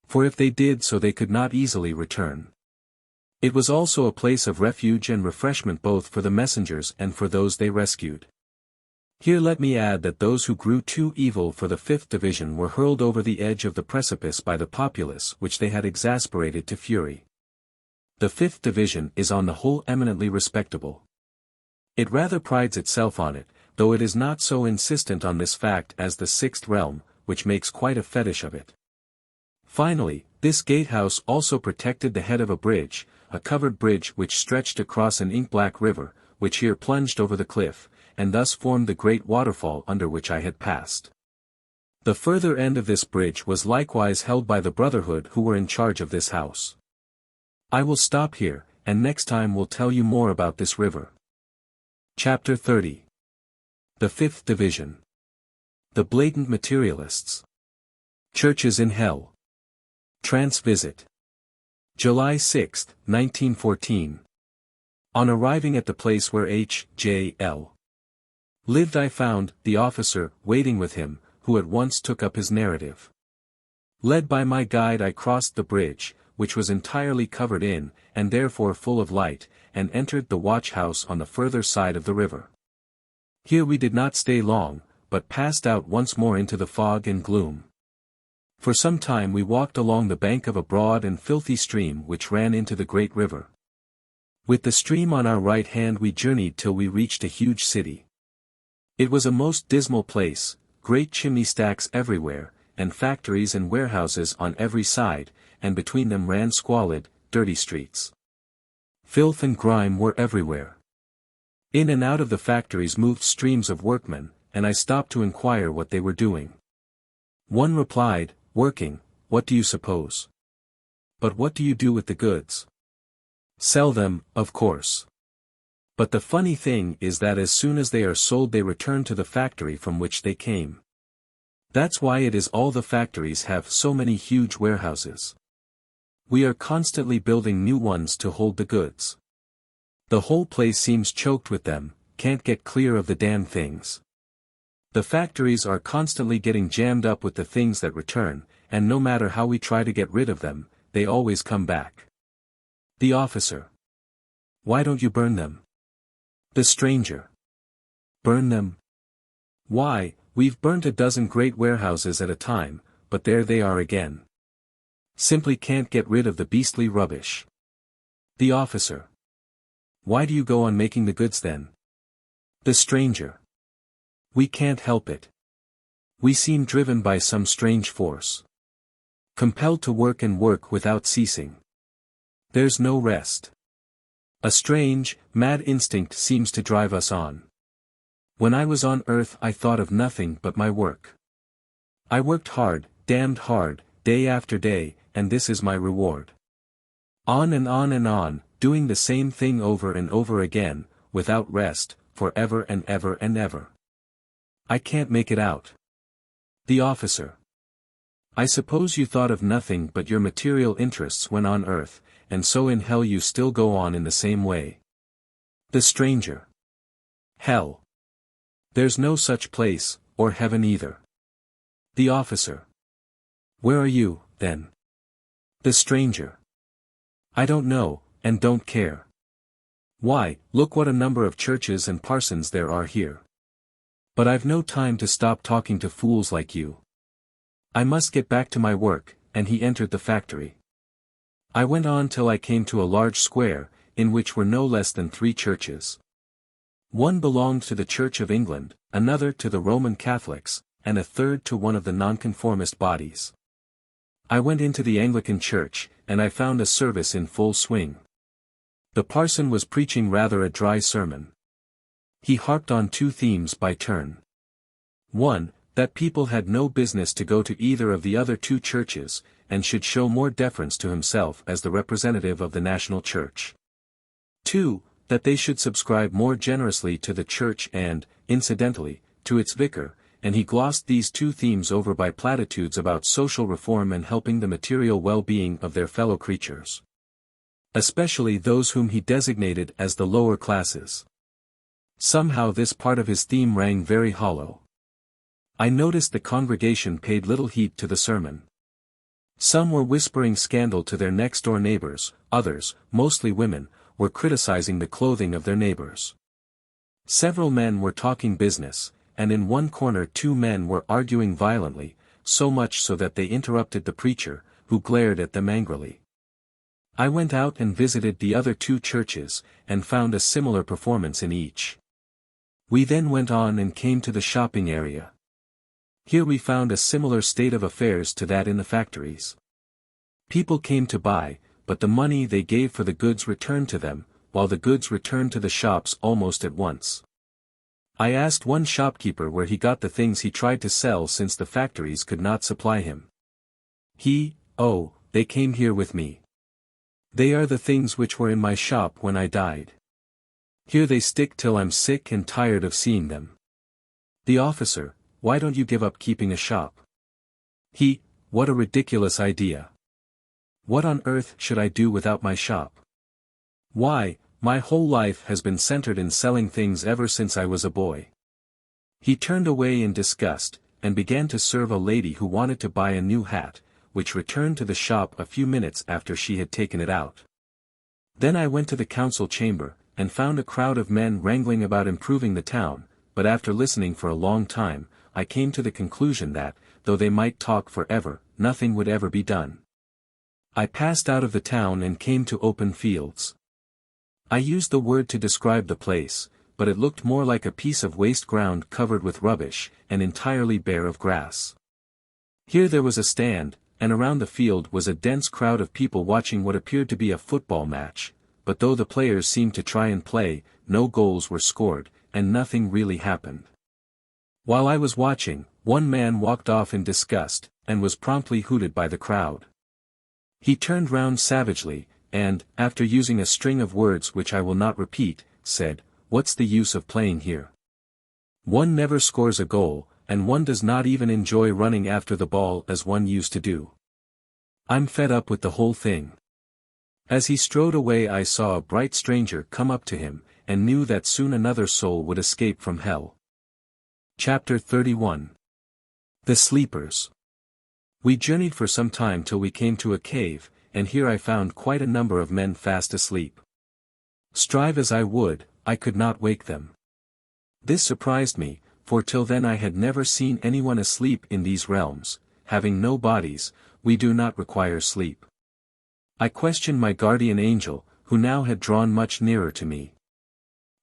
For if they did so they could not easily return. It was also a place of refuge and refreshment both for the messengers and for those they rescued. Here let me add that those who grew too evil for the 5th division were hurled over the edge of the precipice by the populace which they had exasperated to fury. The 5th division is on the whole eminently respectable. It rather prides itself on it, though it is not so insistent on this fact as the 6th realm, which makes quite a fetish of it. Finally, this gatehouse also protected the head of a bridge, a covered bridge which stretched across an ink-black river, which here plunged over the cliff, and thus formed the great waterfall under which I had passed. The further end of this bridge was likewise held by the Brotherhood who were in charge of this house. I will stop here, and next time will tell you more about this river. Chapter 30. The 5th Division. The Blatant Materialists. Churches in Hell. Trance Visit. July 6, 1914. On arriving at the place where H.J.L. lived I found the officer waiting with him, who at once took up his narrative. Led by my guide I crossed the bridge, which was entirely covered in, and therefore full of light, and entered the watch-house on the further side of the river. Here we did not stay long, but passed out once more into the fog and gloom. For some time we walked along the bank of a broad and filthy stream which ran into the great river. With the stream on our right hand we journeyed till we reached a huge city. It was a most dismal place, great chimney stacks everywhere, and factories and warehouses on every side, and between them ran squalid, dirty streets. Filth and grime were everywhere. In and out of the factories moved streams of workmen, and I stopped to inquire what they were doing. One replied, "Working, what do you suppose? But what do you do with the goods?" "Sell them, of course. But the funny thing is that as soon as they are sold they return to the factory from which they came. That's why it is all the factories have so many huge warehouses. We are constantly building new ones to hold the goods. The whole place seems choked with them, can't get clear of the damn things. The factories are constantly getting jammed up with the things that return, and no matter how we try to get rid of them, they always come back." The officer. "Why don't you burn them?" The stranger. "Burn them? Why, we've burnt a dozen great warehouses at a time, but there they are again. Simply can't get rid of the beastly rubbish." The officer. "Why do you go on making the goods then?" The stranger. "We can't help it. We seem driven by some strange force. Compelled to work and work without ceasing. There's no rest. A strange, mad instinct seems to drive us on. When I was on earth I thought of nothing but my work. I worked hard, damned hard, day after day, and this is my reward. On and on and on, doing the same thing over and over again, without rest, for ever and ever and ever. I can't make it out." The officer. "I suppose you thought of nothing but your material interests when on earth, and so in hell you still go on in the same way." The stranger. Hell. There's no such place, or heaven either. The officer. Where are you, then? The stranger. I don't know, and don't care. Why, look what a number of churches and parsons there are here. But I've no time to stop talking to fools like you. I must get back to my work, and he entered the factory. I went on till I came to a large square, in which were no less than 3 churches. One belonged to the Church of England, another to the Roman Catholics, and a third to one of the nonconformist bodies. I went into the Anglican church, and I found a service in full swing. The parson was preaching rather a dry sermon. He harped on 2 themes by turn. 1, that people had no business to go to either of the other 2 churches, and should show more deference to himself as the representative of the national church. 2, that they should subscribe more generously to the church and, incidentally, to its vicar, and he glossed these 2 themes over by platitudes about social reform and helping the material well-being of their fellow creatures. Especially those whom he designated as the lower classes. Somehow this part of his theme rang very hollow. I noticed the congregation paid little heed to the sermon. Some were whispering scandal to their next-door neighbors, others, mostly women, were criticizing the clothing of their neighbors. Several men were talking business, and in one corner 2 men were arguing violently, so much so that they interrupted the preacher, who glared at them angrily. I went out and visited the other 2 churches, and found a similar performance in each. We then went on and came to the shopping area. Here we found a similar state of affairs to that in the factories. People came to buy, but the money they gave for the goods returned to them, while the goods returned to the shops almost at once. I asked one shopkeeper where he got the things he tried to sell since the factories could not supply him. They came here with me. They are the things which were in my shop when I died. Here they stick till I'm sick and tired of seeing them. The officer, why don't you give up keeping a shop? What a ridiculous idea. What on earth should I do without my shop? Why, my whole life has been centered in selling things ever since I was a boy. He turned away in disgust, and began to serve a lady who wanted to buy a new hat, which returned to the shop a few minutes after she had taken it out. Then I went to the council chamber, and found a crowd of men wrangling about improving the town, but after listening for a long time, I came to the conclusion that, though they might talk forever, nothing would ever be done. I passed out of the town and came to open fields. I used the word to describe the place, but it looked more like a piece of waste ground covered with rubbish, and entirely bare of grass. Here there was a stand, and around the field was a dense crowd of people watching what appeared to be a football match, but though the players seemed to try and play, no goals were scored, and nothing really happened. While I was watching, one man walked off in disgust, and was promptly hooted by the crowd. He turned round savagely, and, after using a string of words which I will not repeat, said, "What's the use of playing here? One never scores a goal, and one does not even enjoy running after the ball as one used to do. I'm fed up with the whole thing." As he strode away I saw a bright stranger come up to him, and knew that soon another soul would escape from hell. Chapter 31. The Sleepers. We journeyed for some time till we came to a cave, and here I found quite a number of men fast asleep. Strive as I would, I could not wake them. This surprised me, for till then I had never seen anyone asleep in these realms. Having no bodies, we do not require sleep. I questioned my guardian angel, who now had drawn much nearer to me.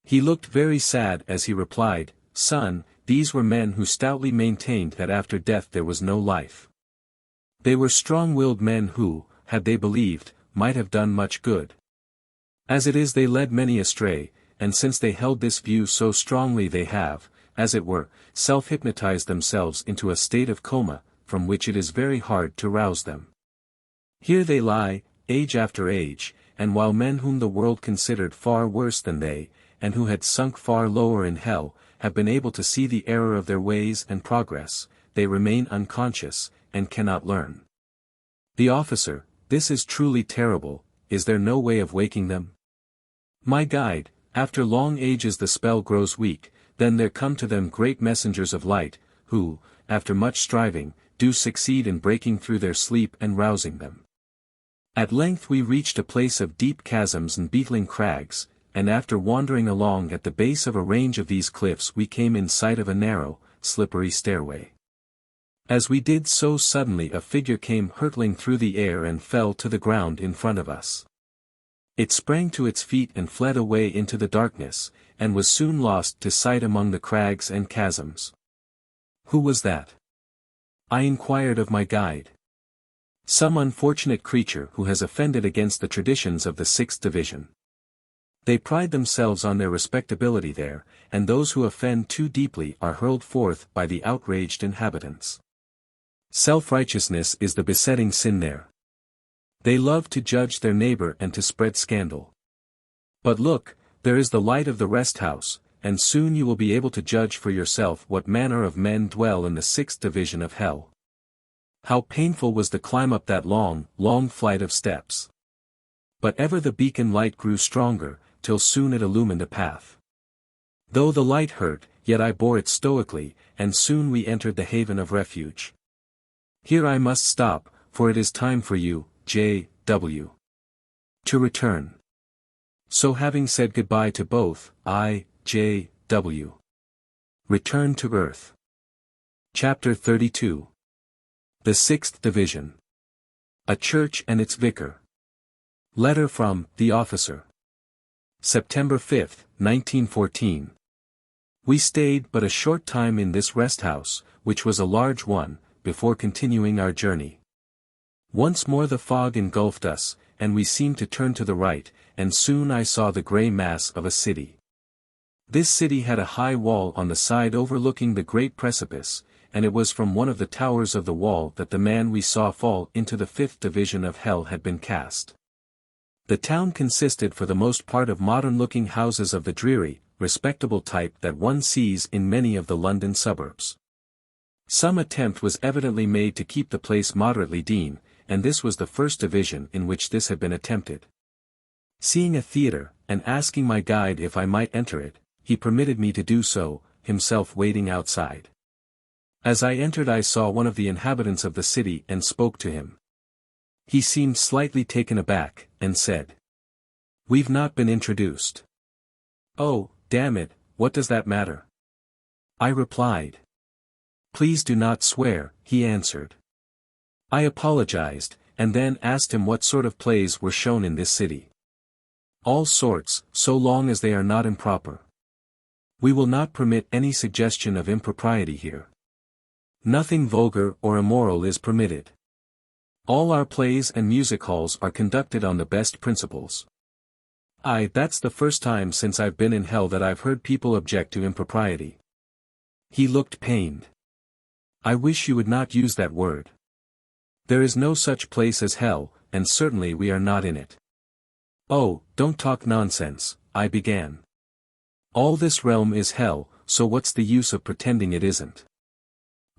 He looked very sad as he replied, "Son, these were men who stoutly maintained that after death there was no life. They were strong-willed men who, had they believed, might have done much good. As it is they led many astray, and since they held this view so strongly they have, as it were, self-hypnotized themselves into a state of coma, from which it is very hard to rouse them. Here they lie, age after age, and while men whom the world considered far worse than they, and who had sunk far lower in hell, have been able to see the error of their ways and progress, they remain unconscious, and cannot learn. The officer, this is truly terrible, is there no way of waking them? My guide, after long ages the spell grows weak, then there come to them great messengers of light, who, after much striving, do succeed in breaking through their sleep and rousing them. At length we reached a place of deep chasms and beetling crags, and after wandering along at the base of a range of these cliffs we came in sight of a narrow, slippery stairway. As we did so suddenly a figure came hurtling through the air and fell to the ground in front of us. It sprang to its feet and fled away into the darkness, and was soon lost to sight among the crags and chasms. Who was that? I inquired of my guide. Some unfortunate creature who has offended against the traditions of the 6th Division. They pride themselves on their respectability there, and those who offend too deeply are hurled forth by the outraged inhabitants. Self-righteousness is the besetting sin there. They love to judge their neighbor and to spread scandal. But look, there is the light of the rest house, and soon you will be able to judge for yourself what manner of men dwell in the 6th Division of hell. How painful was the climb up that long, long flight of steps. But ever the beacon light grew stronger, till soon it illumined a path. Though the light hurt, yet I bore it stoically, and soon we entered the haven of refuge. Here I must stop, for it is time for you, J.W. to return. So having said goodbye to both, I, J.W. returned to Earth. Chapter 32. The 6th Division. A Church and its Vicar. Letter from the Officer. September 5, 1914. We stayed but a short time in this rest house, which was a large one, before continuing our journey. Once more the fog engulfed us, and we seemed to turn to the right, and soon I saw the grey mass of a city. This city had a high wall on the side overlooking the great precipice, and it was from one of the towers of the wall that the man we saw fall into the 5th Division of hell had been cast. The town consisted for the most part of modern-looking houses of the dreary, respectable type that one sees in many of the London suburbs. Some attempt was evidently made to keep the place moderately dim, and this was the 1st Division in which this had been attempted. Seeing a theatre, and asking my guide if I might enter it, he permitted me to do so, himself waiting outside. As I entered I saw one of the inhabitants of the city and spoke to him. He seemed slightly taken aback, and said, "We've not been introduced." "Oh, damn it, what does that matter?" I replied. "Please do not swear," he answered. I apologized, and then asked him what sort of plays were shown in this city. "All sorts, so long as they are not improper. We will not permit any suggestion of impropriety here. Nothing vulgar or immoral is permitted. All our plays and music halls are conducted on the best principles." That's the first time since I've been in hell that I've heard people object to impropriety. He looked pained. "I wish you would not use that word. There is no such place as hell, and certainly we are not in it." "Oh, don't talk nonsense," I began. "All this realm is hell, so what's the use of pretending it isn't?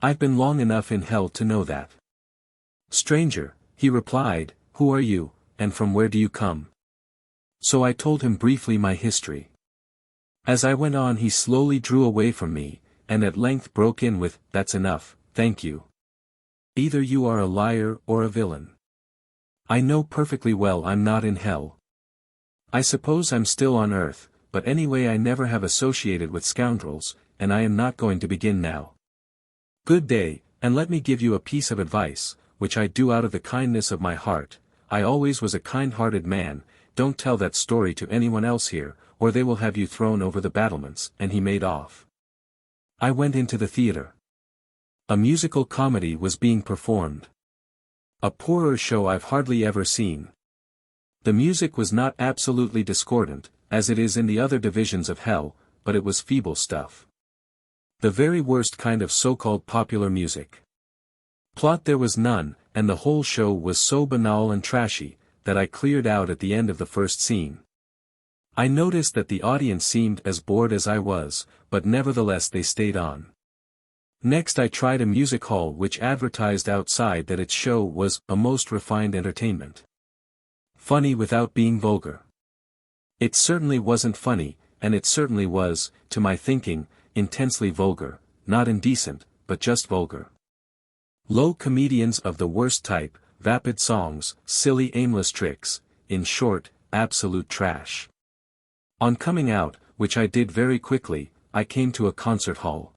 I've been long enough in hell to know that." "Stranger," he replied, "who are you, and from where do you come?" So I told him briefly my history. As I went on he slowly drew away from me, and at length broke in with, "That's enough, thank you. Either you are a liar or a villain. I know perfectly well I'm not in hell. I suppose I'm still on earth, but anyway I never have associated with scoundrels, and I am not going to begin now. Good day, and let me give you a piece of advice, which I do out of the kindness of my heart. I always was a kind-hearted man. Don't tell that story to anyone else here, or they will have you thrown over the battlements," and he made off. I went into the theatre. A musical comedy was being performed. A poorer show I've hardly ever seen. The music was not absolutely discordant, as it is in the other divisions of hell, but it was feeble stuff. The very worst kind of so-called popular music. Plot there was none, and the whole show was so banal and trashy, that I cleared out at the end of the first scene. I noticed that the audience seemed as bored as I was, but nevertheless they stayed on. Next I tried a music hall which advertised outside that its show was a most refined entertainment. Funny without being vulgar. It certainly wasn't funny, and it certainly was, to my thinking, intensely vulgar, not indecent, but just vulgar. Low comedians of the worst type, vapid songs, silly aimless tricks, in short, absolute trash. On coming out, which I did very quickly, I came to a concert hall.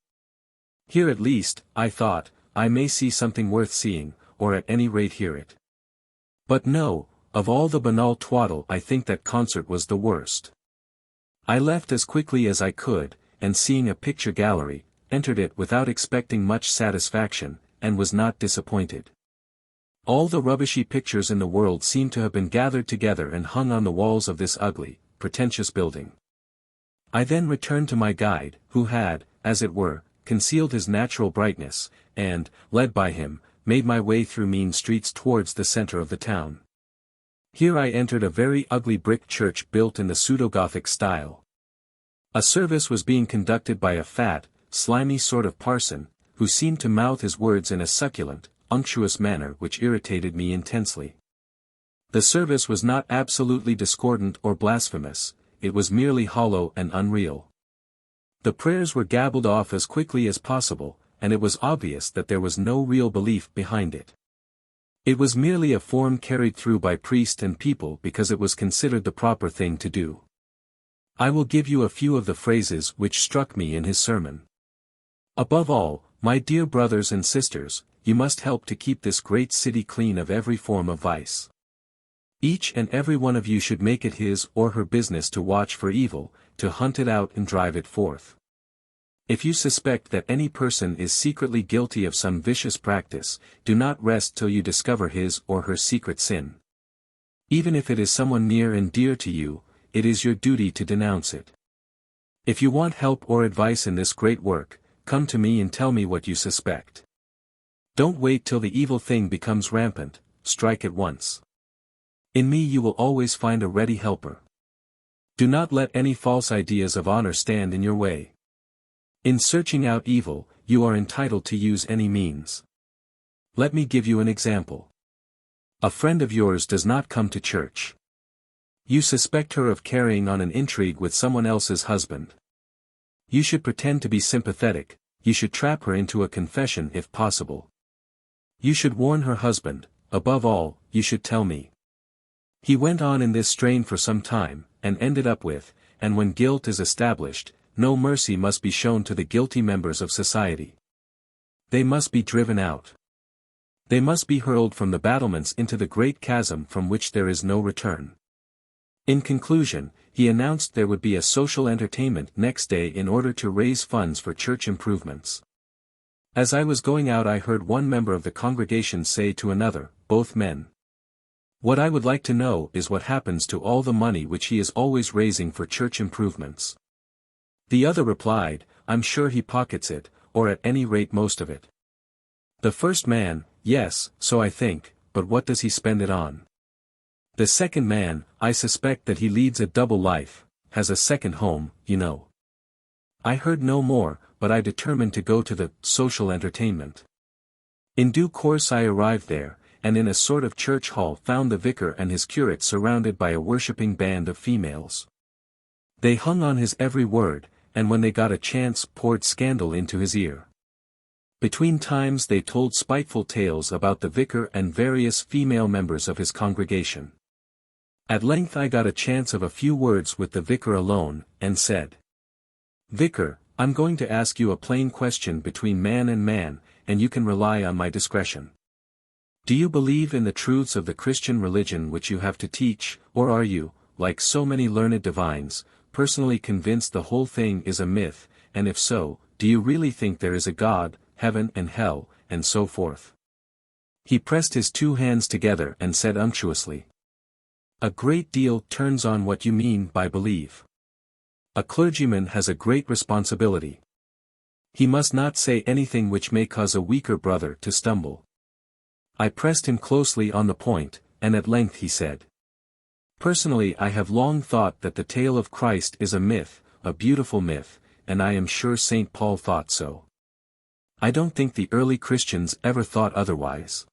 Here at least, I thought, I may see something worth seeing, or at any rate hear it. But no, of all the banal twaddle I think that concert was the worst. I left as quickly as I could, and seeing a picture gallery, entered it without expecting much satisfaction, and was not disappointed. All the rubbishy pictures in the world seemed to have been gathered together and hung on the walls of this ugly, pretentious building. I then returned to my guide, who had, as it were, concealed his natural brightness, and, led by him, made my way through mean streets towards the center of the town. Here I entered a very ugly brick church built in the pseudo-Gothic style. A service was being conducted by a fat, slimy sort of parson, who seemed to mouth his words in a succulent, unctuous manner which irritated me intensely. The service was not absolutely discordant or blasphemous, it was merely hollow and unreal. The prayers were gabbled off as quickly as possible, and it was obvious that there was no real belief behind it. It was merely a form carried through by priest and people because it was considered the proper thing to do. I will give you a few of the phrases which struck me in his sermon. Above all, my dear brothers and sisters, you must help to keep this great city clean of every form of vice. Each and every one of you should make it his or her business to watch for evil, to hunt it out and drive it forth. If you suspect that any person is secretly guilty of some vicious practice, do not rest till you discover his or her secret sin. Even if it is someone near and dear to you, it is your duty to denounce it. If you want help or advice in this great work, come to me and tell me what you suspect. Don't wait till the evil thing becomes rampant, strike at once. In me you will always find a ready helper. Do not let any false ideas of honor stand in your way. In searching out evil, you are entitled to use any means. Let me give you an example. A friend of yours does not come to church. You suspect her of carrying on an intrigue with someone else's husband. You should pretend to be sympathetic, you should trap her into a confession if possible. You should warn her husband, above all, you should tell me. He went on in this strain for some time, and ended up with, and when guilt is established, no mercy must be shown to the guilty members of society. They must be driven out. They must be hurled from the battlements into the great chasm from which there is no return. In conclusion, he announced there would be a social entertainment next day in order to raise funds for church improvements. As I was going out I heard one member of the congregation say to another, both men. What I would like to know is what happens to all the money which he is always raising for church improvements. The other replied, I'm sure he pockets it, or at any rate most of it. The first man, yes, so I think, but what does he spend it on? The second man, I suspect that he leads a double life, has a second home, you know. I heard no more, but I determined to go to the social entertainment. In due course I arrived there, and in a sort of church hall found the vicar and his curate surrounded by a worshipping band of females. They hung on his every word, and when they got a chance poured scandal into his ear. Between times they told spiteful tales about the vicar and various female members of his congregation. At length I got a chance of a few words with the vicar alone, and said, Vicar, I'm going to ask you a plain question between man, and you can rely on my discretion. Do you believe in the truths of the Christian religion which you have to teach, or are you, like so many learned divines, personally convinced the whole thing is a myth, and if so, do you really think there is a God, heaven and hell, and so forth? He pressed his two hands together and said unctuously, A great deal turns on what you mean by believe. A clergyman has a great responsibility. He must not say anything which may cause a weaker brother to stumble. I pressed him closely on the point, and at length he said, Personally I have long thought that the tale of Christ is a myth, a beautiful myth, and I am sure St. Paul thought so. I don't think the early Christians ever thought otherwise.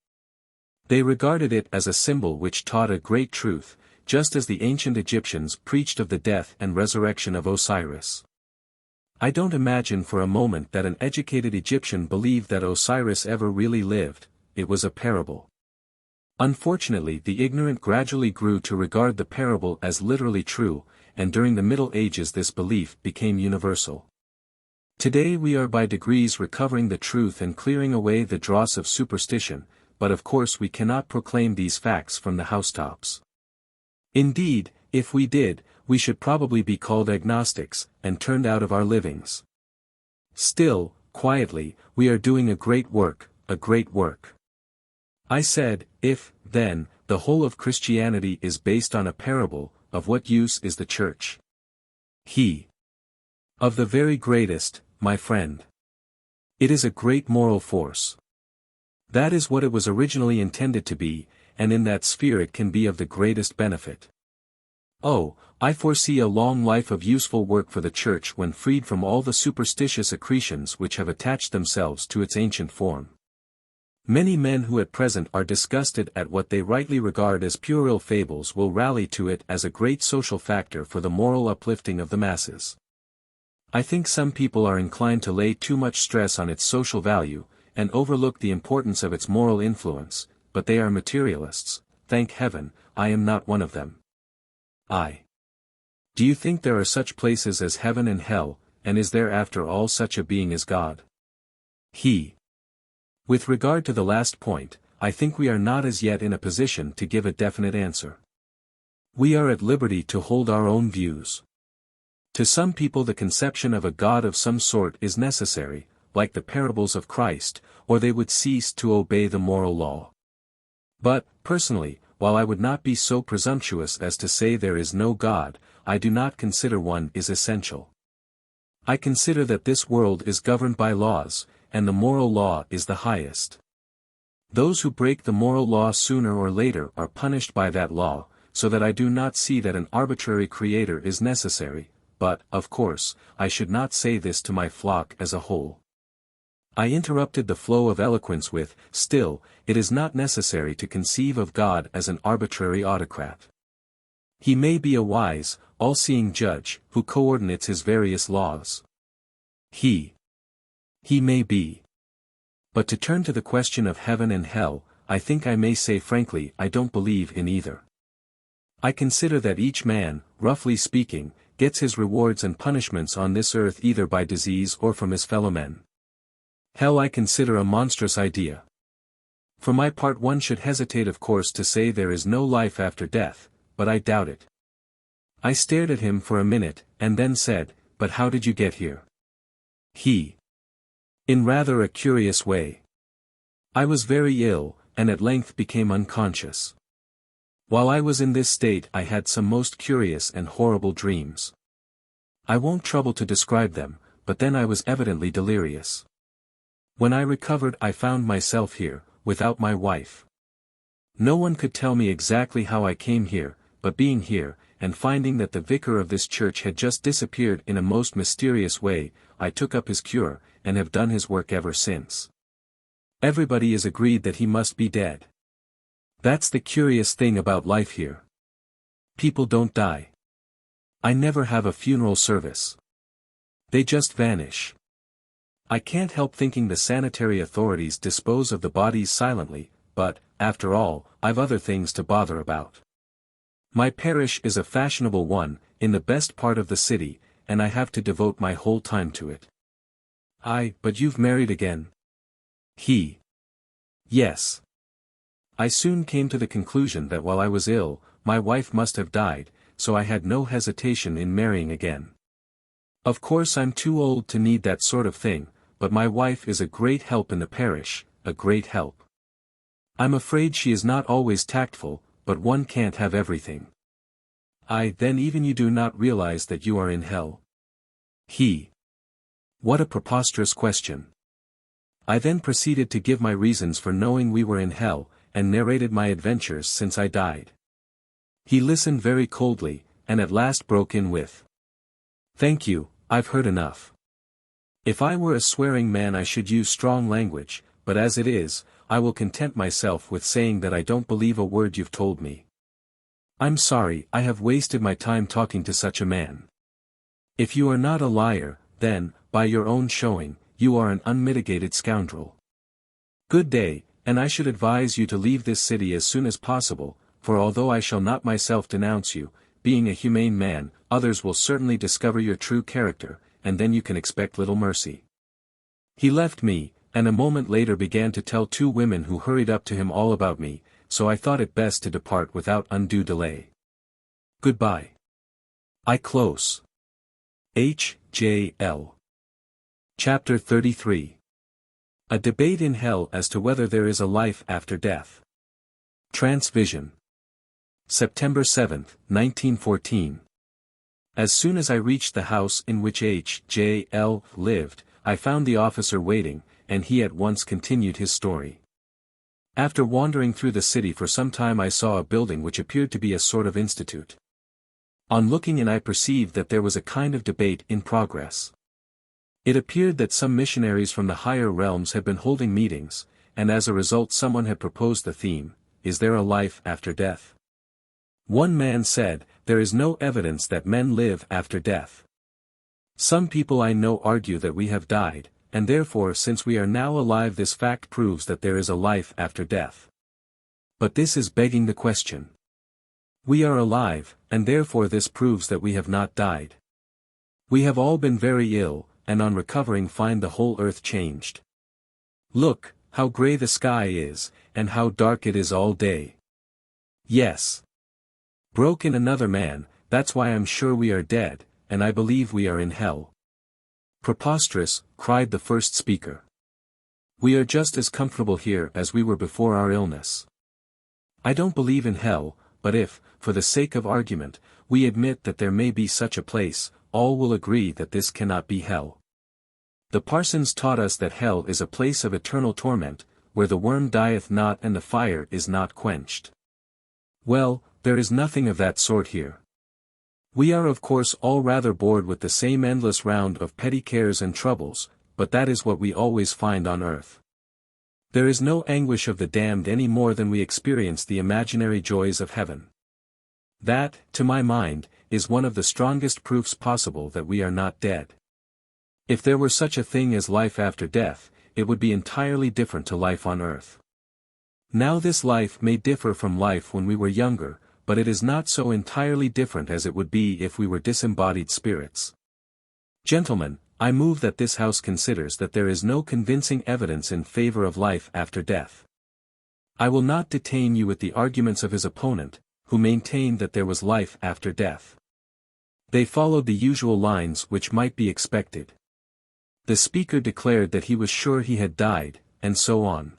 They regarded it as a symbol which taught a great truth, just as the ancient Egyptians preached of the death and resurrection of Osiris. I don't imagine for a moment that an educated Egyptian believed that Osiris ever really lived. It was a parable. Unfortunately, the ignorant gradually grew to regard the parable as literally true, and during the Middle Ages this belief became universal. Today we are by degrees recovering the truth and clearing away the dross of superstition, but of course we cannot proclaim these facts from the housetops. Indeed, if we did, we should probably be called agnostics, and turned out of our livings. Still, quietly, we are doing a great work, a great work. I said, if, then, the whole of Christianity is based on a parable, of what use is the Church? Of the very greatest, my friend. It is a great moral force. That is what it was originally intended to be, and in that sphere it can be of the greatest benefit. Oh, I foresee a long life of useful work for the Church when freed from all the superstitious accretions which have attached themselves to its ancient form. Many men who at present are disgusted at what they rightly regard as puerile fables will rally to it as a great social factor for the moral uplifting of the masses. I think some people are inclined to lay too much stress on its social value, and overlook the importance of its moral influence, but they are materialists. Thank heaven, I am not one of them. Do you think there are such places as heaven and hell, and is there after all such a being as God? With regard to the last point, I think we are not as yet in a position to give a definite answer. We are at liberty to hold our own views. To some people the conception of a God of some sort is necessary, like the parables of Christ, or they would cease to obey the moral law. But, personally, while I would not be so presumptuous as to say there is no God, I do not consider one is essential. I consider that this world is governed by laws, and the moral law is the highest. Those who break the moral law sooner or later are punished by that law, so that I do not see that an arbitrary creator is necessary, but, of course, I should not say this to my flock as a whole. I interrupted the flow of eloquence with, still, it is not necessary to conceive of God as an arbitrary autocrat. He may be a wise, all-seeing judge, who coordinates his various laws. He may be. But to turn to the question of heaven and hell, I think I may say frankly I don't believe in either. I consider that each man, roughly speaking, gets his rewards and punishments on this earth either by disease or from his fellow men. Hell I consider a monstrous idea. For my part one should hesitate of course to say there is no life after death, but I doubt it. I stared at him for a minute, and then said, but how did you get here? In rather a curious way. I was very ill, and at length became unconscious. While I was in this state I had some most curious and horrible dreams. I won't trouble to describe them, but then I was evidently delirious. When I recovered I found myself here, without my wife. No one could tell me exactly how I came here, but being here, and finding that the vicar of this church had just disappeared in a most mysterious way, I took up his cure, and have done his work ever since. Everybody is agreed that he must be dead. That's the curious thing about life here. People don't die. I never have a funeral service. They just vanish. I can't help thinking the sanitary authorities dispose of the bodies silently, but, after all, I've other things to bother about. My parish is a fashionable one, in the best part of the city, and I have to devote my whole time to it. But you've married again? Yes. I soon came to the conclusion that while I was ill, my wife must have died, so I had no hesitation in marrying again. Of course I'm too old to need that sort of thing, but my wife is a great help in the parish, a great help. I'm afraid she is not always tactful, but one can't have everything. Then even you do not realize that you are in hell? What a preposterous question. I then proceeded to give my reasons for knowing we were in hell, and narrated my adventures since I died. He listened very coldly, and at last broke in with, "Thank you, I've heard enough. If I were a swearing man I should use strong language, but as it is, I will content myself with saying that I don't believe a word you've told me. I'm sorry I have wasted my time talking to such a man. If you are not a liar, then, by your own showing, you are an unmitigated scoundrel. Good day, and I should advise you to leave this city as soon as possible, for although I shall not myself denounce you, being a humane man, others will certainly discover your true character, and then you can expect little mercy. He left me, and a moment later began to tell two women who hurried up to him all about me, so I thought it best to depart without undue delay. Goodbye. I close. H.J.L. Chapter 33. A debate in hell as to whether there is a life after death. Transvision. September 7, 1914. As soon as I reached the house in which H.J.L. lived, I found the officer waiting, and he at once continued his story. After wandering through the city for some time I saw a building which appeared to be a sort of institute. On looking in I perceived that there was a kind of debate in progress. It appeared that some missionaries from the higher realms had been holding meetings, and as a result someone had proposed the theme, "Is there a life after death?" One man said, "There is no evidence that men live after death. Some people I know argue that we have died, and therefore since we are now alive this fact proves that there is a life after death. But this is begging the question. We are alive, and therefore this proves that we have not died. We have all been very ill, and on recovering find the whole earth changed. Look, how grey the sky is, and how dark it is all day." "Yes," broke in another man, "that's why I'm sure we are dead, and I believe we are in hell." "Preposterous," cried the first speaker. "We are just as comfortable here as we were before our illness. I don't believe in hell, but if, for the sake of argument, we admit that there may be such a place, all will agree that this cannot be hell. The parsons taught us that hell is a place of eternal torment, where the worm dieth not and the fire is not quenched. Well, there is nothing of that sort here. We are of course all rather bored with the same endless round of petty cares and troubles, but that is what we always find on earth. There is no anguish of the damned any more than we experience the imaginary joys of heaven. That, to my mind, is one of the strongest proofs possible that we are not dead. If there were such a thing as life after death, it would be entirely different to life on earth. Now this life may differ from life when we were younger, but it is not so entirely different as it would be if we were disembodied spirits. Gentlemen, I move that this House considers that there is no convincing evidence in favor of life after death. I will not detain you with the arguments of his opponent, who maintained that there was life after death. They followed the usual lines which might be expected. The speaker declared that he was sure he had died, and so on.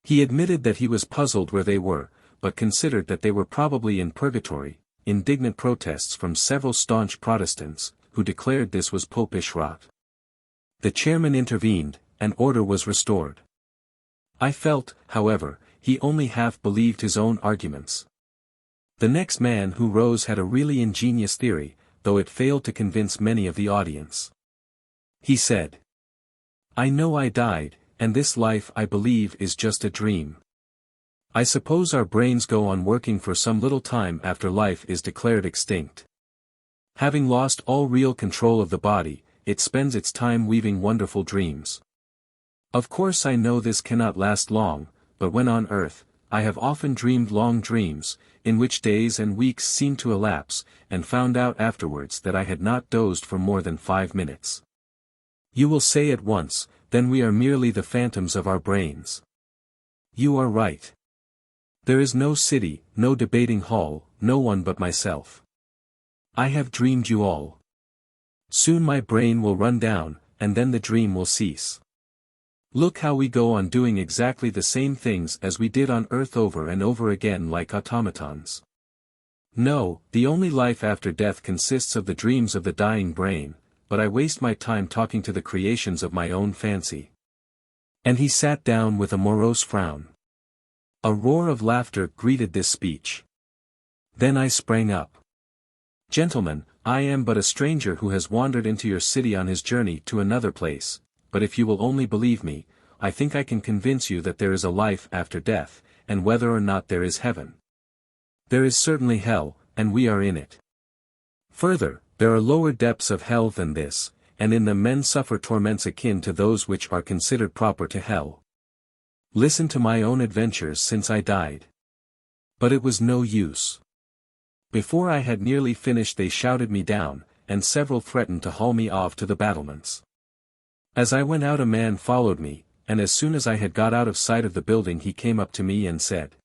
He admitted that he was puzzled where they were, but considered that they were probably in purgatory. Indignant protests from several staunch Protestants, who declared this was popish rot. The chairman intervened, and order was restored. I felt, however, he only half believed his own arguments. The next man who rose had a really ingenious theory, though it failed to convince many of the audience. He said, "I know I died, and this life I believe is just a dream. I suppose our brains go on working for some little time after life is declared extinct. Having lost all real control of the body, it spends its time weaving wonderful dreams. Of course I know this cannot last long, but when on earth, I have often dreamed long dreams, in which days and weeks seemed to elapse, and found out afterwards that I had not dozed for more than 5 minutes. You will say at once, then we are merely the phantoms of our brains. You are right. There is no city, no debating hall, no one but myself. I have dreamed you all. Soon my brain will run down, and then the dream will cease. Look how we go on doing exactly the same things as we did on earth over and over again like automatons. No, the only life after death consists of the dreams of the dying brain, but I waste my time talking to the creations of my own fancy." And he sat down with a morose frown. A roar of laughter greeted this speech. Then I sprang up. "Gentlemen, I am but a stranger who has wandered into your city on his journey to another place, but if you will only believe me, I think I can convince you that there is a life after death, and whether or not there is heaven. There is certainly hell, and we are in it. Further, there are lower depths of hell than this, and in them men suffer torments akin to those which are considered proper to hell. Listen to my own adventures since I died. But it was no use. Before I had nearly finished they shouted me down, and several threatened to haul me off to the battlements. As I went out a man followed me, and as soon as I had got out of sight of the building he came up to me and said,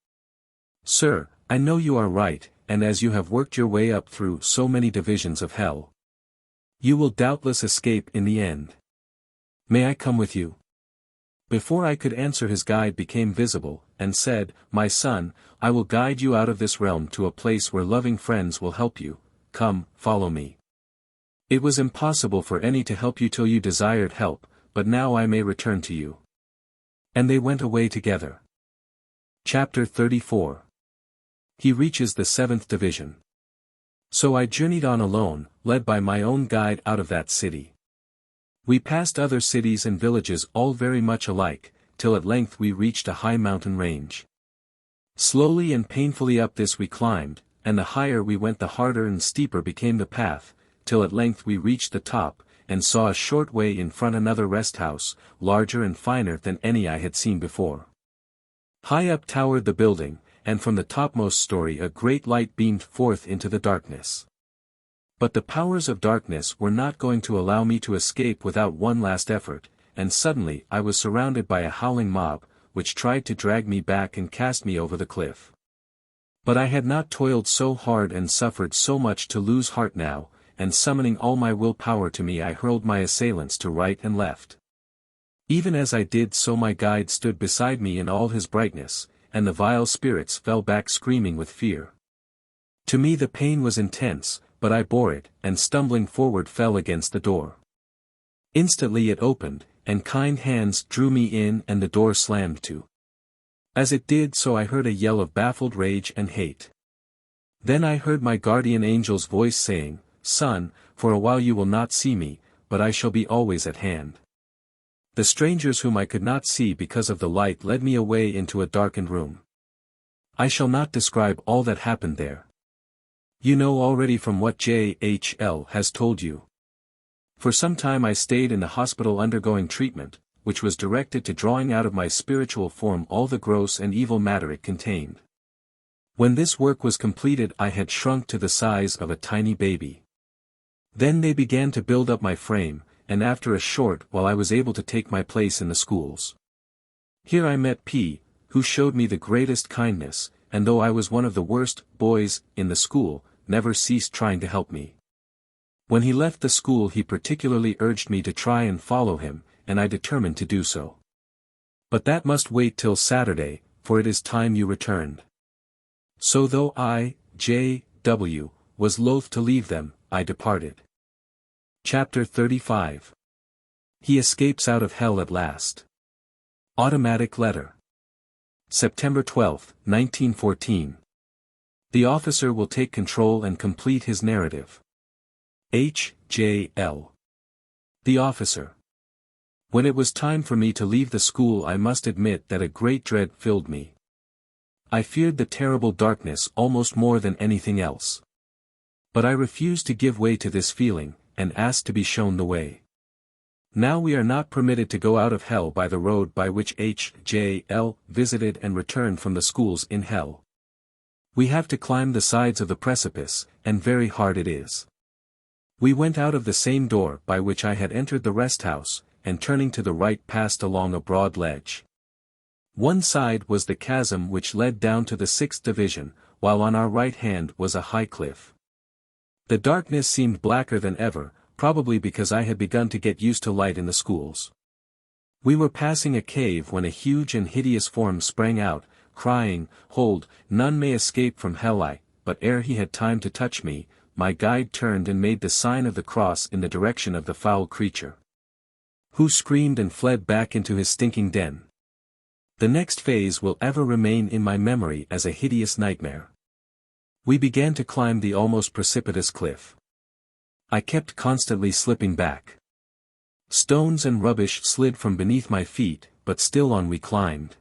"Sir, I know you are right, and as you have worked your way up through so many divisions of hell, you will doubtless escape in the end. May I come with you?" Before I could answer his guide became visible, and said, "My son, I will guide you out of this realm to a place where loving friends will help you. Come, follow me. It was impossible for any to help you till you desired help, but now I may return to you." And they went away together. Chapter 34. He reaches the 7th division. So I journeyed on alone, led by my own guide out of that city. We passed other cities and villages all very much alike, till at length we reached a high mountain range. Slowly and painfully up this we climbed, and the higher we went the harder and steeper became the path, till at length we reached the top, and saw a short way in front another rest house, larger and finer than any I had seen before. High up towered the building, and from the topmost story a great light beamed forth into the darkness. But the powers of darkness were not going to allow me to escape without one last effort, and suddenly I was surrounded by a howling mob, which tried to drag me back and cast me over the cliff. But I had not toiled so hard and suffered so much to lose heart now, and summoning all my will power to me I hurled my assailants to right and left. Even as I did so my guide stood beside me in all his brightness, and the vile spirits fell back screaming with fear. To me the pain was intense, but I bore it, and stumbling forward fell against the door. Instantly it opened, and kind hands drew me in and the door slammed to. As it did so I heard a yell of baffled rage and hate. Then I heard my guardian angel's voice saying, "Son, for a while you will not see me, but I shall be always at hand." The strangers whom I could not see because of the light led me away into a darkened room. I shall not describe all that happened there. You know already from what J.H.L. has told you. For some time I stayed in the hospital undergoing treatment, which was directed to drawing out of my spiritual form all the gross and evil matter it contained. When this work was completed I had shrunk to the size of a tiny baby. Then they began to build up my frame, and after a short while I was able to take my place in the schools. Here I met P., who showed me the greatest kindness, and though I was one of the worst boys in the school, never ceased trying to help me. When he left the school he particularly urged me to try and follow him, and I determined to do so. But that must wait till Saturday, for it is time you returned. So though I, J.W., was loath to leave them, I departed. Chapter 35. He escapes out of hell at last. Automatic letter. September 12, 1914. The officer will take control and complete his narrative. H.J.L. The officer. When it was time for me to leave the school I must admit that a great dread filled me. I feared the terrible darkness almost more than anything else. But I refused to give way to this feeling, and asked to be shown the way. Now we are not permitted to go out of hell by the road by which H.J.L. visited and returned from the schools in hell. We have to climb the sides of the precipice, and very hard it is. We went out of the same door by which I had entered the rest house, and turning to the right passed along a broad ledge. One side was the chasm which led down to the 6th division, while on our right hand was a high cliff. The darkness seemed blacker than ever, probably because I had begun to get used to light in the schools. We were passing a cave when a huge and hideous form sprang out, crying, "Hold, none may escape from hell!" But ere he had time to touch me, my guide turned and made the sign of the cross in the direction of the foul creature, who screamed and fled back into his stinking den. The next phase will ever remain in my memory as a hideous nightmare. We began to climb the almost precipitous cliff. I kept constantly slipping back. Stones and rubbish slid from beneath my feet, but still on we climbed.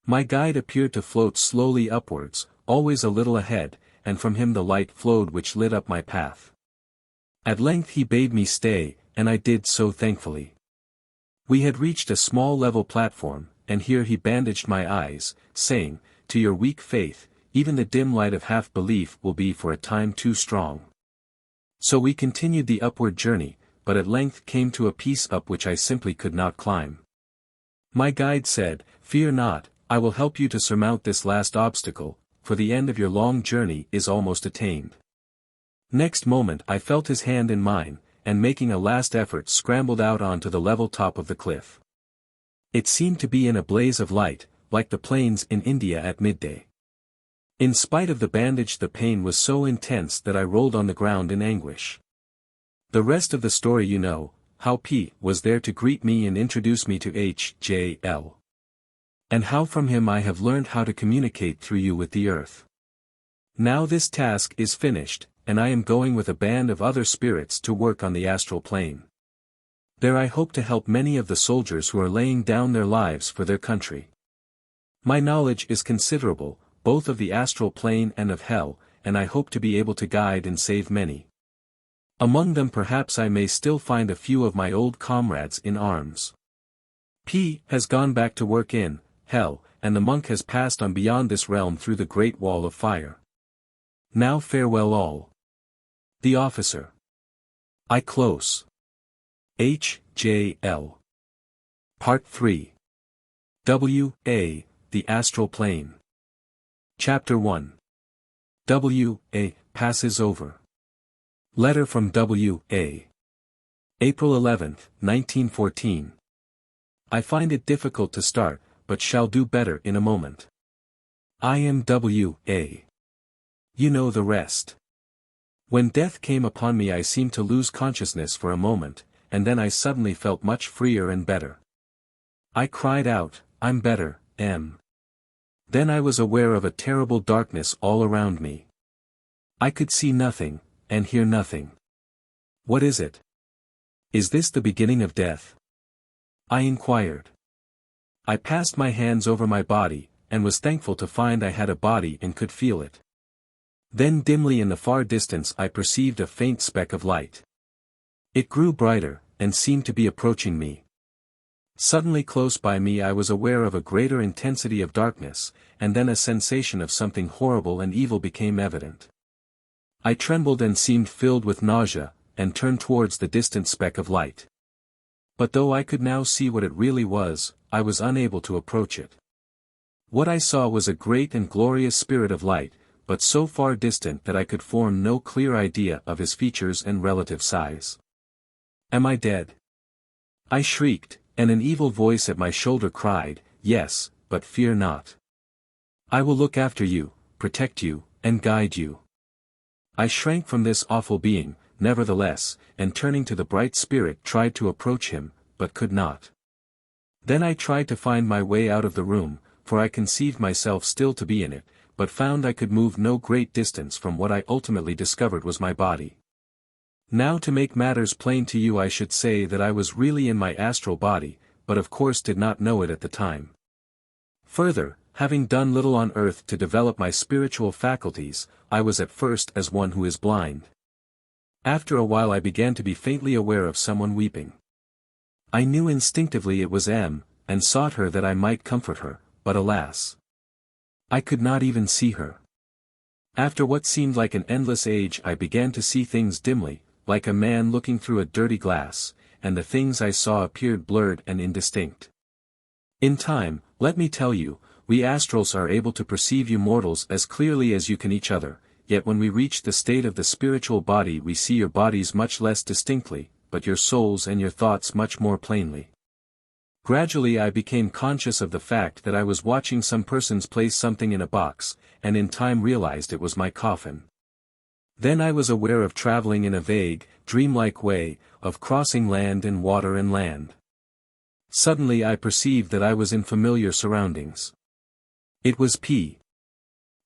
My guide appeared to float slowly upwards, always a little ahead, and from him the light flowed which lit up my path. At length he bade me stay, and I did so thankfully. We had reached a small level platform, and here he bandaged my eyes, saying, "To your weak faith, even the dim light of half-belief will be for a time too strong." So we continued the upward journey, but at length came to a piece up which I simply could not climb. My guide said, "Fear not, I will help you to surmount this last obstacle, for the end of your long journey is almost attained." Next moment I felt his hand in mine, and making a last effort scrambled out onto the level top of the cliff. It seemed to be in a blaze of light, like the plains in India at midday. In spite of the bandage, the pain was so intense that I rolled on the ground in anguish. The rest of the story you know, how P was there to greet me and introduce me to H.J.L. And how from him I have learned how to communicate through you with the earth. Now this task is finished, and I am going with a band of other spirits to work on the astral plane. There I hope to help many of the soldiers who are laying down their lives for their country. My knowledge is considerable, both of the astral plane and of hell, and I hope to be able to guide and save many. Among them perhaps I may still find a few of my old comrades in arms. P has gone back to work in hell, and the monk has passed on beyond this realm through the great wall of fire. Now farewell all. The officer. I close. H.J.L. Part 3. W.A. The Astral Plane. Chapter 1. W.A. passes over. Letter from W.A. April 11, 1914. I find it difficult to start, but shall do better in a moment. I am W.A. You know the rest. When death came upon me I seemed to lose consciousness for a moment, and then I suddenly felt much freer and better. I cried out, "I'm better, M." Then I was aware of a terrible darkness all around me. I could see nothing, and hear nothing. What is it? Is this the beginning of death? I inquired. I passed my hands over my body, and was thankful to find I had a body and could feel it. Then dimly in the far distance I perceived a faint speck of light. It grew brighter, and seemed to be approaching me. Suddenly close by me I was aware of a greater intensity of darkness, and then a sensation of something horrible and evil became evident. I trembled and seemed filled with nausea, and turned towards the distant speck of light. But though I could now see what it really was, I was unable to approach it. What I saw was a great and glorious spirit of light, but so far distant that I could form no clear idea of his features and relative size. Am I dead? I shrieked, and an evil voice at my shoulder cried, "Yes, but fear not. I will look after you, protect you, and guide you." I shrank from this awful being, nevertheless, and turning to the bright spirit tried to approach him, but could not. Then I tried to find my way out of the room, for I conceived myself still to be in it, but found I could move no great distance from what I ultimately discovered was my body. Now to make matters plain to you I should say that I was really in my astral body, but of course did not know it at the time. Further, having done little on earth to develop my spiritual faculties, I was at first as one who is blind. After a while I began to be faintly aware of someone weeping. I knew instinctively it was M, and sought her that I might comfort her, but alas! I could not even see her. After what seemed like an endless age I began to see things dimly, like a man looking through a dirty glass, and the things I saw appeared blurred and indistinct. In time, let me tell you, we astrals are able to perceive you mortals as clearly as you can each other, yet when we reach the state of the spiritual body we see your bodies much less distinctly, but your souls and your thoughts much more plainly. Gradually I became conscious of the fact that I was watching some persons place something in a box, and in time realized it was my coffin. Then I was aware of traveling in a vague, dreamlike way, of crossing land and water and land. Suddenly I perceived that I was in familiar surroundings. It was P.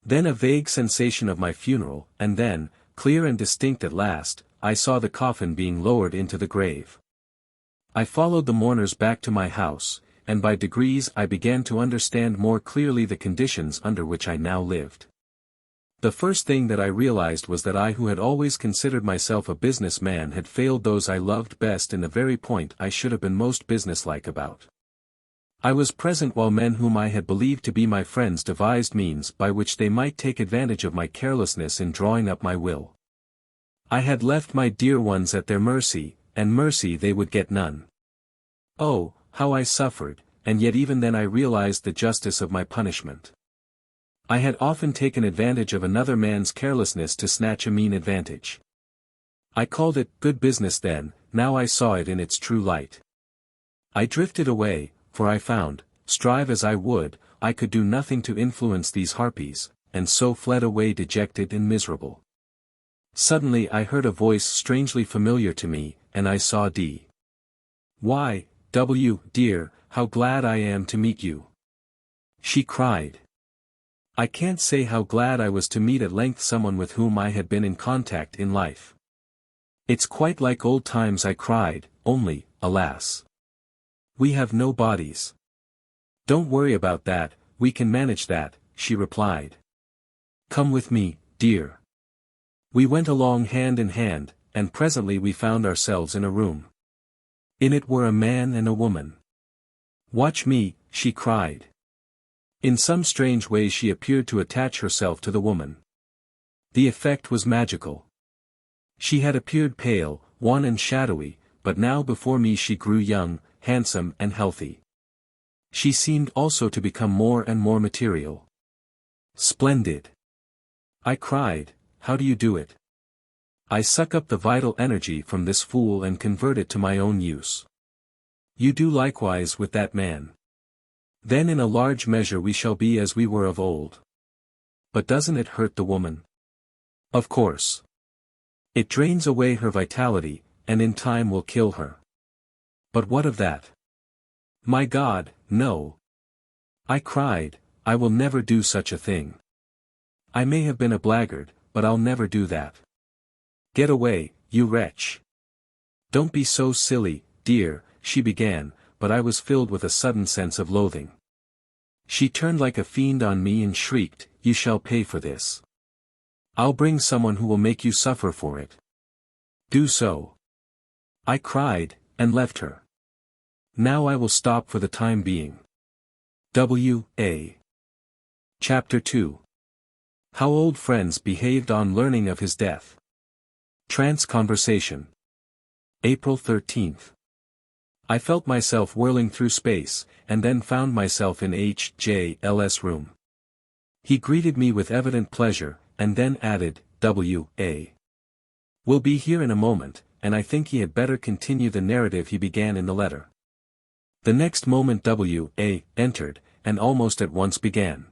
Then a vague sensation of my funeral, and then, clear and distinct at last, I saw the coffin being lowered into the grave. I followed the mourners back to my house, and by degrees I began to understand more clearly the conditions under which I now lived. The first thing that I realized was that I, who had always considered myself a businessman, had failed those I loved best in the very point I should have been most businesslike about. I was present while men whom I had believed to be my friends devised means by which they might take advantage of my carelessness in drawing up my will. I had left my dear ones at their mercy, and mercy they would get none. Oh, how I suffered, and yet even then I realized the justice of my punishment. I had often taken advantage of another man's carelessness to snatch a mean advantage. I called it good business then, now I saw it in its true light. I drifted away, for I found, strive as I would, I could do nothing to influence these harpies, and so fled away dejected and miserable. Suddenly I heard a voice strangely familiar to me, and I saw D. "Why, W, dear, how glad I am to meet you!" she cried. I can't say how glad I was to meet at length someone with whom I had been in contact in life. "It's quite like old times," I cried, "only, alas, we have no bodies." "Don't worry about that, we can manage that," she replied. "Come with me, dear." We went along hand in hand, and presently we found ourselves in a room. In it were a man and a woman. "Watch me," she cried. In some strange way she appeared to attach herself to the woman. The effect was magical. She had appeared pale, wan and shadowy, but now before me she grew young, handsome and healthy. She seemed also to become more and more material. "Splendid!" I cried, "how do you do it?" "I suck up the vital energy from this fool and convert it to my own use." "You do likewise with that man. Then in a large measure we shall be as we were of old." "But doesn't it hurt the woman?" "Of course. It drains away her vitality, and in time will kill her." "But what of that?" "My God, no!" I cried, "I will never do such a thing. I may have been a blackguard, but I'll never do that." "Get away, you wretch." "Don't be so silly, dear," she began, but I was filled with a sudden sense of loathing. She turned like a fiend on me and shrieked, "You shall pay for this. I'll bring someone who will make you suffer for it." "Do so." I cried, and left her. Now I will stop for the time being. W.A. Chapter 2. How Old Friends Behaved on Learning of His Death. Trance Conversation. April 13th. I felt myself whirling through space, and then found myself in H.J.L.'s room. He greeted me with evident pleasure, and then added, "W.A. will be here in a moment," and I think he had better continue the narrative he began in the letter. The next moment W.A. entered, and almost at once began.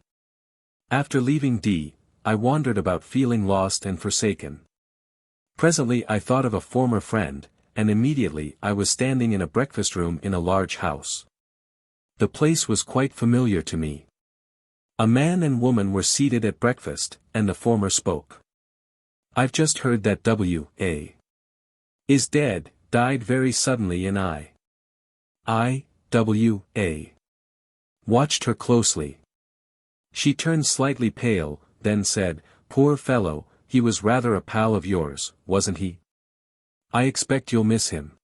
After leaving D., I wandered about feeling lost and forsaken. Presently I thought of a former friend, and immediately I was standing in a breakfast room in a large house. The place was quite familiar to me. A man and woman were seated at breakfast, and the former spoke. "I've just heard that W.A. is dead, died very suddenly, and I, W.A. watched her closely. She turned slightly pale, then said, 'Poor fellow, he was rather a pal of yours, wasn't he? I expect you'll miss him.'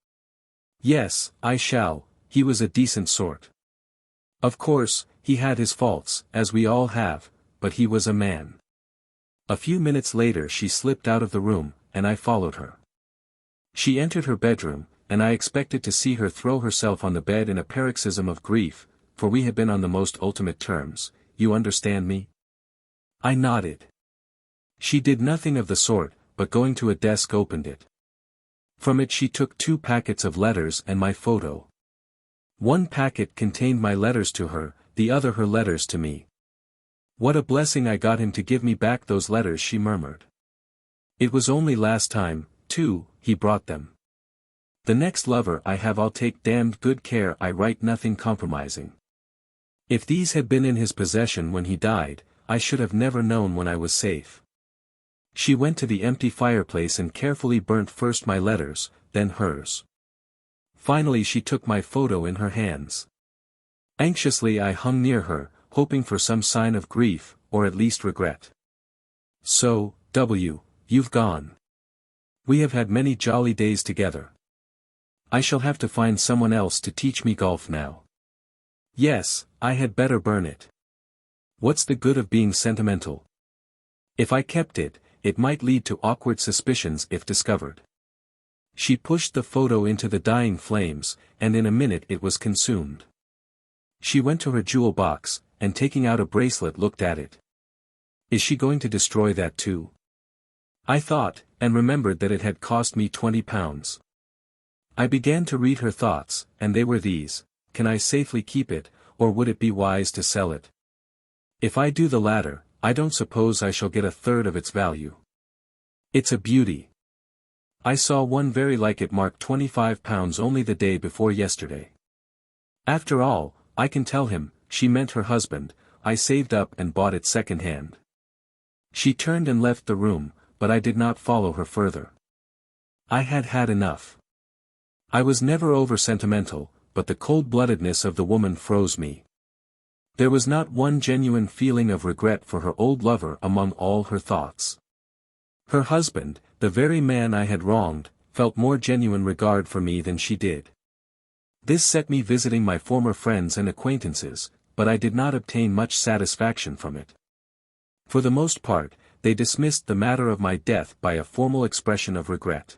'Yes, I shall, he was a decent sort. Of course, he had his faults, as we all have, but he was a man.' A few minutes later she slipped out of the room, and I followed her. She entered her bedroom, and I expected to see her throw herself on the bed in a paroxysm of grief, for we had been on the most ultimate terms, you understand me?" I nodded. She did nothing of the sort, but going to a desk opened it. From it she took 2 packets of letters and my photo. One packet contained my letters to her, the other her letters to me. "What a blessing I got him to give me back those letters," she murmured. "It was only last time, too, he brought them. The next lover I have I'll take damned good care I write nothing compromising. If these had been in his possession when he died, I should have never known when I was safe." She went to the empty fireplace and carefully burnt first my letters, then hers. Finally she took my photo in her hands. Anxiously I hung near her, hoping for some sign of grief, or at least regret. So, you've gone. We have had many jolly days together. I shall have to find someone else to teach me golf now. Yes, I had better burn it. What's the good of being sentimental? If I kept it, it might lead to awkward suspicions if discovered. She pushed the photo into the dying flames, and in a minute it was consumed. She went to her jewel box, and taking out a bracelet looked at it. Is she going to destroy that too? I thought, and remembered that it had cost me £20. I began to read her thoughts, and they were these: can I safely keep it, or would it be wise to sell it? If I do the latter, I don't suppose I shall get a third of its value. It's a beauty. I saw one very like it marked £25 only the day before yesterday. After all, I can tell him, she meant her husband, I saved up and bought it second-hand. She turned and left the room, but I did not follow her further. I had had enough. I was never over-sentimental, but the cold-bloodedness of the woman froze me. There was not one genuine feeling of regret for her old lover among all her thoughts. Her husband, the very man I had wronged, felt more genuine regard for me than she did. This set me visiting my former friends and acquaintances, but I did not obtain much satisfaction from it. For the most part, they dismissed the matter of my death by a formal expression of regret.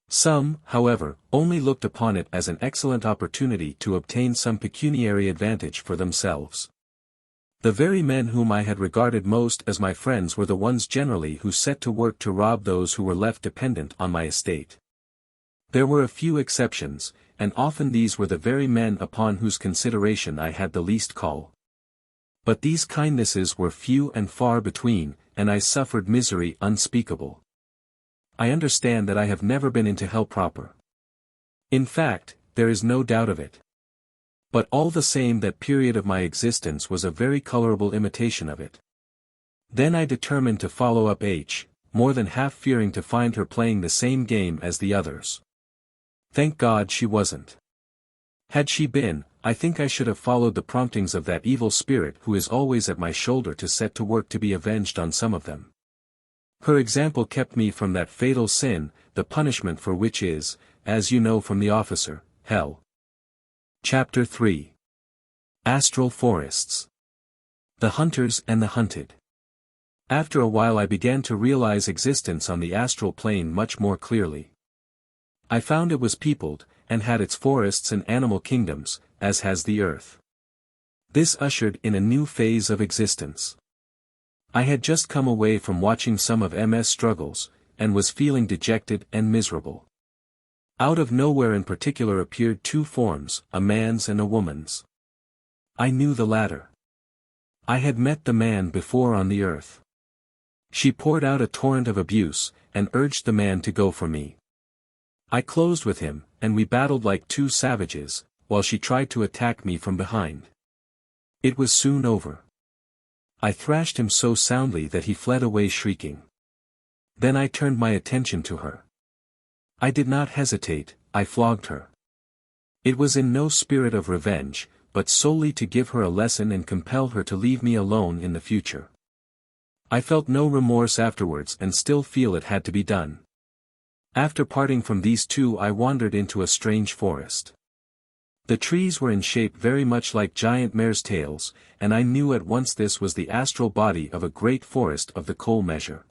Some, however, only looked upon it as an excellent opportunity to obtain some pecuniary advantage for themselves. The very men whom I had regarded most as my friends were the ones generally who set to work to rob those who were left dependent on my estate. There were a few exceptions, and often these were the very men upon whose consideration I had the least call. But these kindnesses were few and far between, and I suffered misery unspeakable. I understand that I have never been into hell proper. In fact, there is no doubt of it. But all the same that period of my existence was a very colorable imitation of it. Then I determined to follow up H, more than half fearing to find her playing the same game as the others. Thank God she wasn't. Had she been, I think I should have followed the promptings of that evil spirit who is always at my shoulder to set to work to be avenged on some of them. Her example kept me from that fatal sin, the punishment for which is, as you know from the officer, hell. Chapter 3. Astral Forests. The Hunters and the Hunted. After a while I began to realize existence on the astral plane much more clearly. I found it was peopled, and had its forests and animal kingdoms, as has the earth. This ushered in a new phase of existence. I had just come away from watching some of MS struggles, and was feeling dejected and miserable. Out of nowhere in particular appeared two forms, a man's and a woman's. I knew the latter. I had met the man before on the earth. She poured out a torrent of abuse, and urged the man to go for me. I closed with him, and we battled like two savages, while she tried to attack me from behind. It was soon over. I thrashed him so soundly that he fled away shrieking. Then I turned my attention to her. I did not hesitate, I flogged her. It was in no spirit of revenge, but solely to give her a lesson and compel her to leave me alone in the future. I felt no remorse afterwards and still feel it had to be done. After parting from these two I wandered into a strange forest. The trees were in shape very much like giant mares' tails, and I knew at once this was the astral body of a great forest of the coal measure.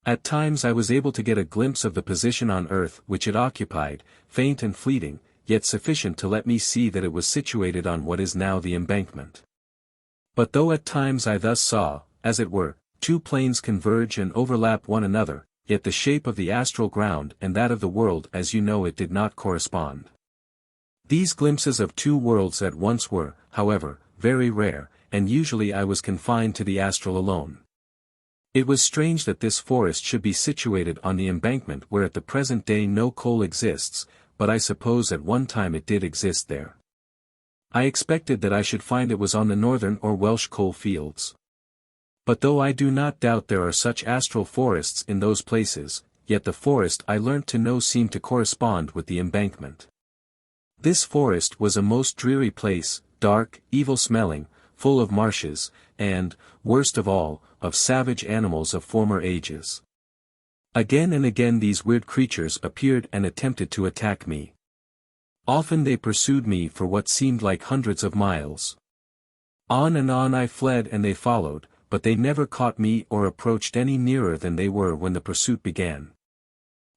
At times I was able to get a glimpse of the position on earth which it occupied, faint and fleeting, yet sufficient to let me see that it was situated on what is now the embankment. But though at times I thus saw, as it were, two planes converge and overlap one another, yet the shape of the astral ground and that of the world as you know it did not correspond. These glimpses of two worlds at once were, however, very rare, and usually I was confined to the astral alone. It was strange that this forest should be situated on the embankment where at the present day no coal exists, but I suppose at one time it did exist there. I expected that I should find it was on the northern or Welsh coal fields. But though I do not doubt there are such astral forests in those places, yet the forest I learnt to know seemed to correspond with the embankment. This forest was a most dreary place, dark, evil-smelling, full of marshes, and, worst of all, of savage animals of former ages. Again and again these weird creatures appeared and attempted to attack me. Often they pursued me for what seemed like hundreds of miles. On and on I fled and they followed, but they never caught me or approached any nearer than they were when the pursuit began.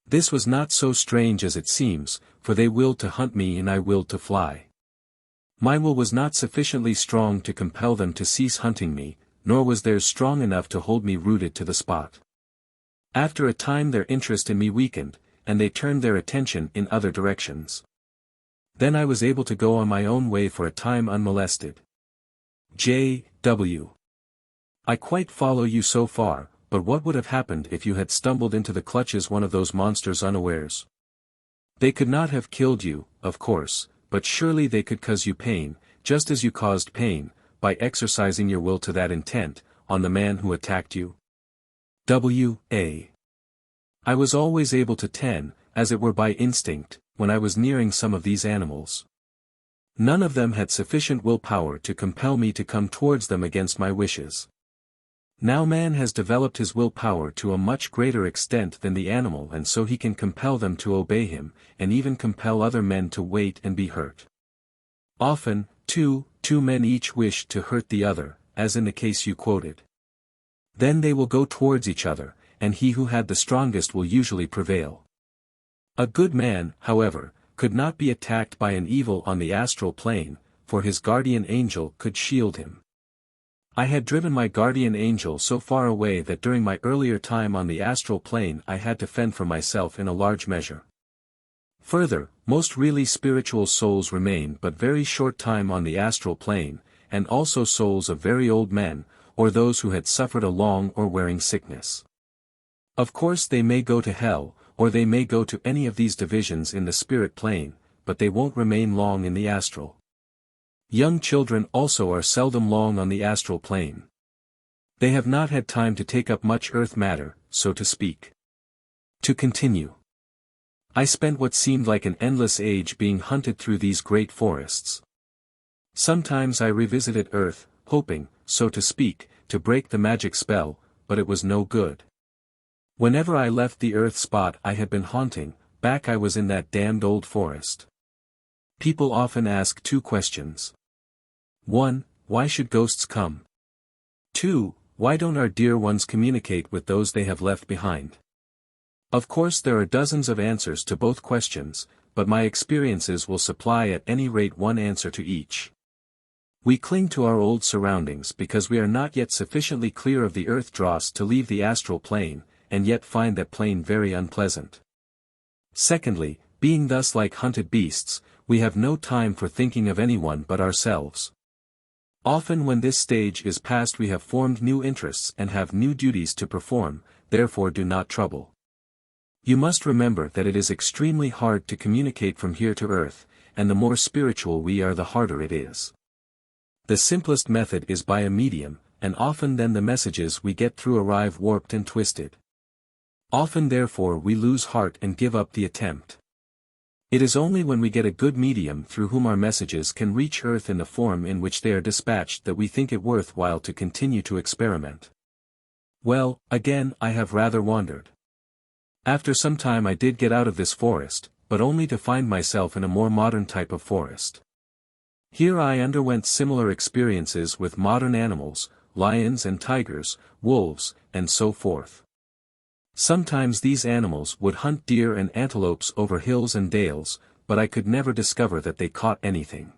This was not so strange as it seems, for they willed to hunt me and I willed to fly. My will was not sufficiently strong to compel them to cease hunting me, nor was theirs strong enough to hold me rooted to the spot. After a time their interest in me weakened, and they turned their attention in other directions. Then I was able to go on my own way for a time unmolested. J.W. I quite follow you so far, but what would have happened if you had stumbled into the clutches one of those monsters unawares? They could not have killed you, of course, but surely they could cause you pain, just as you caused pain, by exercising your will to that intent, on the man who attacked you. W.A. I was always able to tend, as it were by instinct, when I was nearing some of these animals. None of them had sufficient willpower to compel me to come towards them against my wishes. Now man has developed his willpower to a much greater extent than the animal, and so he can compel them to obey him, and even compel other men to wait and be hurt. Often, two men each wish to hurt the other, as in the case you quoted. Then they will go towards each other, and he who had the strongest will usually prevail. A good man, however, could not be attacked by an evil on the astral plane, for his guardian angel could shield him. I had driven my guardian angel so far away that during my earlier time on the astral plane I had to fend for myself in a large measure. Further, most really spiritual souls remain but very short time on the astral plane, and also souls of very old men, or those who had suffered a long or wearing sickness. Of course they may go to hell, or they may go to any of these divisions in the spirit plane, but they won't remain long in the astral. Young children also are seldom long on the astral plane. They have not had time to take up much earth matter, so to speak. To continue. I spent what seemed like an endless age being hunted through these great forests. Sometimes I revisited earth, hoping, so to speak, to break the magic spell, but it was no good. Whenever I left the earth spot I had been haunting, back I was in that damned old forest. People often ask two questions. 1. Why should ghosts come? 2. Why don't our dear ones communicate with those they have left behind? Of course there are dozens of answers to both questions, but my experiences will supply at any rate one answer to each. We cling to our old surroundings because we are not yet sufficiently clear of the earth dross to leave the astral plane, and yet find that plane very unpleasant. Secondly, being thus like hunted beasts, we have no time for thinking of anyone but ourselves. Often when this stage is past we have formed new interests and have new duties to perform, therefore do not trouble. You must remember that it is extremely hard to communicate from here to earth, and the more spiritual we are the harder it is. The simplest method is by a medium, and often then the messages we get through arrive warped and twisted. Often therefore we lose heart and give up the attempt. It is only when we get a good medium through whom our messages can reach earth in the form in which they are dispatched that we think it worthwhile to continue to experiment. Well, again I have rather wandered. After some time I did get out of this forest, but only to find myself in a more modern type of forest. Here I underwent similar experiences with modern animals, lions and tigers, wolves, and so forth. Sometimes these animals would hunt deer and antelopes over hills and dales, but I could never discover that they caught anything.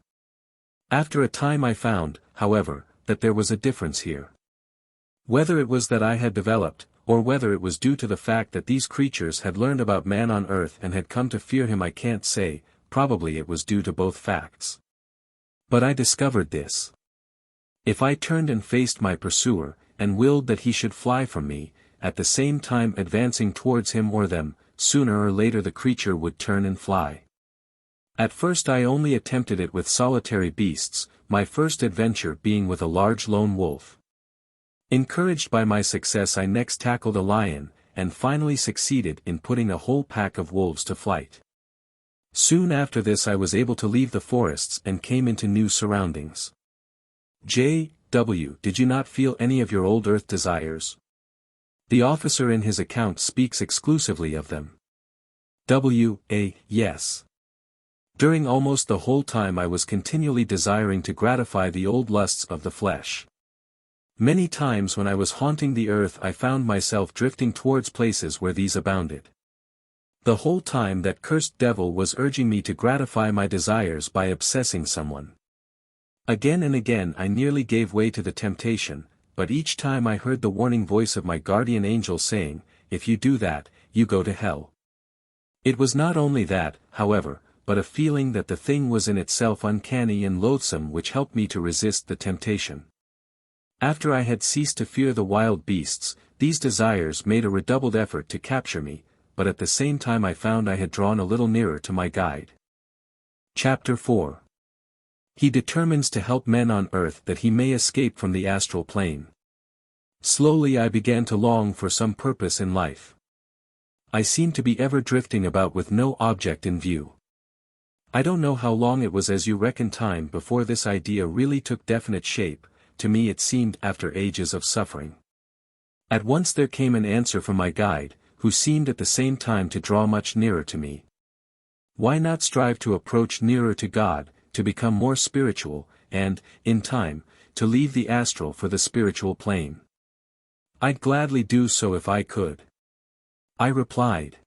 After a time I found, however, that there was a difference here. Whether it was that I had developed, or whether it was due to the fact that these creatures had learned about man on earth and had come to fear him I can't say, probably it was due to both facts. But I discovered this. If I turned and faced my pursuer, and willed that he should fly from me, at the same time advancing towards him or them, sooner or later the creature would turn and fly. At first I only attempted it with solitary beasts, my first adventure being with a large lone wolf. Encouraged by my success I next tackled a lion, and finally succeeded in putting a whole pack of wolves to flight. Soon after this I was able to leave the forests and came into new surroundings. J. W. Did you not feel any of your old earth desires? The officer in his account speaks exclusively of them. W. A. Yes. During almost the whole time I was continually desiring to gratify the old lusts of the flesh. Many times when I was haunting the earth I found myself drifting towards places where these abounded. The whole time that cursed devil was urging me to gratify my desires by obsessing someone. Again and again I nearly gave way to the temptation, but each time I heard the warning voice of my guardian angel saying, if you do that, you go to hell. It was not only that, however, but a feeling that the thing was in itself uncanny and loathsome which helped me to resist the temptation. After I had ceased to fear the wild beasts, these desires made a redoubled effort to capture me, but at the same time I found I had drawn a little nearer to my guide. Chapter 4. He determines to help men on earth that he may escape from the astral plane. Slowly I began to long for some purpose in life. I seemed to be ever drifting about with no object in view. I don't know how long it was as you reckon time before this idea really took definite shape. To me it seemed after ages of suffering. At once there came an answer from my guide, who seemed at the same time to draw much nearer to me. Why not strive to approach nearer to God, to become more spiritual, and, in time, to leave the astral for the spiritual plane? I'd gladly do so if I could. I replied.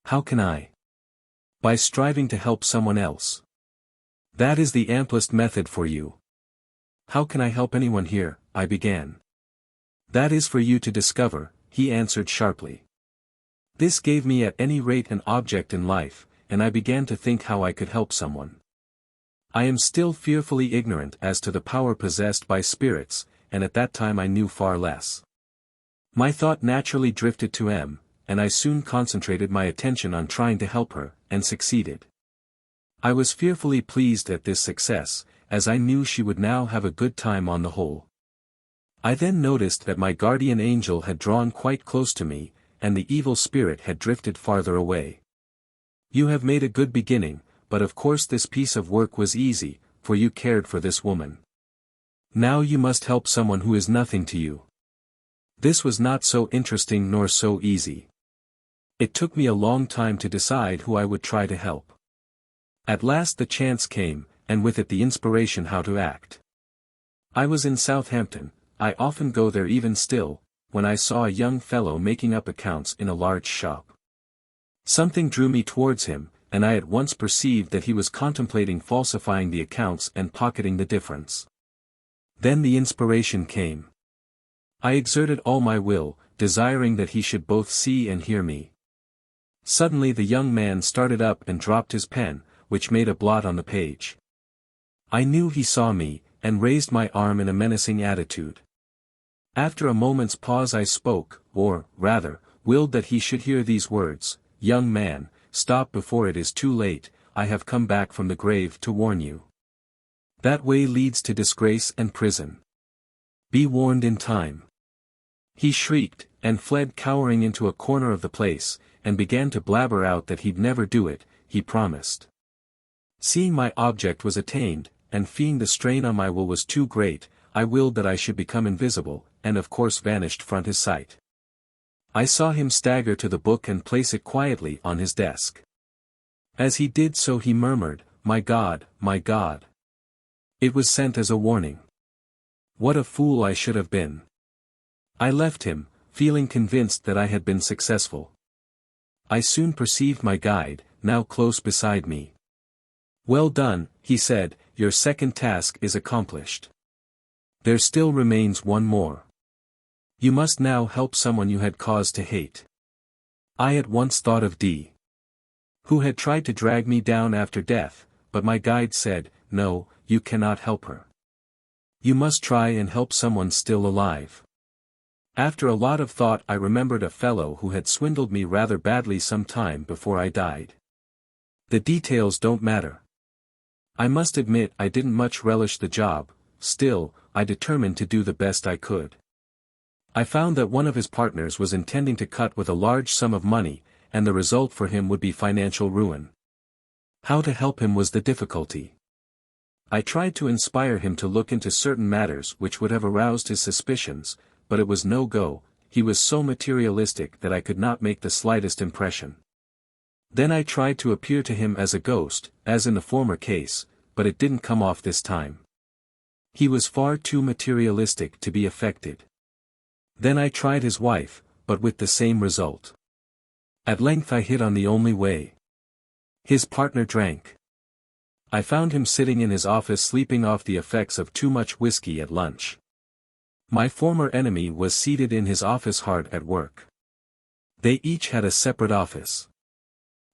How can I? By striving to help someone else. That is the amplest method for you. How can I help anyone here? I began. That is for you to discover, he answered sharply. This gave me at any rate an object in life, and I began to think how I could help someone. I am still fearfully ignorant as to the power possessed by spirits, and at that time I knew far less. My thought naturally drifted to M, and I soon concentrated my attention on trying to help her, and succeeded. I was fearfully pleased at this success, as I knew she would now have a good time on the whole. I then noticed that my guardian angel had drawn quite close to me, and the evil spirit had drifted farther away. You have made a good beginning, but of course this piece of work was easy, for you cared for this woman. Now you must help someone who is nothing to you. This was not so interesting nor so easy. It took me a long time to decide who I would try to help. At last the chance came, and with it the inspiration how to act. I was in Southampton, I often go there even still, when I saw a young fellow making up accounts in a large shop. Something drew me towards him, and I at once perceived that he was contemplating falsifying the accounts and pocketing the difference. Then the inspiration came. I exerted all my will, desiring that he should both see and hear me. Suddenly the young man started up and dropped his pen, which made a blot on the page. I knew he saw me, and raised my arm in a menacing attitude. After a moment's pause I spoke, or, rather, willed that he should hear these words, "Young man, stop before it is too late, I have come back from the grave to warn you. That way leads to disgrace and prison. Be warned in time." He shrieked, and fled cowering into a corner of the place, and began to blabber out that he'd never do it, he promised. Seeing my object was attained, and feeling the strain on my will was too great, I willed that I should become invisible, and of course vanished from his sight. I saw him stagger to the book and place it quietly on his desk. As he did so he murmured, my God, my God. It was sent as a warning. What a fool I should have been. I left him, feeling convinced that I had been successful. I soon perceived my guide, now close beside me. Well done, he said, your second task is accomplished. There still remains one more. You must now help someone you had cause to hate. I at once thought of D, who had tried to drag me down after death, but my guide said, no, you cannot help her. You must try and help someone still alive. After a lot of thought I remembered a fellow who had swindled me rather badly some time before I died. The details don't matter. I must admit I didn't much relish the job, still, I determined to do the best I could. I found that one of his partners was intending to cut with a large sum of money, and the result for him would be financial ruin. How to help him was the difficulty. I tried to inspire him to look into certain matters which would have aroused his suspicions, but it was no go. He was so materialistic that I could not make the slightest impression. Then I tried to appear to him as a ghost, as in the former case, but it didn't come off this time. He was far too materialistic to be affected. Then I tried his wife, but with the same result. At length I hit on the only way. His partner drank. I found him sitting in his office sleeping off the effects of too much whiskey at lunch. My former enemy was seated in his office hard at work. They each had a separate office.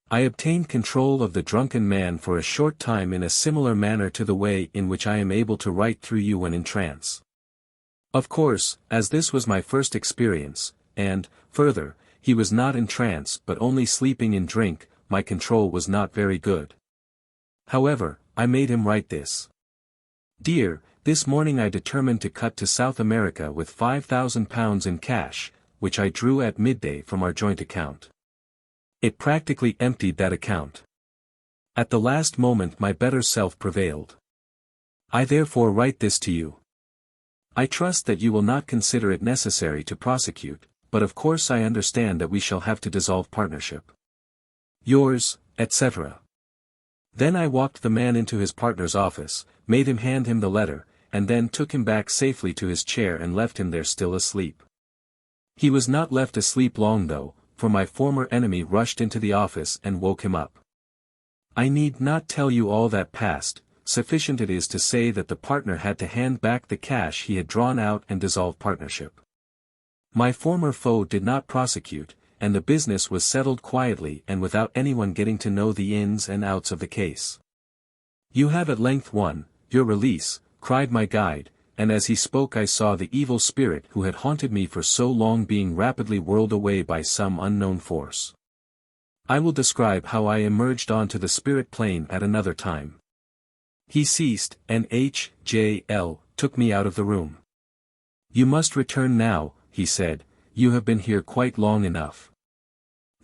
I obtained control of the drunken man for a short time in a similar manner to the way in which I am able to write through you when in trance. Of course, as this was my first experience, and, further, he was not in trance but only sleeping in drink, my control was not very good. However, I made him write this. Dear, this morning I determined to cut to South America with £5,000 in cash, which I drew at midday from our joint account. It practically emptied that account. At the last moment my better self prevailed. I therefore write this to you. I trust that you will not consider it necessary to prosecute, but of course I understand that we shall have to dissolve partnership. Yours, etc. Then I walked the man into his partner's office, made him hand him the letter, and then took him back safely to his chair and left him there still asleep. He was not left asleep long though, for my former enemy rushed into the office and woke him up. I need not tell you all that passed, sufficient it is to say that the partner had to hand back the cash he had drawn out and dissolve partnership. My former foe did not prosecute, and the business was settled quietly and without anyone getting to know the ins and outs of the case. You have at length won, your release, cried my guide, and as he spoke I saw the evil spirit who had haunted me for so long being rapidly whirled away by some unknown force. I will describe how I emerged onto the spirit plane at another time. He ceased, and H.J.L. took me out of the room. You must return now, he said, you have been here quite long enough.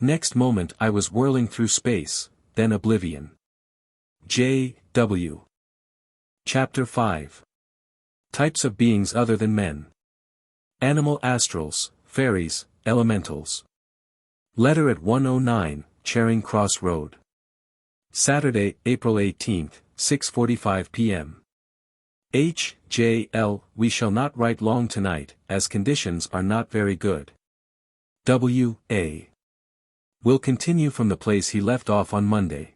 Next moment I was whirling through space, then oblivion. J.W. Chapter 5. Types of beings other than men. Animal astrals, fairies, elementals. Letter at 109, Charing Cross Road. Saturday, April 18, 6:45 p.m. H.J.L. We shall not write long tonight, as conditions are not very good. W.A. Will continue from the place he left off on Monday.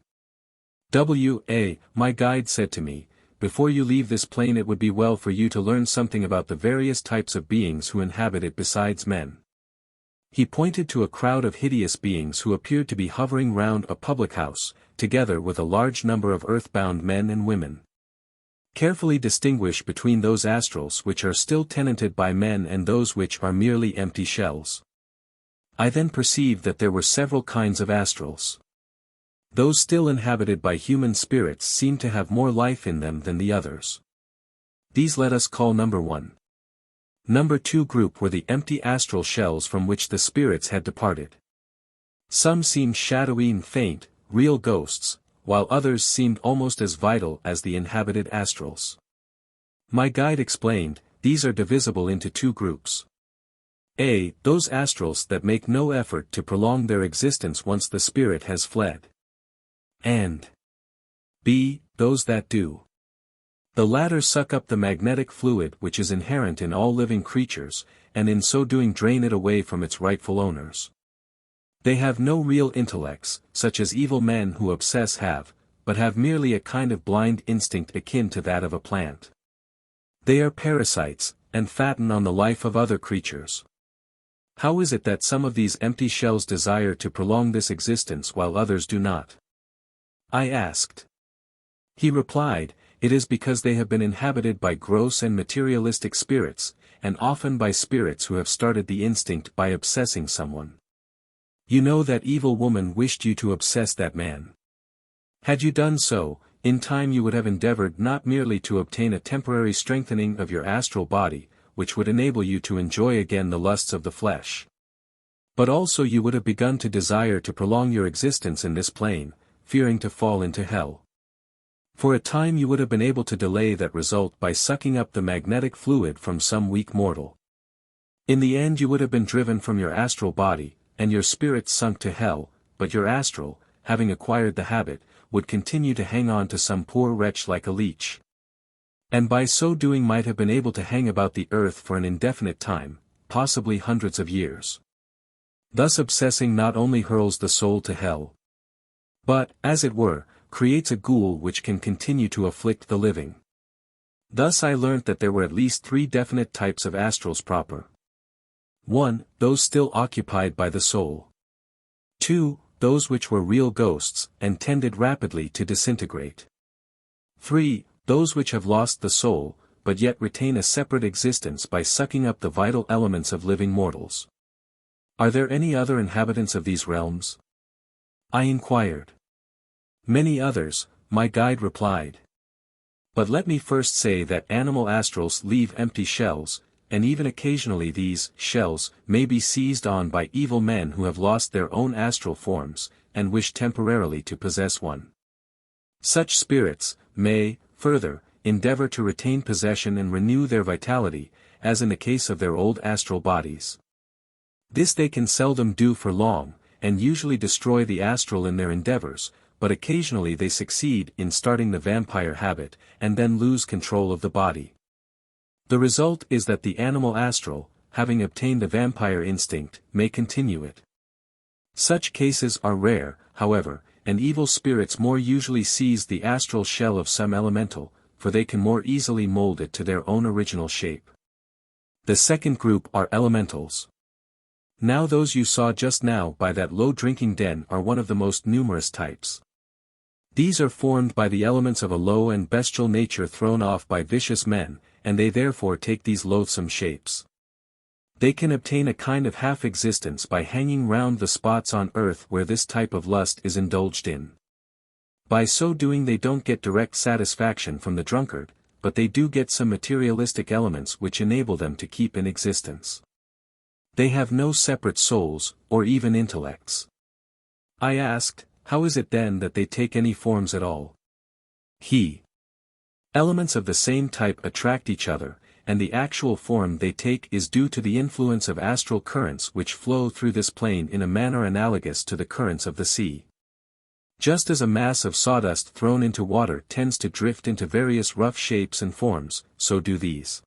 W.A. My guide said to me, before you leave this plane it would be well for you to learn something about the various types of beings who inhabit it besides men. He pointed to a crowd of hideous beings who appeared to be hovering round a public house, together with a large number of earth-bound men and women. Carefully distinguish between those astrals which are still tenanted by men and those which are merely empty shells. I then perceived that there were several kinds of astrals. Those still inhabited by human spirits seemed to have more life in them than the others. These let us call number 1. Number 2 group were the empty astral shells from which the spirits had departed. Some seemed shadowy and faint, real ghosts, while others seemed almost as vital as the inhabited astrals. My guide explained, these are divisible into 2 groups. A. Those astrals that make no effort to prolong their existence once the spirit has fled. And B. Those that do. The latter suck up the magnetic fluid which is inherent in all living creatures, and in so doing drain it away from its rightful owners. They have no real intellects, such as evil men who obsess have, but have merely a kind of blind instinct akin to that of a plant. They are parasites, and fatten on the life of other creatures. How is it that some of these empty shells desire to prolong this existence while others do not? I asked. He replied, it is because they have been inhabited by gross and materialistic spirits, and often by spirits who have started the instinct by obsessing someone. You know that evil woman wished you to obsess that man. Had you done so, in time you would have endeavored not merely to obtain a temporary strengthening of your astral body, which would enable you to enjoy again the lusts of the flesh. But also you would have begun to desire to prolong your existence in this plane, fearing to fall into hell. For a time you would have been able to delay that result by sucking up the magnetic fluid from some weak mortal. In the end you would have been driven from your astral body, and your spirit sunk to hell, but your astral, having acquired the habit, would continue to hang on to some poor wretch like a leech. And by so doing might have been able to hang about the earth for an indefinite time, possibly hundreds of years. Thus obsessing not only hurls the soul to hell, but, as it were, creates a ghoul which can continue to afflict the living. Thus I learnt that there were at least 3 definite types of astrals proper. 1. Those still occupied by the soul. 2. Those which were real ghosts, and tended rapidly to disintegrate. 3. Those which have lost the soul, but yet retain a separate existence by sucking up the vital elements of living mortals. Are there any other inhabitants of these realms? I inquired. Many others, my guide replied. But let me first say that animal astrals leave empty shells, and even occasionally these shells may be seized on by evil men who have lost their own astral forms, and wish temporarily to possess one. Such spirits may, further, endeavor to retain possession and renew their vitality, as in the case of their old astral bodies. This they can seldom do for long, and usually destroy the astral in their endeavors, but occasionally they succeed in starting the vampire habit, and then lose control of the body. The result is that the animal astral, having obtained the vampire instinct, may continue it. Such cases are rare, however, and evil spirits more usually seize the astral shell of some elemental, for they can more easily mold it to their own original shape. The second group are elementals. Now those you saw just now by that low drinking den are one of the most numerous types. These are formed by the elements of a low and bestial nature thrown off by vicious men, and they therefore take these loathsome shapes. They can obtain a kind of half-existence by hanging round the spots on earth where this type of lust is indulged in. By so doing they don't get direct satisfaction from the drunkard, but they do get some materialistic elements which enable them to keep in existence. They have no separate souls, or even intellects. I asked, how is it then that they take any forms at all? Elements of the same type attract each other, and the actual form they take is due to the influence of astral currents which flow through this plane in a manner analogous to the currents of the sea. Just as a mass of sawdust thrown into water tends to drift into various rough shapes and forms, so do these.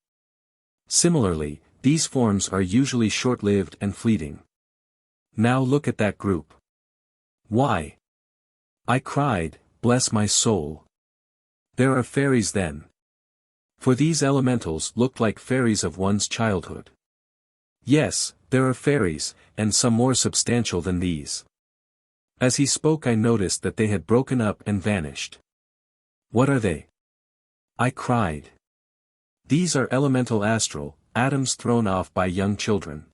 Similarly, these forms are usually short-lived and fleeting. Now look at that group. Why? I cried, bless my soul. There are fairies then. For these elementals looked like fairies of one's childhood. Yes, there are fairies, and some more substantial than these. As he spoke I noticed that they had broken up and vanished. What are they? I cried. These are elemental astral, atoms thrown off by young children.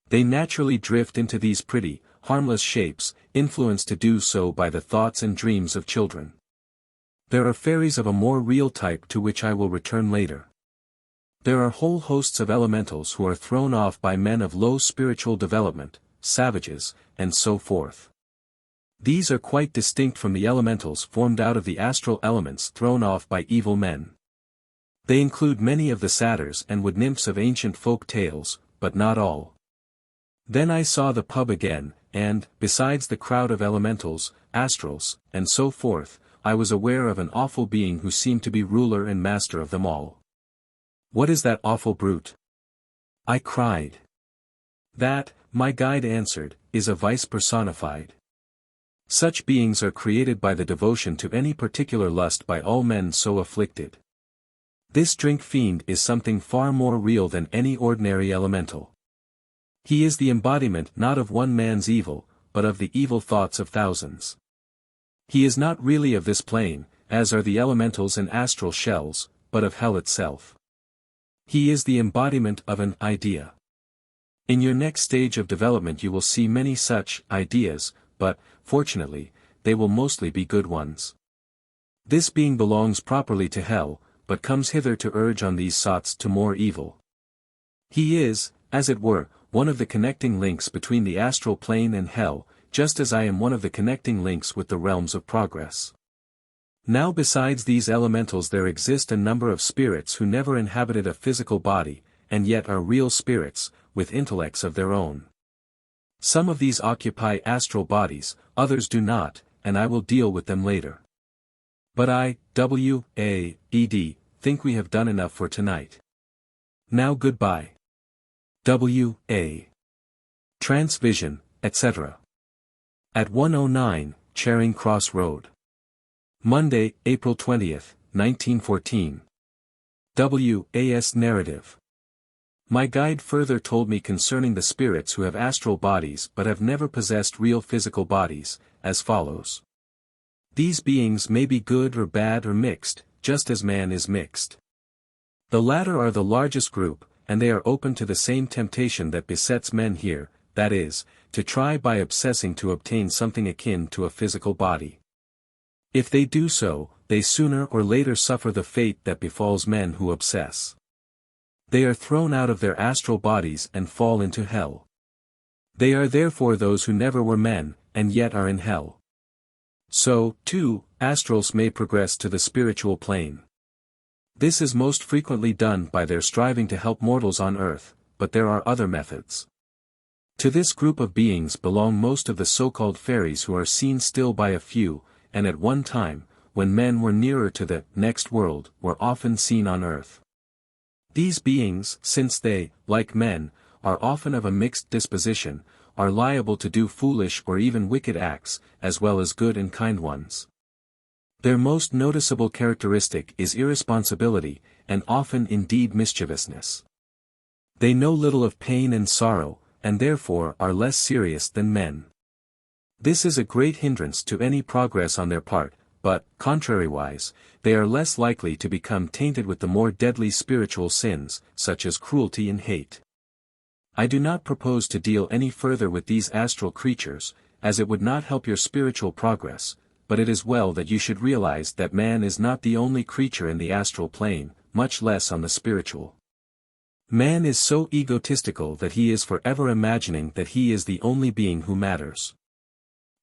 They naturally drift into these pretty, harmless shapes, influenced to do so by the thoughts and dreams of children. There are fairies of a more real type to which I will return later. There are whole hosts of elementals who are thrown off by men of low spiritual development, savages, and so forth. These are quite distinct from the elementals formed out of the astral elements thrown off by evil men. They include many of the satyrs and wood nymphs of ancient folk tales, but not all. Then I saw the pub again, and, besides the crowd of elementals, astrals, and so forth, I was aware of an awful being who seemed to be ruler and master of them all. What is that awful brute? I cried. That, my guide answered, is a vice personified. Such beings are created by the devotion to any particular lust by all men so afflicted. This drink fiend is something far more real than any ordinary elemental. He is the embodiment not of one man's evil, but of the evil thoughts of thousands. He is not really of this plane, as are the elementals and astral shells, but of hell itself. He is the embodiment of an idea. In your next stage of development you will see many such ideas, but, fortunately, they will mostly be good ones. This being belongs properly to hell, but comes hither to urge on these sots to more evil. He is, as it were, one of the connecting links between the astral plane and hell, just as I am one of the connecting links with the realms of progress. Now besides these elementals there exist a number of spirits who never inhabited a physical body, and yet are real spirits, with intellects of their own. Some of these occupy astral bodies, others do not, and I will deal with them later. But I, W.A.E.D., think we have done enough for tonight. Now goodbye. W.A. Transvision, etc. At 109, Charing Cross Road. Monday, April 20th, 1914. W.A.S. Narrative. My guide further told me concerning the spirits who have astral bodies but have never possessed real physical bodies, as follows. These beings may be good or bad or mixed, just as man is mixed. The latter are the largest group, and they are open to the same temptation that besets men here, that is, to try by obsessing to obtain something akin to a physical body. If they do so, they sooner or later suffer the fate that befalls men who obsess. They are thrown out of their astral bodies and fall into hell. They are therefore those who never were men, and yet are in hell. So, too, astrals may progress to the spiritual plane. This is most frequently done by their striving to help mortals on earth, but there are other methods. To this group of beings belong most of the so-called fairies who are seen still by a few, and at one time, when men were nearer to the next world, were often seen on earth. These beings, since they, like men, are often of a mixed disposition, are liable to do foolish or even wicked acts, as well as good and kind ones. Their most noticeable characteristic is irresponsibility, and often indeed mischievousness. They know little of pain and sorrow, and therefore are less serious than men. This is a great hindrance to any progress on their part, but, contrariwise, they are less likely to become tainted with the more deadly spiritual sins, such as cruelty and hate. I do not propose to deal any further with these astral creatures, as it would not help your spiritual progress, but it is well that you should realize that man is not the only creature in the astral plane, much less on the spiritual. Man is so egotistical that he is forever imagining that he is the only being who matters.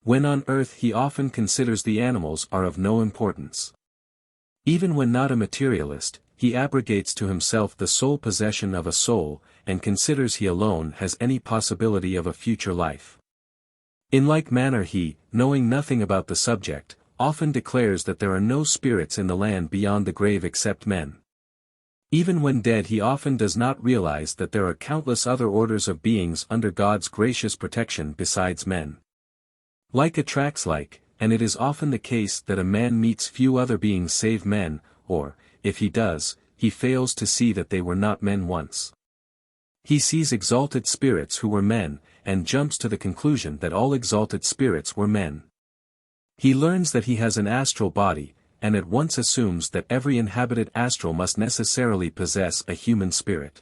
When on earth he often considers the animals are of no importance. Even when not a materialist, he abrogates to himself the sole possession of a soul, and considers he alone has any possibility of a future life. In like manner he, knowing nothing about the subject, often declares that there are no spirits in the land beyond the grave except men. Even when dead he often does not realize that there are countless other orders of beings under God's gracious protection besides men. Like attracts like, and it is often the case that a man meets few other beings save men, or, if he does, he fails to see that they were not men once. He sees exalted spirits who were men, and jumps to the conclusion that all exalted spirits were men. He learns that he has an astral body, and at once assumes that every inhabited astral must necessarily possess a human spirit.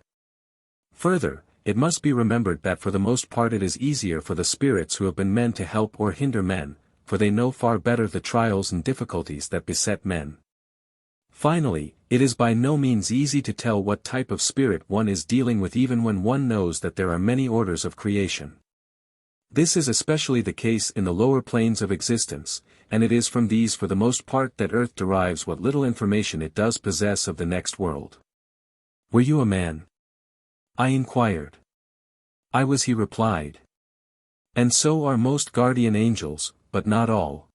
Further, it must be remembered that for the most part it is easier for the spirits who have been men to help or hinder men, for they know far better the trials and difficulties that beset men. Finally, it is by no means easy to tell what type of spirit one is dealing with even when one knows that there are many orders of creation. This is especially the case in the lower planes of existence, and it is from these for the most part that Earth derives what little information it does possess of the next world. "Were you a man?" I inquired. "I was," he replied. "And so are most guardian angels, but not all.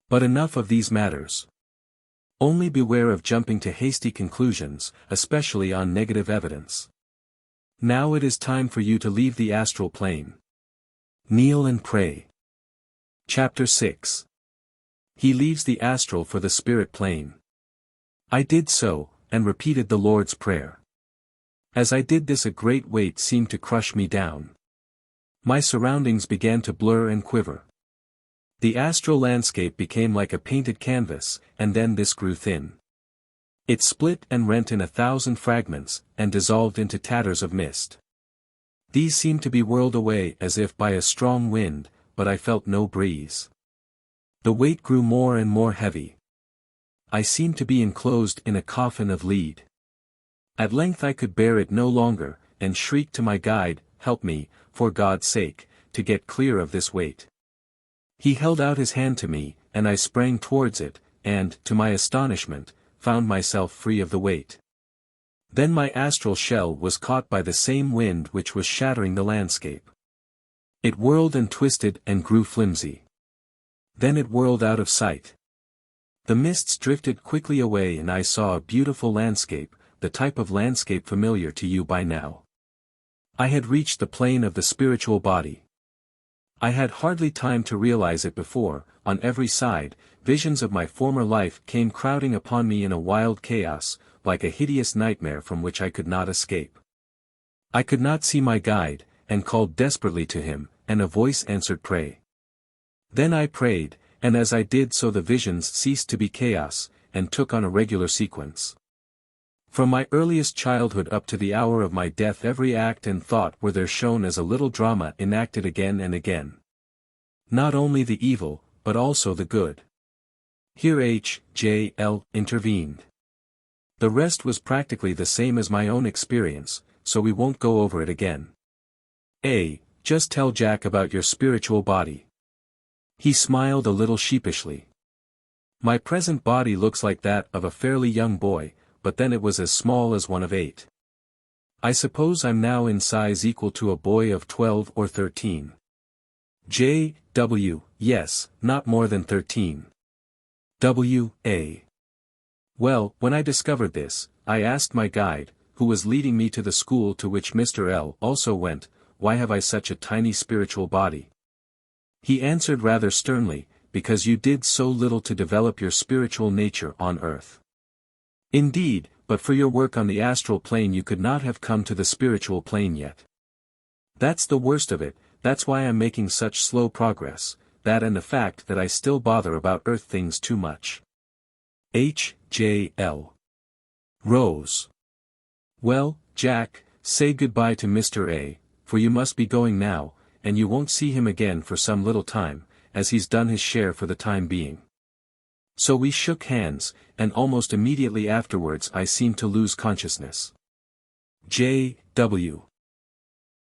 But enough of these matters. Only beware of jumping to hasty conclusions, especially on negative evidence. Now it is time for you to leave the astral plane. Kneel and pray." Chapter 6. He leaves the astral for the spirit plane. I did so, and repeated the Lord's Prayer. As I did this a great weight seemed to crush me down. My surroundings began to blur and quiver. The astral landscape became like a painted canvas, and then this grew thin. It split and rent in 1,000 fragments, and dissolved into tatters of mist. These seemed to be whirled away as if by a strong wind, but I felt no breeze. The weight grew more and more heavy. I seemed to be enclosed in a coffin of lead. At length I could bear it no longer, and shrieked to my guide, "Help me, for God's sake, to get clear of this weight." He held out his hand to me, and I sprang towards it, and, to my astonishment, found myself free of the weight. Then my astral shell was caught by the same wind which was shattering the landscape. It whirled and twisted and grew flimsy. Then it whirled out of sight. The mists drifted quickly away and I saw a beautiful landscape, the type of landscape familiar to you by now. I had reached the plane of the spiritual body. I had hardly time to realize it before, on every side, visions of my former life came crowding upon me in a wild chaos, like a hideous nightmare from which I could not escape. I could not see my guide, and called desperately to him, and a voice answered pray. Then I prayed, and as I did so the visions ceased to be chaos, and took on a regular sequence. From my earliest childhood up to the hour of my death every act and thought were there shown as a little drama enacted again and again. Not only the evil, but also the good. Here H.J.L. intervened. The rest was practically the same as my own experience, so we won't go over it again. Just tell Jack about your spiritual body. He smiled a little sheepishly. My present body looks like that of a fairly young boy, but then it was as small as one of 8. I suppose I'm now in size equal to a boy of 12 or 13. J.W. Yes, not more than 13. W.A. Well, when I discovered this, I asked my guide, who was leading me to the school to which Mr. L. also went, why have I such a tiny spiritual body? He answered rather sternly, because you did so little to develop your spiritual nature on earth. Indeed, but for your work on the astral plane you could not have come to the spiritual plane yet. That's the worst of it, that's why I'm making such slow progress, that and the fact that I still bother about earth things too much. H.J.L. Rose. Well, Jack, say goodbye to Mr. A, for you must be going now, and you won't see him again for some little time, as he's done his share for the time being. So we shook hands, and almost immediately afterwards I seemed to lose consciousness. J.W.